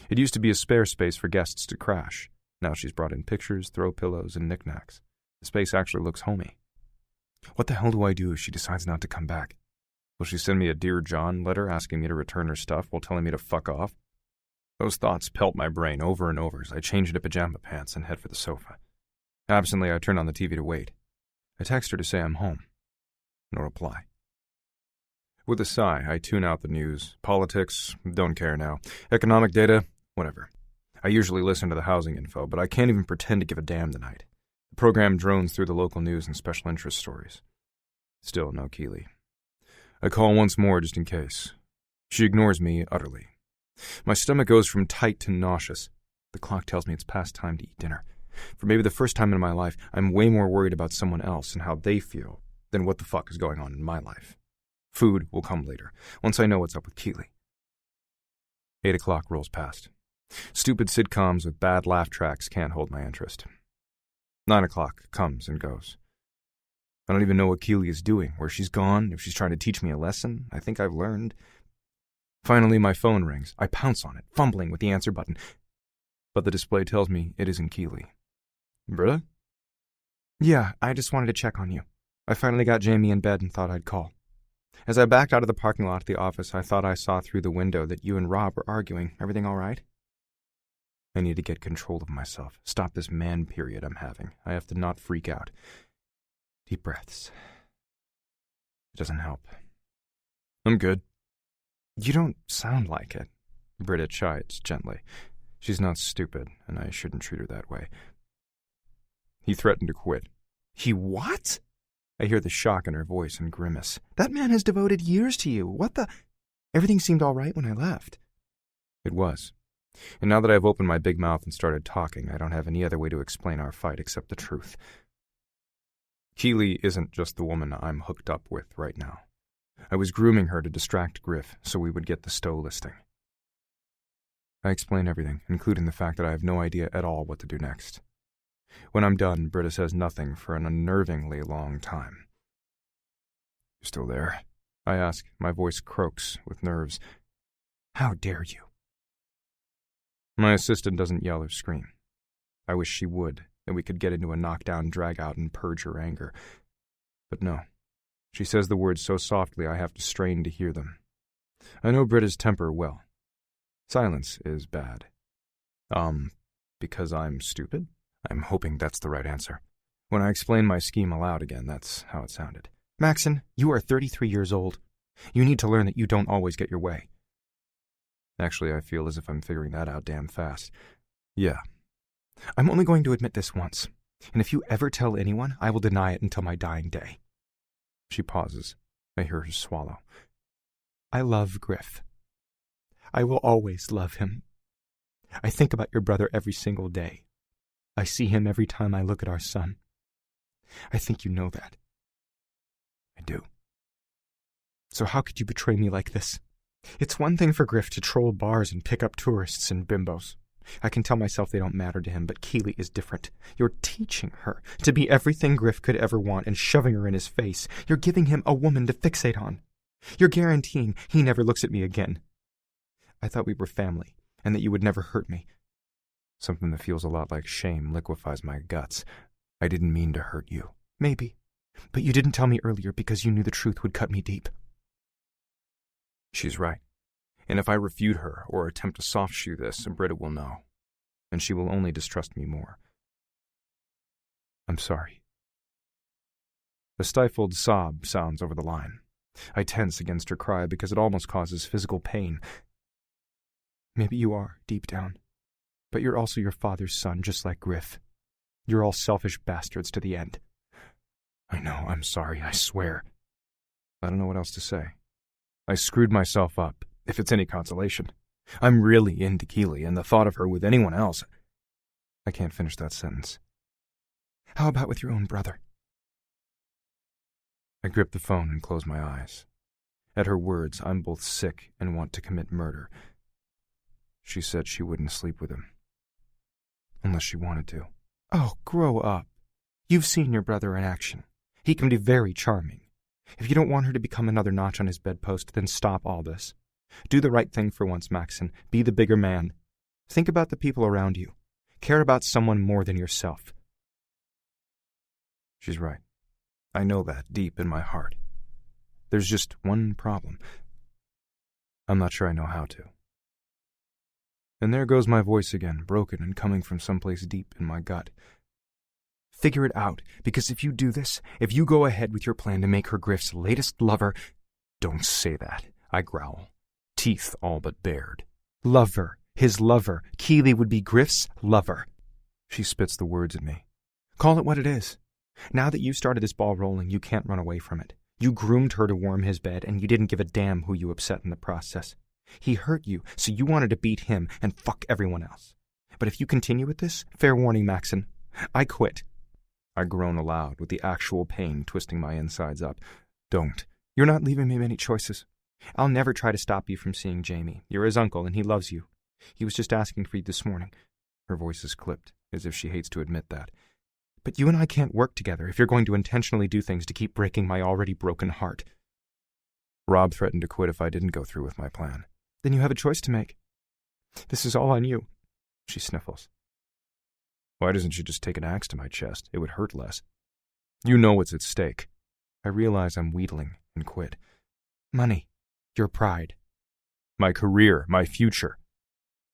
It used to be a spare space for guests to crash. Now she's brought in pictures, throw pillows, and knickknacks. The space actually looks homey. What the hell do I do if she decides not to come back? Will she send me a Dear John letter asking me to return her stuff while telling me to fuck off? Those thoughts pelt my brain over and over as I change into pajama pants and head for the sofa. Absently, I turn on the TV to wait. I text her to say I'm home. No reply. With a sigh, I tune out the news. Politics, don't care now. Economic data, whatever. I usually listen to the housing info, but I can't even pretend to give a damn tonight. The program drones through the local news and special interest stories. Still no Keely. I call once more just in case. She ignores me utterly. My stomach goes from tight to nauseous. The clock tells me it's past time to eat dinner. For maybe the first time in my life, I'm way more worried about someone else and how they feel than what the fuck is going on in my life. Food will come later, once I know what's up with Keely. 8 o'clock rolls past. Stupid sitcoms with bad laugh tracks can't hold my interest. 9 o'clock comes and goes. I don't even know what Keely is doing, where she's gone, if she's trying to teach me a lesson. I think I've learned. Finally, my phone rings. I pounce on it, fumbling with the answer button. But the display tells me it isn't Keely. Britta? Yeah, I just wanted to check on you. I finally got Jamie in bed and thought I'd call. As I backed out of the parking lot at the office, I thought I saw through the window that you and Rob were arguing. Everything all right? I need to get control of myself. Stop this man period I'm having. I have to not freak out. Deep breaths. It doesn't help. I'm good. You don't sound like it. Britta chides gently. She's not stupid, and I shouldn't treat her that way. He threatened to quit. He what? I hear the shock in her voice and grimace. That man has devoted years to you. What the? Everything seemed all right when I left. It was. And now that I've opened my big mouth and started talking, I don't have any other way to explain our fight except the truth. Keely isn't just the woman I'm hooked up with right now. I was grooming her to distract Griff so we would get the Stowe listing. I explain everything, including the fact that I have no idea at all what to do next. When I'm done, Britta says nothing for an unnervingly long time. You still there? I ask. My voice croaks with nerves. How dare you? My assistant doesn't yell or scream. I wish she would, that we could get into a knockdown drag-out and purge her anger. But no. She says the words so softly I have to strain to hear them. I know Britta's temper well. Silence is bad. Because I'm stupid? I'm hoping that's the right answer. When I explain my scheme aloud again, that's how it sounded. Maxon, you are 33 years old. You need to learn that you don't always get your way. Actually, I feel as if I'm figuring that out damn fast. Yeah. I'm only going to admit this once, and if you ever tell anyone, I will deny it until my dying day. She pauses. I hear her swallow. I love Griff. I will always love him. I think about your brother every single day. I see him every time I look at our son. I think you know that. I do. So how could you betray me like this? It's one thing for Griff to troll bars and pick up tourists and bimbos. I can tell myself they don't matter to him, but Keely is different. You're teaching her to be everything Griff could ever want and shoving her in his face. You're giving him a woman to fixate on. You're guaranteeing he never looks at me again. I thought we were family, and that you would never hurt me. Something that feels a lot like shame liquefies my guts. I didn't mean to hurt you. Maybe. But you didn't tell me earlier because you knew the truth would cut me deep. She's right. And if I refute her or attempt to soft-shoe this, Britta will know. And she will only distrust me more. I'm sorry. A stifled sob sounds over the line. I tense against her cry because it almost causes physical pain. Maybe you are, deep down. But you're also your father's son, just like Griff. You're all selfish bastards to the end. I know, I'm sorry, I swear. I don't know what else to say. I screwed myself up, if it's any consolation. I'm really into Keely, and the thought of her with anyone else... I can't finish that sentence. How about with your own brother? I grip the phone and close my eyes. At her words, I'm both sick and want to commit murder. She said she wouldn't sleep with him. Unless she wanted to. Oh, grow up. You've seen your brother in action. He can be very charming. If you don't want her to become another notch on his bedpost, then stop all this. Do the right thing for once, Maxon. Be the bigger man. Think about the people around you. Care about someone more than yourself. She's right. I know that deep in my heart. There's just one problem. I'm not sure I know how to. And there goes my voice again, broken and coming from someplace deep in my gut. Figure it out, because if you do this, if you go ahead with your plan to make her Griff's latest lover— Don't say that, I growl, teeth all but bared. Lover, his lover. Keeley would be Griff's lover. She spits the words at me. Call it what it is. Now that you started this ball rolling, you can't run away from it. You groomed her to warm his bed, and you didn't give a damn who you upset in the process. He hurt you, so you wanted to beat him and fuck everyone else. But if you continue with this, fair warning, Maxon, I quit. I groan aloud with the actual pain twisting my insides up. Don't. You're not leaving me many choices. I'll never try to stop you from seeing Jamie. You're his uncle, and he loves you. He was just asking for you this morning. Her voice is clipped, as if she hates to admit that. But you and I can't work together if you're going to intentionally do things to keep breaking my already broken heart. Rob threatened to quit if I didn't go through with my plan. Then you have a choice to make. This is all on you. She sniffles. Why doesn't she just take an axe to my chest? It would hurt less. You know what's at stake. I realize I'm wheedling and quit. Money. Your pride. My career. My future.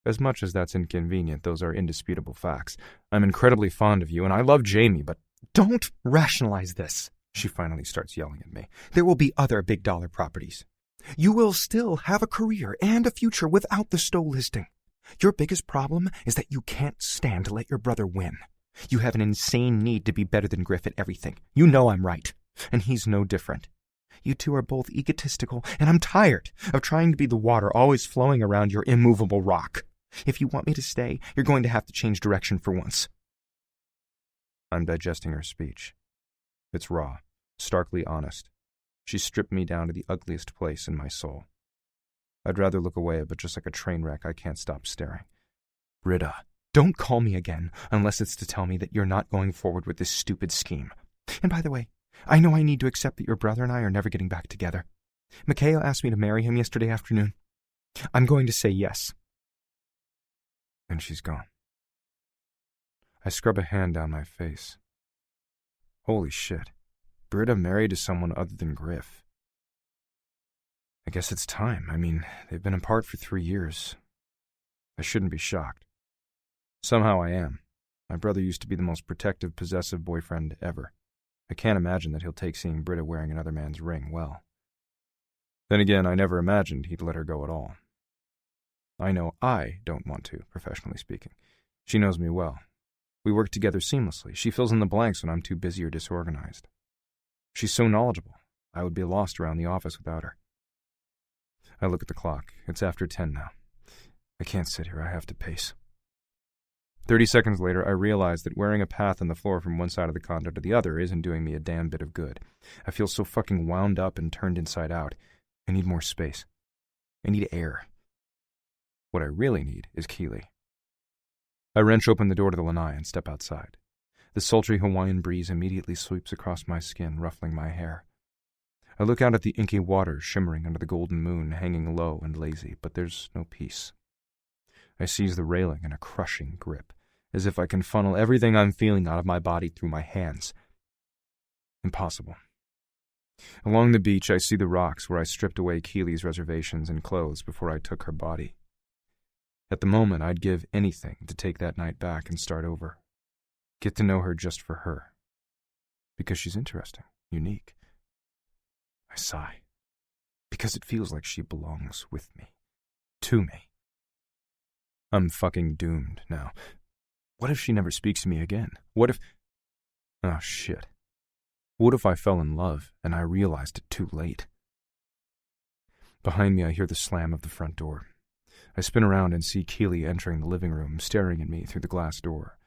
As much as that's inconvenient, those are indisputable facts. I'm incredibly fond of you, and I love Jamie, but— Don't rationalize this. She finally starts yelling at me. There will be other big-dollar properties. You will still have a career and a future without the Stowe listing. Your biggest problem is that you can't stand to let your brother win. You have an insane need to be better than Griff at everything. You know I'm right, and he's no different. You two are both egotistical, and I'm tired of trying to be the water always flowing around your immovable rock. If you want me to stay, you're going to have to change direction for once. I'm digesting her speech. It's raw, starkly honest. She stripped me down to the ugliest place in my soul. I'd rather look away, but just like a train wreck, I can't stop staring. Britta, don't call me again unless it's to tell me that you're not going forward with this stupid scheme. And by the way, I know I need to accept that your brother and I are never getting back together. Mikhail asked me to marry him yesterday afternoon. I'm going to say yes. And she's gone. I scrub a hand down my face. Holy shit. Britta married to someone other than Griff. I guess it's time. I mean, they've been apart for 3 years. I shouldn't be shocked. Somehow I am. My brother used to be the most protective, possessive boyfriend ever. I can't imagine that he'll take seeing Britta wearing another man's ring well. Then again, I never imagined he'd let her go at all. I know I don't want to, professionally speaking. She knows me well. We work together seamlessly. She fills in the blanks when I'm too busy or disorganized. She's so knowledgeable. I would be lost around the office without her. I look at the clock. It's after 10 now. I can't sit here. I have to pace. 30 seconds later, I realize that wearing a path on the floor from one side of the condo to the other isn't doing me a damn bit of good. I feel so fucking wound up and turned inside out. I need more space. I need air. What I really need is Keeley. I wrench open the door to the lanai and step outside. The sultry Hawaiian breeze immediately sweeps across my skin, ruffling my hair. I look out at the inky waters shimmering under the golden moon, hanging low and lazy, but there's no peace. I seize the railing in a crushing grip, as if I can funnel everything I'm feeling out of my body through my hands. Impossible. Along the beach, I see the rocks where I stripped away Keeley's reservations and clothes before I took her body. At the moment, I'd give anything to take that night back and start over. Get to know her just for her. Because she's interesting, unique. I sigh. Because it feels like she belongs with me. To me. I'm fucking doomed now. What if she never speaks to me again? What if— Oh, shit. What if I fell in love and I realized it too late? Behind me, I hear the slam of the front door. I spin around and see Keeley entering the living room, staring at me through the glass door.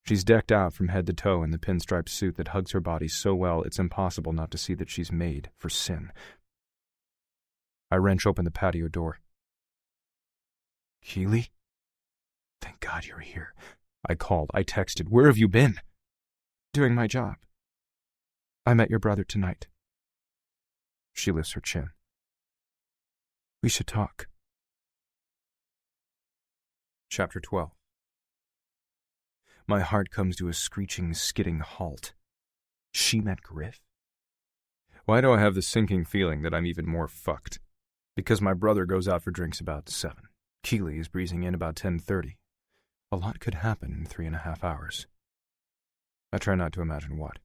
She's decked out from head to toe in the pinstripe suit that hugs her body so well it's impossible not to see that she's made for sin. I wrench open the patio door. Keeley? Thank God you're here. I called. I texted. Where have you been? Doing my job. I met your brother tonight. She lifts her chin. We should talk. Chapter 12. My heart comes to a screeching, skidding halt. She met Griff? Why do I have the sinking feeling that I'm even more fucked? Because my brother goes out for drinks about 7. Keeley is breezing in about 10:30. A lot could happen in 3.5 hours. I try not to imagine what.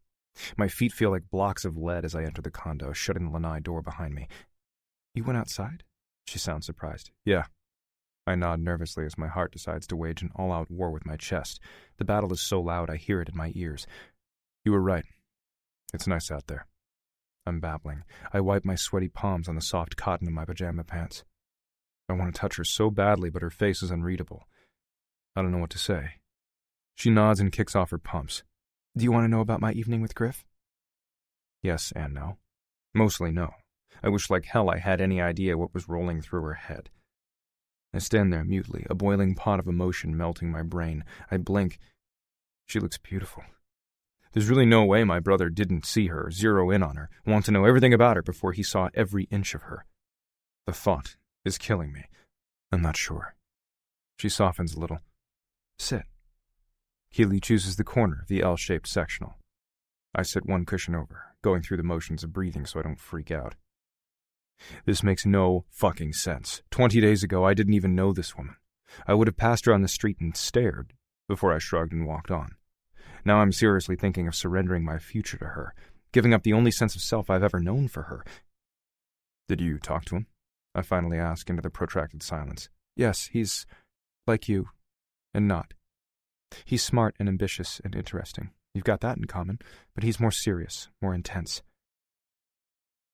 My feet feel like blocks of lead as I enter the condo, shutting the lanai door behind me. You went outside? She sounds surprised. Yeah. I nod nervously as my heart decides to wage an all-out war with my chest. The battle is so loud I hear it in my ears. You were right. It's nice out there. I'm babbling. I wipe my sweaty palms on the soft cotton of my pajama pants. I want to touch her so badly, but her face is unreadable. I don't know what to say. She nods and kicks off her pumps. Do you want to know about my evening with Griff? Yes and no. Mostly no. I wish like hell I had any idea what was rolling through her head. I stand there mutely, a boiling pot of emotion melting my brain. I blink. She looks beautiful. There's really no way my brother didn't see her, zero in on her, want to know everything about her before he saw every inch of her. The thought is killing me. I'm not sure. She softens a little. Sit. Keeley chooses the corner of the L-shaped sectional. I sit one cushion over, going through the motions of breathing so I don't freak out. This makes no fucking sense. 20 days ago, I didn't even know this woman. I would have passed her on the street and stared before I shrugged and walked on. Now I'm seriously thinking of surrendering my future to her, giving up the only sense of self I've ever known for her. Did you talk to him? I finally ask into the protracted silence. Yes, he's like you, and not. He's smart and ambitious and interesting. You've got that in common, but he's more serious, more intense.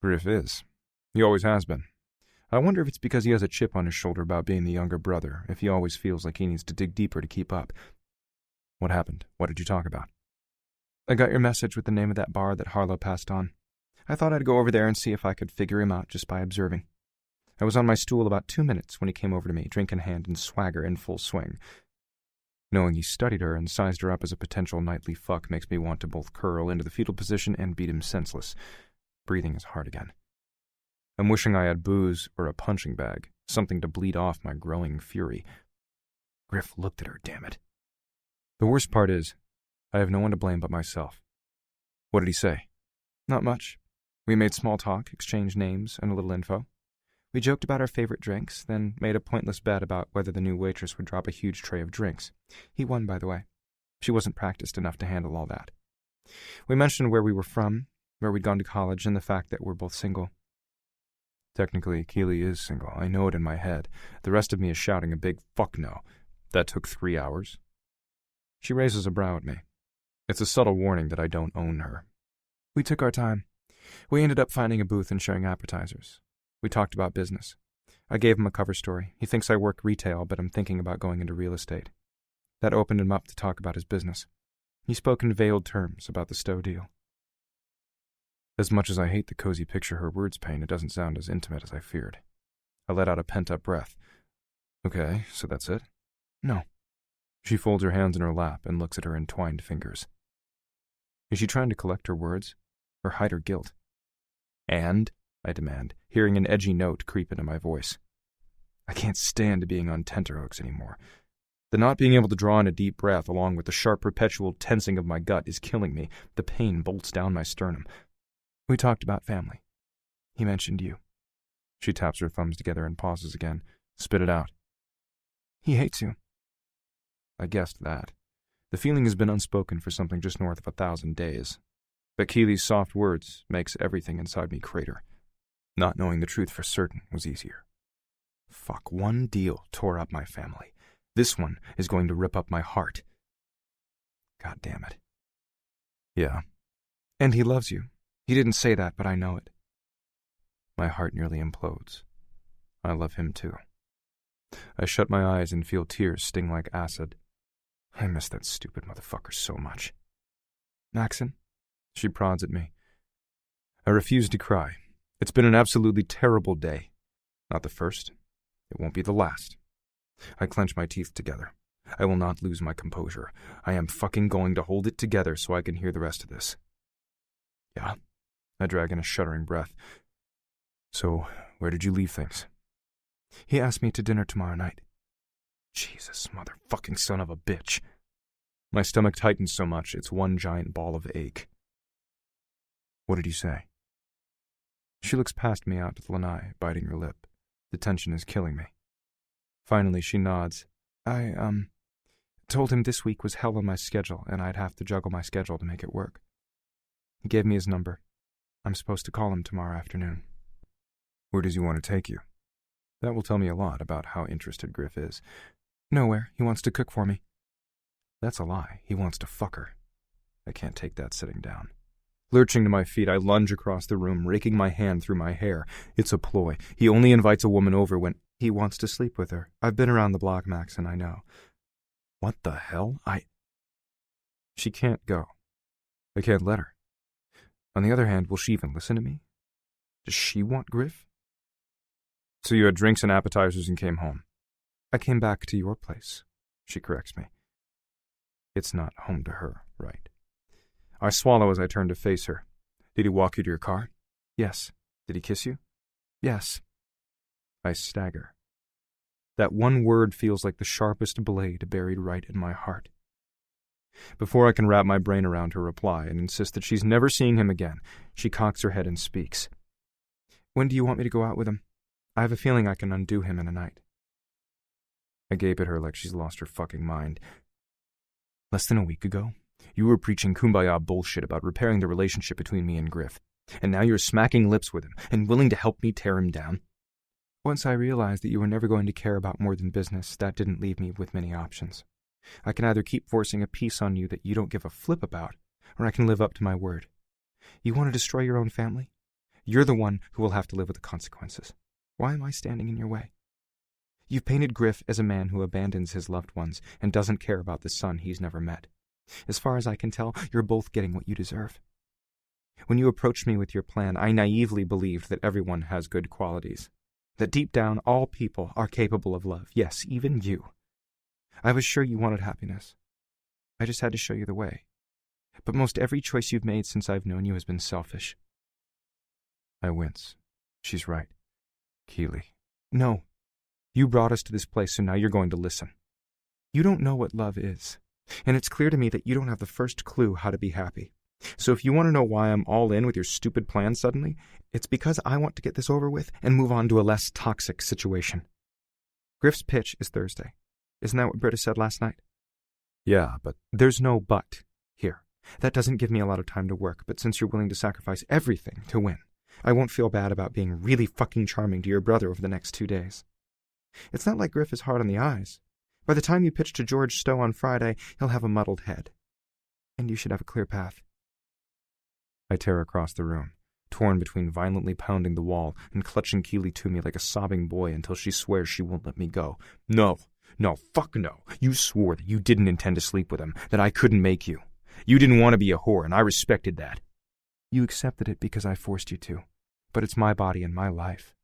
Griff is. He always has been. I wonder if it's because he has a chip on his shoulder about being the younger brother, if he always feels like he needs to dig deeper to keep up. What happened? What did you talk about? I got your message with the name of that bar that Harlow passed on. I thought I'd go over there and see if I could figure him out just by observing. I was on my stool about 2 minutes when he came over to me, drink in hand and swagger in full swing. Knowing he studied her and sized her up as a potential nightly fuck makes me want to both curl into the fetal position and beat him senseless. Breathing is hard again. I'm wishing I had booze or a punching bag, something to bleed off my growing fury. Griff looked at her, damn it. The worst part is, I have no one to blame but myself. What did he say? Not much. We made small talk, exchanged names and a little info. We joked about our favorite drinks, then made a pointless bet about whether the new waitress would drop a huge tray of drinks. He won, by the way. She wasn't practiced enough to handle all that. We mentioned where we were from, where we'd gone to college, and the fact that we're both single. Technically, Keeley is single. I know it in my head. The rest of me is shouting a big fuck no. That took 3 hours. She raises a brow at me. It's a subtle warning that I don't own her. We took our time. We ended up finding a booth and sharing appetizers. We talked about business. I gave him a cover story. He thinks I work retail, but I'm thinking about going into real estate. That opened him up to talk about his business. He spoke in veiled terms about the Stowe deal. As much as I hate the cozy picture her words paint, it doesn't sound as intimate as I feared. I let out a pent-up breath. Okay, so that's it? No. She folds her hands in her lap and looks at her entwined fingers. Is she trying to collect her words, or hide her guilt? And? I demand, hearing an edgy note creep into my voice. I can't stand being on tenterhooks anymore. The not being able to draw in a deep breath, along with the sharp perpetual tensing of my gut, is killing me. The pain bolts down my sternum. We talked about family. He mentioned you. She taps her thumbs together and pauses again. Spit it out. He hates you. I guessed that. The feeling has been unspoken for something just north of 1,000 days. But Keeley's soft words makes everything inside me crater. Not knowing the truth for certain was easier. Fuck, one deal tore up my family. This one is going to rip up my heart. God damn it. Yeah. And he loves you. He didn't say that, but I know it. My heart nearly implodes. I love him too. I shut my eyes and feel tears sting like acid. I miss that stupid motherfucker so much. Maxon? She prods at me. I refuse to cry. It's been an absolutely terrible day. Not the first. It won't be the last. I clench my teeth together. I will not lose my composure. I am fucking going to hold it together so I can hear the rest of this. Yeah? I drag in a shuddering breath. So, where did you leave things? He asked me to dinner tomorrow night. Jesus, motherfucking son of a bitch. My stomach tightens so much, it's one giant ball of ache. What did you say? She looks past me out to the lanai, biting her lip. The tension is killing me. Finally, she nods. I told him this week was hell on my schedule, and I'd have to juggle my schedule to make it work. He gave me his number. I'm supposed to call him tomorrow afternoon. Where does he want to take you? That will tell me a lot about how interested Griff is. Nowhere. He wants to cook for me. That's a lie. He wants to fuck her. I can't take that sitting down. Lurching to my feet, I lunge across the room, raking my hand through my hair. It's a ploy. He only invites a woman over when he wants to sleep with her. I've been around the block, Max, and I know. What the hell? She can't go. I can't let her. On the other hand, will she even listen to me? Does she want Griff? So you had drinks and appetizers and came home. I came back to your place. She corrects me. It's not home to her, right? I swallow as I turn to face her. Did he walk you to your car? Yes. Did he kiss you? Yes. I stagger. That one word feels like the sharpest blade buried right in my heart. Before I can wrap my brain around her reply and insist that she's never seeing him again, she cocks her head and speaks. When do you want me to go out with him? I have a feeling I can undo him in a night. I gape at her like she's lost her fucking mind. Less than a week ago, you were preaching kumbaya bullshit about repairing the relationship between me and Griff, and now you're smacking lips with him and willing to help me tear him down? Once I realized that you were never going to care about more than business, that didn't leave me with many options. I can either keep forcing a peace on you that you don't give a flip about, or I can live up to my word. You want to destroy your own family? You're the one who will have to live with the consequences. Why am I standing in your way? You've painted Griff as a man who abandons his loved ones and doesn't care about the son he's never met. As far as I can tell, you're both getting what you deserve. When you approached me with your plan, I naively believed that everyone has good qualities. That deep down, all people are capable of love. Yes, even you. I was sure you wanted happiness. I just had to show you the way. But most every choice you've made since I've known you has been selfish. I wince. She's right. Keely. No. You brought us to this place, so now you're going to listen. You don't know what love is, and it's clear to me that you don't have the first clue how to be happy. So if you want to know why I'm all in with your stupid plan suddenly, it's because I want to get this over with and move on to a less toxic situation. Griff's pitch is Thursday. Isn't that what Britta said last night? Yeah, but there's no but here. That doesn't give me a lot of time to work, but since you're willing to sacrifice everything to win, I won't feel bad about being really fucking charming to your brother over the next 2 days. It's not like Griff is hard on the eyes. By the time you pitch to George Stowe on Friday, he'll have a muddled head. And you should have a clear path. I tear across the room, torn between violently pounding the wall and clutching Keely to me like a sobbing boy until she swears she won't let me go. No, fuck no. You swore that you didn't intend to sleep with him, that I couldn't make you. You didn't want to be a whore, and I respected that. You accepted it because I forced you to, but it's my body and my life.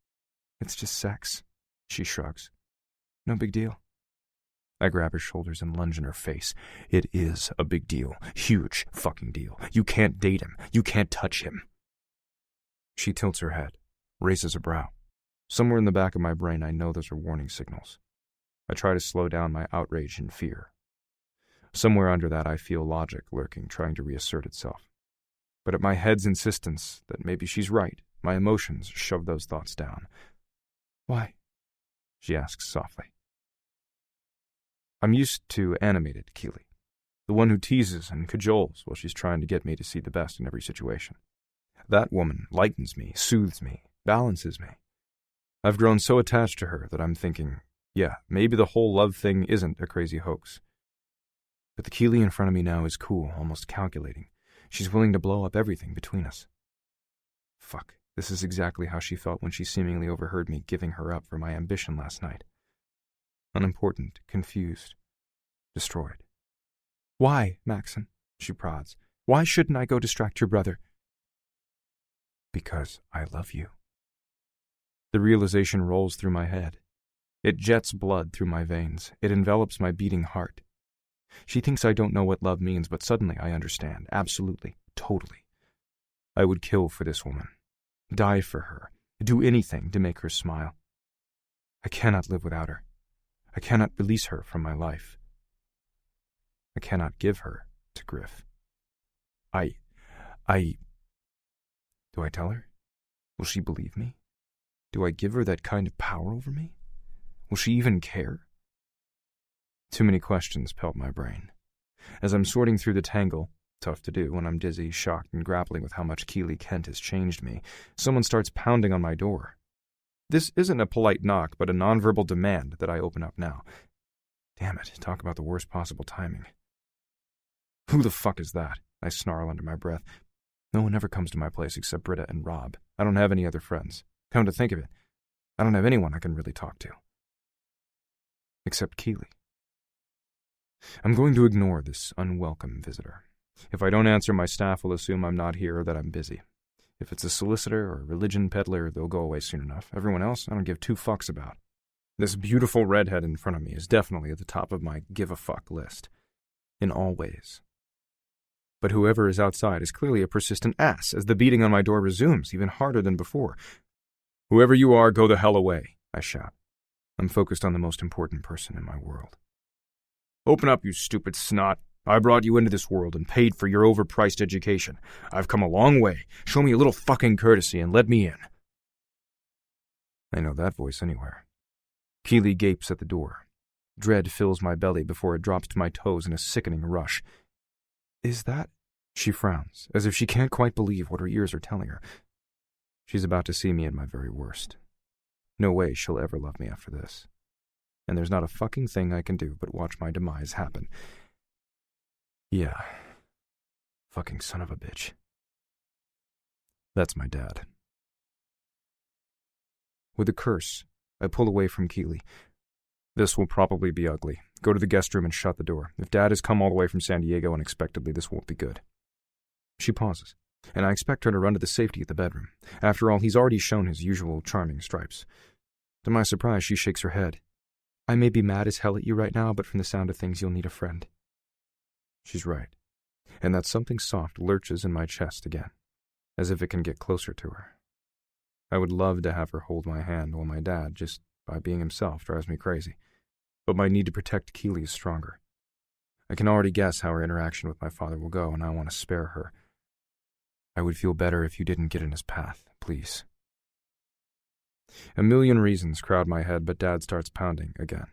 It's just sex. She shrugs. No big deal. I grab her shoulders and lunge in her face. It is a big deal. Huge fucking deal. You can't date him. You can't touch him. She tilts her head, raises a brow. Somewhere in the back of my brain I know those are warning signals. I try to slow down my outrage and fear. Somewhere under that I feel logic lurking, trying to reassert itself. But at my head's insistence that maybe she's right, my emotions shove those thoughts down. Why? She asks softly. I'm used to animated Keely, the one who teases and cajoles while she's trying to get me to see the best in every situation. That woman lightens me, soothes me, balances me. I've grown so attached to her that I'm thinking, yeah, maybe the whole love thing isn't a crazy hoax. But the Keely in front of me now is cool, almost calculating. She's willing to blow up everything between us. Fuck, this is exactly how she felt when she seemingly overheard me giving her up for my ambition last night. Unimportant, confused, destroyed. Why, Maxon? She prods. Why shouldn't I go distract your brother? Because I love you. The realization rolls through my head. It jets blood through my veins. It envelops my beating heart. She thinks I don't know what love means, but suddenly I understand. Absolutely. Totally. I would kill for this woman. Die for her. Do anything to make her smile. I cannot live without her. I cannot release her from my life. I cannot give her to Griff. Do I tell her? Will she believe me? Do I give her that kind of power over me? Will she even care? Too many questions pelt my brain. As I'm sorting through the tangle, tough to do when I'm dizzy, shocked, and grappling with how much Keeley Kent has changed me, someone starts pounding on my door. This isn't a polite knock, but a nonverbal demand that I open up now. Damn it, talk about the worst possible timing. Who the fuck is that? I snarl under my breath. No one ever comes to my place except Britta and Rob. I don't have any other friends. Come to think of it, I don't have anyone I can really talk to. Except Keeley. I'm going to ignore this unwelcome visitor. If I don't answer, my staff will assume I'm not here or that I'm busy. If it's a solicitor or a religion peddler, they'll go away soon enough. Everyone else, I don't give two fucks about. This beautiful redhead in front of me is definitely at the top of my give-a-fuck list. In all ways. But whoever is outside is clearly a persistent ass, as the beating on my door resumes, even harder than before. Whoever you are, go the hell away, I shout. I'm focused on the most important person in my world. Open up, you stupid snot. I brought you into this world and paid for your overpriced education. I've come a long way. Show me a little fucking courtesy and let me in. I know that voice anywhere. Keeley gapes at the door. Dread fills my belly before it drops to my toes in a sickening rush. Is that? She frowns, as if she can't quite believe what her ears are telling her. She's about to see me at my very worst. No way she'll ever love me after this. And there's not a fucking thing I can do but watch my demise happen. Yeah. Fucking son of a bitch. That's my dad. With a curse, I pull away from Keeley. This will probably be ugly. Go to the guest room and shut the door. If Dad has come all the way from San Diego unexpectedly, this won't be good. She pauses, and I expect her to run to the safety of the bedroom. After all, he's already shown his usual charming stripes. To my surprise, she shakes her head. I may be mad as hell at you right now, but from the sound of things, you'll need a friend. She's right, and that something soft lurches in my chest again, as if it can get closer to her. I would love to have her hold my hand while my dad, just by being himself, drives me crazy. But my need to protect Keeley is stronger. I can already guess how her interaction with my father will go, and I want to spare her. I would feel better if you didn't get in his path, please. A million reasons crowd my head, but Dad starts pounding again.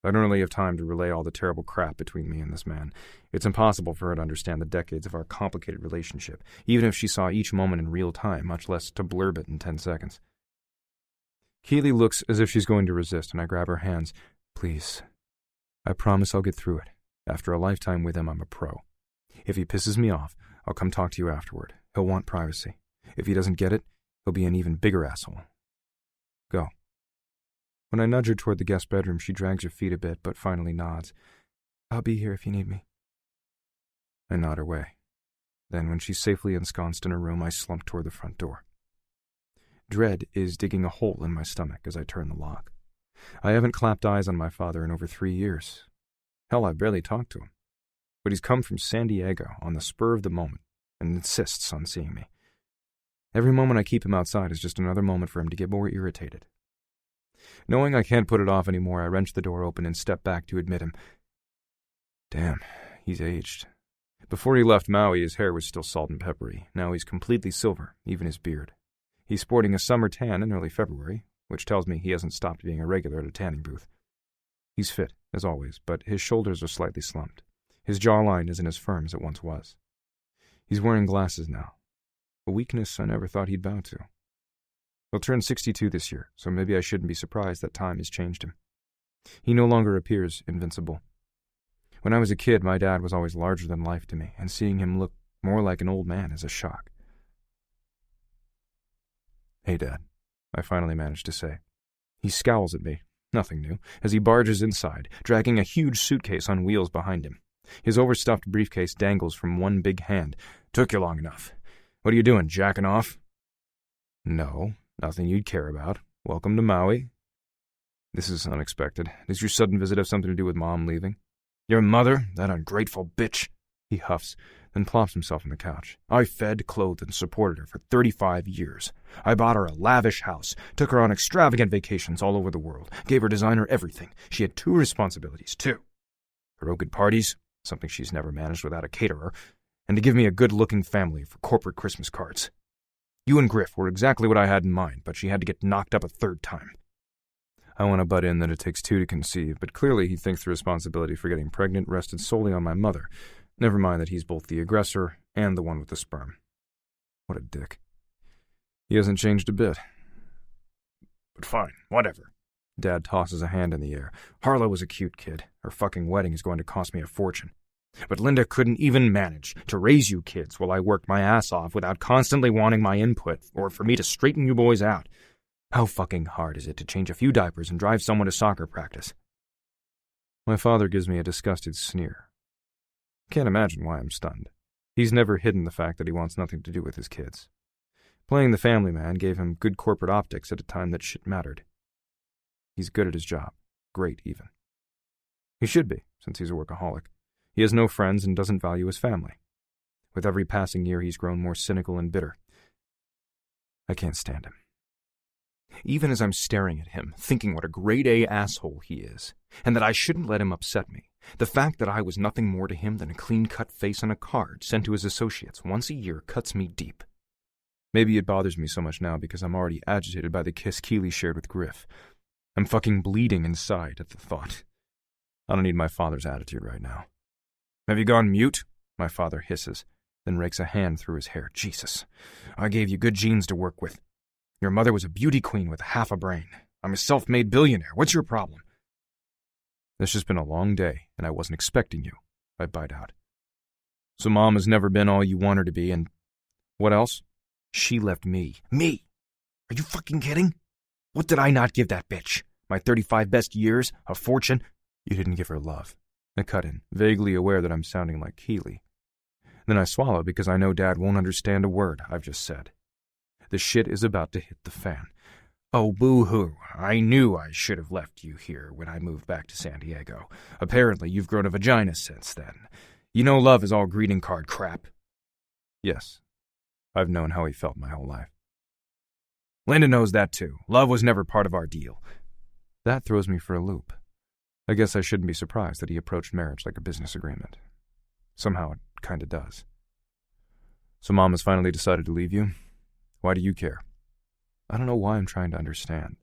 I don't really have time to relay all the terrible crap between me and this man. It's impossible for her to understand the decades of our complicated relationship, even if she saw each moment in real time, much less to blurb it in 10 seconds. Keeley looks as if she's going to resist, and I grab her hands. Please. I promise I'll get through it. After a lifetime with him, I'm a pro. If he pisses me off, I'll come talk to you afterward. He'll want privacy. If he doesn't get it, he'll be an even bigger asshole. Go. When I nudge her toward the guest bedroom, she drags her feet a bit, but finally nods. I'll be here if you need me. I nod her way. Then, when she's safely ensconced in her room, I slump toward the front door. Dread is digging a hole in my stomach as I turn the lock. I haven't clapped eyes on my father in over 3 years. Hell, I barely talked to him. But he's come from San Diego on the spur of the moment and insists on seeing me. Every moment I keep him outside is just another moment for him to get more irritated. Knowing I can't put it off anymore, I wrench the door open and step back to admit him. Damn, he's aged. Before he left Maui, his hair was still salt and peppery. Now he's completely silver, even his beard. He's sporting a summer tan in early February, which tells me he hasn't stopped being a regular at a tanning booth. He's fit, as always, but his shoulders are slightly slumped. His jawline isn't as firm as it once was. He's wearing glasses now, a weakness I never thought he'd bow to. He'll turn 62 this year, so maybe I shouldn't be surprised that time has changed him. He no longer appears invincible. When I was a kid, my dad was always larger than life to me, and seeing him look more like an old man is a shock. Hey, Dad, I finally managed to say. He scowls at me, nothing new, as he barges inside, dragging a huge suitcase on wheels behind him. His overstuffed briefcase dangles from one big hand. Took you long enough. What are you doing, jacking off? No, nothing you'd care about. Welcome to Maui. This is unexpected. Does your sudden visit have something to do with Mom leaving? Your mother? That ungrateful bitch, he huffs, then plops himself on the couch. I fed, clothed, and supported her for 35 years. I bought her a lavish house, took her on extravagant vacations all over the world, gave her designer everything. She had 2 responsibilities, 2. Throw good parties, something she's never managed without a caterer, and to give me a good-looking family for corporate Christmas cards. You and Griff were exactly what I had in mind, but she had to get knocked up a 3rd time. I want to butt in that it takes 2 to conceive, but clearly he thinks the responsibility for getting pregnant rested solely on my mother. Never mind that he's both the aggressor and the one with the sperm. What a dick. He hasn't changed a bit. But fine, whatever. Dad tosses a hand in the air. Harlow was a cute kid. Her fucking wedding is going to cost me a fortune. But Linda couldn't even manage to raise you kids while I worked my ass off without constantly wanting my input or for me to straighten you boys out. How fucking hard is it to change a few diapers and drive someone to soccer practice? My father gives me a disgusted sneer. Can't imagine why I'm stunned. He's never hidden the fact that he wants nothing to do with his kids. Playing the family man gave him good corporate optics at a time that shit mattered. He's good at his job. Great, even. He should be, since he's a workaholic. He has no friends and doesn't value his family. With every passing year, he's grown more cynical and bitter. I can't stand him. Even as I'm staring at him, thinking what a grade-A asshole he is, and that I shouldn't let him upset me, the fact that I was nothing more to him than a clean-cut face on a card sent to his associates once a year cuts me deep. Maybe it bothers me so much now because I'm already agitated by the kiss Keeley shared with Griff. I'm fucking bleeding inside at the thought. I don't need my father's attitude right now. Have you gone mute? My father hisses, then rakes a hand through his hair. Jesus, I gave you good genes to work with. Your mother was a beauty queen with half a brain. I'm a self-made billionaire. What's your problem? It's just been a long day, and I wasn't expecting you, I bite out. So Mom has never been all you want her to be, and what else? She left me. Me! Are you fucking kidding? What did I not give that bitch? My 35 best years? A fortune? You didn't give her love. I cut in, vaguely aware that I'm sounding like Keeley. Then I swallow because I know Dad won't understand a word I've just said. The shit is about to hit the fan. Oh, boo-hoo. I knew I should have left you here when I moved back to San Diego. Apparently, you've grown a vagina since then. You know love is all greeting card crap. Yes. I've known how he felt my whole life. Linda knows that too. Love was never part of our deal. That throws me for a loop. I guess I shouldn't be surprised that he approached marriage like a business agreement. Somehow it kinda does. So Mom has finally decided to leave you? Why do you care? I don't know why I'm trying to understand.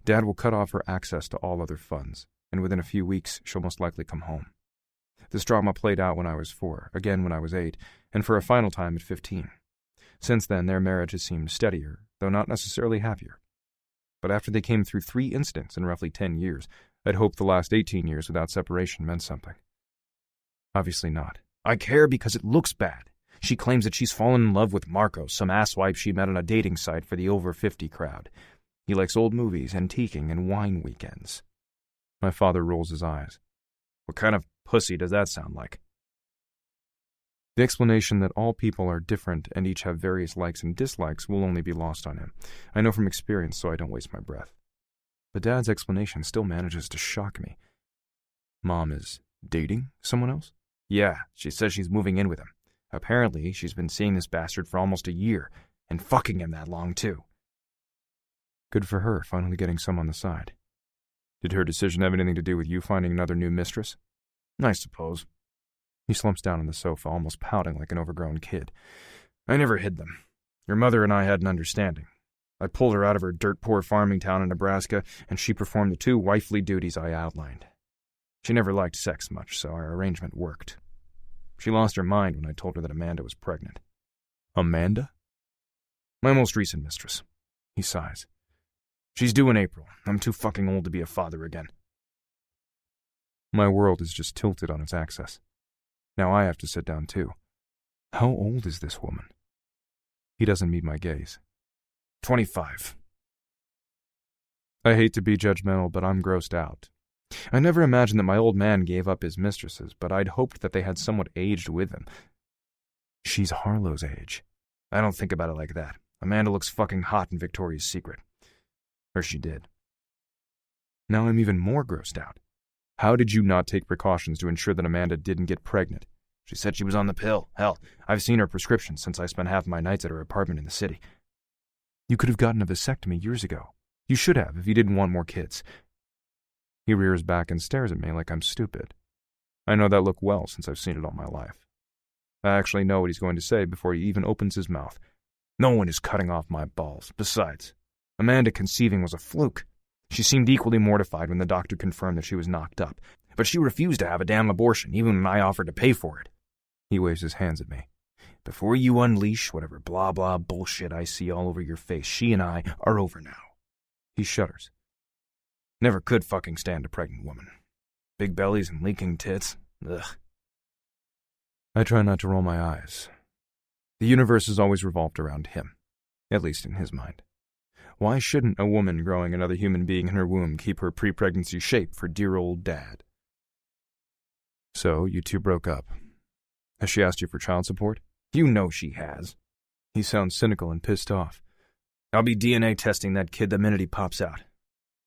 Dad will cut off her access to all other funds, and within a few weeks she'll most likely come home. This drama played out when I was 4, again when I was 8, and for a final time at 15. Since then, their marriage has seemed steadier, though not necessarily happier. But after they came through 3 incidents in roughly 10 years, I'd hoped the last 18 years without separation meant something. Obviously not. I care because it looks bad. She claims that she's fallen in love with Marcos, some asswipe she met on a dating site for the over 50 crowd. He likes old movies, antiquing, and wine weekends. My father rolls his eyes. What kind of pussy does that sound like? The explanation that all people are different and each have various likes and dislikes will only be lost on him. I know from experience, so I don't waste my breath. But Dad's explanation still manages to shock me. Mom is dating someone else? Yeah, she says she's moving in with him. Apparently, she's been seeing this bastard for almost a year, and fucking him that long, too. Good for her, finally getting some on the side. Did her decision have anything to do with you finding another new mistress? I suppose. He slumps down on the sofa, almost pouting like an overgrown kid. I never hid them. Your mother and I had an understanding. I pulled her out of her dirt-poor farming town in Nebraska, and she performed the 2 wifely duties I outlined. She never liked sex much, so our arrangement worked. She lost her mind when I told her that Amanda was pregnant. Amanda? My most recent mistress. He sighs. She's due in April. I'm too fucking old to be a father again. My world is just tilted on its axis. Now I have to sit down too. How old is this woman? He doesn't meet my gaze. 25. I hate to be judgmental, but I'm grossed out. I never imagined that my old man gave up his mistresses, but I'd hoped that they had somewhat aged with him. She's Harlow's age. I don't think about it like that. Amanda looks fucking hot in Victoria's Secret. Or she did. Now I'm even more grossed out. How did you not take precautions to ensure that Amanda didn't get pregnant? She said she was on the pill. Hell, I've seen her prescription since I spent half my nights at her apartment in the city. You could have gotten a vasectomy years ago. You should have if you didn't want more kids. He rears back and stares at me like I'm stupid. I know that look well since I've seen it all my life. I actually know what he's going to say before he even opens his mouth. No one is cutting off my balls. Besides, Amanda conceiving was a fluke. She seemed equally mortified when the doctor confirmed that she was knocked up, but she refused to have a damn abortion, even when I offered to pay for it. He waves his hands at me. Before you unleash whatever blah blah bullshit I see all over your face, she and I are over now. He shudders. Never could fucking stand a pregnant woman. Big bellies and leaking tits. Ugh. I try not to roll my eyes. The universe has always revolved around him, at least in his mind. Why shouldn't a woman growing another human being in her womb keep her pre-pregnancy shape for dear old dad? So, you two broke up. Has she asked you for child support? You know she has. He sounds cynical and pissed off. I'll be DNA testing that kid the minute he pops out.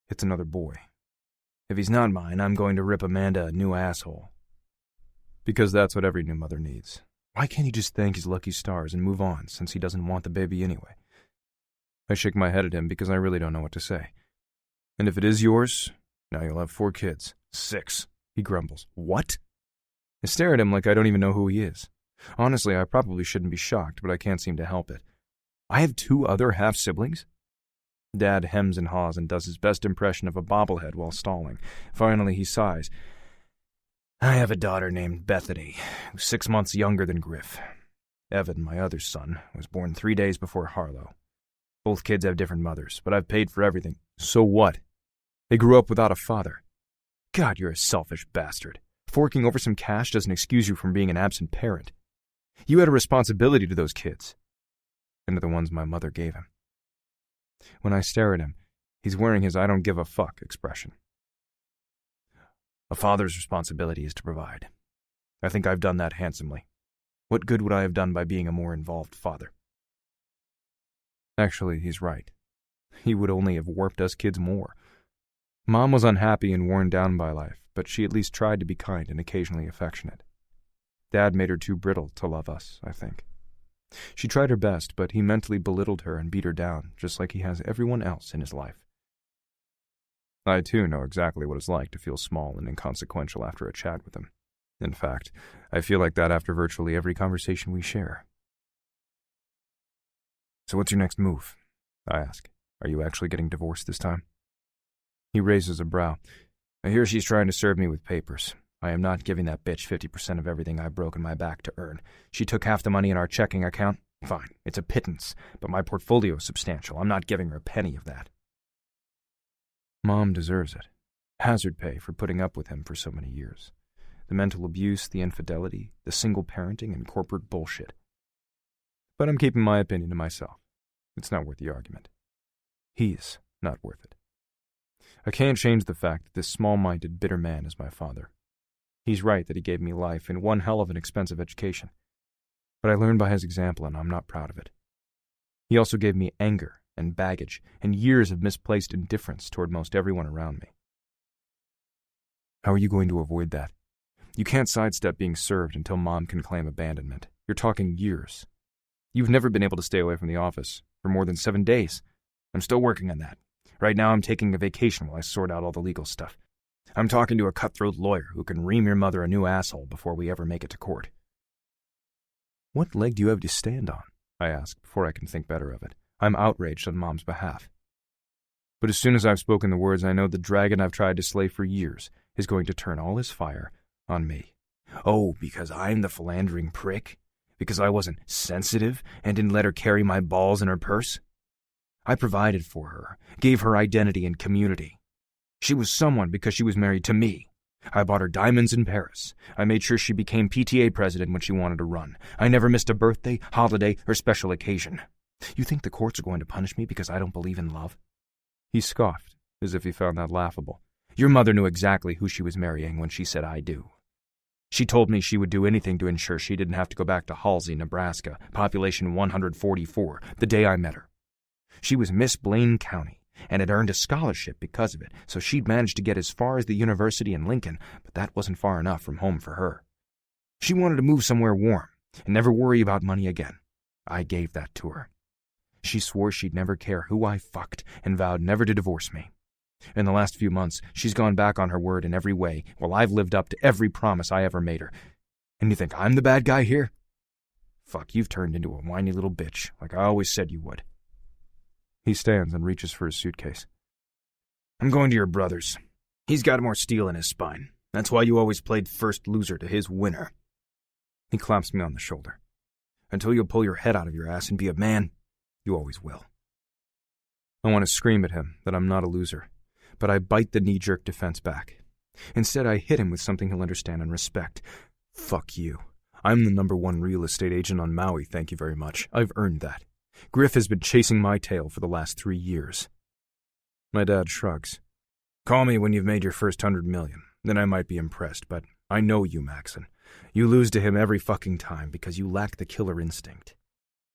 It's another boy. If he's not mine, I'm going to rip Amanda a new asshole. Because that's what every new mother needs. Why can't he just thank his lucky stars and move on, since he doesn't want the baby anyway? I shake my head at him because I really don't know what to say. And if it is yours, now you'll have 4 kids. 6, he grumbles. What? I stare at him like I don't even know who he is. Honestly, I probably shouldn't be shocked, but I can't seem to help it. I have 2 other half-siblings? Dad hems and haws and does his best impression of a bobblehead while stalling. Finally, he sighs. I have a daughter named Bethany, who's 6 months younger than Griff. Evan, my other son, was born 3 days before Harlow. Both kids have different mothers, but I've paid for everything. So what? They grew up without a father. God, you're a selfish bastard. Forking over some cash doesn't excuse you from being an absent parent. You had a responsibility to those kids. And to the ones my mother gave him. When I stare at him, he's wearing his I don't give a fuck expression. A father's responsibility is to provide. I think I've done that handsomely. What good would I have done by being a more involved father? Actually, he's right. He would only have warped us kids more. Mom was unhappy and worn down by life, but she at least tried to be kind and occasionally affectionate. Dad made her too brittle to love us, I think. She tried her best, but he mentally belittled her and beat her down, just like he has everyone else in his life. I, too, know exactly what it's like to feel small and inconsequential after a chat with him. In fact, I feel like that after virtually every conversation we share. So what's your next move? I ask. Are you actually getting divorced this time? He raises a brow. I hear she's trying to serve me with papers. I am not giving that bitch 50% of everything I've broken my back to earn. She took half the money in our checking account. Fine, it's a pittance, but my portfolio is substantial. I'm not giving her a penny of that. Mom deserves it. Hazard pay for putting up with him for so many years. The mental abuse, the infidelity, the single parenting, and corporate bullshit. But I'm keeping my opinion to myself. It's not worth the argument. He's not worth it. I can't change the fact that this small-minded, bitter man is my father. He's right that he gave me life and one hell of an expensive education. But I learned by his example, and I'm not proud of it. He also gave me anger and baggage and years of misplaced indifference toward most everyone around me. How are you going to avoid that? You can't sidestep being served until Mom can claim abandonment. You're talking years. You've never been able to stay away from the office for more than 7 days. I'm still working on that. Right now I'm taking a vacation while I sort out all the legal stuff. I'm talking to a cutthroat lawyer who can ream your mother a new asshole before we ever make it to court. What leg do you have to stand on? I ask before I can think better of it. I'm outraged on Mom's behalf. But as soon as I've spoken the words, I know the dragon I've tried to slay for years is going to turn all his fire on me. Oh, because I'm the philandering prick? Because I wasn't sensitive and didn't let her carry my balls in her purse? I provided for her, gave her identity and community. She was someone because she was married to me. I bought her diamonds in Paris. I made sure she became PTA president when she wanted to run. I never missed a birthday, holiday, or special occasion. You think the courts are going to punish me because I don't believe in love? He scoffed, as if he found that laughable. Your mother knew exactly who she was marrying when she said I do. She told me she would do anything to ensure she didn't have to go back to Halsey, Nebraska, population 144, the day I met her. She was Miss Blaine County, and had earned a scholarship because of it, so she'd managed to get as far as the university in Lincoln, but that wasn't far enough from home for her. She wanted to move somewhere warm and never worry about money again. I gave that to her. She swore she'd never care who I fucked and vowed never to divorce me. In the last few months, she's gone back on her word in every way, while I've lived up to every promise I ever made her. And you think I'm the bad guy here? Fuck, you've turned into a whiny little bitch, like I always said you would. He stands and reaches for his suitcase. I'm going to your brother's. He's got more steel in his spine. That's why you always played first loser to his winner. He claps me on the shoulder. Until you pull your head out of your ass and be a man, you always will. I want to scream at him that I'm not a loser, but I bite the knee-jerk defense back. Instead, I hit him with something he'll understand and respect. Fuck you. I'm the #1 real estate agent on Maui, thank you very much. I've earned that. Griff has been chasing my tail for the last 3 years. My dad shrugs. Call me when you've made your first 100 million. Then I might be impressed, but I know you, Maxon. You lose to him every fucking time because you lack the killer instinct.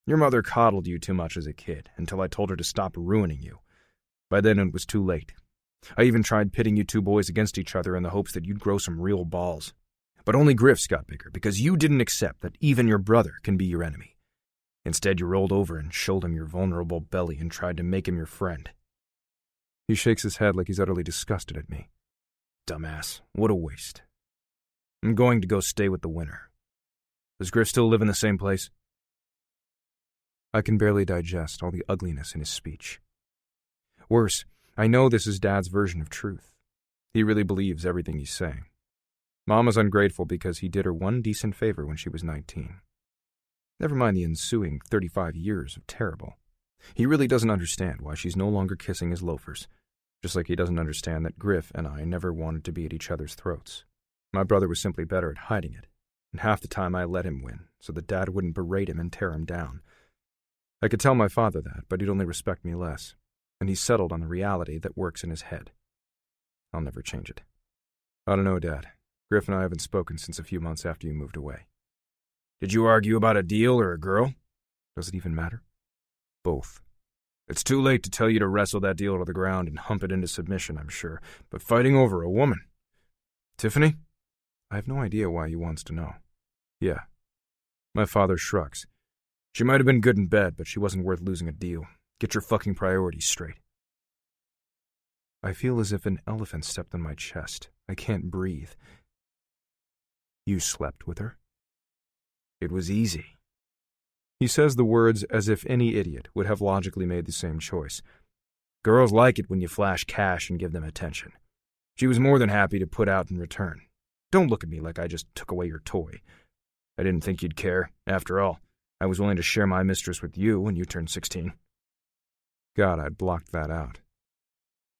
Your mother coddled you too much as a kid, until I told her to stop ruining you. By then it was too late. I even tried pitting you two boys against each other in the hopes that you'd grow some real balls. But only Griff's got bigger, because you didn't accept that even your brother can be your enemy. Instead, you rolled over and showed him your vulnerable belly and tried to make him your friend. He shakes his head like he's utterly disgusted at me. Dumbass, what a waste. I'm going to go stay with the winner. Does Griff still live in the same place? I can barely digest all the ugliness in his speech. Worse, I know this is Dad's version of truth. He really believes everything he's saying. Mama's ungrateful because he did her one decent favor when she was 19. Never mind the ensuing 35 years of terrible. He really doesn't understand why she's no longer kissing his loafers, just like he doesn't understand that Griff and I never wanted to be at each other's throats. My brother was simply better at hiding it, and half the time I let him win, so that Dad wouldn't berate him and tear him down. I could tell my father that, but he'd only respect me less, and he's settled on the reality that works in his head. I'll never change it. I don't know, Dad. Griff and I haven't spoken since a few months after you moved away. Did you argue about a deal or a girl? Does it even matter? Both. It's too late to tell you to wrestle that deal to the ground and hump it into submission, I'm sure, but fighting over a woman. Tiffany? I have no idea why he wants to know. Yeah. My father shrugs. She might have been good in bed, but she wasn't worth losing a deal. Get your fucking priorities straight. I feel as if an elephant stepped on my chest. I can't breathe. You slept with her? It was easy. He says the words as if any idiot would have logically made the same choice. Girls like it when you flash cash and give them attention. She was more than happy to put out in return. Don't look at me like I just took away your toy. I didn't think you'd care. After all, I was willing to share my mistress with you when you turned 16. God, I'd blocked that out.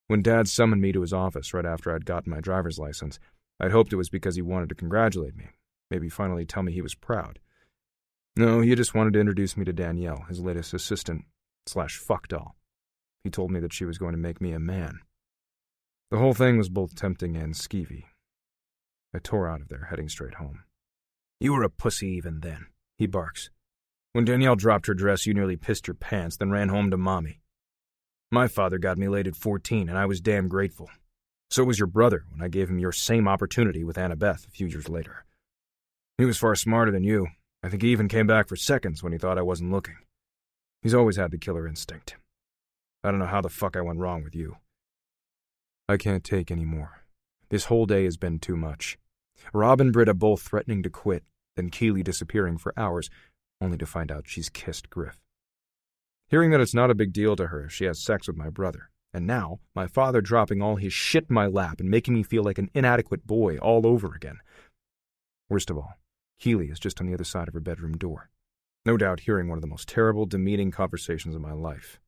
When Dad summoned me to his office right after I'd gotten my driver's license, I'd hoped it was because he wanted to congratulate me, maybe finally tell me he was proud. No, he just wanted to introduce me to Danielle, his latest assistant/fuck doll. He told me that she was going to make me a man. The whole thing was both tempting and skeevy. I tore out of there, heading straight home. You were a pussy even then, he barks. When Danielle dropped her dress, you nearly pissed your pants, then ran home to Mommy. My father got me laid at 14, and I was damn grateful. So was your brother when I gave him your same opportunity with Annabeth a few years later. He was far smarter than you. I think he even came back for seconds when he thought I wasn't looking. He's always had the killer instinct. I don't know how the fuck I went wrong with you. I can't take any more. This whole day has been too much. Rob and Britta both threatening to quit, then Keely disappearing for hours, only to find out she's kissed Griff. Hearing that it's not a big deal to her if she has sex with my brother, and now my father dropping all his shit in my lap and making me feel like an inadequate boy all over again. Worst of all, Keely is just on the other side of her bedroom door, no doubt hearing one of the most terrible, demeaning conversations of my life.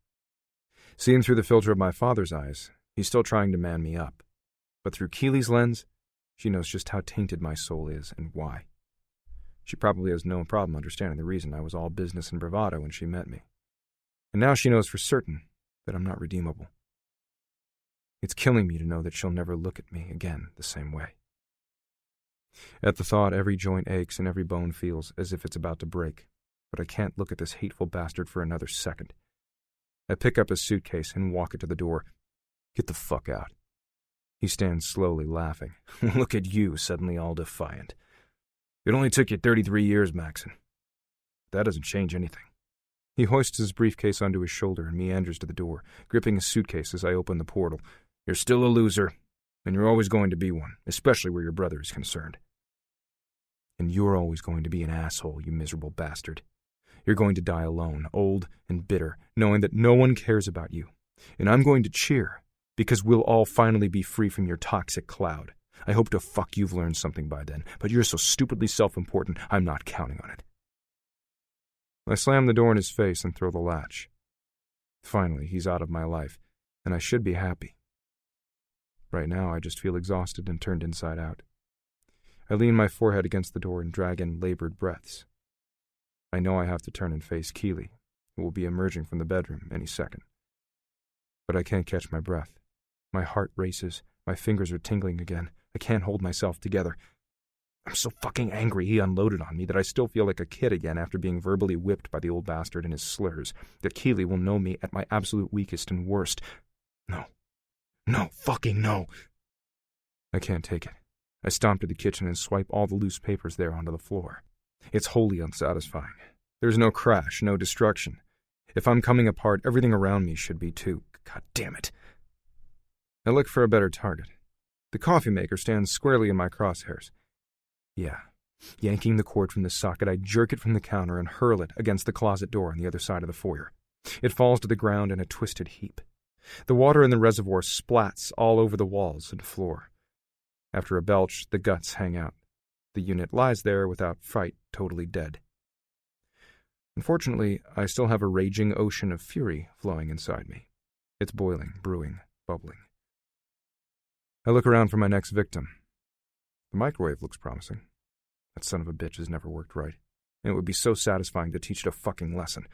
Seen through the filter of my father's eyes, he's still trying to man me up. But through Keely's lens, she knows just how tainted my soul is and why. She probably has no problem understanding the reason I was all business and bravado when she met me. And now she knows for certain that I'm not redeemable. It's killing me to know that she'll never look at me again the same way. At the thought, every joint aches and every bone feels as if it's about to break, but I can't look at this hateful bastard for another second. I pick up his suitcase and walk it to the door. Get the fuck out. He stands slowly, laughing. Look at you, suddenly all defiant. It only took you 33 years, Maxon. That doesn't change anything. He hoists his briefcase onto his shoulder and meanders to the door, gripping his suitcase as I open the portal. You're still a loser, and you're always going to be one, especially where your brother is concerned. And you're always going to be an asshole, you miserable bastard. You're going to die alone, old and bitter, knowing that no one cares about you. And I'm going to cheer, because we'll all finally be free from your toxic cloud. I hope to fuck you've learned something by then, but you're so stupidly self-important, I'm not counting on it. I slam the door in his face and throw the latch. Finally, he's out of my life, and I should be happy. Right now, I just feel exhausted and turned inside out. I lean my forehead against the door and drag in labored breaths. I know I have to turn and face Keeley, who will be emerging from the bedroom any second. But I can't catch my breath. My heart races. My fingers are tingling again. I can't hold myself together. I'm so fucking angry he unloaded on me that I still feel like a kid again after being verbally whipped by the old bastard and his slurs, that Keeley will know me at my absolute weakest and worst. No. No, fucking no. I can't take it. I stomp to the kitchen and swipe all the loose papers there onto the floor. It's wholly unsatisfying. There's no crash, no destruction. If I'm coming apart, everything around me should be too. God damn it. I look for a better target. The coffee maker stands squarely in my crosshairs. Yeah. Yanking the cord from the socket, I jerk it from the counter and hurl it against the closet door on the other side of the foyer. It falls to the ground in a twisted heap. The water in the reservoir splats all over the walls and floor. After a belch, the guts hang out. The unit lies there without fright, totally dead. Unfortunately, I still have a raging ocean of fury flowing inside me. It's boiling, brewing, bubbling. I look around for my next victim. The microwave looks promising. That son of a bitch has never worked right, and it would be so satisfying to teach it a fucking lesson.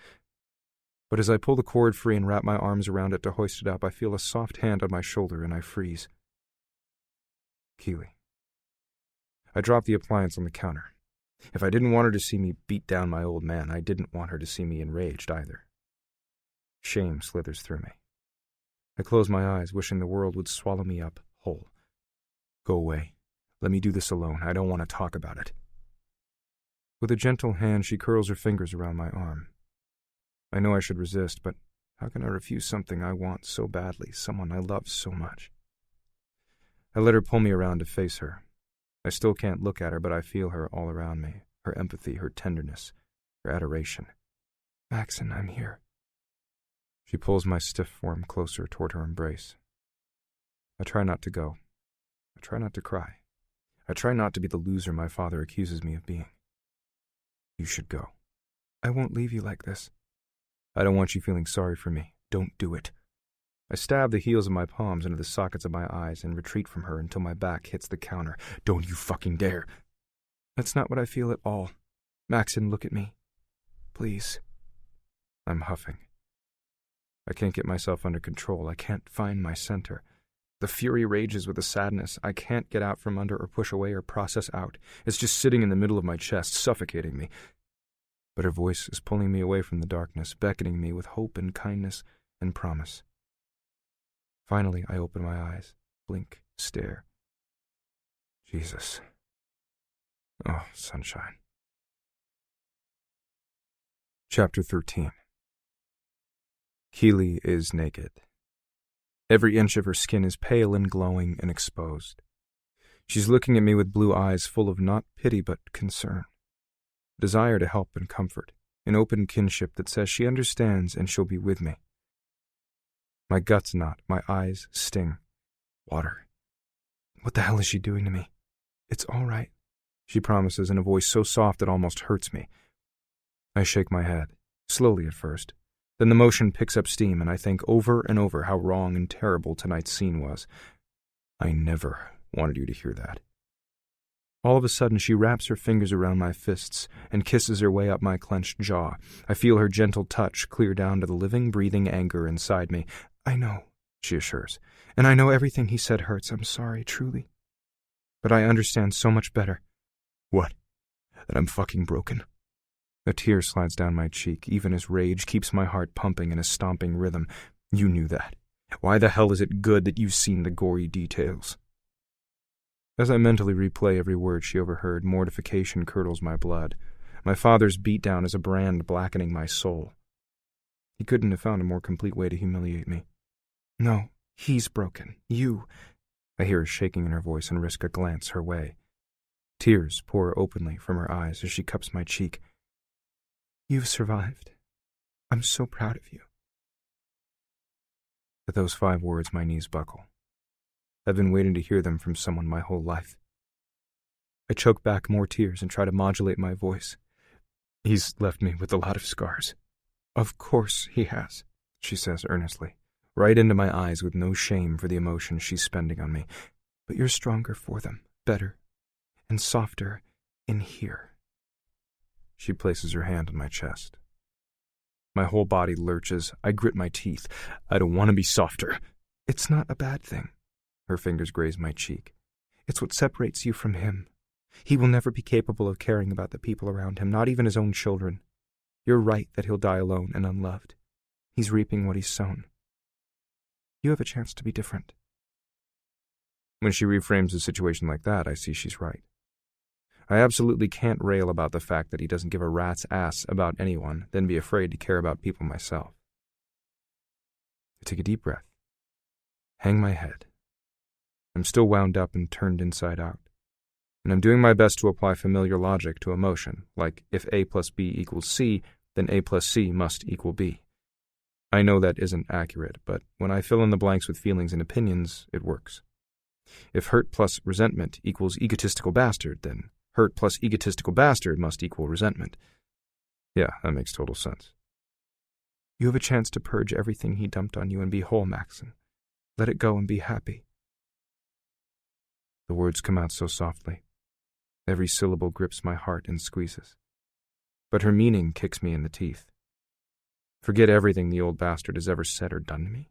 But as I pull the cord free and wrap my arms around it to hoist it up, I feel a soft hand on my shoulder and I freeze. Keeley. I drop the appliance on the counter. If I didn't want her to see me beat down my old man, I didn't want her to see me enraged either. Shame slithers through me. I close my eyes, wishing the world would swallow me up whole. Go away. Let me do this alone. I don't want to talk about it. With a gentle hand, she curls her fingers around my arm. I know I should resist, but how can I refuse something I want so badly, someone I love so much? I let her pull me around to face her. I still can't look at her, but I feel her all around me, her empathy, her tenderness, her adoration. Maxon, I'm here. She pulls my stiff form closer toward her embrace. I try not to go. I try not to cry. I try not to be the loser my father accuses me of being. You should go. I won't leave you like this. I don't want you feeling sorry for me. Don't do it. I stab the heels of my palms into the sockets of my eyes and retreat from her until my back hits the counter. Don't you fucking dare. That's not what I feel at all. Maxon, look at me. Please. I'm huffing. I can't get myself under control. I can't find my center. The fury rages with the sadness I can't get out from under or push away or process out. It's just sitting in the middle of my chest, suffocating me. But her voice is pulling me away from the darkness, beckoning me with hope and kindness and promise. Finally, I open my eyes, blink, stare. Jesus. Oh, sunshine. Chapter 13. Keeley is naked. Every inch of her skin is pale and glowing and exposed. She's looking at me with blue eyes full of not pity but concern. Desire to help and comfort, an open kinship that says she understands and she'll be with me. My guts knot, my eyes sting. Water. What the hell is she doing to me? It's all right, she promises in a voice so soft it almost hurts me. I shake my head, slowly at first. Then the motion picks up steam and I think over and over how wrong and terrible tonight's scene was. I never wanted you to hear that. All of a sudden, she wraps her fingers around my fists and kisses her way up my clenched jaw. I feel her gentle touch clear down to the living, breathing anger inside me. I know, she assures, and I know everything he said hurts. I'm sorry, truly. But I understand so much better. What? That I'm fucking broken? A tear slides down my cheek, even as rage keeps my heart pumping in a stomping rhythm. You knew that. Why the hell is it good that you've seen the gory details? As I mentally replay every word she overheard, mortification curdles my blood. My father's beatdown is a brand blackening my soul. He couldn't have found a more complete way to humiliate me. No, he's broken. You... I hear a shaking in her voice and risk a glance her way. Tears pour openly from her eyes as she cups my cheek. You've survived. I'm so proud of you. At those 5 words, my knees buckle. I've been waiting to hear them from someone my whole life. I choke back more tears and try to modulate my voice. He's left me with a lot of scars. Of course he has, she says earnestly, right into my eyes with no shame for the emotion she's spending on me. But you're stronger for them, better, and softer in here. She places her hand on my chest. My whole body lurches. I grit my teeth. I don't want to be softer. It's not a bad thing. Her fingers graze my cheek. It's what separates you from him. He will never be capable of caring about the people around him, not even his own children. You're right that he'll die alone and unloved. He's reaping what he's sown. You have a chance to be different. When she reframes a situation like that, I see she's right. I absolutely can't rail about the fact that he doesn't give a rat's ass about anyone, then be afraid to care about people myself. I take a deep breath. Hang my head. I'm still wound up and turned inside out. And I'm doing my best to apply familiar logic to emotion, like if A plus B equals C, then A plus C must equal B. I know that isn't accurate, but when I fill in the blanks with feelings and opinions, it works. If hurt plus resentment equals egotistical bastard, then hurt plus egotistical bastard must equal resentment. Yeah, that makes total sense. You have a chance to purge everything he dumped on you and be whole, Maxon. Let it go and be happy. The words come out so softly. Every syllable grips my heart and squeezes. But her meaning kicks me in the teeth. Forget everything the old bastard has ever said or done to me.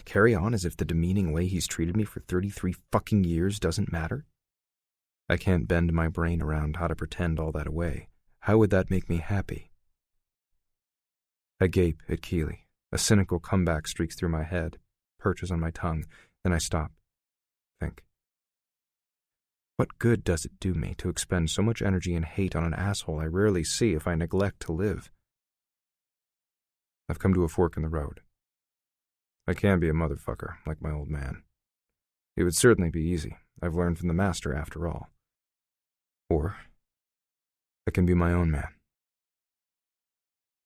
Carry on as if the demeaning way he's treated me for 33 fucking years doesn't matter? I can't bend my brain around how to pretend all that away. How would that make me happy? I gape at Keeley. A cynical comeback streaks through my head, perches on my tongue, then I stop. Think. What good does it do me to expend so much energy and hate on an asshole I rarely see if I neglect to live? I've come to a fork in the road. I can be a motherfucker, like my old man. It would certainly be easy. I've learned from the master, after all. Or I can be my own man.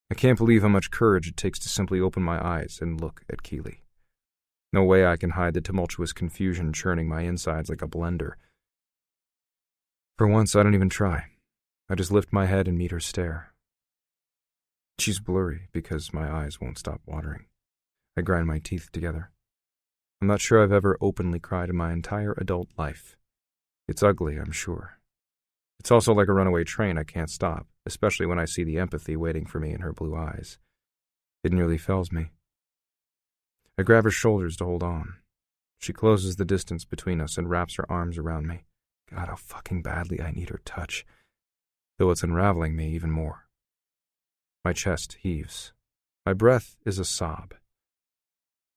I can't believe how much courage it takes to simply open my eyes and look at Keeley. No way I can hide the tumultuous confusion churning my insides like a blender. For once, I don't even try. I just lift my head and meet her stare. She's blurry because my eyes won't stop watering. I grind my teeth together. I'm not sure I've ever openly cried in my entire adult life. It's ugly, I'm sure. It's also like a runaway train I can't stop, especially when I see the empathy waiting for me in her blue eyes. It nearly fells me. I grab her shoulders to hold on. She closes the distance between us and wraps her arms around me. God, how fucking badly I need her touch, though it's unraveling me even more. My chest heaves. My breath is a sob.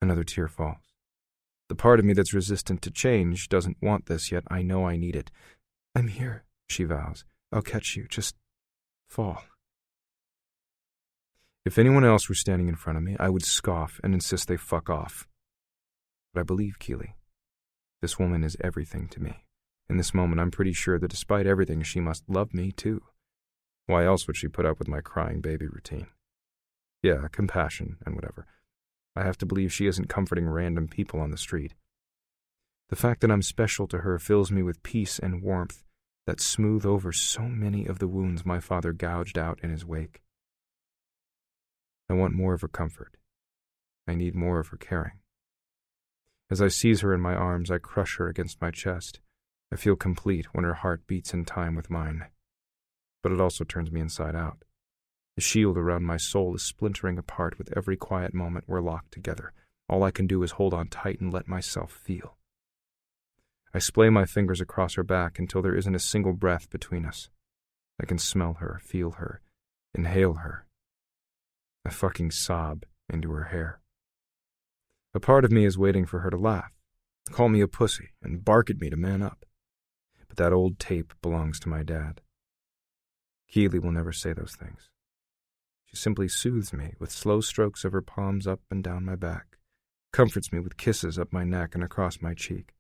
Another tear falls. The part of me that's resistant to change doesn't want this, yet I know I need it. I'm here, she vows. I'll catch you. Just fall. If anyone else were standing in front of me, I would scoff and insist they fuck off. But I believe Keeley. This woman is everything to me. In this moment, I'm pretty sure that despite everything, she must love me, too. Why else would she put up with my crying baby routine? Yeah, compassion and whatever. I have to believe she isn't comforting random people on the street. The fact that I'm special to her fills me with peace and warmth that smooth over so many of the wounds my father gouged out in his wake. I want more of her comfort. I need more of her caring. As I seize her in my arms, I crush her against my chest. I feel complete when her heart beats in time with mine. But it also turns me inside out. The shield around my soul is splintering apart with every quiet moment we're locked together. All I can do is hold on tight and let myself feel. I splay my fingers across her back until there isn't a single breath between us. I can smell her, feel her, inhale her. I fucking sob into her hair. A part of me is waiting for her to laugh, call me a pussy, and bark at me to man up. But that old tape belongs to my dad. Keely will never say those things. She simply soothes me with slow strokes of her palms up and down my back, comforts me with kisses up my neck and across my cheek.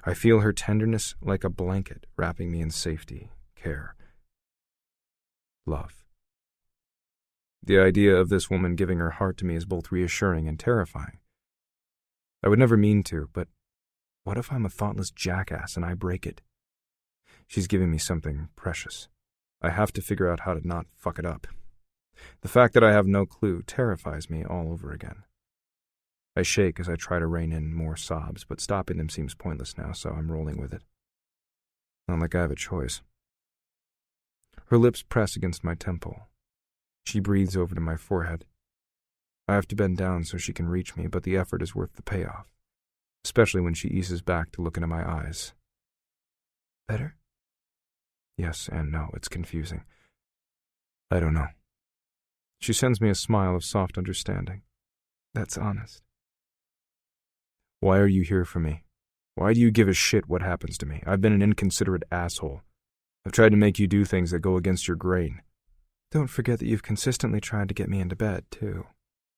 I feel her tenderness like a blanket wrapping me in safety, care, love. The idea of this woman giving her heart to me is both reassuring and terrifying. I would never mean to, but what if I'm a thoughtless jackass and I break it? She's giving me something precious. I have to figure out how to not fuck it up. The fact that I have no clue terrifies me all over again. I shake as I try to rein in more sobs, but stopping them seems pointless now, so I'm rolling with it. Not like I have a choice. Her lips press against my temple. She breathes over to my forehead. I have to bend down so she can reach me, but the effort is worth the payoff, especially when she eases back to look into my eyes. Better? Yes and no, it's confusing. I don't know. She sends me a smile of soft understanding. That's honest. Why are you here for me? Why do you give a shit what happens to me? I've been an inconsiderate asshole. I've tried to make you do things that go against your grain. Don't forget that you've consistently tried to get me into bed, too.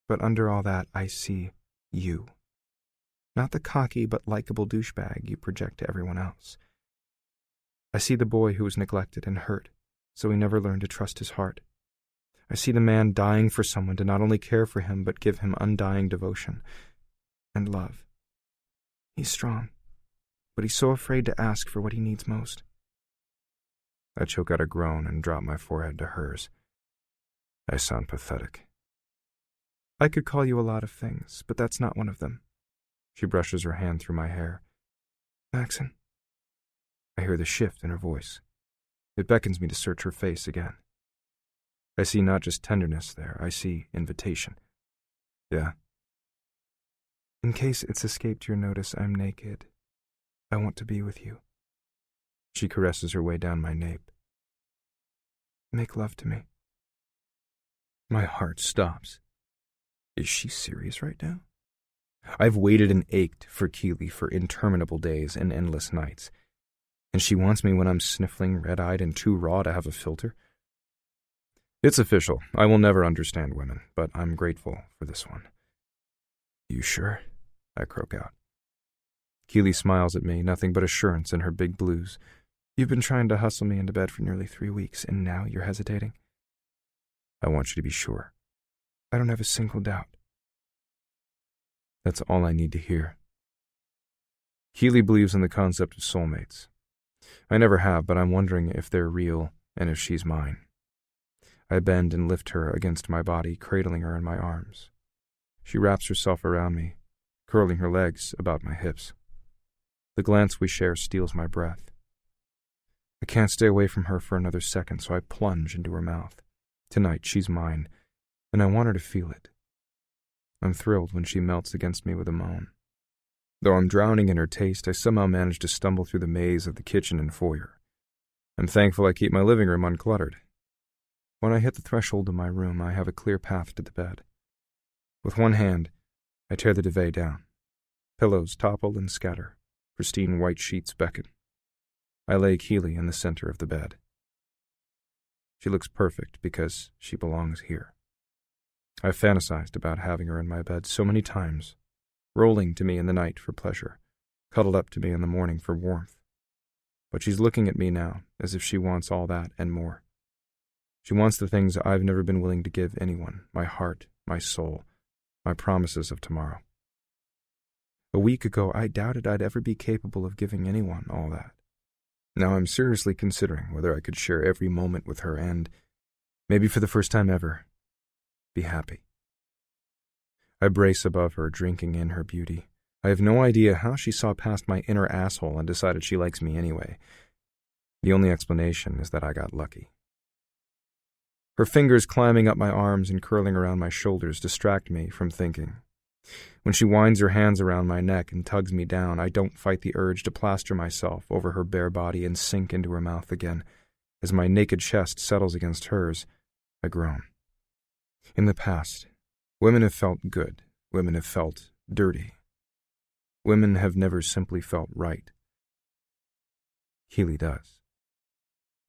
But under all that, I see you. Not the cocky but likable douchebag you project to everyone else. I see the boy who was neglected and hurt, so he never learned to trust his heart. I see the man dying for someone to not only care for him but give him undying devotion and love. He's strong, but he's so afraid to ask for what he needs most. I choke out a groan and drop my forehead to hers. I sound pathetic. I could call you a lot of things, but that's not one of them. She brushes her hand through my hair. Maxon. I hear the shift in her voice. It beckons me to search her face again. I see not just tenderness there, I see invitation. Yeah? In case it's escaped your notice, I'm naked. I want to be with you. She caresses her way down my nape. Make love to me. My heart stops. Is she serious right now? I've waited and ached for Keely for interminable days and endless nights. And she wants me when I'm sniffling, red-eyed, and too raw to have a filter? It's official. I will never understand women, but I'm grateful for this one. You sure? I croak out. Keely smiles at me, nothing but assurance in her big blues. You've been trying to hustle me into bed for nearly 3 weeks, and now you're hesitating? I want you to be sure. I don't have a single doubt. That's all I need to hear. Keely believes in the concept of soulmates. I never have, but I'm wondering if they're real and if she's mine. I bend and lift her against my body, cradling her in my arms. She wraps herself around me, curling her legs about my hips. The glance we share steals my breath. I can't stay away from her for another second, so I plunge into her mouth. Tonight, she's mine, and I want her to feel it. I'm thrilled when she melts against me with a moan. Though I'm drowning in her taste, I somehow manage to stumble through the maze of the kitchen and foyer. I'm thankful I keep my living room uncluttered. When I hit the threshold of my room, I have a clear path to the bed. With one hand, I tear the duvet down. Pillows topple and scatter. Pristine white sheets beckon. I lay Keely in the center of the bed. She looks perfect because she belongs here. I've fantasized about having her in my bed so many times, rolling to me in the night for pleasure, cuddled up to me in the morning for warmth. But she's looking at me now as if she wants all that and more. She wants the things I've never been willing to give anyone, my heart, my soul, my promises of tomorrow. A week ago, I doubted I'd ever be capable of giving anyone all that. Now I'm seriously considering whether I could share every moment with her and, maybe for the first time ever, be happy. I brace above her, drinking in her beauty. I have no idea how she saw past my inner asshole and decided she likes me anyway. The only explanation is that I got lucky. Her fingers climbing up my arms and curling around my shoulders distract me from thinking. When she winds her hands around my neck and tugs me down, I don't fight the urge to plaster myself over her bare body and sink into her mouth again. As my naked chest settles against hers, I groan. In the past, women have felt good. Women have felt dirty. Women have never simply felt right. Keely does.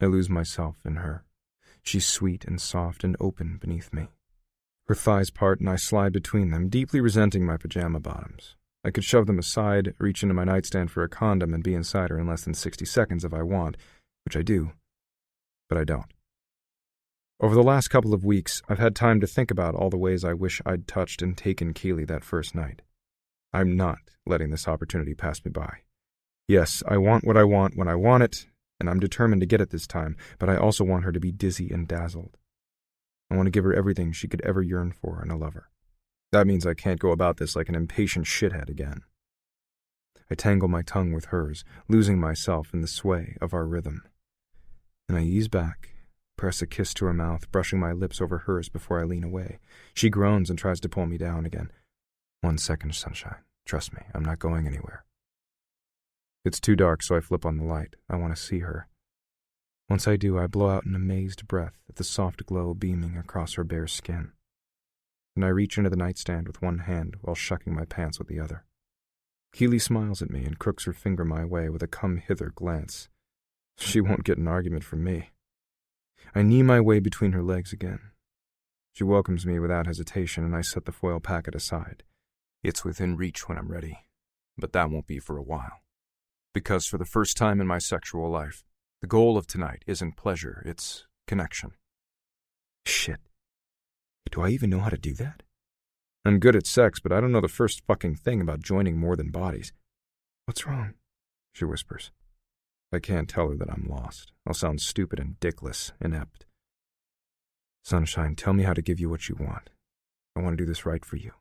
I lose myself in her. She's sweet and soft and open beneath me. Her thighs part and I slide between them, deeply resenting my pajama bottoms. I could shove them aside, reach into my nightstand for a condom, and be inside her in less than 60 seconds if I want, which I do, but I don't. Over the last couple of weeks, I've had time to think about all the ways I wish I'd touched and taken Keely that first night. I'm not letting this opportunity pass me by. Yes, I want what I want when I want it, and I'm determined to get it this time, but I also want her to be dizzy and dazzled. I want to give her everything she could ever yearn for in a lover. That means I can't go about this like an impatient shithead again. I tangle my tongue with hers, losing myself in the sway of our rhythm. And I ease back, press a kiss to her mouth, brushing my lips over hers before I lean away. She groans and tries to pull me down again. 1 second, sunshine. Trust me, I'm not going anywhere. It's too dark, so I flip on the light. I want to see her. Once I do, I blow out an amazed breath at the soft glow beaming across her bare skin. Then I reach into the nightstand with one hand while shucking my pants with the other. Keely smiles at me and crooks her finger my way with a come-hither glance. She won't get an argument from me. I knee my way between her legs again. She welcomes me without hesitation, and I set the foil packet aside. It's within reach when I'm ready, but that won't be for a while. Because for the first time in my sexual life, the goal of tonight isn't pleasure, it's connection. Shit. Do I even know how to do that? I'm good at sex, but I don't know the first fucking thing about joining more than bodies. What's wrong? She whispers. I can't tell her that I'm lost. I'll sound stupid and dickless, inept. Sunshine, tell me how to give you what you want. I want to do this right for you.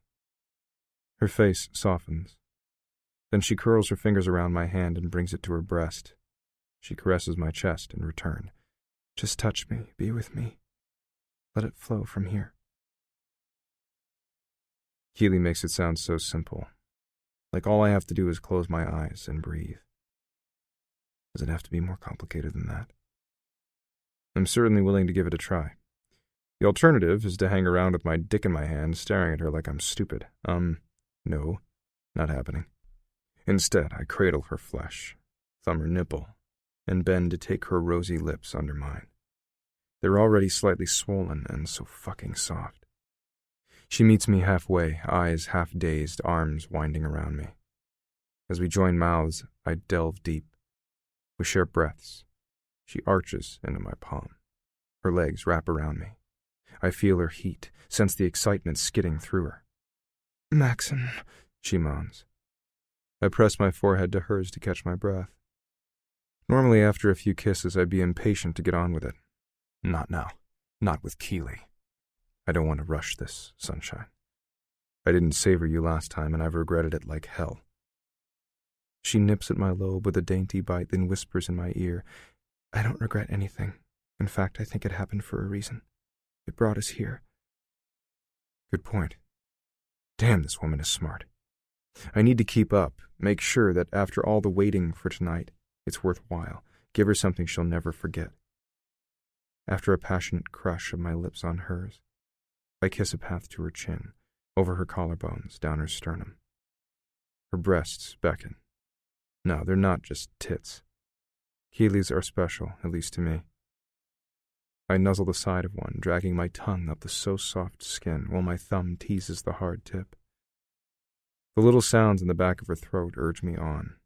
Her face softens. Then she curls her fingers around my hand and brings it to her breast. She caresses my chest in return. Just touch me, be with me. Let it flow from here. Keely makes it sound so simple. Like all I have to do is close my eyes and breathe. Does it have to be more complicated than that? I'm certainly willing to give it a try. The alternative is to hang around with my dick in my hand, staring at her like I'm stupid. No, not happening. Instead, I cradle her flesh, thumb her nipple, and bend to take her rosy lips under mine. They're already slightly swollen and so fucking soft. She meets me halfway, eyes half dazed, arms winding around me. As we join mouths, I delve deep. We share breaths. She arches into my palm. Her legs wrap around me. I feel her heat, sense the excitement skidding through her. Maxon, she moans. I press my forehead to hers to catch my breath. Normally, after a few kisses, I'd be impatient to get on with it. Not now. Not with Keely. I don't want to rush this, sunshine. I didn't savor you last time, and I've regretted it like hell. She nips at my lobe with a dainty bite, then whispers in my ear, I don't regret anything. In fact, I think it happened for a reason. It brought us here. Good point. Damn, this woman is smart. I need to keep up, make sure that after all the waiting for tonight, it's worthwhile. Give her something she'll never forget. After a passionate crush of my lips on hers, I kiss a path to her chin, over her collarbones, down her sternum. Her breasts beckon. No, they're not just tits. Keely's are special, at least to me. I nuzzle the side of one, dragging my tongue up the so-soft skin while my thumb teases the hard tip. The little sounds in the back of her throat urge me on.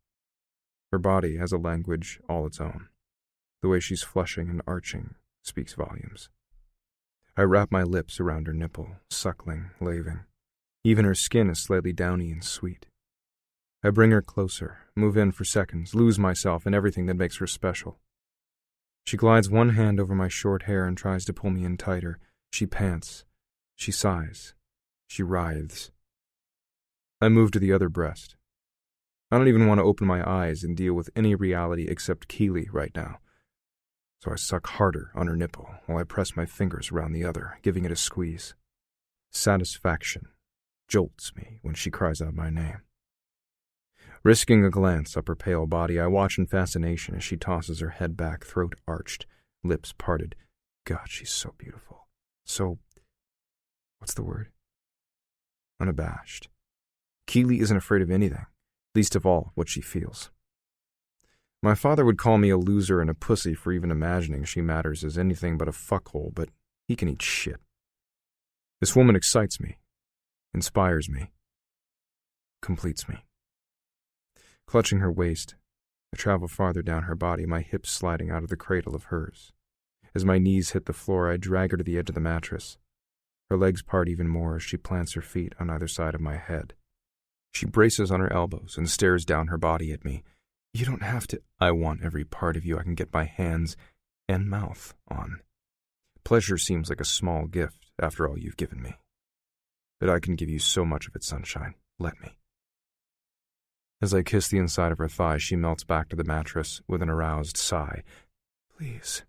Her body has a language all its own. The way she's flushing and arching speaks volumes. I wrap my lips around her nipple, suckling, laving. Even her skin is slightly downy and sweet. I bring her closer, move in for seconds, lose myself in everything that makes her special. She glides one hand over my short hair and tries to pull me in tighter. She pants. She sighs. She writhes. I move to the other breast. I don't even want to open my eyes and deal with any reality except Keely right now. So I suck harder on her nipple while I press my fingers around the other, giving it a squeeze. Satisfaction jolts me when she cries out my name. Risking a glance up her pale body, I watch in fascination as she tosses her head back, throat arched, lips parted. God, she's so beautiful. So, what's the word? Unabashed. Keely isn't afraid of anything, least of all what she feels. My father would call me a loser and a pussy for even imagining she matters as anything but a fuckhole, but he can eat shit. This woman excites me, inspires me, completes me. Clutching her waist, I travel farther down her body, my hips sliding out of the cradle of hers. As my knees hit the floor, I drag her to the edge of the mattress. Her legs part even more as she plants her feet on either side of my head. She braces on her elbows and stares down her body at me. You don't have to. I want every part of you I can get my hands and mouth on. Pleasure seems like a small gift after all you've given me. But I can give you so much of it, sunshine. Let me. As I kiss the inside of her thigh, she melts back to the mattress with an aroused sigh. Please.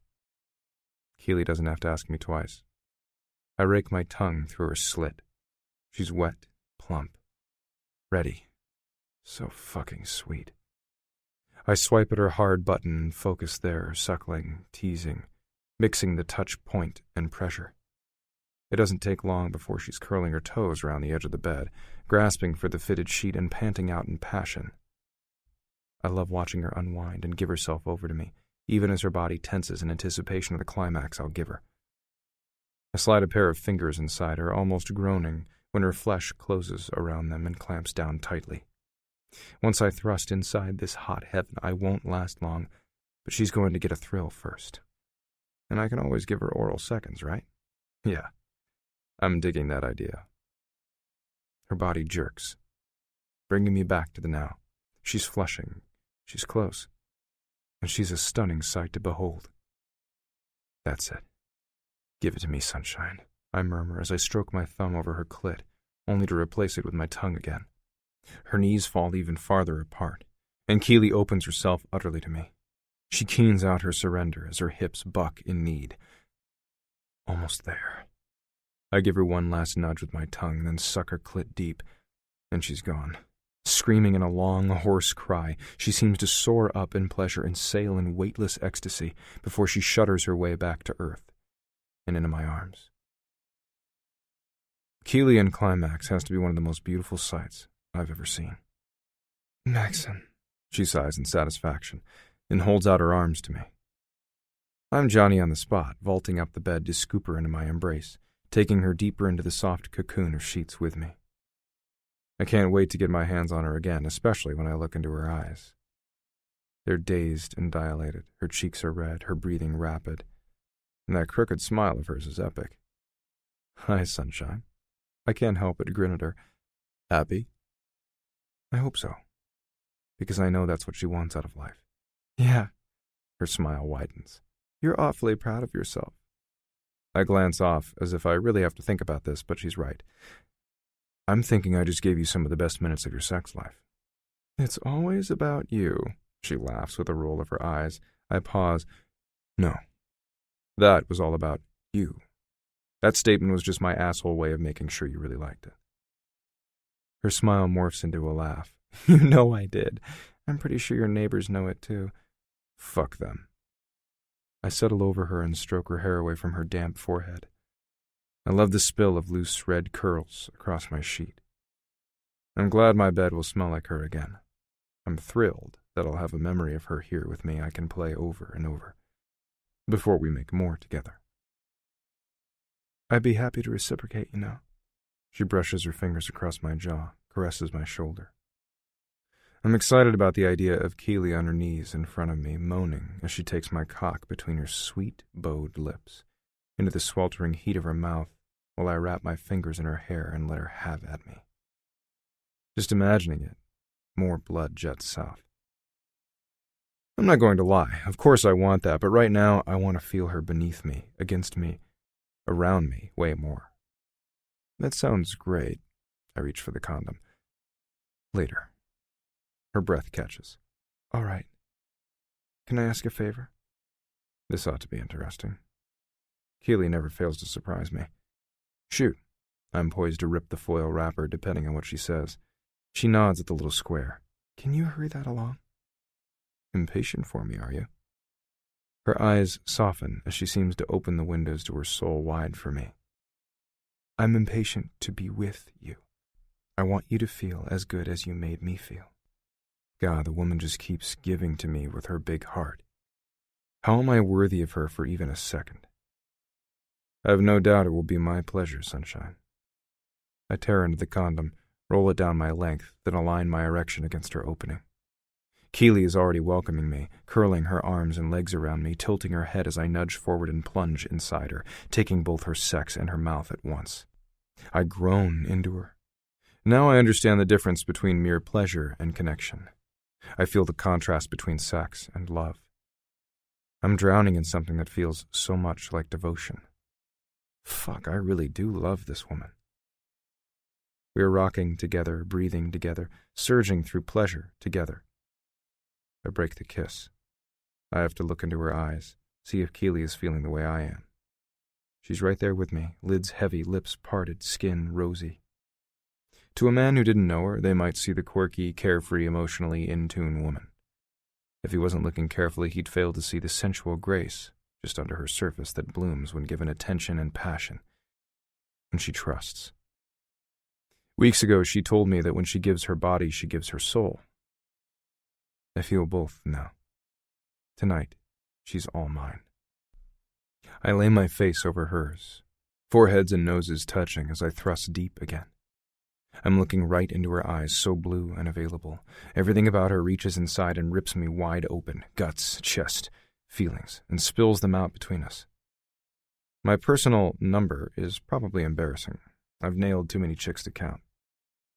Keely doesn't have to ask me twice. I rake my tongue through her slit. She's wet, plump, ready. So fucking sweet. I swipe at her hard button and focus there, suckling, teasing, mixing the touch point and pressure. It doesn't take long before she's curling her toes around the edge of the bed, grasping for the fitted sheet and panting out in passion. I love watching her unwind and give herself over to me, even as her body tenses in anticipation of the climax I'll give her. I slide a pair of fingers inside her, almost groaning, when her flesh closes around them and clamps down tightly. Once I thrust inside this hot heaven, I won't last long, but she's going to get a thrill first. And I can always give her oral seconds, right? Yeah, I'm digging that idea. Her body jerks, bringing me back to the now. She's flushing, she's close, and she's a stunning sight to behold. That's it. Give it to me, sunshine, I murmur as I stroke my thumb over her clit, only to replace it with my tongue again. Her knees fall even farther apart, and Keely opens herself utterly to me. She keens out her surrender as her hips buck in need. Almost there. I give her one last nudge with my tongue, then suck her clit deep, and she's gone. Screaming in a long, hoarse cry, she seems to soar up in pleasure and sail in weightless ecstasy before she shudders her way back to earth and into my arms. Keely in climax has to be one of the most beautiful sights I've ever seen. Maxon, she sighs in satisfaction, and holds out her arms to me. I'm Johnny on the spot, vaulting up the bed to scoop her into my embrace, taking her deeper into the soft cocoon of sheets with me. I can't wait to get my hands on her again, especially when I look into her eyes. They're dazed and dilated, her cheeks are red, her breathing rapid, and that crooked smile of hers is epic. Hi, sunshine. I can't help but grin at her. Happy? I hope so, because I know that's what she wants out of life. Yeah. Her smile widens. You're awfully proud of yourself. I glance off, as if I really have to think about this, but she's right. I'm thinking I just gave you some of the best minutes of your sex life. It's always about you, she laughs with a roll of her eyes. I pause. No. That was all about you. That statement was just my asshole way of making sure you really liked it. Her smile morphs into a laugh. You know I did. I'm pretty sure your neighbors know it too. Fuck them. I settle over her and stroke her hair away from her damp forehead. I love the spill of loose red curls across my sheet. I'm glad my bed will smell like her again. I'm thrilled that I'll have a memory of her here with me I can play over and over, before we make more together. I'd be happy to reciprocate, you know. She brushes her fingers across my jaw, caresses my shoulder. I'm excited about the idea of Keely on her knees in front of me, moaning as she takes my cock between her sweet, bowed lips, into the sweltering heat of her mouth, while I wrap my fingers in her hair and let her have at me. Just imagining it, more blood jets south. I'm not going to lie, of course I want that, but right now I want to feel her beneath me, against me, around me, way more. That sounds great. I reach for the condom. Later. Her breath catches. All right. Can I ask a favor? This ought to be interesting. Keely never fails to surprise me. Shoot. I'm poised to rip the foil wrapper depending on what she says. She nods at the little square. Can you hurry that along? Impatient for me, are you? Her eyes soften as she seems to open the windows to her soul wide for me. I'm impatient to be with you. I want you to feel as good as you made me feel. God, the woman just keeps giving to me with her big heart. How am I worthy of her for even a second? I have no doubt it will be my pleasure, sunshine. I tear into the condom, roll it down my length, then align my erection against her opening. Keely is already welcoming me, curling her arms and legs around me, tilting her head as I nudge forward and plunge inside her, taking both her sex and her mouth at once. I groan into her. Now I understand the difference between mere pleasure and connection. I feel the contrast between sex and love. I'm drowning in something that feels so much like devotion. Fuck, I really do love this woman. We are rocking together, breathing together, surging through pleasure together. I break the kiss. I have to look into her eyes, see if Keely is feeling the way I am. She's right there with me, lids heavy, lips parted, skin rosy. To a man who didn't know her, they might see the quirky, carefree, emotionally in-tune woman. If he wasn't looking carefully, he'd fail to see the sensual grace just under her surface that blooms when given attention and passion, when she trusts. Weeks ago, she told me that when she gives her body, she gives her soul. I feel both now. Tonight, she's all mine. I lay my face over hers, foreheads and noses touching as I thrust deep again. I'm looking right into her eyes, so blue and available. Everything about her reaches inside and rips me wide open, guts, chest, feelings, and spills them out between us. My personal number is probably embarrassing. I've nailed too many chicks to count.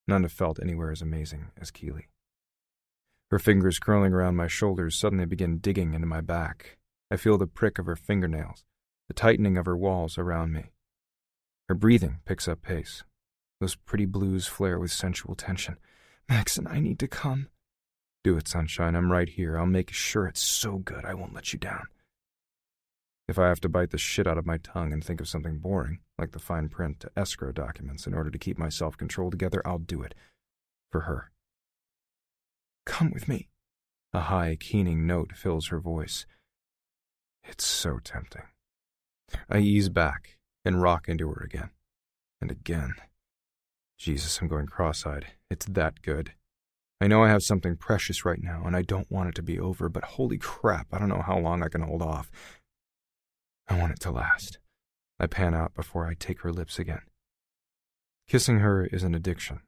None have felt anywhere as amazing as Keely. Her fingers curling around my shoulders suddenly begin digging into my back. I feel the prick of her fingernails, the tightening of her walls around me. Her breathing picks up pace. Those pretty blues flare with sensual tension. Maxon, I need to come. Do it, sunshine. I'm right here. I'll make sure it's so good I won't let you down. If I have to bite the shit out of my tongue and think of something boring, like the fine print to escrow documents, in order to keep my self-control together, I'll do it. For her. Come with me. A high, keening note fills her voice. It's so tempting. I ease back and rock into her again. And again. Jesus, I'm going cross-eyed. It's that good. I know I have something precious right now, and I don't want it to be over, but holy crap, I don't know how long I can hold off. I want it to last. I pan out before I take her lips again. Kissing her is an addiction.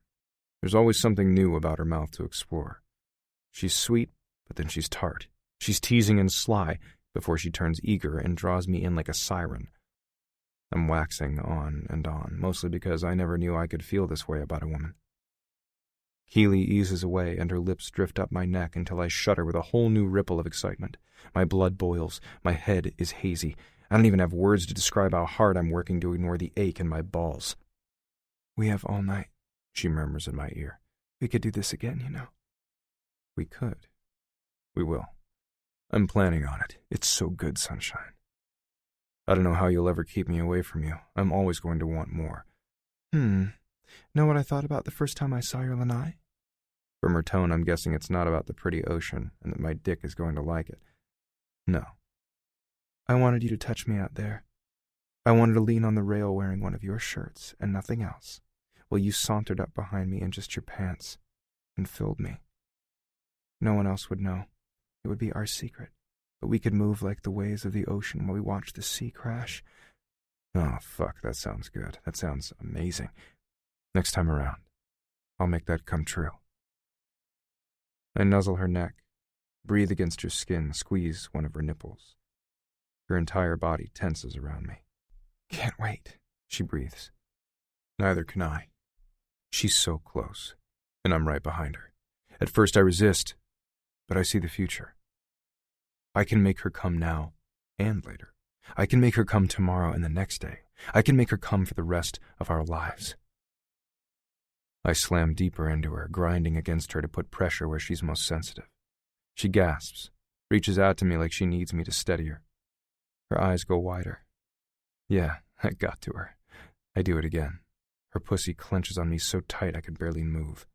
There's always something new about her mouth to explore. She's sweet, but then she's tart. She's teasing and sly before she turns eager and draws me in like a siren. I'm waxing on and on, mostly because I never knew I could feel this way about a woman. Keely eases away, and her lips drift up my neck until I shudder with a whole new ripple of excitement. My blood boils. My head is hazy. I don't even have words to describe how hard I'm working to ignore the ache in my balls. We have all night, she murmurs in my ear. We could do this again, you know. We could. We will. I'm planning on it. It's so good, sunshine. I don't know how you'll ever keep me away from you. I'm always going to want more. Know what I thought about the first time I saw your lanai? From her tone, I'm guessing it's not about the pretty ocean and that my dick is going to like it. No. I wanted you to touch me out there. I wanted to lean on the rail wearing one of your shirts and nothing else, while you sauntered up behind me in just your pants and filled me. No one else would know. It would be our secret. But we could move like the waves of the ocean while we watched the sea crash. Oh, fuck, that sounds good. That sounds amazing. Next time around, I'll make that come true. I nuzzle her neck, breathe against her skin, squeeze one of her nipples. Her entire body tenses around me. Can't wait, she breathes. Neither can I. She's so close, and I'm right behind her. At first I resist, but I see the future. I can make her come now and later. I can make her come tomorrow and the next day. I can make her come for the rest of our lives. I slam deeper into her, grinding against her to put pressure where she's most sensitive. She gasps, reaches out to me like she needs me to steady her. Her eyes go wider. Yeah, I got to her. I do it again. Her pussy clenches on me so tight I could barely move.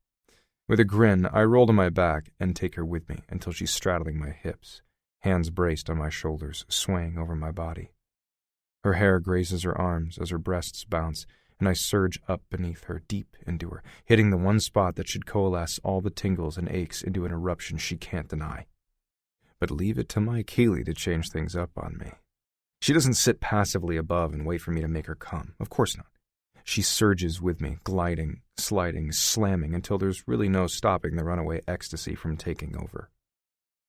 With a grin, I roll to my back and take her with me until she's straddling my hips, hands braced on my shoulders, swaying over my body. Her hair grazes her arms as her breasts bounce, and I surge up beneath her, deep into her, hitting the one spot that should coalesce all the tingles and aches into an eruption she can't deny. But leave it to my Keely to change things up on me. She doesn't sit passively above and wait for me to make her come. Of course not. She surges with me, gliding, sliding, slamming, until there's really no stopping the runaway ecstasy from taking over.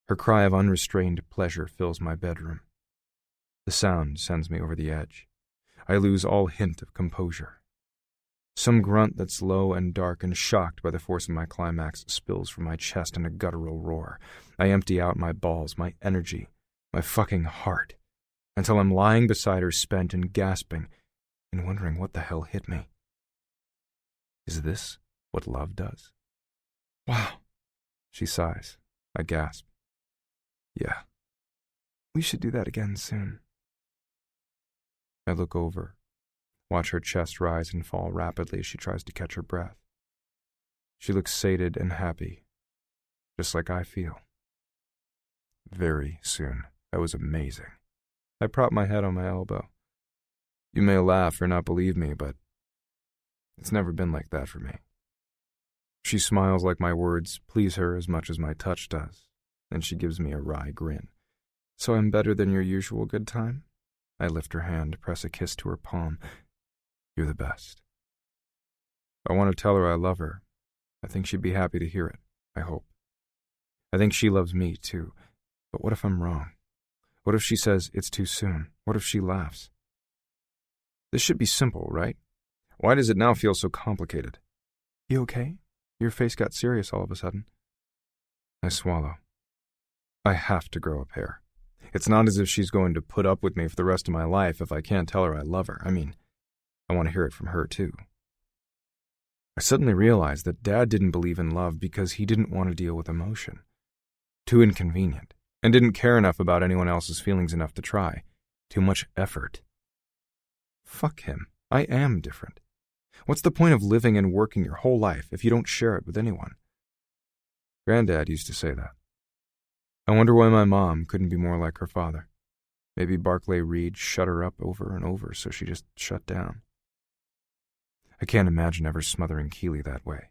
Her cry of unrestrained pleasure fills my bedroom. The sound sends me over the edge. I lose all hint of composure. Some grunt that's low and dark and shocked by the force of my climax spills from my chest in a guttural roar. I empty out my balls, my energy, my fucking heart, until I'm lying beside her spent and gasping and wondering what the hell hit me. Is this what love does? Wow, she sighs. I gasp. Yeah, we should do that again soon. I look over, watch her chest rise and fall rapidly as she tries to catch her breath. She looks sated and happy, just like I feel. Very soon. That was amazing. I prop my head on my elbow. You may laugh or not believe me, but it's never been like that for me. She smiles like my words please her as much as my touch does, and she gives me a wry grin. So I'm better than your usual good time? I lift her hand, press a kiss to her palm. You're the best. I want to tell her I love her. I think she'd be happy to hear it, I hope. I think she loves me, too. But what if I'm wrong? What if she says it's too soon? What if she laughs? This should be simple, right? Why does it now feel so complicated? You okay? Your face got serious all of a sudden. I swallow. I have to grow a pair. It's not as if she's going to put up with me for the rest of my life if I can't tell her I love her. I mean, I want to hear it from her, too. I suddenly realized that Dad didn't believe in love because he didn't want to deal with emotion. Too inconvenient, and didn't care enough about anyone else's feelings enough to try. Too much effort. Fuck him. I am different. What's the point of living and working your whole life if you don't share it with anyone? Granddad used to say that. I wonder why my mom couldn't be more like her father. Maybe Barclay Reed shut her up over and over, so she just shut down. I can't imagine ever smothering Keely that way.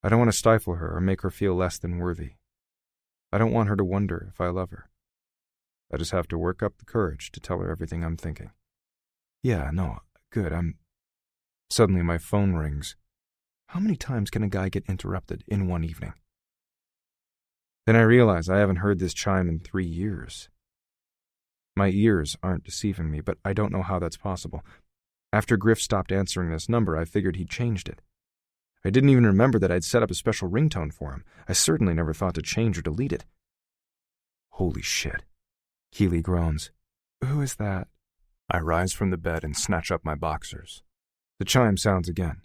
I don't want to stifle her or make her feel less than worthy. I don't want her to wonder if I love her. I just have to work up the courage to tell her everything I'm thinking. Yeah, no, good, Suddenly my phone rings. How many times can a guy get interrupted in one evening? Then I realize I haven't heard this chime in 3 years. My ears aren't deceiving me, but I don't know how that's possible. After Griff stopped answering this number, I figured he'd changed it. I didn't even remember that I'd set up a special ringtone for him. I certainly never thought to change or delete it. Holy shit. Keely groans. Who is that? I rise from the bed and snatch up my boxers. The chime sounds again.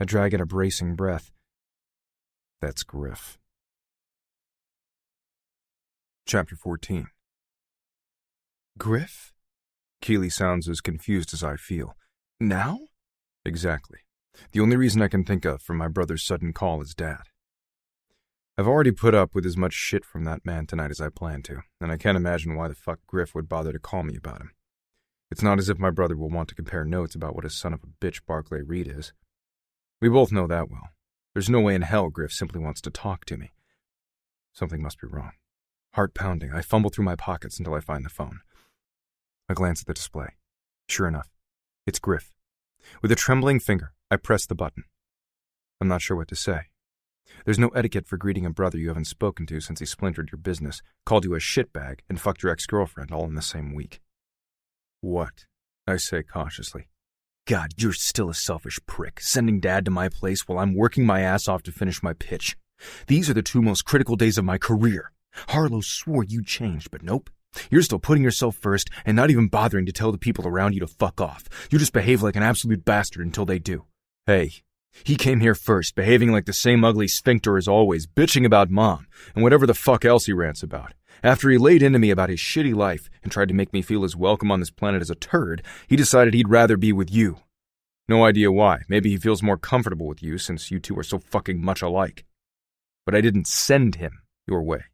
I drag in a bracing breath. That's Griff. Chapter 14. Griff? Keely sounds as confused as I feel. Now? Exactly. The only reason I can think of for my brother's sudden call is Dad. I've already put up with as much shit from that man tonight as I planned to, and I can't imagine why the fuck Griff would bother to call me about him. It's not as if my brother will want to compare notes about what a son of a bitch Barclay Reed is. We both know that well. There's no way in hell Griff simply wants to talk to me. Something must be wrong. Heart pounding, I fumble through my pockets until I find the phone. I glance at the display. Sure enough, it's Griff. With a trembling finger, I press the button. I'm not sure what to say. There's no etiquette for greeting a brother you haven't spoken to since he splintered your business, called you a shitbag, and fucked your ex-girlfriend all in the same week. What? I say cautiously. God, you're still a selfish prick, sending Dad to my place while I'm working my ass off to finish my pitch. These are the 2 most critical days of my career. Harlow swore you changed, but nope. You're still putting yourself first and not even bothering to tell the people around you to fuck off. You just behave like an absolute bastard until they do. Hey, he came here first, behaving like the same ugly sphincter as always, bitching about Mom, and whatever the fuck else he rants about. After he laid into me about his shitty life and tried to make me feel as welcome on this planet as a turd, he decided he'd rather be with you. No idea why. Maybe he feels more comfortable with you since you two are so fucking much alike. But I didn't send him your way.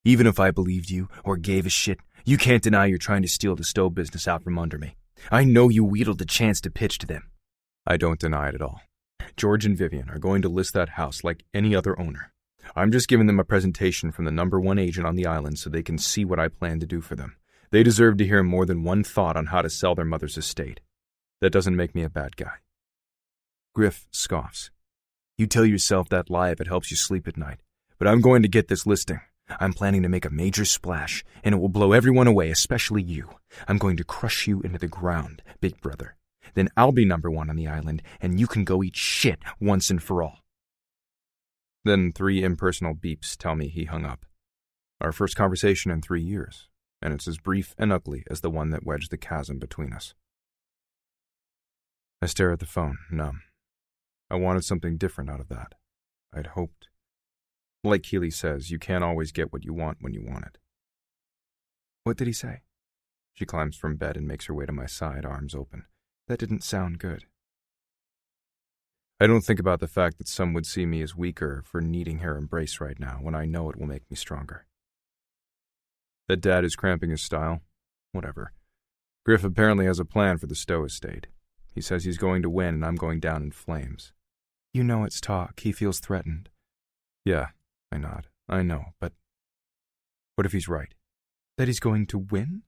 Even if I believed you or gave a shit, you can't deny you're trying to steal the stove business out from under me. I know you wheedled the chance to pitch to them. I don't deny it at all. George and Vivian are going to list that house like any other owner. I'm just giving them a presentation from the #1 agent on the island so they can see what I plan to do for them. They deserve to hear more than one thought on how to sell their mother's estate. That doesn't make me a bad guy. Griff scoffs. You tell yourself that lie if it helps you sleep at night. But I'm going to get this listing. I'm planning to make a major splash, and it will blow everyone away, especially you. I'm going to crush you into the ground, big brother. Then I'll be #1 on the island, and you can go eat shit once and for all. Then 3 impersonal beeps tell me he hung up. Our first conversation in 3 years, and it's as brief and ugly as the one that wedged the chasm between us. I stare at the phone, numb. I wanted something different out of that. I'd hoped. Like Keeley says, you can't always get what you want when you want it. What did he say? She climbs from bed and makes her way to my side, arms open. That didn't sound good. I don't think about the fact that some would see me as weaker for needing her embrace right now when I know it will make me stronger. That Dad is cramping his style? Whatever. Griff apparently has a plan for the Stowe estate. He says he's going to win and I'm going down in flames. You know it's talk. He feels threatened. Yeah, I nod. I know, but what if he's right? That he's going to win?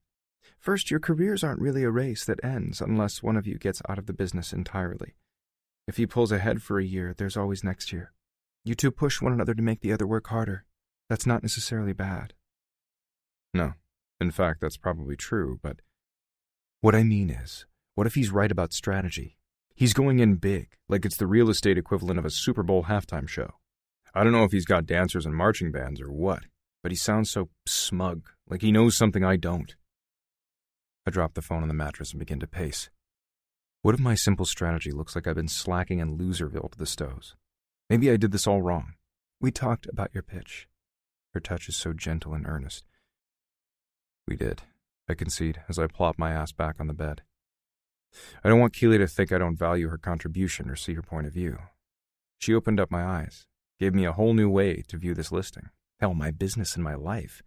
First, your careers aren't really a race that ends unless one of you gets out of the business entirely. If he pulls ahead for a year, there's always next year. You two push one another to make the other work harder. That's not necessarily bad. No, in fact, that's probably true, but what I mean is, what if he's right about strategy? He's going in big, like it's the real estate equivalent of a Super Bowl halftime show. I don't know if he's got dancers and marching bands or what, but he sounds so smug, like he knows something I don't. I drop the phone on the mattress and begin to pace. What if my simple strategy looks like I've been slacking in Loserville to the Stowes? Maybe I did this all wrong. We talked about your pitch. Her touch is so gentle and earnest. We did, I concede as I plop my ass back on the bed. I don't want Keeley to think I don't value her contribution or see her point of view. She opened up my eyes, gave me a whole new way to view this listing. Hell, my business and my life.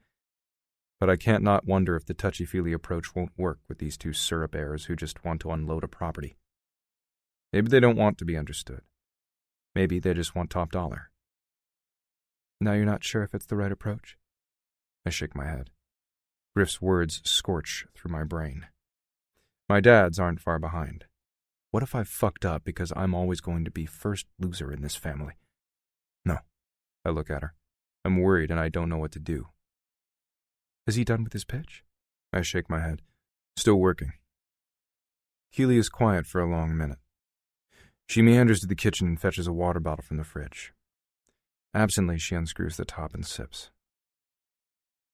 But I can't not wonder if the touchy-feely approach won't work with these 2 syrup heirs who just want to unload a property. Maybe they don't want to be understood. Maybe they just want top dollar. Now you're not sure if it's the right approach? I shake my head. Griff's words scorch through my brain. My dads aren't far behind. What if I've fucked up because I'm always going to be first loser in this family? No. I look at her. I'm worried and I don't know what to do. Is he done with his pitch? I shake my head. Still working. Keeley is quiet for a long minute. She meanders to the kitchen and fetches a water bottle from the fridge. Absently, she unscrews the top and sips.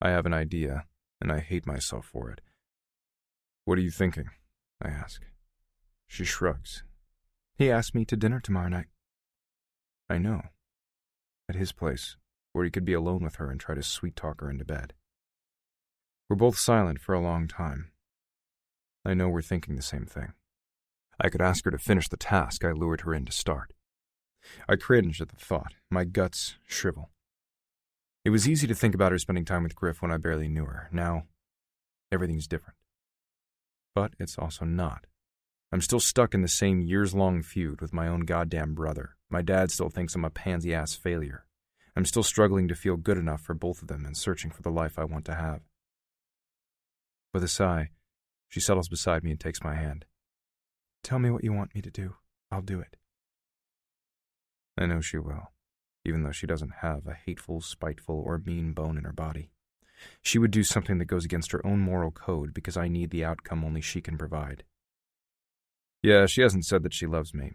I have an idea, and I hate myself for it. What are you thinking? I ask. She shrugs. He asked me to dinner tomorrow night. I know. At his place, where he could be alone with her and try to sweet-talk her into bed. We're both silent for a long time. I know we're thinking the same thing. I could ask her to finish the task I lured her in to start. I cringe at the thought. My guts shrivel. It was easy to think about her spending time with Griff when I barely knew her. Now, everything's different. But it's also not. I'm still stuck in the same years-long feud with my own goddamn brother. My dad still thinks I'm a pansy-ass failure. I'm still struggling to feel good enough for both of them and searching for the life I want to have. With a sigh, she settles beside me and takes my hand. Tell me what you want me to do. I'll do it. I know she will, even though she doesn't have a hateful, spiteful, or mean bone in her body. She would do something that goes against her own moral code because I need the outcome only she can provide. Yeah, she hasn't said that she loves me,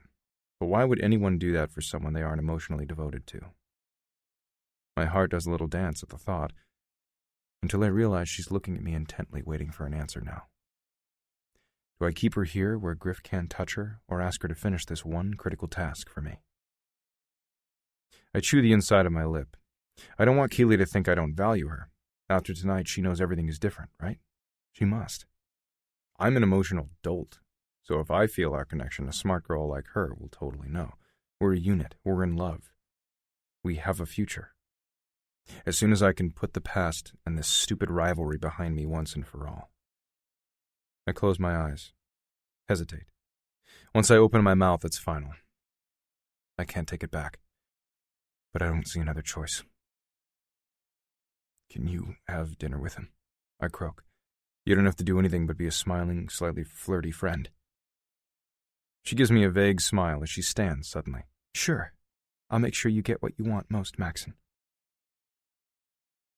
but why would anyone do that for someone they aren't emotionally devoted to? My heart does a little dance at the thought, until I realize she's looking at me intently, waiting for an answer now. Do I keep her here where Griff can't touch her, or ask her to finish this one critical task for me? I chew the inside of my lip. I don't want Keeley to think I don't value her. After tonight, she knows everything is different, right? She must. I'm an emotional dolt, so if I feel our connection, a smart girl like her will totally know. We're a unit. We're in love. We have a future. As soon as I can put the past and this stupid rivalry behind me once and for all. I close my eyes. Hesitate. Once I open my mouth, it's final. I can't take it back. But I don't see another choice. Can you have dinner with him? I croak. You don't have to do anything but be a smiling, slightly flirty friend. She gives me a vague smile as she stands suddenly. Sure. I'll make sure you get what you want most, Maxon.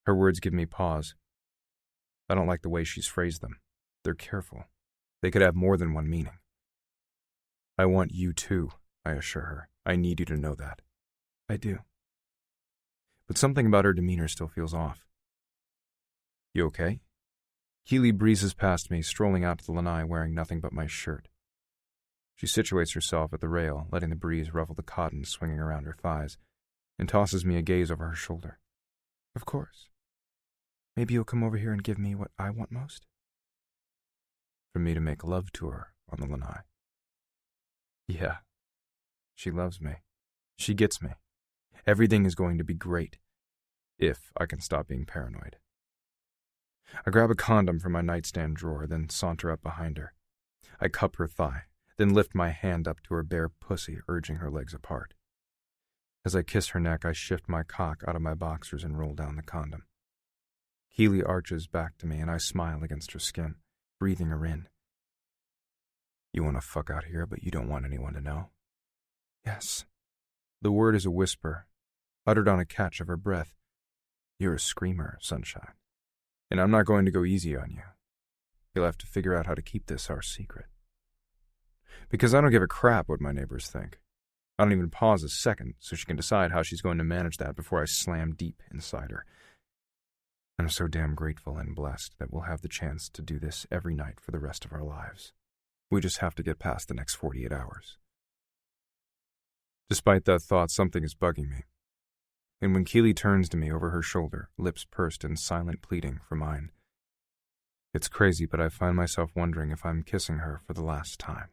Her words give me pause. I don't like the way she's phrased them. They're careful. They could have more than one meaning. I want you too, I assure her. I need you to know that. I do. But something about her demeanor still feels off. You okay? Keely breezes past me, strolling out to the lanai wearing nothing but my shirt. She situates herself at the rail, letting the breeze ruffle the cotton swinging around her thighs, and tosses me a gaze over her shoulder. Of course. Maybe you'll come over here and give me what I want most? For me to make love to her on the lanai. Yeah. She loves me. She gets me. Everything is going to be great. If I can stop being paranoid. I grab a condom from my nightstand drawer, then saunter up behind her. I cup her thigh, then lift my hand up to her bare pussy, urging her legs apart. As I kiss her neck, I shift my cock out of my boxers and roll down the condom. Keely arches back to me, and I smile against her skin, breathing her in. You want to fuck out here, but you don't want anyone to know? Yes. The word is a whisper, uttered on a catch of her breath. You're a screamer, sunshine. And I'm not going to go easy on you. You'll have to figure out how to keep this our secret. Because I don't give a crap what my neighbors think. I don't even pause a second so she can decide how she's going to manage that before I slam deep inside her. I'm so damn grateful and blessed that we'll have the chance to do this every night for the rest of our lives. We just have to get past the next 48 hours. Despite that thought, something is bugging me. And when Keely turns to me over her shoulder, lips pursed in silent pleading for mine, it's crazy, but I find myself wondering if I'm kissing her for the last time.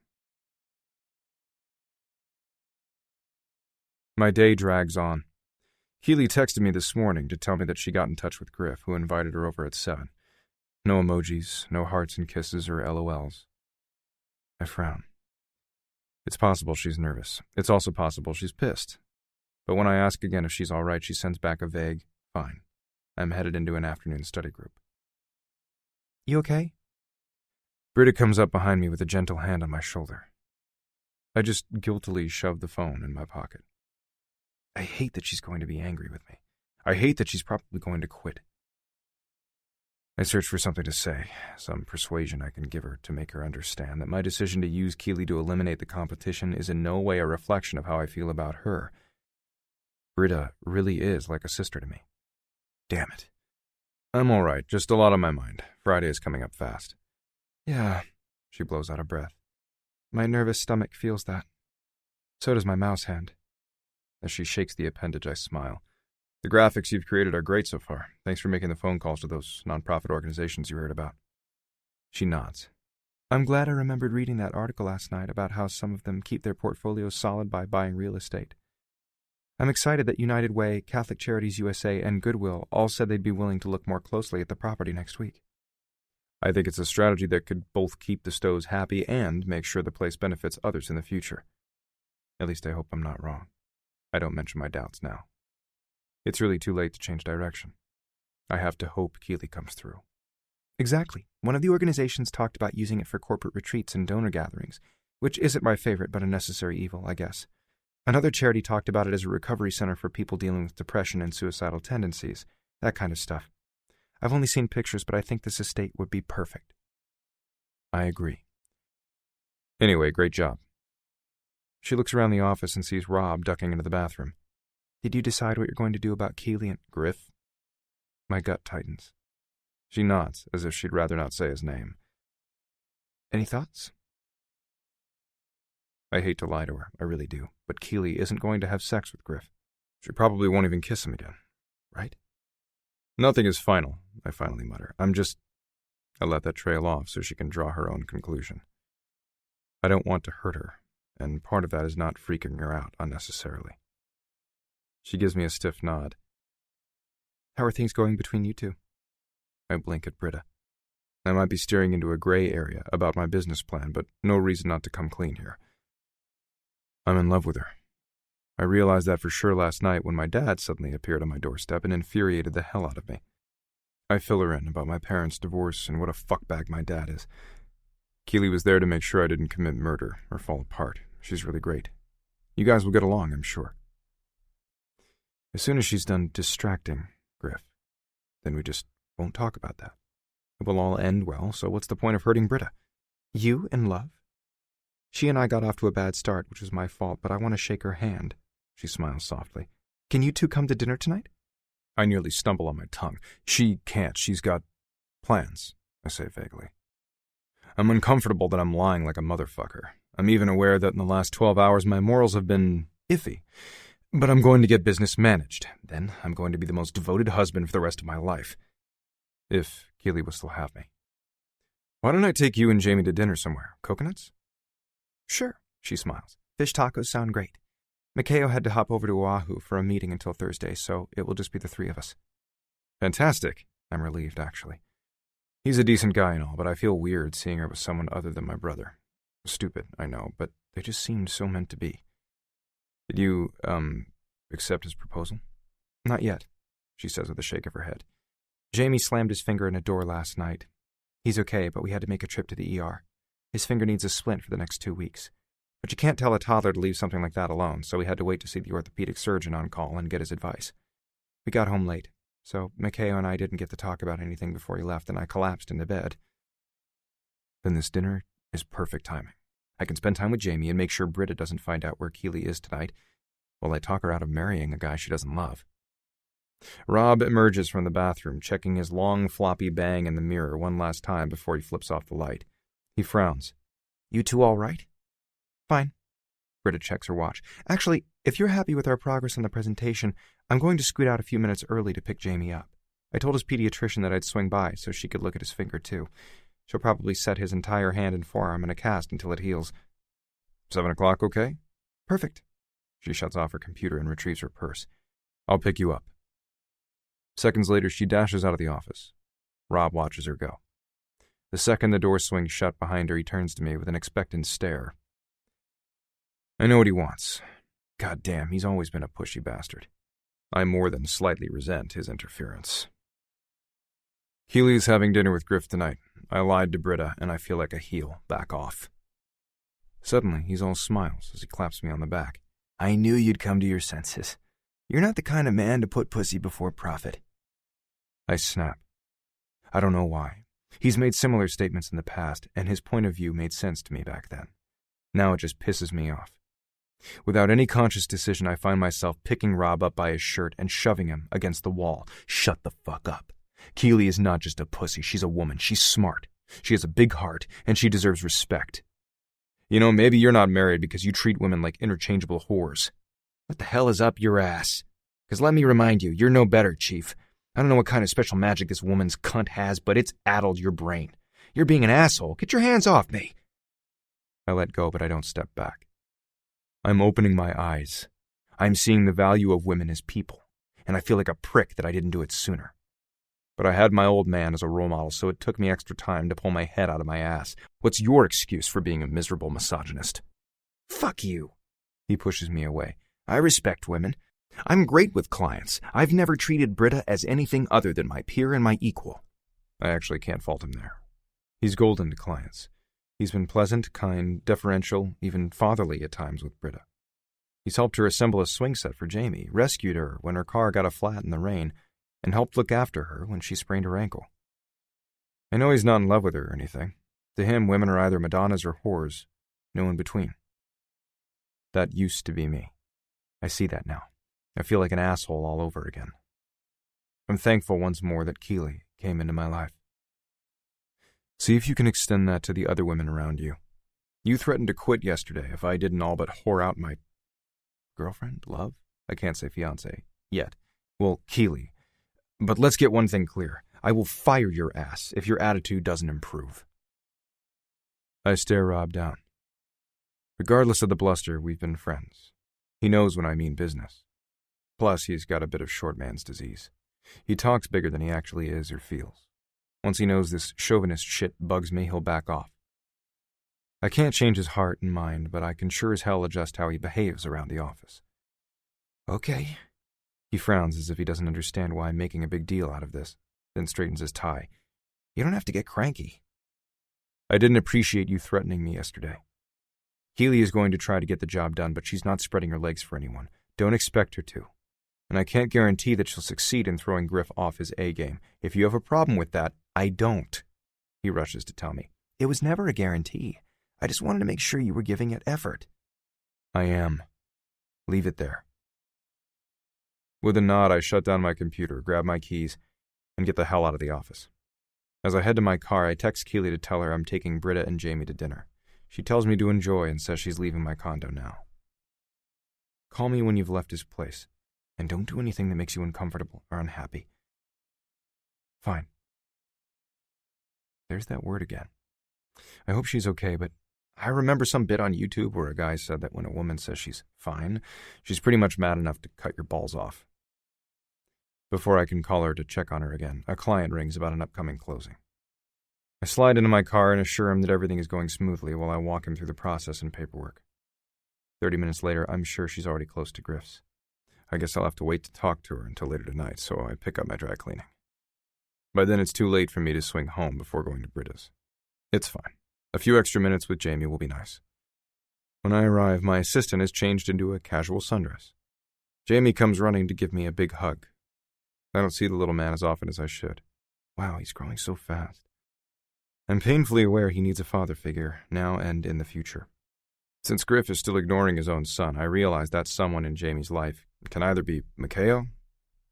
My day drags on. Keely texted me this morning to tell me that she got in touch with Griff, who invited her over at 7. No emojis, no hearts and kisses or LOLs. I frown. It's possible she's nervous. It's also possible she's pissed. But when I ask again if she's all right, she sends back a vague, fine. I'm headed into an afternoon study group. You okay? Britta comes up behind me with a gentle hand on my shoulder. I just guiltily shove the phone in my pocket. I hate that she's going to be angry with me. I hate that she's probably going to quit. I search for something to say, some persuasion I can give her to make her understand that my decision to use Keely to eliminate the competition is in no way a reflection of how I feel about her. Britta really is like a sister to me. Damn it. I'm all right, just a lot on my mind. Friday is coming up fast. Yeah, she blows out a breath. My nervous stomach feels that. So does my mouse hand. As she shakes the appendage, I smile. The graphics you've created are great so far. Thanks for making the phone calls to those nonprofit organizations you heard about. She nods. I'm glad I remembered reading that article last night about how some of them keep their portfolios solid by buying real estate. I'm excited that United Way, Catholic Charities USA, and Goodwill all said they'd be willing to look more closely at the property next week. I think it's a strategy that could both keep the Stows happy and make sure the place benefits others in the future. At least I hope I'm not wrong. I don't mention my doubts now. It's really too late to change direction. I have to hope Keely comes through. Exactly. One of the organizations talked about using it for corporate retreats and donor gatherings, which isn't my favorite but a necessary evil, I guess. Another charity talked about it as a recovery center for people dealing with depression and suicidal tendencies, that kind of stuff. I've only seen pictures, but I think this estate would be perfect. I agree. Anyway, great job. She looks around the office and sees Rob ducking into the bathroom. Did you decide what you're going to do about Keely and Griff? My gut tightens. She nods, as if she'd rather not say his name. Any thoughts? I hate to lie to her, I really do, but Keely isn't going to have sex with Griff. She probably won't even kiss him again, right? Nothing is final, I finally mutter. I let that trail off so she can draw her own conclusion. I don't want to hurt her, and part of that is not freaking her out unnecessarily. She gives me a stiff nod. How are things going between you two? I blink at Britta. I might be steering into a gray area about my business plan, but no reason not to come clean here. I'm in love with her. I realized that for sure last night when my dad suddenly appeared on my doorstep and infuriated the hell out of me. I fill her in about my parents' divorce and what a fuckbag my dad is. Keely was there to make sure I didn't commit murder or fall apart. She's really great. You guys will get along, I'm sure. As soon as she's done distracting Griff, then we just won't talk about that. It will all end well, so what's the point of hurting Britta? You in love? She and I got off to a bad start, which was my fault, but I want to shake her hand. She smiles softly. Can you two come to dinner tonight? I nearly stumble on my tongue. She can't. She's got plans, I say vaguely. I'm uncomfortable that I'm lying like a motherfucker. I'm even aware that in the last 12 hours my morals have been iffy. But I'm going to get business managed. Then I'm going to be the most devoted husband for the rest of my life. If Keely will still have me. Why don't I take you and Jamie to dinner somewhere? Coconuts? Sure, she smiles. Fish tacos sound great. Mikhail had to hop over to Oahu for a meeting until Thursday, so it will just be the three of us. Fantastic. I'm relieved, actually. He's a decent guy and all, but I feel weird seeing her with someone other than my brother. Stupid, I know, but they just seemed so meant to be. Did you, accept his proposal? Not yet, she says with a shake of her head. Jamie slammed his finger in a door last night. He's okay, but we had to make a trip to the ER. His finger needs a splint for the next 2 weeks. But you can't tell a toddler to leave something like that alone, so we had to wait to see the orthopedic surgeon on call and get his advice. We got home late, so Mikhail and I didn't get to talk about anything before he left, and I collapsed into bed. Then this dinner is perfect timing. I can spend time with Jamie and make sure Britta doesn't find out where Keely is tonight, while I talk her out of marrying a guy she doesn't love. Rob emerges from the bathroom, checking his long, floppy bang in the mirror one last time before he flips off the light. He frowns. You two all right? Fine. Britta checks her watch. Actually, if you're happy with our progress on the presentation, I'm going to scoot out a few minutes early to pick Jamie up. I told his pediatrician that I'd swing by so she could look at his finger too. She'll probably set his entire hand and forearm in a cast until it heals. 7 o'clock, okay? Perfect. She shuts off her computer and retrieves her purse. I'll pick you up. Seconds later, she dashes out of the office. Rob watches her go. The second the door swings shut behind her, he turns to me with an expectant stare. I know what he wants. God damn, he's always been a pushy bastard. I more than slightly resent his interference. Keely's having dinner with Griff tonight. I lied to Britta, and I feel like a heel. Back off. Suddenly, he's all smiles as he claps me on the back. I knew you'd come to your senses. You're not the kind of man to put pussy before profit. I snap. I don't know why. He's made similar statements in the past, and his point of view made sense to me back then. Now it just pisses me off. Without any conscious decision, I find myself picking Rob up by his shirt and shoving him against the wall. Shut the fuck up. Keely is not just a pussy. She's a woman. She's smart. She has a big heart, and she deserves respect. You know, maybe you're not married because you treat women like interchangeable whores. What the hell is up your ass? Because let me remind you, you're no better, Chief. I don't know what kind of special magic this woman's cunt has, but it's addled your brain. You're being an asshole. Get your hands off me. I let go, but I don't step back. I'm opening my eyes. I'm seeing the value of women as people, and I feel like a prick that I didn't do it sooner. But I had my old man as a role model, so it took me extra time to pull my head out of my ass. What's your excuse for being a miserable misogynist? Fuck you. He pushes me away. I respect women. I'm great with clients. I've never treated Britta as anything other than my peer and my equal. I actually can't fault him there. He's golden to clients. He's been pleasant, kind, deferential, even fatherly at times with Britta. He's helped her assemble a swing set for Jamie, rescued her when her car got a flat in the rain, and helped look after her when she sprained her ankle. I know he's not in love with her or anything. To him, women are either Madonnas or whores, no in between. That used to be me. I see that now. I feel like an asshole all over again. I'm thankful once more that Keely came into my life. See if you can extend that to the other women around you. You threatened to quit yesterday if I didn't all but whore out my girlfriend, love? I can't say fiancé yet. Well, Keely. But let's get one thing clear. I will fire your ass if your attitude doesn't improve. I stare Rob down. Regardless of the bluster, we've been friends. He knows when I mean business. Plus, he's got a bit of short man's disease. He talks bigger than he actually is or feels. Once he knows this chauvinist shit bugs me, he'll back off. I can't change his heart and mind, but I can sure as hell adjust how he behaves around the office. Okay. He frowns as if he doesn't understand why I'm making a big deal out of this, then straightens his tie. You don't have to get cranky. I didn't appreciate you threatening me yesterday. Keely is going to try to get the job done, but she's not spreading her legs for anyone. Don't expect her to. And I can't guarantee that she'll succeed in throwing Griff off his A-game. If you have a problem with that, I don't, he rushes to tell me. It was never a guarantee. I just wanted to make sure you were giving it effort. I am. Leave it there. With a nod, I shut down my computer, grab my keys, and get the hell out of the office. As I head to my car, I text Keely to tell her I'm taking Britta and Jamie to dinner. She tells me to enjoy and says she's leaving my condo now. Call me when you've left his place, and don't do anything that makes you uncomfortable or unhappy. Fine. There's that word again. I hope she's okay, but I remember some bit on YouTube where a guy said that when a woman says she's fine, she's pretty much mad enough to cut your balls off. Before I can call her to check on her again, a client rings about an upcoming closing. I slide into my car and assure him that everything is going smoothly while I walk him through the process and paperwork. 30 minutes later, I'm sure she's already close to Griff's. I guess I'll have to wait to talk to her until later tonight, so I pick up my dry cleaning. By then, it's too late for me to swing home before going to Britta's. It's fine. A few extra minutes with Jamie will be nice. When I arrive, my assistant is changed into a casual sundress. Jamie comes running to give me a big hug. I don't see the little man as often as I should. Wow, he's growing so fast. I'm painfully aware he needs a father figure, now and in the future. Since Griff is still ignoring his own son, I realize that someone in Jamie's life can either be Mikhail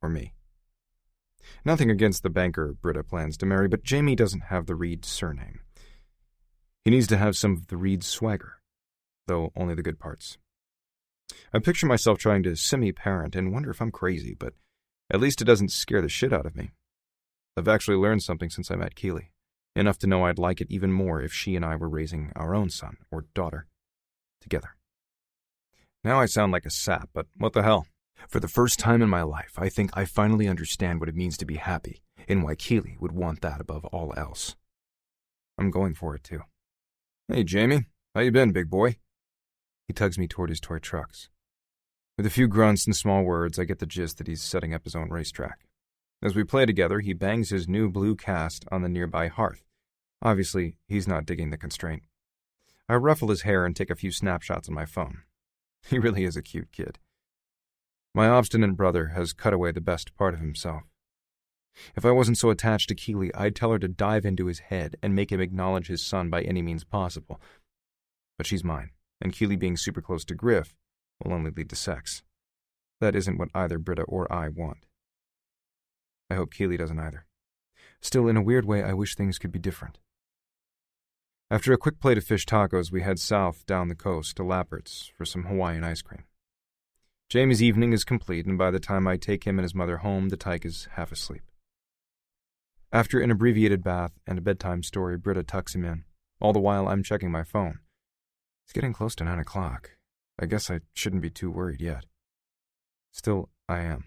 or me. Nothing against the banker Britta plans to marry, but Jamie doesn't have the Reed surname. He needs to have some of the Reed swagger, though only the good parts. I picture myself trying to semi-parent and wonder if I'm crazy, but at least it doesn't scare the shit out of me. I've actually learned something since I met Keely, enough to know I'd like it even more if she and I were raising our own son or daughter together. Now I sound like a sap, but what the hell? For the first time in my life, I think I finally understand what it means to be happy, and why Keely would want that above all else. I'm going for it, too. Hey, Jamie. How you been, big boy? He tugs me toward his toy trucks. With a few grunts and small words, I get the gist that he's setting up his own racetrack. As we play together, he bangs his new blue cast on the nearby hearth. Obviously, he's not digging the constraint. I ruffle his hair and take a few snapshots on my phone. He really is a cute kid. My obstinate brother has cut away the best part of himself. If I wasn't so attached to Keely, I'd tell her to dive into his head and make him acknowledge his son by any means possible. But she's mine, and Keely being super close to Griff will only lead to sex. That isn't what either Britta or I want. I hope Keely doesn't either. Still, in a weird way, I wish things could be different. After a quick plate of fish tacos, we head south down the coast to Lappert's for some Hawaiian ice cream. Jamie's evening is complete, and by the time I take him and his mother home, the tyke is half asleep. After an abbreviated bath and a bedtime story, Britta tucks him in. All the while, I'm checking my phone. It's getting close to 9 o'clock. I guess I shouldn't be too worried yet. Still, I am.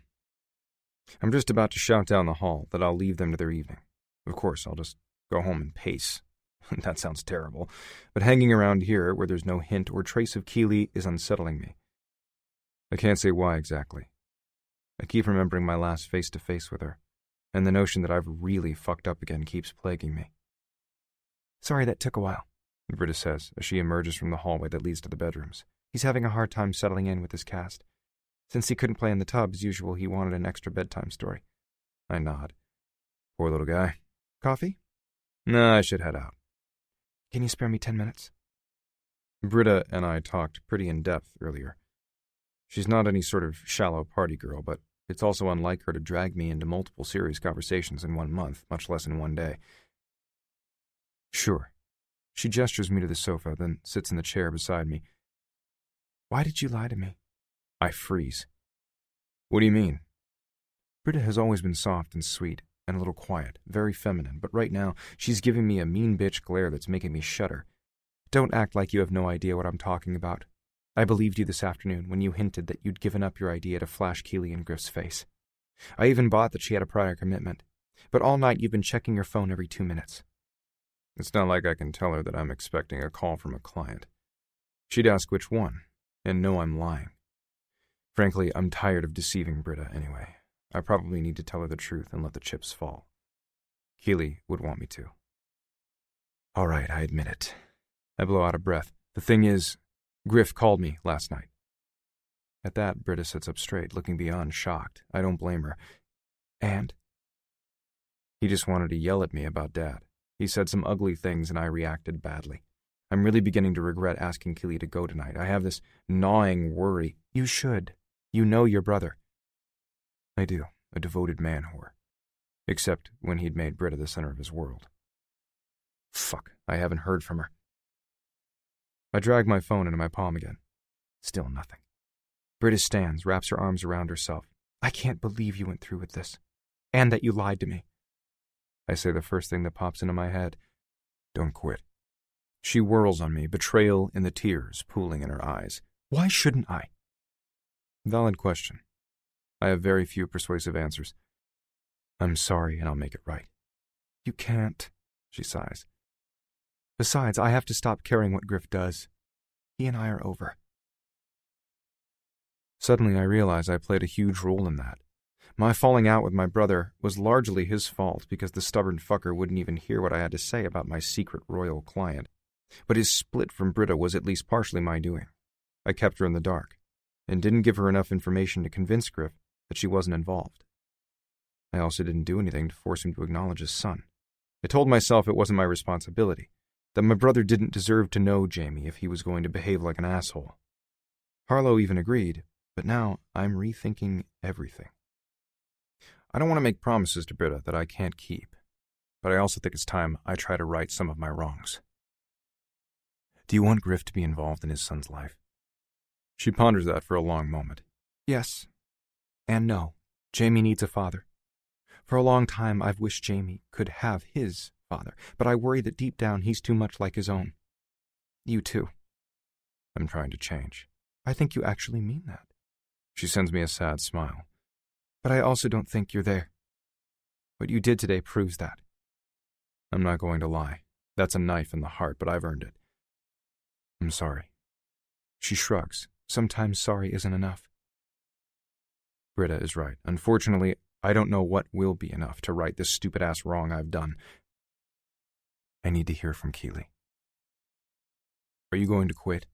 I'm just about to shout down the hall that I'll leave them to their evening. Of course, I'll just go home and pace. That sounds terrible, but hanging around here where there's no hint or trace of Keely is unsettling me. I can't say why exactly. I keep remembering my last face-to-face with her, and the notion that I've really fucked up again keeps plaguing me. Sorry that took a while, Britta says as she emerges from the hallway that leads to the bedrooms. He's having a hard time settling in with his cast. Since he couldn't play in the tub as usual, he wanted an extra bedtime story. I nod. Poor little guy. Coffee? Nah, I should head out. Can you spare me 10 minutes? Britta and I talked pretty in-depth earlier. She's not any sort of shallow party girl, but it's also unlike her to drag me into multiple serious conversations in 1 month, much less in 1 day. Sure. She gestures me to the sofa, then sits in the chair beside me. Why did you lie to me? I freeze. What do you mean? Britta has always been soft and sweet, and a little quiet, very feminine, but right now she's giving me a mean bitch glare that's making me shudder. Don't act like you have no idea what I'm talking about. I believed you this afternoon when you hinted that you'd given up your idea to flash Keely in Griff's face. I even bought that she had a prior commitment. But all night you've been checking your phone every 2 minutes. It's not like I can tell her that I'm expecting a call from a client. She'd ask which one, and know I'm lying. Frankly, I'm tired of deceiving Britta anyway. I probably need to tell her the truth and let the chips fall. Keely would want me to. All right, I admit it. I blow out of breath. The thing is, Griff called me last night. At that, Britta sits up straight, looking beyond shocked. I don't blame her. And? He just wanted to yell at me about Dad. He said some ugly things and I reacted badly. I'm really beginning to regret asking Keely to go tonight. I have this gnawing worry. You should. You know your brother. I do, a devoted man whore. Except when he'd made Britta the center of his world. Fuck, I haven't heard from her. I drag my phone into my palm again. Still nothing. Britta stands, wraps her arms around herself. I can't believe you went through with this. And that you lied to me. I say the first thing that pops into my head. Don't quit. She whirls on me, betrayal in the tears pooling in her eyes. Why shouldn't I? Valid question. I have very few persuasive answers. I'm sorry, and I'll make it right. You can't, she sighs. Besides, I have to stop caring what Griff does. He and I are over. Suddenly I realize I played a huge role in that. My falling out with my brother was largely his fault because the stubborn fucker wouldn't even hear what I had to say about my secret royal client. But his split from Britta was at least partially my doing. I kept her in the dark, and didn't give her enough information to convince Griff that she wasn't involved. I also didn't do anything to force him to acknowledge his son. I told myself it wasn't my responsibility, that my brother didn't deserve to know Jamie if he was going to behave like an asshole. Harlow even agreed, but now I'm rethinking everything. I don't want to make promises to Britta that I can't keep, but I also think it's time I try to right some of my wrongs. Do you want Griff to be involved in his son's life? She ponders that for a long moment. Yes. And no. Jamie needs a father. For a long time, I've wished Jamie could have his father, but I worry that deep down he's too much like his own. You too. I'm trying to change. I think you actually mean that. She sends me a sad smile. But I also don't think you're there. What you did today proves that. I'm not going to lie. That's a knife in the heart, but I've earned it. I'm sorry. She shrugs. Sometimes sorry isn't enough. Britta is right. Unfortunately, I don't know what will be enough to right this stupid-ass wrong I've done. I need to hear from Keely. Are you going to quit?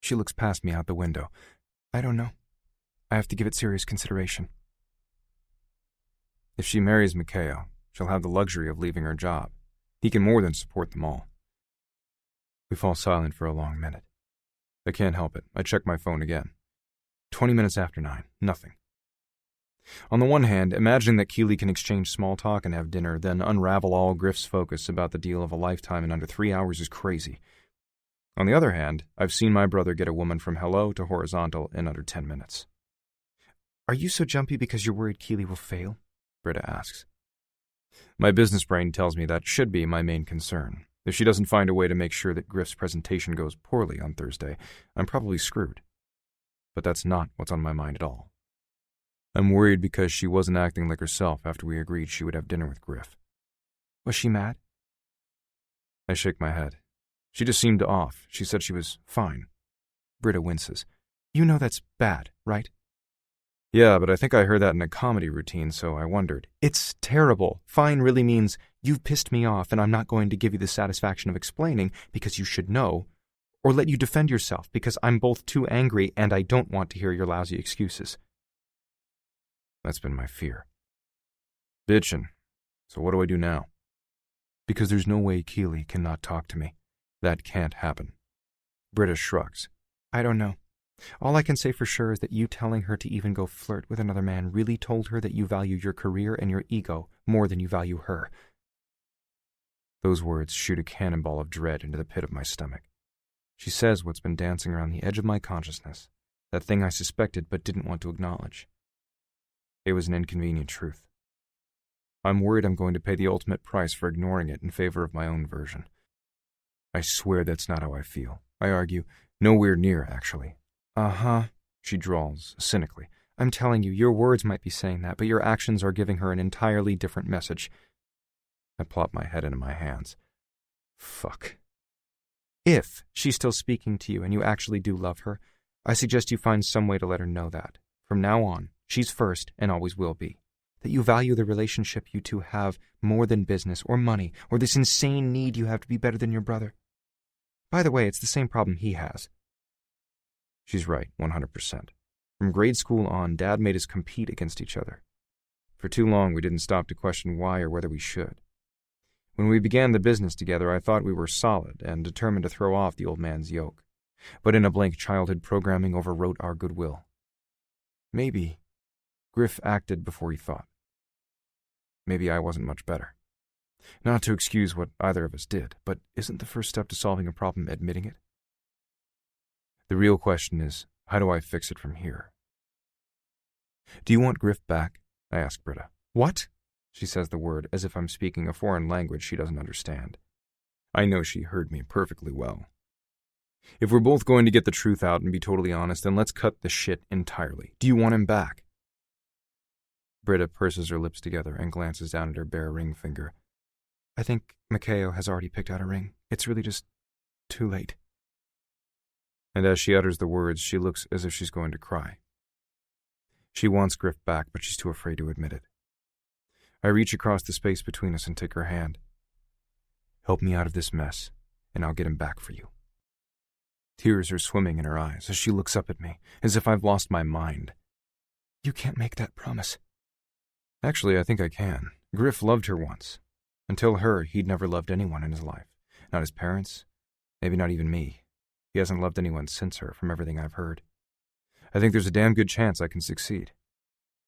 She looks past me out the window. I don't know. I have to give it serious consideration. If she marries Mikhail, she'll have the luxury of leaving her job. He can more than support them all. We fall silent for a long minute. I can't help it. I check my phone again. 20 minutes after 9. Nothing. On the one hand, imagining that Keely can exchange small talk and have dinner, then unravel all Griff's focus about the deal of a lifetime in under 3 hours is crazy. On the other hand, I've seen my brother get a woman from hello to horizontal in under 10 minutes. Are you so jumpy because you're worried Keely will fail? Britta asks. My business brain tells me that should be my main concern. If she doesn't find a way to make sure that Griff's presentation goes poorly on Thursday, I'm probably screwed. But that's not what's on my mind at all. I'm worried because she wasn't acting like herself after we agreed she would have dinner with Griff. Was she mad? I shake my head. She just seemed off. She said she was fine. Britta winces. You know that's bad, right? Yeah, but I think I heard that in a comedy routine, so I wondered. It's terrible. Fine really means you've pissed me off and I'm not going to give you the satisfaction of explaining because you should know, or let you defend yourself because I'm both too angry and I don't want to hear your lousy excuses. That's been my fear. Bitchin'. So what do I do now? Because there's no way Keely cannot talk to me. That can't happen. Britta shrugs. I don't know. All I can say for sure is that you telling her to even go flirt with another man really told her that you value your career and your ego more than you value her. Those words shoot a cannonball of dread into the pit of my stomach. She says what's been dancing around the edge of my consciousness, that thing I suspected but didn't want to acknowledge. It was an inconvenient truth. I'm worried I'm going to pay the ultimate price for ignoring it in favor of my own version. I swear that's not how I feel. I argue, nowhere near, actually. Uh-huh, she drawls cynically. I'm telling you, your words might be saying that, but your actions are giving her an entirely different message. I plop my head into my hands. Fuck. If she's still speaking to you and you actually do love her, I suggest you find some way to let her know that. From now on, she's first and always will be. That you value the relationship you two have more than business or money or this insane need you have to be better than your brother. By the way, it's the same problem he has. She's right, 100%. From grade school on, Dad made us compete against each other. For too long, we didn't stop to question why or whether we should. When we began the business together, I thought we were solid and determined to throw off the old man's yoke. But in a blink, childhood programming overwrote our goodwill. Maybe Griff acted before he thought. Maybe I wasn't much better. Not to excuse what either of us did, but isn't the first step to solving a problem admitting it? The real question is, how do I fix it from here? Do you want Griff back? I ask Britta. What? She says the word as if I'm speaking a foreign language she doesn't understand. I know she heard me perfectly well. If we're both going to get the truth out and be totally honest, then let's cut the shit entirely. Do you want him back? Britta purses her lips together and glances down at her bare ring finger. I think Mikhail has already picked out a ring. It's really just too late. And as she utters the words, she looks as if she's going to cry. She wants Griff back, but she's too afraid to admit it. I reach across the space between us and take her hand. Help me out of this mess, and I'll get him back for you. Tears are swimming in her eyes as she looks up at me, as if I've lost my mind. You can't make that promise. Actually, I think I can. Griff loved her once. Until her, he'd never loved anyone in his life. Not his parents, maybe not even me. He hasn't loved anyone since her, from everything I've heard. I think there's a damn good chance I can succeed.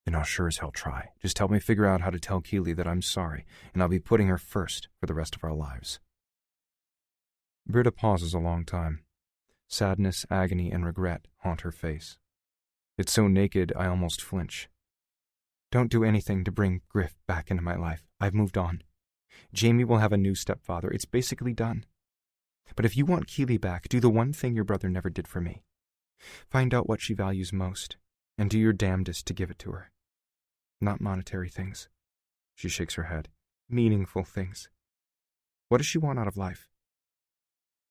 Then I'll sure as hell try. Just help me figure out how to tell Keely that I'm sorry, and I'll be putting her first for the rest of our lives. Britta pauses a long time. Sadness, agony, and regret haunt her face. It's so naked I almost flinch. Don't do anything to bring Griff back into my life. I've moved on. Jamie will have a new stepfather. It's basically done. But if you want Keely back, do the one thing your brother never did for me. Find out what she values most, and do your damnedest to give it to her. Not monetary things. She shakes her head. Meaningful things. What does she want out of life?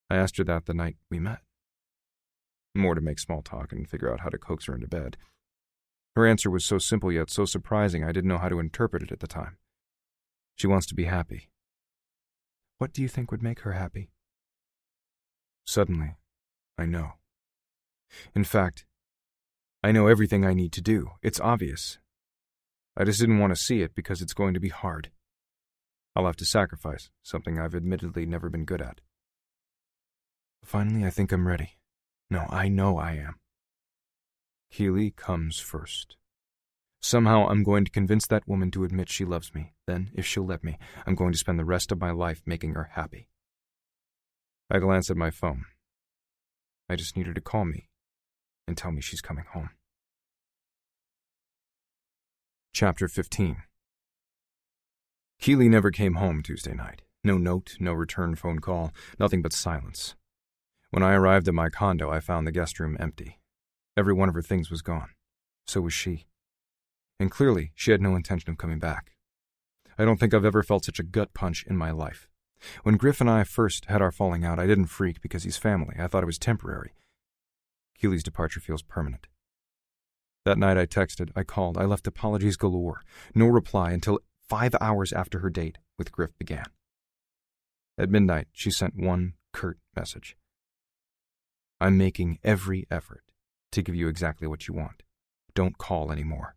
I asked her that the night we met. More to make small talk and figure out how to coax her into bed. Her answer was so simple yet so surprising I didn't know how to interpret it at the time. She wants to be happy. What do you think would make her happy? Suddenly, I know. In fact, I know everything I need to do. It's obvious. I just didn't want to see it because it's going to be hard. I'll have to sacrifice, something I've admittedly never been good at. Finally, I think I'm ready. No, I know I am. Keely comes first. Somehow I'm going to convince that woman to admit she loves me. Then, if she'll let me, I'm going to spend the rest of my life making her happy. I glance at my phone. I just need her to call me and tell me she's coming home. Chapter 15. Keely never came home Tuesday night. No note, no return phone call, nothing but silence. When I arrived at my condo, I found the guest room empty. Every one of her things was gone. So was she. And clearly, she had no intention of coming back. I don't think I've ever felt such a gut punch in my life. When Griff and I first had our falling out, I didn't freak because he's family. I thought it was temporary. Keely's departure feels permanent. That night I texted, I called, I left apologies galore. No reply until 5 hours after her date with Griff began. At midnight, she sent one curt message. I'm making every effort to give you exactly what you want. Don't call anymore.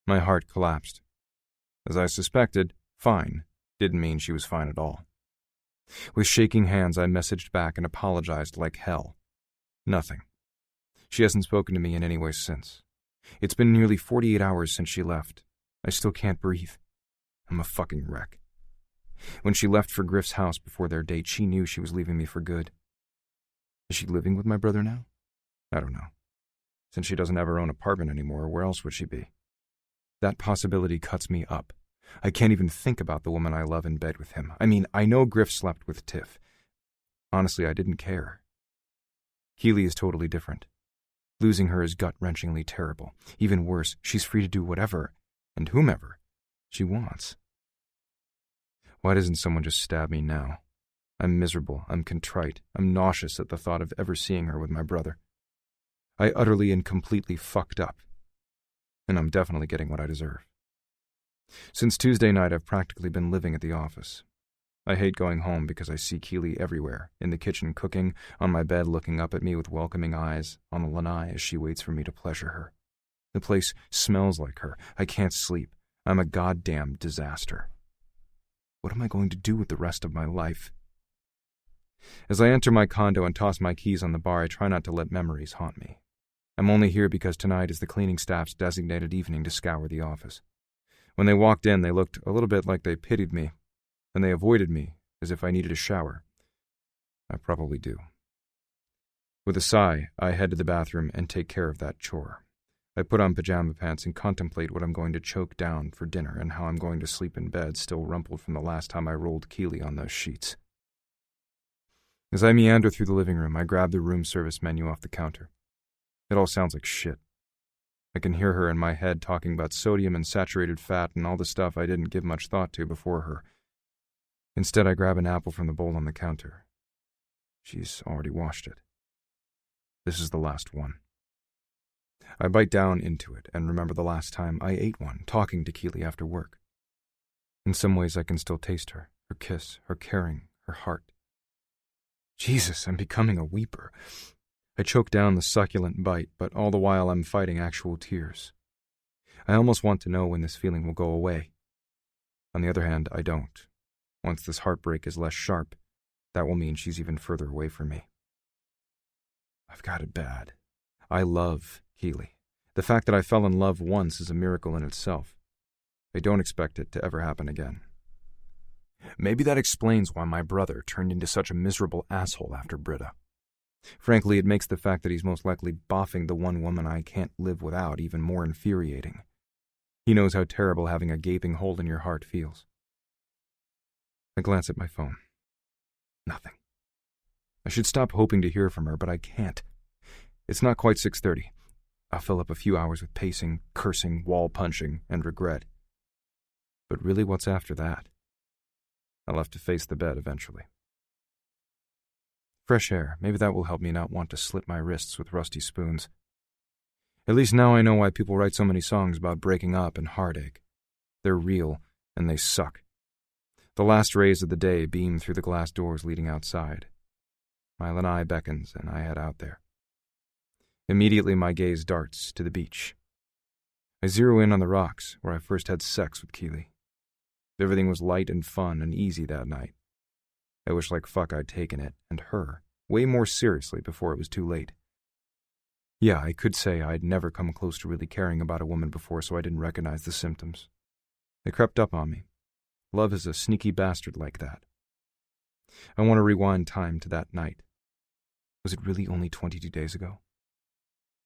My heart collapsed. As I suspected, fine didn't mean she was fine at all. With shaking hands, I messaged back and apologized like hell. Nothing. She hasn't spoken to me in any way since. It's been nearly 48 hours since she left. I still can't breathe. I'm a fucking wreck. When she left for Griff's house before their date, she knew she was leaving me for good. Is she living with my brother now? I don't know. Since she doesn't have her own apartment anymore, where else would she be? That possibility cuts me up. I can't even think about the woman I love in bed with him. I mean, I know Griff slept with Tiff. Honestly, I didn't care. Keely is totally different. Losing her is gut-wrenchingly terrible. Even worse, she's free to do whatever, and whomever, she wants. Why doesn't someone just stab me now? I'm miserable, I'm contrite, I'm nauseous at the thought of ever seeing her with my brother. I utterly and completely fucked up, and I'm definitely getting what I deserve. Since Tuesday night, I've practically been living at the office. I hate going home because I see Keely everywhere, in the kitchen cooking, on my bed looking up at me with welcoming eyes, on the lanai as she waits for me to pleasure her. The place smells like her. I can't sleep. I'm a goddamn disaster. What am I going to do with the rest of my life? As I enter my condo and toss my keys on the bar, I try not to let memories haunt me. I'm only here because tonight is the cleaning staff's designated evening to scour the office. When they walked in, they looked a little bit like they pitied me, and they avoided me as if I needed a shower. I probably do. With a sigh, I head to the bathroom and take care of that chore. I put on pajama pants and contemplate what I'm going to choke down for dinner and how I'm going to sleep in bed still rumpled from the last time I rolled Keely on those sheets. As I meander through the living room, I grab the room service menu off the counter. It all sounds like shit. I can hear her in my head talking about sodium and saturated fat and all the stuff I didn't give much thought to before her. Instead, I grab an apple from the bowl on the counter. She's already washed it. This is the last one. I bite down into it and remember the last time I ate one, talking to Keely after work. In some ways, I can still taste her kiss, her caring, her heart. Jesus, I'm becoming a weeper. I choke down the succulent bite, but all the while I'm fighting actual tears. I almost want to know when this feeling will go away. On the other hand, I don't. Once this heartbreak is less sharp, that will mean she's even further away from me. I've got it bad. I love Keely. The fact that I fell in love once is a miracle in itself. I don't expect it to ever happen again. Maybe that explains why my brother turned into such a miserable asshole after Britta. Frankly, it makes the fact that he's most likely boffing the one woman I can't live without even more infuriating. He knows how terrible having a gaping hole in your heart feels. I glance at my phone. Nothing. I should stop hoping to hear from her, but I can't. It's not quite 6:30. I'll fill up a few hours with pacing, cursing, wall punching, and regret. But really, what's after that? I'll have to face the bed eventually. Fresh air, maybe that will help me not want to slit my wrists with rusty spoons. At least now I know why people write so many songs about breaking up and heartache. They're real, and they suck. The last rays of the day beam through the glass doors leading outside. My lanai beckons, and I head out there. Immediately my gaze darts to the beach. I zero in on the rocks, where I first had sex with Keely. Everything was light and fun and easy that night. I wish like fuck I'd taken it, and her, way more seriously before it was too late. Yeah, I could say I'd never come close to really caring about a woman before, so I didn't recognize the symptoms. They crept up on me. Love is a sneaky bastard like that. I want to rewind time to that night. Was it really only 22 days ago?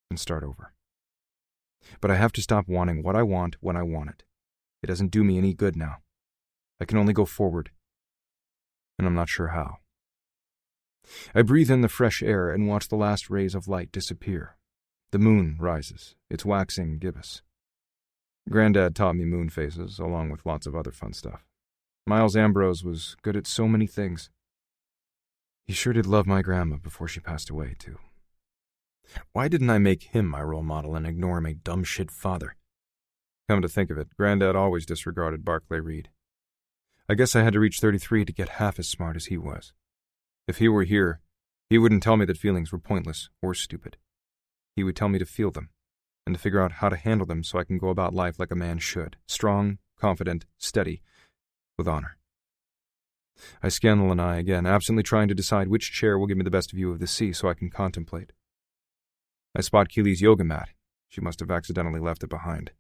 And start over. But I have to stop wanting what I want when I want it. It doesn't do me any good now. I can only go forward. And I'm not sure how. I breathe in the fresh air and watch the last rays of light disappear. The moon rises, its waxing gibbous. Granddad taught me moon phases, along with lots of other fun stuff. Miles Ambrose was good at so many things. He sure did love my grandma before she passed away, too. Why didn't I make him my role model and ignore my dumb shit father? Come to think of it, Granddad always disregarded Barclay Reed. I guess I had to reach 33 to get half as smart as he was. If he were here, he wouldn't tell me that feelings were pointless or stupid. He would tell me to feel them, and to figure out how to handle them so I can go about life like a man should, strong, confident, steady, with honor. I scan the lanai again, absently trying to decide which chair will give me the best view of the sea so I can contemplate. I spot Keely's yoga mat. She must have accidentally left it behind.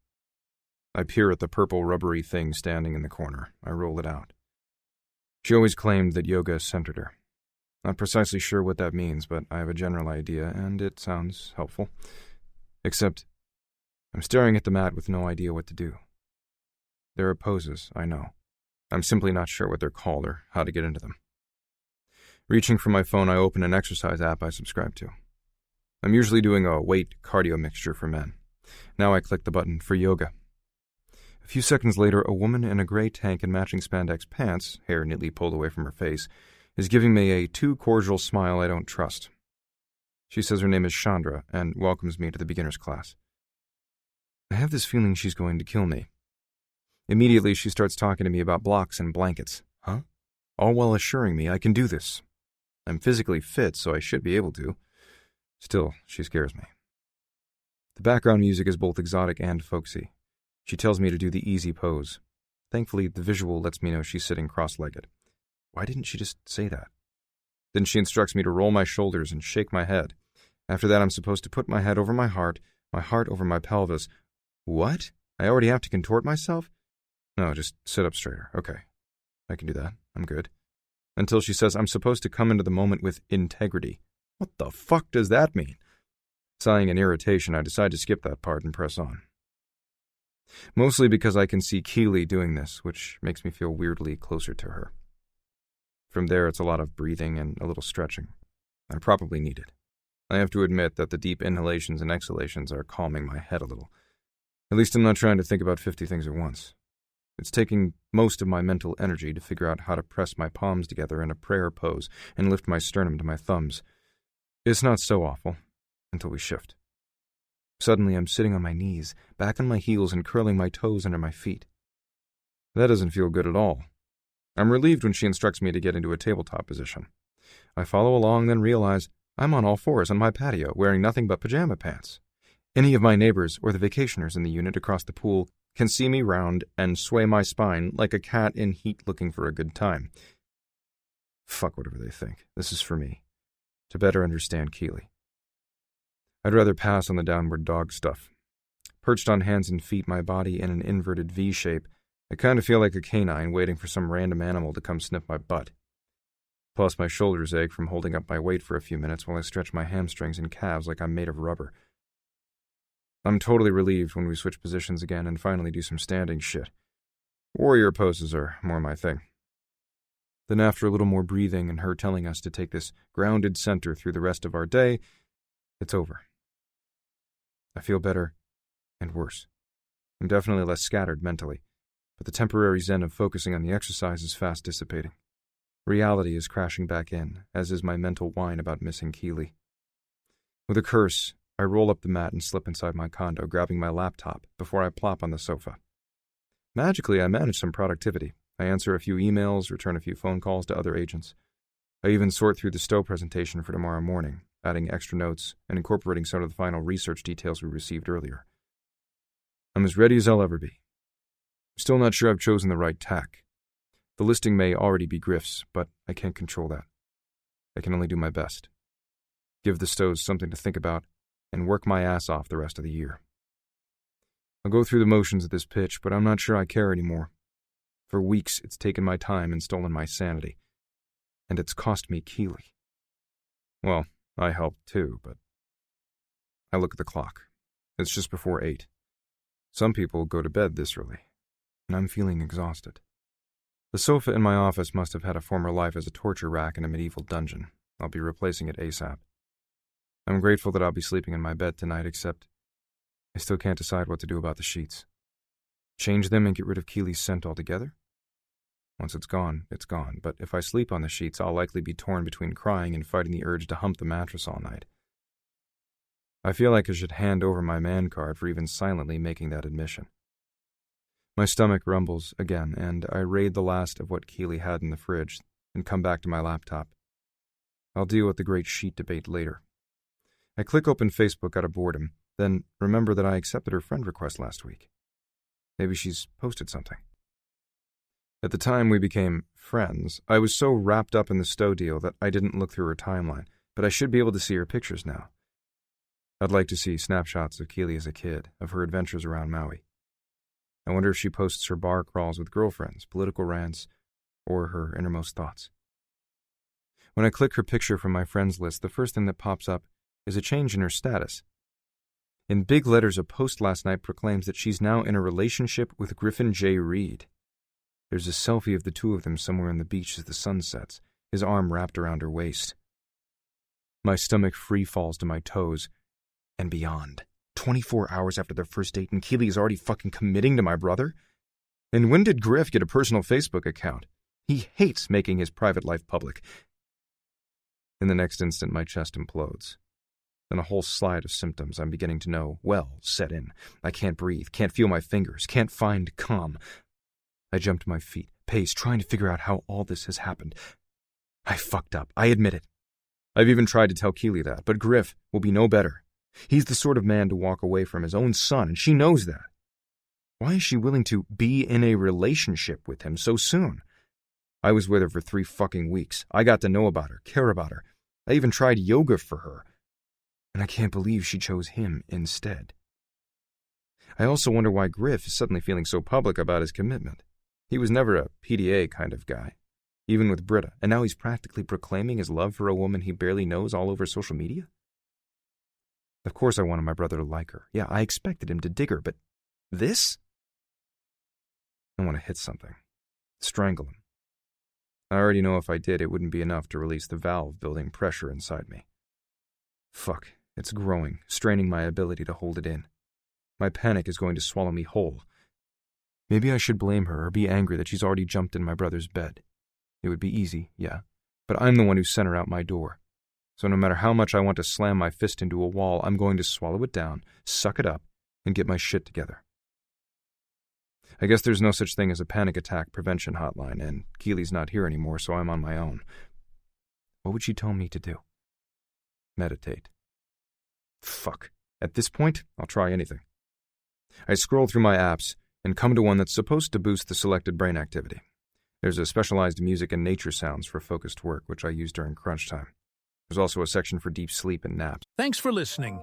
I peer at the purple rubbery thing standing in the corner. I roll it out. She always claimed that yoga centered her. Not precisely sure what that means, but I have a general idea, and it sounds helpful. Except, I'm staring at the mat with no idea what to do. There are poses, I know. I'm simply not sure what they're called or how to get into them. Reaching for my phone, I open an exercise app I subscribe to. I'm usually doing a weight-cardio mixture for men. Now I click the button for yoga. A few seconds later, a woman in a gray tank and matching spandex pants, hair neatly pulled away from her face, is giving me a too cordial smile I don't trust. She says her name is Chandra and welcomes me to the beginner's class. I have this feeling she's going to kill me. Immediately, she starts talking to me about blocks and blankets. Huh? All while assuring me I can do this. I'm physically fit, so I should be able to. Still, she scares me. The background music is both exotic and folksy. She tells me to do the easy pose. Thankfully, the visual lets me know she's sitting cross-legged. Why didn't she just say that? Then she instructs me to roll my shoulders and shake my head. After that, I'm supposed to put my head over my heart over my pelvis. What? I already have to contort myself? No, just sit up straighter. Okay. I can do that. I'm good. Until she says I'm supposed to come into the moment with integrity. What the fuck does that mean? Sighing in irritation, I decide to skip that part and press on. Mostly because I can see Keely doing this, which makes me feel weirdly closer to her. From there, it's a lot of breathing and a little stretching. I probably need it. I have to admit that the deep inhalations and exhalations are calming my head a little. At least I'm not trying to think about 50 things at once. It's taking most of my mental energy to figure out how to press my palms together in a prayer pose and lift my sternum to my thumbs. It's not so awful, until we shift. Suddenly, I'm sitting on my knees, back on my heels and curling my toes under my feet. That doesn't feel good at all. I'm relieved when she instructs me to get into a tabletop position. I follow along, then realize I'm on all fours on my patio, wearing nothing but pajama pants. Any of my neighbors or the vacationers in the unit across the pool can see me round and sway my spine like a cat in heat looking for a good time. Fuck whatever they think. This is for me. To better understand Keely. I'd rather pass on the downward dog stuff. Perched on hands and feet, my body in an inverted V shape, I kind of feel like a canine waiting for some random animal to come sniff my butt. Plus, my shoulders ache from holding up my weight for a few minutes while I stretch my hamstrings and calves like I'm made of rubber. I'm totally relieved when we switch positions again and finally do some standing shit. Warrior poses are more my thing. Then after a little more breathing and her telling us to take this grounded center through the rest of our day, it's over. I feel better and worse. I'm definitely less scattered mentally, but the temporary zen of focusing on the exercise is fast dissipating. Reality is crashing back in, as is my mental whine about missing Keely. With a curse, I roll up the mat and slip inside my condo, grabbing my laptop before I plop on the sofa. Magically, I manage some productivity. I answer a few emails, return a few phone calls to other agents. I even sort through the Stowe presentation for tomorrow morning, adding extra notes and incorporating some of the final research details we received earlier. I'm as ready as I'll ever be. Still not sure I've chosen the right tack. The listing may already be grifts, but I can't control that. I can only do my best. Give the Stowes something to think about, and work my ass off the rest of the year. I'll go through the motions of this pitch, but I'm not sure I care anymore. For weeks, it's taken my time and stolen my sanity. And it's cost me Keely. Well, I helped too, but... I look at the clock. It's just before 8. Some people go to bed this early, and I'm feeling exhausted. The sofa in my office must have had a former life as a torture rack in a medieval dungeon. I'll be replacing it ASAP. I'm grateful that I'll be sleeping in my bed tonight, except I still can't decide what to do about the sheets. Change them and get rid of Keely's scent altogether? Once it's gone, but if I sleep on the sheets, I'll likely be torn between crying and fighting the urge to hump the mattress all night. I feel like I should hand over my man card for even silently making that admission. My stomach rumbles again, and I raid the last of what Keely had in the fridge and come back to my laptop. I'll deal with the great sheet debate later. I click open Facebook out of boredom, then remember that I accepted her friend request last week. Maybe she's posted something. At the time we became friends, I was so wrapped up in the Stowe deal that I didn't look through her timeline, but I should be able to see her pictures now. I'd like to see snapshots of Keely as a kid, of her adventures around Maui. I wonder if she posts her bar crawls with girlfriends, political rants, or her innermost thoughts. When I click her picture from my friends list, the first thing that pops up is a change in her status. In big letters, a post last night proclaims that she's now in a relationship with Griffin J. Reed. There's a selfie of the two of them somewhere on the beach as the sun sets, his arm wrapped around her waist. My stomach free falls to my toes and beyond. 24 hours after their first date and Keely is already fucking committing to my brother? And when did Griff get a personal Facebook account? He hates making his private life public. In the next instant, my chest implodes. Then a whole slide of symptoms I'm beginning to know well set in. I can't breathe, can't feel my fingers, can't find calm. I jump to my feet, pace, trying to figure out how all this has happened. I fucked up, I admit it. I've even tried to tell Keely that, but Griff will be no better. He's the sort of man to walk away from his own son, and she knows that. Why is she willing to be in a relationship with him so soon? I was with her for 3 fucking weeks. I got to know about her, care about her. I even tried yoga for her. And I can't believe she chose him instead. I also wonder why Griff is suddenly feeling so public about his commitment. He was never a PDA kind of guy, even with Britta, and now he's practically proclaiming his love for a woman he barely knows all over social media? Of course I wanted my brother to like her. Yeah, I expected him to dig her, but this? I want to hit something. Strangle him. I already know if I did, it wouldn't be enough to release the valve building pressure inside me. Fuck, it's growing, straining my ability to hold it in. My panic is going to swallow me whole. Maybe I should blame her or be angry that she's already jumped in my brother's bed. It would be easy, yeah, but I'm the one who sent her out my door. So no matter how much I want to slam my fist into a wall, I'm going to swallow it down, suck it up, and get my shit together. I guess there's no such thing as a panic attack prevention hotline, and Keely's not here anymore, so I'm on my own. What would she tell me to do? Meditate. Fuck. At this point, I'll try anything. I scroll through my apps and come to one that's supposed to boost the selected brain activity. There's a specialized music and nature sounds for focused work, which I use during crunch time. There's also a section for deep sleep and naps. Thanks for listening.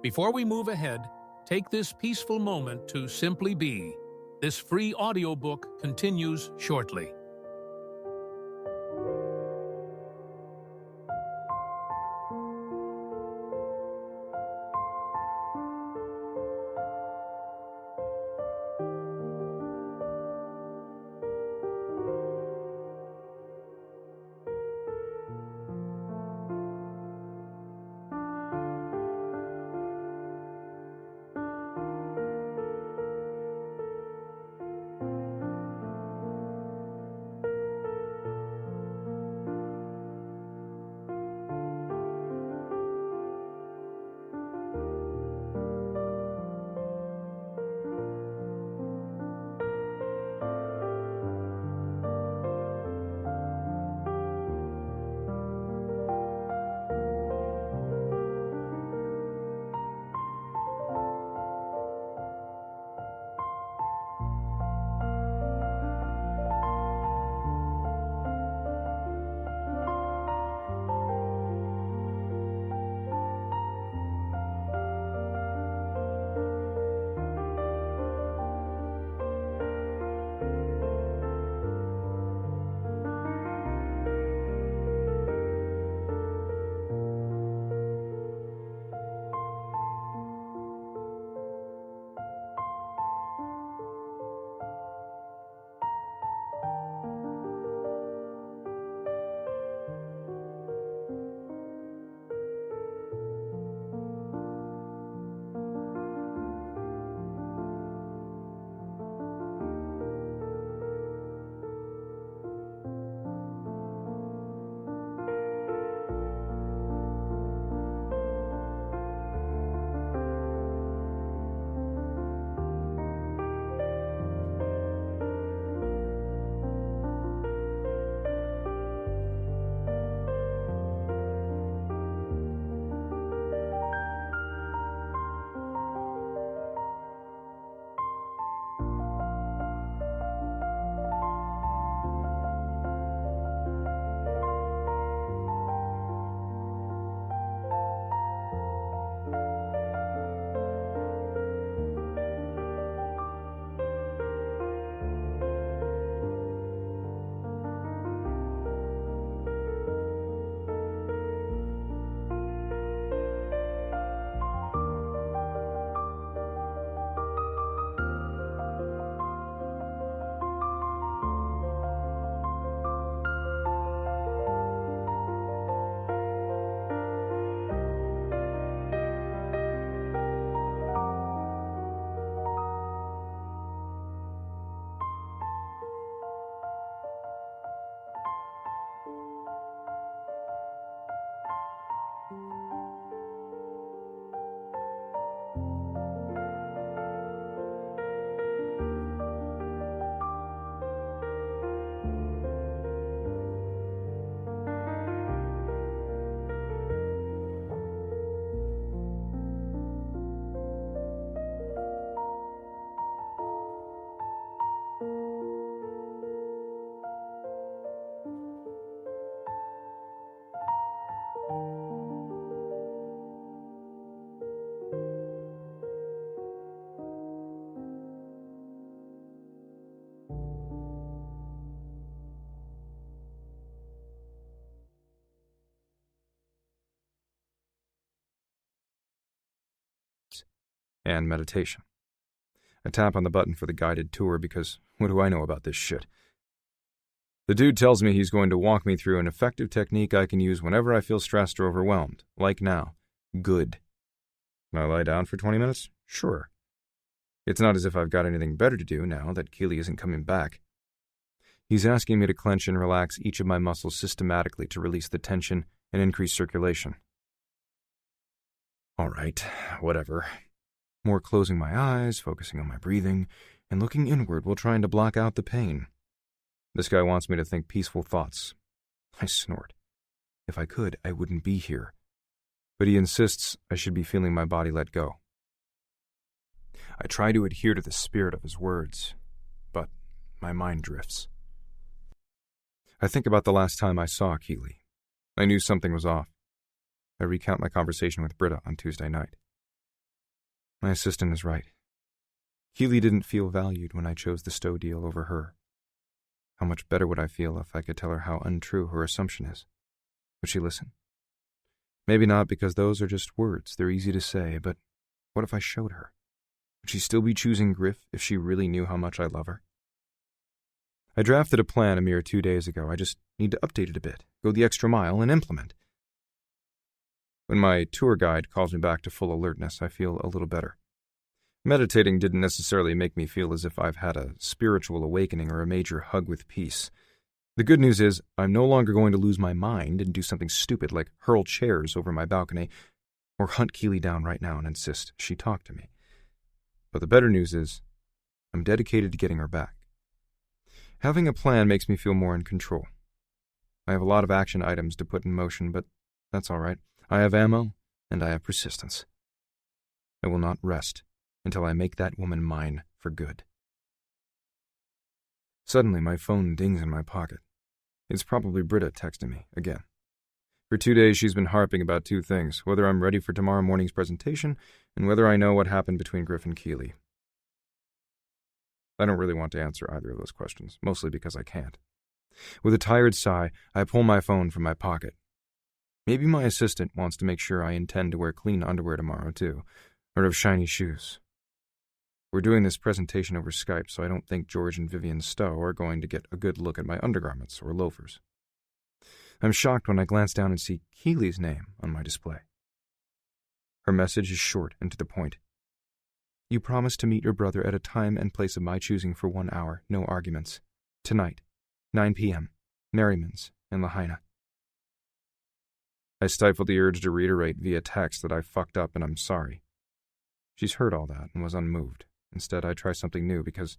Before we move ahead, take this peaceful moment to simply be. This free audiobook continues shortly. and meditation. I tap on the button for the guided tour because what do I know about this shit? The dude tells me he's going to walk me through an effective technique I can use whenever I feel stressed or overwhelmed, like now. Good. Can I lie down for 20 minutes? Sure. It's not as if I've got anything better to do now that Keely isn't coming back. He's asking me to clench and relax each of my muscles systematically to release the tension and increase circulation. All right, whatever. More closing my eyes, focusing on my breathing, and looking inward while trying to block out the pain. This guy wants me to think peaceful thoughts. I snort. If I could, I wouldn't be here. But he insists I should be feeling my body let go. I try to adhere to the spirit of his words, but my mind drifts. I think about the last time I saw Keely. I knew something was off. I recount my conversation with Britta on Tuesday night. My assistant is right. Keely didn't feel valued when I chose the Stowe deal over her. How much better would I feel if I could tell her how untrue her assumption is? Would she listen? Maybe not, because those are just words. They're easy to say, but what if I showed her? Would she still be choosing Griff if she really knew how much I love her? I drafted a plan a mere 2 days ago. I just need to update it a bit, go the extra mile, and implement. When my tour guide calls me back to full alertness, I feel a little better. Meditating didn't necessarily make me feel as if I've had a spiritual awakening or a major hug with peace. The good news is I'm no longer going to lose my mind and do something stupid like hurl chairs over my balcony or hunt Keely down right now and insist she talk to me. But the better news is I'm dedicated to getting her back. Having a plan makes me feel more in control. I have a lot of action items to put in motion, but that's all right. I have ammo, and I have persistence. I will not rest until I make that woman mine for good. Suddenly, my phone dings in my pocket. It's probably Britta texting me again. For 2 days, she's been harping about 2 things, whether I'm ready for tomorrow morning's presentation and whether I know what happened between Griff and Keely. I don't really want to answer either of those questions, mostly because I can't. With a tired sigh, I pull my phone from my pocket. Maybe my assistant wants to make sure I intend to wear clean underwear tomorrow, too, or have shiny shoes. We're doing this presentation over Skype, so I don't think George and Vivian Stowe are going to get a good look at my undergarments or loafers. I'm shocked when I glance down and see Keely's name on my display. Her message is short and to the point. You promised to meet your brother at a time and place of my choosing for 1 hour, no arguments. Tonight, 9 p.m., Merriman's in Lahaina. I stifled the urge to reiterate via text that I fucked up and I'm sorry. She's heard all that and was unmoved. Instead, I try something new because,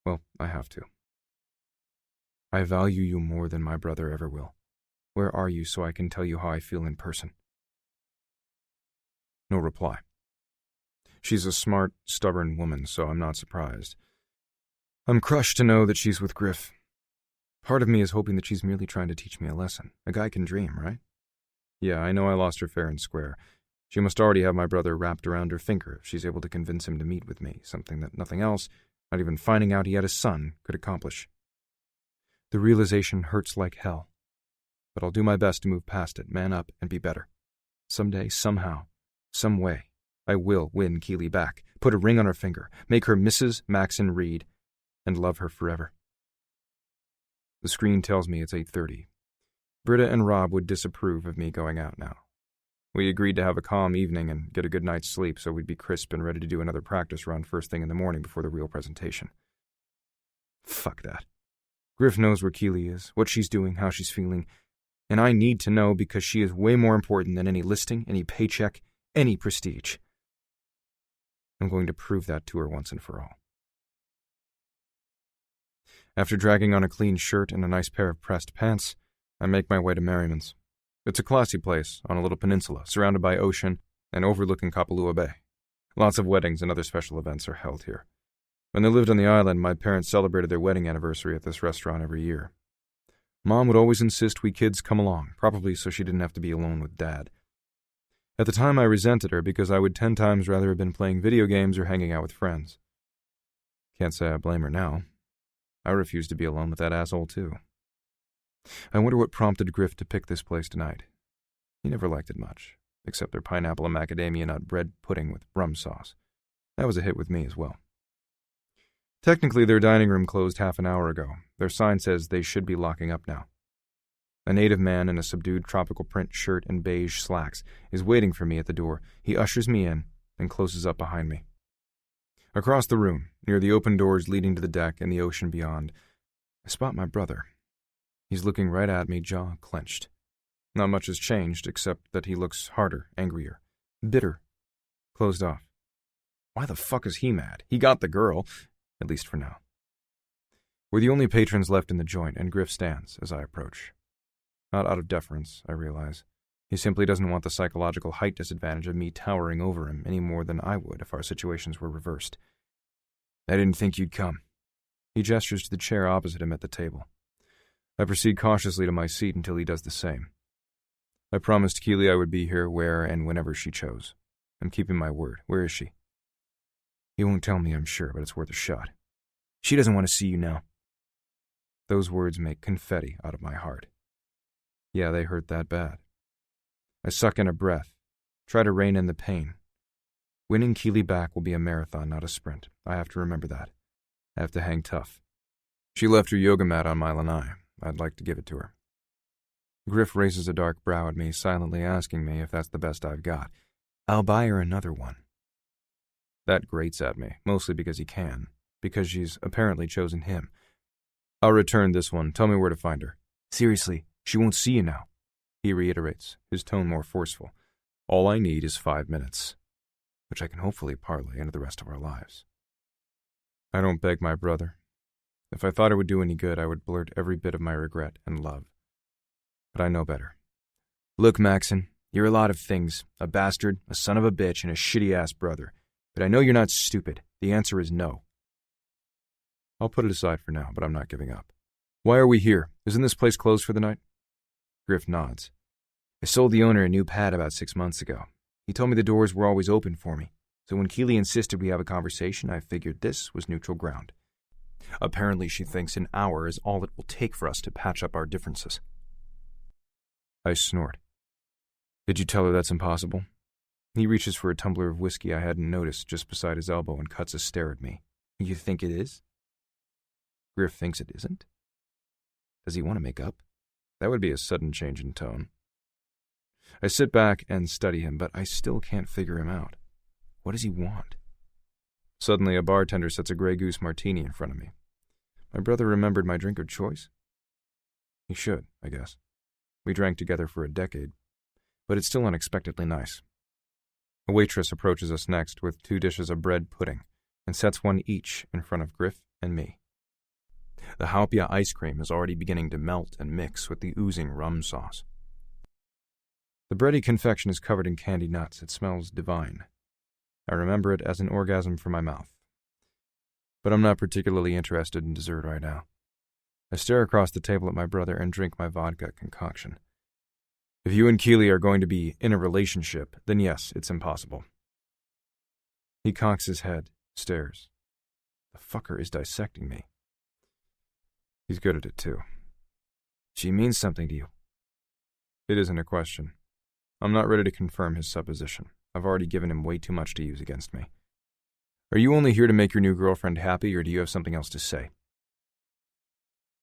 well, I have to. I value you more than my brother ever will. Where are you so I can tell you how I feel in person? No reply. She's a smart, stubborn woman, so I'm not surprised. I'm crushed to know that she's with Griff. Part of me is hoping that she's merely trying to teach me a lesson. A guy can dream, right? Yeah, I know I lost her fair and square. She must already have my brother wrapped around her finger if she's able to convince him to meet with me, something that nothing else, not even finding out he had a son, could accomplish. The realization hurts like hell. But I'll do my best to move past it, man up, and be better. Someday, somehow, some way, I will win Keely back, put a ring on her finger, make her Mrs. Maxon Reed, and love her forever. The screen tells me it's 8:30. Britta and Rob would disapprove of me going out now. We agreed to have a calm evening and get a good night's sleep so we'd be crisp and ready to do another practice run first thing in the morning before the real presentation. Fuck that. Griff knows where Keely is, what she's doing, how she's feeling, and I need to know because she is way more important than any listing, any paycheck, any prestige. I'm going to prove that to her once and for all. After dragging on a clean shirt and a nice pair of pressed pants, I make my way to Merriman's. It's a classy place on a little peninsula, surrounded by ocean and overlooking Kapalua Bay. Lots of weddings and other special events are held here. When they lived on the island, my parents celebrated their wedding anniversary at this restaurant every year. Mom would always insist we kids come along, probably so she didn't have to be alone with Dad. At the time, I resented her because I would 10 times rather have been playing video games or hanging out with friends. Can't say I blame her now. I refuse to be alone with that asshole, too. I wonder what prompted Griff to pick this place tonight. He never liked it much, except their pineapple and macadamia nut bread pudding with rum sauce. That was a hit with me as well. Technically, their dining room closed half an hour ago. Their sign says they should be locking up now. A native man in a subdued tropical print shirt and beige slacks is waiting for me at the door. He ushers me in and closes up behind me. Across the room, near the open doors leading to the deck and the ocean beyond, I spot my brother. He's looking right at me, jaw clenched. Not much has changed, except that he looks harder, angrier, bitter, closed off. Why the fuck is he mad? He got the girl, at least for now. We're the only patrons left in the joint, and Griff stands as I approach. Not out of deference, I realize. He simply doesn't want the psychological height disadvantage of me towering over him any more than I would if our situations were reversed. I didn't think you'd come. He gestures to the chair opposite him at the table. I proceed cautiously to my seat until he does the same. I promised Keely I would be here where and whenever she chose. I'm keeping my word. Where is she? He won't tell me, I'm sure, but it's worth a shot. She doesn't want to see you now. Those words make confetti out of my heart. Yeah, they hurt that bad. I suck in a breath, try to rein in the pain. Winning Keely back will be a marathon, not a sprint. I have to remember that. I have to hang tough. She left her yoga mat on my lanai. I'd like to give it to her. Griff raises a dark brow at me, silently asking me if that's the best I've got. I'll buy her another one. That grates at me, mostly because he can, because she's apparently chosen him. I'll return this one. Tell me where to find her. Seriously, she won't see you now, he reiterates, his tone more forceful. All I need is 5 minutes, which I can hopefully parlay into the rest of our lives. I don't beg my brother. If I thought it would do any good, I would blurt every bit of my regret and love. But I know better. Look, Maxon, you're a lot of things. A bastard, a son of a bitch, and a shitty-ass brother. But I know you're not stupid. The answer is no. I'll put it aside for now, but I'm not giving up. Why are we here? Isn't this place closed for the night? Griff nods. I sold the owner a new pad about 6 months ago. He told me the doors were always open for me. So when Keely insisted we have a conversation, I figured this was neutral ground. Apparently she thinks an hour is all it will take for us to patch up our differences. I snort. Did you tell her that's impossible? He reaches for a tumbler of whiskey I hadn't noticed just beside his elbow and cuts a stare at me. You think it is? Griff thinks it isn't? Does he want to make up? That would be a sudden change in tone. I sit back and study him, but I still can't figure him out. What does he want? Suddenly, a bartender sets a Grey Goose martini in front of me. My brother remembered my drink of choice? He should, I guess. We drank together for a decade, but it's still unexpectedly nice. A waitress approaches us next with 2 dishes of bread pudding and sets one each in front of Griff and me. The Haupia ice cream is already beginning to melt and mix with the oozing rum sauce. The bready confection is covered in candy nuts. It smells divine. I remember it as an orgasm for my mouth. But I'm not particularly interested in dessert right now. I stare across the table at my brother and drink my vodka concoction. If you and Keely are going to be in a relationship, then yes, it's impossible. He cocks his head, stares. The fucker is dissecting me. He's good at it, too. She means something to you. It isn't a question. I'm not ready to confirm his supposition. I've already given him way too much to use against me. Are you only here to make your new girlfriend happy, or do you have something else to say?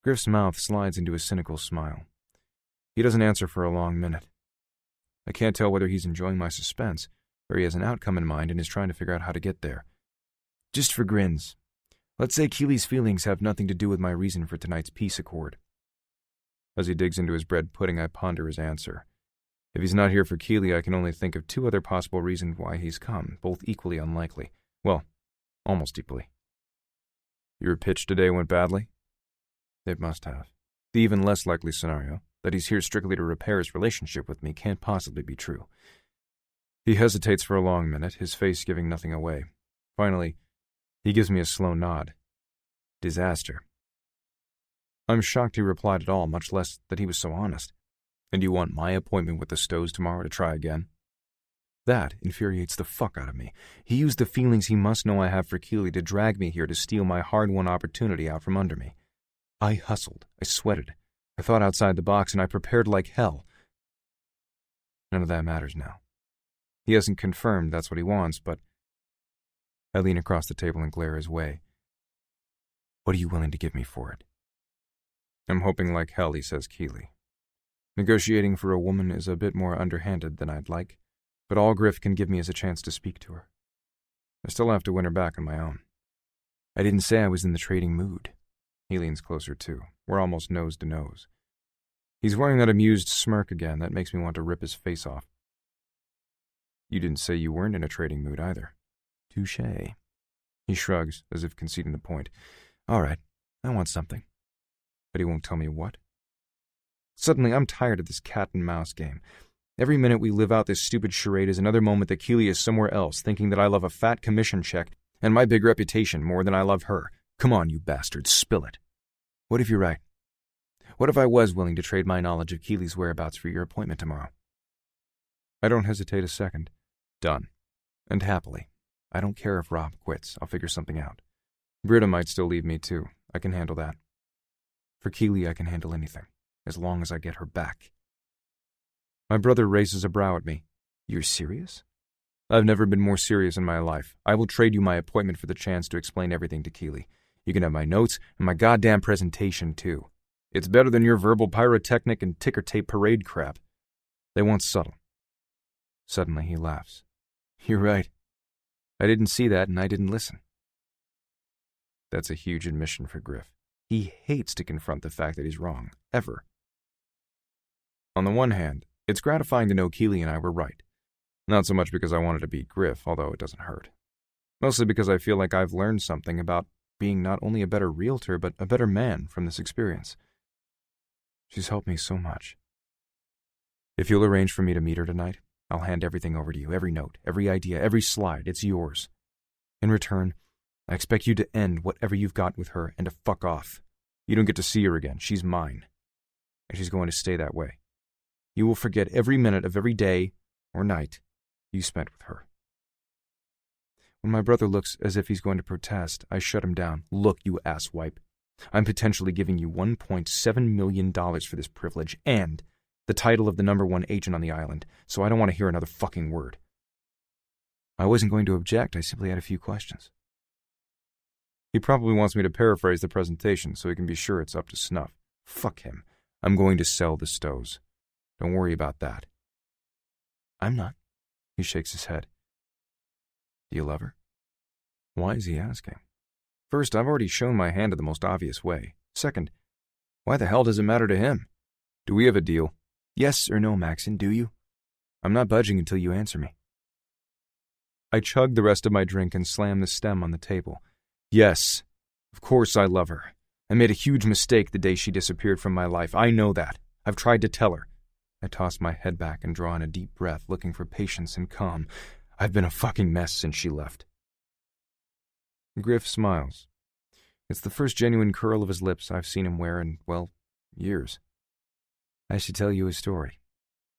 Griff's mouth slides into a cynical smile. He doesn't answer for a long minute. I can't tell whether he's enjoying my suspense, or he has an outcome in mind and is trying to figure out how to get there. Just for grins. Let's say Keely's feelings have nothing to do with my reason for tonight's peace accord. As he digs into his bread pudding, I ponder his answer. If he's not here for Keely, I can only think of 2 other possible reasons why he's come, both equally unlikely. Well, almost equally. Your pitch today went badly? It must have. The even less likely scenario, that he's here strictly to repair his relationship with me, can't possibly be true. He hesitates for a long minute, his face giving nothing away. Finally, he gives me a slow nod. Disaster. I'm shocked he replied at all, much less that he was so honest. And you want my appointment with the Stows tomorrow to try again? That infuriates the fuck out of me. He used the feelings he must know I have for Keely to drag me here to steal my hard-won opportunity out from under me. I hustled, I sweated, I thought outside the box, and I prepared like hell. None of that matters now. He hasn't confirmed that's what he wants, but I lean across the table and glare his way. What are you willing to give me for it? I'm hoping like hell he says Keeley. Negotiating for a woman is a bit more underhanded than I'd like, but all Griff can give me is a chance to speak to her. I still have to win her back on my own. I didn't say I was in the trading mood. He leans closer too. We're almost nose to nose. He's wearing that amused smirk again that makes me want to rip his face off. You didn't say you weren't in a trading mood either. Touché. He shrugs, as if conceding the point. All right, I want something. But he won't tell me what. Suddenly, I'm tired of this cat-and-mouse game. Every minute we live out this stupid charade is another moment that Keeley is somewhere else, thinking that I love a fat commission check and my big reputation more than I love her. Come on, you bastard, spill it. What if you're right? What if I was willing to trade my knowledge of Keeley's whereabouts for your appointment tomorrow? I don't hesitate a second. Done. And happily. I don't care if Rob quits. I'll figure something out. Britta might still leave me too. I can handle that. For Keeley, I can handle anything, as long as I get her back. My brother raises a brow at me. You're serious? I've never been more serious in my life. I will trade you my appointment for the chance to explain everything to Keeley. You can have my notes and my goddamn presentation too. It's better than your verbal pyrotechnic and ticker tape parade crap. They want subtle. Suddenly he laughs. You're right. I didn't see that and I didn't listen. That's a huge admission for Griff. He hates to confront the fact that he's wrong, ever. On the one hand, it's gratifying to know Keeley and I were right. Not so much because I wanted to beat Griff, although it doesn't hurt. Mostly because I feel like I've learned something about being not only a better realtor, but a better man from this experience. She's helped me so much. If you'll arrange for me to meet her tonight, I'll hand everything over to you, every note, every idea, every slide, it's yours. In return, I expect you to end whatever you've got with her and to fuck off. You don't get to see her again. She's mine. And she's going to stay that way. You will forget every minute of every day or night you spent with her. When my brother looks as if he's going to protest, I shut him down. Look, you asswipe. I'm potentially giving you $1.7 million for this privilege and the title of the #1 agent on the island, so I don't want to hear another fucking word. I wasn't going to object. I simply had a few questions. He probably wants me to paraphrase the presentation so he can be sure it's up to snuff. Fuck him. I'm going to sell the stoves. Don't worry about that. I'm not. He shakes his head. Do you love her? Why is he asking? First, I've already shown my hand in the most obvious way. Second, why the hell does it matter to him? Do we have a deal? Yes or no, Maxon, do you? I'm not budging until you answer me. I chug the rest of my drink and slam the stem on the table. Yes, of course I love her. I made a huge mistake the day she disappeared from my life. I know that. I've tried to tell her. I toss my head back and draw in a deep breath, looking for patience and calm. I've been a fucking mess since she left. Griff smiles. It's the first genuine curl of his lips I've seen him wear in, well, years. I should tell you a story.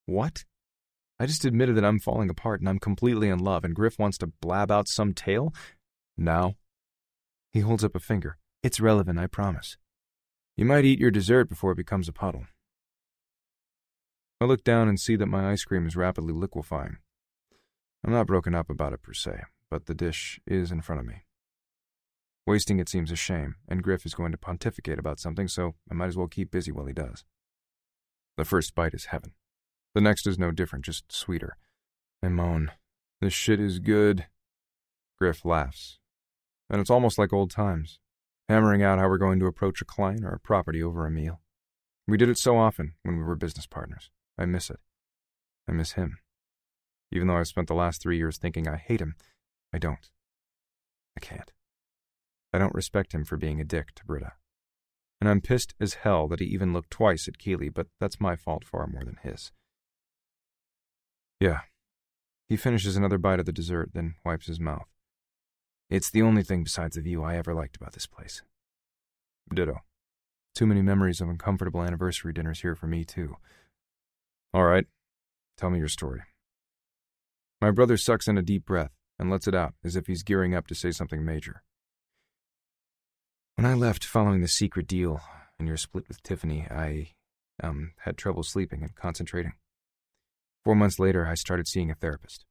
What? I just admitted that I'm falling apart and I'm completely in love, and Griff wants to blab out some tale? Now? He holds up a finger. It's relevant, I promise. You might eat your dessert before it becomes a puddle. I look down and see that my ice cream is rapidly liquefying. I'm not broken up about it per se, but the dish is in front of me. Wasting it seems a shame, and Griff is going to pontificate about something, so I might as well keep busy while he does. The first bite is heaven. The next is no different, just sweeter. I moan. This shit is good. Griff laughs. And it's almost like old times, hammering out how we're going to approach a client or a property over a meal. We did it so often when we were business partners. I miss it. I miss him. Even though I've spent the last 3 years thinking I hate him, I don't. I can't. I don't respect him for being a dick to Britta. And I'm pissed as hell that he even looked twice at Keeley, but that's my fault far more than his. Yeah. He finishes another bite of the dessert, then wipes his mouth. It's the only thing besides the view I ever liked about this place. Ditto. Too many memories of uncomfortable anniversary dinners here for me, too. All right. Tell me your story. My brother sucks in a deep breath and lets it out as if he's gearing up to say something major. When I left following the secret deal and your split with Tiffany, I had trouble sleeping and concentrating. 4 months later, I started seeing a therapist.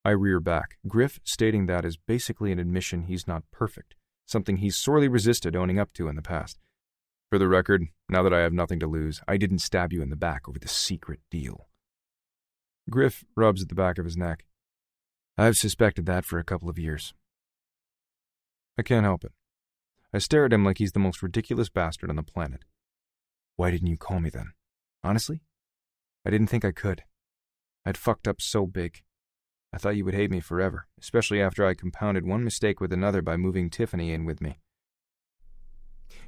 I rear back, Griff stating that is basically an admission he's not perfect, something he's sorely resisted owning up to in the past. For the record, now that I have nothing to lose, I didn't stab you in the back over the secret deal. Griff rubs at the back of his neck. I've suspected that for a couple of years. I can't help it. I stare at him like he's the most ridiculous bastard on the planet. Why didn't you call me then? Honestly? I didn't think I could. I'd fucked up so big. I thought you would hate me forever, especially after I compounded one mistake with another by moving Tiffany in with me.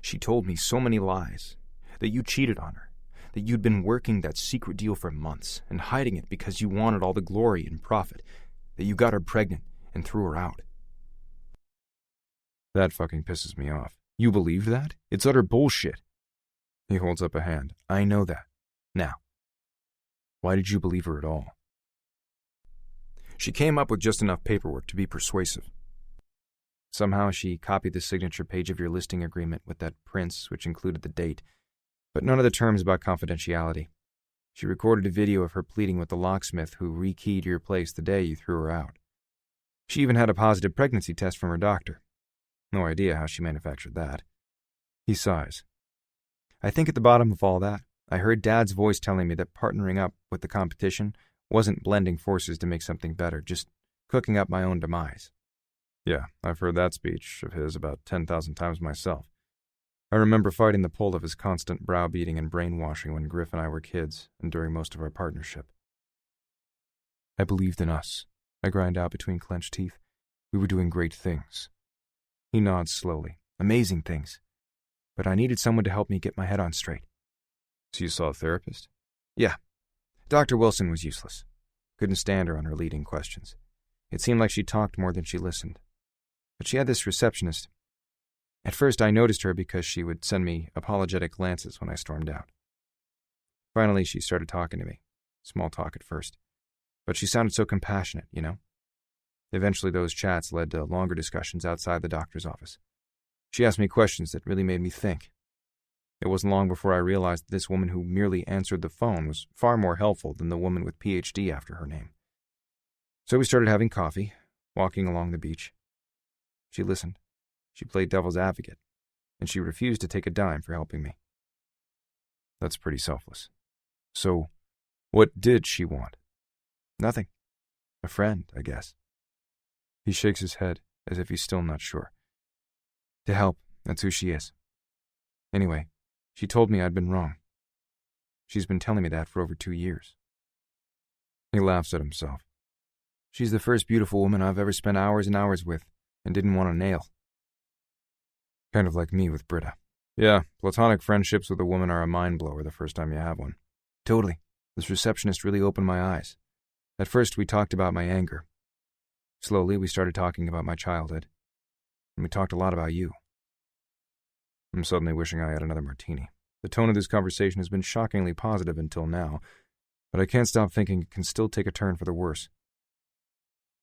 She told me so many lies, that you cheated on her, that you'd been working that secret deal for months and hiding it because you wanted all the glory and profit, that you got her pregnant and threw her out. That fucking pisses me off. You believed that? It's utter bullshit. He holds up a hand. I know that. Now, why did you believe her at all? She came up with just enough paperwork to be persuasive. Somehow she copied the signature page of your listing agreement with that prince, which included the date, but none of the terms about confidentiality. She recorded a video of her pleading with the locksmith who rekeyed your place the day you threw her out. She even had a positive pregnancy test from her doctor. No idea how she manufactured that. He sighs. I think at the bottom of all that, I heard Dad's voice telling me that partnering up with the competition wasn't blending forces to make something better, just cooking up my own demise. Yeah, I've heard that speech of his about 10,000 times myself. I remember fighting the pull of his constant browbeating and brainwashing when Griff and I were kids and during most of our partnership. I believed in us. I grind out between clenched teeth. We were doing great things. He nods slowly. Amazing things. But I needed someone to help me get my head on straight. So you saw a therapist? Yeah. Dr. Wilson was useless. Couldn't stand her on her leading questions. It seemed like she talked more than she listened. But she had this receptionist. At first I noticed her because she would send me apologetic glances when I stormed out. Finally she started talking to me. Small talk at first. But she sounded so compassionate, you know? Eventually those chats led to longer discussions outside the doctor's office. She asked me questions that really made me think. It wasn't long before I realized that this woman who merely answered the phone was far more helpful than the woman with PhD after her name. So we started having coffee, walking along the beach. She listened. She played devil's advocate, and she refused to take a dime for helping me. That's pretty selfless. So, what did she want? Nothing. A friend, I guess. He shakes his head, as if he's still not sure. To help, that's who she is. Anyway, she told me I'd been wrong. She's been telling me that for over 2 years. He laughs at himself. She's the first beautiful woman I've ever spent hours and hours with, and didn't want to nail. Kind of like me with Britta. Yeah, platonic friendships with a woman are a mind-blower the first time you have one. Totally. This receptionist really opened my eyes. At first, we talked about my anger. Slowly, we started talking about my childhood. And we talked a lot about you. I'm suddenly wishing I had another martini. The tone of this conversation has been shockingly positive until now, but I can't stop thinking it can still take a turn for the worse.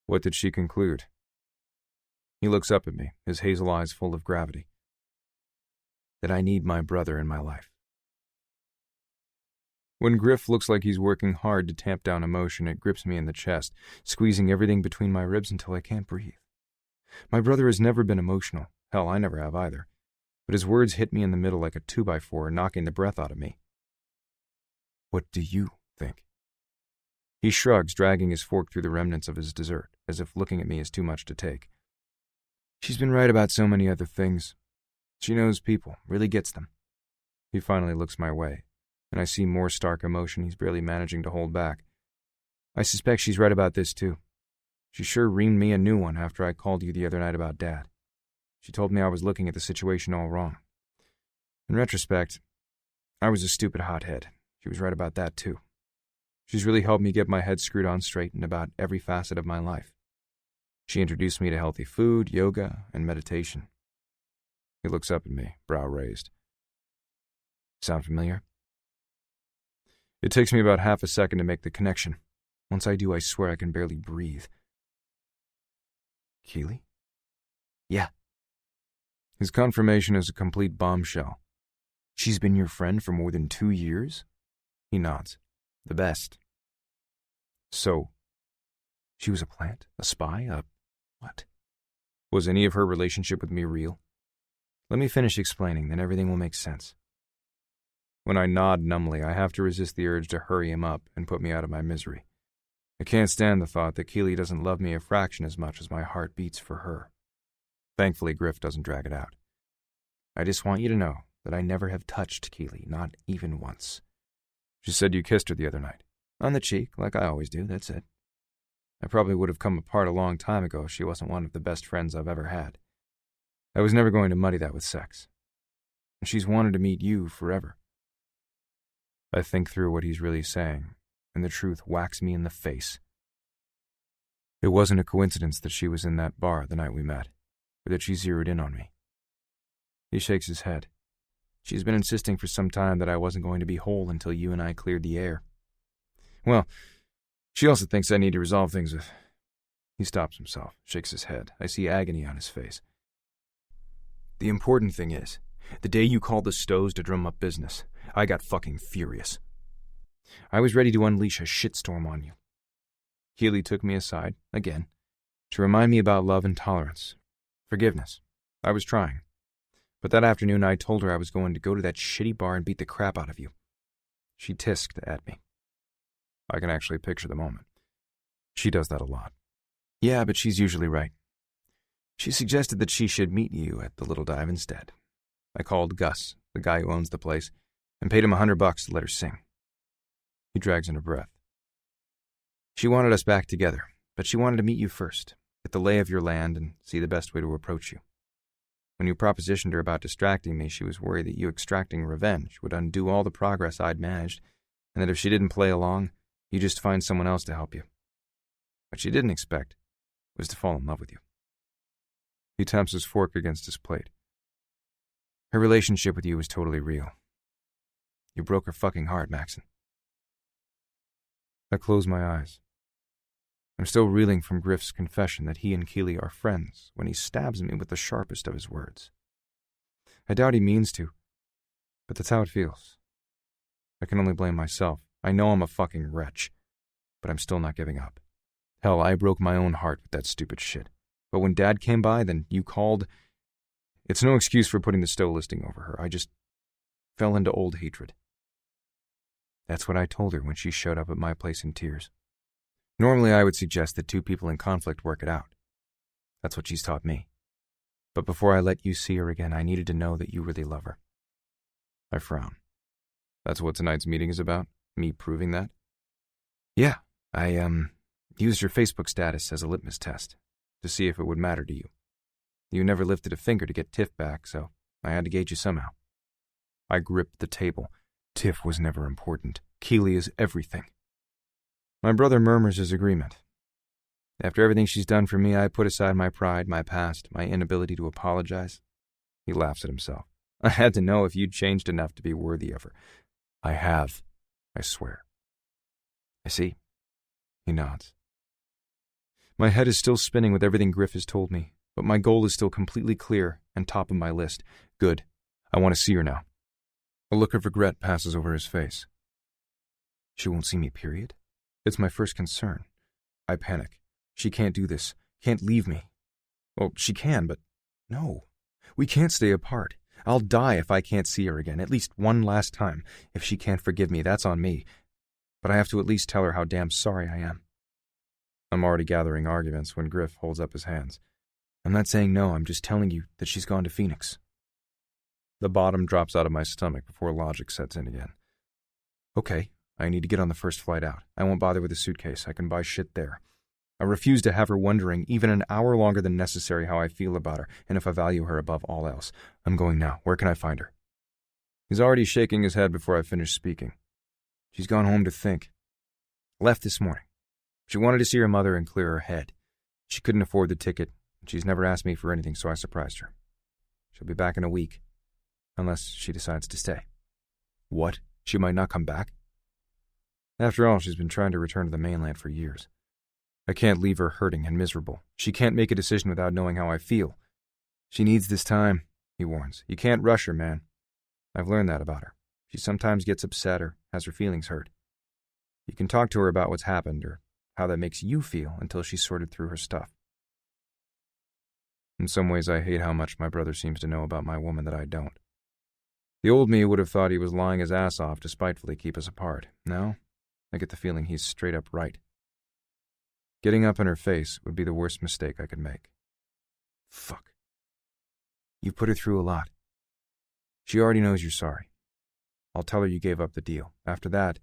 What did she conclude? He looks up at me, his hazel eyes full of gravity. That I need my brother in my life. When Griff looks like he's working hard to tamp down emotion, it grips me in the chest, squeezing everything between my ribs until I can't breathe. My brother has never been emotional. Hell, I never have either. But his words hit me in the middle like a 2x4, knocking the breath out of me. What do you think? He shrugs, dragging his fork through the remnants of his dessert, as if looking at me is too much to take. She's been right about so many other things. She knows people, really gets them. He finally looks my way, and I see more stark emotion he's barely managing to hold back. I suspect she's right about this, too. She sure reamed me a new one after I called you the other night about Dad. She told me I was looking at the situation all wrong. In retrospect, I was a stupid hothead. She was right about that, too. She's really helped me get my head screwed on straight in about every facet of my life. She introduced me to healthy food, yoga, and meditation. He looks up at me, brow raised. Sound familiar? It takes me about half a second to make the connection. Once I do, I swear I can barely breathe. Keeley? Yeah. His confirmation is a complete bombshell. She's been your friend for more than 2 years? He nods. The best. So, She was a plant? A spy? What? Was any of her relationship with me real? Let me finish explaining, then everything will make sense. When I nod numbly, I have to resist the urge to hurry him up and put me out of my misery. I can't stand the thought that Keely doesn't love me a fraction as much as my heart beats for her. Thankfully, Griff doesn't drag it out. I just want you to know that I never have touched Keely, not even once. She said you kissed her the other night. On the cheek, like I always do, that's it. I probably would have come apart a long time ago if she wasn't one of the best friends I've ever had. I was never going to muddy that with sex. And she's wanted to meet you forever. I think through what he's really saying, and the truth whacks me in the face. It wasn't a coincidence that she was in that bar the night we met, or that she zeroed in on me. He shakes his head. She's been insisting for some time that I wasn't going to be whole until you and I cleared the air. Well, she also thinks I need to resolve things with... He stops himself, shakes his head. I see agony on his face. The important thing is, the day you called the Stows to drum up business, I got fucking furious. I was ready to unleash a shitstorm on you. Keely took me aside, again, to remind me about love and tolerance. Forgiveness. I was trying. But that afternoon I told her I was going to go to that shitty bar and beat the crap out of you. She tisked at me. I can actually picture the moment. She does that a lot. Yeah, but she's usually right. She suggested that she should meet you at the Little Dive instead. I called Gus, the guy who owns the place, and paid him $100 to let her sing. He drags in a breath. She wanted us back together, but she wanted to meet you first, get the lay of your land, and see the best way to approach you. When you propositioned her about distracting me, she was worried that you extracting revenge would undo all the progress I'd managed, and that if she didn't play along, you'd just find someone else to help you. What she didn't expect was to fall in love with you. He taps his fork against his plate. Her relationship with you was totally real. You broke her fucking heart, Maxon. I close my eyes. I'm still reeling from Griff's confession that he and Keely are friends when he stabs me with the sharpest of his words. I doubt he means to, but that's how it feels. I can only blame myself. I know I'm a fucking wretch, but I'm still not giving up. Hell, I broke my own heart with that stupid shit. But when Dad came by, then you called. It's no excuse for putting the Stowe listing over her. I just fell into old hatred. That's what I told her when she showed up at my place in tears. Normally, I would suggest that two people in conflict work it out. That's what she's taught me. But before I let you see her again, I needed to know that you really love her. I frown. That's what tonight's meeting is about? Me proving that? Yeah, I, used your Facebook status as a litmus test to see if it would matter to you. You never lifted a finger to get Tiff back, so I had to gauge you somehow. I gripped the table. Tiff was never important. Keely is everything. My brother murmurs his agreement. After everything she's done for me, I put aside my pride, my past, my inability to apologize. He laughs at himself. I had to know if you'd changed enough to be worthy of her. I have, I swear. I see. He nods. My head is still spinning with everything Griff has told me, but my goal is still completely clear and top of my list. Good. I want to see her now. A look of regret passes over his face. She won't see me, period? It's my first concern. I panic. She can't do this. Can't leave me. Well, she can, but no. We can't stay apart. I'll die if I can't see her again, at least one last time. If she can't forgive me, that's on me. But I have to at least tell her how damn sorry I am. I'm already gathering arguments when Griff holds up his hands. I'm not saying no, I'm just telling you that she's gone to Phoenix. The bottom drops out of my stomach before logic sets in again. Okay, I need to get on the first flight out. I won't bother with a suitcase. I can buy shit there. I refuse to have her wondering even an hour longer than necessary how I feel about her and if I value her above all else. I'm going now. Where can I find her? He's already shaking his head before I finish speaking. She's gone home to think. Left this morning. She wanted to see her mother and clear her head. She couldn't afford the ticket, and she's never asked me for anything, so I surprised her. She'll be back in a week, unless she decides to stay. What? She might not come back? After all, she's been trying to return to the mainland for years. I can't leave her hurting and miserable. She can't make a decision without knowing how I feel. She needs this time, he warns. You can't rush her, man. I've learned that about her. She sometimes gets upset or has her feelings hurt. You can talk to her about what's happened or how that makes you feel until she's sorted through her stuff. In some ways, I hate how much my brother seems to know about my woman that I don't. The old me would have thought he was lying his ass off to spitefully keep us apart. Now, I get the feeling he's straight up right. Getting up in her face would be the worst mistake I could make. Fuck. You put her through a lot. She already knows you're sorry. I'll tell her you gave up the deal. After that,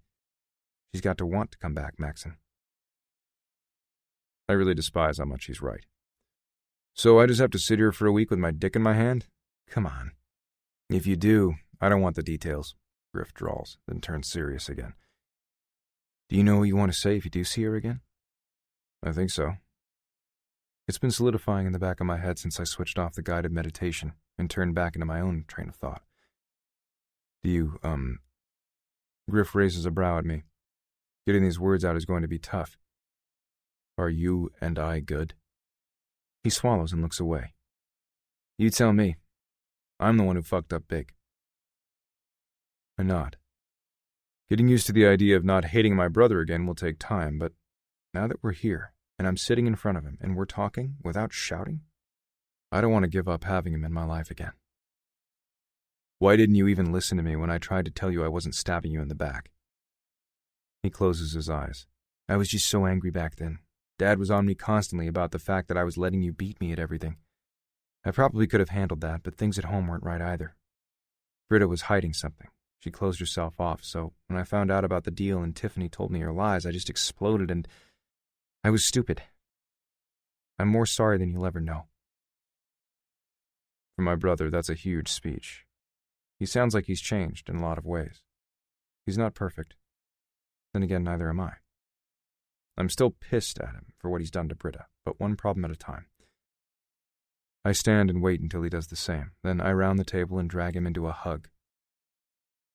she's got to want to come back, Maxon. I really despise how much he's right. So I just have to sit here for a week with my dick in my hand? Come on. If you do, I don't want the details, Griff drawls, then turns serious again. Do you know what you want to say if you do see her again? I think so. It's been solidifying in the back of my head since I switched off the guided meditation and turned back into my own train of thought. Do you, Griff raises a brow at me. Getting these words out is going to be tough. Are you and I good? He swallows and looks away. You tell me. I'm the one who fucked up big. I nod. Getting used to the idea of not hating my brother again will take time, but now that we're here, and I'm sitting in front of him, and we're talking without shouting, I don't want to give up having him in my life again. Why didn't you even listen to me when I tried to tell you I wasn't stabbing you in the back? He closes his eyes. I was just so angry back then. Dad was on me constantly about the fact that I was letting you beat me at everything. I probably could have handled that, but things at home weren't right either. Britta was hiding something. She closed herself off, so when I found out about the deal and Tiffany told me her lies, I just exploded and I was stupid. I'm more sorry than you'll ever know. For my brother, that's a huge speech. He sounds like he's changed in a lot of ways. He's not perfect. Then again, neither am I. I'm still pissed at him for what he's done to Britta, but one problem at a time. I stand and wait until he does the same. Then I round the table and drag him into a hug.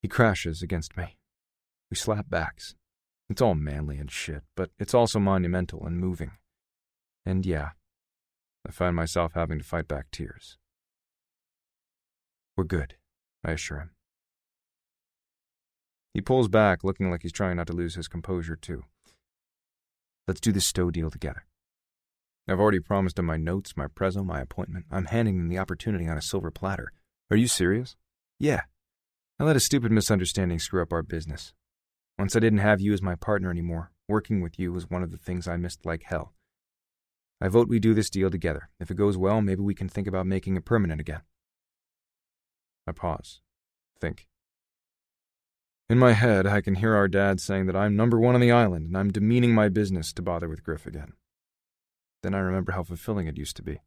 He crashes against me. We slap backs. It's all manly and shit, but it's also monumental and moving. And yeah, I find myself having to fight back tears. We're good, I assure him. He pulls back, looking like he's trying not to lose his composure, too. Let's do this Stowe deal together. I've already promised him my notes, my prezzo, my appointment. I'm handing them the opportunity on a silver platter. Are you serious? Yeah. I let a stupid misunderstanding screw up our business. Once I didn't have you as my partner anymore, working with you was one of the things I missed like hell. I vote we do this deal together. If it goes well, maybe we can think about making it permanent again. I pause. Think. In my head, I can hear our dad saying that I'm number one on the island and I'm demeaning my business to bother with Griff again. Then I remember how fulfilling it used to be.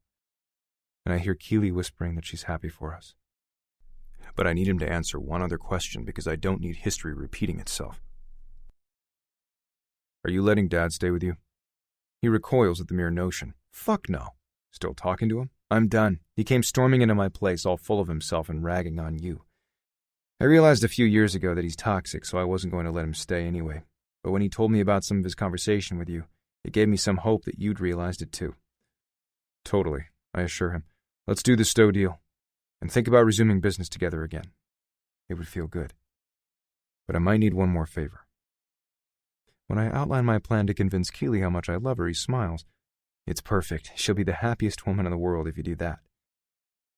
And I hear Keely whispering that she's happy for us. But I need him to answer one other question because I don't need history repeating itself. Are you letting Dad stay with you? He recoils at the mere notion. Fuck no. Still talking to him? I'm done. He came storming into my place all full of himself and ragging on you. I realized a few years ago that he's toxic, so I wasn't going to let him stay anyway. But when he told me about some of his conversation with you, it gave me some hope that you'd realized it too. Totally, I assure him. Let's do the Stowe deal. And think about resuming business together again. It would feel good. But I might need one more favor. When I outline my plan to convince Keely how much I love her, he smiles. It's perfect. She'll be the happiest woman in the world if you do that.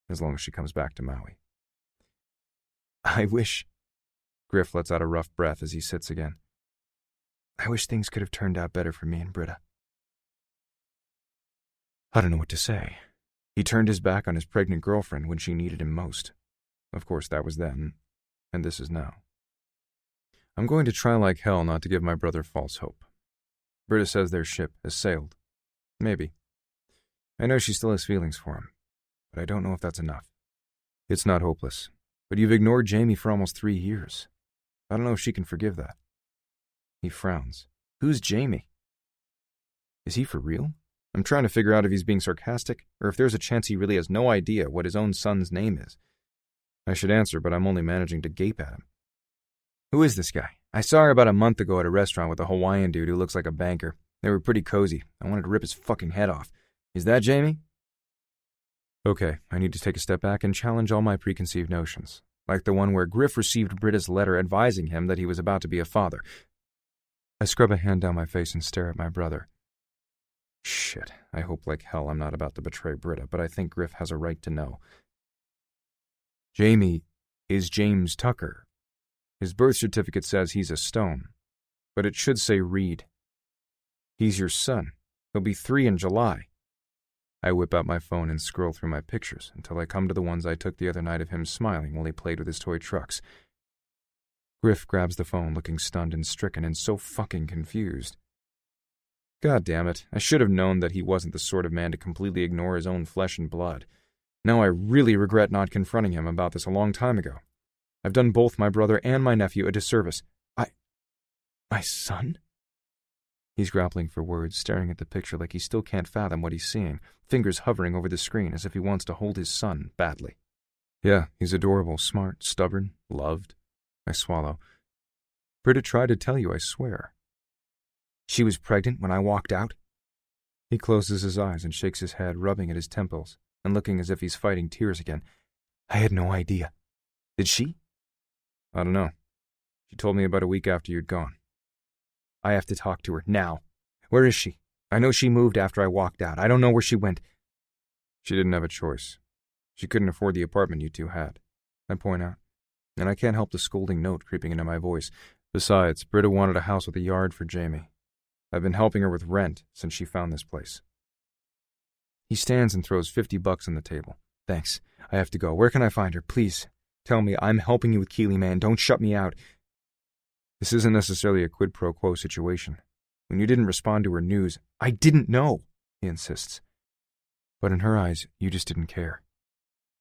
As long as she comes back to Maui. I wish... Griff lets out a rough breath as he sits again. I wish things could have turned out better for me and Britta. I don't know what to say. He turned his back on his pregnant girlfriend when she needed him most. Of course, that was then, and this is now. I'm going to try like hell not to give my brother false hope. Britta says their ship has sailed. Maybe. I know she still has feelings for him, but I don't know if that's enough. It's not hopeless, but you've ignored Jamie for almost 3 years. I don't know if she can forgive that. He frowns. Who's Jamie? Is he for real? I'm trying to figure out if he's being sarcastic, or if there's a chance he really has no idea what his own son's name is. I should answer, but I'm only managing to gape at him. Who is this guy? I saw her about a month ago at a restaurant with a Hawaiian dude who looks like a banker. They were pretty cozy. I wanted to rip his fucking head off. Is that Jamie? Okay, I need to take a step back and challenge all my preconceived notions. Like the one where Griff received Britta's letter advising him that he was about to be a father. I scrub a hand down my face and stare at my brother. Shit, I hope like hell I'm not about to betray Britta, but I think Griff has a right to know. Jamie is James Tucker. His birth certificate says he's a Stone, but it should say Reed. He's your son. He'll be 3 in July. I whip out my phone and scroll through my pictures until I come to the ones I took the other night of him smiling while he played with his toy trucks. Griff grabs the phone, looking stunned and stricken and so fucking confused. God damn it, I should have known that he wasn't the sort of man to completely ignore his own flesh and blood. Now I really regret not confronting him about this a long time ago. I've done both my brother and my nephew a disservice. My son? He's grappling for words, staring at the picture like he still can't fathom what he's seeing, fingers hovering over the screen as if he wants to hold his son badly. Yeah, he's adorable, smart, stubborn, loved. I swallow. Britta tried to tell you, I swear. She was pregnant when I walked out? He closes his eyes and shakes his head, rubbing at his temples and looking as if he's fighting tears again. I had no idea. Did she? I don't know. She told me about a week after you'd gone. I have to talk to her, now. Where is she? I know she moved after I walked out. I don't know where she went. She didn't have a choice. She couldn't afford the apartment you two had, I point out. And I can't help the scolding note creeping into my voice. Besides, Britta wanted a house with a yard for Jamie. I've been helping her with rent since she found this place. He stands and throws $50 on the table. Thanks. I have to go. Where can I find her? Please. Tell me. I'm helping you with Keeley, man. Don't shut me out. This isn't necessarily a quid pro quo situation. When you didn't respond to her news, I didn't know, he insists. But in her eyes, you just didn't care.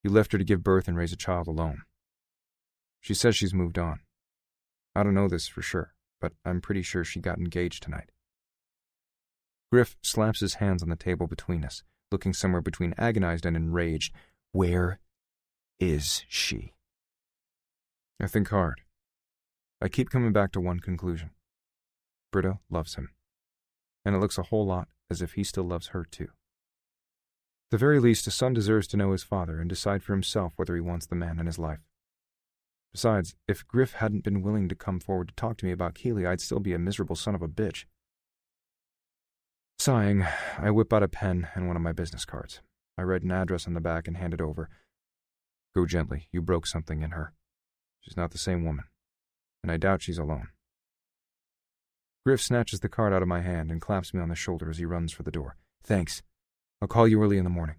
You left her to give birth and raise a child alone. She says she's moved on. I don't know this for sure, but I'm pretty sure she got engaged tonight. Griff slaps his hands on the table between us, looking somewhere between agonized and enraged. Where is she? I think hard. I keep coming back to one conclusion. Britta loves him. And it looks a whole lot as if he still loves her too. At the very least, a son deserves to know his father and decide for himself whether he wants the man in his life. Besides, if Griff hadn't been willing to come forward to talk to me about Keeley, I'd still be a miserable son of a bitch. Sighing, I whip out a pen and one of my business cards. I write an address on the back and hand it over. Go gently, you broke something in her. She's not the same woman, and I doubt she's alone. Griff snatches the card out of my hand and claps me on the shoulder as he runs for the door. Thanks. I'll call you early in the morning.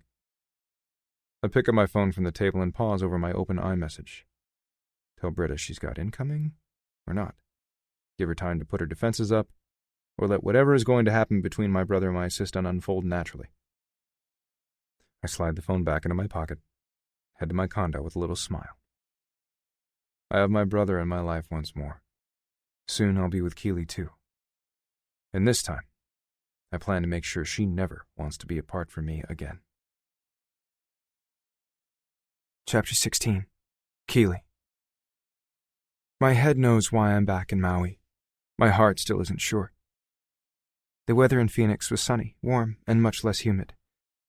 I pick up my phone from the table and pause over my open iMessage. Tell Britta she's got incoming, or not. Give her time to put her defenses up, or let whatever is going to happen between my brother and my assistant unfold naturally. I slide the phone back into my pocket, head to my condo with a little smile. I have my brother in my life once more. Soon I'll be with Keeley too. And this time, I plan to make sure she never wants to be apart from me again. Chapter 16. Keeley. My head knows why I'm back in Maui. My heart still isn't sure. The weather in Phoenix was sunny, warm, and much less humid.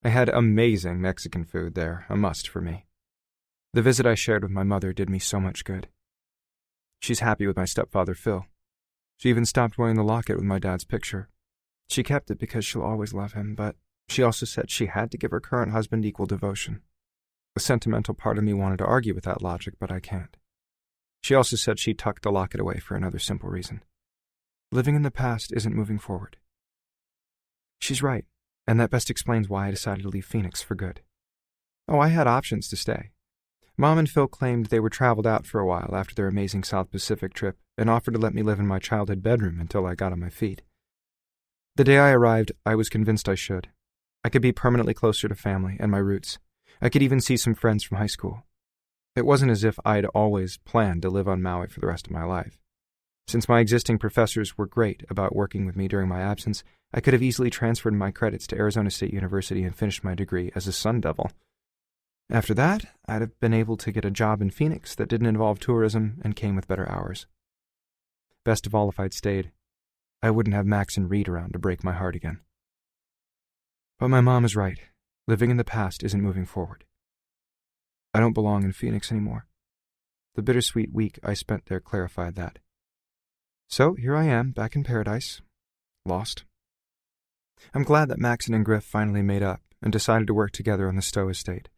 I had amazing Mexican food there, a must for me. The visit I shared with my mother did me so much good. She's happy with my stepfather, Phil. She even stopped wearing the locket with my dad's picture. She kept it because she'll always love him, but she also said she had to give her current husband equal devotion. The sentimental part of me wanted to argue with that logic, but I can't. She also said she tucked the locket away for another simple reason. Living in the past isn't moving forward. She's right, and that best explains why I decided to leave Phoenix for good. Oh, I had options to stay. Mom and Phil claimed they were traveled out for a while after their amazing South Pacific trip and offered to let me live in my childhood bedroom until I got on my feet. The day I arrived, I was convinced I should. I could be permanently closer to family and my roots. I could even see some friends from high school. It wasn't as if I'd always planned to live on Maui for the rest of my life. Since my existing professors were great about working with me during my absence, I could have easily transferred my credits to Arizona State University and finished my degree as a Sun Devil. After that, I'd have been able to get a job in Phoenix that didn't involve tourism and came with better hours. Best of all, if I'd stayed, I wouldn't have Max and Reed around to break my heart again. But my mom is right. Living in the past isn't moving forward. I don't belong in Phoenix anymore. The bittersweet week I spent there clarified that. So here I am, back in paradise. Lost. I'm glad that Maxon and Griff finally made up and decided to work together on the Stowe estate.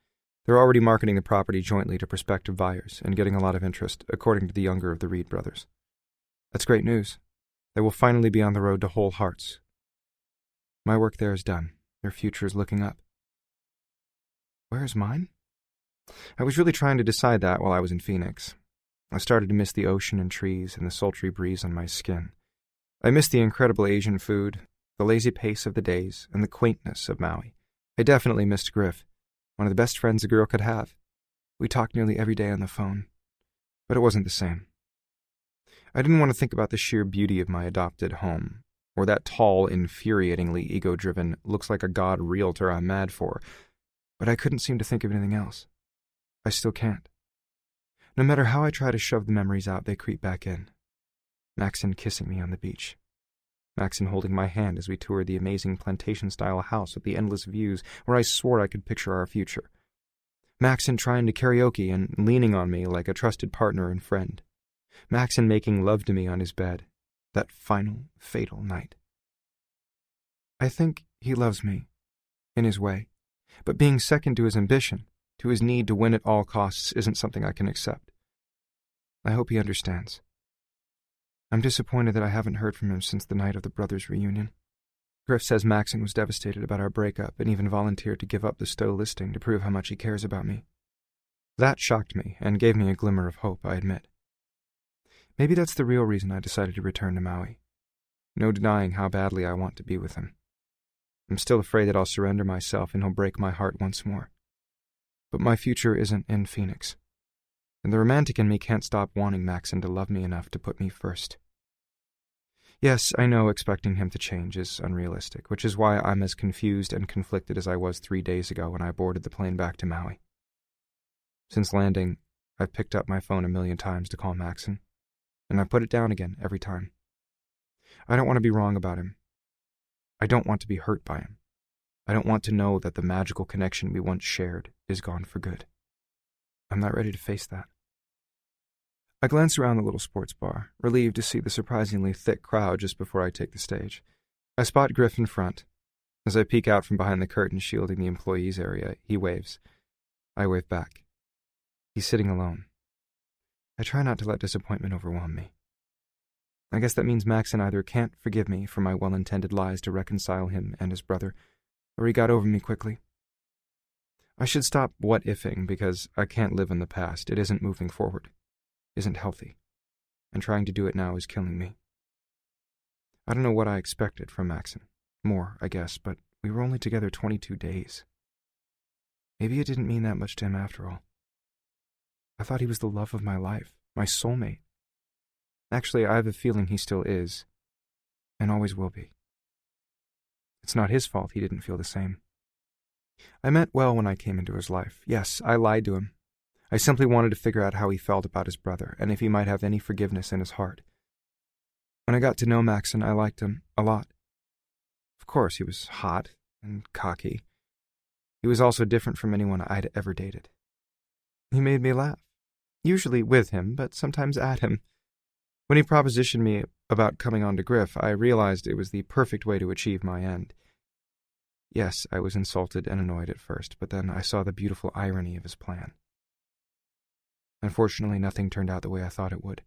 They're already marketing the property jointly to prospective buyers and getting a lot of interest, according to the younger of the Reed brothers. That's great news. They will finally be on the road to whole hearts. My work there is done. Their future is looking up. Where is mine? I was really trying to decide that while I was in Phoenix. I started to miss the ocean and trees and the sultry breeze on my skin. I missed the incredible Asian food, the lazy pace of the days, and the quaintness of Maui. I definitely missed Griff, one of the best friends a girl could have. We talked nearly every day on the phone, but it wasn't the same. I didn't want to think about the sheer beauty of my adopted home, or that tall, infuriatingly ego-driven, looks-like-a-god realtor I'm mad for, but I couldn't seem to think of anything else. I still can't. No matter how I try to shove the memories out, they creep back in. Maxon kissing me on the beach. Maxon holding my hand as we toured the amazing plantation-style house with the endless views where I swore I could picture our future. Maxon trying to karaoke and leaning on me like a trusted partner and friend. Maxon making love to me on his bed, that final, fatal night. I think he loves me, in his way, but being second to his ambition, to his need to win at all costs, isn't something I can accept. I hope he understands. I'm disappointed that I haven't heard from him since the night of the brothers' reunion. Griff says Maxon was devastated about our breakup and even volunteered to give up the Stowe listing to prove how much he cares about me. That shocked me and gave me a glimmer of hope, I admit. Maybe that's the real reason I decided to return to Maui. No denying how badly I want to be with him. I'm still afraid that I'll surrender myself and he'll break my heart once more. But my future isn't in Phoenix, and the romantic in me can't stop wanting Maxon to love me enough to put me first. Yes, I know expecting him to change is unrealistic, which is why I'm as confused and conflicted as I was 3 days ago when I boarded the plane back to Maui. Since landing, I've picked up my phone 1,000,000 times to call Maxon, and I put it down again every time. I don't want to be wrong about him. I don't want to be hurt by him. I don't want to know that the magical connection we once shared is gone for good. I'm not ready to face that. I glance around the little sports bar, relieved to see the surprisingly thick crowd just before I take the stage. I spot Griff in front. As I peek out from behind the curtain shielding the employees area, he waves. I wave back. He's sitting alone. I try not to let disappointment overwhelm me. I guess that means Maxon either can't forgive me for my well-intended lies to reconcile him and his brother, or he got over me quickly. I should stop what-ifing because I can't live in the past. It isn't moving forward, isn't healthy, and trying to do it now is killing me. I don't know what I expected from Maxon. More, I guess, but we were only together 22 days. Maybe it didn't mean that much to him after all. I thought he was the love of my life, my soulmate. Actually, I have a feeling he still is, and always will be. It's not his fault he didn't feel the same. I meant well when I came into his life. Yes, I lied to him. I simply wanted to figure out how he felt about his brother, and if he might have any forgiveness in his heart. When I got to know Maxon, I liked him a lot. Of course, he was hot and cocky. He was also different from anyone I'd ever dated. He made me laugh. Usually with him, but sometimes at him. When he propositioned me about coming on to Griff, I realized it was the perfect way to achieve my end. Yes, I was insulted and annoyed at first, but then I saw the beautiful irony of his plan. Unfortunately, nothing turned out the way I thought it would.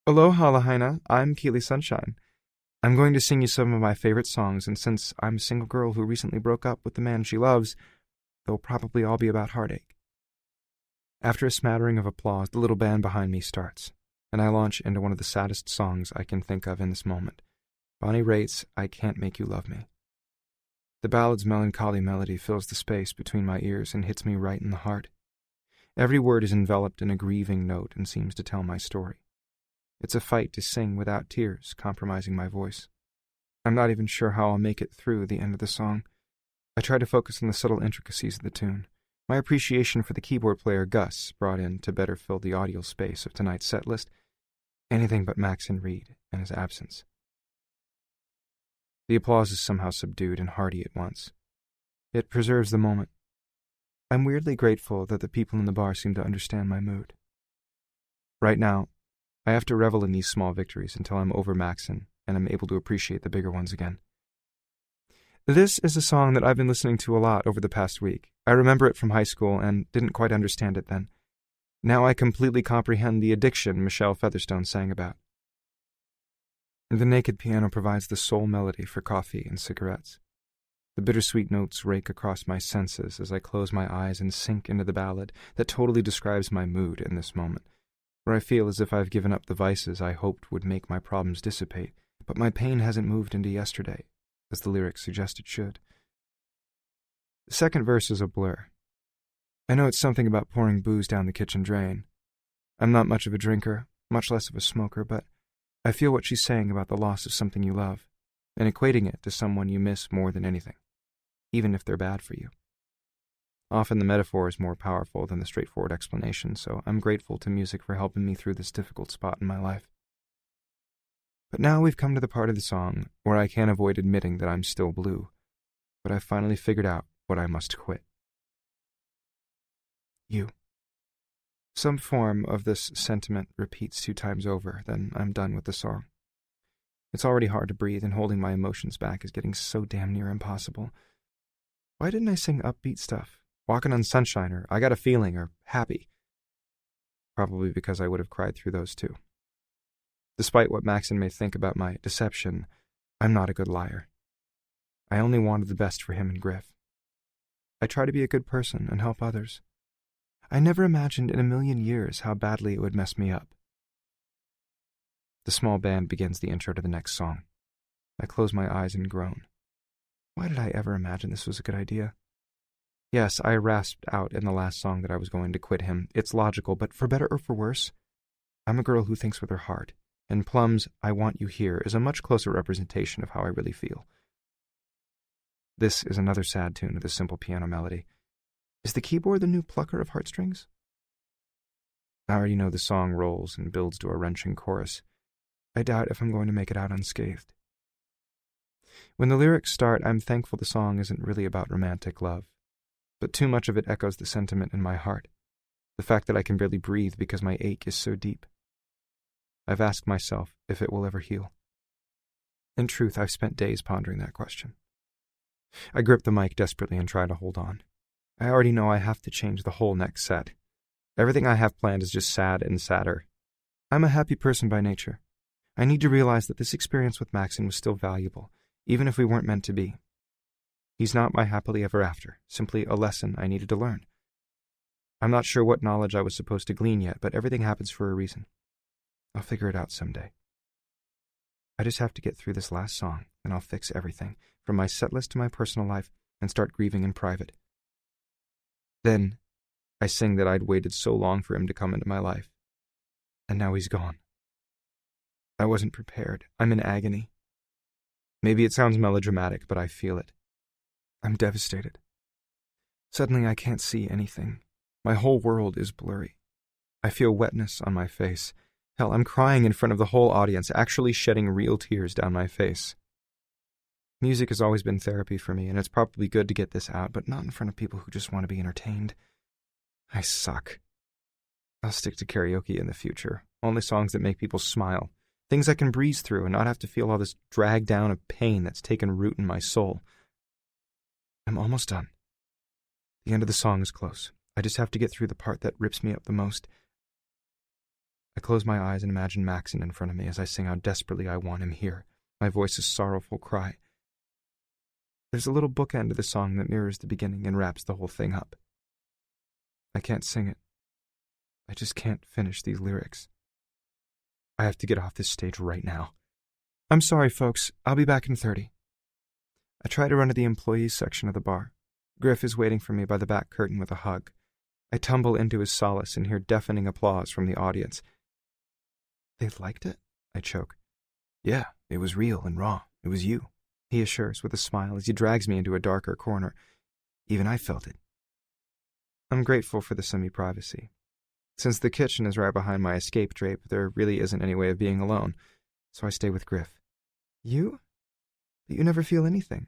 Aloha, Lahaina. I'm Keely Sunshine. I'm going to sing you some of my favorite songs, and since I'm a single girl who recently broke up with the man she loves, they'll probably all be about heartache. After a smattering of applause, the little band behind me starts, and I launch into one of the saddest songs I can think of in this moment. Bonnie Raitt's I Can't Make You Love Me. The ballad's melancholy melody fills the space between my ears and hits me right in the heart. Every word is enveloped in a grieving note and seems to tell my story. It's a fight to sing without tears, compromising my voice. I'm not even sure how I'll make it through the end of the song. I try to focus on the subtle intricacies of the tune. My appreciation for the keyboard player Gus, brought in to better fill the audio space of tonight's set list. Anything but Maxon Reed and his absence. The applause is somehow subdued and hearty at once. It preserves the moment. I'm weirdly grateful that the people in the bar seem to understand my mood. Right now, I have to revel in these small victories until I'm over Maxon and I'm able to appreciate the bigger ones again. This is a song that I've been listening to a lot over the past week. I remember it from high school and didn't quite understand it then. Now I completely comprehend the addiction Michelle Featherstone sang about. The naked piano provides the sole melody for coffee and cigarettes. The bittersweet notes rake across my senses as I close my eyes and sink into the ballad that totally describes my mood in this moment, where I feel as if I've given up the vices I hoped would make my problems dissipate, but my pain hasn't moved into yesterday, as the lyrics suggest it should. The second verse is a blur. I know it's something about pouring booze down the kitchen drain. I'm not much of a drinker, much less of a smoker, but I feel what she's saying about the loss of something you love, and equating it to someone you miss more than anything, even if they're bad for you. Often the metaphor is more powerful than the straightforward explanation, so I'm grateful to music for helping me through this difficult spot in my life. But now we've come to the part of the song where I can't avoid admitting that I'm still blue, but I've finally figured out what I must quit. You. Some form of this sentiment repeats 2 times over, then I'm done with the song. It's already hard to breathe, and holding my emotions back is getting so damn near impossible. Why didn't I sing upbeat stuff? Walking on Sunshine, or I Got a Feeling, or Happy? Probably because I would have cried through those too. Despite what Maxon may think about my deception, I'm not a good liar. I only wanted the best for him and Griff. I try to be a good person and help others. I never imagined in a million years how badly it would mess me up. The small band begins the intro to the next song. I close my eyes and groan. Why did I ever imagine this was a good idea? Yes, I rasped out in the last song that I was going to quit him. It's logical, but for better or for worse, I'm a girl who thinks with her heart, and Plum's I Want You Here is a much closer representation of how I really feel. This is another sad tune with a simple piano melody. Is the keyboard the new plucker of heartstrings? I already know the song rolls and builds to a wrenching chorus. I doubt if I'm going to make it out unscathed. When the lyrics start, I'm thankful the song isn't really about romantic love, but too much of it echoes the sentiment in my heart, the fact that I can barely breathe because my ache is so deep. I've asked myself if it will ever heal. In truth, I've spent days pondering that question. I grip the mic desperately and try to hold on. I already know I have to change the whole next set. Everything I have planned is just sad and sadder. I'm a happy person by nature. I need to realize that this experience with Maxon was still valuable, even if we weren't meant to be. He's not my happily ever after, simply a lesson I needed to learn. I'm not sure what knowledge I was supposed to glean yet, but everything happens for a reason. I'll figure it out someday. I just have to get through this last song, and I'll fix everything, from my set list to my personal life, and start grieving in private. Then, I sing that I'd waited so long for him to come into my life, and now he's gone. I wasn't prepared. I'm in agony. Maybe it sounds melodramatic, but I feel it. I'm devastated. Suddenly I can't see anything. My whole world is blurry. I feel wetness on my face. Hell, I'm crying in front of the whole audience, actually shedding real tears down my face. Music has always been therapy for me, and it's probably good to get this out, but not in front of people who just want to be entertained. I suck. I'll stick to karaoke in the future. Only songs that make people smile. Things I can breeze through and not have to feel all this drag down of pain that's taken root in my soul. I'm almost done. The end of the song is close. I just have to get through the part that rips me up the most. I close my eyes and imagine Maxon in front of me as I sing how desperately I want him here. My voice is a sorrowful cry. There's a little bookend to the song that mirrors the beginning and wraps the whole thing up. I can't sing it. I just can't finish these lyrics. I have to get off this stage right now. I'm sorry, folks. I'll be back in 30. I try to run to the employees section of the bar. Griff is waiting for me by the back curtain with a hug. I tumble into his solace and hear deafening applause from the audience. They liked it? I choke. Yeah, it was real and raw. It was you, he assures with a smile as he drags me into a darker corner. Even I felt it. I'm grateful for the semi-privacy. Since the kitchen is right behind my escape drape, there really isn't any way of being alone, so I stay with Griff. You? But you never feel anything.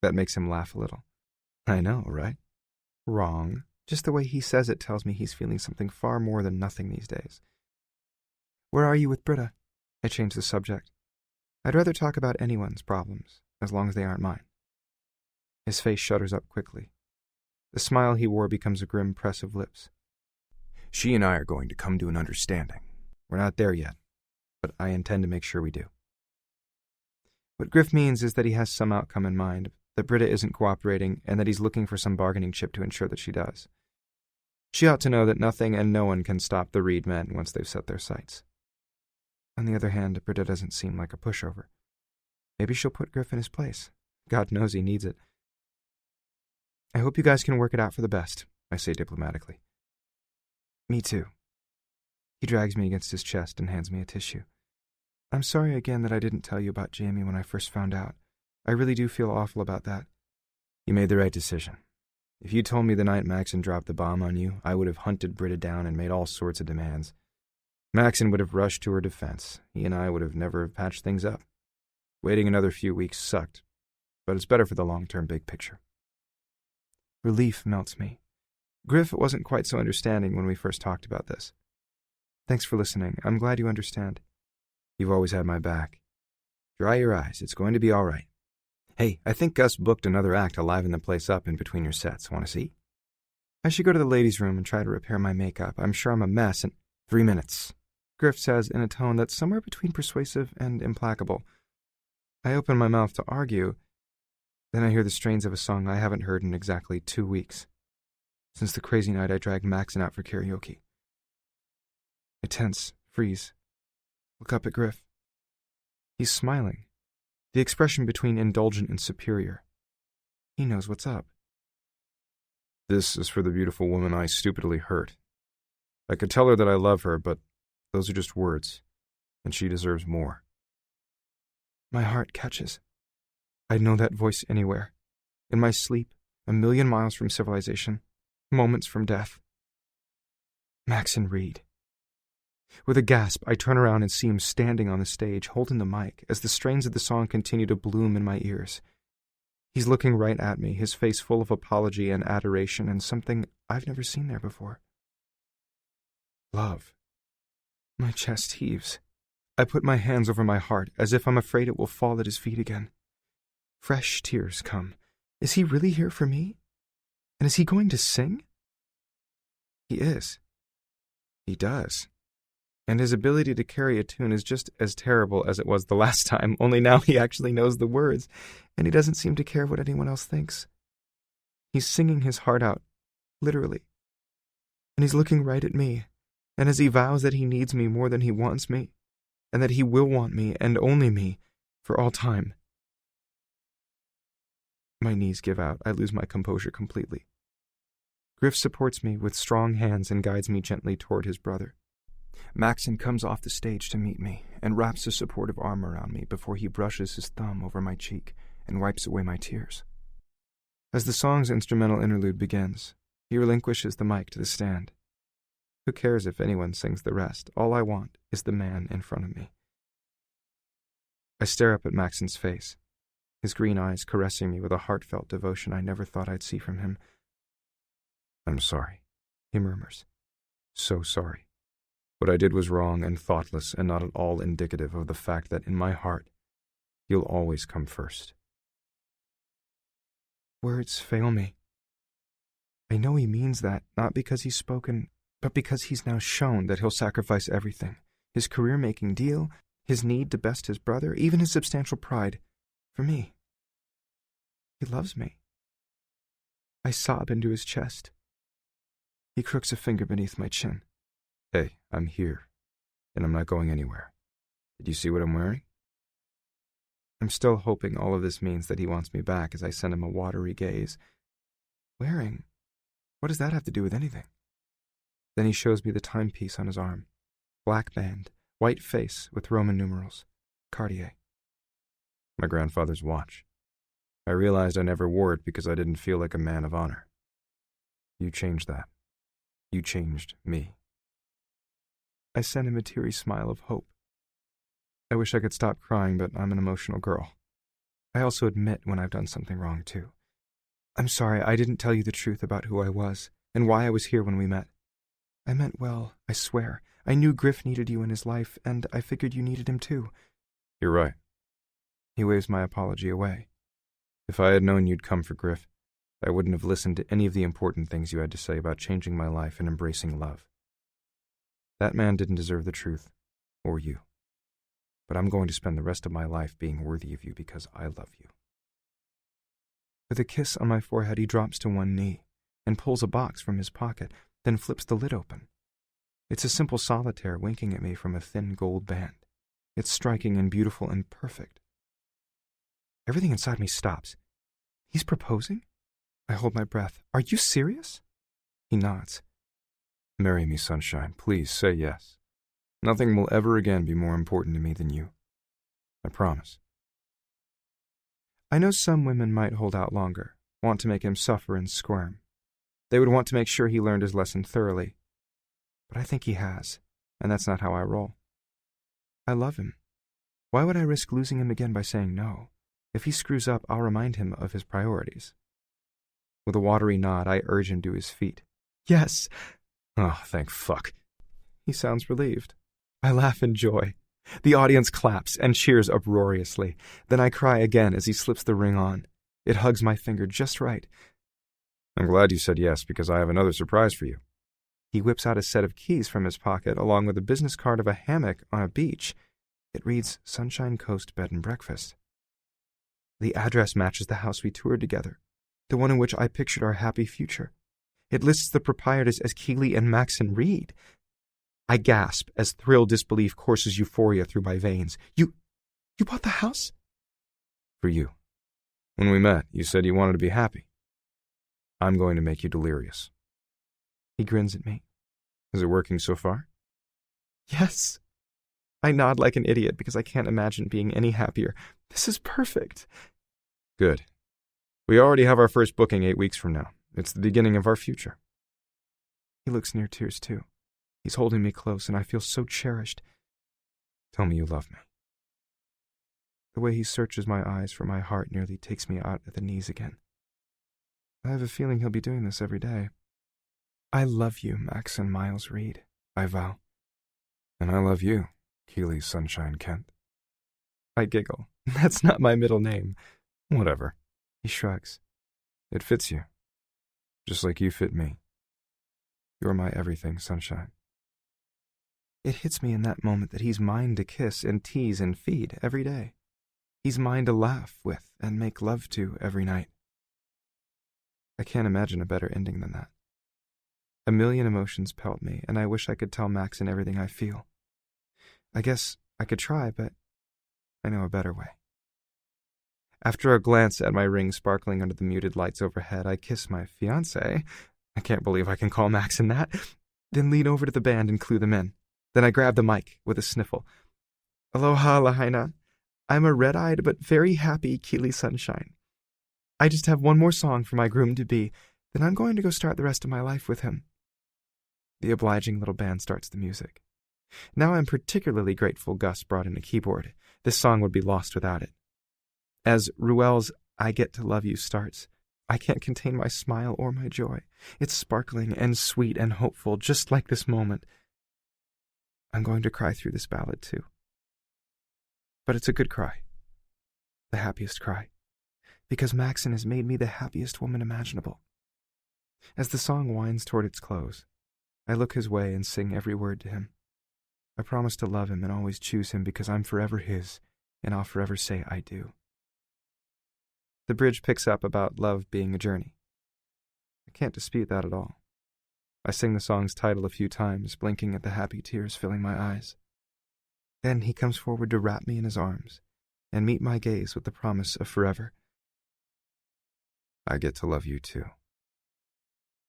That makes him laugh a little. I know, right? Wrong. Just the way he says it tells me he's feeling something far more than nothing these days. Where are you with Britta? I changed the subject. I'd rather talk about anyone's problems, as long as they aren't mine. His face shudders up quickly. The smile he wore becomes a grim press of lips. She and I are going to come to an understanding. We're not there yet, but I intend to make sure we do. What Griff means is that he has some outcome in mind, that Britta isn't cooperating, and that he's looking for some bargaining chip to ensure that she does. She ought to know that nothing and no one can stop the Reed men once they've set their sights. On the other hand, Britta doesn't seem like a pushover. Maybe she'll put Griff in his place. God knows he needs it. I hope you guys can work it out for the best, I say diplomatically. Me too. He drags me against his chest and hands me a tissue. I'm sorry again that I didn't tell you about Jamie when I first found out. I really do feel awful about that. You made the right decision. If you told me the night Maxon dropped the bomb on you, I would have hunted Britta down and made all sorts of demands. Maxon would have rushed to her defense. He and I would have never patched things up. Waiting another few weeks sucked, but it's better for the long-term big picture. Relief melts me. Griff wasn't quite so understanding when we first talked about this. Thanks for listening. I'm glad you understand. You've always had my back. Dry your eyes. It's going to be all right. Hey, I think Gus booked another act to liven the place up in between your sets. Want to see? I should go to the ladies' room and try to repair my makeup. I'm sure I'm a mess and... 3 minutes. Griff says in a tone that's somewhere between persuasive and implacable. I open my mouth to argue. Then I hear the strains of a song I haven't heard in exactly 2 weeks. Since the crazy night I dragged Maxon out for karaoke. I tense, freeze, look up at Griff. He's smiling, the expression between indulgent and superior. He knows what's up. This is for the beautiful woman I stupidly hurt. I could tell her that I love her, but those are just words, and she deserves more. My heart catches. I'd know that voice anywhere. In my sleep, 1,000,000 miles from civilization, moments from death. Maxon Reed. With a gasp, I turn around and see him standing on the stage, holding the mic, as the strains of the song continue to bloom in my ears. He's looking right at me, his face full of apology and adoration and something I've never seen there before. Love. My chest heaves. I put my hands over my heart, as if I'm afraid it will fall at his feet again. Fresh tears come. Is he really here for me? And is he going to sing? He is. He does. And his ability to carry a tune is just as terrible as it was the last time, only now he actually knows the words, and he doesn't seem to care what anyone else thinks. He's singing his heart out, literally. And he's looking right at me, and as he vows that he needs me more than he wants me, and that he will want me, and only me, for all time. My knees give out. I lose my composure completely. Griff supports me with strong hands and guides me gently toward his brother. Maxon comes off the stage to meet me and wraps a supportive arm around me before he brushes his thumb over my cheek and wipes away my tears. As the song's instrumental interlude begins, he relinquishes the mic to the stand. Who cares if anyone sings the rest? All I want is the man in front of me. I stare up at Maxon's face, his green eyes caressing me with a heartfelt devotion I never thought I'd see from him. I'm sorry, he murmurs. So sorry. What I did was wrong and thoughtless and not at all indicative of the fact that in my heart, you'll always come first. Words fail me. I know he means that, not because he's spoken, but because he's now shown that he'll sacrifice everything. His career-making deal, his need to best his brother, even his substantial pride, for me. He loves me. I sob into his chest. He crooks a finger beneath my chin. Hey, I'm here, and I'm not going anywhere. Did you see what I'm wearing? I'm still hoping all of this means that he wants me back as I send him a watery gaze. Wearing? What does that have to do with anything? Then he shows me the timepiece on his arm. Black band, white face with Roman numerals. Cartier. My grandfather's watch. I realized I never wore it because I didn't feel like a man of honor. You changed that. You changed me. I send him a teary smile of hope. I wish I could stop crying, but I'm an emotional girl. I also admit when I've done something wrong, too. I'm sorry I didn't tell you the truth about who I was, and why I was here when we met. I meant well, I swear. I knew Griff needed you in his life, and I figured you needed him too. You're right. He waves my apology away. If I had known you'd come for Griff, I wouldn't have listened to any of the important things you had to say about changing my life and embracing love. That man didn't deserve the truth, or you. But I'm going to spend the rest of my life being worthy of you because I love you. With a kiss on my forehead, he drops to one knee and pulls a box from his pocket, then flips the lid open. It's a simple solitaire winking at me from a thin gold band. It's striking and beautiful and perfect. Everything inside me stops. He's proposing? I hold my breath. Are you serious? He nods. Marry me, sunshine. Please say yes. Nothing will ever again be more important to me than you. I promise. I know some women might hold out longer, want to make him suffer and squirm. They would want to make sure he learned his lesson thoroughly. But I think he has, and that's not how I roll. I love him. Why would I risk losing him again by saying no? If he screws up, I'll remind him of his priorities. With a watery nod, I urge him to his feet. Yes! Oh, thank fuck. He sounds relieved. I laugh in joy. The audience claps and cheers uproariously. Then I cry again as he slips the ring on. It hugs my finger just right. I'm glad you said yes, because I have another surprise for you. He whips out a set of keys from his pocket, along with a business card of a hammock on a beach. It reads Sunshine Coast Bed and Breakfast. The address matches the house we toured together, the one in which I pictured our happy future. It lists the proprietors as Keeley and Maxon Reed. I gasp as thrilled disbelief courses euphoria through my veins. You bought the house? For you. When we met, you said you wanted to be happy. I'm going to make you delirious. He grins at me. Is it working so far? Yes. I nod like an idiot because I can't imagine being any happier. This is perfect. Good. We already have our first booking 8 weeks from now. It's the beginning of our future. He looks near tears too. He's holding me close, and I feel so cherished. Tell me you love me. The way he searches my eyes for my heart nearly takes me out at the knees again. I have a feeling he'll be doing this every day. I love you, Max and Miles Reed, I vow. And I love you, Keeley Sunshine Kent. I giggle. That's not my middle name. Whatever. He shrugs. It fits you. Just like you fit me. You're my everything, sunshine. It hits me in that moment that he's mine to kiss and tease and feed every day. He's mine to laugh with and make love to every night. I can't imagine a better ending than that. A million emotions pelt me, and I wish I could tell Maxon everything I feel. I guess I could try, but I know a better way. After a glance at my ring sparkling under the muted lights overhead, I kiss my fiancé. I can't believe I can call Maxon that. Then lean over to the band and clue them in. Then I grab the mic with a sniffle. Aloha, Lahaina. I'm a red-eyed but very happy Keeley Sunshine. I just have one more song for my groom-to-be, then I'm going to go start the rest of my life with him. The obliging little band starts the music. Now I'm particularly grateful Gus brought in a keyboard. This song would be lost without it. As Ruel's I Get to Love You starts, I can't contain my smile or my joy. It's sparkling and sweet and hopeful, just like this moment. I'm going to cry through this ballad, too. But it's a good cry. The happiest cry. Because Maxon has made me the happiest woman imaginable. As the song winds toward its close, I look his way and sing every word to him. I promise to love him and always choose him because I'm forever his, and I'll forever say I do. The bridge picks up about love being a journey. I can't dispute that at all. I sing the song's title a few times, blinking at the happy tears filling my eyes. Then he comes forward to wrap me in his arms and meet my gaze with the promise of forever. I get to love you too.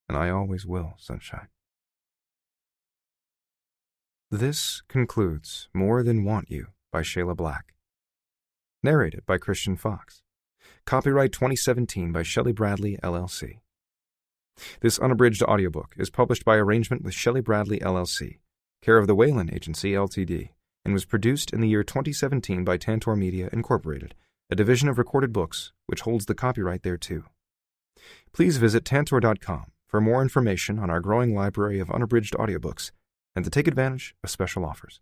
And I always will, sunshine. This concludes More Than Want You by Shayla Black. Narrated by Christian Fox. Copyright 2017 by Shelley Bradley, LLC. This unabridged audiobook is published by arrangement with Shelley Bradley, LLC, care of the Whalen Agency, Ltd., and was produced in the year 2017 by Tantor Media, Incorporated, a division of Recorded Books, which holds the copyright thereto. Please visit Tantor.com for more information on our growing library of unabridged audiobooks and to take advantage of special offers.